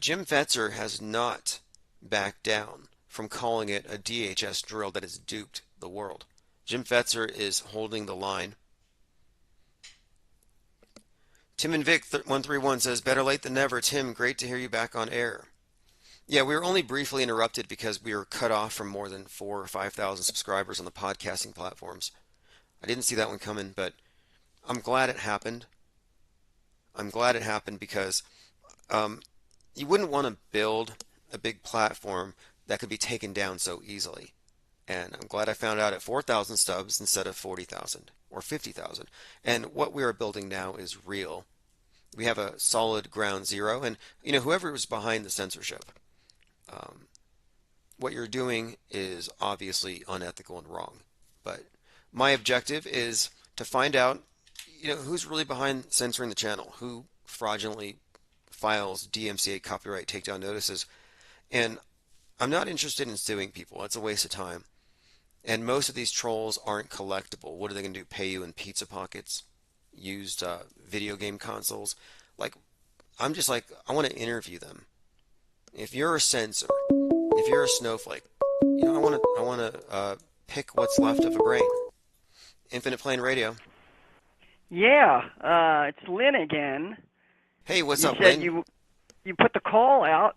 [SPEAKER 1] Jim Fetzer has not backed down from calling it a DHS drill that has duped the world. Jim Fetzer is holding the line. Tim and Vic 131 says, better late than never. Tim, great to hear you back on air. Yeah, we were only briefly interrupted because we were cut off from more than 4,000 or 5,000 subscribers on the podcasting platforms. I didn't see that one coming, but I'm glad it happened. I'm glad it happened because you wouldn't want to build a big platform that could be taken down so easily. And I'm glad I found out at 4,000 stubs instead of 40,000 or 50,000. And what we are building now is real. We have a solid ground zero. And, you know, whoever was behind the censorship, what you're doing is obviously unethical and wrong. But my objective is to find out, you know, who's really behind censoring the channel, who fraudulently files DMCA copyright takedown notices. And I'm not interested in suing people. That's a waste of time. And most of these trolls aren't collectible. What are they going to do? Pay you in pizza pockets? Used video game consoles? Like, I'm just like, I want to interview them. If you're a censor, if you're a snowflake, you know, I want to pick what's left of a brain. Infinite Plane Radio.
[SPEAKER 24] Yeah, it's Lynn again.
[SPEAKER 1] Hey, what's up,
[SPEAKER 24] Lynn?
[SPEAKER 1] Lynn?
[SPEAKER 24] You put the call out.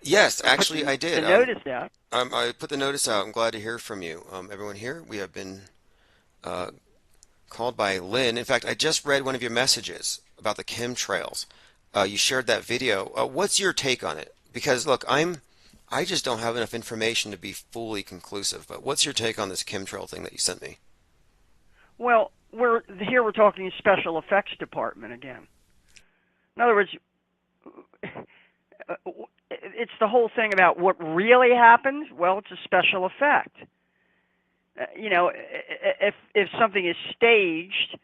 [SPEAKER 1] Yes, actually, I did.
[SPEAKER 24] The notice out.
[SPEAKER 1] I put the notice out. I'm glad to hear from you. Everyone here, we have been called by Lynn. In fact, I just read one of your messages about the chemtrails. You shared that video. What's your take on it? Because, look, I just don't have enough information to be fully conclusive. But what's your take on this chemtrail thing that you sent me?
[SPEAKER 24] Well, we're talking special effects department again. In other words, it's the whole thing about what really happened. Well, it's a special effect. You know, if something is staged,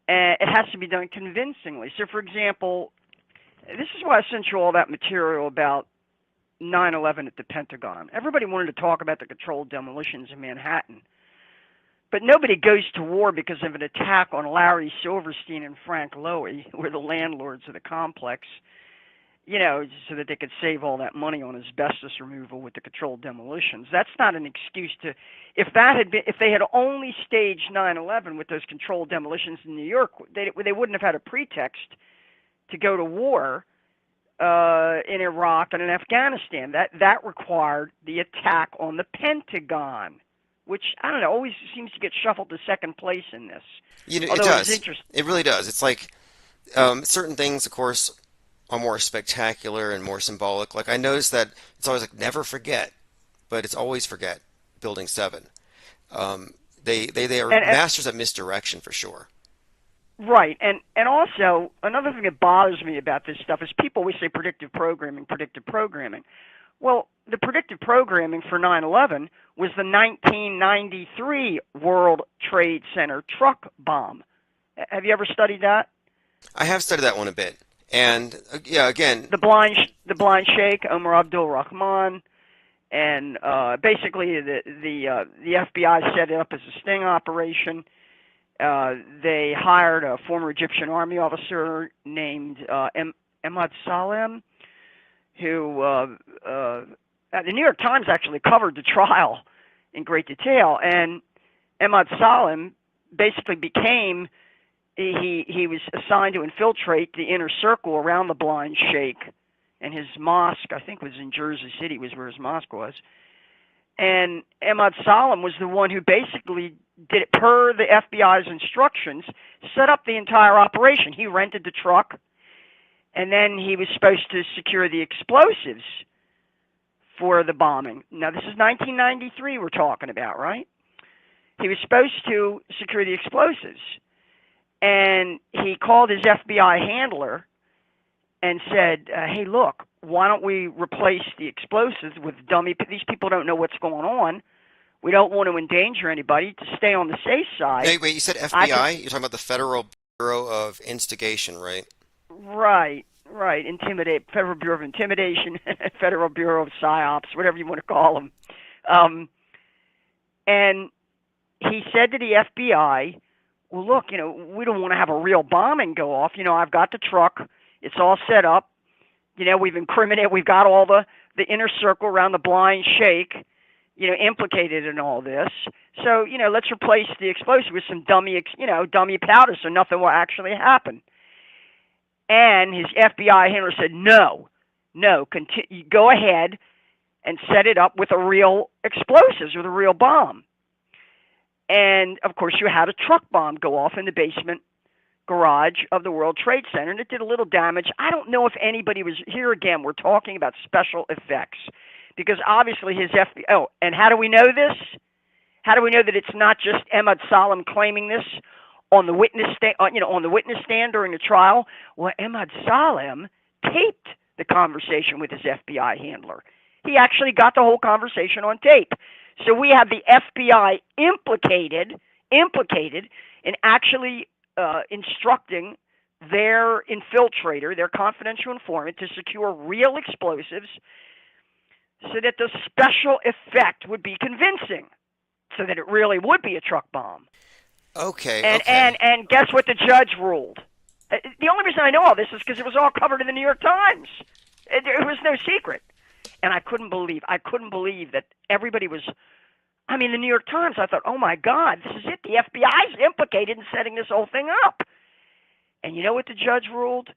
[SPEAKER 24] it has to be done convincingly. So, for example, this is why I sent you all that material about 9/11 at the Pentagon. Everybody wanted to talk about the controlled demolitions in Manhattan. But nobody goes to war because of an attack on Larry Silverstein and Frank Lowy, who were the landlords of the complex, so that they could save all that money on asbestos removal with the controlled demolitions. That's not an excuse to, if they had only staged 9/11 with those controlled demolitions in New York, they wouldn't have had a pretext to go to war in Iraq and in Afghanistan. That required the attack on the Pentagon, which, I don't know, always seems to get shuffled to second place in this.
[SPEAKER 1] It does. It really does. It's like certain things, of course, are more spectacular and more symbolic. Like I noticed that it's always like never forget, but it's always forget Building 7. They are masters at misdirection for sure.
[SPEAKER 24] Right, and also another thing that bothers me about this stuff is people always say predictive programming. Well, the predictive programming for 9/11 was the 1993 World Trade Center truck bomb. Have you ever studied that?
[SPEAKER 1] I have studied that one a bit, and again,
[SPEAKER 24] the blind sheikh Omar Abdul Rahman, and basically the FBI set it up as a sting operation. They hired a former Egyptian army officer named Ahmad Salem, who the New York Times actually covered the trial in great detail. And Ahmad Salem basically became, he was assigned to infiltrate the inner circle around the blind sheikh, and his mosque, I think, was in Jersey City, was where his mosque was. And Ahmad Salem was the one who basically did it per the FBI's instructions, set up the entire operation. He rented the truck, and then he was supposed to secure the explosives for the bombing. Now, this is 1993 we're talking about, right? He was supposed to secure the explosives, and he called his FBI handler and said, hey, look, why don't we replace the explosives with dummy? These people don't know what's going on. We don't want to endanger anybody, to stay on the safe side.
[SPEAKER 1] Wait, you said FBI? You're talking about the Federal Bureau of Instigation, right?
[SPEAKER 24] Right. Federal Bureau of Intimidation, Federal Bureau of PsyOps, whatever you want to call them. And he said to the FBI, well, look, we don't want to have a real bombing go off. I've got the truck. It's all set up. We've got all the inner circle around the blind sheikh, implicated in all this. So, let's replace the explosive with some dummy powder so nothing will actually happen. And his FBI handler said, no, go ahead and set it up with a real explosives, with a real bomb. And, of course, you had a truck bomb go off in the basement garage of the World Trade Center, and it did a little damage. I don't know if anybody was here. Again, we're talking about special effects, because obviously his FBI. Oh, and how do we know this? How do we know that it's not just Ahmad Salem claiming this on the witness stand? On the witness stand during the trial. Well, Ahmad Salem taped the conversation with his FBI handler. He actually got the whole conversation on tape. So we have the FBI implicated in actually instructing their infiltrator, their confidential informant, to secure real explosives so that the special effect would be convincing, so that it really would be a truck bomb.
[SPEAKER 1] Okay.
[SPEAKER 24] And guess what the judge ruled? The only reason I know all this is because it was all covered in the New York Times. It was no secret. And I couldn't believe that everybody was. I mean, the New York Times, I thought, oh, my God, this is it. The FBI's implicated in setting this whole thing up. And you know what the judge ruled?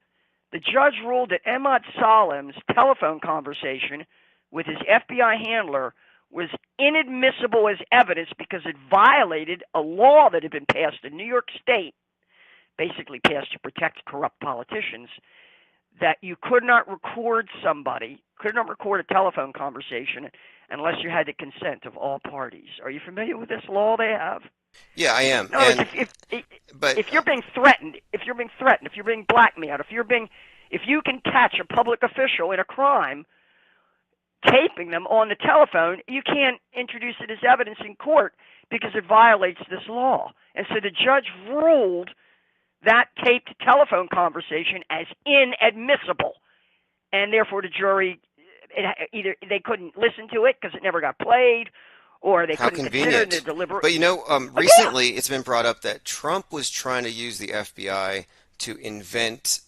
[SPEAKER 24] The judge ruled that Ahmad Salem's telephone conversation with his FBI handler was inadmissible as evidence because it violated a law that had been passed in New York State, basically passed to protect corrupt politicians, that you could not record a telephone conversation unless you had the consent of all parties. Are you familiar with this law they have?
[SPEAKER 1] Yeah, I am.
[SPEAKER 24] No, if you're being threatened, if you're being blackmailed, if you can catch a public official in a crime, taping them on the telephone, you can't introduce it as evidence in court because it violates this law. And so the judge ruled that taped telephone conversation as inadmissible, and therefore the jury either they couldn't listen to it because it never got played, or they
[SPEAKER 1] How
[SPEAKER 24] couldn't consider
[SPEAKER 1] convenient.
[SPEAKER 24] the deliberate.
[SPEAKER 1] But recently it's been brought up that Trump was trying to use the FBI to invent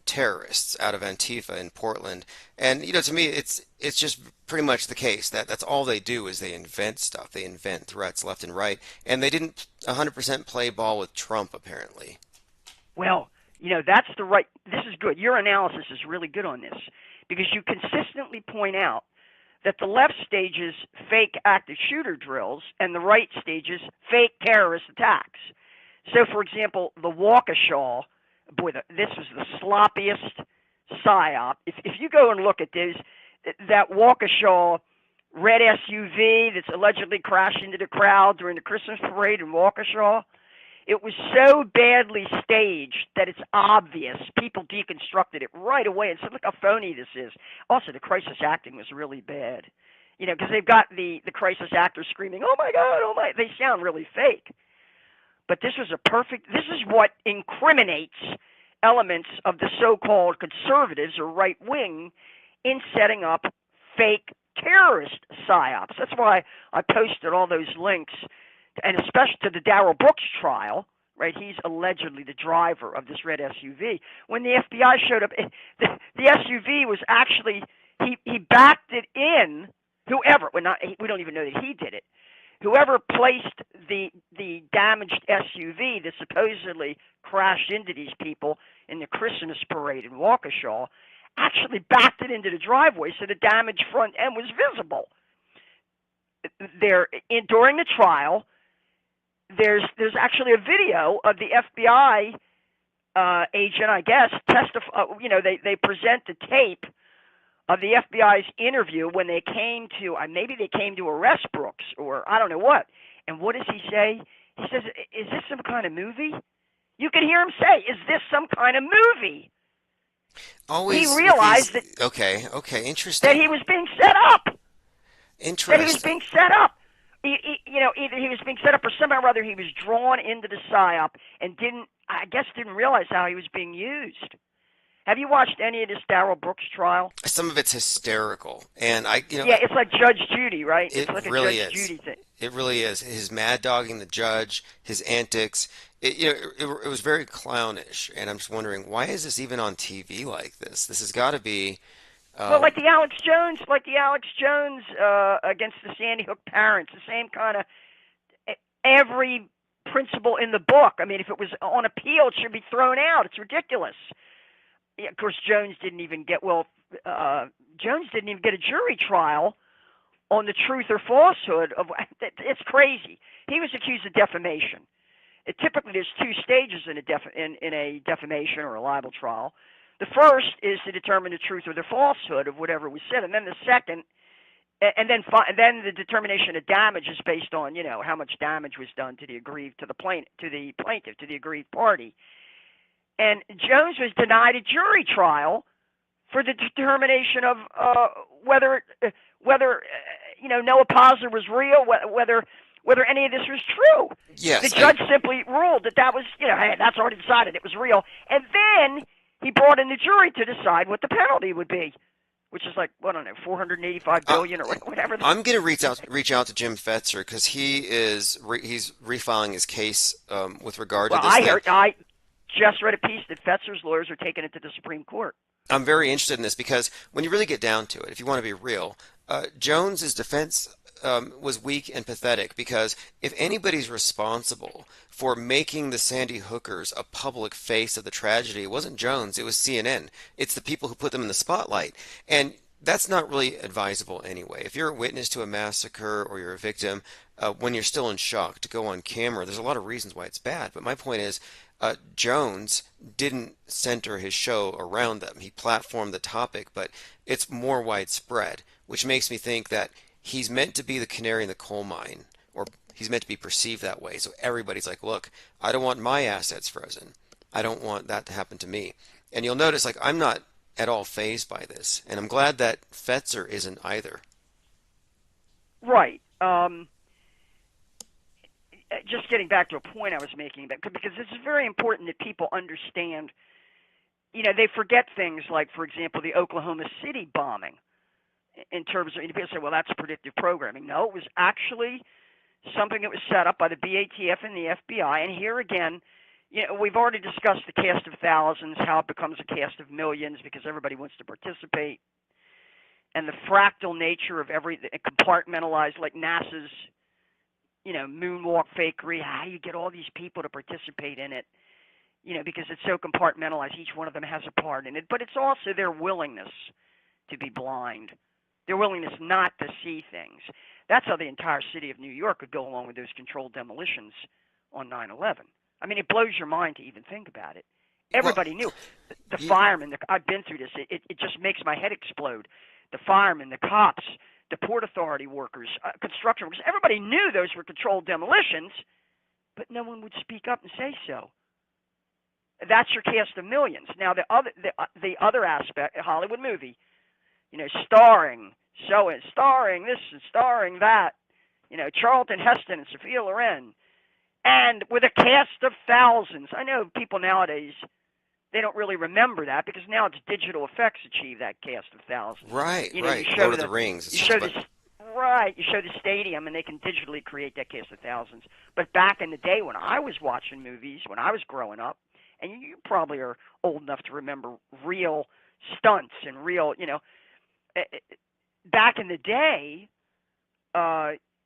[SPEAKER 1] terrorists out of Antifa in Portland. And to me, it's just pretty much the case that that's all they do is they invent stuff. They invent threats left and right, and they didn't 100% play ball with Trump apparently.
[SPEAKER 24] Well, that's the right. This is good. Your analysis is really good on this because you consistently point out that the left stages fake active shooter drills and the right stages fake terrorist attacks. So, for example, the Waukesha, boy, this was the sloppiest psyop. If you go and look at this, that Waukesha red SUV that's allegedly crashed into the crowd during the Christmas parade in Waukesha, it was so badly staged that it's obvious. People deconstructed it right away and said, look how phony this is. Also, the crisis acting was really bad. Because they've got the crisis actors screaming, oh my God, oh my, they sound really fake. But this is what incriminates elements of the so-called conservatives or right wing in setting up fake terrorist psyops. That's why I posted all those links, and especially to the Darrell Brooks trial, right? He's allegedly the driver of this red SUV. When the FBI showed up, the SUV was actually, he backed it in, we don't even know that he did it. Whoever placed the damaged SUV that supposedly crashed into these people in the Christmas parade in Waukesha actually backed it into the driveway so the damaged front end was visible. During the trial, there's actually a video of the FBI agent, I guess, testify. They present the tape of the FBI's interview when they came to, maybe they came to arrest Brooks or I don't know what. And what does he say? He says, is this some kind of movie? You can hear him say, is this some kind of movie?
[SPEAKER 1] Always
[SPEAKER 24] he realized that
[SPEAKER 1] okay, interesting.
[SPEAKER 24] That he was being set up.
[SPEAKER 1] Interesting.
[SPEAKER 24] That he was being set up. Either he was being set up or somehow or other he was drawn into the psyop and didn't realize how he was being used. Have you watched any of this Darrell Brooks trial?
[SPEAKER 1] Some of it's hysterical, and
[SPEAKER 24] yeah, it's like Judge Judy, right? It's like
[SPEAKER 1] really
[SPEAKER 24] a Judge Judy thing.
[SPEAKER 1] It really is. His mad dogging the judge, his antics. It was very clownish, and I'm just wondering why is this even on TV like this? This has got to be.
[SPEAKER 24] Well, like the Alex Jones against the Sandy Hook parents, the same kind of every principle in the book. I mean, if it was on appeal, it should be thrown out. It's ridiculous. Yeah, of course, Jones didn't even get a jury trial on the truth or falsehood of. It's crazy. He was accused of defamation. Typically, there's two stages in a defamation or a libel trial. The first is to determine the truth or the falsehood of whatever was said, and then the second, and then the determination of damage is based on how much damage was done to the plaintiff, to the aggrieved party. And Jones was denied a jury trial for the determination of whether Noah Posner was real, whether any of this was true.
[SPEAKER 1] Yes,
[SPEAKER 24] the judge simply ruled that was, hey, that's already decided it was real. And then he brought in the jury to decide what the penalty would be, which is like, I don't know, $485 billion or whatever.
[SPEAKER 1] I'm going to reach out to Jim Fetzer because he's refiling his case with regard to this.
[SPEAKER 24] I just read a piece that Fetzer's lawyers are taking it to the Supreme Court.
[SPEAKER 1] I'm very interested in this because when you really get down to it, if you want to be real, Jones's defense was weak and pathetic because if anybody's responsible for making the Sandy Hookers a public face of the tragedy, it wasn't Jones, it was CNN. It's the people who put them in the spotlight. And that's not really advisable anyway. If you're a witness to a massacre or you're a victim, when you're still in shock, to go on camera, there's a lot of reasons why it's bad. But my point is, Jones didn't center his show around them. He platformed the topic, but it's more widespread, which makes me think that he's meant to be the canary in the coal mine, or he's meant to be perceived that way. So everybody's like, look, I don't want my assets frozen. I don't want that to happen to me. And you'll notice, like, I'm not at all fazed by this, and I'm glad that Fetzer isn't either.
[SPEAKER 24] Right. Just getting back to a point I was making, because it's very important that people understand, they forget things like, for example, the Oklahoma City bombing. in terms of, people say, well, that's predictive programming. No, it was actually something that was set up by the BATF and the FBI. And here again, we've already discussed the cast of thousands, how it becomes a cast of millions because everybody wants to participate, and the fractal nature of compartmentalized, like NASA's, moonwalk fakery. How do you get all these people to participate in it? Because it's so compartmentalized. Each one of them has a part in it. But it's also their willingness to be blind, their willingness not to see things. That's how the entire city of New York could go along with those controlled demolitions on 9/11. I mean, it blows your mind to even think about it. Everybody knew. The firemen, I've been through this. It just makes my head explode. The firemen, the cops, the Port Authority workers, construction workers, everybody knew those were controlled demolitions, but no one would speak up and say so. That's your cast of millions. Now, the other aspect, a Hollywood movie, starring this and starring that, Charlton Heston and Sophia Loren, and with a cast of thousands. I know people nowadays, they don't really remember that because now it's digital effects achieve that cast of thousands.
[SPEAKER 1] Right,
[SPEAKER 24] You
[SPEAKER 1] right.
[SPEAKER 24] show
[SPEAKER 1] Lord of the Rings.
[SPEAKER 24] You show you show the stadium, and they can digitally create that cast of thousands. But back in the day when I was watching movies, when I was growing up, and you probably are old enough to remember real stunts and real, back in the day,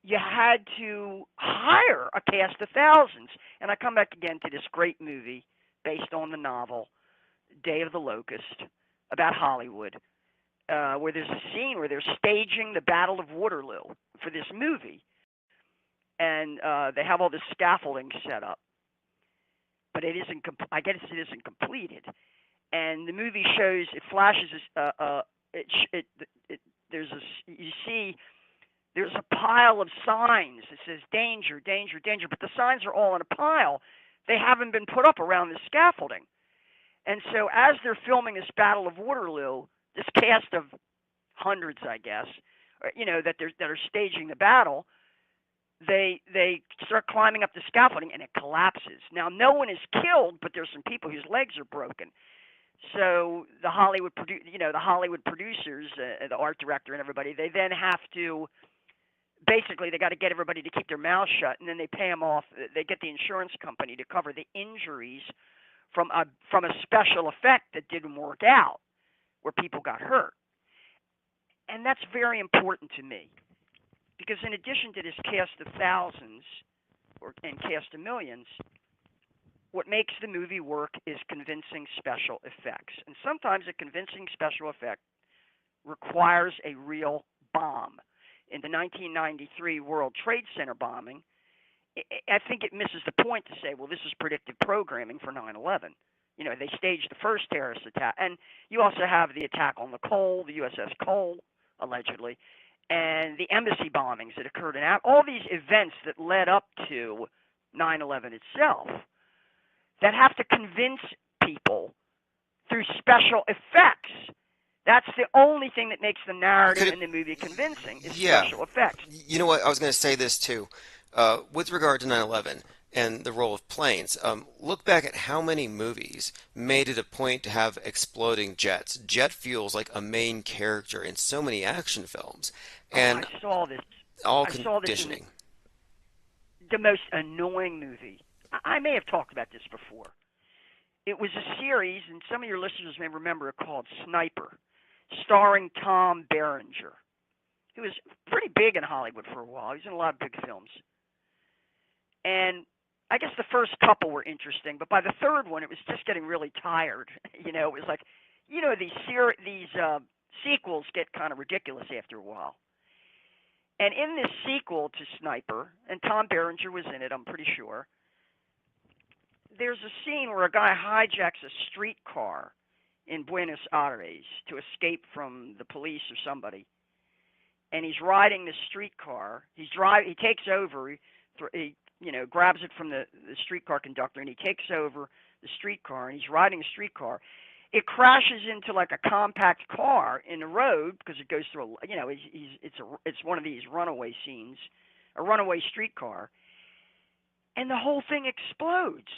[SPEAKER 24] you had to hire a cast of thousands. And I come back again to this great movie based on the novel Day of the Locust about Hollywood, where there's a scene where they're staging the Battle of Waterloo for this movie. And they have all this scaffolding set up. But it isn't. I guess it isn't completed, and the movie shows. It flashes. You see, there's a pile of signs that says danger, danger, danger. But the signs are all in a pile. They haven't been put up around the scaffolding, and so as they're filming this Battle of Waterloo, this cast of hundreds, I guess, that are staging the battle. They start climbing up the scaffolding and it collapses. Now no one is killed, but there's some people whose legs are broken. So the Hollywood producers, the art director and everybody, they then have to basically they got to get everybody to keep their mouth shut, and then they pay them off. They get the insurance company to cover the injuries from a special effect that didn't work out, where people got hurt, and that's very important to me. Because in addition to this cast of thousands and cast of millions, what makes the movie work is convincing special effects. And sometimes a convincing special effect requires a real bomb. In the 1993 World Trade Center bombing, I think it misses the point to say, well, this is predictive programming for 9/11. They staged the first terrorist attack. And you also have the attack on the Cole, the USS Cole, allegedly, and the embassy bombings that occurred in all these events that led up to 9/11 itself, that have to convince people through special effects. That's the only thing that makes the narrative in the movie convincing is special effects.
[SPEAKER 1] You know what? I was going to say this too. With regard to 9/11 and the role of planes, look back at how many movies made it a point to have exploding jets. Jet fuel's like a main character in so many action films. And
[SPEAKER 24] I saw this.
[SPEAKER 1] All
[SPEAKER 24] I saw this
[SPEAKER 1] conditioning.
[SPEAKER 24] in the most annoying movie. I may have talked about this before. It was a series, and some of your listeners may remember it, called Sniper, starring Tom Berenger. He was pretty big in Hollywood for a while. He was in a lot of big films. And I guess the first couple were interesting, but by the third one, it was just getting really tired. It was like, these sequels get kind of ridiculous after a while. And in this sequel to Sniper, and Tom Berenger was in it, I'm pretty sure, there's a scene where a guy hijacks a streetcar in Buenos Aires to escape from the police or somebody. And he's riding the streetcar. He takes over. He grabs it from the streetcar conductor, and he takes over the streetcar, and he's riding a streetcar. It crashes into like a compact car in the road because it goes through it's one of these runaway scenes, a runaway streetcar, and the whole thing explodes.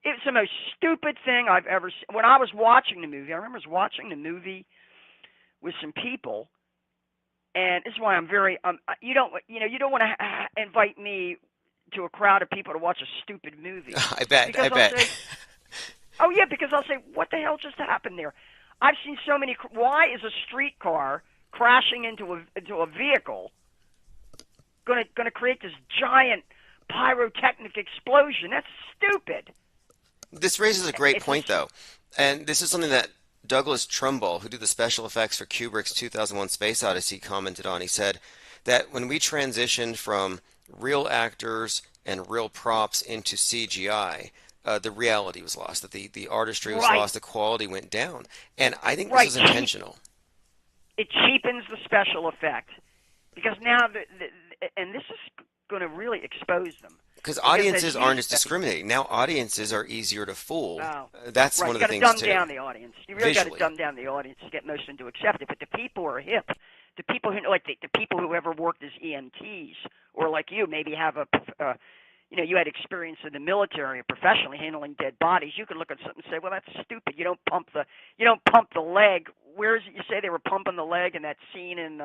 [SPEAKER 24] It's the most stupid thing I've ever seen. When I was watching the movie, I remember watching the movie with some people, And this is why I'm very you don't want to invite me to a crowd of people to watch a stupid movie.
[SPEAKER 1] I bet.
[SPEAKER 24] Because
[SPEAKER 1] I bet.
[SPEAKER 24] Say, oh yeah, because I'll say, what the hell just happened there? I've seen so many. Why is a streetcar crashing into a vehicle going to create this giant pyrotechnic explosion? That's stupid.
[SPEAKER 1] This raises a great point, though, and this is something that Douglas Trumbull, who did the special effects for Kubrick's 2001 Space Odyssey, commented on. He said that when we transitioned from real actors and real props into CGI, the reality was lost, that the artistry was lost, the quality went down. And I think this is intentional.
[SPEAKER 24] It cheapens the special effect. Because now, and this is going to really expose them.
[SPEAKER 1] Because audiences aren't as discriminating. Now audiences are easier to fool. That's one of the things, too.
[SPEAKER 24] You got to dumb down the audience. You really got to dumb down the audience to get most of them to accept it. But the people who are hip, the people who like the people who ever worked as EMTs, or like you, maybe have you had experience in the military or professionally handling dead bodies. You could look at something and say, well, that's stupid. You don't pump the leg. Where is it? You say they were pumping the leg in that scene in.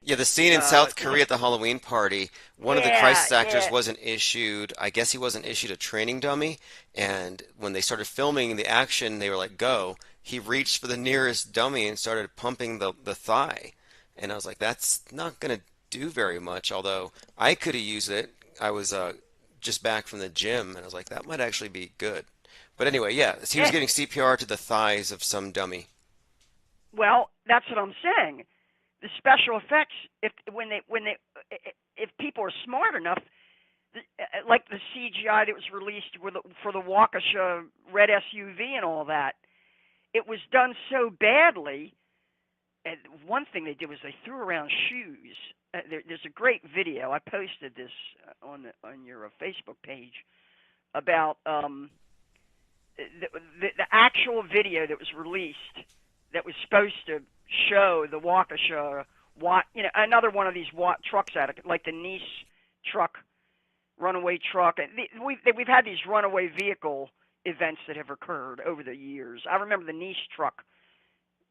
[SPEAKER 1] Yeah, the scene in South Korea at the Halloween party, one of the crisis actors wasn't issued, I guess he wasn't issued a training dummy, and when they started filming the action, they were like, go. He reached for the nearest dummy and started pumping the thigh. And I was like, that's not going to do very much, although I could have used it. I was just back from the gym, and I was like, that might actually be good. But anyway, yeah, he was getting CPR to the thighs of some dummy.
[SPEAKER 24] Well, that's what I'm saying. The special effects, if people are smart enough, like the CGI that was released for the Waukesha red SUV and all that, it was done so badly. And one thing they did was they threw around shoes. There's a great video. I posted this on your Facebook page about the actual video that was released that was supposed to show the Waukesha, another one of these trucks out of like the Nice truck, runaway truck. We've had these runaway vehicle events that have occurred over the years. I remember the Nice truck.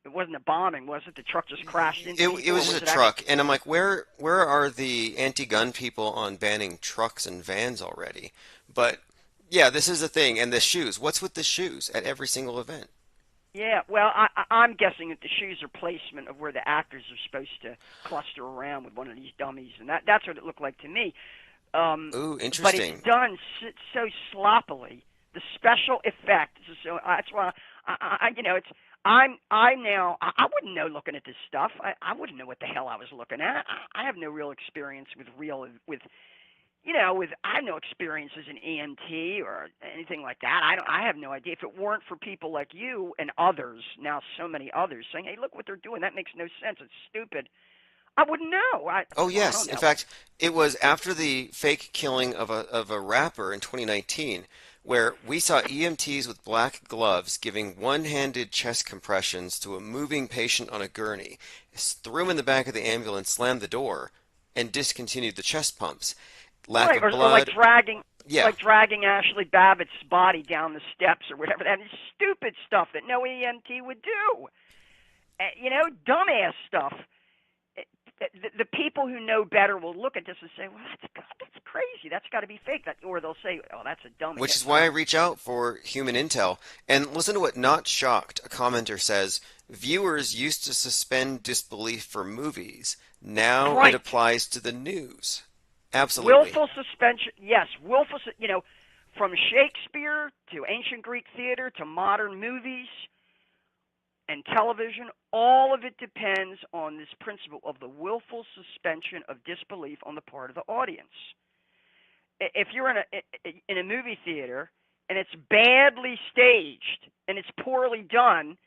[SPEAKER 24] It wasn't a bombing, was it? The truck just crashed into
[SPEAKER 1] it was just a truck, and I'm like, where are the anti-gun people on banning trucks and vans already? But yeah, this is the thing, and the shoes. What's with the shoes at every single event?
[SPEAKER 24] Yeah, well, I'm guessing that the shoes are placement of where the actors are supposed to cluster around with one of these dummies, and that's what it looked like to me.
[SPEAKER 1] Ooh, interesting.
[SPEAKER 24] But it's done so sloppily. The special effect is so. That's why I wouldn't know looking at this stuff. I wouldn't know what the hell I was looking at. I have no real experience with I have no experience as an EMT or anything like that. I have no idea. If it weren't for people like you and others, now so many others saying, "Hey, look what they're doing. That makes no sense. It's stupid." I wouldn't know.
[SPEAKER 1] Oh yes, in fact, it was after the fake killing of a rapper in 2019, where we saw EMTs with black gloves giving one-handed chest compressions to a moving patient on a gurney, threw him in the back of the ambulance, slammed the door, and discontinued the chest pumps. Lack of blood.
[SPEAKER 24] Or like dragging Ashley Babbitt's body down the steps or whatever. That is stupid stuff that no EMT would do. Dumbass stuff. The people who know better will look at this and say, "Well, that's crazy. That's got to be fake." Or they'll say, "Oh, that's a dummy."
[SPEAKER 1] Which is why I reach out for human intel. And listen to what Not Shocked, a commenter, says. Viewers used to suspend disbelief for movies. Now it applies to the news. Absolutely.
[SPEAKER 24] Willful suspension. Yes, willful. From Shakespeare to ancient Greek theater to modern movies and television, all of it depends on this principle of the willful suspension of disbelief on the part of the audience. If you're in a movie theater and it's badly staged and it's poorly done,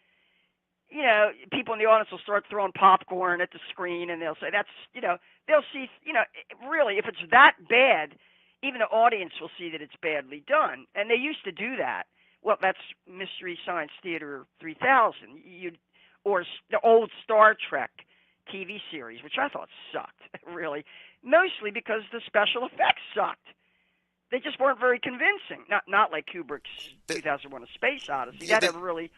[SPEAKER 24] people in the audience will start throwing popcorn at the screen, and they'll say they'll see, really, if it's that bad, even the audience will see that it's badly done. And they used to do that. Well, that's Mystery Science Theater 3000, or the old Star Trek TV series, which I thought sucked, really, mostly because the special effects sucked. They just weren't very convincing. Not like Kubrick's 2001: A Space Odyssey. That really.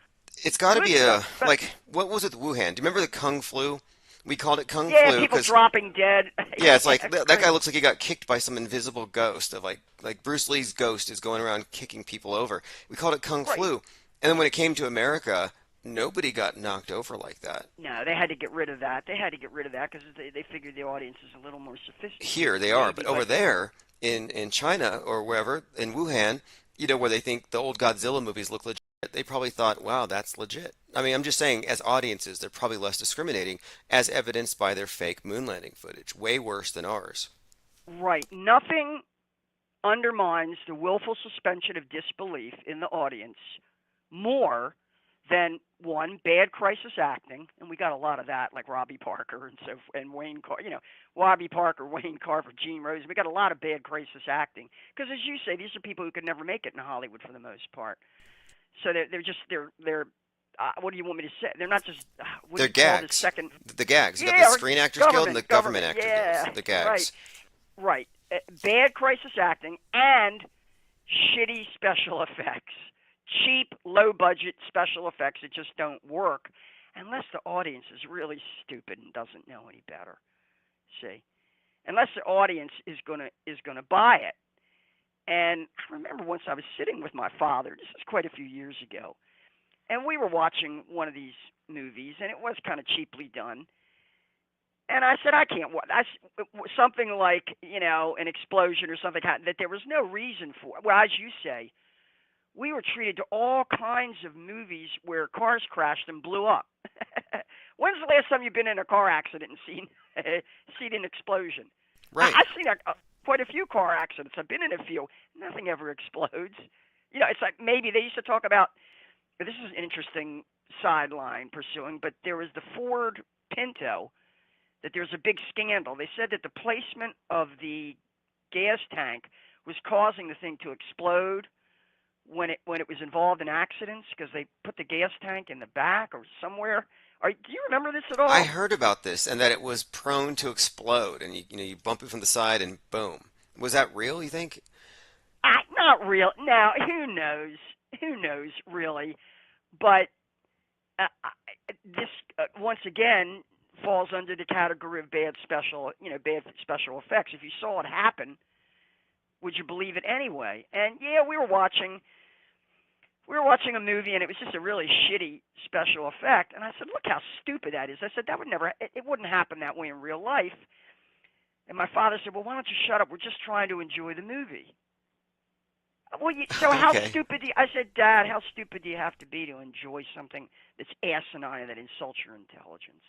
[SPEAKER 1] It's got to be like, what was it, Wuhan? Do you remember the Kung Flu? We called it Kung
[SPEAKER 24] Yeah,
[SPEAKER 1] Flu
[SPEAKER 24] people
[SPEAKER 1] because
[SPEAKER 24] dropping dead.
[SPEAKER 1] yeah, it's like that guy
[SPEAKER 24] crazy.
[SPEAKER 1] looks like he got kicked by some invisible ghost of like Bruce Lee's ghost is going around kicking people over. We called it Kung
[SPEAKER 24] Right.
[SPEAKER 1] Flu, and then when it came to America, nobody got knocked over like that.
[SPEAKER 24] No, they had to get rid of that. They had to get rid of that because they figured the audience is a little more
[SPEAKER 1] Here
[SPEAKER 24] sophisticated.
[SPEAKER 1] they are,
[SPEAKER 24] Maybe,
[SPEAKER 1] but over
[SPEAKER 24] but
[SPEAKER 1] there in China or wherever in Wuhan, where they think the old Godzilla movies look legit, they probably thought, "Wow, that's legit." I mean, I'm just saying, as audiences, they're probably less discriminating, as evidenced by their fake moon landing footage. Way worse than ours.
[SPEAKER 24] right, nothing undermines the willful suspension of disbelief in the audience more than one bad crisis acting, and we got a lot of that, like Robbie Parker and Wayne Carver. Robbie Parker, Wayne Carver, Gene Rose. We got a lot of bad crisis acting because, as you say, these are people who could never make it in Hollywood for the most part. So they're what do you want me to say? They're not just what do
[SPEAKER 1] They're
[SPEAKER 24] you call this
[SPEAKER 1] gags.
[SPEAKER 24] second?
[SPEAKER 1] The gags. You got
[SPEAKER 24] Yeah,
[SPEAKER 1] the
[SPEAKER 24] or
[SPEAKER 1] Screen Actors Guild and the Government Actors
[SPEAKER 24] yeah,
[SPEAKER 1] Guild. The gags.
[SPEAKER 24] Right. Bad crisis acting and shitty special effects. Cheap, low budget special effects that just don't work unless the audience is really stupid and doesn't know any better. See? Unless the audience is gonna buy it. And I remember once I was sitting with my father, this was quite a few years ago, and we were watching one of these movies, and it was kind of cheaply done. And I said, I can't watch something like, an explosion or something that there was no reason for. Well, as you say, we were treated to all kinds of movies where cars crashed and blew up. When's the last time you've been in a car accident and seen an explosion?
[SPEAKER 1] Right.
[SPEAKER 24] I've seen quite a few car accidents. I've been in a few. Nothing ever explodes. It's like maybe they used to talk about, this is an interesting sideline pursuing, but there was the Ford Pinto, that there was a big scandal. They said that the placement of the gas tank was causing the thing to explode when it was involved in accidents because they put the gas tank in the back or somewhere. Do you remember this at all?
[SPEAKER 1] I heard about this and that it was prone to explode, and you bump it from the side and boom. Was that real? You think?
[SPEAKER 24] Not real. Now, who knows? Who knows, really? But this once again falls under the category of bad special effects. If you saw it happen, would you believe it anyway? And yeah, we were watching a movie, and it was just a really shitty special effect. And I said, "Look how stupid that is." I said, "That would never. It wouldn't happen that way in real life." And my father said, "Well, why don't you shut up? We're just trying to enjoy the movie." Well, so how stupid I said, "Dad, how stupid do you have to be to enjoy something that's asinine that insults your intelligence?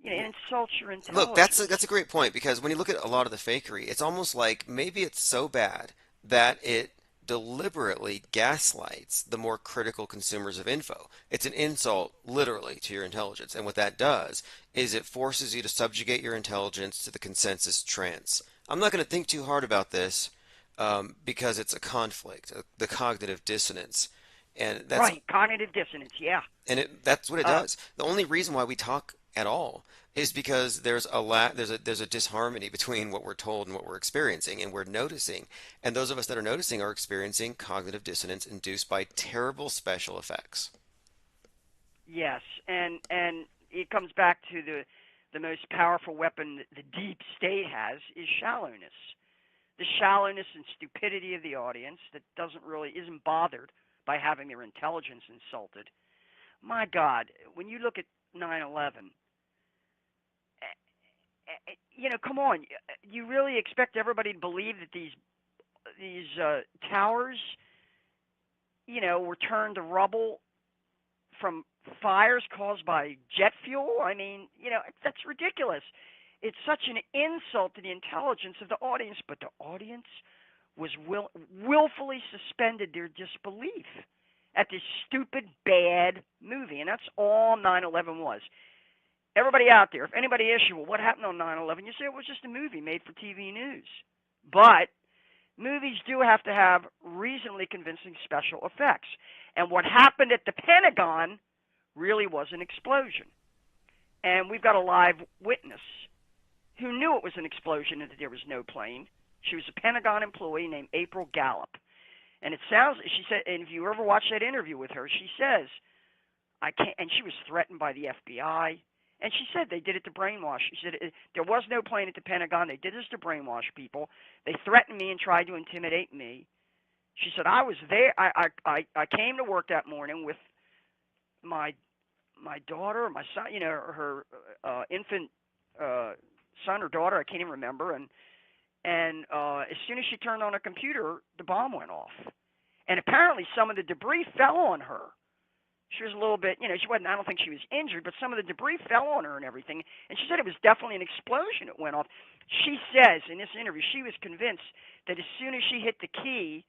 [SPEAKER 24] It insults your intelligence."
[SPEAKER 1] Look, that's a great point, because when you look at a lot of the fakery, it's almost like maybe it's so bad that it deliberately gaslights the more critical consumers of info. It's an insult, literally, to your intelligence. And what that does is it forces you to subjugate your intelligence to the consensus trance. I'm not going to think too hard about this because it's a conflict, the cognitive dissonance. And that's
[SPEAKER 24] right, cognitive dissonance, yeah.
[SPEAKER 1] And that's what it does. The only reason why we talk at all is because there's a disharmony between what we're told and what we're experiencing, and we're noticing. And those of us that are noticing are experiencing cognitive dissonance induced by terrible special effects.
[SPEAKER 24] Yes, and it comes back to the most powerful weapon that the deep state has is shallowness. The shallowness and stupidity of the audience that isn't bothered by having their intelligence insulted. My God, when you look at 9/11, come on, you really expect everybody to believe that these towers, were turned to rubble from fires caused by jet fuel? I mean, that's ridiculous. It's such an insult to the intelligence of the audience, but the audience was willfully suspended their disbelief at this stupid, bad movie. And that's all 9/11 was. Everybody out there, if anybody asks you, well, what happened on 9/11? You say it was just a movie made for TV news. But movies do have to have reasonably convincing special effects. And what happened at the Pentagon really was an explosion. And we've got a live witness who knew it was an explosion and that there was no plane. She was a Pentagon employee named April Gallup. And she said, and if you ever watch that interview with her, she says, I can't, and she was threatened by the FBI, And she said they did it to brainwash. She said there was no plane at the Pentagon. They did this to brainwash people. They threatened me and tried to intimidate me. She said I was there. I came to work that morning with my daughter, my son, her infant son or daughter. I can't even remember. And as soon as she turned on her computer, the bomb went off. And apparently some of the debris fell on her. She was a little bit, she wasn't, I don't think she was injured, but some of the debris fell on her and everything. And she said it was definitely an explosion that went off. She says in this interview, she was convinced that as soon as she hit the key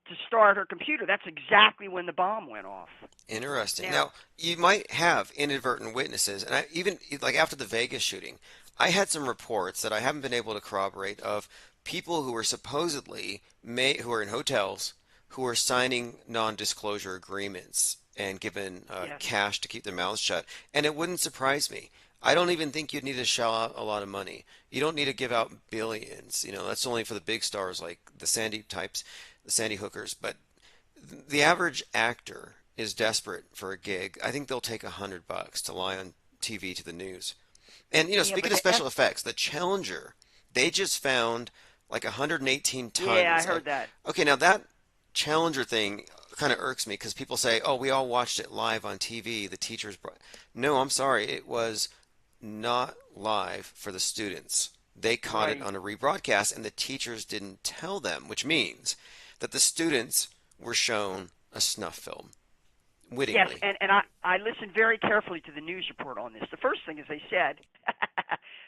[SPEAKER 24] to start her computer, that's exactly when the bomb went off.
[SPEAKER 1] Interesting. Now, you might have inadvertent witnesses, and even like after the Vegas shooting, I had some reports that I haven't been able to corroborate of people who were supposedly who are in hotels who are signing non-disclosure agreements and given cash to keep their mouths shut. And it wouldn't surprise me. I don't even think you'd need to shell out a lot of money. You don't need to give out billions. That's only for the big stars like the Sandy types, the Sandy hookers. But the average actor is desperate for a gig. I think they'll take $100 to lie on TV to the news. And speaking of special effects, the Challenger, they just found like 118 tons.
[SPEAKER 24] Yeah, I heard that.
[SPEAKER 1] Okay, now that Challenger thing kind of irks me because people say, "Oh, we all watched it live on TV. The teachers brought." No, I'm sorry, it was not live for the students. They caught it on a rebroadcast, and the teachers didn't tell them, which means that the students were shown a snuff film. Wittingly.
[SPEAKER 24] Yes, and I listened very carefully to the news report on this. The first thing is they said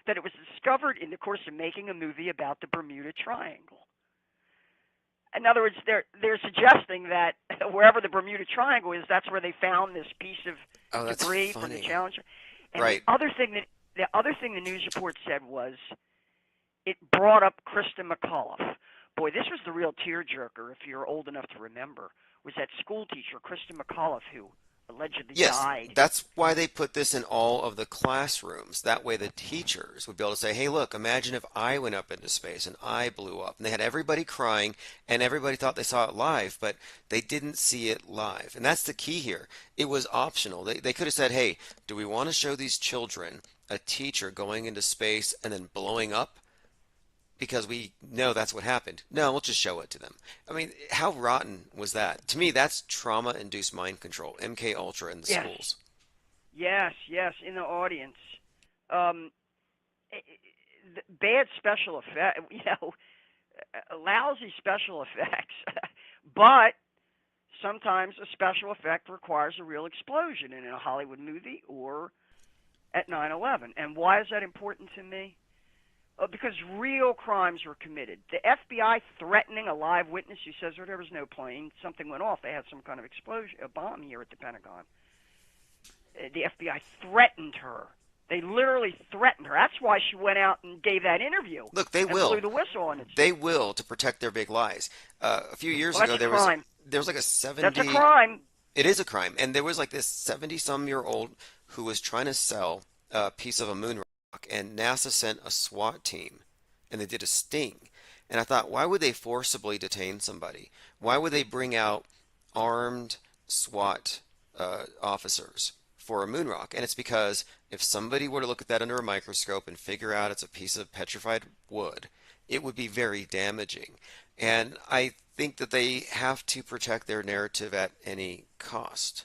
[SPEAKER 24] that it was discovered in the course of making a movie about the Bermuda Triangle. In other words, they're suggesting that wherever the Bermuda Triangle is, that's where they found this piece of debris from the Challenger. And the other thing the news report said was it brought up Krista McAuliffe. Boy, this was the real tearjerker, if you're old enough to remember, was that school teacher, Krista McAuliffe, who allegedly died.
[SPEAKER 1] Yes, that's why they put this in all of the classrooms. That way the teachers would be able to say, hey, look, imagine if I went up into space and I blew up. And they had everybody crying, and everybody thought they saw it live, but they didn't see it live. And that's the key here. It was optional. They could have said, hey, do we want to show these children a teacher going into space and then blowing up? Because we know that's what happened. No, we'll just show it to them. I mean, how rotten was that? To me, that's trauma-induced mind control. MK Ultra in the schools.
[SPEAKER 24] Yes, in the audience. Bad special effects, lousy special effects. But sometimes a special effect requires a real explosion in a Hollywood movie or at 9/11. And why is that important to me? Because real crimes were committed. The FBI threatening a live witness who says, there was no plane, something went off, they had some kind of explosion, a bomb here at the Pentagon. The FBI threatened her. They literally threatened her. That's why she went out and gave that interview.
[SPEAKER 1] Look, they
[SPEAKER 24] and
[SPEAKER 1] will.
[SPEAKER 24] Blew the whistle on it.
[SPEAKER 1] They will, to protect their big lies. A few years ago, there was like a 70.
[SPEAKER 24] That's a crime.
[SPEAKER 1] It is a crime, and there was like this 70-some-year-old who was trying to sell a piece of a moon rock, and NASA sent a SWAT team, and they did a sting. And I thought, why would they forcibly detain somebody? Why would they bring out armed SWAT officers for a moon rock? And it's because if somebody were to look at that under a microscope and figure out it's a piece of petrified wood, it would be very damaging. And I think that they have to protect their narrative at any cost.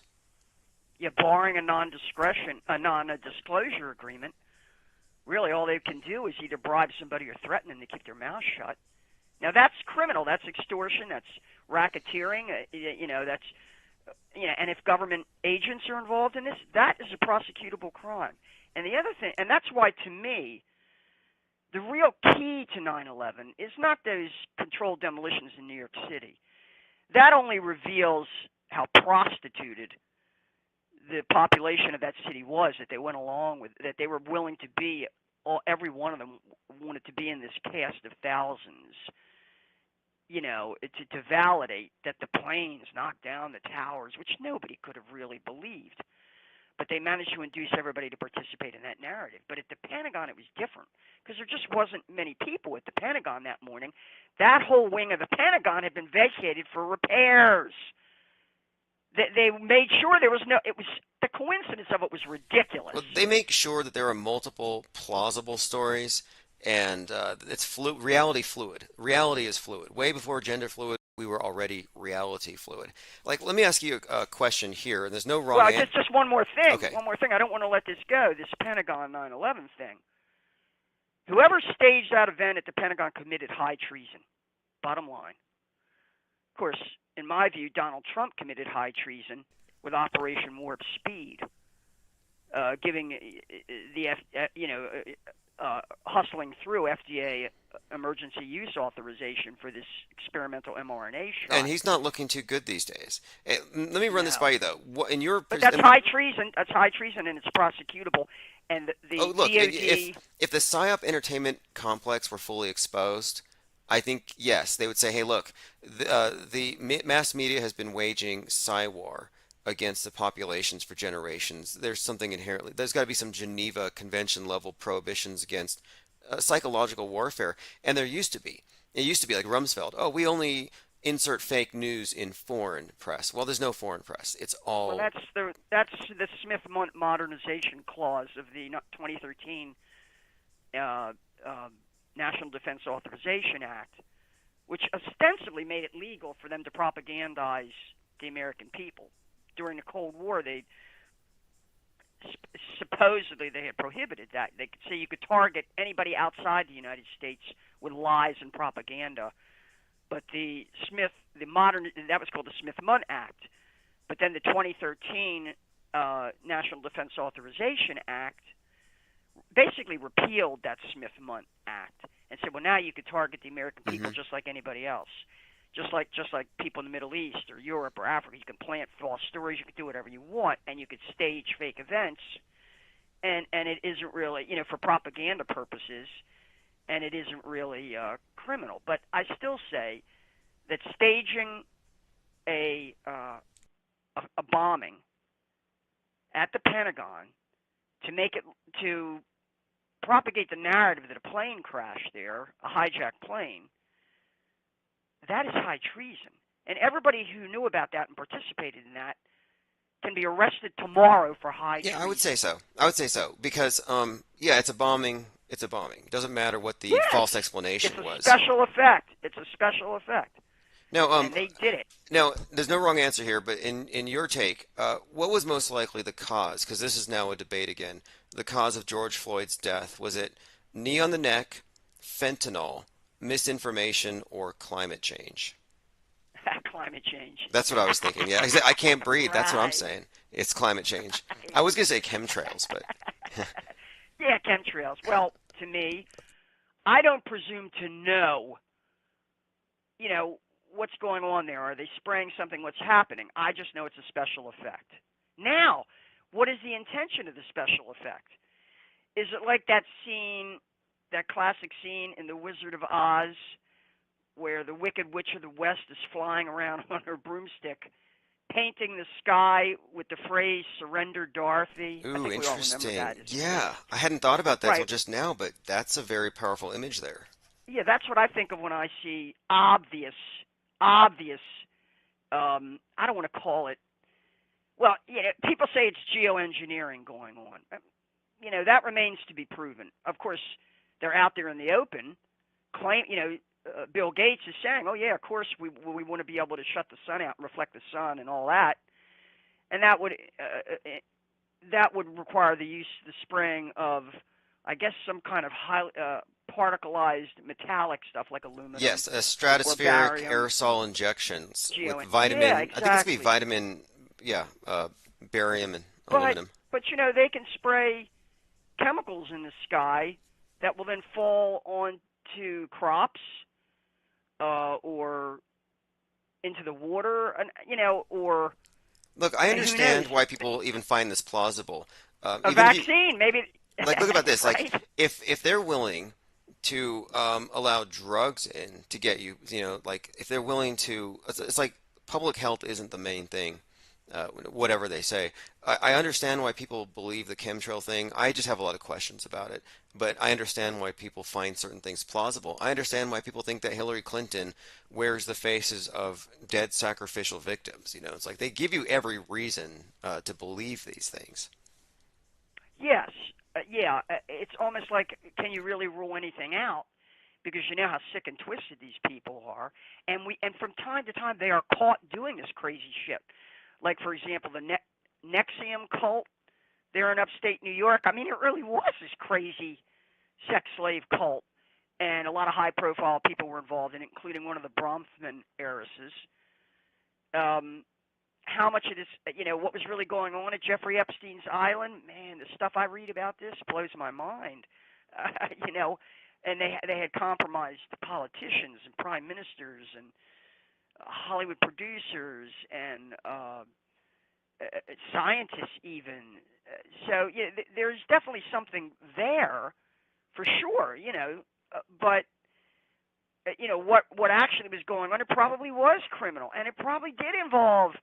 [SPEAKER 24] Yeah, barring a non-disclosure agreement, really all they can do is either bribe somebody or threaten them to keep their mouth shut. Now that's criminal. That's extortion. That's racketeering. And if government agents are involved in this, that is a prosecutable crime. And the other thing, and that's why to me, the real key to 9/11 is not those controlled demolitions in New York City. That only reveals how prostituted the population of that city was, that they went along with, that they were willing to be, every one of them wanted to be in this cast of thousands, to validate that the planes knocked down the towers, which nobody could have really believed. But they managed to induce everybody to participate in that narrative. But at the Pentagon, it was different because there just wasn't many people at the Pentagon that morning. That whole wing of the Pentagon had been vacated for repairs. They made sure there was no. It was the coincidence of it was ridiculous.
[SPEAKER 1] Well, they make sure that there are multiple plausible stories, and it's reality fluid. Reality is fluid. Way before gender fluid, we were already reality fluid. Like, let me ask you a question here, and there's no wrong
[SPEAKER 24] Well,
[SPEAKER 1] answer.
[SPEAKER 24] just one more thing.
[SPEAKER 1] Okay.
[SPEAKER 24] One more thing. I don't want to let this go. This Pentagon 9/11 thing. Whoever staged that event at the Pentagon committed high treason. Bottom line. Of course, in my view, Donald Trump committed high treason with Operation Warp Speed, giving hustling through FDA emergency use authorization for this experimental mRNA shot.
[SPEAKER 1] And he's not looking too good these days. Let me run this by you, though.
[SPEAKER 24] But that's high treason. That's high treason, and it's prosecutable. And the
[SPEAKER 1] look,
[SPEAKER 24] DOD.
[SPEAKER 1] if the PSYOP entertainment complex were fully exposed, I think, yes, they would say, hey, look, the mass media has been waging war against the populations for generations. There's something inherently, there's got to be some Geneva Convention level prohibitions against psychological warfare. And there used to be. It used to be like Rumsfeld. Oh, we only insert fake news in foreign press. Well, there's no foreign press. It's all.
[SPEAKER 24] Well, that's the Smith Modernization Clause of the 2013 National Defense Authorization Act, which ostensibly made it legal for them to propagandize the American people. During the Cold War, supposedly they had prohibited that. They could say you could target anybody outside the United States with lies and propaganda. But that was called the Smith-Mundt Act. But then the 2013 National Defense Authorization Act basically repealed that Smith-Mundt Act and said, well, now you could target the American people just like anybody else. Just like people in the Middle East or Europe or Africa. You can plant false stories, you can do whatever you want, and you could stage fake events, and it isn't really, for propaganda purposes, and it isn't really criminal. But I still say that staging a bombing at the Pentagon to propagate the narrative that a plane crashed there, a hijacked plane, that is high treason. And everybody who knew about that and participated in that can be arrested tomorrow for high treason.
[SPEAKER 1] Yeah, I would say so. Because, it's a bombing. It's a bombing. It doesn't matter what the false explanation was.
[SPEAKER 24] It's a special effect. It's a special effect.
[SPEAKER 1] Now,
[SPEAKER 24] and they did it.
[SPEAKER 1] Now, there's no wrong answer here, but in your take, what was most likely the cause? Because this is now a debate again. The cause of George Floyd's death. Was it knee on the neck, fentanyl, misinformation, or climate change?
[SPEAKER 24] Climate change.
[SPEAKER 1] That's what I was thinking. Yeah, I can't breathe. That's what I'm
[SPEAKER 24] Right.
[SPEAKER 1] saying. It's climate change. I was going to say chemtrails, but...
[SPEAKER 24] Yeah, chemtrails. Well, to me, I don't presume to know, what's going on there. Are they spraying something? What's happening? I just know it's a special effect. Now, what is the intention of the special effect? Is it like that scene, that classic scene in The Wizard of Oz, where the Wicked Witch of the West is flying around on her broomstick, painting the sky with the phrase "Surrender, Dorothy"? I
[SPEAKER 1] Ooh,
[SPEAKER 24] think we all
[SPEAKER 1] interesting.
[SPEAKER 24] remember that.
[SPEAKER 1] Yeah, I hadn't thought about that till
[SPEAKER 24] Right.
[SPEAKER 1] just now, but that's a very powerful image there.
[SPEAKER 24] Yeah, that's what I think of when I see obvious. I don't want to call it. Well, people say it's geoengineering going on. That remains to be proven. Of course, they're out there in the open. Bill Gates is saying, "Oh yeah, of course we want to be able to shut the sun out and reflect the sun and all that," and that would require the spraying of, I guess, some kind of high particleized metallic stuff like aluminum.
[SPEAKER 1] Yes,
[SPEAKER 24] or
[SPEAKER 1] stratospheric
[SPEAKER 24] barium.
[SPEAKER 1] aerosol injections with
[SPEAKER 24] Geo-
[SPEAKER 1] vitamin.
[SPEAKER 24] yeah,
[SPEAKER 1] I think it's
[SPEAKER 24] exactly.
[SPEAKER 1] be vitamin. Barium and aluminum.
[SPEAKER 24] But they can spray chemicals in the sky that will then fall onto crops or into the water, and or.
[SPEAKER 1] Look, I
[SPEAKER 24] and who
[SPEAKER 1] understand
[SPEAKER 24] knows?
[SPEAKER 1] why people even find this plausible.
[SPEAKER 24] A
[SPEAKER 1] Even if
[SPEAKER 24] vaccine, maybe.
[SPEAKER 1] Like, look about this.
[SPEAKER 24] Right?
[SPEAKER 1] Like, if they're willing to allow drugs in to get you, like if they're willing to, it's like public health isn't the main thing. whatever they say. I understand why people believe the chemtrail thing. I just have a lot of questions about it. But I understand why people find certain things plausible. I understand why people think that Hillary Clinton wears the faces of dead sacrificial victims. It's like they give you every reason to believe these things.
[SPEAKER 24] Yes, yeah. It's almost like, can you really rule anything out? Because you know how sick and twisted these people are, and from time to time they are caught doing this crazy shit. Like, for example, the Nexium cult there in upstate New York. I mean, it really was this crazy sex slave cult, and a lot of high-profile people were involved in it, including one of the Bronfman heiresses. How much of this, what was really going on at Jeffrey Epstein's island? Man, the stuff I read about this blows my mind. And they had compromised politicians and prime ministers and Hollywood producers and scientists even. So yeah, there's definitely something there for sure, but what actually was going on, it probably was criminal, and it probably did involve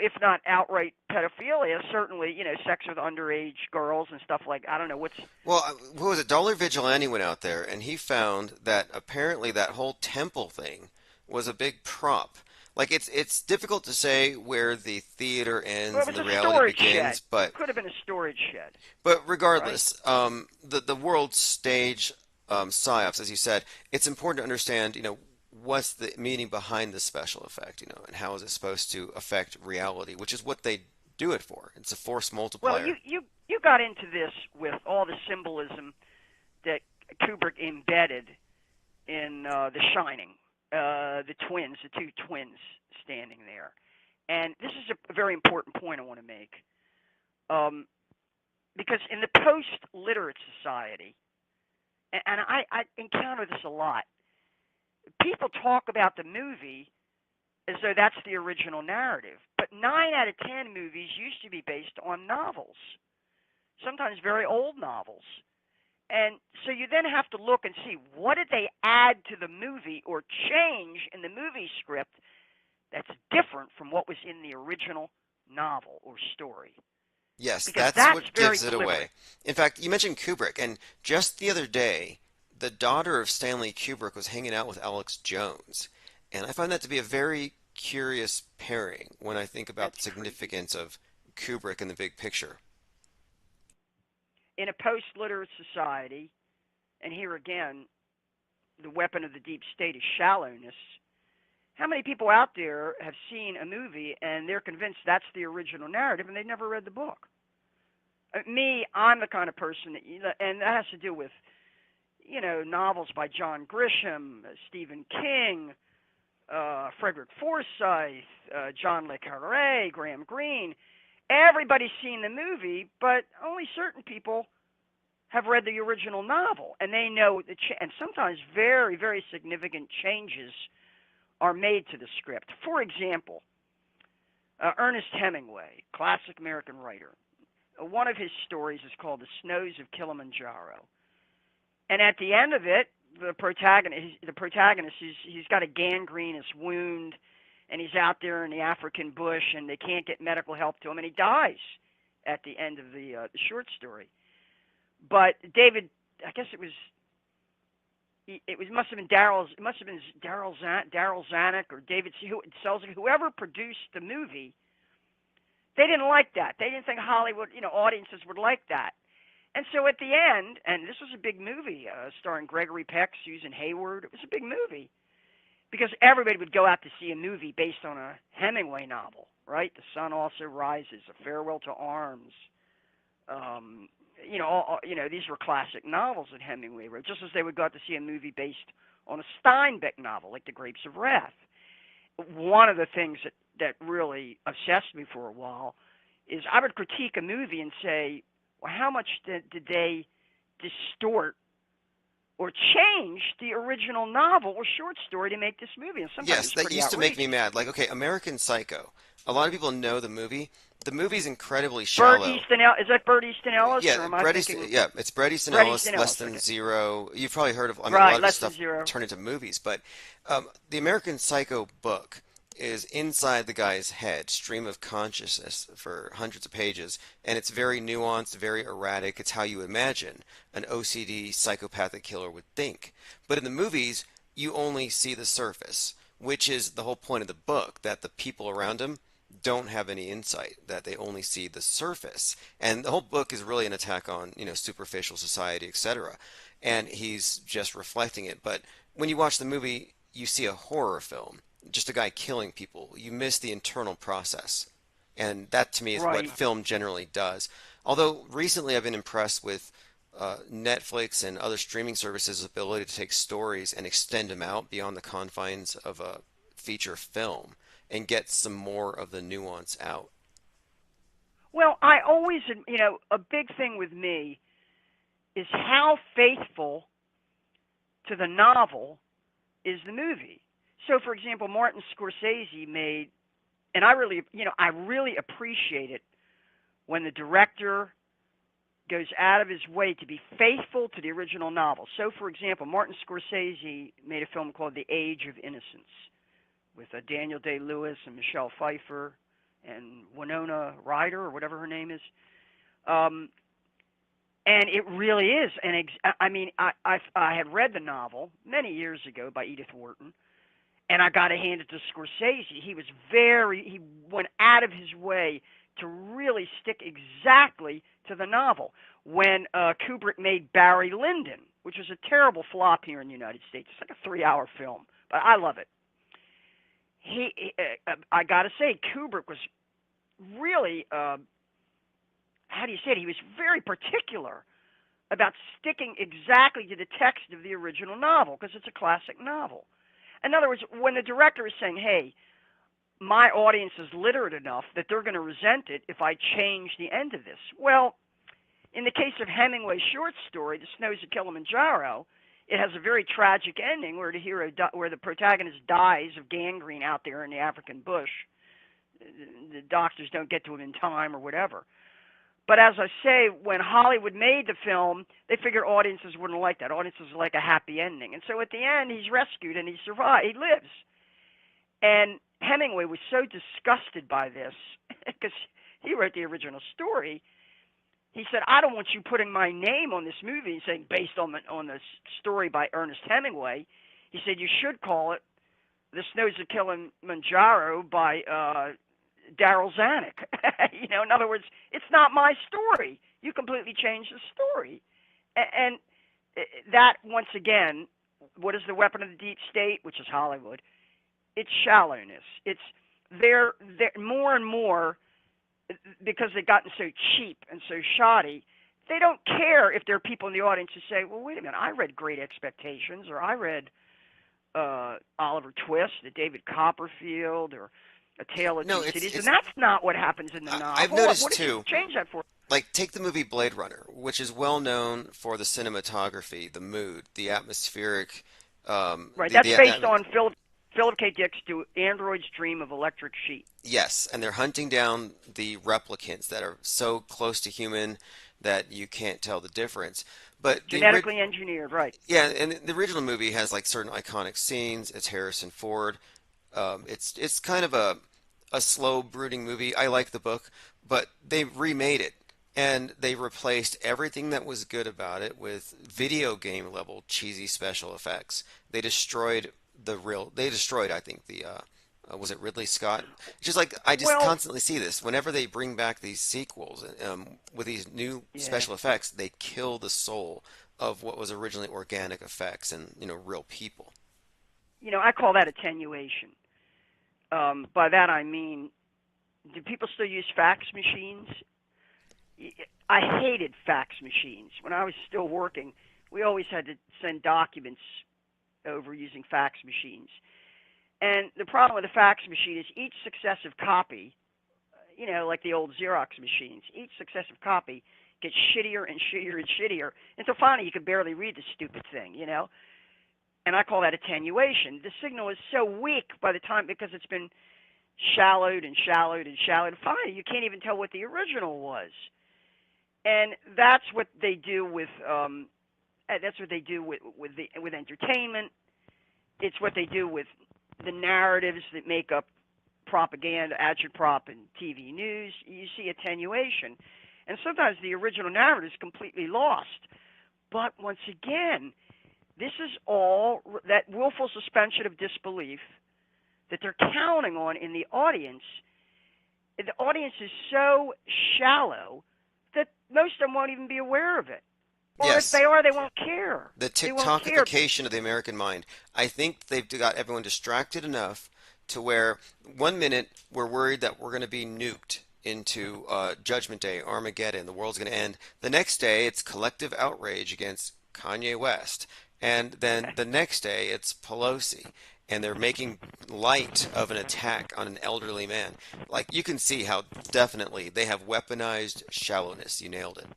[SPEAKER 24] if not outright pedophilia, certainly, sex with underage girls and stuff like, I don't know what's.
[SPEAKER 1] Well, what was it? Dollar Vigilante went out there and he found that apparently that whole temple thing was a big prop. Like it's difficult to say where the theater ends and the reality begins,
[SPEAKER 24] shed.
[SPEAKER 1] but
[SPEAKER 24] It could have been a storage shed.
[SPEAKER 1] But regardless, right? The world stage psyops, as you said, it's important to understand, what's the meaning behind the special effect, and how is it supposed to affect reality, which is what they do it for. It's a force multiplier.
[SPEAKER 24] Well, you got into this with all the symbolism that Kubrick embedded in The Shining, the two twins standing there. And this is a very important point I want to make. Because in the post-literate society, and I encounter this a lot, people talk about the movie as though that's the original narrative. But 9 out of 10 movies used to be based on novels, sometimes very old novels. And so you then have to look and see, what did they add to the movie or change in the movie script that's different from what was in the original novel or story?
[SPEAKER 1] Yes,
[SPEAKER 24] because
[SPEAKER 1] that's what gives it
[SPEAKER 24] deliberate.
[SPEAKER 1] away. In fact, you mentioned Kubrick, and just the other day, the daughter of Stanley Kubrick was hanging out with Alex Jones. And I find that to be a very curious pairing when I think about the significance of Kubrick in the big picture.
[SPEAKER 24] In a post-literate society, and here again, the weapon of the deep state is shallowness. How many people out there have seen a movie and they're convinced that's the original narrative and they never read the book? Me, I'm the kind of person and that has to do with, novels by John Grisham, Stephen King, Frederick Forsyth, John le Carré, Graham Greene. Everybody's seen the movie, but only certain people have read the original novel, and they know and sometimes very, very significant changes are made to the script. For example, Ernest Hemingway, classic American writer. One of his stories is called The Snows of Kilimanjaro. And at the end of it, the protagonist he's got a gangrenous wound, and he's out there in the African bush, and they can't get medical help to him, and he dies at the end of the short story. But David, I guess it must have been Daryl Zanuck or David Selznick, whoever produced the movie. They didn't like that. They didn't think Hollywood, audiences would like that. And so at the end, and this was a big movie starring Gregory Peck, Susan Hayward. It was a big movie because everybody would go out to see a movie based on a Hemingway novel, right? The Sun Also Rises, A Farewell to Arms. These were classic novels that Hemingway wrote, just as they would go out to see a movie based on a Steinbeck novel, like The Grapes of Wrath. One of the things that really obsessed me for a while is I would critique a movie and say, well, how much did they distort or change the original novel or short story to make this movie? And sometimes
[SPEAKER 1] Yes, that used to make me mad. Like, okay, American Psycho. A lot of people know the movie. The movie's incredibly shallow.
[SPEAKER 24] Is that Bret Easton Ellis?
[SPEAKER 1] Yeah,
[SPEAKER 24] or am I thinking...
[SPEAKER 1] it's Bret Easton Ellis, Less Than Zero. You've probably heard of a lot of this stuff turned into movies. But the American Psycho book is inside the guy's head, stream of consciousness for hundreds of pages, and it's very nuanced, very erratic. It's how you imagine an OCD psychopathic killer would think. But in the movies, you only see the surface, which is the whole point of the book, that the people around him don't have any insight, that they only see the surface. And the whole book is really an attack on, superficial society, etc. And he's just reflecting it. But when you watch the movie, you see a horror film, just a guy killing people. You miss the internal process. And that to me is what
[SPEAKER 24] Right.
[SPEAKER 1] film generally does. Although recently I've been impressed with Netflix and other streaming services' ability to take stories and extend them out beyond the confines of a feature film and get some more of the nuance out.
[SPEAKER 24] Well, I always, a big thing with me is how faithful to the novel is the movie. So, for example, Martin Scorsese made, and I really appreciate it when the director goes out of his way to be faithful to the original novel. So, for example, Martin Scorsese made a film called The Age of Innocence with Daniel Day-Lewis and Michelle Pfeiffer and Winona Ryder or whatever her name is. And it really is. And I had read the novel many years ago by Edith Wharton, and I got to hand it to Scorsese. He went out of his way to really stick exactly to the novel. When Kubrick made Barry Lyndon, which was a terrible flop here in the United States, it's like a 3-hour film, but I love it. I got to say, Kubrick was really, how do you say it? He was very particular about sticking exactly to the text of the original novel because it's a classic novel. In other words, when the director is saying, hey, my audience is literate enough that they're going to resent it if I change the end of this. Well, in the case of Hemingway's short story, The Snows of Kilimanjaro, it has a very tragic ending where the protagonist dies of gangrene out there in the African bush. The doctors don't get to him in time or whatever. But as I say, when Hollywood made the film, they figured audiences wouldn't like that. Audiences like a happy ending. And so at the end, he's rescued and he survives. He lives. And Hemingway was so disgusted by this because he wrote the original story. He said, I don't want you putting my name on this movie and saying based on the story by Ernest Hemingway. He said, you should call it The Snows of Kilimanjaro by Daryl Zanuck. In other words, it's not my story. You completely changed the story. And that, once again, what is the weapon of the deep state, which is Hollywood? It's shallowness. It's they're more and more, because they've gotten so cheap and so shoddy, they don't care if there are people in the audience who say, well, wait a minute, I read Great Expectations, or I read Oliver Twist, the David Copperfield, or A Tale of Two Cities, and that's not what happens in the novel.
[SPEAKER 1] I've noticed,
[SPEAKER 24] what did
[SPEAKER 1] too,
[SPEAKER 24] you change that for?
[SPEAKER 1] Like, take the movie Blade Runner, which is well known for the cinematography, the mood, the atmospheric.
[SPEAKER 24] Right, that's based on Philip K. Dick's To Android's Dream of Electric Sheep.
[SPEAKER 1] Yes, and they're hunting down the replicants that are so close to human that you can't tell the difference. But
[SPEAKER 24] genetically engineered, right?
[SPEAKER 1] Yeah, and the original movie has like certain iconic scenes. It's Harrison Ford. It's kind of a slow, brooding movie. I like the book, but they remade it. And they replaced everything that was good about it with video game level cheesy special effects. They destroyed I think, was it Ridley Scott? Just like, I just constantly see this. Whenever they bring back these sequels with these new special effects, they kill the soul of what was originally organic effects and, real people.
[SPEAKER 24] I call that attenuation. By that I mean, do people still use fax machines? I hated fax machines. When I was still working, we always had to send documents over using fax machines. And the problem with a fax machine is each successive copy, like the old Xerox machines, each successive copy gets shittier and shittier and shittier until finally you can barely read the stupid thing, And I call that attenuation. The signal is so weak by the time, because it's been shallowed and shallowed and shallowed. Finally, you can't even tell what the original was. And that's what they do with with entertainment. It's what they do with the narratives that make up propaganda, agitprop, and TV news, you see attenuation. And sometimes the original narrative is completely lost. But once again, this is all that willful suspension of disbelief that they're counting on in the audience. The audience is so shallow that most of them won't even be aware of it. Or
[SPEAKER 1] Yes.
[SPEAKER 24] if they are, they won't care.
[SPEAKER 1] The
[SPEAKER 24] They won't care.
[SPEAKER 1] TikTokification of the American mind. I think they've got everyone distracted enough to where 1 minute we're worried that we're going to be nuked into Judgment Day, Armageddon, the world's going to end. The next day it's collective outrage against Kanye West. And then the next day it's Pelosi. And they're making light of an attack on an elderly man. Like, you can see how definitely they have weaponized shallowness. You nailed it.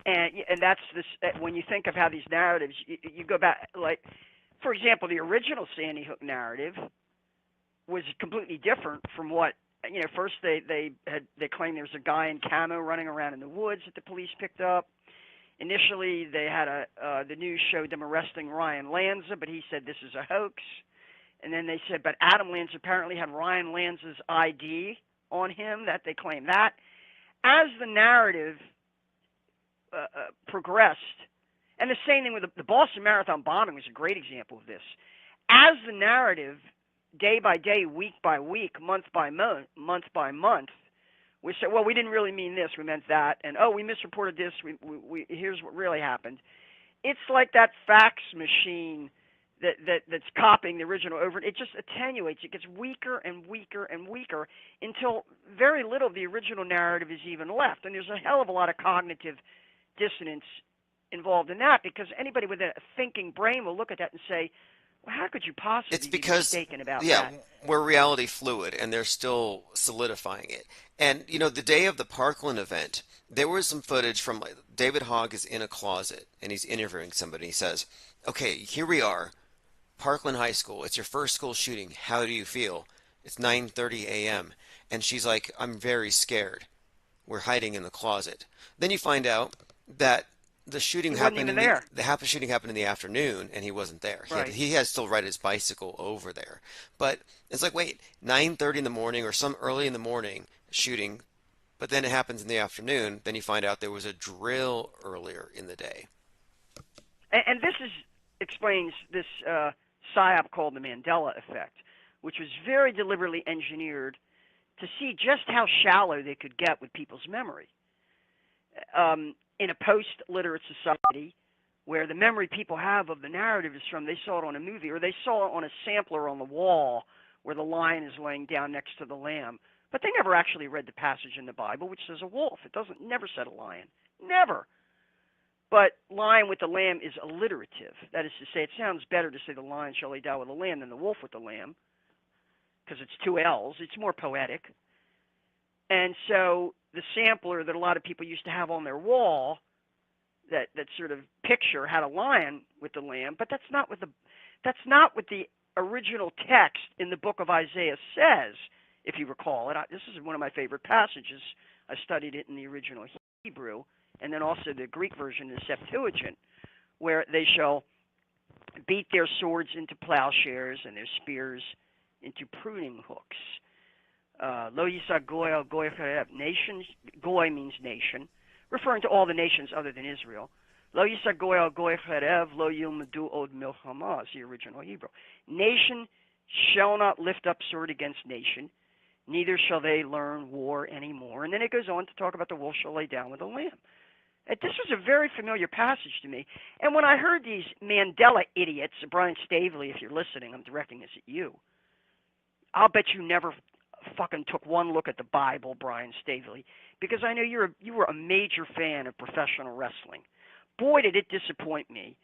[SPEAKER 24] And that's this. When you think of how these narratives, you go back, like, for example, the original Sandy Hook narrative was completely different from what, you know. First they claimed there was a guy in camo running around in the woods that the police picked up. Initially, they had the news showed them arresting Ryan Lanza, but he said this is a hoax. And then they said, but Adam Lanza apparently had Ryan Lanza's ID on him, that they claimed that. As the narrative progressed, and the same thing with the Boston Marathon bombing was a great example of this. As the narrative, day by day, week by week, month by month, we said, well, we didn't really mean this, we meant that, and we misreported this, here's what really happened. It's like that fax machine that's copying the original over. It just attenuates. It gets weaker and weaker and weaker until very little of the original narrative is even left. And there's a hell of a lot of cognitive dissonance involved in that, because anybody with a thinking brain will look at that and say, well, how could you possibly be mistaken about that?
[SPEAKER 1] We're reality fluid, and they're still solidifying it. And, you know, the day of the Parkland event, there was some footage from David Hogg is in a closet, and he's interviewing somebody. He says, okay, here we are, Parkland High School. It's your first school shooting. How do you feel? It's 9:30 a.m. And she's like, I'm very scared. We're hiding in the closet. Then you find out that the shooting happened shooting happened in the afternoon, and he wasn't there.
[SPEAKER 24] Right.
[SPEAKER 1] He had still ride his bicycle over there. But it's like, wait, 9:30 in the morning or some early in the morning shooting, but then it happens in the afternoon. Then you find out there was a drill earlier in the day.
[SPEAKER 24] And this explains this psyop called the Mandela effect, which was very deliberately engineered to see just how shallow they could get with people's memory. In a post-literate society, where the memory people have of the narrative is from they saw it on a movie, or they saw it on a sampler on the wall where the lion is laying down next to the lamb, but they never actually read the passage in the Bible which says a wolf. It never said a lion. Never. But lion with the lamb is alliterative. That is to say, it sounds better to say the lion shall lay down with the lamb than the wolf with the lamb, because it's two L's. It's more poetic. And so the sampler that a lot of people used to have on their wall, that sort of picture, had a lion with the lamb, but that's not what the original text in the book of Isaiah says, if you recall it. This is one of my favorite passages. I studied it in the original Hebrew, and then also the Greek version, the Septuagint, where they shall beat their swords into plowshares and their spears into pruning hooks. Lo yisa goy al goy charev. Nation, goy means nation, referring to all the nations other than Israel. Lo yisa goy al goy charev, lo yilmedu od milchama, is the original Hebrew. Nation shall not lift up sword against nation, neither shall they learn war anymore. And then it goes on to talk about the wolf shall lay down with the lamb. This was a very familiar passage to me. And when I heard these Mandela idiots, Brian Stavely, if you're listening, I'm directing this at you. I'll bet you never fucking took one look at the Bible, Brian Stavely, because I know you were a major fan of professional wrestling. Boy, did it disappoint me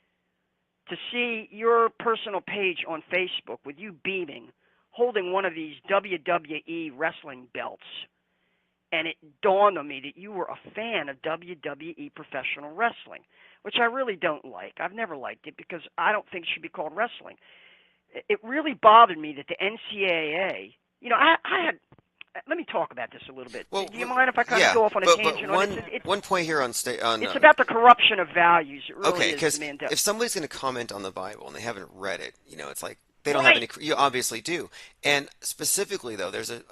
[SPEAKER 24] to see your personal page on Facebook with you beaming, holding one of these WWE wrestling belts. And it dawned on me that you were a fan of WWE professional wrestling, which I really don't like. I've never liked it because I don't think it should be called wrestling. It really bothered me that the NCAA, let me talk about this a little bit. Do you mind if I kind of go off on a tangent on it?
[SPEAKER 1] One point here on
[SPEAKER 24] it's about the corruption of values. It really
[SPEAKER 1] okay,
[SPEAKER 24] is,
[SPEAKER 1] because
[SPEAKER 24] Mandela.
[SPEAKER 1] if somebody's going to comment on the Bible and they haven't read it, it's like They don't have any. You obviously do. And specifically, though, there's a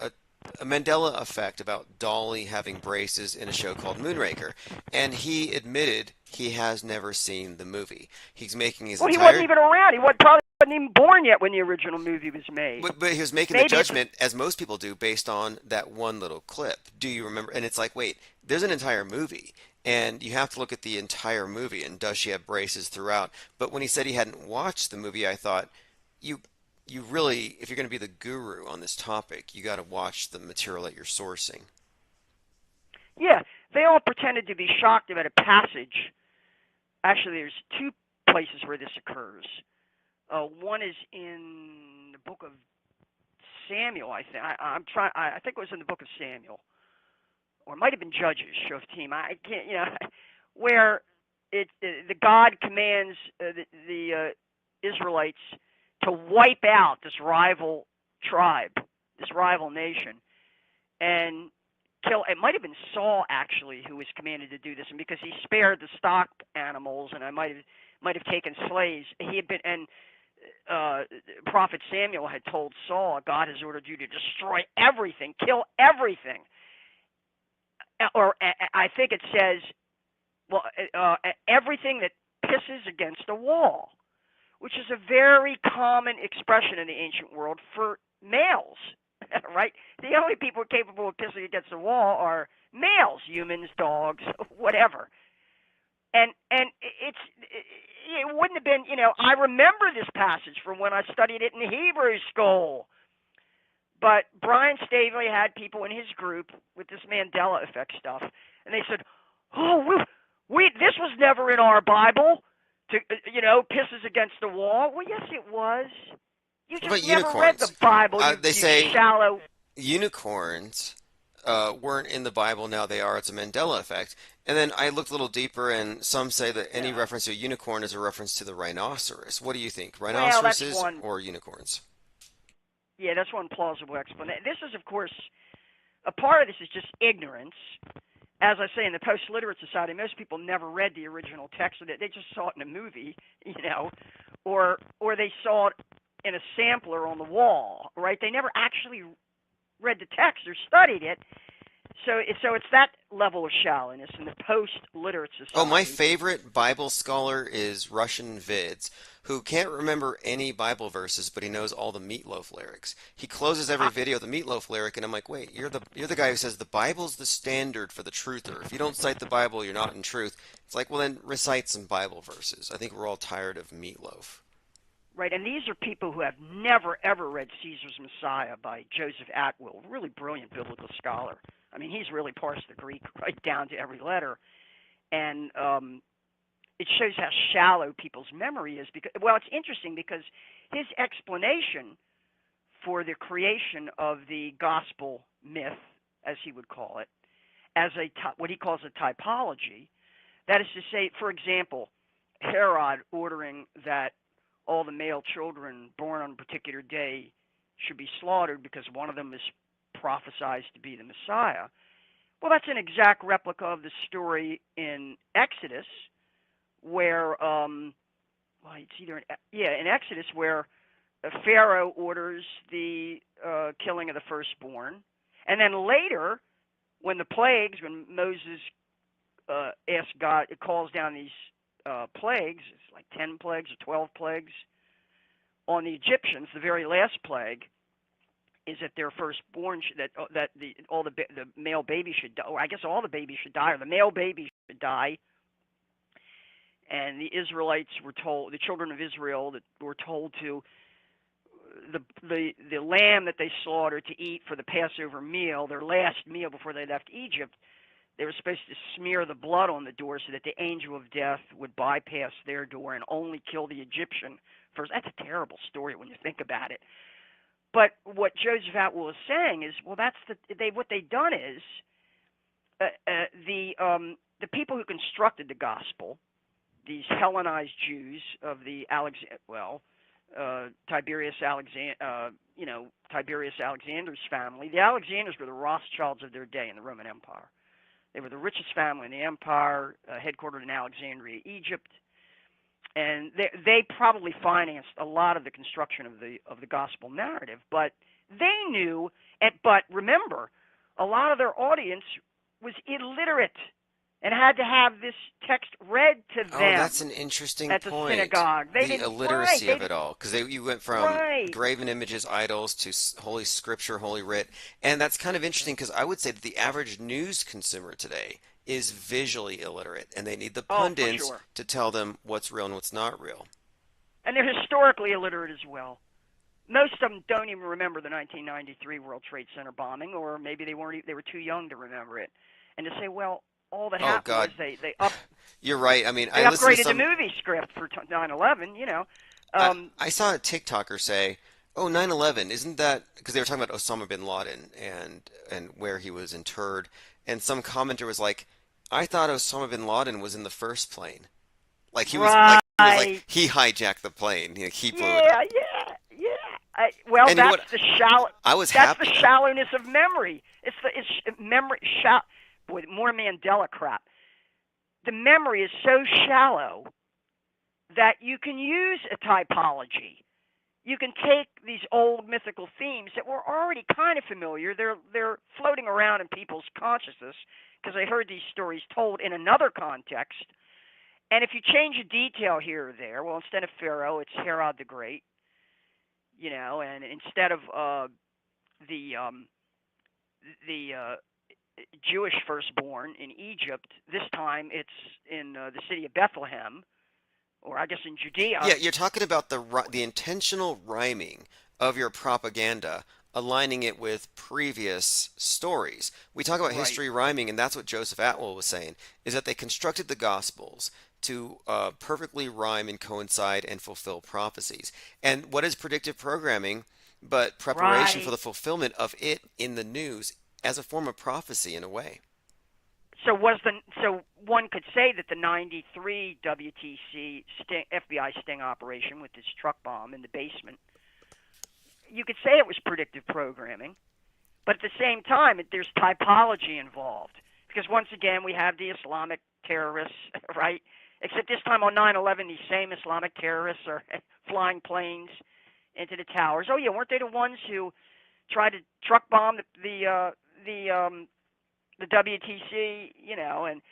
[SPEAKER 1] Mandela effect about Dolly having braces in a show called Moonraker, and he admitted he has never seen the movie. He's making his
[SPEAKER 24] Well, he
[SPEAKER 1] entire.
[SPEAKER 24] wasn't even around. Probably wasn't even born yet when the original movie was made.
[SPEAKER 1] But he was making
[SPEAKER 24] Maybe
[SPEAKER 1] the judgment, as most people do, based on that one little clip. Do you remember? And it's like, wait, there's an entire movie, and you have to look at the entire movie. And does she have braces throughout? But when he said he hadn't watched the movie, I thought, you really, if you're going to be the guru on this topic, you got to watch the material that you're sourcing.
[SPEAKER 24] Yeah, they all pretended to be shocked about a passage. Actually, there's two places where this occurs. One is in the book of Samuel, I think. I think it was in the book of Samuel, or it might have been Judges. Show of team. I can't, where the God commands the Israelites to wipe out this rival tribe, this rival nation, and kill. It might have been Saul actually who was commanded to do this, and because he spared the stock animals, and I might have taken slaves. He had been, and Prophet Samuel had told Saul, God has ordered you to destroy everything, kill everything. Or I think it says, well, everything that pisses against a wall, which is a very common expression in the ancient world for males, right? The only people capable of pissing against the wall are males, humans, dogs, whatever. And it wouldn't have been, I remember this passage from when I studied it in Hebrew school. But Brian Stavely had people in his group with this Mandela effect stuff, and they said, "Oh, this was never in our Bible. To pisses against the wall." Well, yes, it was. You just never read the Bible.
[SPEAKER 1] They say
[SPEAKER 24] shallow.
[SPEAKER 1] Unicorns weren't in the Bible. Now they are. It's a Mandela effect. And then I looked a little deeper, and some say that any reference to a unicorn is a reference to the rhinoceros. What do you think, rhinoceroses or unicorns?
[SPEAKER 24] Yeah, that's one plausible explanation. This is, of course, a part of this is just ignorance. As I say, in the Post-Literate Society, most people never read the original text. They just saw it in a movie, or they saw it in a sampler on the wall, right? They never actually read the text or studied it. So it's that level of shallowness in the Post-Literate Society.
[SPEAKER 1] Oh, my favorite Bible scholar is Russian Vids, who can't remember any Bible verses, but he knows all the Meatloaf lyrics. He closes every video with the Meatloaf lyric, and I'm like, wait, you're the guy who says the Bible's the standard for the truther. If you don't cite the Bible, you're not in truth. It's like, well, then recite some Bible verses. I think we're all tired of Meatloaf.
[SPEAKER 24] Right, and these are people who have never, ever read Caesar's Messiah by Joseph Atwill, really brilliant biblical scholar. I mean, he's really parsed the Greek right down to every letter. And it shows how shallow people's memory is. Well, it's interesting because his explanation for the creation of the gospel myth, as he would call it, as what he calls a typology, that is to say, for example, Herod ordering that all the male children born on a particular day should be slaughtered because one of them is prophesied to be the Messiah. Well, that's an exact replica of the story in Exodus, where, in Exodus, where Pharaoh orders the killing of the firstborn, and then later, when Moses asks God, it calls down these plagues, it's like 10 plagues or 12 plagues on the Egyptians. The very last plague is that their firstborn the male baby should die, or I guess all the babies should die, or the male baby should die. And the Israelites were told, the children of Israel that were told to the lamb that they slaughtered to eat for the Passover meal, their last meal before they left Egypt, they were supposed to smear the blood on the door so that the angel of death would bypass their door and only kill the Egyptian first. That's a terrible story when you think about it. But what Joseph Atwill is saying is, well, what they've done is the people who constructed the gospel, these Hellenized Jews of the Tiberius Alexander's family. The Alexanders were the Rothschilds of their day in the Roman Empire. They were the richest family in the empire, headquartered in Alexandria, Egypt. and they probably financed a lot of the construction of the gospel narrative. But they knew, but remember, a lot of their audience was illiterate and had to have this text read to them.
[SPEAKER 1] Oh, that's an interesting
[SPEAKER 24] at the
[SPEAKER 1] point.
[SPEAKER 24] synagogue. They
[SPEAKER 1] The
[SPEAKER 24] didn't,
[SPEAKER 1] illiteracy
[SPEAKER 24] right,
[SPEAKER 1] of it all, because you went from
[SPEAKER 24] right.
[SPEAKER 1] graven images, idols, to Holy Scripture, Holy Writ, and that's kind of interesting because I would say that the average news consumer today is visually illiterate, and they need the pundits
[SPEAKER 24] sure.
[SPEAKER 1] to tell them what's real and what's not real.
[SPEAKER 24] And they're historically illiterate as well. Most of them don't even remember the 1993 World Trade Center bombing, or maybe they were too young to remember it. And to say, well, all that happened
[SPEAKER 1] God.
[SPEAKER 24] was they up.
[SPEAKER 1] You're right. I mean,
[SPEAKER 24] they
[SPEAKER 1] I listened to
[SPEAKER 24] upgraded
[SPEAKER 1] some,
[SPEAKER 24] the movie script for 9/11. You know,
[SPEAKER 1] I saw a TikToker say, "Oh, 9/11, isn't that?" Because they were talking about Osama bin Laden and where he was interred, and some commenter was like, "I thought Osama bin Laden was in the first plane, like he was like he hijacked the plane, he blew it up."
[SPEAKER 24] Well,
[SPEAKER 1] and
[SPEAKER 24] that's the shallow.
[SPEAKER 1] I was
[SPEAKER 24] that's
[SPEAKER 1] happy.
[SPEAKER 24] the shallowness of memory. It's memory. Boy, more Mandela crap. The memory is so shallow that you can use a typology. You can take these old mythical themes that were already kind of familiar. They're floating around in people's consciousness because they heard these stories told in another context. And if you change a detail here or there, well, instead of Pharaoh, it's Herod the Great. You know, and instead of the Jewish firstborn in Egypt, this time it's in the city of Bethlehem, or I guess in Judea.
[SPEAKER 1] Yeah, you're talking about the intentional rhyming of your propaganda, aligning it with previous stories. We talk about history rhyming, and that's what Joseph Atwell was saying, is that they constructed the Gospels to perfectly rhyme and coincide and fulfill prophecies. And what is predictive programming but preparation for the fulfillment of it in the news as a form of prophecy in a way?
[SPEAKER 24] So one could say that the 93 WTC FBI sting operation with this truck bomb in the basement, you could say it was predictive programming, but at the same time, there's typology involved. Because once again, we have the Islamic terrorists, right? Except this time on 9/11, these same Islamic terrorists are flying planes into the towers. Oh yeah, weren't they the ones who tried to truck bomb the WTC? You know, and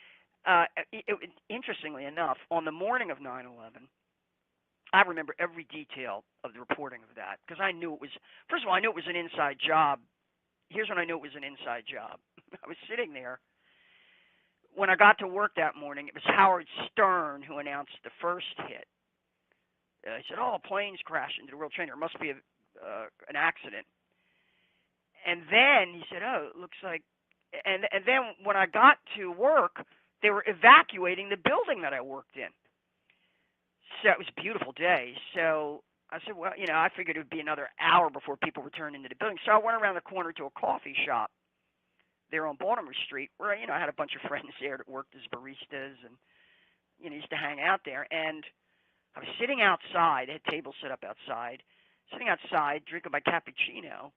[SPEAKER 24] interestingly enough, on the morning of 9/11, I remember every detail of the reporting of that because I knew it was. First of all, I knew it was an inside job. Here's when I knew it was an inside job. I was sitting there. When I got to work that morning, it was Howard Stern who announced the first hit. He said, "Oh, planes crashed into the World Trade Center. It must be an accident." And then he said, "Oh, it looks like." And then when I got to work, they were evacuating the building that I worked in. So it was a beautiful day. So I said, "Well, you know, I figured it would be another hour before people returned into the building." So I went around the corner to a coffee shop there on Baltimore Street, where I had a bunch of friends there that worked as baristas, and used to hang out there. And I was sitting outside; they had tables set up outside, sitting outside drinking my cappuccino.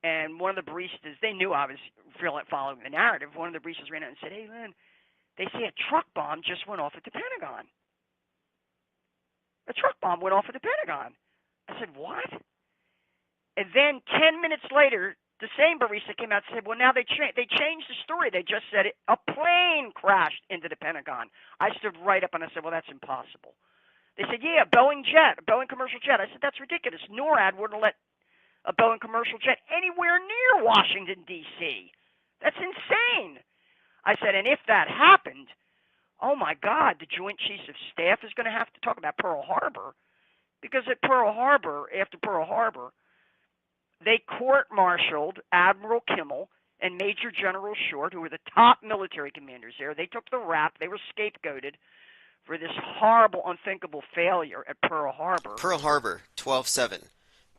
[SPEAKER 24] And one of the baristas, they knew I was following the narrative. One of the baristas ran out and said, "Hey, Lynn, they say a truck bomb just went off at the Pentagon." A truck bomb went off at the Pentagon. I said, "What?" And then 10 minutes later, the same barista came out and said, "Well, now they changed the story. They just said a plane crashed into the Pentagon." I stood right up and I said, "Well, that's impossible." They said, "Yeah, a Boeing commercial jet." I said, "That's ridiculous. NORAD wouldn't let a Boeing commercial jet anywhere near Washington, D.C. That's insane." I said, "And if that happened, oh my God, the Joint Chiefs of Staff is going to have to talk about Pearl Harbor, because at Pearl Harbor, after Pearl Harbor, they court-martialed Admiral Kimmel and Major General Short, who were the top military commanders there. They took the rap. They were scapegoated for this horrible, unthinkable failure at Pearl Harbor.
[SPEAKER 1] Pearl Harbor, 12/7.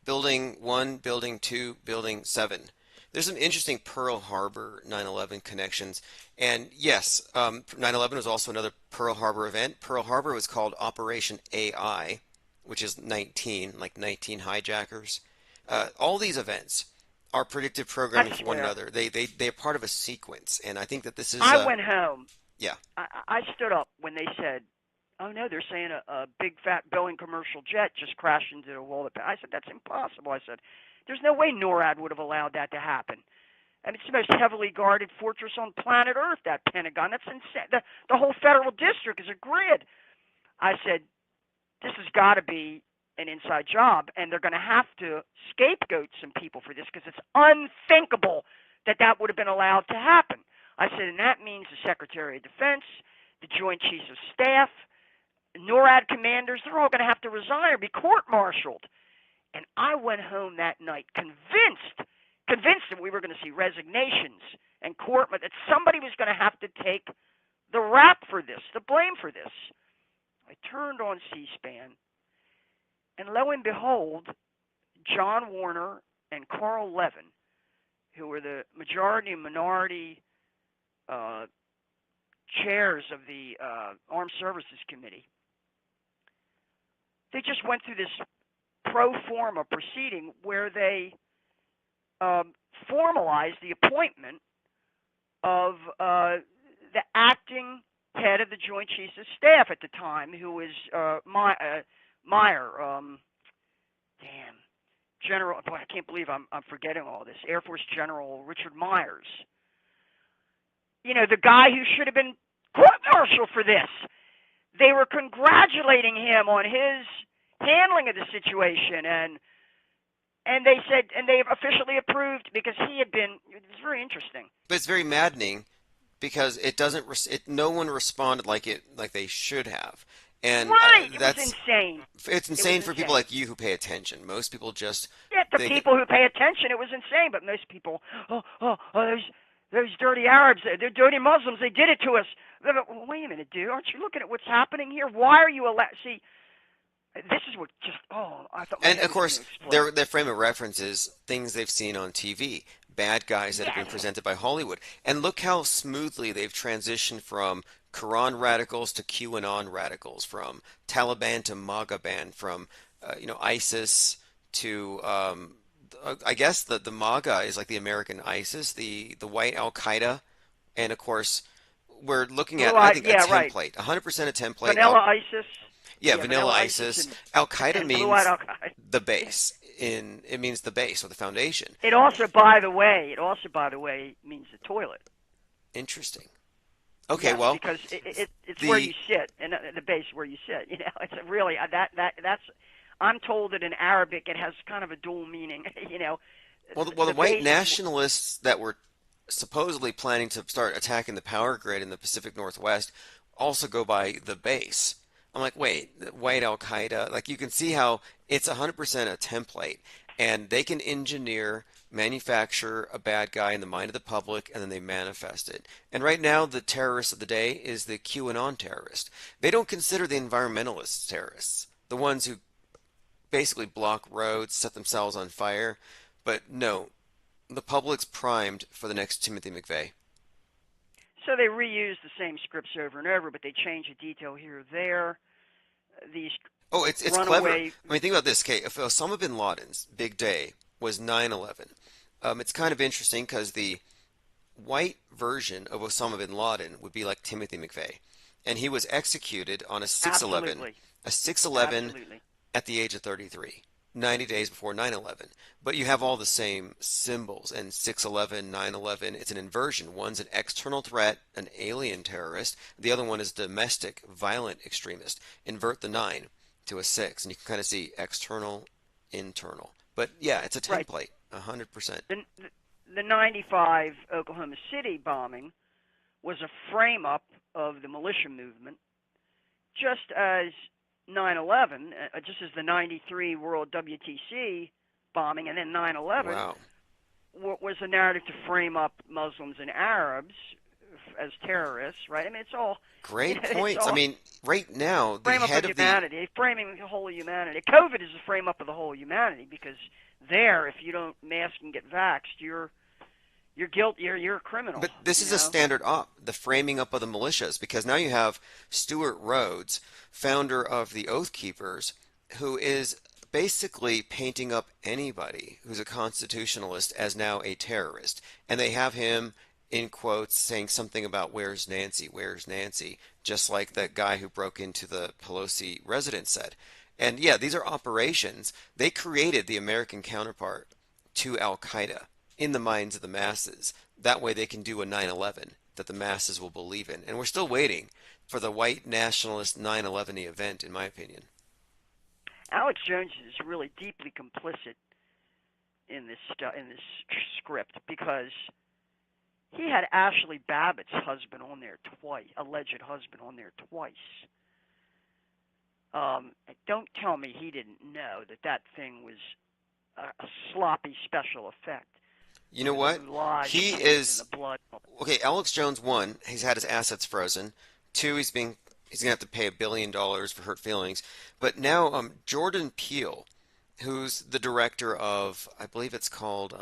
[SPEAKER 1] Building 1, Building 2, Building 7. There's some interesting Pearl Harbor 9/11 connections. And yes, 9/11 was also another Pearl Harbor event. Pearl Harbor was called Operation AI, which is 19, like 19 hijackers. All these events are predictive programming for one another. They're part of a sequence. And I think that this is...
[SPEAKER 24] I went home.
[SPEAKER 1] Yeah.
[SPEAKER 24] I stood up when they said Oh no, they're saying a big fat Boeing commercial jet just crashed into the wall. I said that's impossible. I said, there's no way NORAD would have allowed that to happen. I mean, it's the most heavily guarded fortress on planet Earth. That Pentagon, that's insane. The whole federal district is a grid. I said, this has got to be an inside job, and they're going to have to scapegoat some people for this because it's unthinkable that that would have been allowed to happen. I said, and that means the Secretary of Defense, the Joint Chiefs of Staff, NORAD commanders, they're all going to have to resign or be court-martialed. And I went home that night convinced that we were going to see resignations and court, that somebody was going to have to take the rap for this, the blame for this. I turned on C-SPAN, and lo and behold, John Warner and Carl Levin, who were the majority and minority chairs of the Armed Services Committee, they just went through this pro forma proceeding where they formalized the appointment of the acting head of the Joint Chiefs of Staff at the time, who was Meyer. General. Boy, I can't believe I'm forgetting all this. Air Force General Richard Myers. You know, the guy who should have been court-martialed for this. They were congratulating him on his handling of the situation, and they said, and they officially approved because he had been. It's very interesting.
[SPEAKER 1] But it's very maddening because it doesn't. No one responded like they should have, and
[SPEAKER 24] right.
[SPEAKER 1] That's
[SPEAKER 24] it was insane.
[SPEAKER 1] It's insane for people like you who pay attention. Most people just.
[SPEAKER 24] Yeah, the people who pay attention, it was insane. But most people, those dirty Arabs, they're dirty Muslims. They did it to us. Well, wait a minute, dude. Aren't you looking at what's happening here? Why are you allowed? See, this is what just. I thought.
[SPEAKER 1] And of course, their frame of reference is things they've seen on TV, bad guys that have been presented by Hollywood. And look how smoothly they've transitioned from Quran radicals to QAnon radicals, from Taliban to MAGA ban, from ISIS to I guess the MAGA is like the American ISIS, the white Al Qaeda, and of course we're looking at I think a template, right. 100% a template.
[SPEAKER 24] Vanilla ISIS.
[SPEAKER 1] Yeah, vanilla ISIS. Al Qaeda means the base. It means the base or the foundation.
[SPEAKER 24] It also, by the way, means the toilet.
[SPEAKER 1] Interesting. Okay, well,
[SPEAKER 24] because it's where you sit, and the base where you sit. You know, it's really that's. I'm told that in Arabic it has kind of a dual meaning. You know.
[SPEAKER 1] Well, the white nationalists that were supposedly planning to start attacking the power grid in the Pacific Northwest also go by the base. I'm like, wait, white Al Qaeda, like you can see how it's 100% a template, and they can manufacture a bad guy in the mind of the public, and then they manifest it. And right now, the terrorist of the day is the QAnon terrorist. They don't consider the environmentalists terrorists, the ones who basically block roads, set themselves on fire. But no, the public's primed for the next Timothy McVeigh.
[SPEAKER 24] So they reuse the same scripts over and over, but they change a detail here or there.
[SPEAKER 1] It's clever. I mean, think about this, Kate. If Osama bin Laden's big day was 9/11, it's kind of interesting because the white version of Osama bin Laden would be like Timothy McVeigh, and he was executed on a 6/11,
[SPEAKER 24] Absolutely.
[SPEAKER 1] At the age of 33. 90 days before 9/11. But you have all the same symbols, and 6/11, 9/11, it's an inversion. One's an external threat, an alien terrorist. The other one is domestic, violent extremist. Invert the 9 to a 6, and you can kind of see external, internal. But yeah, it's a template, 100%.
[SPEAKER 24] The 95 Oklahoma City bombing was a frame-up of the militia movement, just as 9/11, just as the 93 World WTC bombing, and then 9/11 was a narrative to frame up Muslims and Arabs as terrorists, right? I mean, it's all
[SPEAKER 1] great points. I mean, right now, the head of
[SPEAKER 24] humanity, framing the whole of humanity. COVID is a frame up of the whole of humanity because if you don't mask and get vaxxed, you're guilty. You're a criminal.
[SPEAKER 1] But this is a standard op, the framing up of the militias, because now you have Stuart Rhodes, founder of the Oath Keepers, who is basically painting up anybody who's a constitutionalist as now a terrorist. And they have him in quotes, saying something about where's Nancy, just like that guy who broke into the Pelosi residence said. And yeah, these are operations. They created the American counterpart to Al Qaeda in the minds of the masses. That way they can do a 9/11 that the masses will believe in. And we're still waiting for the white nationalist 9/11 event, in my opinion.
[SPEAKER 24] Alex Jones is really deeply complicit in this script because he had Ashley Babbitt's husband on there twice, alleged husband on there twice. Don't tell me he didn't know that that thing was a sloppy special effect.
[SPEAKER 1] You know what? He is
[SPEAKER 24] in the blood.
[SPEAKER 1] okay. Alex Jones, one, he's had his assets frozen. Two, he's gonna have to pay $1 billion for hurt feelings. But now, Jordan Peele, who's the director of, I believe it's called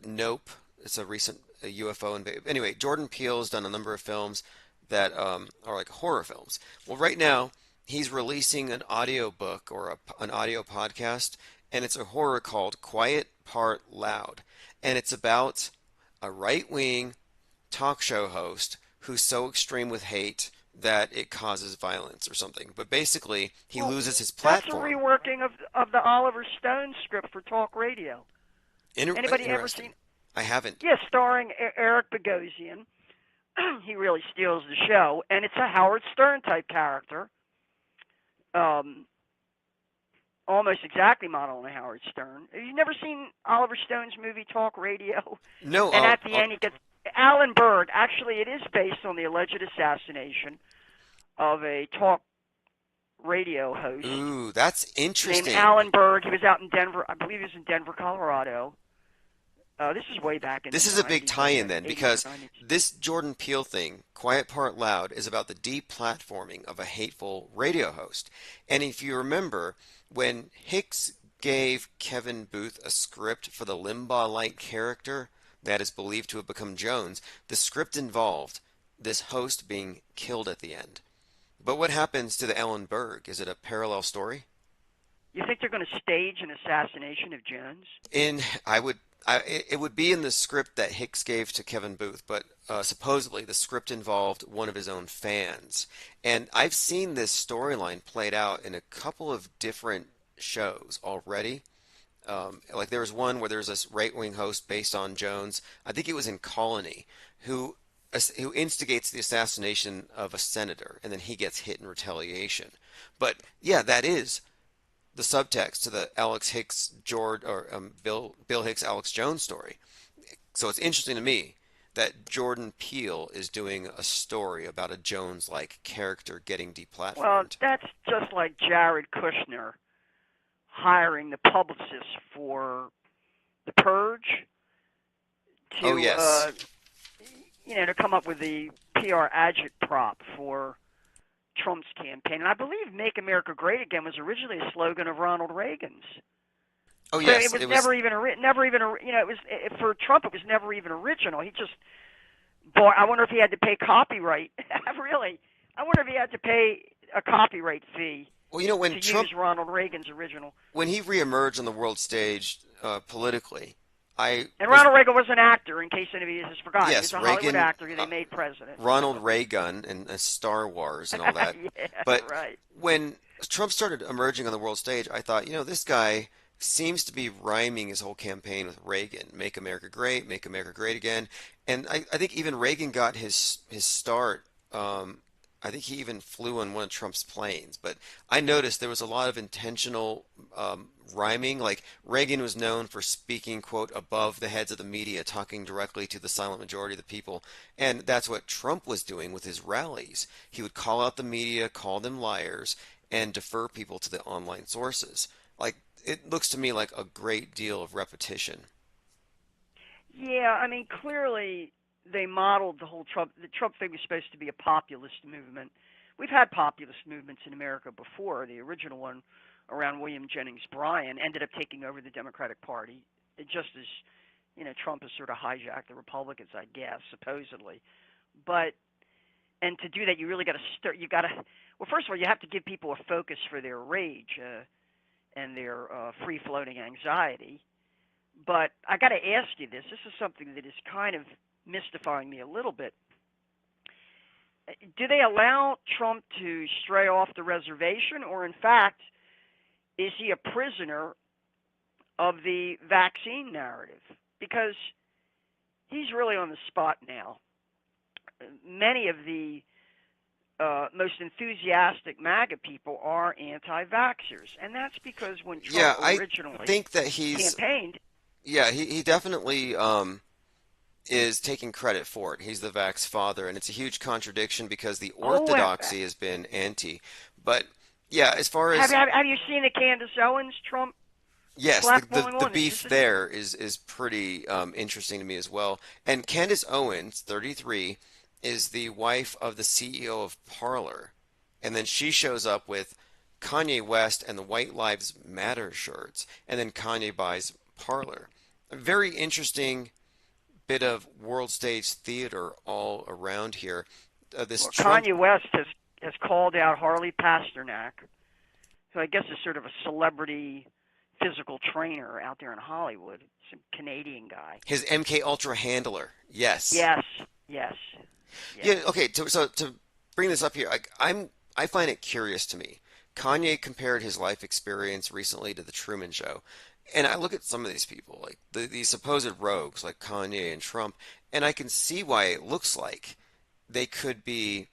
[SPEAKER 1] Nope. It's a recent UFO invasion. Anyway, Jordan Peele has done a number of films that are like horror films. Well, right now he's releasing an audio book or an audio podcast, and it's a horror called Quiet Part Loud, and it's about a right-wing talk show host who's so extreme with hate that it causes violence or something. But basically, he loses his platform.
[SPEAKER 24] That's a reworking of the Oliver Stone script for talk radio. Anybody ever seen?
[SPEAKER 1] I haven't.
[SPEAKER 24] Yeah, starring Eric Bogosian. He really steals the show, and it's a Howard Stern type character. Almost exactly modeled on Howard Stern. Have you never seen Oliver Stone's movie Talk Radio?
[SPEAKER 1] No.
[SPEAKER 24] And at the end, he gets Alan Berg. Actually, it is based on the alleged assassination of a talk radio host.
[SPEAKER 1] Ooh, that's interesting.
[SPEAKER 24] Named Alan Berg. He was out in Denver. I believe he was in Denver, Colorado. This is way back in
[SPEAKER 1] This
[SPEAKER 24] the
[SPEAKER 1] is a big
[SPEAKER 24] 90s,
[SPEAKER 1] tie-in then,
[SPEAKER 24] 80s,
[SPEAKER 1] because
[SPEAKER 24] 90s.
[SPEAKER 1] this Jordan Peele thing, Quiet Part Loud, is about the deplatforming of a hateful radio host. And if you remember, when Hicks gave Kevin Booth a script for the Limbaugh-like character that is believed to have become Jones, the script involved this host being killed at the end. But what happens to the Alan Berg? Is it a parallel story?
[SPEAKER 24] You think they're going to stage an assassination of Jones?
[SPEAKER 1] It would be in the script that Hicks gave to Kevin Booth, but supposedly the script involved one of his own fans. And I've seen this storyline played out in a couple of different shows already. Like there was one where there's this right-wing host based on Jones. I think it was in Colony, who instigates the assassination of a senator, and then he gets hit in retaliation. But yeah, that is the subtext to the Alex Hicks Bill Hicks Alex Jones story. So it's interesting to me that Jordan Peele is doing a story about a Jones-like character getting deplatformed.
[SPEAKER 24] Well, that's just like Jared Kushner hiring the publicist for The Purge to, to come up with the PR agitprop for Trump's campaign. And I believe "Make America Great Again" was originally a slogan of Ronald Reagan's.
[SPEAKER 1] Oh
[SPEAKER 24] So
[SPEAKER 1] yes,
[SPEAKER 24] it was never even it was for Trump. It was never even original. He just bought. I wonder if he had to pay copyright. Really, I wonder if he had to pay a copyright fee.
[SPEAKER 1] Well, when
[SPEAKER 24] to
[SPEAKER 1] Trump,
[SPEAKER 24] use Ronald Reagan's original.
[SPEAKER 1] When he reemerged on the world stage politically,
[SPEAKER 24] Ronald Reagan was an actor, in case anybody has forgotten.
[SPEAKER 1] Yes,
[SPEAKER 24] he was a
[SPEAKER 1] Reagan,
[SPEAKER 24] Hollywood actor who they made president.
[SPEAKER 1] Ronald Reagan and Star Wars and all that.
[SPEAKER 24] Yeah,
[SPEAKER 1] but
[SPEAKER 24] right.
[SPEAKER 1] when Trump started emerging on the world stage, I thought, this guy seems to be rhyming his whole campaign with Reagan. Make America Great Again. And I think even Reagan got his start. I think he even flew on one of Trump's planes. But I noticed there was a lot of intentional rhyming. Like Reagan was known for speaking, quote, above the heads of the media, talking directly to the silent majority of the people. And that's what Trump was doing with his rallies. He would call out the media, call them liars, and defer people to the online sources. Like, it looks to me like a great deal of repetition.
[SPEAKER 24] Yeah, I mean, clearly they modeled the whole Trump. The Trump thing was supposed to be a populist movement. We've had populist movements in America before. The original one around William Jennings Bryan ended up taking over the Democratic Party, just as Trump has sort of hijacked the Republicans, I guess, supposedly. And to do that, you really got to start. Well, first of all, you have to give people a focus for their rage and their free-floating anxiety. But I got to ask you this. This is something that is kind of mystifying me a little bit. Do they allow Trump to stray off the reservation, or in fact, is he a prisoner of the vaccine narrative? Because he's really on the spot now. Many of the most enthusiastic MAGA people are anti-vaxxers, and that's because when Trump originally
[SPEAKER 1] think that he's
[SPEAKER 24] campaigned,
[SPEAKER 1] he definitely is taking credit for it. He's the vax father, and it's a huge contradiction because the orthodoxy has been anti. But yeah, as far as
[SPEAKER 24] have you seen the Candace Owens Trump?
[SPEAKER 1] yes, the beef there is pretty interesting to me as well. And Candace Owens, 33, is the wife of the CEO of Parler, and then she shows up with Kanye West and the White Lives Matter shirts, and then Kanye buys Parler. A very interesting bit of world stage theater all around here.
[SPEAKER 24] Kanye West has called out Harley Pasternak, who I guess is sort of a celebrity physical trainer out there in Hollywood, some Canadian guy.
[SPEAKER 1] His MK Ultra handler, yes.
[SPEAKER 24] Yes.
[SPEAKER 1] Yeah. Okay. So to bring this up here, I find it curious to me. Kanye compared his life experience recently to the Truman Show. And I look at some of these people, like these supposed rogues like Kanye and Trump, and I can see why it looks like they could be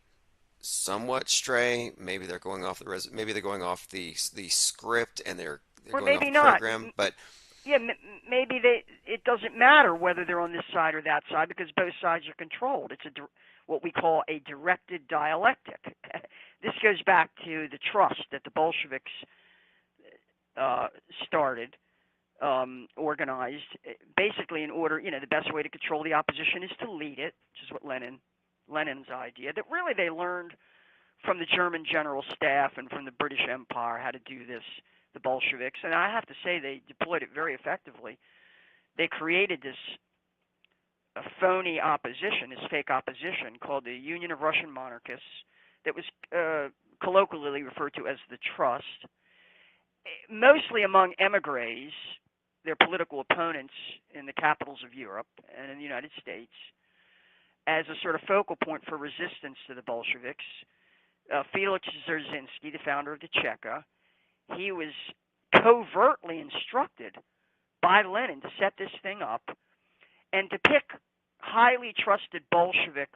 [SPEAKER 1] somewhat stray. Maybe they're going off maybe they're going off the script, and they're going off the program. But
[SPEAKER 24] maybe it doesn't matter whether they're on this side or that side because both sides are controlled. It's what we call a directed dialectic. This goes back to the trust that the Bolsheviks started. Organized basically in order, the best way to control the opposition is to lead it, which is what Lenin's idea, that really they learned from the German general staff and from the British Empire how to do this, the Bolsheviks, and I have to say they deployed it very effectively. They created this phony opposition, this fake opposition called the Union of Russian Monarchists that was colloquially referred to as the Trust, mostly among emigres, their political opponents in the capitals of Europe and in the United States, as a sort of focal point for resistance to the Bolsheviks. Felix Dzerzhinsky, the founder of the Cheka, he was covertly instructed by Lenin to set this thing up and to pick highly trusted Bolshevik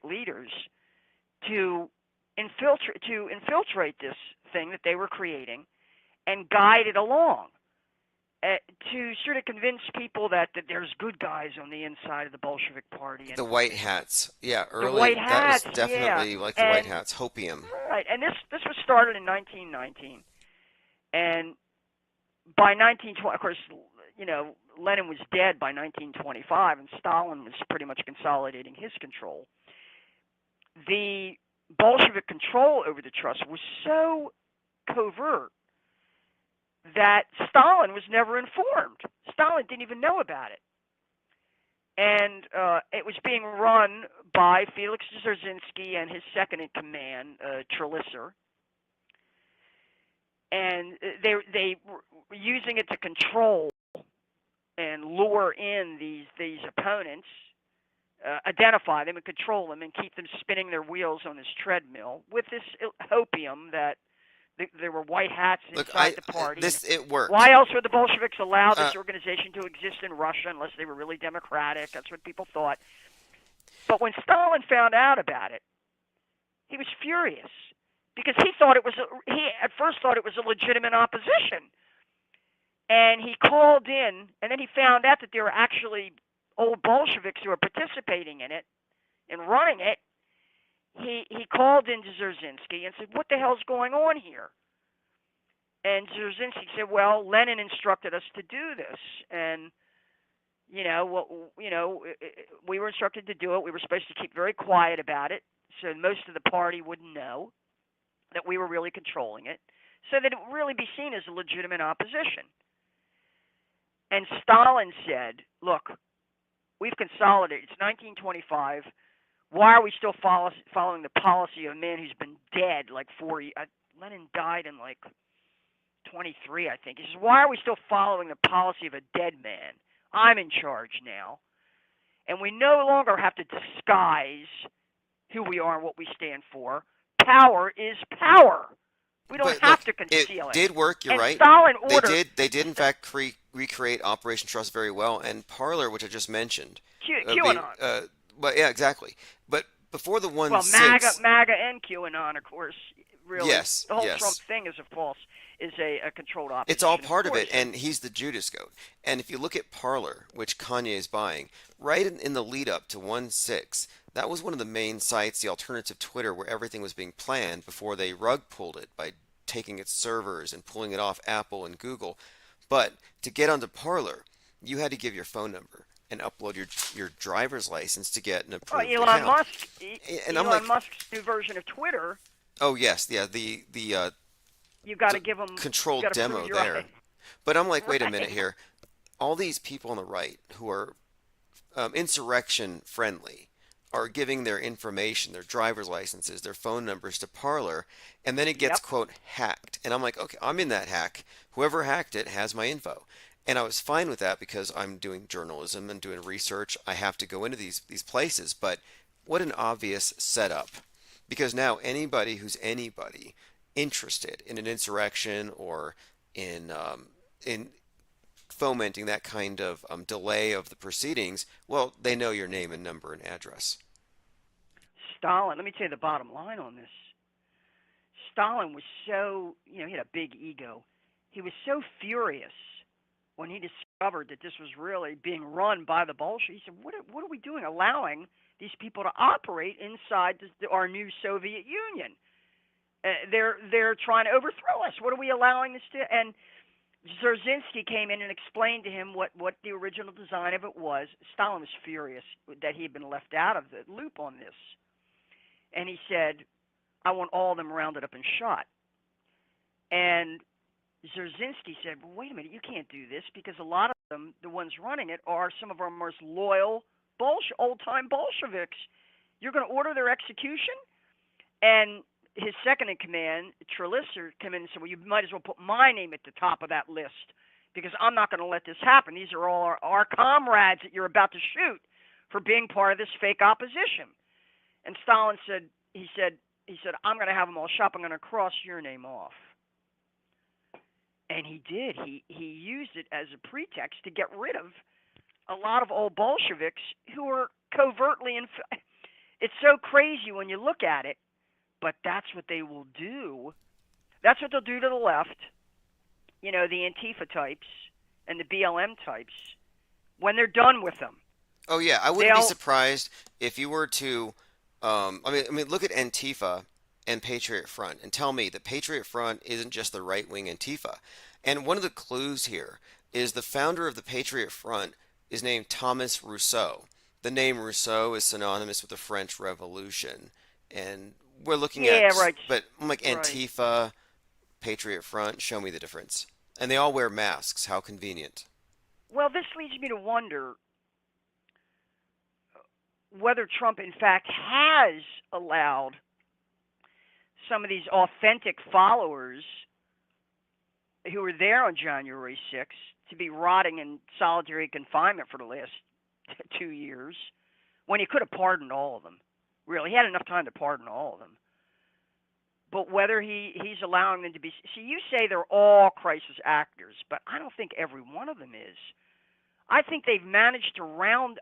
[SPEAKER 24] leaders to infiltrate this thing that they were creating and guide it along to sort of convince people that there's good guys on the inside of the Bolshevik Party. And
[SPEAKER 1] the White Hats, early,
[SPEAKER 24] the White Hats,
[SPEAKER 1] that was definitely like the White Hats, hopium.
[SPEAKER 24] Right, and this was started in 1919, and by 1920, of course, Lenin was dead by 1925, and Stalin was pretty much consolidating his control. The Bolshevik control over the trust was so covert that Stalin was never informed. Stalin didn't even know about it. And it was being run by Felix Dzerzhinsky and his second-in-command, Trelicer. And they were using it to control and lure in these opponents, identify them and control them and keep them spinning their wheels on this treadmill with this hopium that there were white hats inside the party.
[SPEAKER 1] It worked.
[SPEAKER 24] Why else would the Bolsheviks allow this organization to exist in Russia unless they were really democratic? That's what people thought. But when Stalin found out about it, he was furious because he at first thought it was a legitimate opposition. And he called in, and then he found out that there were actually old Bolsheviks who were participating in it and running it. He called in to Dzerzhinsky and said, "What the hell's going on here?" And Dzerzhinsky said, "Well, Lenin instructed us to do this, and we were instructed to do it. We were supposed to keep very quiet about it, so most of the party wouldn't know that we were really controlling it, so that it would really be seen as a legitimate opposition." And Stalin said, "Look, we've consolidated. It's 1925. Why are we still following the policy of a man who's been dead like 4 years? Lenin died in like 23, I think. He says, "Why are we still following the policy of a dead man? I'm in charge now, and we no longer have to disguise who we are and what we stand for. Power is power. We don't
[SPEAKER 1] But
[SPEAKER 24] have
[SPEAKER 1] look,
[SPEAKER 24] to conceal
[SPEAKER 1] it did work. You're
[SPEAKER 24] and
[SPEAKER 1] right.
[SPEAKER 24] Stalin
[SPEAKER 1] They
[SPEAKER 24] ordered
[SPEAKER 1] did. They did in fact recreate Operation Trust very well. And Parler, which I just mentioned,
[SPEAKER 24] QAnon.
[SPEAKER 1] But yeah, exactly. But before the one
[SPEAKER 24] Well,
[SPEAKER 1] six,
[SPEAKER 24] MAGA and QAnon, of course. Really,
[SPEAKER 1] yes,
[SPEAKER 24] the whole
[SPEAKER 1] yes.
[SPEAKER 24] Trump thing is a controlled opposition.
[SPEAKER 1] It's all part of
[SPEAKER 24] course.
[SPEAKER 1] it, and he's the Judas goat. And if you look at Parler, which Kanye is buying, right in the lead up to 1/6, that was one of the main sites, the alternative Twitter, where everything was being planned before they rug pulled it by taking its servers and pulling it off Apple and Google. But to get onto Parler, you had to give your phone number and upload your driver's license to get an approved
[SPEAKER 24] Elon
[SPEAKER 1] account.
[SPEAKER 24] Musk,
[SPEAKER 1] And
[SPEAKER 24] Elon
[SPEAKER 1] I'm like,
[SPEAKER 24] Musk's new version of Twitter.
[SPEAKER 1] oh yes, yeah, the
[SPEAKER 24] You got to give them
[SPEAKER 1] controlled
[SPEAKER 24] you gotta
[SPEAKER 1] demo
[SPEAKER 24] prove you're
[SPEAKER 1] there.
[SPEAKER 24] right.
[SPEAKER 1] But I'm like, wait a
[SPEAKER 24] Right.
[SPEAKER 1] minute here. All these people on the right who are insurrection friendly are giving their information, their driver's licenses, their phone numbers to Parler, and then it gets, quote, hacked. And I'm like, okay, I'm in that hack. Whoever hacked it has my info. And I was fine with that because I'm doing journalism and doing research. I have to go into these places. But what an obvious setup. Because now anybody who's anybody interested in an insurrection or in fomenting that kind of delay of the proceedings, well, they know your name and number and address.
[SPEAKER 24] Stalin, let me tell you the bottom line on this. Stalin was so, he had a big ego. He was so furious when he discovered that this was really being run by the Bolsheviks. He said, what are we doing allowing these people to operate inside our new Soviet Union? They're trying to overthrow us. What are we allowing this to? And Dzerzhinsky came in and explained to him what the original design of it was. Stalin was furious that he had been left out of the loop on this. And he said, I want all of them rounded up and shot. And Dzerzhinsky said, well, wait a minute, you can't do this because a lot of them, the ones running it, are some of our most loyal old-time Bolsheviks. You're going to order their execution? And his second in command, Trelicer, came in and said, well, you might as well put my name at the top of that list because I'm not going to let this happen. These are all our comrades that you're about to shoot for being part of this fake opposition. And Stalin said, he said, I'm going to have them all shot. I'm going to cross your name off. And he did. He used it as a pretext to get rid of a lot of old Bolsheviks who were covertly it's so crazy when you look at it, but that's what they will do. That's what they'll do to the left, the Antifa types and the BLM types, when they're done with them.
[SPEAKER 1] Oh yeah, I wouldn't be surprised if you were to I mean look at Antifa and Patriot Front and tell me that Patriot Front isn't just the right-wing Antifa. And one of the clues here is the founder of the Patriot Front is named Thomas Rousseau. The name Rousseau is synonymous with the French Revolution. And we're looking at
[SPEAKER 24] right.
[SPEAKER 1] But I'm like Antifa, Patriot Front, show me the difference. And they all wear masks. How convenient.
[SPEAKER 24] Well, this leads me to wonder whether Trump in fact has allowed some of these authentic followers who were there on January 6th to be rotting in solitary confinement for the last 2 years when he could have pardoned all of them. Really, he had enough time to pardon all of them. But whether he's allowing them to be... See, you say they're all crisis actors, but I don't think every one of them is. I think they've managed to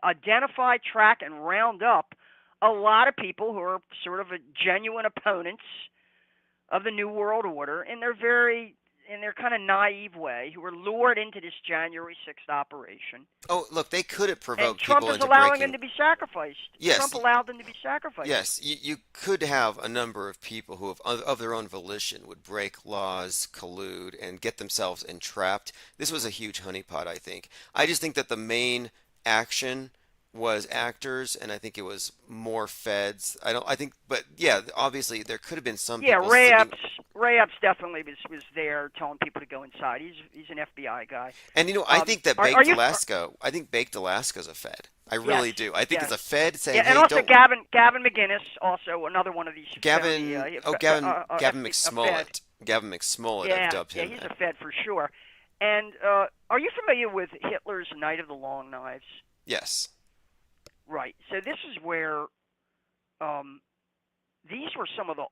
[SPEAKER 24] identify, track, and round up a lot of people who are sort of genuine opponents of the New World Order in their kind of naive way, who were lured into this January 6th operation.
[SPEAKER 1] Oh, look, they could have provoked
[SPEAKER 24] and Trump
[SPEAKER 1] people
[SPEAKER 24] is
[SPEAKER 1] into
[SPEAKER 24] allowing
[SPEAKER 1] breaking...
[SPEAKER 24] them to be sacrificed.
[SPEAKER 1] Yes.
[SPEAKER 24] Trump allowed them to be sacrificed.
[SPEAKER 1] Yes, you could have a number of people who, of their own volition, would break laws, collude, and get themselves entrapped. This was a huge honeypot, I think. I just think that the main action was actors, and I think it was more feds. But yeah, obviously there could have been some.
[SPEAKER 24] Yeah,
[SPEAKER 1] people
[SPEAKER 24] Ray Epps definitely was there telling people to go inside. He's an FBI guy.
[SPEAKER 1] And I think that Baked Alaska. I think Baked Alaska's a Fed. I really do. I think it's a Fed saying,
[SPEAKER 24] yeah, and
[SPEAKER 1] hey,
[SPEAKER 24] also
[SPEAKER 1] don't...
[SPEAKER 24] Gavin McInnes, also another one of these.
[SPEAKER 1] Gavin McSmollett. Gavin McSmollett, I've
[SPEAKER 24] Yeah,
[SPEAKER 1] dubbed
[SPEAKER 24] yeah,
[SPEAKER 1] him.
[SPEAKER 24] he's a Fed for sure. And are you familiar with Hitler's Night of the Long Knives?
[SPEAKER 1] Yes.
[SPEAKER 24] Right. So this is where these were some of the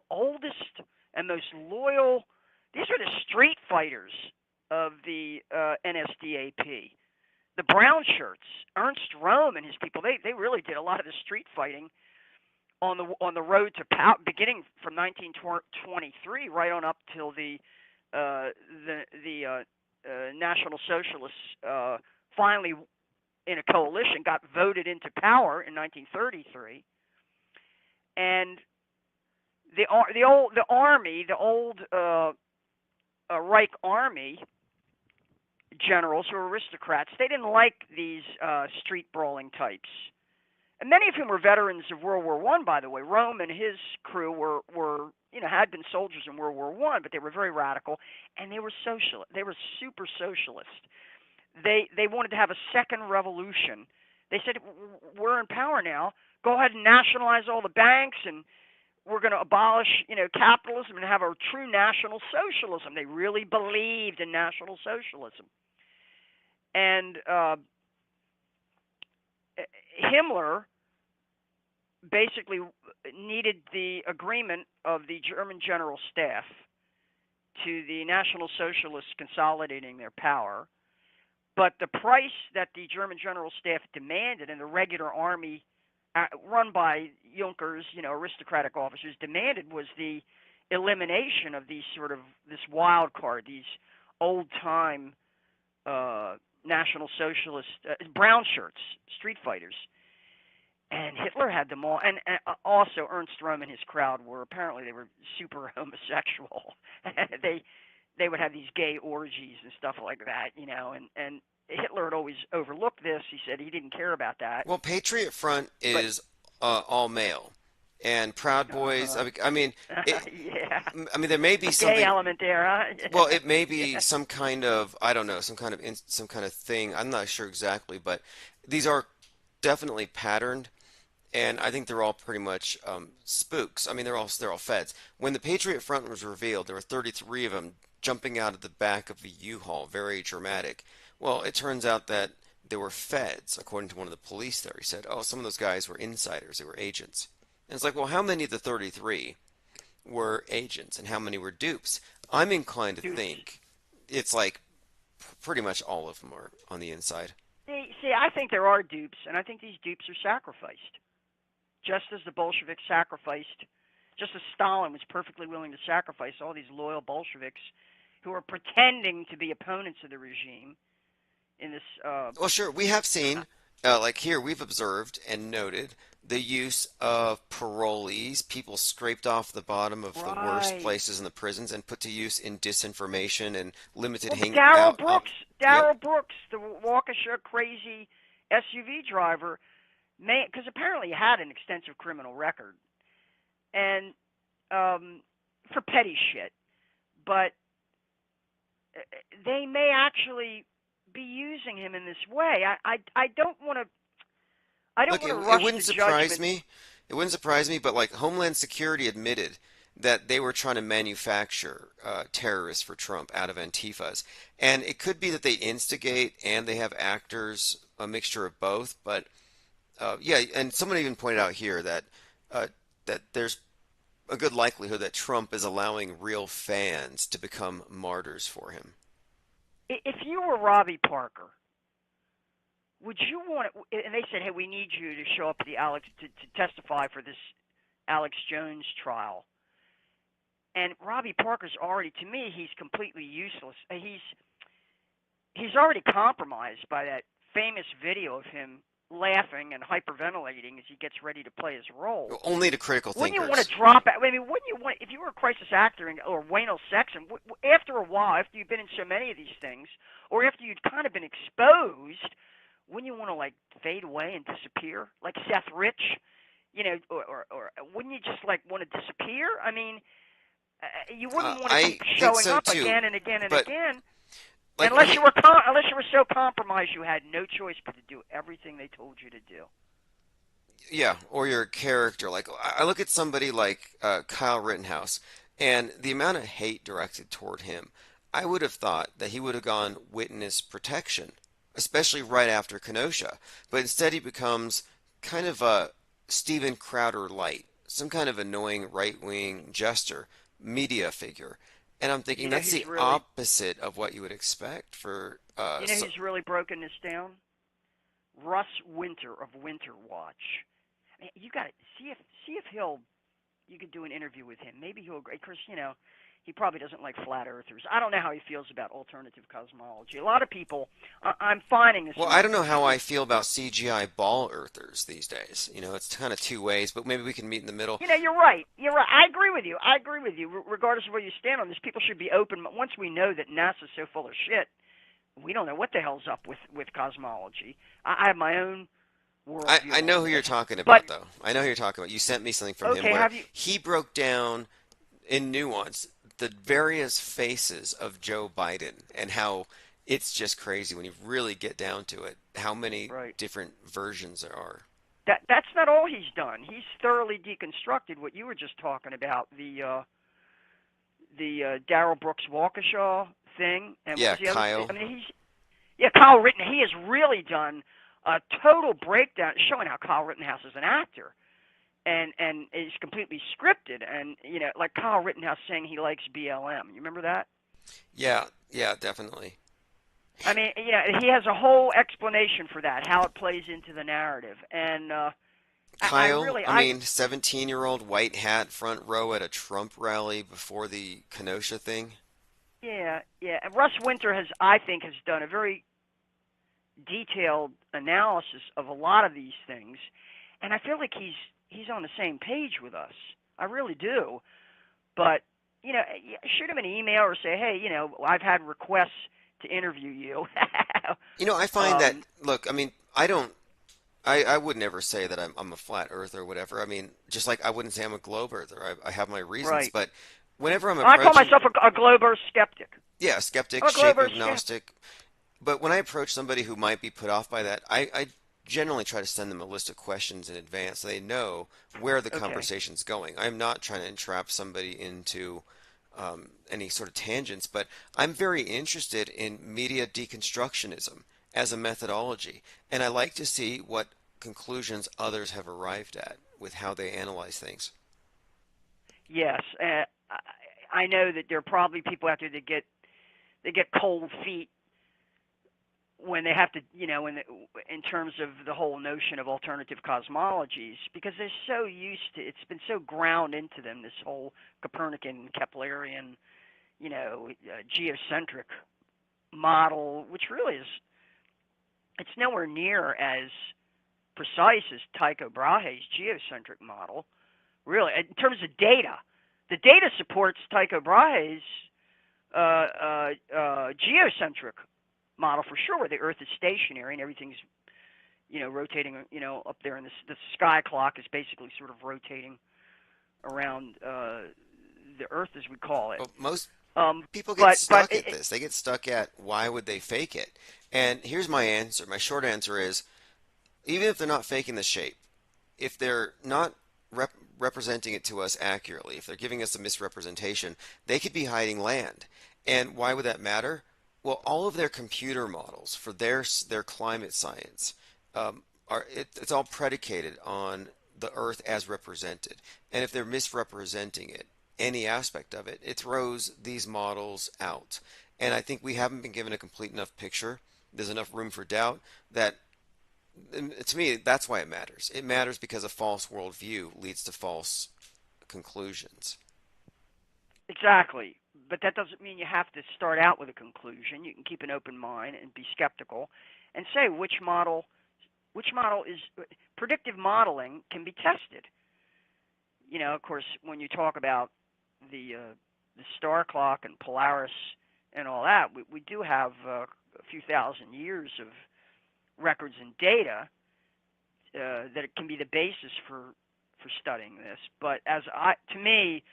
[SPEAKER 24] oldest and most loyal. These are the street fighters of the NSDAP. The brown shirts, Ernst Röhm and his people. They really did a lot of the street fighting on the road to power, beginning from 1923 right on up till the National Socialists finally, in a coalition, got voted into power in 1933. And the army, the old Reich Army generals who were aristocrats, they didn't like these street brawling types. And many of whom were veterans of World War I, by the way. Rome and his crew were had been soldiers in World War I, but they were very radical, and they were social. They were super socialist. They wanted to have a second revolution. They said, we're in power now. Go ahead and nationalize all the banks, and we're going to abolish, capitalism and have a true national socialism. They really believed in national socialism. And Himmler basically needed the agreement of the German General Staff to the National Socialists consolidating their power. But the price that the German General Staff demanded and the regular army run by Junkers, aristocratic officers, demanded was the elimination of these this wild card, these old-time National Socialist brown shirts, street fighters. And Hitler had them all, and also Ernst Röhm and his crowd were super homosexual. they would have these gay orgies and stuff like that, and Hitler had always overlooked this. He said he didn't care about that.
[SPEAKER 1] Well, Patriot Front is all male, and Proud Boys. I mean,
[SPEAKER 24] yeah.
[SPEAKER 1] I mean, there may be something.
[SPEAKER 24] Gay element there, huh?
[SPEAKER 1] Well, it may be some kind of, I don't know, some kind of thing. I'm not sure exactly, but these are definitely patterned, and I think they're all pretty much spooks. I mean, they're all feds. When the Patriot Front was revealed, there were 33 of them jumping out of the back of the U-Haul, very dramatic. Well, it turns out that they were feds, according to one of the police there. He said, oh, some of those guys were insiders, they were agents. And it's like, well, how many of the 33 were agents and how many were dupes? I'm inclined to think it's like pretty much all of them are on the inside.
[SPEAKER 24] See, I think there are dupes, and I think these dupes are sacrificed. Just as the Bolsheviks sacrificed, just as Stalin was perfectly willing to sacrifice all these loyal Bolsheviks who are pretending to be opponents of the regime in this...
[SPEAKER 1] well, sure, we have seen, like here, we've observed and noted the use of parolees, people scraped off the bottom of the worst places in the prisons and put to use in disinformation and limited
[SPEAKER 24] Darrell Brooks, the Waukesha crazy SUV driver, because apparently he had an extensive criminal record, and for petty shit, but they may actually be using him in this way. I don't want to. I don't want to rush
[SPEAKER 1] it wouldn't
[SPEAKER 24] to
[SPEAKER 1] surprise
[SPEAKER 24] judgment.
[SPEAKER 1] me. It wouldn't surprise me, but like Homeland Security admitted that they were trying to manufacture terrorists for Trump out of Antifas, and it could be that they instigate and they have actors, a mixture of both. But yeah, and someone even pointed out here that that there's a good likelihood that Trump is allowing real fans to become martyrs for him.
[SPEAKER 24] If you were Robbie Parker, would you want to, and they said, hey, we need you to show up to testify for this Alex Jones trial. And Robbie Parker's already, to me, he's completely useless. He's already compromised by that famous video of him laughing and hyperventilating as he gets ready to play his role.
[SPEAKER 1] Only to critical thinkers.
[SPEAKER 24] Wouldn't you want to drop out? I mean, wouldn't you want, if you were a crisis actor or Wayne Sexton, after a while, after you've been in so many of these things, or after you'd kind of been exposed, wouldn't you want to like fade away and disappear, like Seth Rich, or wouldn't you just like want to disappear? I mean, you wouldn't want to keep showing up again and again and again. Like, unless you were so compromised, you had no choice but to do everything they told you to do.
[SPEAKER 1] Yeah, or your character. Like I look at somebody like Kyle Rittenhouse, And the amount of hate directed toward him, I would have thought that he would have gone witness protection, especially right after Kenosha. But instead, he becomes kind of a Steven Crowder light, some kind of annoying right wing jester, media figure. And I'm thinking
[SPEAKER 24] You know
[SPEAKER 1] that's
[SPEAKER 24] who's
[SPEAKER 1] the
[SPEAKER 24] really,
[SPEAKER 1] opposite of what you would expect for.
[SPEAKER 24] who's really broken this down? Russ Winter of Winter Watch. You got to see if he'll. You could do an interview with him. Maybe he'll agree. Of course, he probably doesn't like flat earthers. I don't know how he feels about alternative cosmology. A lot of people, I'm finding this.
[SPEAKER 1] Well, I don't know how I feel about CGI ball earthers these days. It's kind of two ways, but maybe we can meet in the middle.
[SPEAKER 24] You're right. You're right. I agree with you. Regardless of where you stand on this, people should be open. Once we know that NASA's so full of shit, we don't know what the hell's up with cosmology. I have my own worldview.
[SPEAKER 1] I know who you're talking about, though. I know who you're talking about. You sent me something from him where he broke down in nuance the various faces of Joe Biden and how it's just crazy when you really get down to it, how many different versions there are.
[SPEAKER 24] That's not all he's done. He's thoroughly deconstructed what you were just talking about, the Darrell Brooks Waukesha thing. And
[SPEAKER 1] yeah,
[SPEAKER 24] what was the
[SPEAKER 1] Kyle.
[SPEAKER 24] Other thing? Kyle Rittenhouse. He has really done a total breakdown showing how Kyle Rittenhouse is an actor. And is completely scripted, and like Kyle Rittenhouse saying he likes BLM. You remember that?
[SPEAKER 1] Yeah, definitely.
[SPEAKER 24] I mean, he has a whole explanation for that, how it plays into the narrative. And
[SPEAKER 1] Kyle, I mean, 17-year-old white hat front row at a Trump rally before the Kenosha thing.
[SPEAKER 24] Yeah. And Russ Winter I think, has done a very detailed analysis of a lot of these things, and I feel like he's on the same page with us. I really do. But, shoot him an email or say, hey, I've had requests to interview you.
[SPEAKER 1] I find that, look, I mean, I would never say that I'm a flat earther or whatever. I mean, just like I wouldn't say I'm a globe earther. I have my reasons.
[SPEAKER 24] Right.
[SPEAKER 1] But whenever I'm approaching...
[SPEAKER 24] I call myself a globe earth skeptic.
[SPEAKER 1] Yeah, skeptic, shape agnostic. But when I approach somebody who might be put off by that, I generally try to send them a list of questions in advance so they know where the conversation's going. I'm not trying to entrap somebody into any sort of tangents, but I'm very interested in media deconstructionism as a methodology, and I like to see what conclusions others have arrived at with how they analyze things.
[SPEAKER 24] Yes, I know that there are probably people out there that get cold feet when they have to, in terms of the whole notion of alternative cosmologies, because they're so used to, it's been so ground into them, this whole Copernican, Keplerian, geocentric model, which really is, it's nowhere near as precise as Tycho Brahe's geocentric model, really, in terms of data. The data supports Tycho Brahe's geocentric model for sure, where the Earth is stationary and everything's, rotating, up there, and the sky clock is basically sort of rotating around the Earth, as we call it.
[SPEAKER 1] Well, most people get stuck at this. They get stuck at why would they fake it? And here's my answer. My short answer is, even if they're not faking the shape, if they're not representing it to us accurately, if they're giving us a misrepresentation, they could be hiding land. And why would that matter? Well, all of their computer models for their climate science it's all predicated on the Earth as represented. And if they're misrepresenting it, any aspect of it, it throws these models out. And I think we haven't been given a complete enough picture. There's enough room for doubt that, to me, that's why it matters. It matters because a false worldview leads to false conclusions.
[SPEAKER 24] Exactly. But that doesn't mean you have to start out with a conclusion. You can keep an open mind and be skeptical and say which model is predictive modeling can be tested. Of course, when you talk about the star clock and Polaris and all that, we do have a few thousand years of records and data that it can be the basis for studying this. But to me,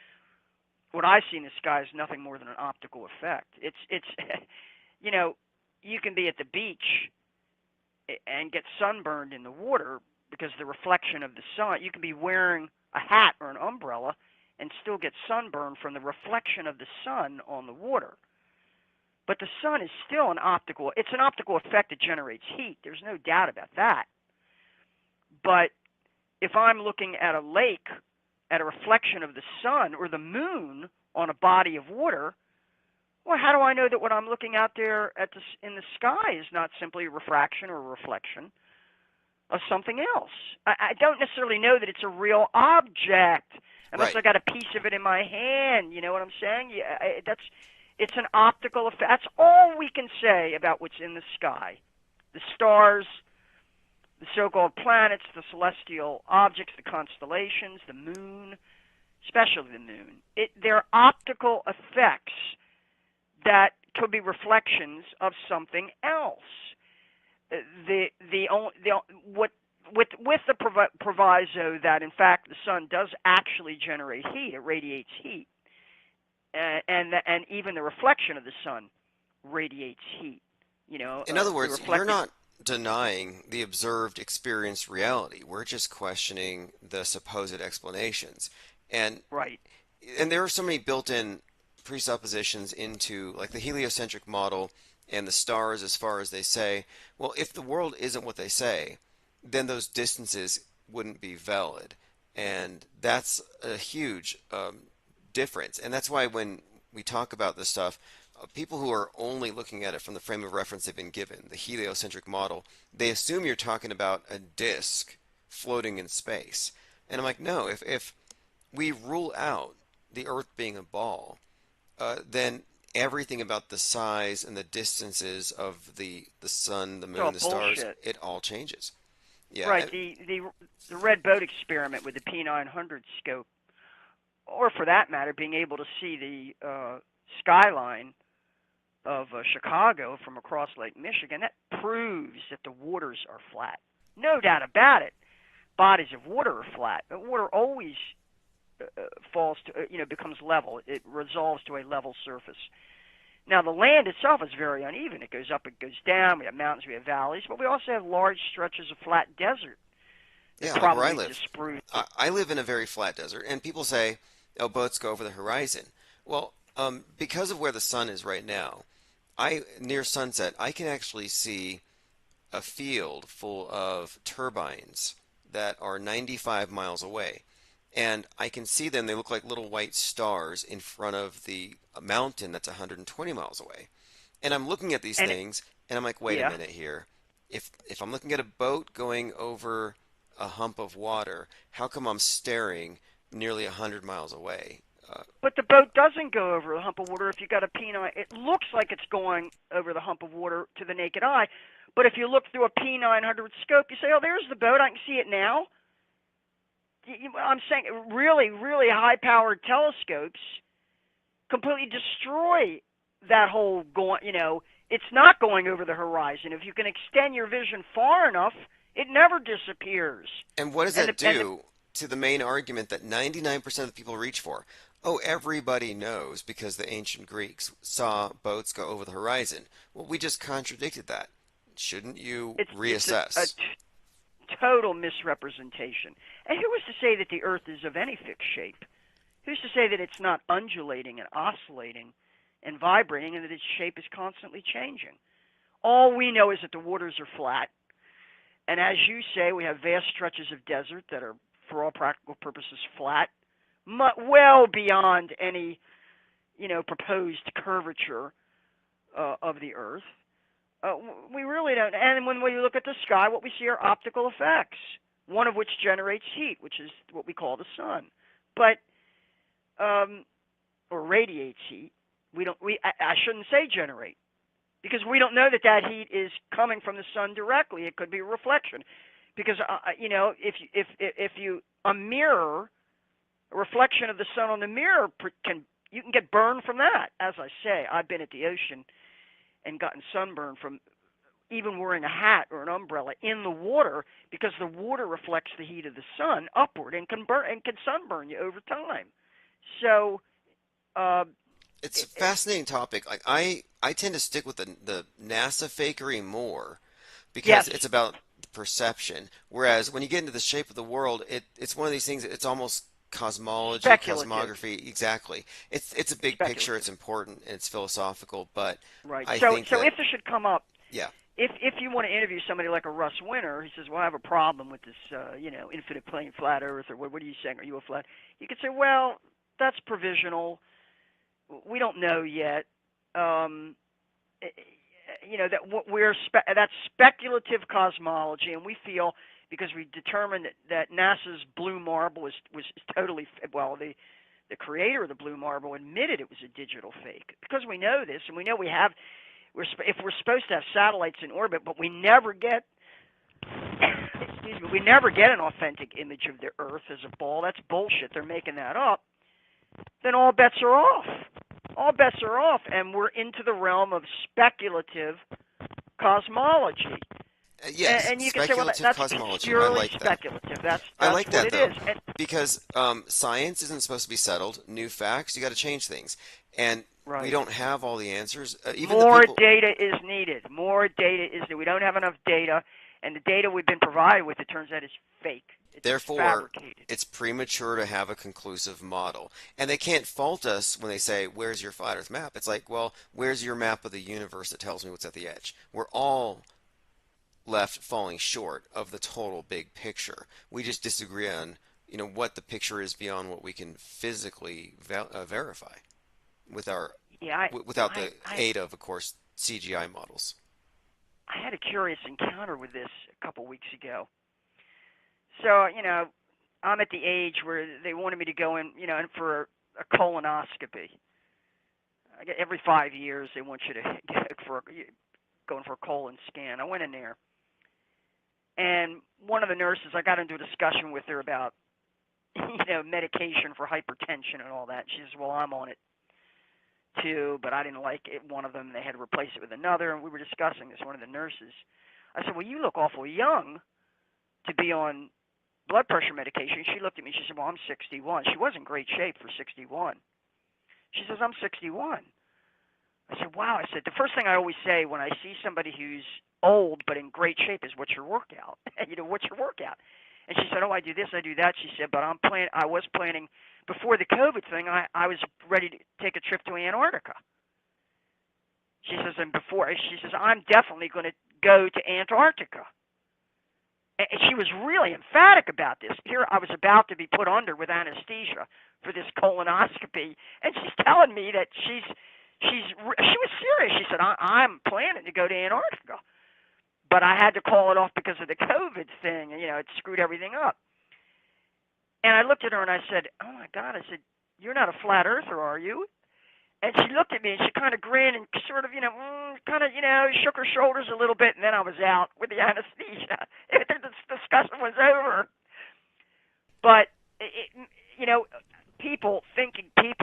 [SPEAKER 24] what I see in the sky is nothing more than an optical effect. It's you can be at the beach and get sunburned in the water because the reflection of the sun. You can be wearing a hat or an umbrella, and still get sunburn from the reflection of the sun on the water. But the sun is still it's an optical effect that generates heat. There's no doubt about that. But if I'm looking at a lake, at a reflection of the sun or the moon on a body of water, well, how do I know that what I'm looking out there in the sky is not simply a refraction or a reflection of something else? I don't necessarily know that it's a real object unless I got a piece of it in my hand. You know what I'm saying? It's an optical effect. That's all we can say about what's in the sky. The stars, the so-called planets, the celestial objects, the constellations, the moon, especially the moon. They're optical effects that could be reflections of something else. With the proviso that in fact the sun does actually generate heat, it radiates heat, and even the reflection of the sun radiates heat. You know,
[SPEAKER 1] in other words, you're not denying the observed, experienced reality. We're just questioning the supposed explanations, and there are so many built-in presuppositions into like the heliocentric model and the stars as far as they say, well, if the world isn't what they say, then those distances wouldn't be valid. And that's a huge difference. And that's why when we talk about this stuff, people who are only looking at it from the frame of reference they've been given, the heliocentric model, they assume you're talking about a disk floating in space. And I'm like, no, if we rule out the Earth being a ball, then everything about the size and the distances of the sun, the moon, the stars, it all changes. Yeah.
[SPEAKER 24] Right. The red boat experiment with the P900 scope, or for that matter, being able to see the skyline of Chicago from across Lake Michigan, that proves that the waters are flat. No doubt about it. Bodies of water are flat. But water always falls to, becomes level. It resolves to a level surface. Now, the land itself is very uneven. It goes up, it goes down. We have mountains, we have valleys, but we also have large stretches of flat desert.
[SPEAKER 1] Yeah, like where I live. I live in a very flat desert, and people say, oh, boats go over the horizon. Well, because of where the sun is right now, near sunset, I can actually see a field full of turbines that are 95 miles away. And I can see them, they look like little white stars in front of the mountain that's 120 miles away. And I'm looking at these things, and I'm like, wait a minute here. If I'm looking at a boat going over a hump of water, how come I'm staring nearly 100 miles away?
[SPEAKER 24] But the boat doesn't go over a hump of water if you got a P9. It looks like it's going over the hump of water to the naked eye. But if you look through a P900 scope, you say, oh, there's the boat. I can see it now. I'm saying really, really high-powered telescopes completely destroy that whole it's not going over the horizon. If you can extend your vision far enough, it never disappears.
[SPEAKER 1] And what does that do to the main argument that 99% of the people reach for? Oh, everybody knows because the ancient Greeks saw boats go over the horizon. Well, we just contradicted that. Shouldn't you reassess?
[SPEAKER 24] It's a total misrepresentation. And who is to say that the Earth is of any fixed shape? Who's to say that it's not undulating and oscillating and vibrating and that its shape is constantly changing? All we know is that the waters are flat. And as you say, we have vast stretches of desert that are, for all practical purposes, flat, well beyond any, proposed curvature of the Earth. We really don't. And when we look at the sky, what we see are optical effects, one of which generates heat, which is what we call the sun, but or radiates heat. I shouldn't say generate, because we don't know that heat is coming from the sun directly. It could be a reflection, because if a mirror, a reflection of the sun on the mirror you can get burned from that. As I say, I've been at the ocean and gotten sunburned from even wearing a hat or an umbrella in the water, because the water reflects the heat of the sun upward and can sunburn you over time. So
[SPEAKER 1] it's a fascinating topic. Like I tend to stick with the NASA fakery more because it's about perception. Whereas when you get into the shape of the world, it's one of these things. It's almost cosmology,
[SPEAKER 24] Speculative.
[SPEAKER 1] cosmography, exactly. It's a big picture. It's important and it's philosophical, but
[SPEAKER 24] Right.
[SPEAKER 1] I
[SPEAKER 24] So
[SPEAKER 1] think that,
[SPEAKER 24] if this should come up,
[SPEAKER 1] yeah,
[SPEAKER 24] if you want to interview somebody like a Russ Winter, he says, "Well, I have a problem with this, infinite plane flat Earth," or what are you saying? Are you a flat? You could say, "Well, that's provisional. We don't know yet." That's speculative cosmology, and we feel because we determined that NASA's blue marble was totally the creator of the blue marble admitted it was a digital fake because we know this, and we know if we're supposed to have satellites in orbit, but we never get we never get an authentic image of the Earth as a ball. That's bullshit. They're making that up. Then all bets are off. All bets are off, and we're into the realm of speculative cosmology.
[SPEAKER 1] yes,
[SPEAKER 24] and you can say, well,
[SPEAKER 1] speculative
[SPEAKER 24] that's
[SPEAKER 1] cosmology.
[SPEAKER 24] purely
[SPEAKER 1] I like that.
[SPEAKER 24] speculative. That's
[SPEAKER 1] I like
[SPEAKER 24] what
[SPEAKER 1] that
[SPEAKER 24] it
[SPEAKER 1] though,
[SPEAKER 24] is. And,
[SPEAKER 1] because science isn't supposed to be settled. New facts, you got to change things, and we don't have all the answers. Even
[SPEAKER 24] more
[SPEAKER 1] the people.
[SPEAKER 24] data is needed. More data is needed. We don't have enough data, and the data we've been provided with, it turns out, is fake.
[SPEAKER 1] Therefore,
[SPEAKER 24] fabricated.
[SPEAKER 1] it's premature to have a conclusive model. And they can't fault us when they say, where's your flat Earth map? It's like, well, where's your map of the universe that tells me what's at the edge? We're all left falling short of the total big picture. We just disagree on, what the picture is beyond what we can physically verify without the aid of course, CGI models.
[SPEAKER 24] I had a curious encounter with this a couple weeks ago. So, I'm at the age where they wanted me to go in, in for a colonoscopy. Every 5 years, they want you to go in for a colon scan. I went in there, and one of the nurses, I got into a discussion with her about, medication for hypertension and all that. She says, well, I'm on it too, but I didn't like it. One of them, they had to replace it with another, and we were discussing this, one of the nurses. I said, well, you look awful young to be on blood pressure medication. She looked at me, she said, well, I'm 61. She was in great shape for 61. She says, I'm 61. I said, wow. I said, the first thing I always say when I see somebody who's old but in great shape is, what's your workout? What's your workout? And she said, oh, I do this, I do that. She said, but I was planning, before the COVID thing, I was ready to take a trip to Antarctica. She says, I'm definitely going to go to Antarctica. And she was really emphatic about this. Here I was about to be put under with anesthesia for this colonoscopy, and she's telling me that she was serious. She said, I'm planning to go to Antarctica, but I had to call it off because of the COVID thing, and it screwed everything up. And I looked at her and I said, oh my God, I said, you're not a flat earther, are you? And she looked at me and she kind of grinned and sort of, shook her shoulders a little bit, and then I was out with the anesthesia. The discussion was over. But, people,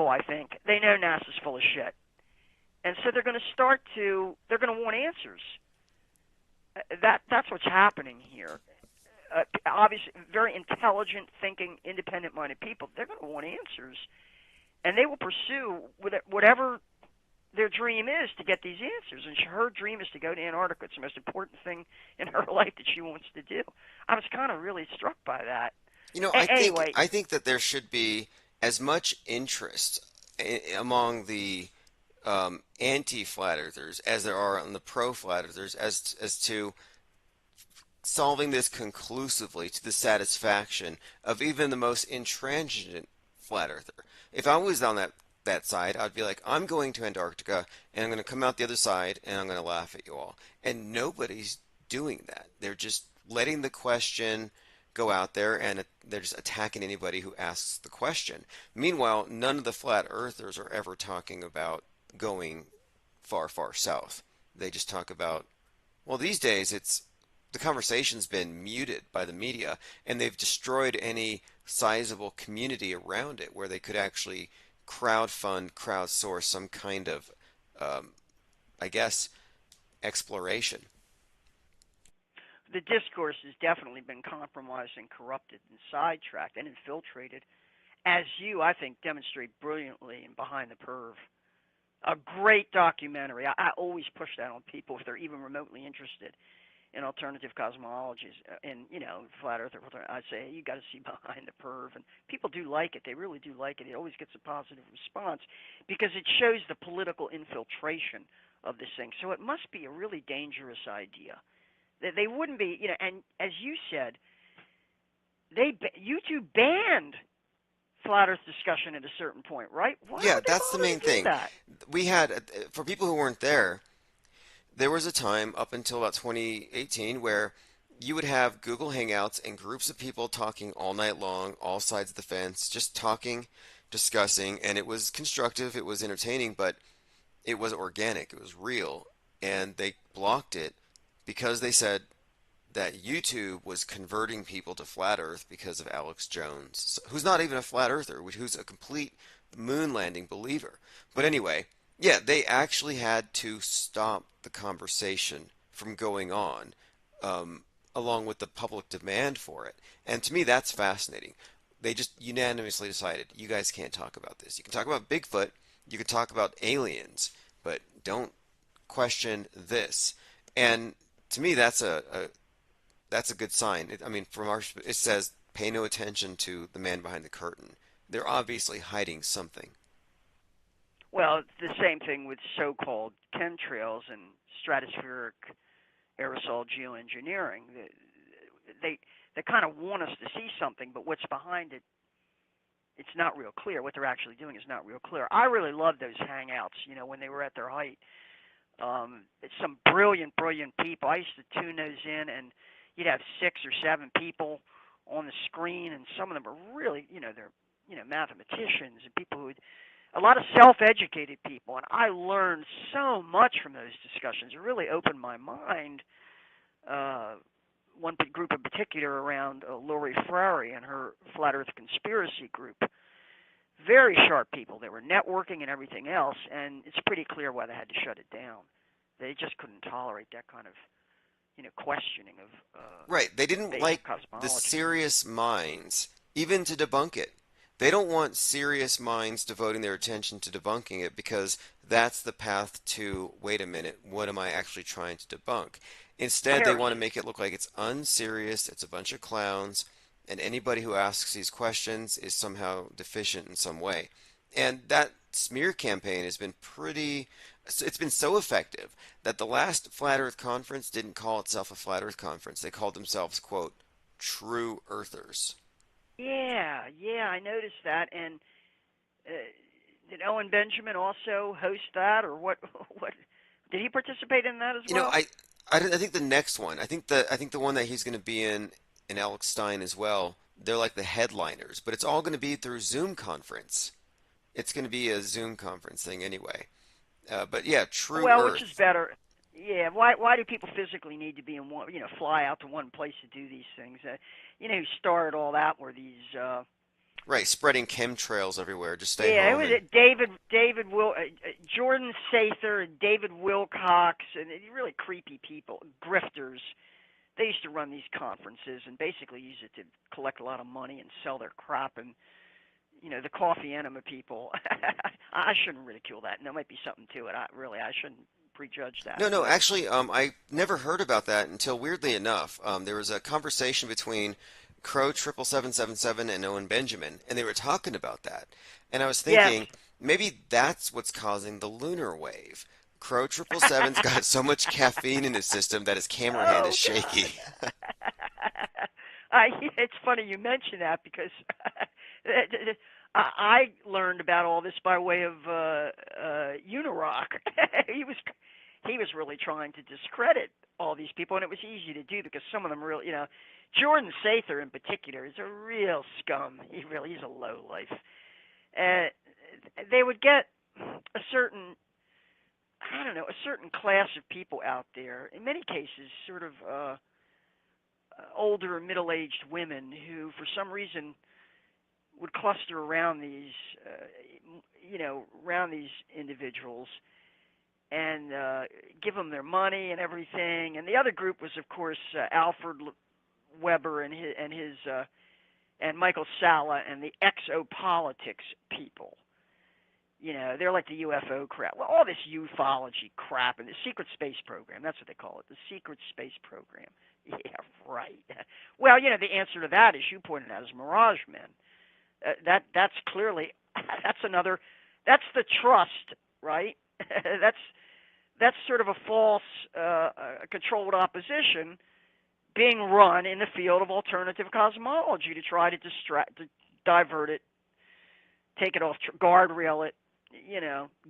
[SPEAKER 24] I think, they know NASA's full of shit. And so they're going to want answers. That's what's happening here. Obviously, very intelligent, thinking, independent-minded people, they're going to want answers. And they will pursue whatever their dream is to get these answers. And her dream is to go to Antarctica. It's the most important thing in her life that she wants to do. I was kind of really struck by that.
[SPEAKER 1] I think that there should be as much interest among the anti-flat earthers as there are on the pro-flat earthers as to solving this conclusively to the satisfaction of even the most intransigent flat earther. If I was on that side, I'd be like, I'm going to Antarctica, and I'm going to come out the other side, and I'm going to laugh at you all. And nobody's doing that. They're just letting the question go out there, and they're just attacking anybody who asks the question. Meanwhile, none of the flat earthers are ever talking about going far, far south. They just talk about, well, these days the conversation's been muted by the media, and they've destroyed any sizable community around it where they could actually crowdsource some kind of, exploration.
[SPEAKER 24] The discourse has definitely been compromised and corrupted and sidetracked and infiltrated, as you, I think, demonstrate brilliantly in Behind the Perv. A great documentary. I always push that on people if they're even remotely interested. in alternative cosmologies, and flat Earth. I say, hey, you got to see behind the perv, and people do like it. They really do like it. It always gets a positive response because it shows the political infiltration of this thing. So it must be a really dangerous idea. That they wouldn't be, and as you said, YouTube banned flat Earth discussion at a certain point, right? Why
[SPEAKER 1] Yeah,
[SPEAKER 24] would they
[SPEAKER 1] that's the
[SPEAKER 24] bother
[SPEAKER 1] main
[SPEAKER 24] to do
[SPEAKER 1] thing.
[SPEAKER 24] that?
[SPEAKER 1] We had, for people who weren't there was a time up until about 2018 where you would have Google Hangouts and groups of people talking all night long, all sides of the fence, just talking, discussing, and it was constructive, it was entertaining, but it was organic, it was real, and they blocked it because they said that YouTube was converting people to flat Earth because of Alex Jones, who's not even a flat earther, who's a complete moon landing believer. But anyway, yeah, they actually had to stop the conversation from going on, along with the public demand for it. And to me, that's fascinating. They just unanimously decided, you guys can't talk about this. You can talk about Bigfoot, you can talk about aliens, but don't question this. And to me, that's a good sign. I mean, it says pay no attention to the man behind the curtain. They're obviously hiding something.
[SPEAKER 24] Well, it's the same thing with so-called chemtrails and stratospheric aerosol geoengineering. They kind of want us to see something, but what's behind it, it's not real clear. What they're actually doing is not real clear. I really love those hangouts, when they were at their height. It's some brilliant people. I used to tune those in, and you'd have 6 or 7 people on the screen, and some of them are really, they're, mathematicians and people who, a lot of self-educated people, and I learned so much from those discussions. It really opened my mind. One group in particular around Lori Frary and her Flat Earth Conspiracy group. Very sharp people. They were networking and everything else, and it's pretty clear why they had to shut it down. They just couldn't tolerate that kind of, questioning of
[SPEAKER 1] Right. They didn't like the
[SPEAKER 24] cosmology.
[SPEAKER 1] serious minds, even to debunk it. They don't want serious minds devoting their attention to debunking it because that's the path to, wait a minute, what am I actually trying to debunk? Instead, they want to make it look like it's unserious, it's a bunch of clowns, and anybody who asks these questions is somehow deficient in some way. And that smear campaign has been it's been so effective that the last Flat Earth conference didn't call itself a Flat Earth conference. They called themselves, quote, true earthers.
[SPEAKER 24] Yeah, I noticed that. And did Owen Benjamin also host that, or what? What did he participate in that as well?
[SPEAKER 1] I think the next one, I think the one that he's going to be in, and Alex Stein as well, they're like the headliners, but it's all going to be through Zoom conference. It's going to be a Zoom conference thing anyway. But yeah, True
[SPEAKER 24] Well,
[SPEAKER 1] Earth.
[SPEAKER 24] which is better? Yeah. Why do people physically need to be in one? Fly out to one place to do these things? Who started all that were these.
[SPEAKER 1] Right, spreading chemtrails everywhere. Just stay
[SPEAKER 24] Yeah,
[SPEAKER 1] home.
[SPEAKER 24] it was Jordan Sather and David Wilcox, and really creepy people, grifters. They used to run these conferences and basically use it to collect a lot of money and sell their crap. And the coffee enema people. I shouldn't ridicule that. And there might be something to it. I shouldn't prejudge that.
[SPEAKER 1] No, actually, I never heard about that until, weirdly enough, there was a conversation between Crow 77777 and Owen Benjamin, and they were talking about that. And I was thinking, maybe that's what's causing the lunar wave. Crow 777's got so much caffeine in his system that his camera hand is shaky.
[SPEAKER 24] It's funny you mention that because I learned about all this by way of Unirock. He was really trying to discredit all these people, and it was easy to do because some of them really, Jordan Sather in particular is a real scum. He's a lowlife. They would get a certain class of people out there, in many cases sort of older middle-aged women who for some reason would cluster around these individuals and give them their money and everything. And the other group was, of course, Alfred Weber and his Michael Salla and the exopolitics people. They're like the UFO crap. Well, all this ufology crap and the secret space program. That's what they call it, the secret space program. Yeah, right. Well, the answer to that, as you pointed out, is Mirage Men. That's clearly that's the trust, right? that's sort of a false, controlled opposition being run in the field of alternative cosmology to try to divert it, take it off, guardrail it,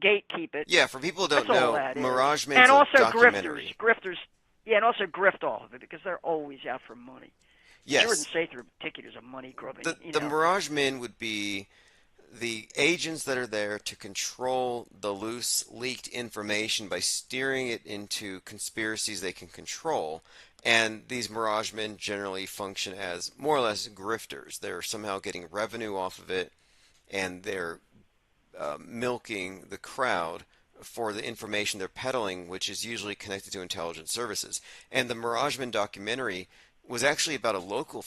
[SPEAKER 24] gatekeep it.
[SPEAKER 1] Yeah, for people who don't
[SPEAKER 24] That's all
[SPEAKER 1] know,
[SPEAKER 24] that is.
[SPEAKER 1] Mirage Men's
[SPEAKER 24] And
[SPEAKER 1] a
[SPEAKER 24] also
[SPEAKER 1] documentary.
[SPEAKER 24] grifters, yeah, and also grift off of it because they're always out for money.
[SPEAKER 1] Yes.
[SPEAKER 24] Jordan Sather in particular is a money grubbing.
[SPEAKER 1] The Mirage Men would be the agents that are there to control the loose, leaked information by steering it into conspiracies they can control. And these Mirage Men generally function as more or less grifters. They're somehow getting revenue off of it, and they're milking the crowd for the information they're peddling, which is usually connected to intelligence services. And the Mirage Men documentary was actually about a local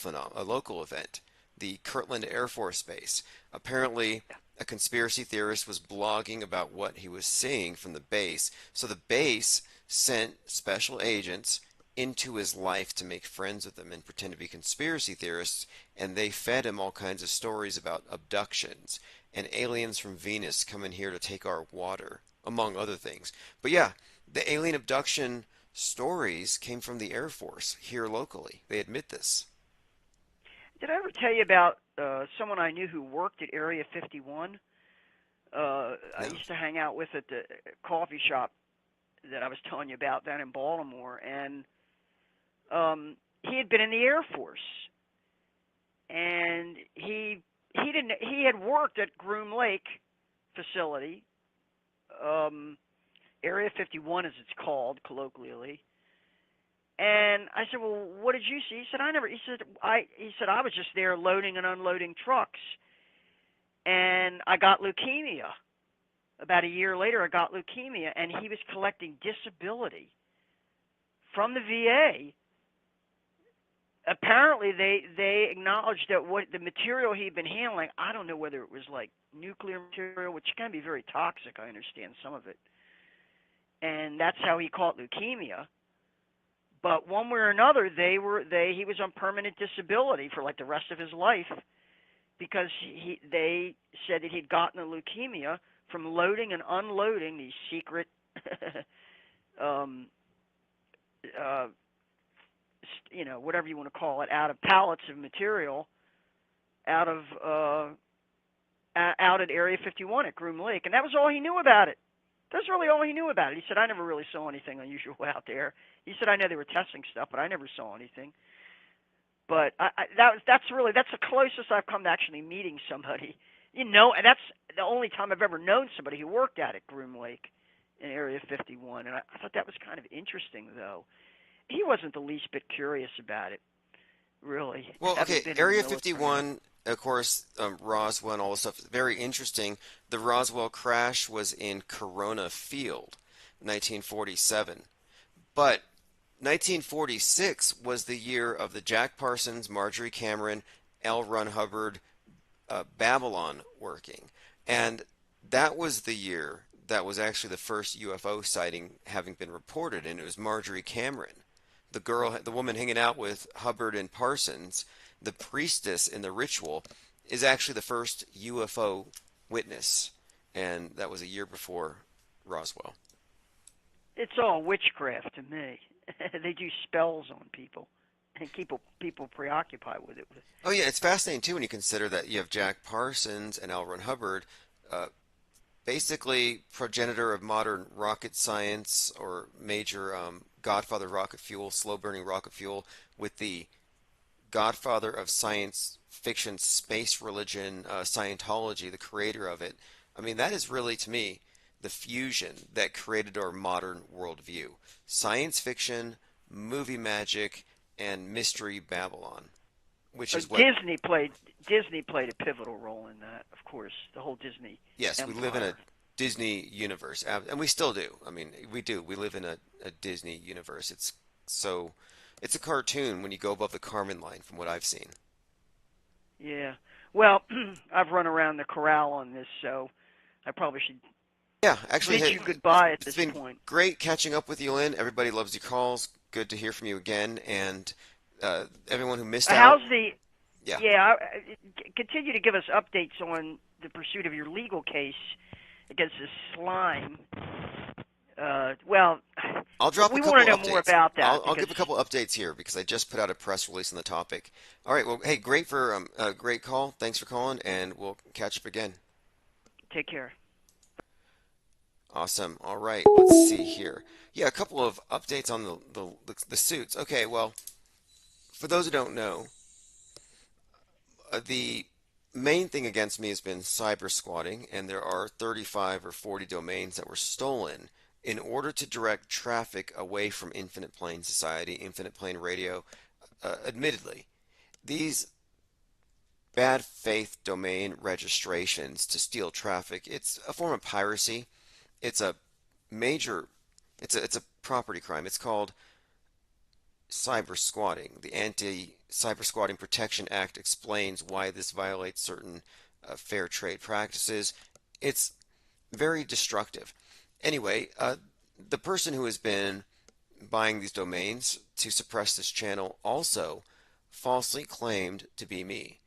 [SPEAKER 1] event, the Kirtland Air Force Base. Apparently, a conspiracy theorist was blogging about what he was seeing from the base. So the base sent special agents into his life to make friends with him and pretend to be conspiracy theorists, and they fed him all kinds of stories about abductions and aliens from Venus coming here to take our water, among other things. But yeah, the alien abduction stories came from the Air Force here locally. They admit this.
[SPEAKER 24] Did I ever tell you about someone I knew who worked at Area 51? I used to hang out with at the coffee shop that I was telling you about down in Baltimore, and he had been in the Air Force, and he had worked at Groom Lake facility, Area 51 as it's called colloquially. And I said, "Well, what did you see?" He said, I was just there loading and unloading trucks, and I got leukemia. About a year later, I got leukemia, and he was collecting disability from the VA. Apparently, they acknowledged that what the material he'd been handling, I don't know whether it was like nuclear material, which can be very toxic. I understand some of it, and that's how he caught leukemia. But one way or another, he was on permanent disability for like the rest of his life because they said that he'd gotten a leukemia from loading and unloading these secret whatever you want to call it, out of pallets of material out at Area 51 at Groom Lake. And that was all he knew about it. That's really all he knew about it. He said, I never really saw anything unusual out there. He said, I know they were testing stuff, but I never saw anything. But that's the closest I've come to actually meeting somebody. And that's the only time I've ever known somebody who worked at Groom Lake in Area 51. And I thought that was kind of interesting, though. He wasn't the least bit curious about it, really.
[SPEAKER 1] Well, okay, Area 51, of course, Roswell and all this stuff, very interesting. The Roswell crash was in Corona Field, 1947. But 1946 was the year of the Jack Parsons, Marjorie Cameron, L. Ron Hubbard, Babylon working. And that was the year that was actually the first UFO sighting having been reported, and it was Marjorie Cameron. The woman hanging out with Hubbard and Parsons, the priestess in the ritual, is actually the first UFO witness, and that was a year before Roswell.
[SPEAKER 24] It's all witchcraft to me. They do spells on people and keep people preoccupied with it.
[SPEAKER 1] Oh yeah, it's fascinating too when you consider that you have Jack Parsons and L. Ron Hubbard, basically progenitor of modern rocket science or major godfather of rocket fuel, slow-burning rocket fuel, with the godfather of science fiction, space religion, Scientology, the creator of it. I mean, that is really, to me, the fusion that created our modern worldview. Science fiction, movie magic, and mystery Babylon, which is what
[SPEAKER 24] Disney played a pivotal role in that, of course, the whole Disney
[SPEAKER 1] Yes,
[SPEAKER 24] empire.
[SPEAKER 1] we live in a Disney universe, and we still do. I mean, we do. We live in a Disney universe. It's a cartoon when you go above the Carmen line, from what I've seen.
[SPEAKER 24] Yeah. Well, I've run around the corral on this, so I probably should
[SPEAKER 1] Yeah, actually,
[SPEAKER 24] bid
[SPEAKER 1] hey,
[SPEAKER 24] you goodbye at
[SPEAKER 1] it's
[SPEAKER 24] this
[SPEAKER 1] been
[SPEAKER 24] point.
[SPEAKER 1] great catching up with you, Lynn. Everybody loves your calls. Good to hear from you again. And everyone who missed out,
[SPEAKER 24] How's the?
[SPEAKER 1] yeah,
[SPEAKER 24] Yeah, continue to give us updates on the pursuit of your legal case against this slime. Well,
[SPEAKER 1] I'll drop a
[SPEAKER 24] we want
[SPEAKER 1] couple
[SPEAKER 24] to know more
[SPEAKER 1] updates.
[SPEAKER 24] about that
[SPEAKER 1] I'll
[SPEAKER 24] because.
[SPEAKER 1] give a couple updates here because I just put out a press release on the topic. All right, well, hey, great for a great call. Thanks for calling, and we'll catch up again.
[SPEAKER 24] Take care.
[SPEAKER 1] Awesome. All right, let's see here. Yeah, a couple of updates on the suits. Okay, well, for those who don't know, the main thing against me has been cyber squatting, and there are 35 or 40 domains that were stolen in order to direct traffic away from Infinite Plane Society, Infinite Plane Radio. Admittedly, these bad faith domain registrations to steal traffic, it's a form of piracy. It's a major, it's a property crime. It's called cyber squatting. The Anti-Cyber Squatting Protection Act explains why this violates certain fair trade practices. It's very destructive. Anyway, the person who has been buying these domains to suppress this channel also falsely claimed to be me,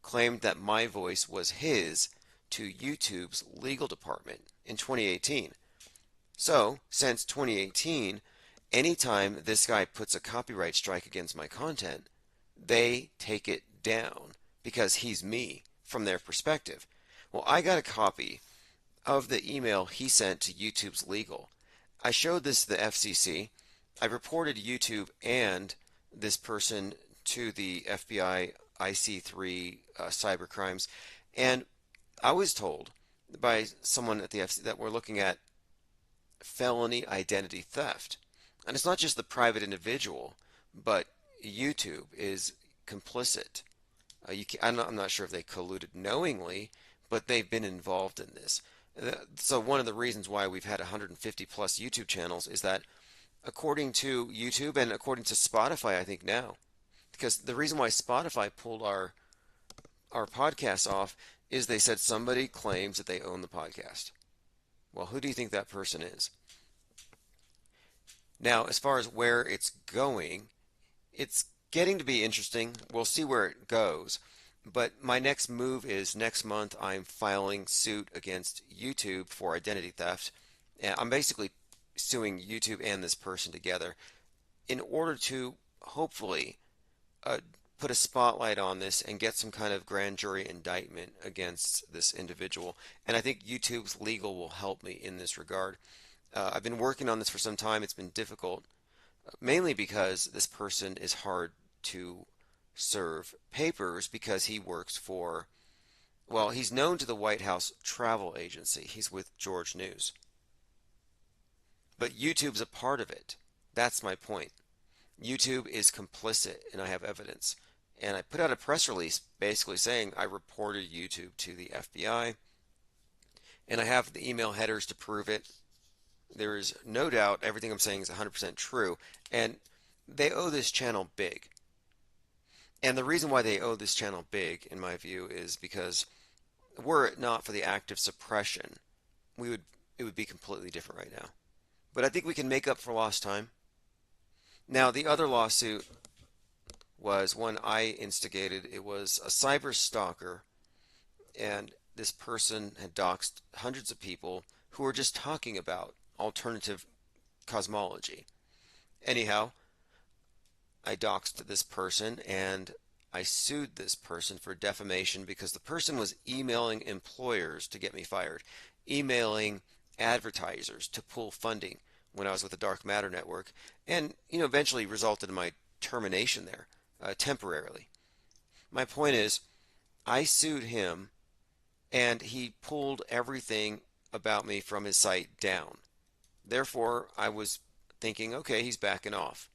[SPEAKER 1] claimed that my voice was his to YouTube's legal department in 2018. So, since 2018, anytime this guy puts a copyright strike against my content, they take it down because he's me from their perspective. Well, I got a copy of the email he sent to YouTube's legal. I showed this to the FCC. I reported YouTube and this person to the FBI IC3 cybercrimes, and I was told by someone at the FCC that we're looking at felony identity theft. And it's not just the private individual, but YouTube is complicit. I'm not sure if they colluded knowingly, but they've been involved in this. So one of the reasons why we've had 150 plus YouTube channels is that according to YouTube and according to Spotify, I think now, because the reason why Spotify pulled our podcast off is they said somebody claims that they own the podcast. Well, who do you think that person is? Now, as far as where it's going, it's getting to be interesting. We'll see where it goes. But my next move is next month I'm filing suit against YouTube for identity theft. And I'm basically suing YouTube and this person together in order to hopefully put a spotlight on this and get some kind of grand jury indictment against this individual. And I think YouTube's legal will help me in this regard. I've been working on this for some time. It's been difficult, mainly because this person is hard to serve papers because he works for, well, he's known to the White House travel agency. He's with George News. But YouTube's a part of it. That's my point. YouTube is complicit, and I have evidence. And I put out a press release basically saying I reported YouTube to the FBI, and I have the email headers to prove it. There is no doubt everything I'm saying is 100% true, and they owe this channel big. And the reason why they owe this channel big, in my view, is because were it not for the active suppression, it would be completely different right now. But I think we can make up for lost time. Now, the other lawsuit was one I instigated. It was a cyber stalker, and this person had doxed hundreds of people who were just talking about alternative cosmology. Anyhow, I doxed this person and I sued this person for defamation because the person was emailing employers to get me fired, emailing advertisers to pull funding when I was with the Dark Matter Network, and eventually resulted in my termination there temporarily. My point is, I sued him and he pulled everything about me from his site down. Therefore, I was thinking, okay, he's backing off.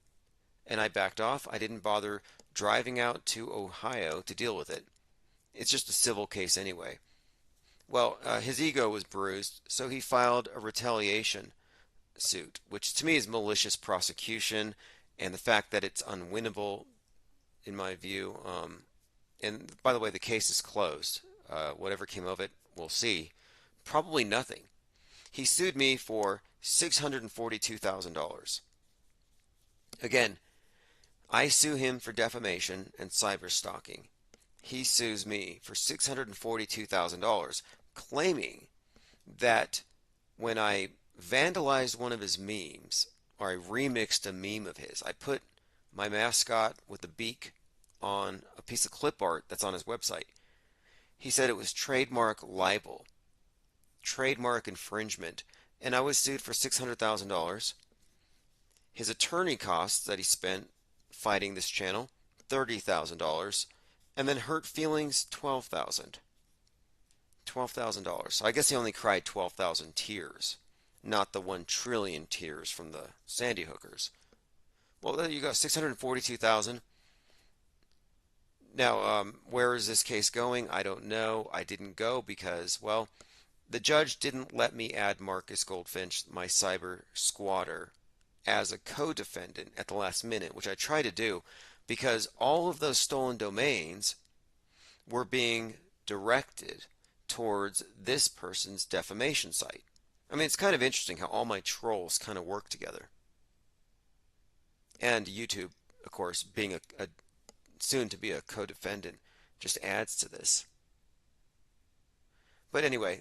[SPEAKER 1] And I backed off. I didn't bother driving out to Ohio to deal with it. It's just a civil case anyway. Well, his ego was bruised, so he filed a retaliation suit, which to me is malicious prosecution, and the fact that it's unwinnable, in my view. And by the way, the case is closed. Whatever came of it, we'll see. Probably nothing. He sued me for $642,000. Again, I sue him for defamation and cyber stalking. He sues me for $642,000, claiming that when I vandalized one of his memes, or I remixed a meme of his, I put my mascot with the beak on a piece of clip art that's on his website. He said it was trademark libel, trademark infringement, and I was sued for $600,000. His attorney costs that he spent fighting this channel, $30,000, and then hurt feelings, $12,000. $12,000. So I guess he only cried 12,000 tears, not the 1 trillion tears from the Sandy hookers. Well, there you go, 642,000. Now, where is this case going? I don't know. I didn't go because, well, the judge didn't let me add Marcus Goldfinch, my cyber squatter, as a co-defendant at the last minute, which I tried to do because all of those stolen domains were being directed towards this person's defamation site. I mean, it's kind of interesting how all my trolls kind of work together. And YouTube, of course, being a soon to be a co-defendant, just adds to this. But anyway,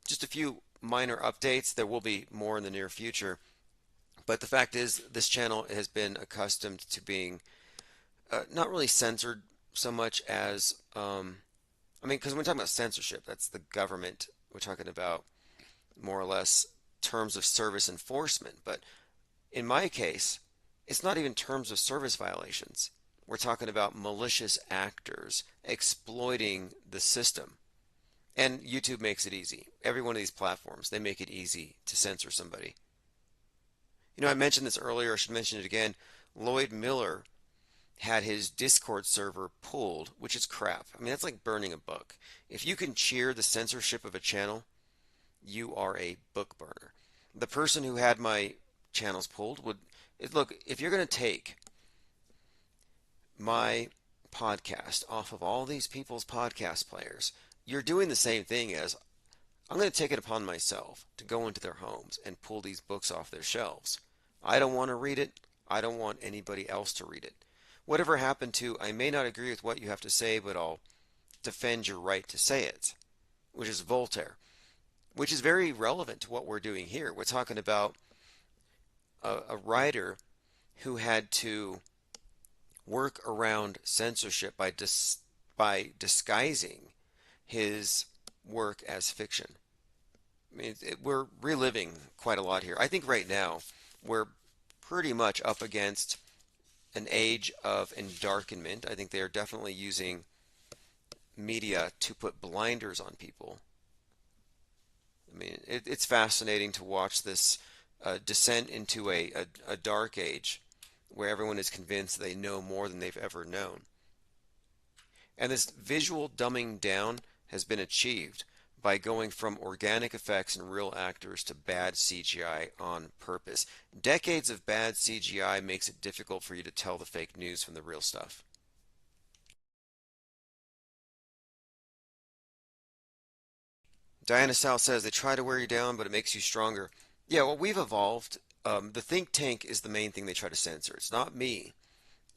[SPEAKER 1] just a few minor updates. There will be more in the near future. But the fact is, this channel has been accustomed to being not really censored so much as, I mean, because when we're talking about censorship, that's the government. We're talking about more or less terms of service enforcement. But in my case, it's not even terms of service violations. We're talking about malicious actors exploiting the system. And YouTube makes it easy. Every one of these platforms, they make it easy to censor somebody. You know, I mentioned this earlier, I should mention it again. Lloyd Miller had his Discord server pulled, which is crap. I mean, that's like burning a book. If you can cheer the censorship of a channel, you are a book burner. The person who had my channels pulled would, look, if you're going to take my podcast off of all these people's podcast players, you're doing the same thing as I'm going to take it upon myself to go into their homes and pull these books off their shelves. I don't want to read it. I don't want anybody else to read it. Whatever happened to, I may not agree with what you have to say, but I'll defend your right to say it, which is Voltaire, which is very relevant to what we're doing here. We're talking about a writer who had to work around censorship by disguising his work as fiction. I mean, we're reliving quite a lot here. I think right now we're pretty much up against an age of endarkenment. I think they are definitely using media to put blinders on people. I mean, it's fascinating to watch this descent into a dark age where everyone is convinced they know more than they've ever known. And this visual dumbing down has been achieved by going from organic effects and real actors to bad CGI on purpose. Decades of bad CGI makes it difficult for you to tell the fake news from the real stuff. Diana South says they try to wear you down, but it makes you stronger. Yeah, well, we've evolved. The think tank is the main thing they try to censor. It's not me.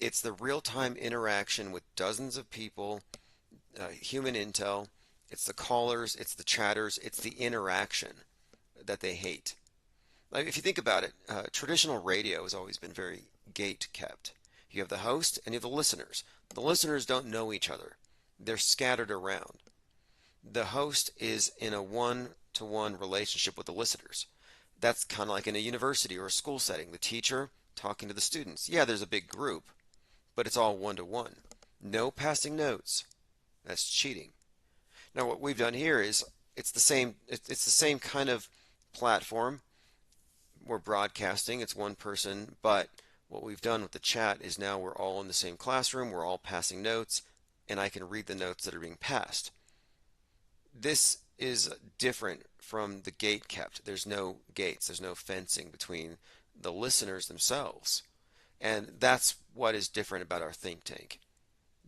[SPEAKER 1] It's the real-time interaction with dozens of people, human intel. It's the callers, it's the chatters, it's the interaction that they hate. Like, if you think about it, traditional radio has always been very gate kept. You have the host and you have the listeners. The listeners don't know each other. They're scattered around. The host is in a one-to-one relationship with the listeners. That's kind of like in a university or a school setting. The teacher talking to the students. Yeah, there's a big group, but it's all one-to-one. No passing notes. That's cheating. Now, what we've done here is it's the same kind of platform. We're broadcasting. It's one person, but what we've done with the chat is now we're all in the same classroom. We're all passing notes, and I can read the notes that are being passed. This is different from the gate kept. There's no gates. There's no fencing between the listeners themselves. And that's what is different about our think tank.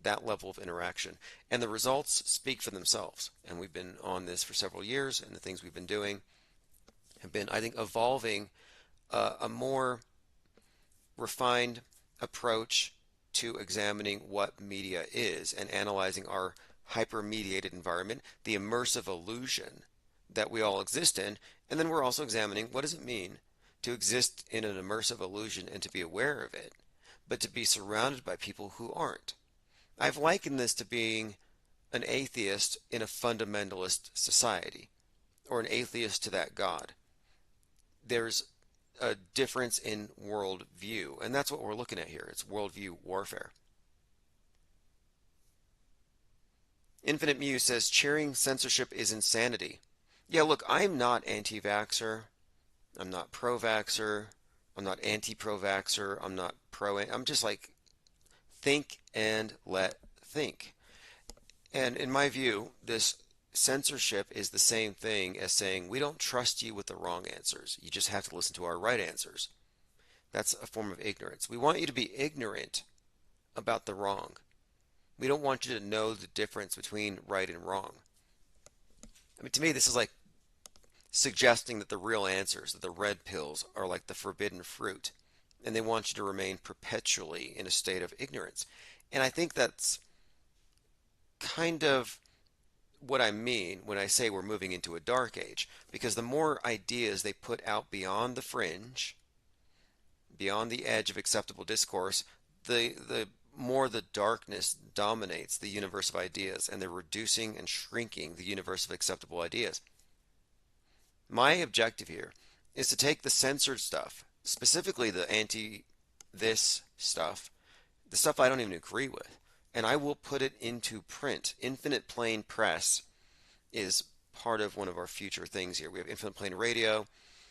[SPEAKER 1] that level of interaction. And the results speak for themselves. And we've been on this for several years, and the things we've been doing have been, I think, evolving a more refined approach to examining what media is and analyzing our hyper-mediated environment, the immersive illusion that we all exist in, and then we're also examining what does it mean to exist in an immersive illusion and to be aware of it, but to be surrounded by people who aren't. I've likened this to being an atheist in a fundamentalist society, or an atheist to that God. There's a difference in worldview, and that's what we're looking at here. It's worldview warfare. Infinite Muse says cheering censorship is insanity. Yeah, look, I'm not anti-vaxxer. I'm not pro-vaxxer. I'm not anti-pro-vaxxer. I'm not I'm just like, think and let think. And in my view, this censorship is the same thing as saying we don't trust you with the wrong answers. You just have to listen to our right answers. That's a form of ignorance. We want you to be ignorant about the wrong. We don't want you to know the difference between right and wrong. I mean, to me, this is like suggesting that the real answers, that the red pills, are like the forbidden fruit, and they want you to remain perpetually in a state of ignorance. And I think that's kind of what I mean when I say we're moving into a dark age, because the more ideas they put out beyond the fringe, beyond the edge of acceptable discourse, the more the darkness dominates the universe of ideas, and they're reducing and shrinking the universe of acceptable ideas. My objective here is to take the censored stuff, specifically the anti-this stuff, the stuff I don't even agree with, and I will put it into print. Infinite Plane Press is part of one of our future things here. We have Infinite Plane Radio,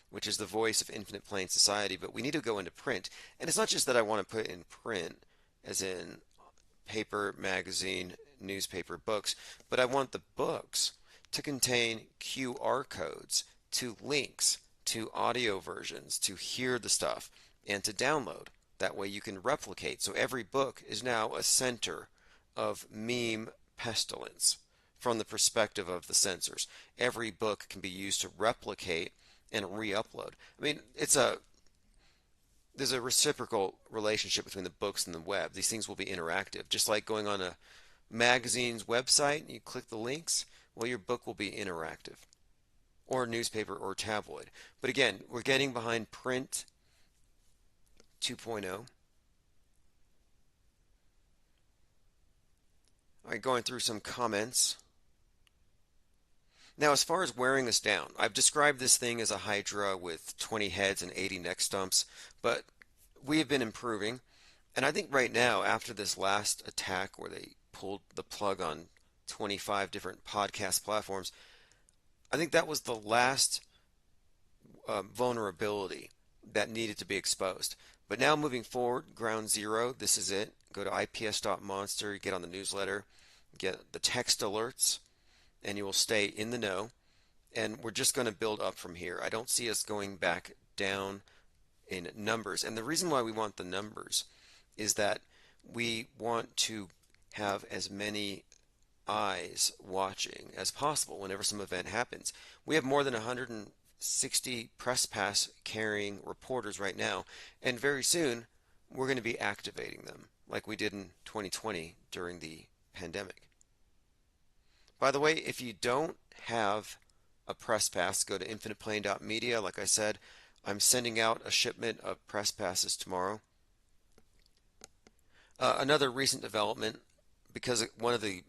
[SPEAKER 1] which is the voice of Infinite Plane Society, but we need to go into print. And it's not just that I want to put it in print, as in paper, magazine, newspaper, books, but I want the books to contain QR codes to links to audio versions to hear the stuff and to download. That way you can replicate. So every book is now a center of meme pestilence from the perspective of the censors. Every book can be used to replicate and re-upload. I mean, there's a reciprocal relationship between the books and the web. These things will be interactive. Just like going on a magazine's website and you click the links, well, your book will be interactive. Or newspaper or tabloid. But again, we're getting behind print 2.0. All right, going through some comments. Now, as far as wearing us down, I've described this thing as a hydra with 20 heads and 80 neck stumps, but we have been improving. And I think right now, after this last attack where they pulled the plug on 25 different podcast platforms, I think that was the last vulnerability that needed to be exposed. But now moving forward, ground zero, this is it. Go to ips.monster, get on the newsletter, get the text alerts, and you will stay in the know. And we're just going to build up from here. I don't see us going back down in numbers. And the reason why we want the numbers is that we want to have as many eyes watching as possible whenever some event happens. We have more than 160 press pass carrying reporters right now, and very soon we're going to be activating them like we did in 2020 during the pandemic. By the way, if you don't have a press pass, go to infiniteplane.media. Like I said, I'm sending out a shipment of press passes tomorrow. Another recent development, because one of the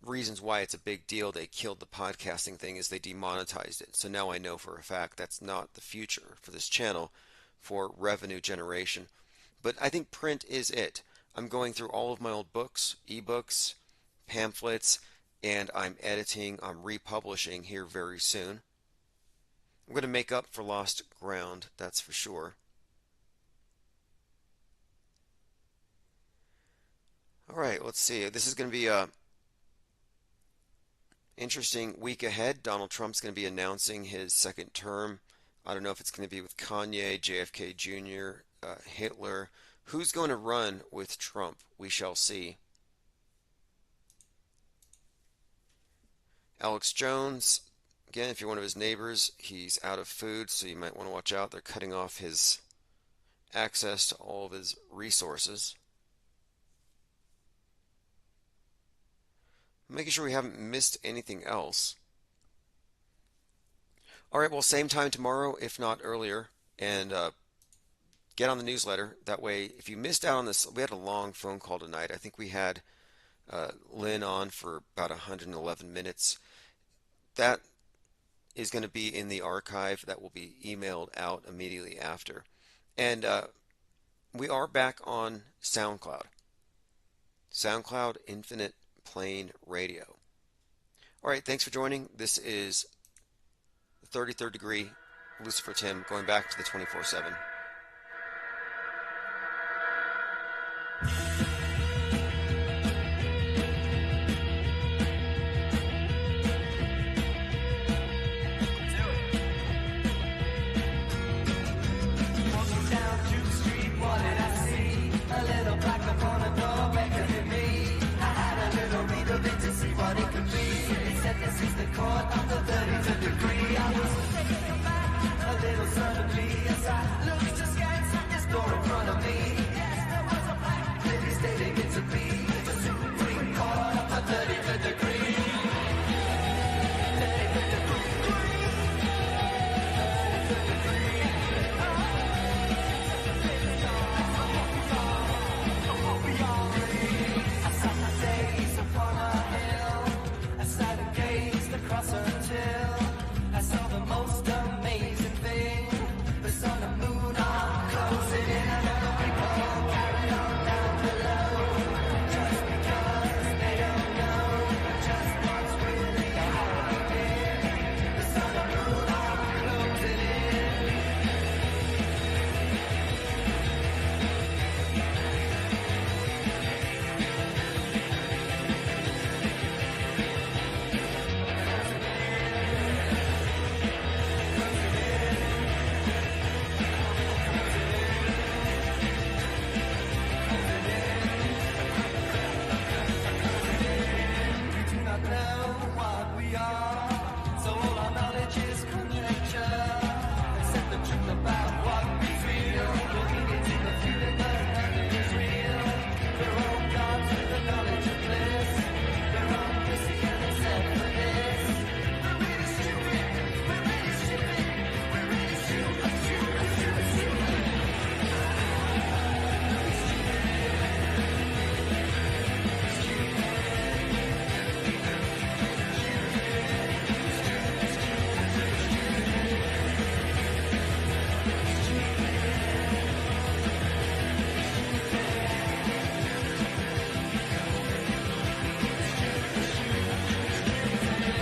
[SPEAKER 1] reasons why it's a big deal they killed the podcasting thing is they demonetized it. So now I know for a fact that's not the future for this channel for revenue generation. But I think print is it. I'm going through all of my old books, ebooks, pamphlets, and I'm editing, I'm republishing here very soon. I'm going to make up for lost ground, that's for sure. All right, let's see. This is going to be a interesting week ahead. Donald Trump's going to be announcing his second term. I don't know if it's going to be with Kanye, JFK Jr., Hitler, Who's going to run with Trump? We shall see. Alex Jones, again, if you're one of his neighbors, he's out of food, so you might want to watch out. They're cutting off his access to all of his resources. Making sure we haven't missed anything else. All right, well, same time tomorrow, if not earlier, and get on the newsletter. That way, if you missed out on this, we had a long phone call tonight. I think we had Lynn on for about 111 minutes. That is going to be in the archive. That will be emailed out immediately after. And we are back on SoundCloud. SoundCloud Infinite Plane Radio. All right, thanks for joining. This is the 33rd Degree, Lucifer Tim, going back to the 24/7.
[SPEAKER 5] Walking down Duke Street, what did I see? A little black upon a door beckoning me. I had a little read of it to see what it could be. It said this is the court of the 33rd degree. I was taken aback, a little suddenly, as I looked askance at this door in front of me. Yes, there was a black lady stating it to be the Supreme Court of the 33rd degree. 33rd degree. 33rd degree. I sat my days upon a hill. I sat and gazed across until I saw the most amazing thing. The sun and moon are closing in, and other people carry on down below. Just because they don't know just what's really happening. The sun and moon are closing in. We do not know what we are, so all our knowledge is conjecture. Except the truth about what we feel. Looking into the feeling that nothing is real. We're all gods with the knowledge of bliss. We're all pussy and except for this. We're really stupid. We're really stupid. We're really stupid. Stupid. Stupid. Stupid.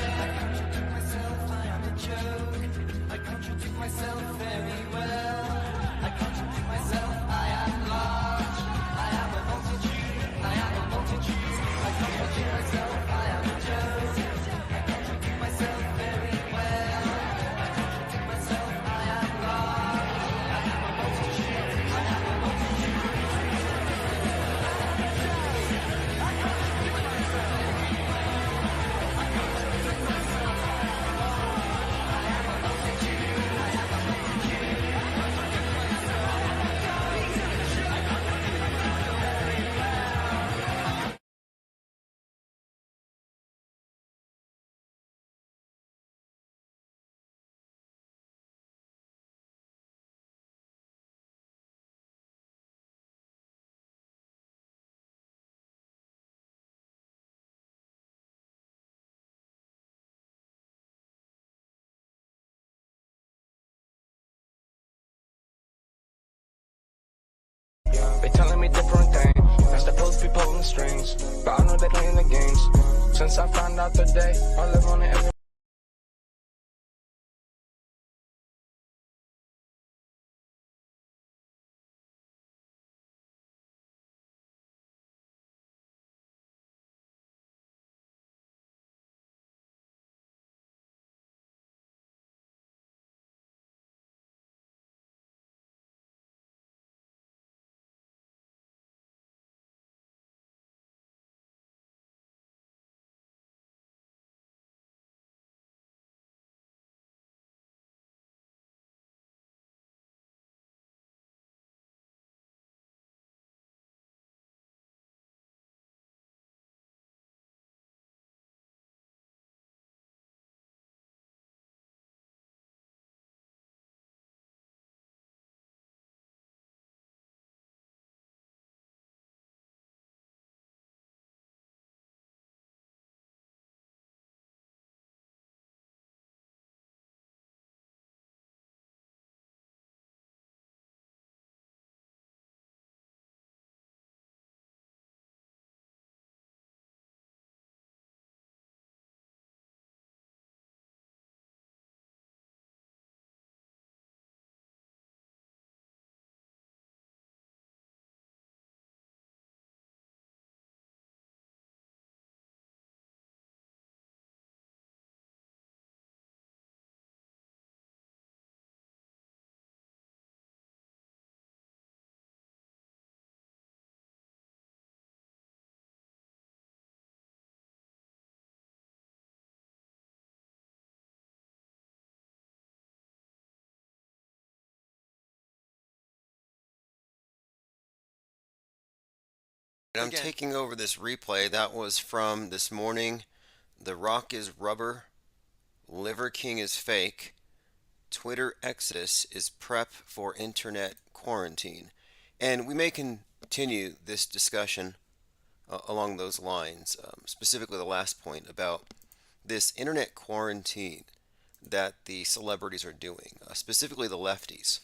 [SPEAKER 5] Myself, I am a joke. I contradict myself very well. I contradict myself, I am large. I am a multitude. I am a multitude. I contradict myself, I am a joke. I contradict myself very well. I contradict myself, I am large. I am a multitude. I am a multitude.
[SPEAKER 4] They telling me different things. That's the post be pulling strings. But I know they playing the games. Since I found out the day, I live on it every
[SPEAKER 1] I'm taking over this replay. That was from this morning. The Rock is rubber. Liver King is fake. Twitter exodus is prep for internet quarantine. And we may continue this discussion along those lines, specifically the last point about this internet quarantine that the celebrities are doing, specifically the lefties,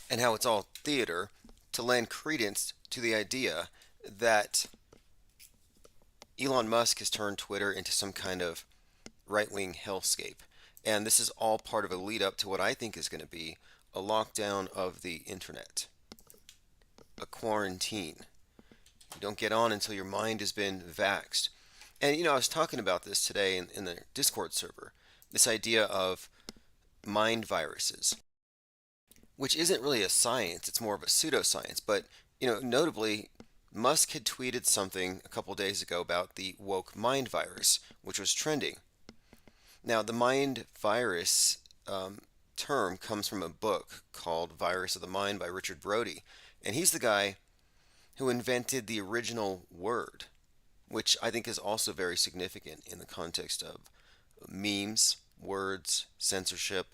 [SPEAKER 1] and how it's all theater to lend credence to the idea that Elon Musk has turned Twitter into some kind of right-wing hellscape. And this is all part of a lead up to what I think is going to be a lockdown of the internet, a quarantine. You don't get on until your mind has been vaxxed. And I was talking about this today in the Discord server, this idea of mind viruses, which isn't really a science, it's more of a pseudoscience. But, notably, Musk had tweeted something a couple days ago about the woke mind virus, which was trending. Now, the mind virus term comes from a book called Virus of the Mind by Richard Brody. And he's the guy who invented the original word, which I think is also very significant in the context of memes, words, censorship,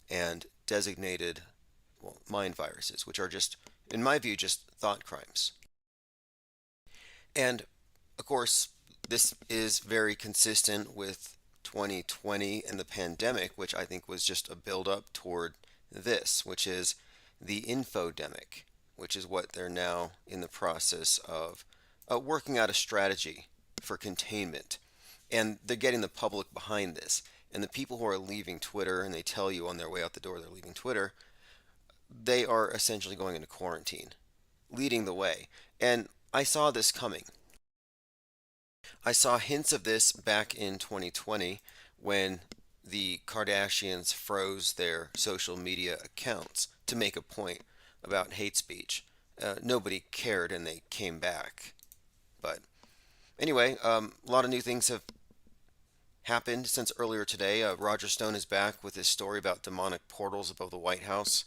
[SPEAKER 1] and designated mind viruses, which are just, in my view, just thought crimes. And, of course, this is very consistent with 2020 and the pandemic, which I think was just a build-up toward this, which is the infodemic, which is what they're now in the process of working out a strategy for containment. And they're getting the public behind this. And the people who are leaving Twitter, and they tell you on their way out the door they're leaving Twitter, they are essentially going into quarantine, leading the way. And I saw this coming. I saw hints of this back in 2020 when the Kardashians froze their social media accounts to make a point about hate speech. Nobody cared and they came back. But anyway, a lot of new things have happened since earlier today. Roger Stone is back with his story about demonic portals above the White House.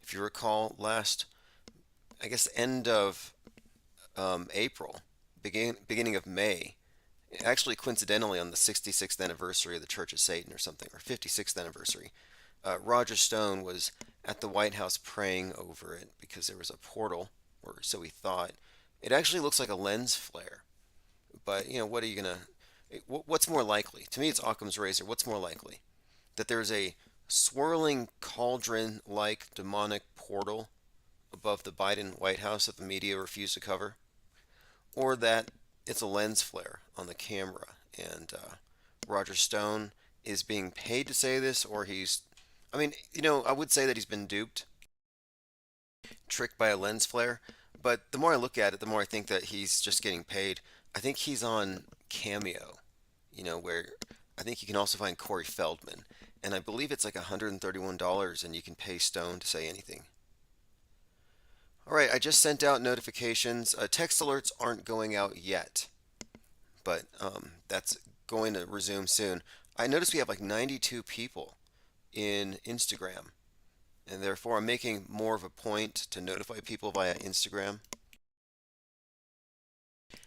[SPEAKER 1] If you recall, I guess end of April, beginning of May, actually coincidentally on the 66th anniversary of the Church of Satan or something, or 56th anniversary, Roger Stone was at the White House praying over it because there was a portal, or so he thought. It actually looks like a lens flare. But, what are you going to... What's more likely? To me, it's Occam's razor. What's more likely? That there's a swirling cauldron-like demonic portal above the Biden White House that the media refused to cover? Or that it's a lens flare on the camera and Roger Stone is being paid to say this, or he's... I would say that he's been duped, tricked by a lens flare, but the more I look at it, the more I think that he's just getting paid. I think he's on Cameo, where I think you can also find Corey Feldman, and I believe it's like $131 and you can pay Stone to say anything. Alright, I just sent out notifications. Text alerts aren't going out yet, but that's going to resume soon. I noticed we have like 92 people in Instagram, and therefore I'm making more of a point to notify people via Instagram.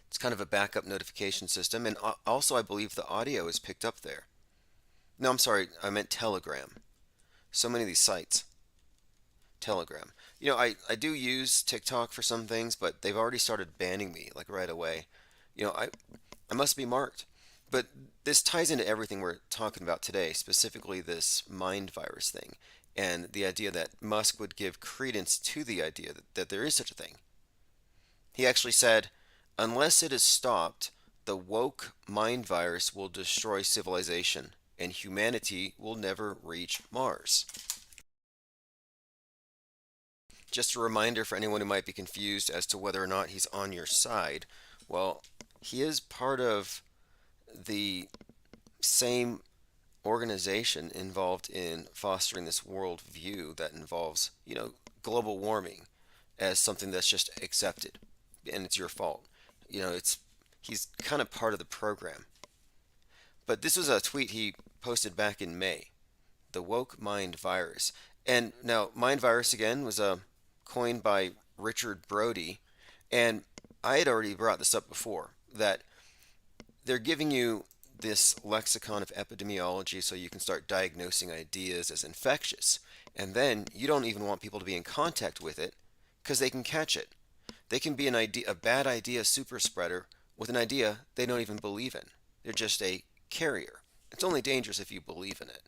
[SPEAKER 1] It's kind of a backup notification system, and also I believe the audio is picked up there. No, I'm sorry, I meant Telegram. So many of these sites. Telegram. I do use TikTok for some things, but they've already started banning me, like right away. I must be marked. But this ties into everything we're talking about today, specifically this mind virus thing, and the idea that Musk would give credence to the idea that there is such a thing. He actually said, unless it is stopped, the woke mind virus will destroy civilization, and humanity will never reach Mars. Just a reminder for anyone who might be confused as to whether or not he's on your side. Well, he is part of the same organization involved in fostering this world view that involves, global warming as something that's just accepted, and it's your fault. He's kind of part of the program. But this was a tweet he posted back in May, the woke mind virus. And now, mind virus again was coined by Richard Brody, and I had already brought this up before, that they're giving you this lexicon of epidemiology so you can start diagnosing ideas as infectious. And then you don't even want people to be in contact with it because they can catch it. They can be a bad idea super spreader with an idea they don't even believe in. They're just a carrier. It's only dangerous if you believe in it.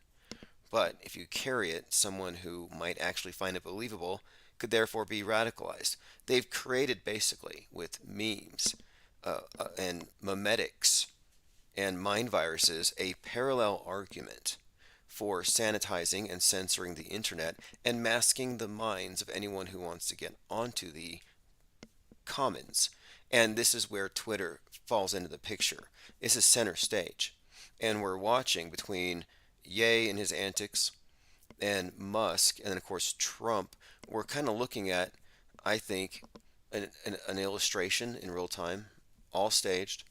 [SPEAKER 1] But if you carry it, someone who might actually find it believable could therefore be radicalized. They've created basically with memes and memetics and mind viruses a parallel argument for sanitizing and censoring the internet and masking the minds of anyone who wants to get onto the commons. And this is where Twitter falls into the picture. This is center stage. And we're watching between Ye and his antics and Musk, and then of course Trump. We're kind of looking at, I think, an illustration in real time, all staged,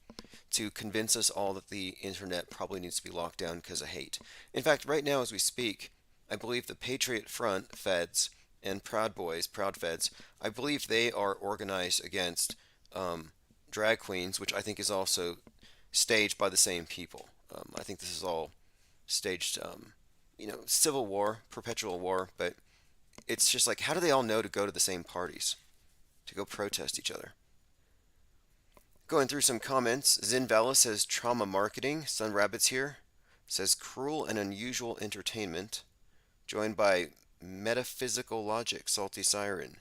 [SPEAKER 1] to convince us all that the internet probably needs to be locked down because of hate. In fact, right now as we speak, I believe the Patriot Front Feds and Proud Boys, Proud Feds, I believe they are organized against drag queens, which I think is also staged by the same people. I think this is all staged, civil war, perpetual war, but it's just like, how do they all know to go to the same parties, to go protest each other? Going through some comments, Zinvala says trauma marketing. Sun Rabbits here says cruel and unusual entertainment. Joined by metaphysical logic, Salty Siren.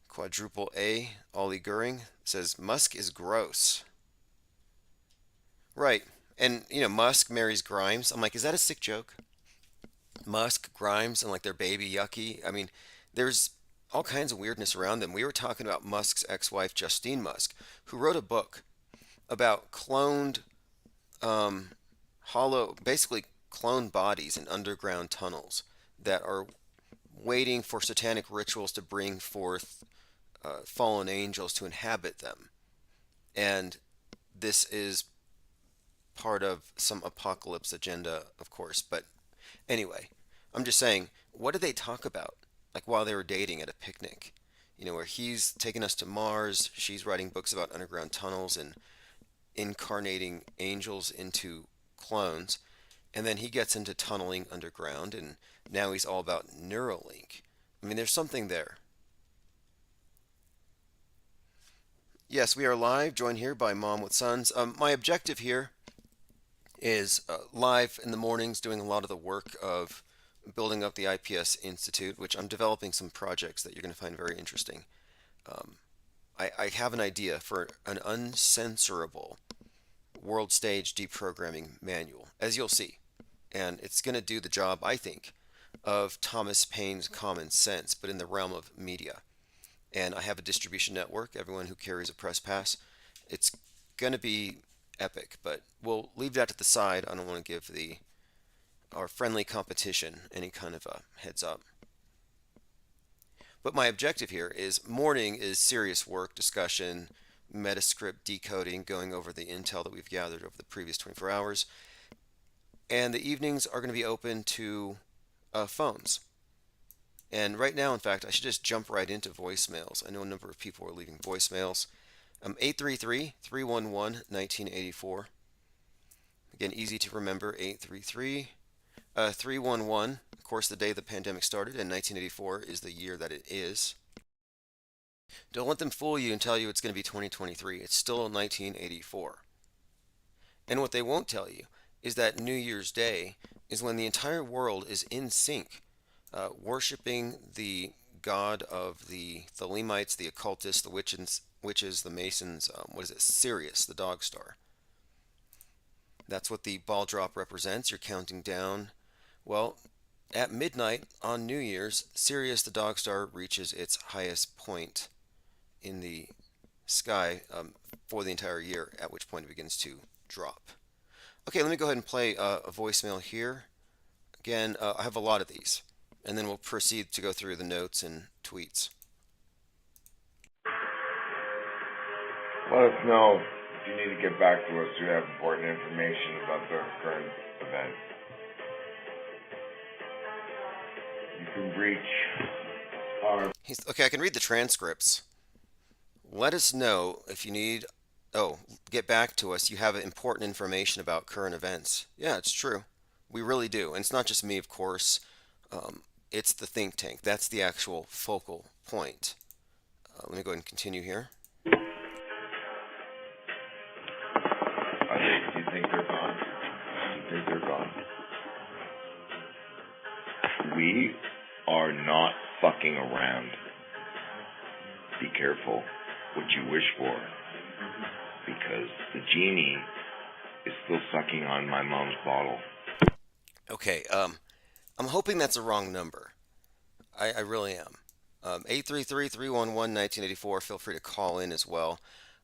[SPEAKER 1] Quadruple A, Ollie Goering says Musk is gross. Right, and Musk marries Grimes. I'm like, is that a sick joke? Musk, Grimes, and like their baby Yucky. I mean, there's all kinds of weirdness around them. We were talking about Musk's ex-wife, Justine Musk, who wrote a book about cloned, basically cloned bodies in underground tunnels that are waiting for satanic rituals to bring forth fallen angels to inhabit them. And this is part of some apocalypse agenda, of course. But anyway, I'm just saying, what did they talk about? Like while they were dating at a picnic, where he's taking us to Mars, she's writing books about underground tunnels and incarnating angels into clones, and then he gets into tunneling underground, and now he's all about Neuralink. I mean, there's something there. Yes, we are live, joined here by Mom with Sons. My objective here is live in the mornings, doing a lot of the work of building up the IPS Institute, which I'm developing some projects that you're going to find very interesting. I have an idea for an uncensorable world stage deprogramming manual, as you'll see. And it's going to do the job, I think, of Thomas Paine's Common Sense, but in the realm of media. And I have a distribution network, everyone who carries a press pass. It's going to be epic, but we'll leave that to the side. I don't want to give our friendly competition any kind of a heads up. But my objective here is morning is serious work, discussion, metascript decoding, going over the intel that we've gathered over the previous 24 hours. And the evenings are going to be open to phones. And right now, in fact, I should just jump right into voicemails. I know a number of people are leaving voicemails. 833-311-1984. Again, easy to remember, 833-311. Of course, the day the pandemic started, and 1984 is the year that it is. Don't let them fool you and tell you it's going to be 2023. It's still 1984. And what they won't tell you is that New Year's Day is when the entire world is in sync, worshiping the god of the Thelemites, the occultists, the witches, the Masons, Sirius, the dog star. That's what the ball drop represents. You're counting down. Well, at midnight on New Year's, Sirius, the dog star, reaches its highest point in the sky for the entire year, at which point it begins to drop. Okay, let me go ahead and play a voicemail here. Again, I have a lot of these, and then we'll proceed to go through the notes and tweets.
[SPEAKER 8] Let us know if you need to get back to us. You have important information about the current event. You can reach our...
[SPEAKER 1] Okay, I can read the transcripts. let us know if you need. Oh, get back to us. You have important information about current events. Yeah, it's true. We really do. And it's not just me, of course. It's the think tank. That's the actual focal point. Let me go ahead and continue here.
[SPEAKER 8] Do you think they're gone? Do you think they're gone? We are not fucking around. Be careful what you wish for, because the genie is still sucking on my mom's bottle.
[SPEAKER 1] Okay, I'm hoping that's a wrong number. I really am. 833-311-1984. Feel free to call in as well.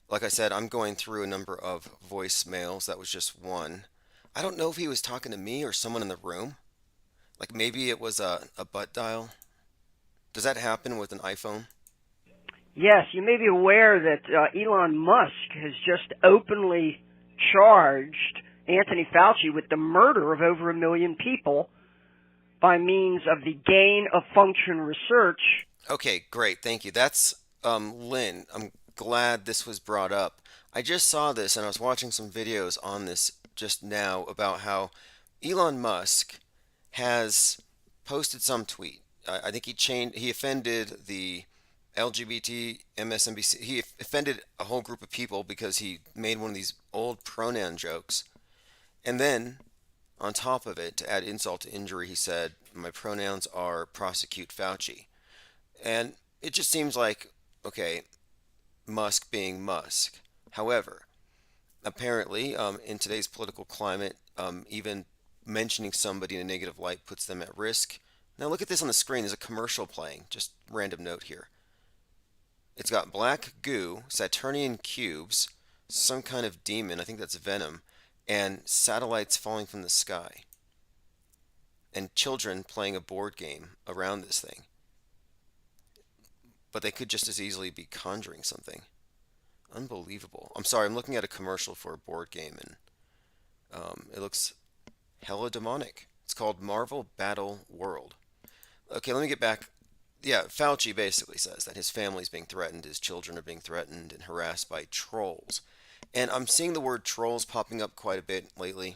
[SPEAKER 1] Like I said, I'm going through a number of voicemails. That was just one. I don't know if he was talking to me or someone in the room. Like maybe it was a butt dial. Does that happen with an iPhone?
[SPEAKER 24] Yes, you may be aware that Elon Musk has just openly charged Anthony Fauci with the murder of over 1 million people by means of the gain of function research.
[SPEAKER 1] Okay, great. Thank you. That's Lynn. I'm glad this was brought up. I just saw this and I was watching some videos on this just now about how Elon Musk has posted some tweet. I think he offended the LGBT, MSNBC. He offended a whole group of people because he made one of these old pronoun jokes. And then, on top of it, to add insult to injury, he said, my pronouns are prosecute Fauci. And it just seems like, okay, Musk being Musk. However, apparently, in today's political climate, even mentioning somebody in a negative light puts them at risk. Now look at this on the screen. There's a commercial playing. Just random note here. It's got black goo, Saturnian cubes, some kind of demon, I think that's venom, and satellites falling from the sky. And children playing a board game around this thing. But they could just as easily be conjuring something. Unbelievable. I'm sorry, I'm looking at a commercial for a board game, and it looks hella demonic. It's called Marvel Battle World. Okay, let me get back. Yeah, Fauci basically says that his family's being threatened, his children are being threatened and harassed by trolls. And I'm seeing the word trolls popping up quite a bit lately.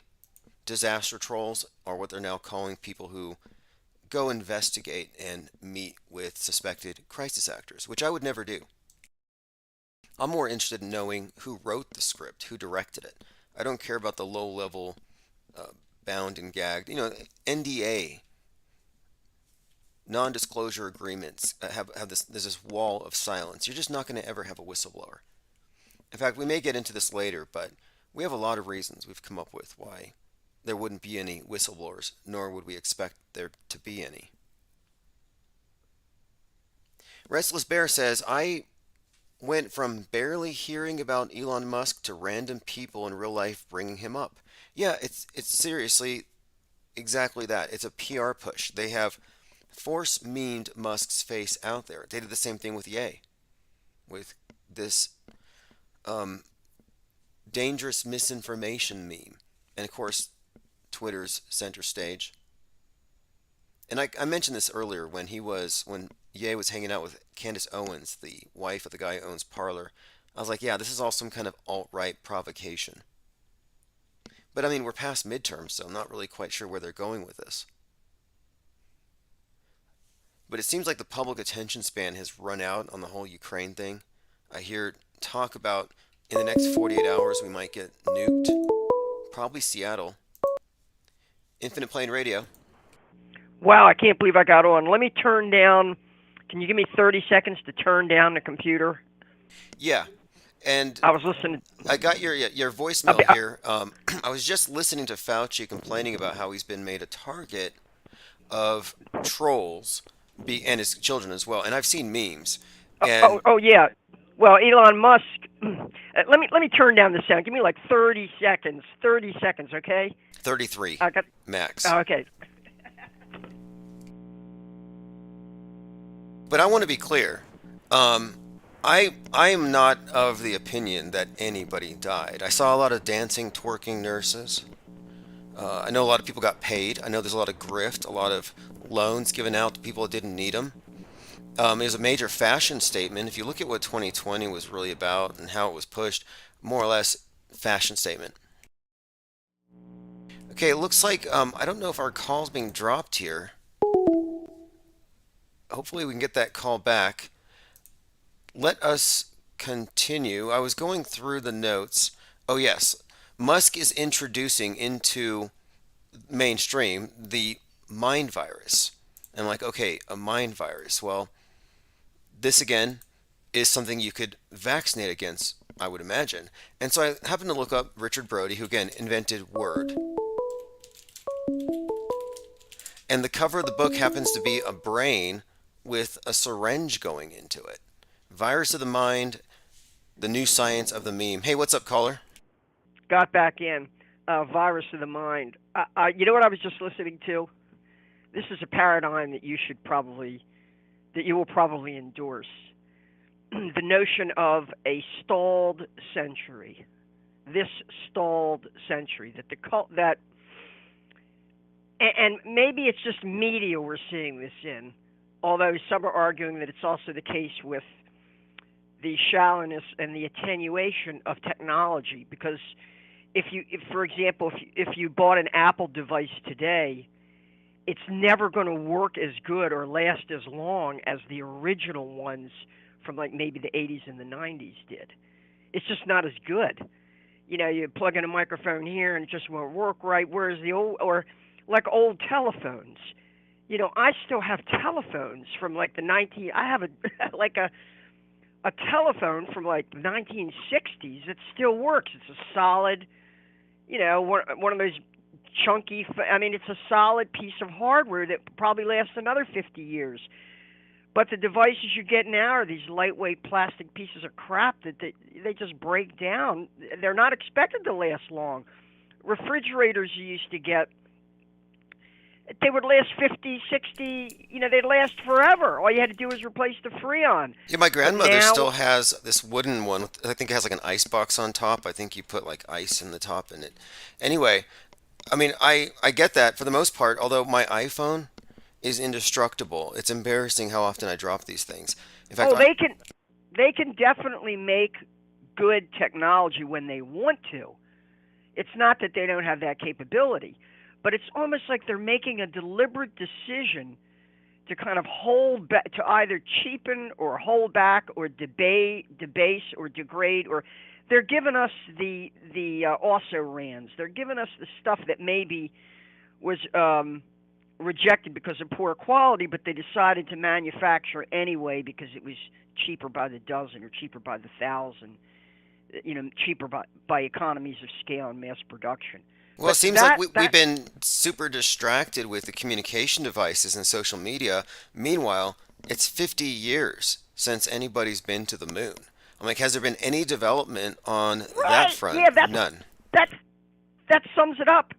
[SPEAKER 1] Disaster trolls are what they're now calling people who go investigate and meet with suspected crisis actors, which I would never do. I'm more interested in knowing who wrote the script, who directed it. I don't care about the low-level bound and gagged. NDA, non-disclosure agreements have this. There's this wall of silence. You're just not going to ever have a whistleblower. In fact, we may get into this later, but we have a lot of reasons we've come up with why there wouldn't be any whistleblowers, nor would we expect there to be any. Restless Bear says, I went from barely hearing about Elon Musk to random people in real life bringing him up. Yeah, it's seriously exactly that. It's a PR push. They have force memed Musk's face out there. They did the same thing with Ye, with this dangerous misinformation meme. And of course, Twitter's center stage. And I mentioned this earlier when Ye was hanging out with Candace Owens, the wife of the guy who owns Parler. I was like, yeah, this is all some kind of alt-right provocation. But I mean, we're past midterms, so I'm not really quite sure where they're going with this. But it seems like the public attention span has run out on the whole Ukraine thing. I hear talk about in the next 48 hours we might get nuked. Probably Seattle. Infinite Plane Radio.
[SPEAKER 24] Wow, I can't believe I got on. Let me turn down. Can you give me 30 seconds to turn down the computer?
[SPEAKER 1] Yeah. And
[SPEAKER 24] I was listening.
[SPEAKER 1] I got your voicemail here. I was just listening to Fauci complaining about how he's been made a target of trolls, and his children as well. And I've seen memes. And
[SPEAKER 24] oh yeah. Well, Elon Musk. Let me turn down the sound. Give me like 30 seconds. 30 seconds, okay?
[SPEAKER 1] 33 max.
[SPEAKER 24] Oh, okay.
[SPEAKER 1] But I want to be clear. I am not of the opinion that anybody died. I saw a lot of dancing, twerking nurses. I know a lot of people got paid. I know there's a lot of grift, a lot of loans given out to people that didn't need them. It was a major fashion statement. If you look at what 2020 was really about and how it was pushed, more or less fashion statement. Okay, it looks like I don't know if our call's being dropped here. Hopefully we can get that call back. Let us continue. I was going through the notes. Oh yes, Musk is introducing into mainstream the mind virus. And like, okay, a mind virus. Well, this again is something you could vaccinate against, I would imagine. And so I happened to look up Richard Brody, who again invented Word. And the cover of the book happens to be a brain with a syringe going into it. Virus of the Mind, the New Science of the Meme. Hey, what's up, caller?
[SPEAKER 24] Got back in. Virus of the Mind. You know what I was just listening to? This is a paradigm that you will probably endorse. The notion of a stalled century. This stalled century. And maybe it's just media we're seeing this in, although some are arguing that it's also the case with the shallowness and the attenuation of technology. Because for example, if you bought an Apple device today, it's never going to work as good or last as long as the original ones from like maybe the 80s and the 90s did. It's just not as good. You know, you plug in a microphone here and it just won't work right, whereas the old old telephones. You know, I still have telephones from like I have a telephone from like the 1960s that still works. It's a solid, one of those chunky, it's a solid piece of hardware that probably lasts another 50 years. But the devices you get now are these lightweight plastic pieces of crap that they just break down. They're not expected to last long. Refrigerators you used to get, they would last 50, 60, they'd last forever. All you had to do was replace the Freon.
[SPEAKER 1] Yeah, my grandmother still has this wooden one. I think it has like an ice box on top. I think you put like ice in the top in it. Anyway, I get that for the most part, although my iPhone is indestructible. It's embarrassing how often I drop these things. In fact,
[SPEAKER 24] they can definitely make good technology when they want to. It's not that they don't have that capability, but it's almost like they're making a deliberate decision to kind of hold back, to either cheapen or hold back or debase or degrade, or they're giving us the also-rans. They're giving us the stuff that maybe was rejected because of poor quality, but they decided to manufacture anyway because it was cheaper by the dozen or cheaper by the thousand, cheaper by economies of scale and mass production.
[SPEAKER 1] Well, it seems like we've been super distracted with the communication devices and social media. Meanwhile, it's 50 years since anybody's been to the moon. I'm like, has there been any development on that front?
[SPEAKER 24] Yeah,
[SPEAKER 1] None.
[SPEAKER 24] That sums it up.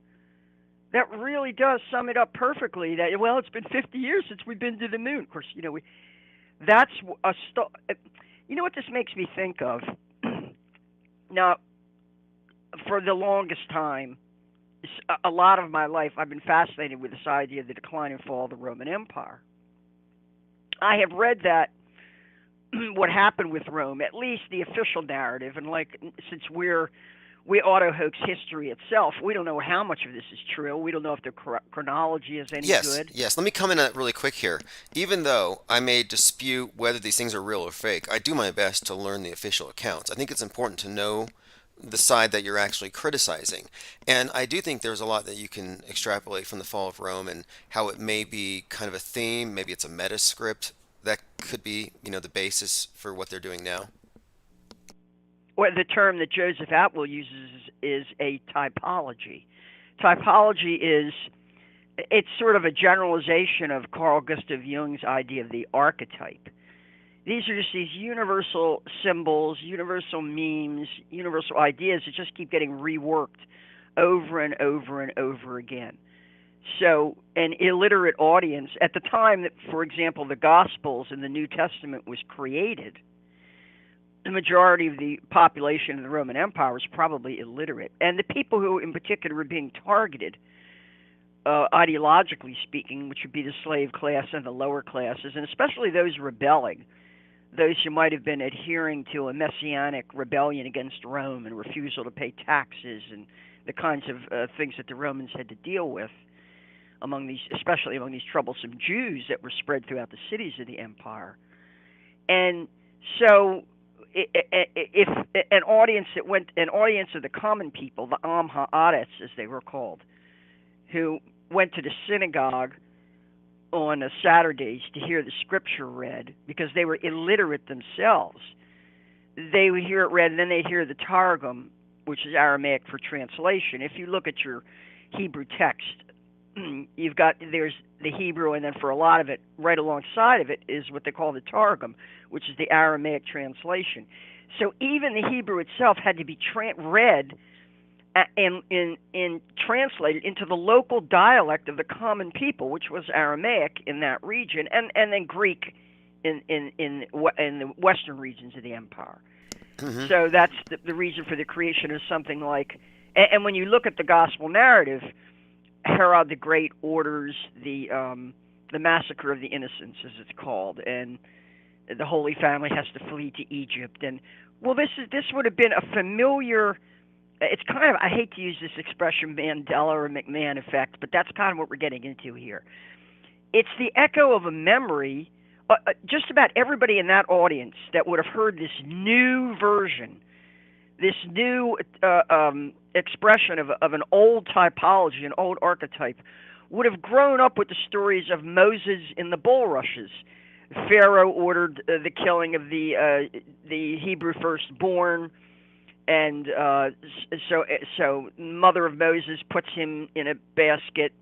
[SPEAKER 24] That really does sum it up perfectly. That it's been 50 years since we've been to the moon. Of course, that's a you know what this makes me think of? Now, for the longest time, a lot of my life, I've been fascinated with this idea of the decline and fall of the Roman Empire. I have read that what happened with Rome, at least the official narrative, and since we auto-hoax history itself, we don't know how much of this is true. We don't know if the chronology is any good.
[SPEAKER 1] Yes, let me come in really quick here. Even though I may dispute whether these things are real or fake, I do my best to learn the official accounts. I think it's important to know the side that you're actually criticizing. And I do think there's a lot that you can extrapolate from the fall of Rome and how it may be kind of a theme, maybe it's a meta script that could be, the basis for what they're doing now.
[SPEAKER 24] Well, the term that Joseph Atwill uses is a typology. Typology it's sort of a generalization of Carl Gustav Jung's idea of the archetype. These are just these universal symbols, universal memes, universal ideas that just keep getting reworked over and over and over again. So an illiterate audience, at the time that, for example, the Gospels and the New Testament was created, the majority of the population of the Roman Empire was probably illiterate. And the people who in particular were being targeted ideologically speaking, which would be the slave class and the lower classes, and especially those rebelling, those who might have been adhering to a messianic rebellion against Rome and refusal to pay taxes and the kinds of things that the Romans had to deal with among these, especially among these troublesome Jews that were spread throughout the cities of the empire. And so, if an audience of the common people, the Am Ha'aretz as they were called, who went to the synagogue on Saturdays to hear the scripture read because they were illiterate themselves, they would hear it read, and then they'd hear the Targum, which is Aramaic for translation. If you look at your Hebrew text, there's the Hebrew, and then for a lot of it, right alongside of it, is what they call the Targum, which is the Aramaic translation. So even the Hebrew itself had to be read and translated into the local dialect of the common people, which was Aramaic in that region, and then Greek in the western regions of the empire. Mm-hmm. So that's the reason for the creation of something like, and when you look at the gospel narrative, Herod the Great orders the massacre of the innocents, as it's called, and the Holy Family has to flee to Egypt. And well, this would have been a familiar. It's kind of, I hate to use this expression, Mandela or McMahon effect, but that's kind of what we're getting into here. It's the echo of a memory. Just about everybody in that audience that would have heard this new version, this new expression of an old typology, an old archetype, would have grown up with the stories of Moses in the bulrushes. Pharaoh ordered the killing of the Hebrew firstborn, and so mother of Moses puts him in a basket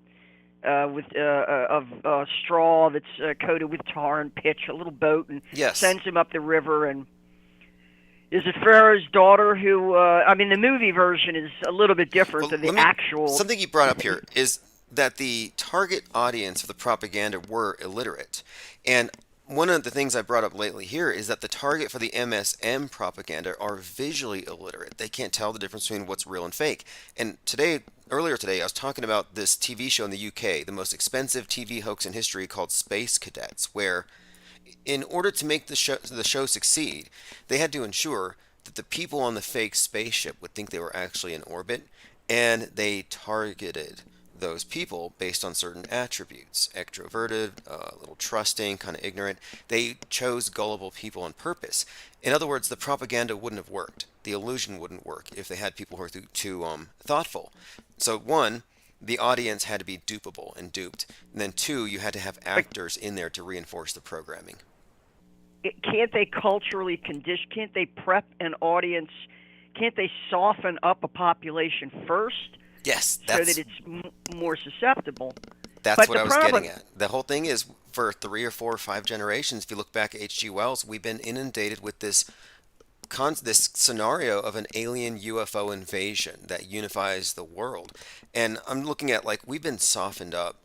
[SPEAKER 24] with of straw that's coated with tar and pitch, a little boat, and sends him up the river. And is it Pharaoh's daughter who? I mean, the movie version is a little bit different than the actual.
[SPEAKER 1] Something you brought up here is that the target audience of the propaganda were illiterate, and one of the things I brought up lately here is that the target for the MSM propaganda are visually illiterate. They can't tell the difference between what's real and fake. And earlier today, I was talking about this TV show in the UK, the most expensive TV hoax in history, called Space Cadets, where in order to make the show succeed, they had to ensure that the people on the fake spaceship would think they were actually in orbit, and they targeted those people based on certain attributes: extroverted, a little trusting, kind of ignorant. They chose gullible people on purpose. In other words, the propaganda wouldn't have worked. The illusion wouldn't work if they had people who were too thoughtful. So one, the audience had to be dupable and duped. And then two, you had to have actors in there to reinforce the programming.
[SPEAKER 24] Can't they culturally condition? Can't they prep an audience? Can't they soften up a population first?
[SPEAKER 1] Yes,
[SPEAKER 24] so that it's more susceptible.
[SPEAKER 1] That's what I was getting at. The whole thing is, for 3 or 4 or 5 generations, if you look back at H.G. Wells, we've been inundated with this scenario of an alien UFO invasion that unifies the world. And I'm looking at, like, we've been softened up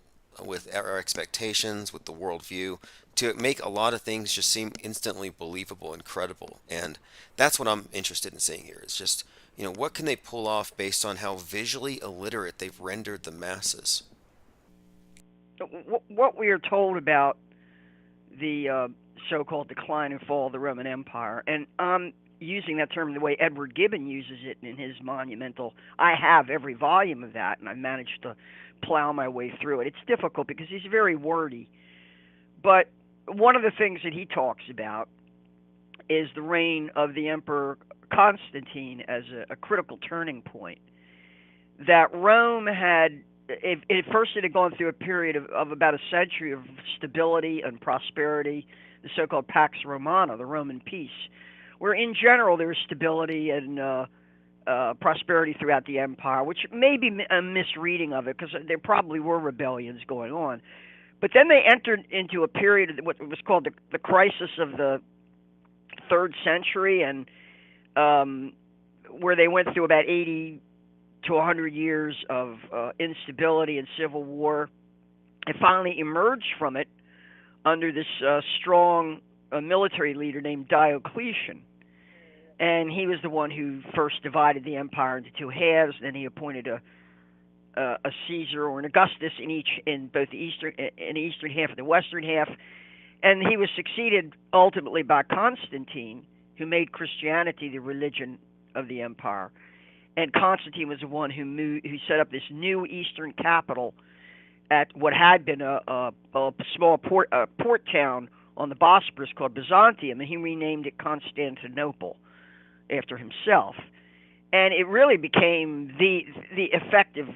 [SPEAKER 1] with our expectations, with the worldview, to make a lot of things just seem instantly believable and credible. And that's what I'm interested in seeing here. It's just, what can they pull off based on how visually illiterate they've rendered the masses?
[SPEAKER 24] What we are told about the so-called decline and fall of the Roman Empire, and I'm using that term the way Edward Gibbon uses it in his monumental, I have every volume of that, and I managed to plow my way through it. It's difficult because he's very wordy. But one of the things that he talks about is the reign of the Emperor Constantine as a critical turning point. That Rome had, it had gone through a period of about a century of stability and prosperity, the so-called Pax Romana, the Roman peace, where in general there was stability and prosperity throughout the empire, which may be a misreading of it because there probably were rebellions going on. But then they entered into a period of what was called the crisis of the 3rd century, and where they went through about 80 to 100 years of instability and civil war, and finally emerged from it under this strong military leader named Diocletian. And he was the one who first divided the empire into 2 halves. Then he appointed a Caesar or an Augustus in both the eastern half and the western half, and he was succeeded ultimately by Constantine, who made Christianity the religion of the empire. And Constantine was the one who set up this new eastern capital at what had been a small port town on the Bosporus called Byzantium, and he renamed it Constantinople after himself. And it really became the effective.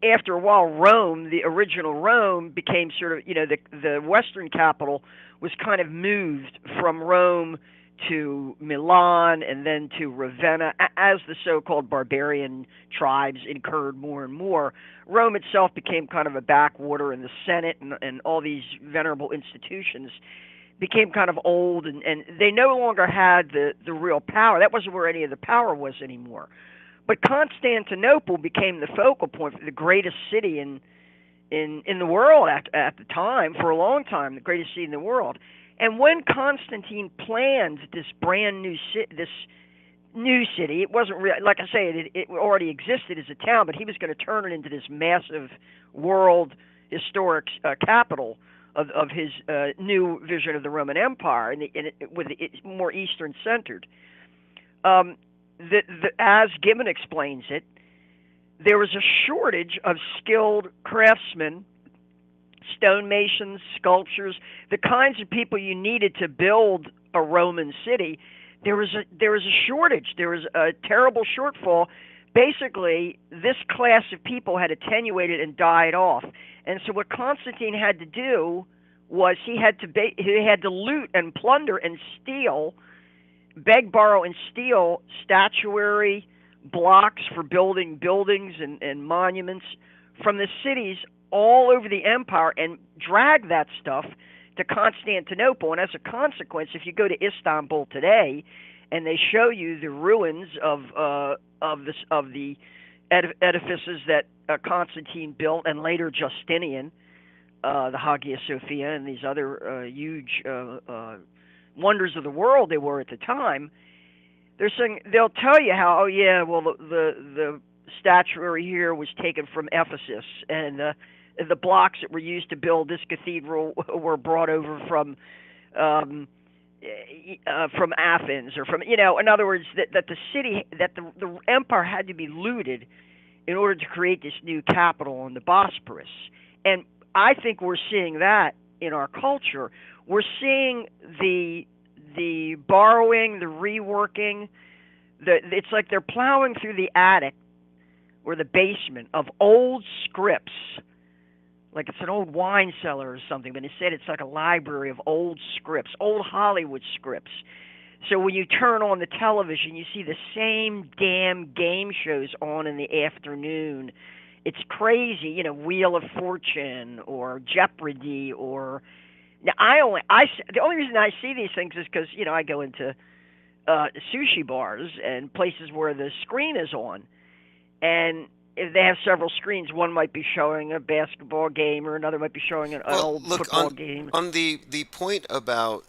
[SPEAKER 24] After a while, Rome, the original Rome, became sort of, the western capital was kind of moved from Rome to Milan and then to Ravenna as the so-called barbarian tribes incurred more and more. Rome itself became kind of a backwater, and the Senate and all these venerable institutions became kind of old, and they no longer had the real power. That wasn't where any of the power was anymore. But Constantinople became the focal point for the greatest city in the world at the time, for a long time, the greatest city in the world. And when Constantine planned this brand new city, it wasn't really, like I say, it already existed as a town, but he was going to turn it into this massive world historic capital of his new vision of the Roman Empire, and it's more Eastern centered. As Gibbon explains it, there was a shortage of skilled craftsmen, stonemasons, sculptors, the kinds of people you needed to build a Roman city. There was a shortage. There was a terrible shortfall. Basically, this class of people had attenuated and died off. And so what Constantine had to do was he had to loot and plunder and steal, beg, borrow, and steal statuary, blocks for building buildings and monuments from the cities all over the empire and drag that stuff to Constantinople. And as a consequence, if you go to Istanbul today and they show you the ruins of the edifices that Constantine built, and later Justinian, the Hagia Sophia and these other huge wonders of the world they were at the time, they'll tell you how, the statuary here was taken from Ephesus, and the blocks that were used to build this cathedral were brought over from Athens, or from, in other words, that the city, that the empire had to be looted in order to create this new capital on the Bosporus. And I think we're seeing that in our culture. We're seeing the borrowing, the reworking. It's like they're plowing through the attic or the basement of old scripts, like it's an old wine cellar or something, but instead it's like a library of old scripts, old Hollywood scripts. So when you turn on the television, you see the same damn game shows on in the afternoon. It's crazy, Wheel of Fortune or Jeopardy, or now the only reason I see these things is because I go into sushi bars and places where the screen is on, and if they have several screens, one might be showing a basketball game, or another might be showing an old football game.
[SPEAKER 1] On the point about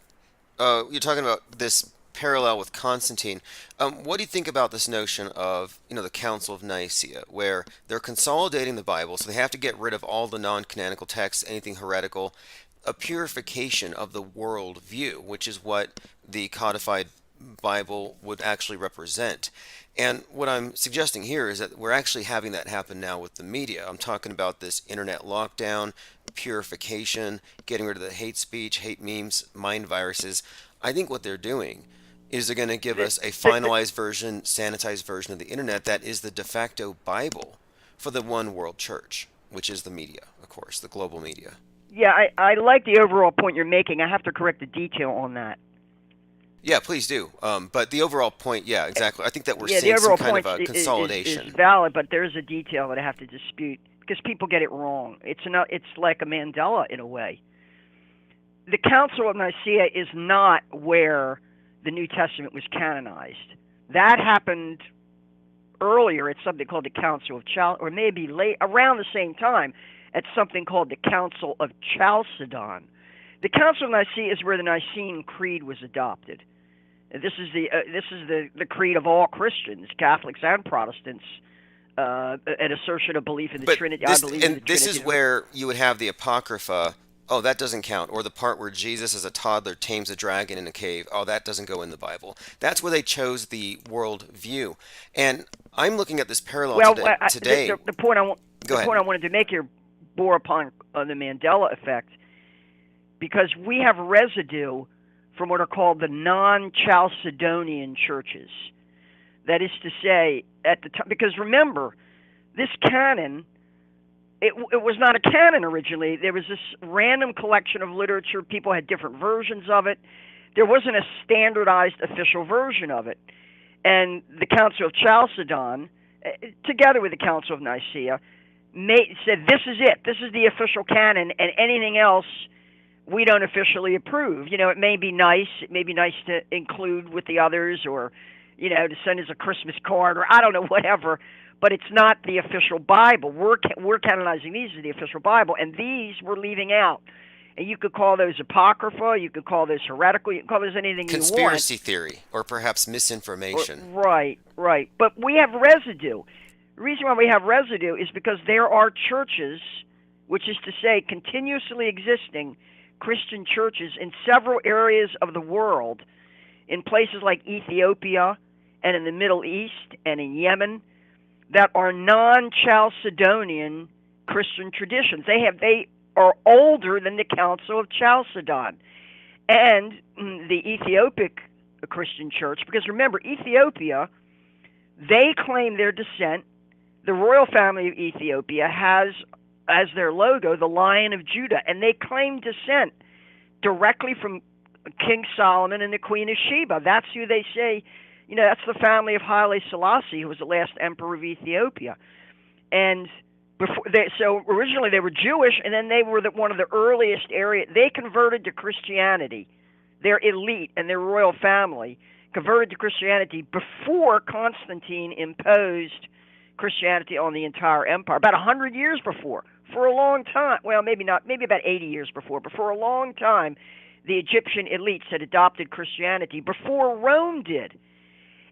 [SPEAKER 1] you're talking about this parallel with Constantine. What do you think about this notion of the Council of Nicaea, where they're consolidating the Bible, so they have to get rid of all the non-canonical texts, anything heretical, a purification of the world view, which is what the codified Bible would actually represent. And what I'm suggesting here is that we're actually having that happen now with the media. I'm talking about this internet lockdown, purification, getting rid of the hate speech, hate memes, mind viruses. I think what they're doing is they're going to give us a finalized version, sanitized version of the internet that is the de facto Bible for the one world church, which is the media, of course, the global media.
[SPEAKER 24] Yeah, I like the overall point you're making. I have to correct the detail on that.
[SPEAKER 1] Yeah, please do. But the overall point, yeah, exactly. I think that we're seeing some kind of a consolidation.
[SPEAKER 24] Is valid, but there's a detail that I have to dispute because people get it wrong. It's like a Mandela in a way. The Council of Nicaea is not where the New Testament was canonized. That happened earlier at something called the Council of Chalcedon, or maybe late around the same time at something called the Council of Chalcedon. The Council of Nicaea is where the Nicene Creed was adopted. This is the creed of all Christians, Catholics and Protestants, an assertion of belief in the
[SPEAKER 1] But
[SPEAKER 24] Trinity.
[SPEAKER 1] this,
[SPEAKER 24] I believe in the
[SPEAKER 1] and this
[SPEAKER 24] Trinity.
[SPEAKER 1] is where you would have the Apocrypha. Oh, that doesn't count. Or the part where Jesus as a toddler tames a dragon in a cave. Oh, that doesn't go in the Bible. That's where they chose the world view. And I'm looking at this parallel
[SPEAKER 24] Well,
[SPEAKER 1] today.
[SPEAKER 24] the point I want,
[SPEAKER 1] Go ahead.
[SPEAKER 24] point I wanted to make here bore upon the Mandela effect, because we have residue from what are called the non-Chalcedonian churches. That is to say, at the time, because remember, this canon, it was not a canon originally. There was this random collection of literature. People had different versions of it. There wasn't a standardized official version of it. And the Council of Chalcedon, together with the Council of Nicaea, said, this is it. This is the official canon, and anything else we don't officially approve. You know, it may be nice. It may be nice to include with the others, or, you know, to send as a Christmas card, or I don't know, whatever. But it's not the official Bible. We're canonizing these as the official Bible, and these we're leaving out. And you could call those apocrypha, you could call those heretical, you can call those anything you want.
[SPEAKER 1] Conspiracy theory, or perhaps misinformation.
[SPEAKER 24] Right. But we have residue. The reason why we have residue is because there are churches, which is to say continuously existing Christian churches in several areas of the world, in places like Ethiopia and in the Middle East and in Yemen, that are non-Chalcedonian Christian traditions. They are older than the Council of Chalcedon. And the Ethiopic Christian church, because remember, Ethiopia, they claim their descent. The royal family of Ethiopia has as their logo the Lion of Judah, and they claim descent directly from King Solomon and the Queen of Sheba. That's who they say. You know, that's the family of Haile Selassie, who was the last emperor of Ethiopia. And so originally they were Jewish, and then they were one of the earliest area. They converted to Christianity. Their elite and their royal family converted to Christianity before Constantine imposed Christianity on the entire empire. About 100 years before. For a long time. Well, maybe not. Maybe about 80 years before. But for a long time, the Egyptian elites had adopted Christianity before Rome did.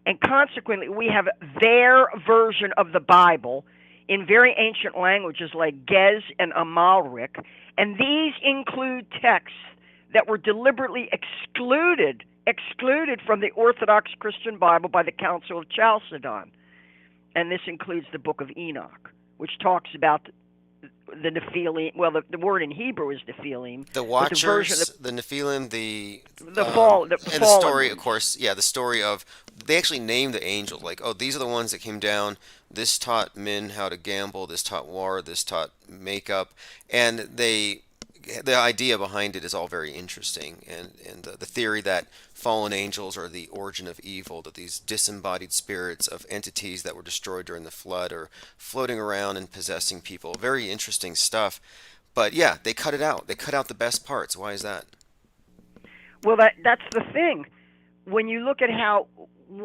[SPEAKER 24] And consequently, we have their version of the Bible in very ancient languages like Gez and Amalric, and these include texts that were deliberately excluded from the Orthodox Christian Bible by the Council of Chalcedon. And this includes the Book of Enoch, which talks about the Nephilim. Well, the word in Hebrew is Nephilim.
[SPEAKER 1] The Watchers, the Nephilim, the
[SPEAKER 24] fall,
[SPEAKER 1] and the story, of course, the story of, they actually named the angels, like, oh, these are the ones that came down. This taught men how to gamble. This taught war. This taught makeup. And the idea behind it is all very interesting. And the theory that fallen angels are the origin of evil, that these disembodied spirits of entities that were destroyed during the flood are floating around and possessing people. Very interesting stuff. But yeah, they cut it out. They cut out the best parts. Why is that?
[SPEAKER 24] Well, that's the thing. When you look at how,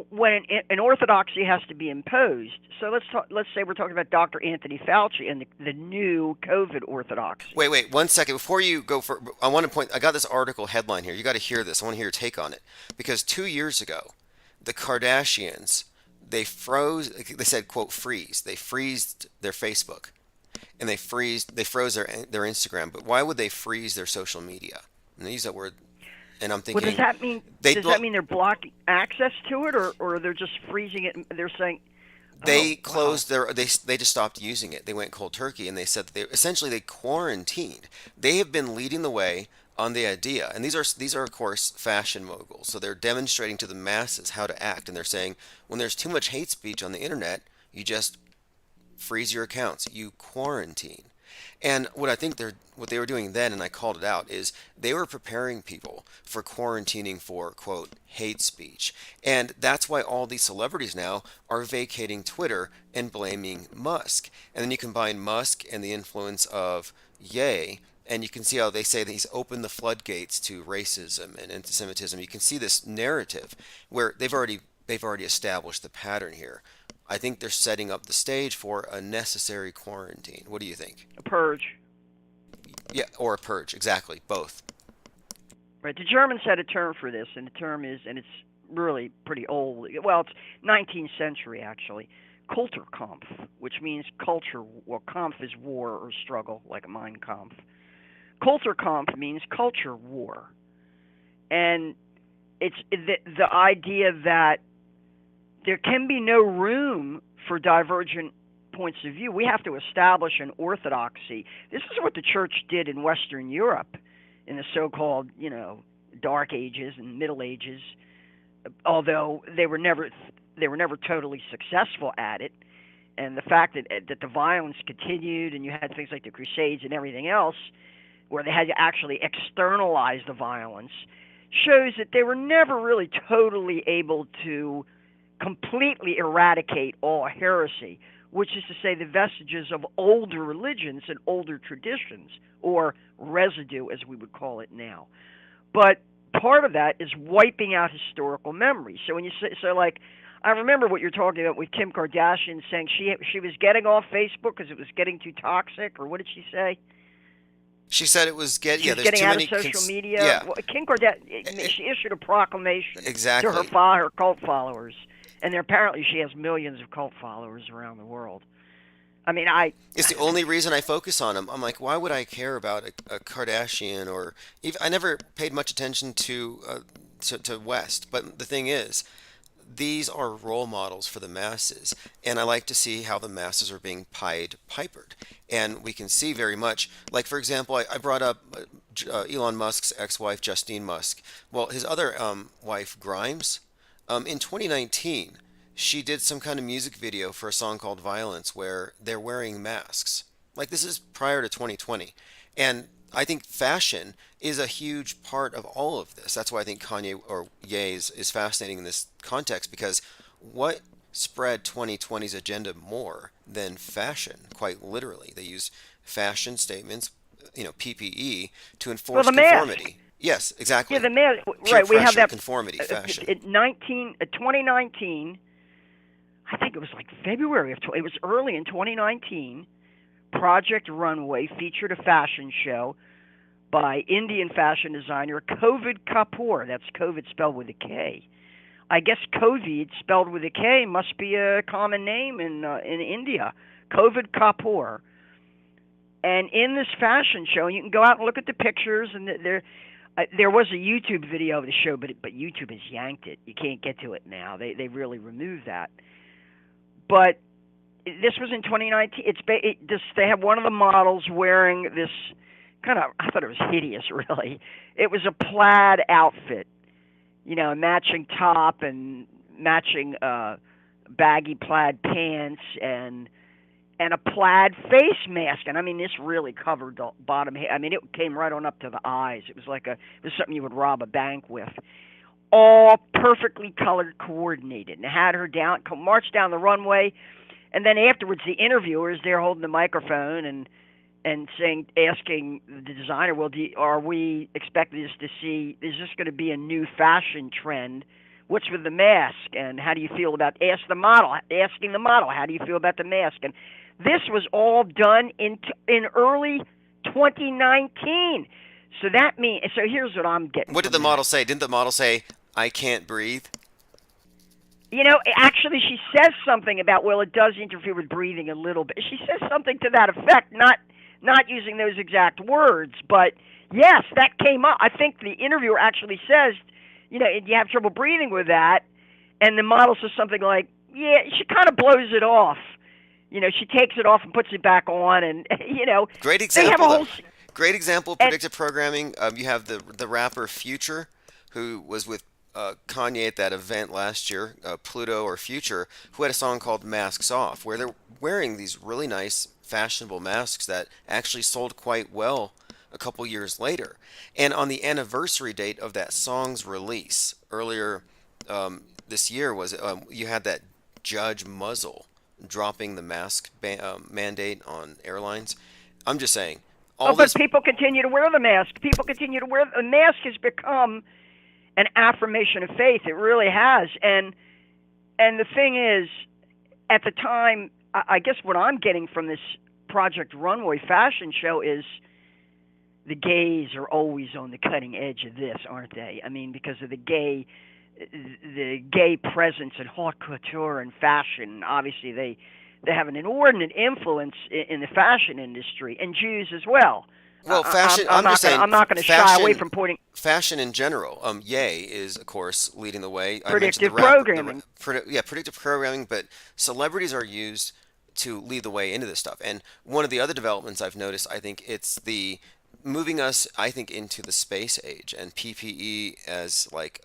[SPEAKER 24] when an orthodoxy has to be imposed, so let's say we're talking about Dr. Anthony Fauci and the new COVID orthodoxy.
[SPEAKER 1] Wait, 1 second. Before you go, I want to point, I got this article headline here. You got to hear this. I want to hear your take on it. Because 2 years ago, the Kardashians, they said, quote, freeze. They freezed their Facebook. And they froze their Instagram. But why would they freeze their social media? And they use that word. And I'm thinking,
[SPEAKER 24] well, does that mean they're blocking access to it, or they're just freezing it? And they're saying
[SPEAKER 1] they closed they just stopped using it. They went cold turkey, and they said that they quarantined. They have been leading the way on the idea, and these are of course fashion moguls, so they're demonstrating to the masses how to act, and they're saying when there's too much hate speech on the internet, you just freeze your accounts, you quarantine. And what I think what they were doing then, and I called it out, is they were preparing people for quarantining for, quote, hate speech. And that's why all these celebrities now are vacating Twitter and blaming Musk. And then you combine Musk and the influence of Ye, and you can see how they say that he's opened the floodgates to racism and anti-Semitism. You can see this narrative where they've already established the pattern here. I think they're setting up the stage for a necessary quarantine. What do you think?
[SPEAKER 24] A purge.
[SPEAKER 1] Yeah, or a purge. Exactly. Both.
[SPEAKER 24] Right. The Germans had a term for this, and the term is, and it's really pretty old. Well, it's 19th century, actually, Kulturkampf, which means culture. Well, Kampf is war or struggle, like a Mein Kampf. Kulturkampf means culture war, and it's the idea that there can be no room for divergent points of view. We have to establish an orthodoxy. This is what the church did in Western Europe in the so-called, Dark Ages and Middle Ages, although they were never totally successful at it. And the fact that the violence continued, and you had things like the Crusades and everything else, where they had to actually externalize the violence, shows that they were never really totally able to completely eradicate all heresy, which is to say the vestiges of older religions and older traditions, or residue as we would call it now. But part of that is wiping out historical memory. So when you say, like, I remember what you're talking about with Kim Kardashian saying she was getting off Facebook because it was getting too toxic, or what did she say?
[SPEAKER 1] She said it was
[SPEAKER 24] She's
[SPEAKER 1] there's
[SPEAKER 24] getting
[SPEAKER 1] too
[SPEAKER 24] out
[SPEAKER 1] many
[SPEAKER 24] of social media.
[SPEAKER 1] Yeah.
[SPEAKER 24] Well, Kim Kardashian, she issued a proclamation
[SPEAKER 1] Exactly.
[SPEAKER 24] to her cult followers, and apparently she has millions of cult followers around the world. I mean,
[SPEAKER 1] It's the only reason I focus on them. I'm like, why would I care about a Kardashian, or even, I never paid much attention to West. But the thing is, these are role models for the masses, and I like to see how the masses are being Pied Pipered. And we can see very much, like, for example, I brought up Elon Musk's ex-wife, Justine Musk. Well, his other wife, Grimes, in 2019, she did some kind of music video for a song called Violence where they're wearing masks. Like, this is prior to 2020. And I think fashion is a huge part of all of this. That's why I think Kanye or Ye is fascinating in this context, because what spread 2020's agenda more than fashion? Quite literally, they use fashion statements, PPE, to enforce conformity.
[SPEAKER 24] Mask.
[SPEAKER 1] Yes, exactly.
[SPEAKER 24] Yeah, the mask.
[SPEAKER 1] Peer
[SPEAKER 24] Right, we have
[SPEAKER 1] pressure,
[SPEAKER 24] that
[SPEAKER 1] conformity, fashion.
[SPEAKER 24] 2019. I think it was like February of. It was early in 2019. Project Runway featured a fashion show by Indian fashion designer Kovid Kapoor. That's COVID spelled with a K. I guess Kovid spelled with a K must be a common name in India. Kovid Kapoor. And in this fashion show, you can go out and look at the pictures, and there was a YouTube video of the show, but YouTube has yanked it. You can't get to it now. They really removed that. But this was in 2019. They have one of the models wearing this kind of, I thought it was hideous, really. It was a plaid outfit, a matching top and matching baggy plaid pants and a plaid face mask. And I mean, this really covered the bottom. I mean, it came right on up to the eyes. It was it was something you would rob a bank with. All perfectly colored, coordinated, and had her march down the runway. And then afterwards, the interviewers, they're holding the microphone and asking the designer, well, are we expecting this to see, is this going to be a new fashion trend? What's with the mask? And how do you feel about, asking the model, how do you feel about the mask? And this was all done in early 2019. So that means, so here's what I'm getting.
[SPEAKER 1] What did the model say? Didn't the model say, I can't breathe?
[SPEAKER 24] Actually, she says something about, well, it does interfere with breathing a little bit. She says something to that effect, not using those exact words, but yes, that came up. I think the interviewer actually says, you have trouble breathing with that, and the model says something like, yeah, she kind of blows it off. She takes it off and puts it back on, and,
[SPEAKER 1] Great example. Great example of predictive programming. You have the rapper Future, who was with Kanye at that event last year, Pluto or Future, who had a song called Masks Off, where they're wearing these really nice, fashionable masks that actually sold quite well a couple years later. And on the anniversary date of that song's release, earlier this year, was you had that Judge Muzzle dropping the mask mandate on airlines. I'm just saying.
[SPEAKER 24] But people continue to wear the mask. The mask has become an affirmation of faith. It really has. And the thing is, at the time, I guess what I'm getting from this Project Runway fashion show is the gays are always on the cutting edge of this, aren't they? I mean, because of the gay the gay presence in haute couture and fashion. Obviously, they have an inordinate influence in the fashion industry, and Jews as well.
[SPEAKER 1] Well, fashion. I'm
[SPEAKER 24] not going to shy away from pointing.
[SPEAKER 1] Fashion in general. Ye is, of course, leading the way.
[SPEAKER 24] Predictive programming.
[SPEAKER 1] Predictive programming. But celebrities are used to lead the way into this stuff. And one of the other developments I've noticed, I think, it's the moving us, I think, into the space age, and PPE as like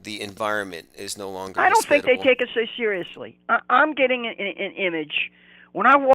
[SPEAKER 1] the environment is no longer.
[SPEAKER 24] I don't think they
[SPEAKER 1] hospitable.
[SPEAKER 24] take it so seriously. I'm getting an image when I walk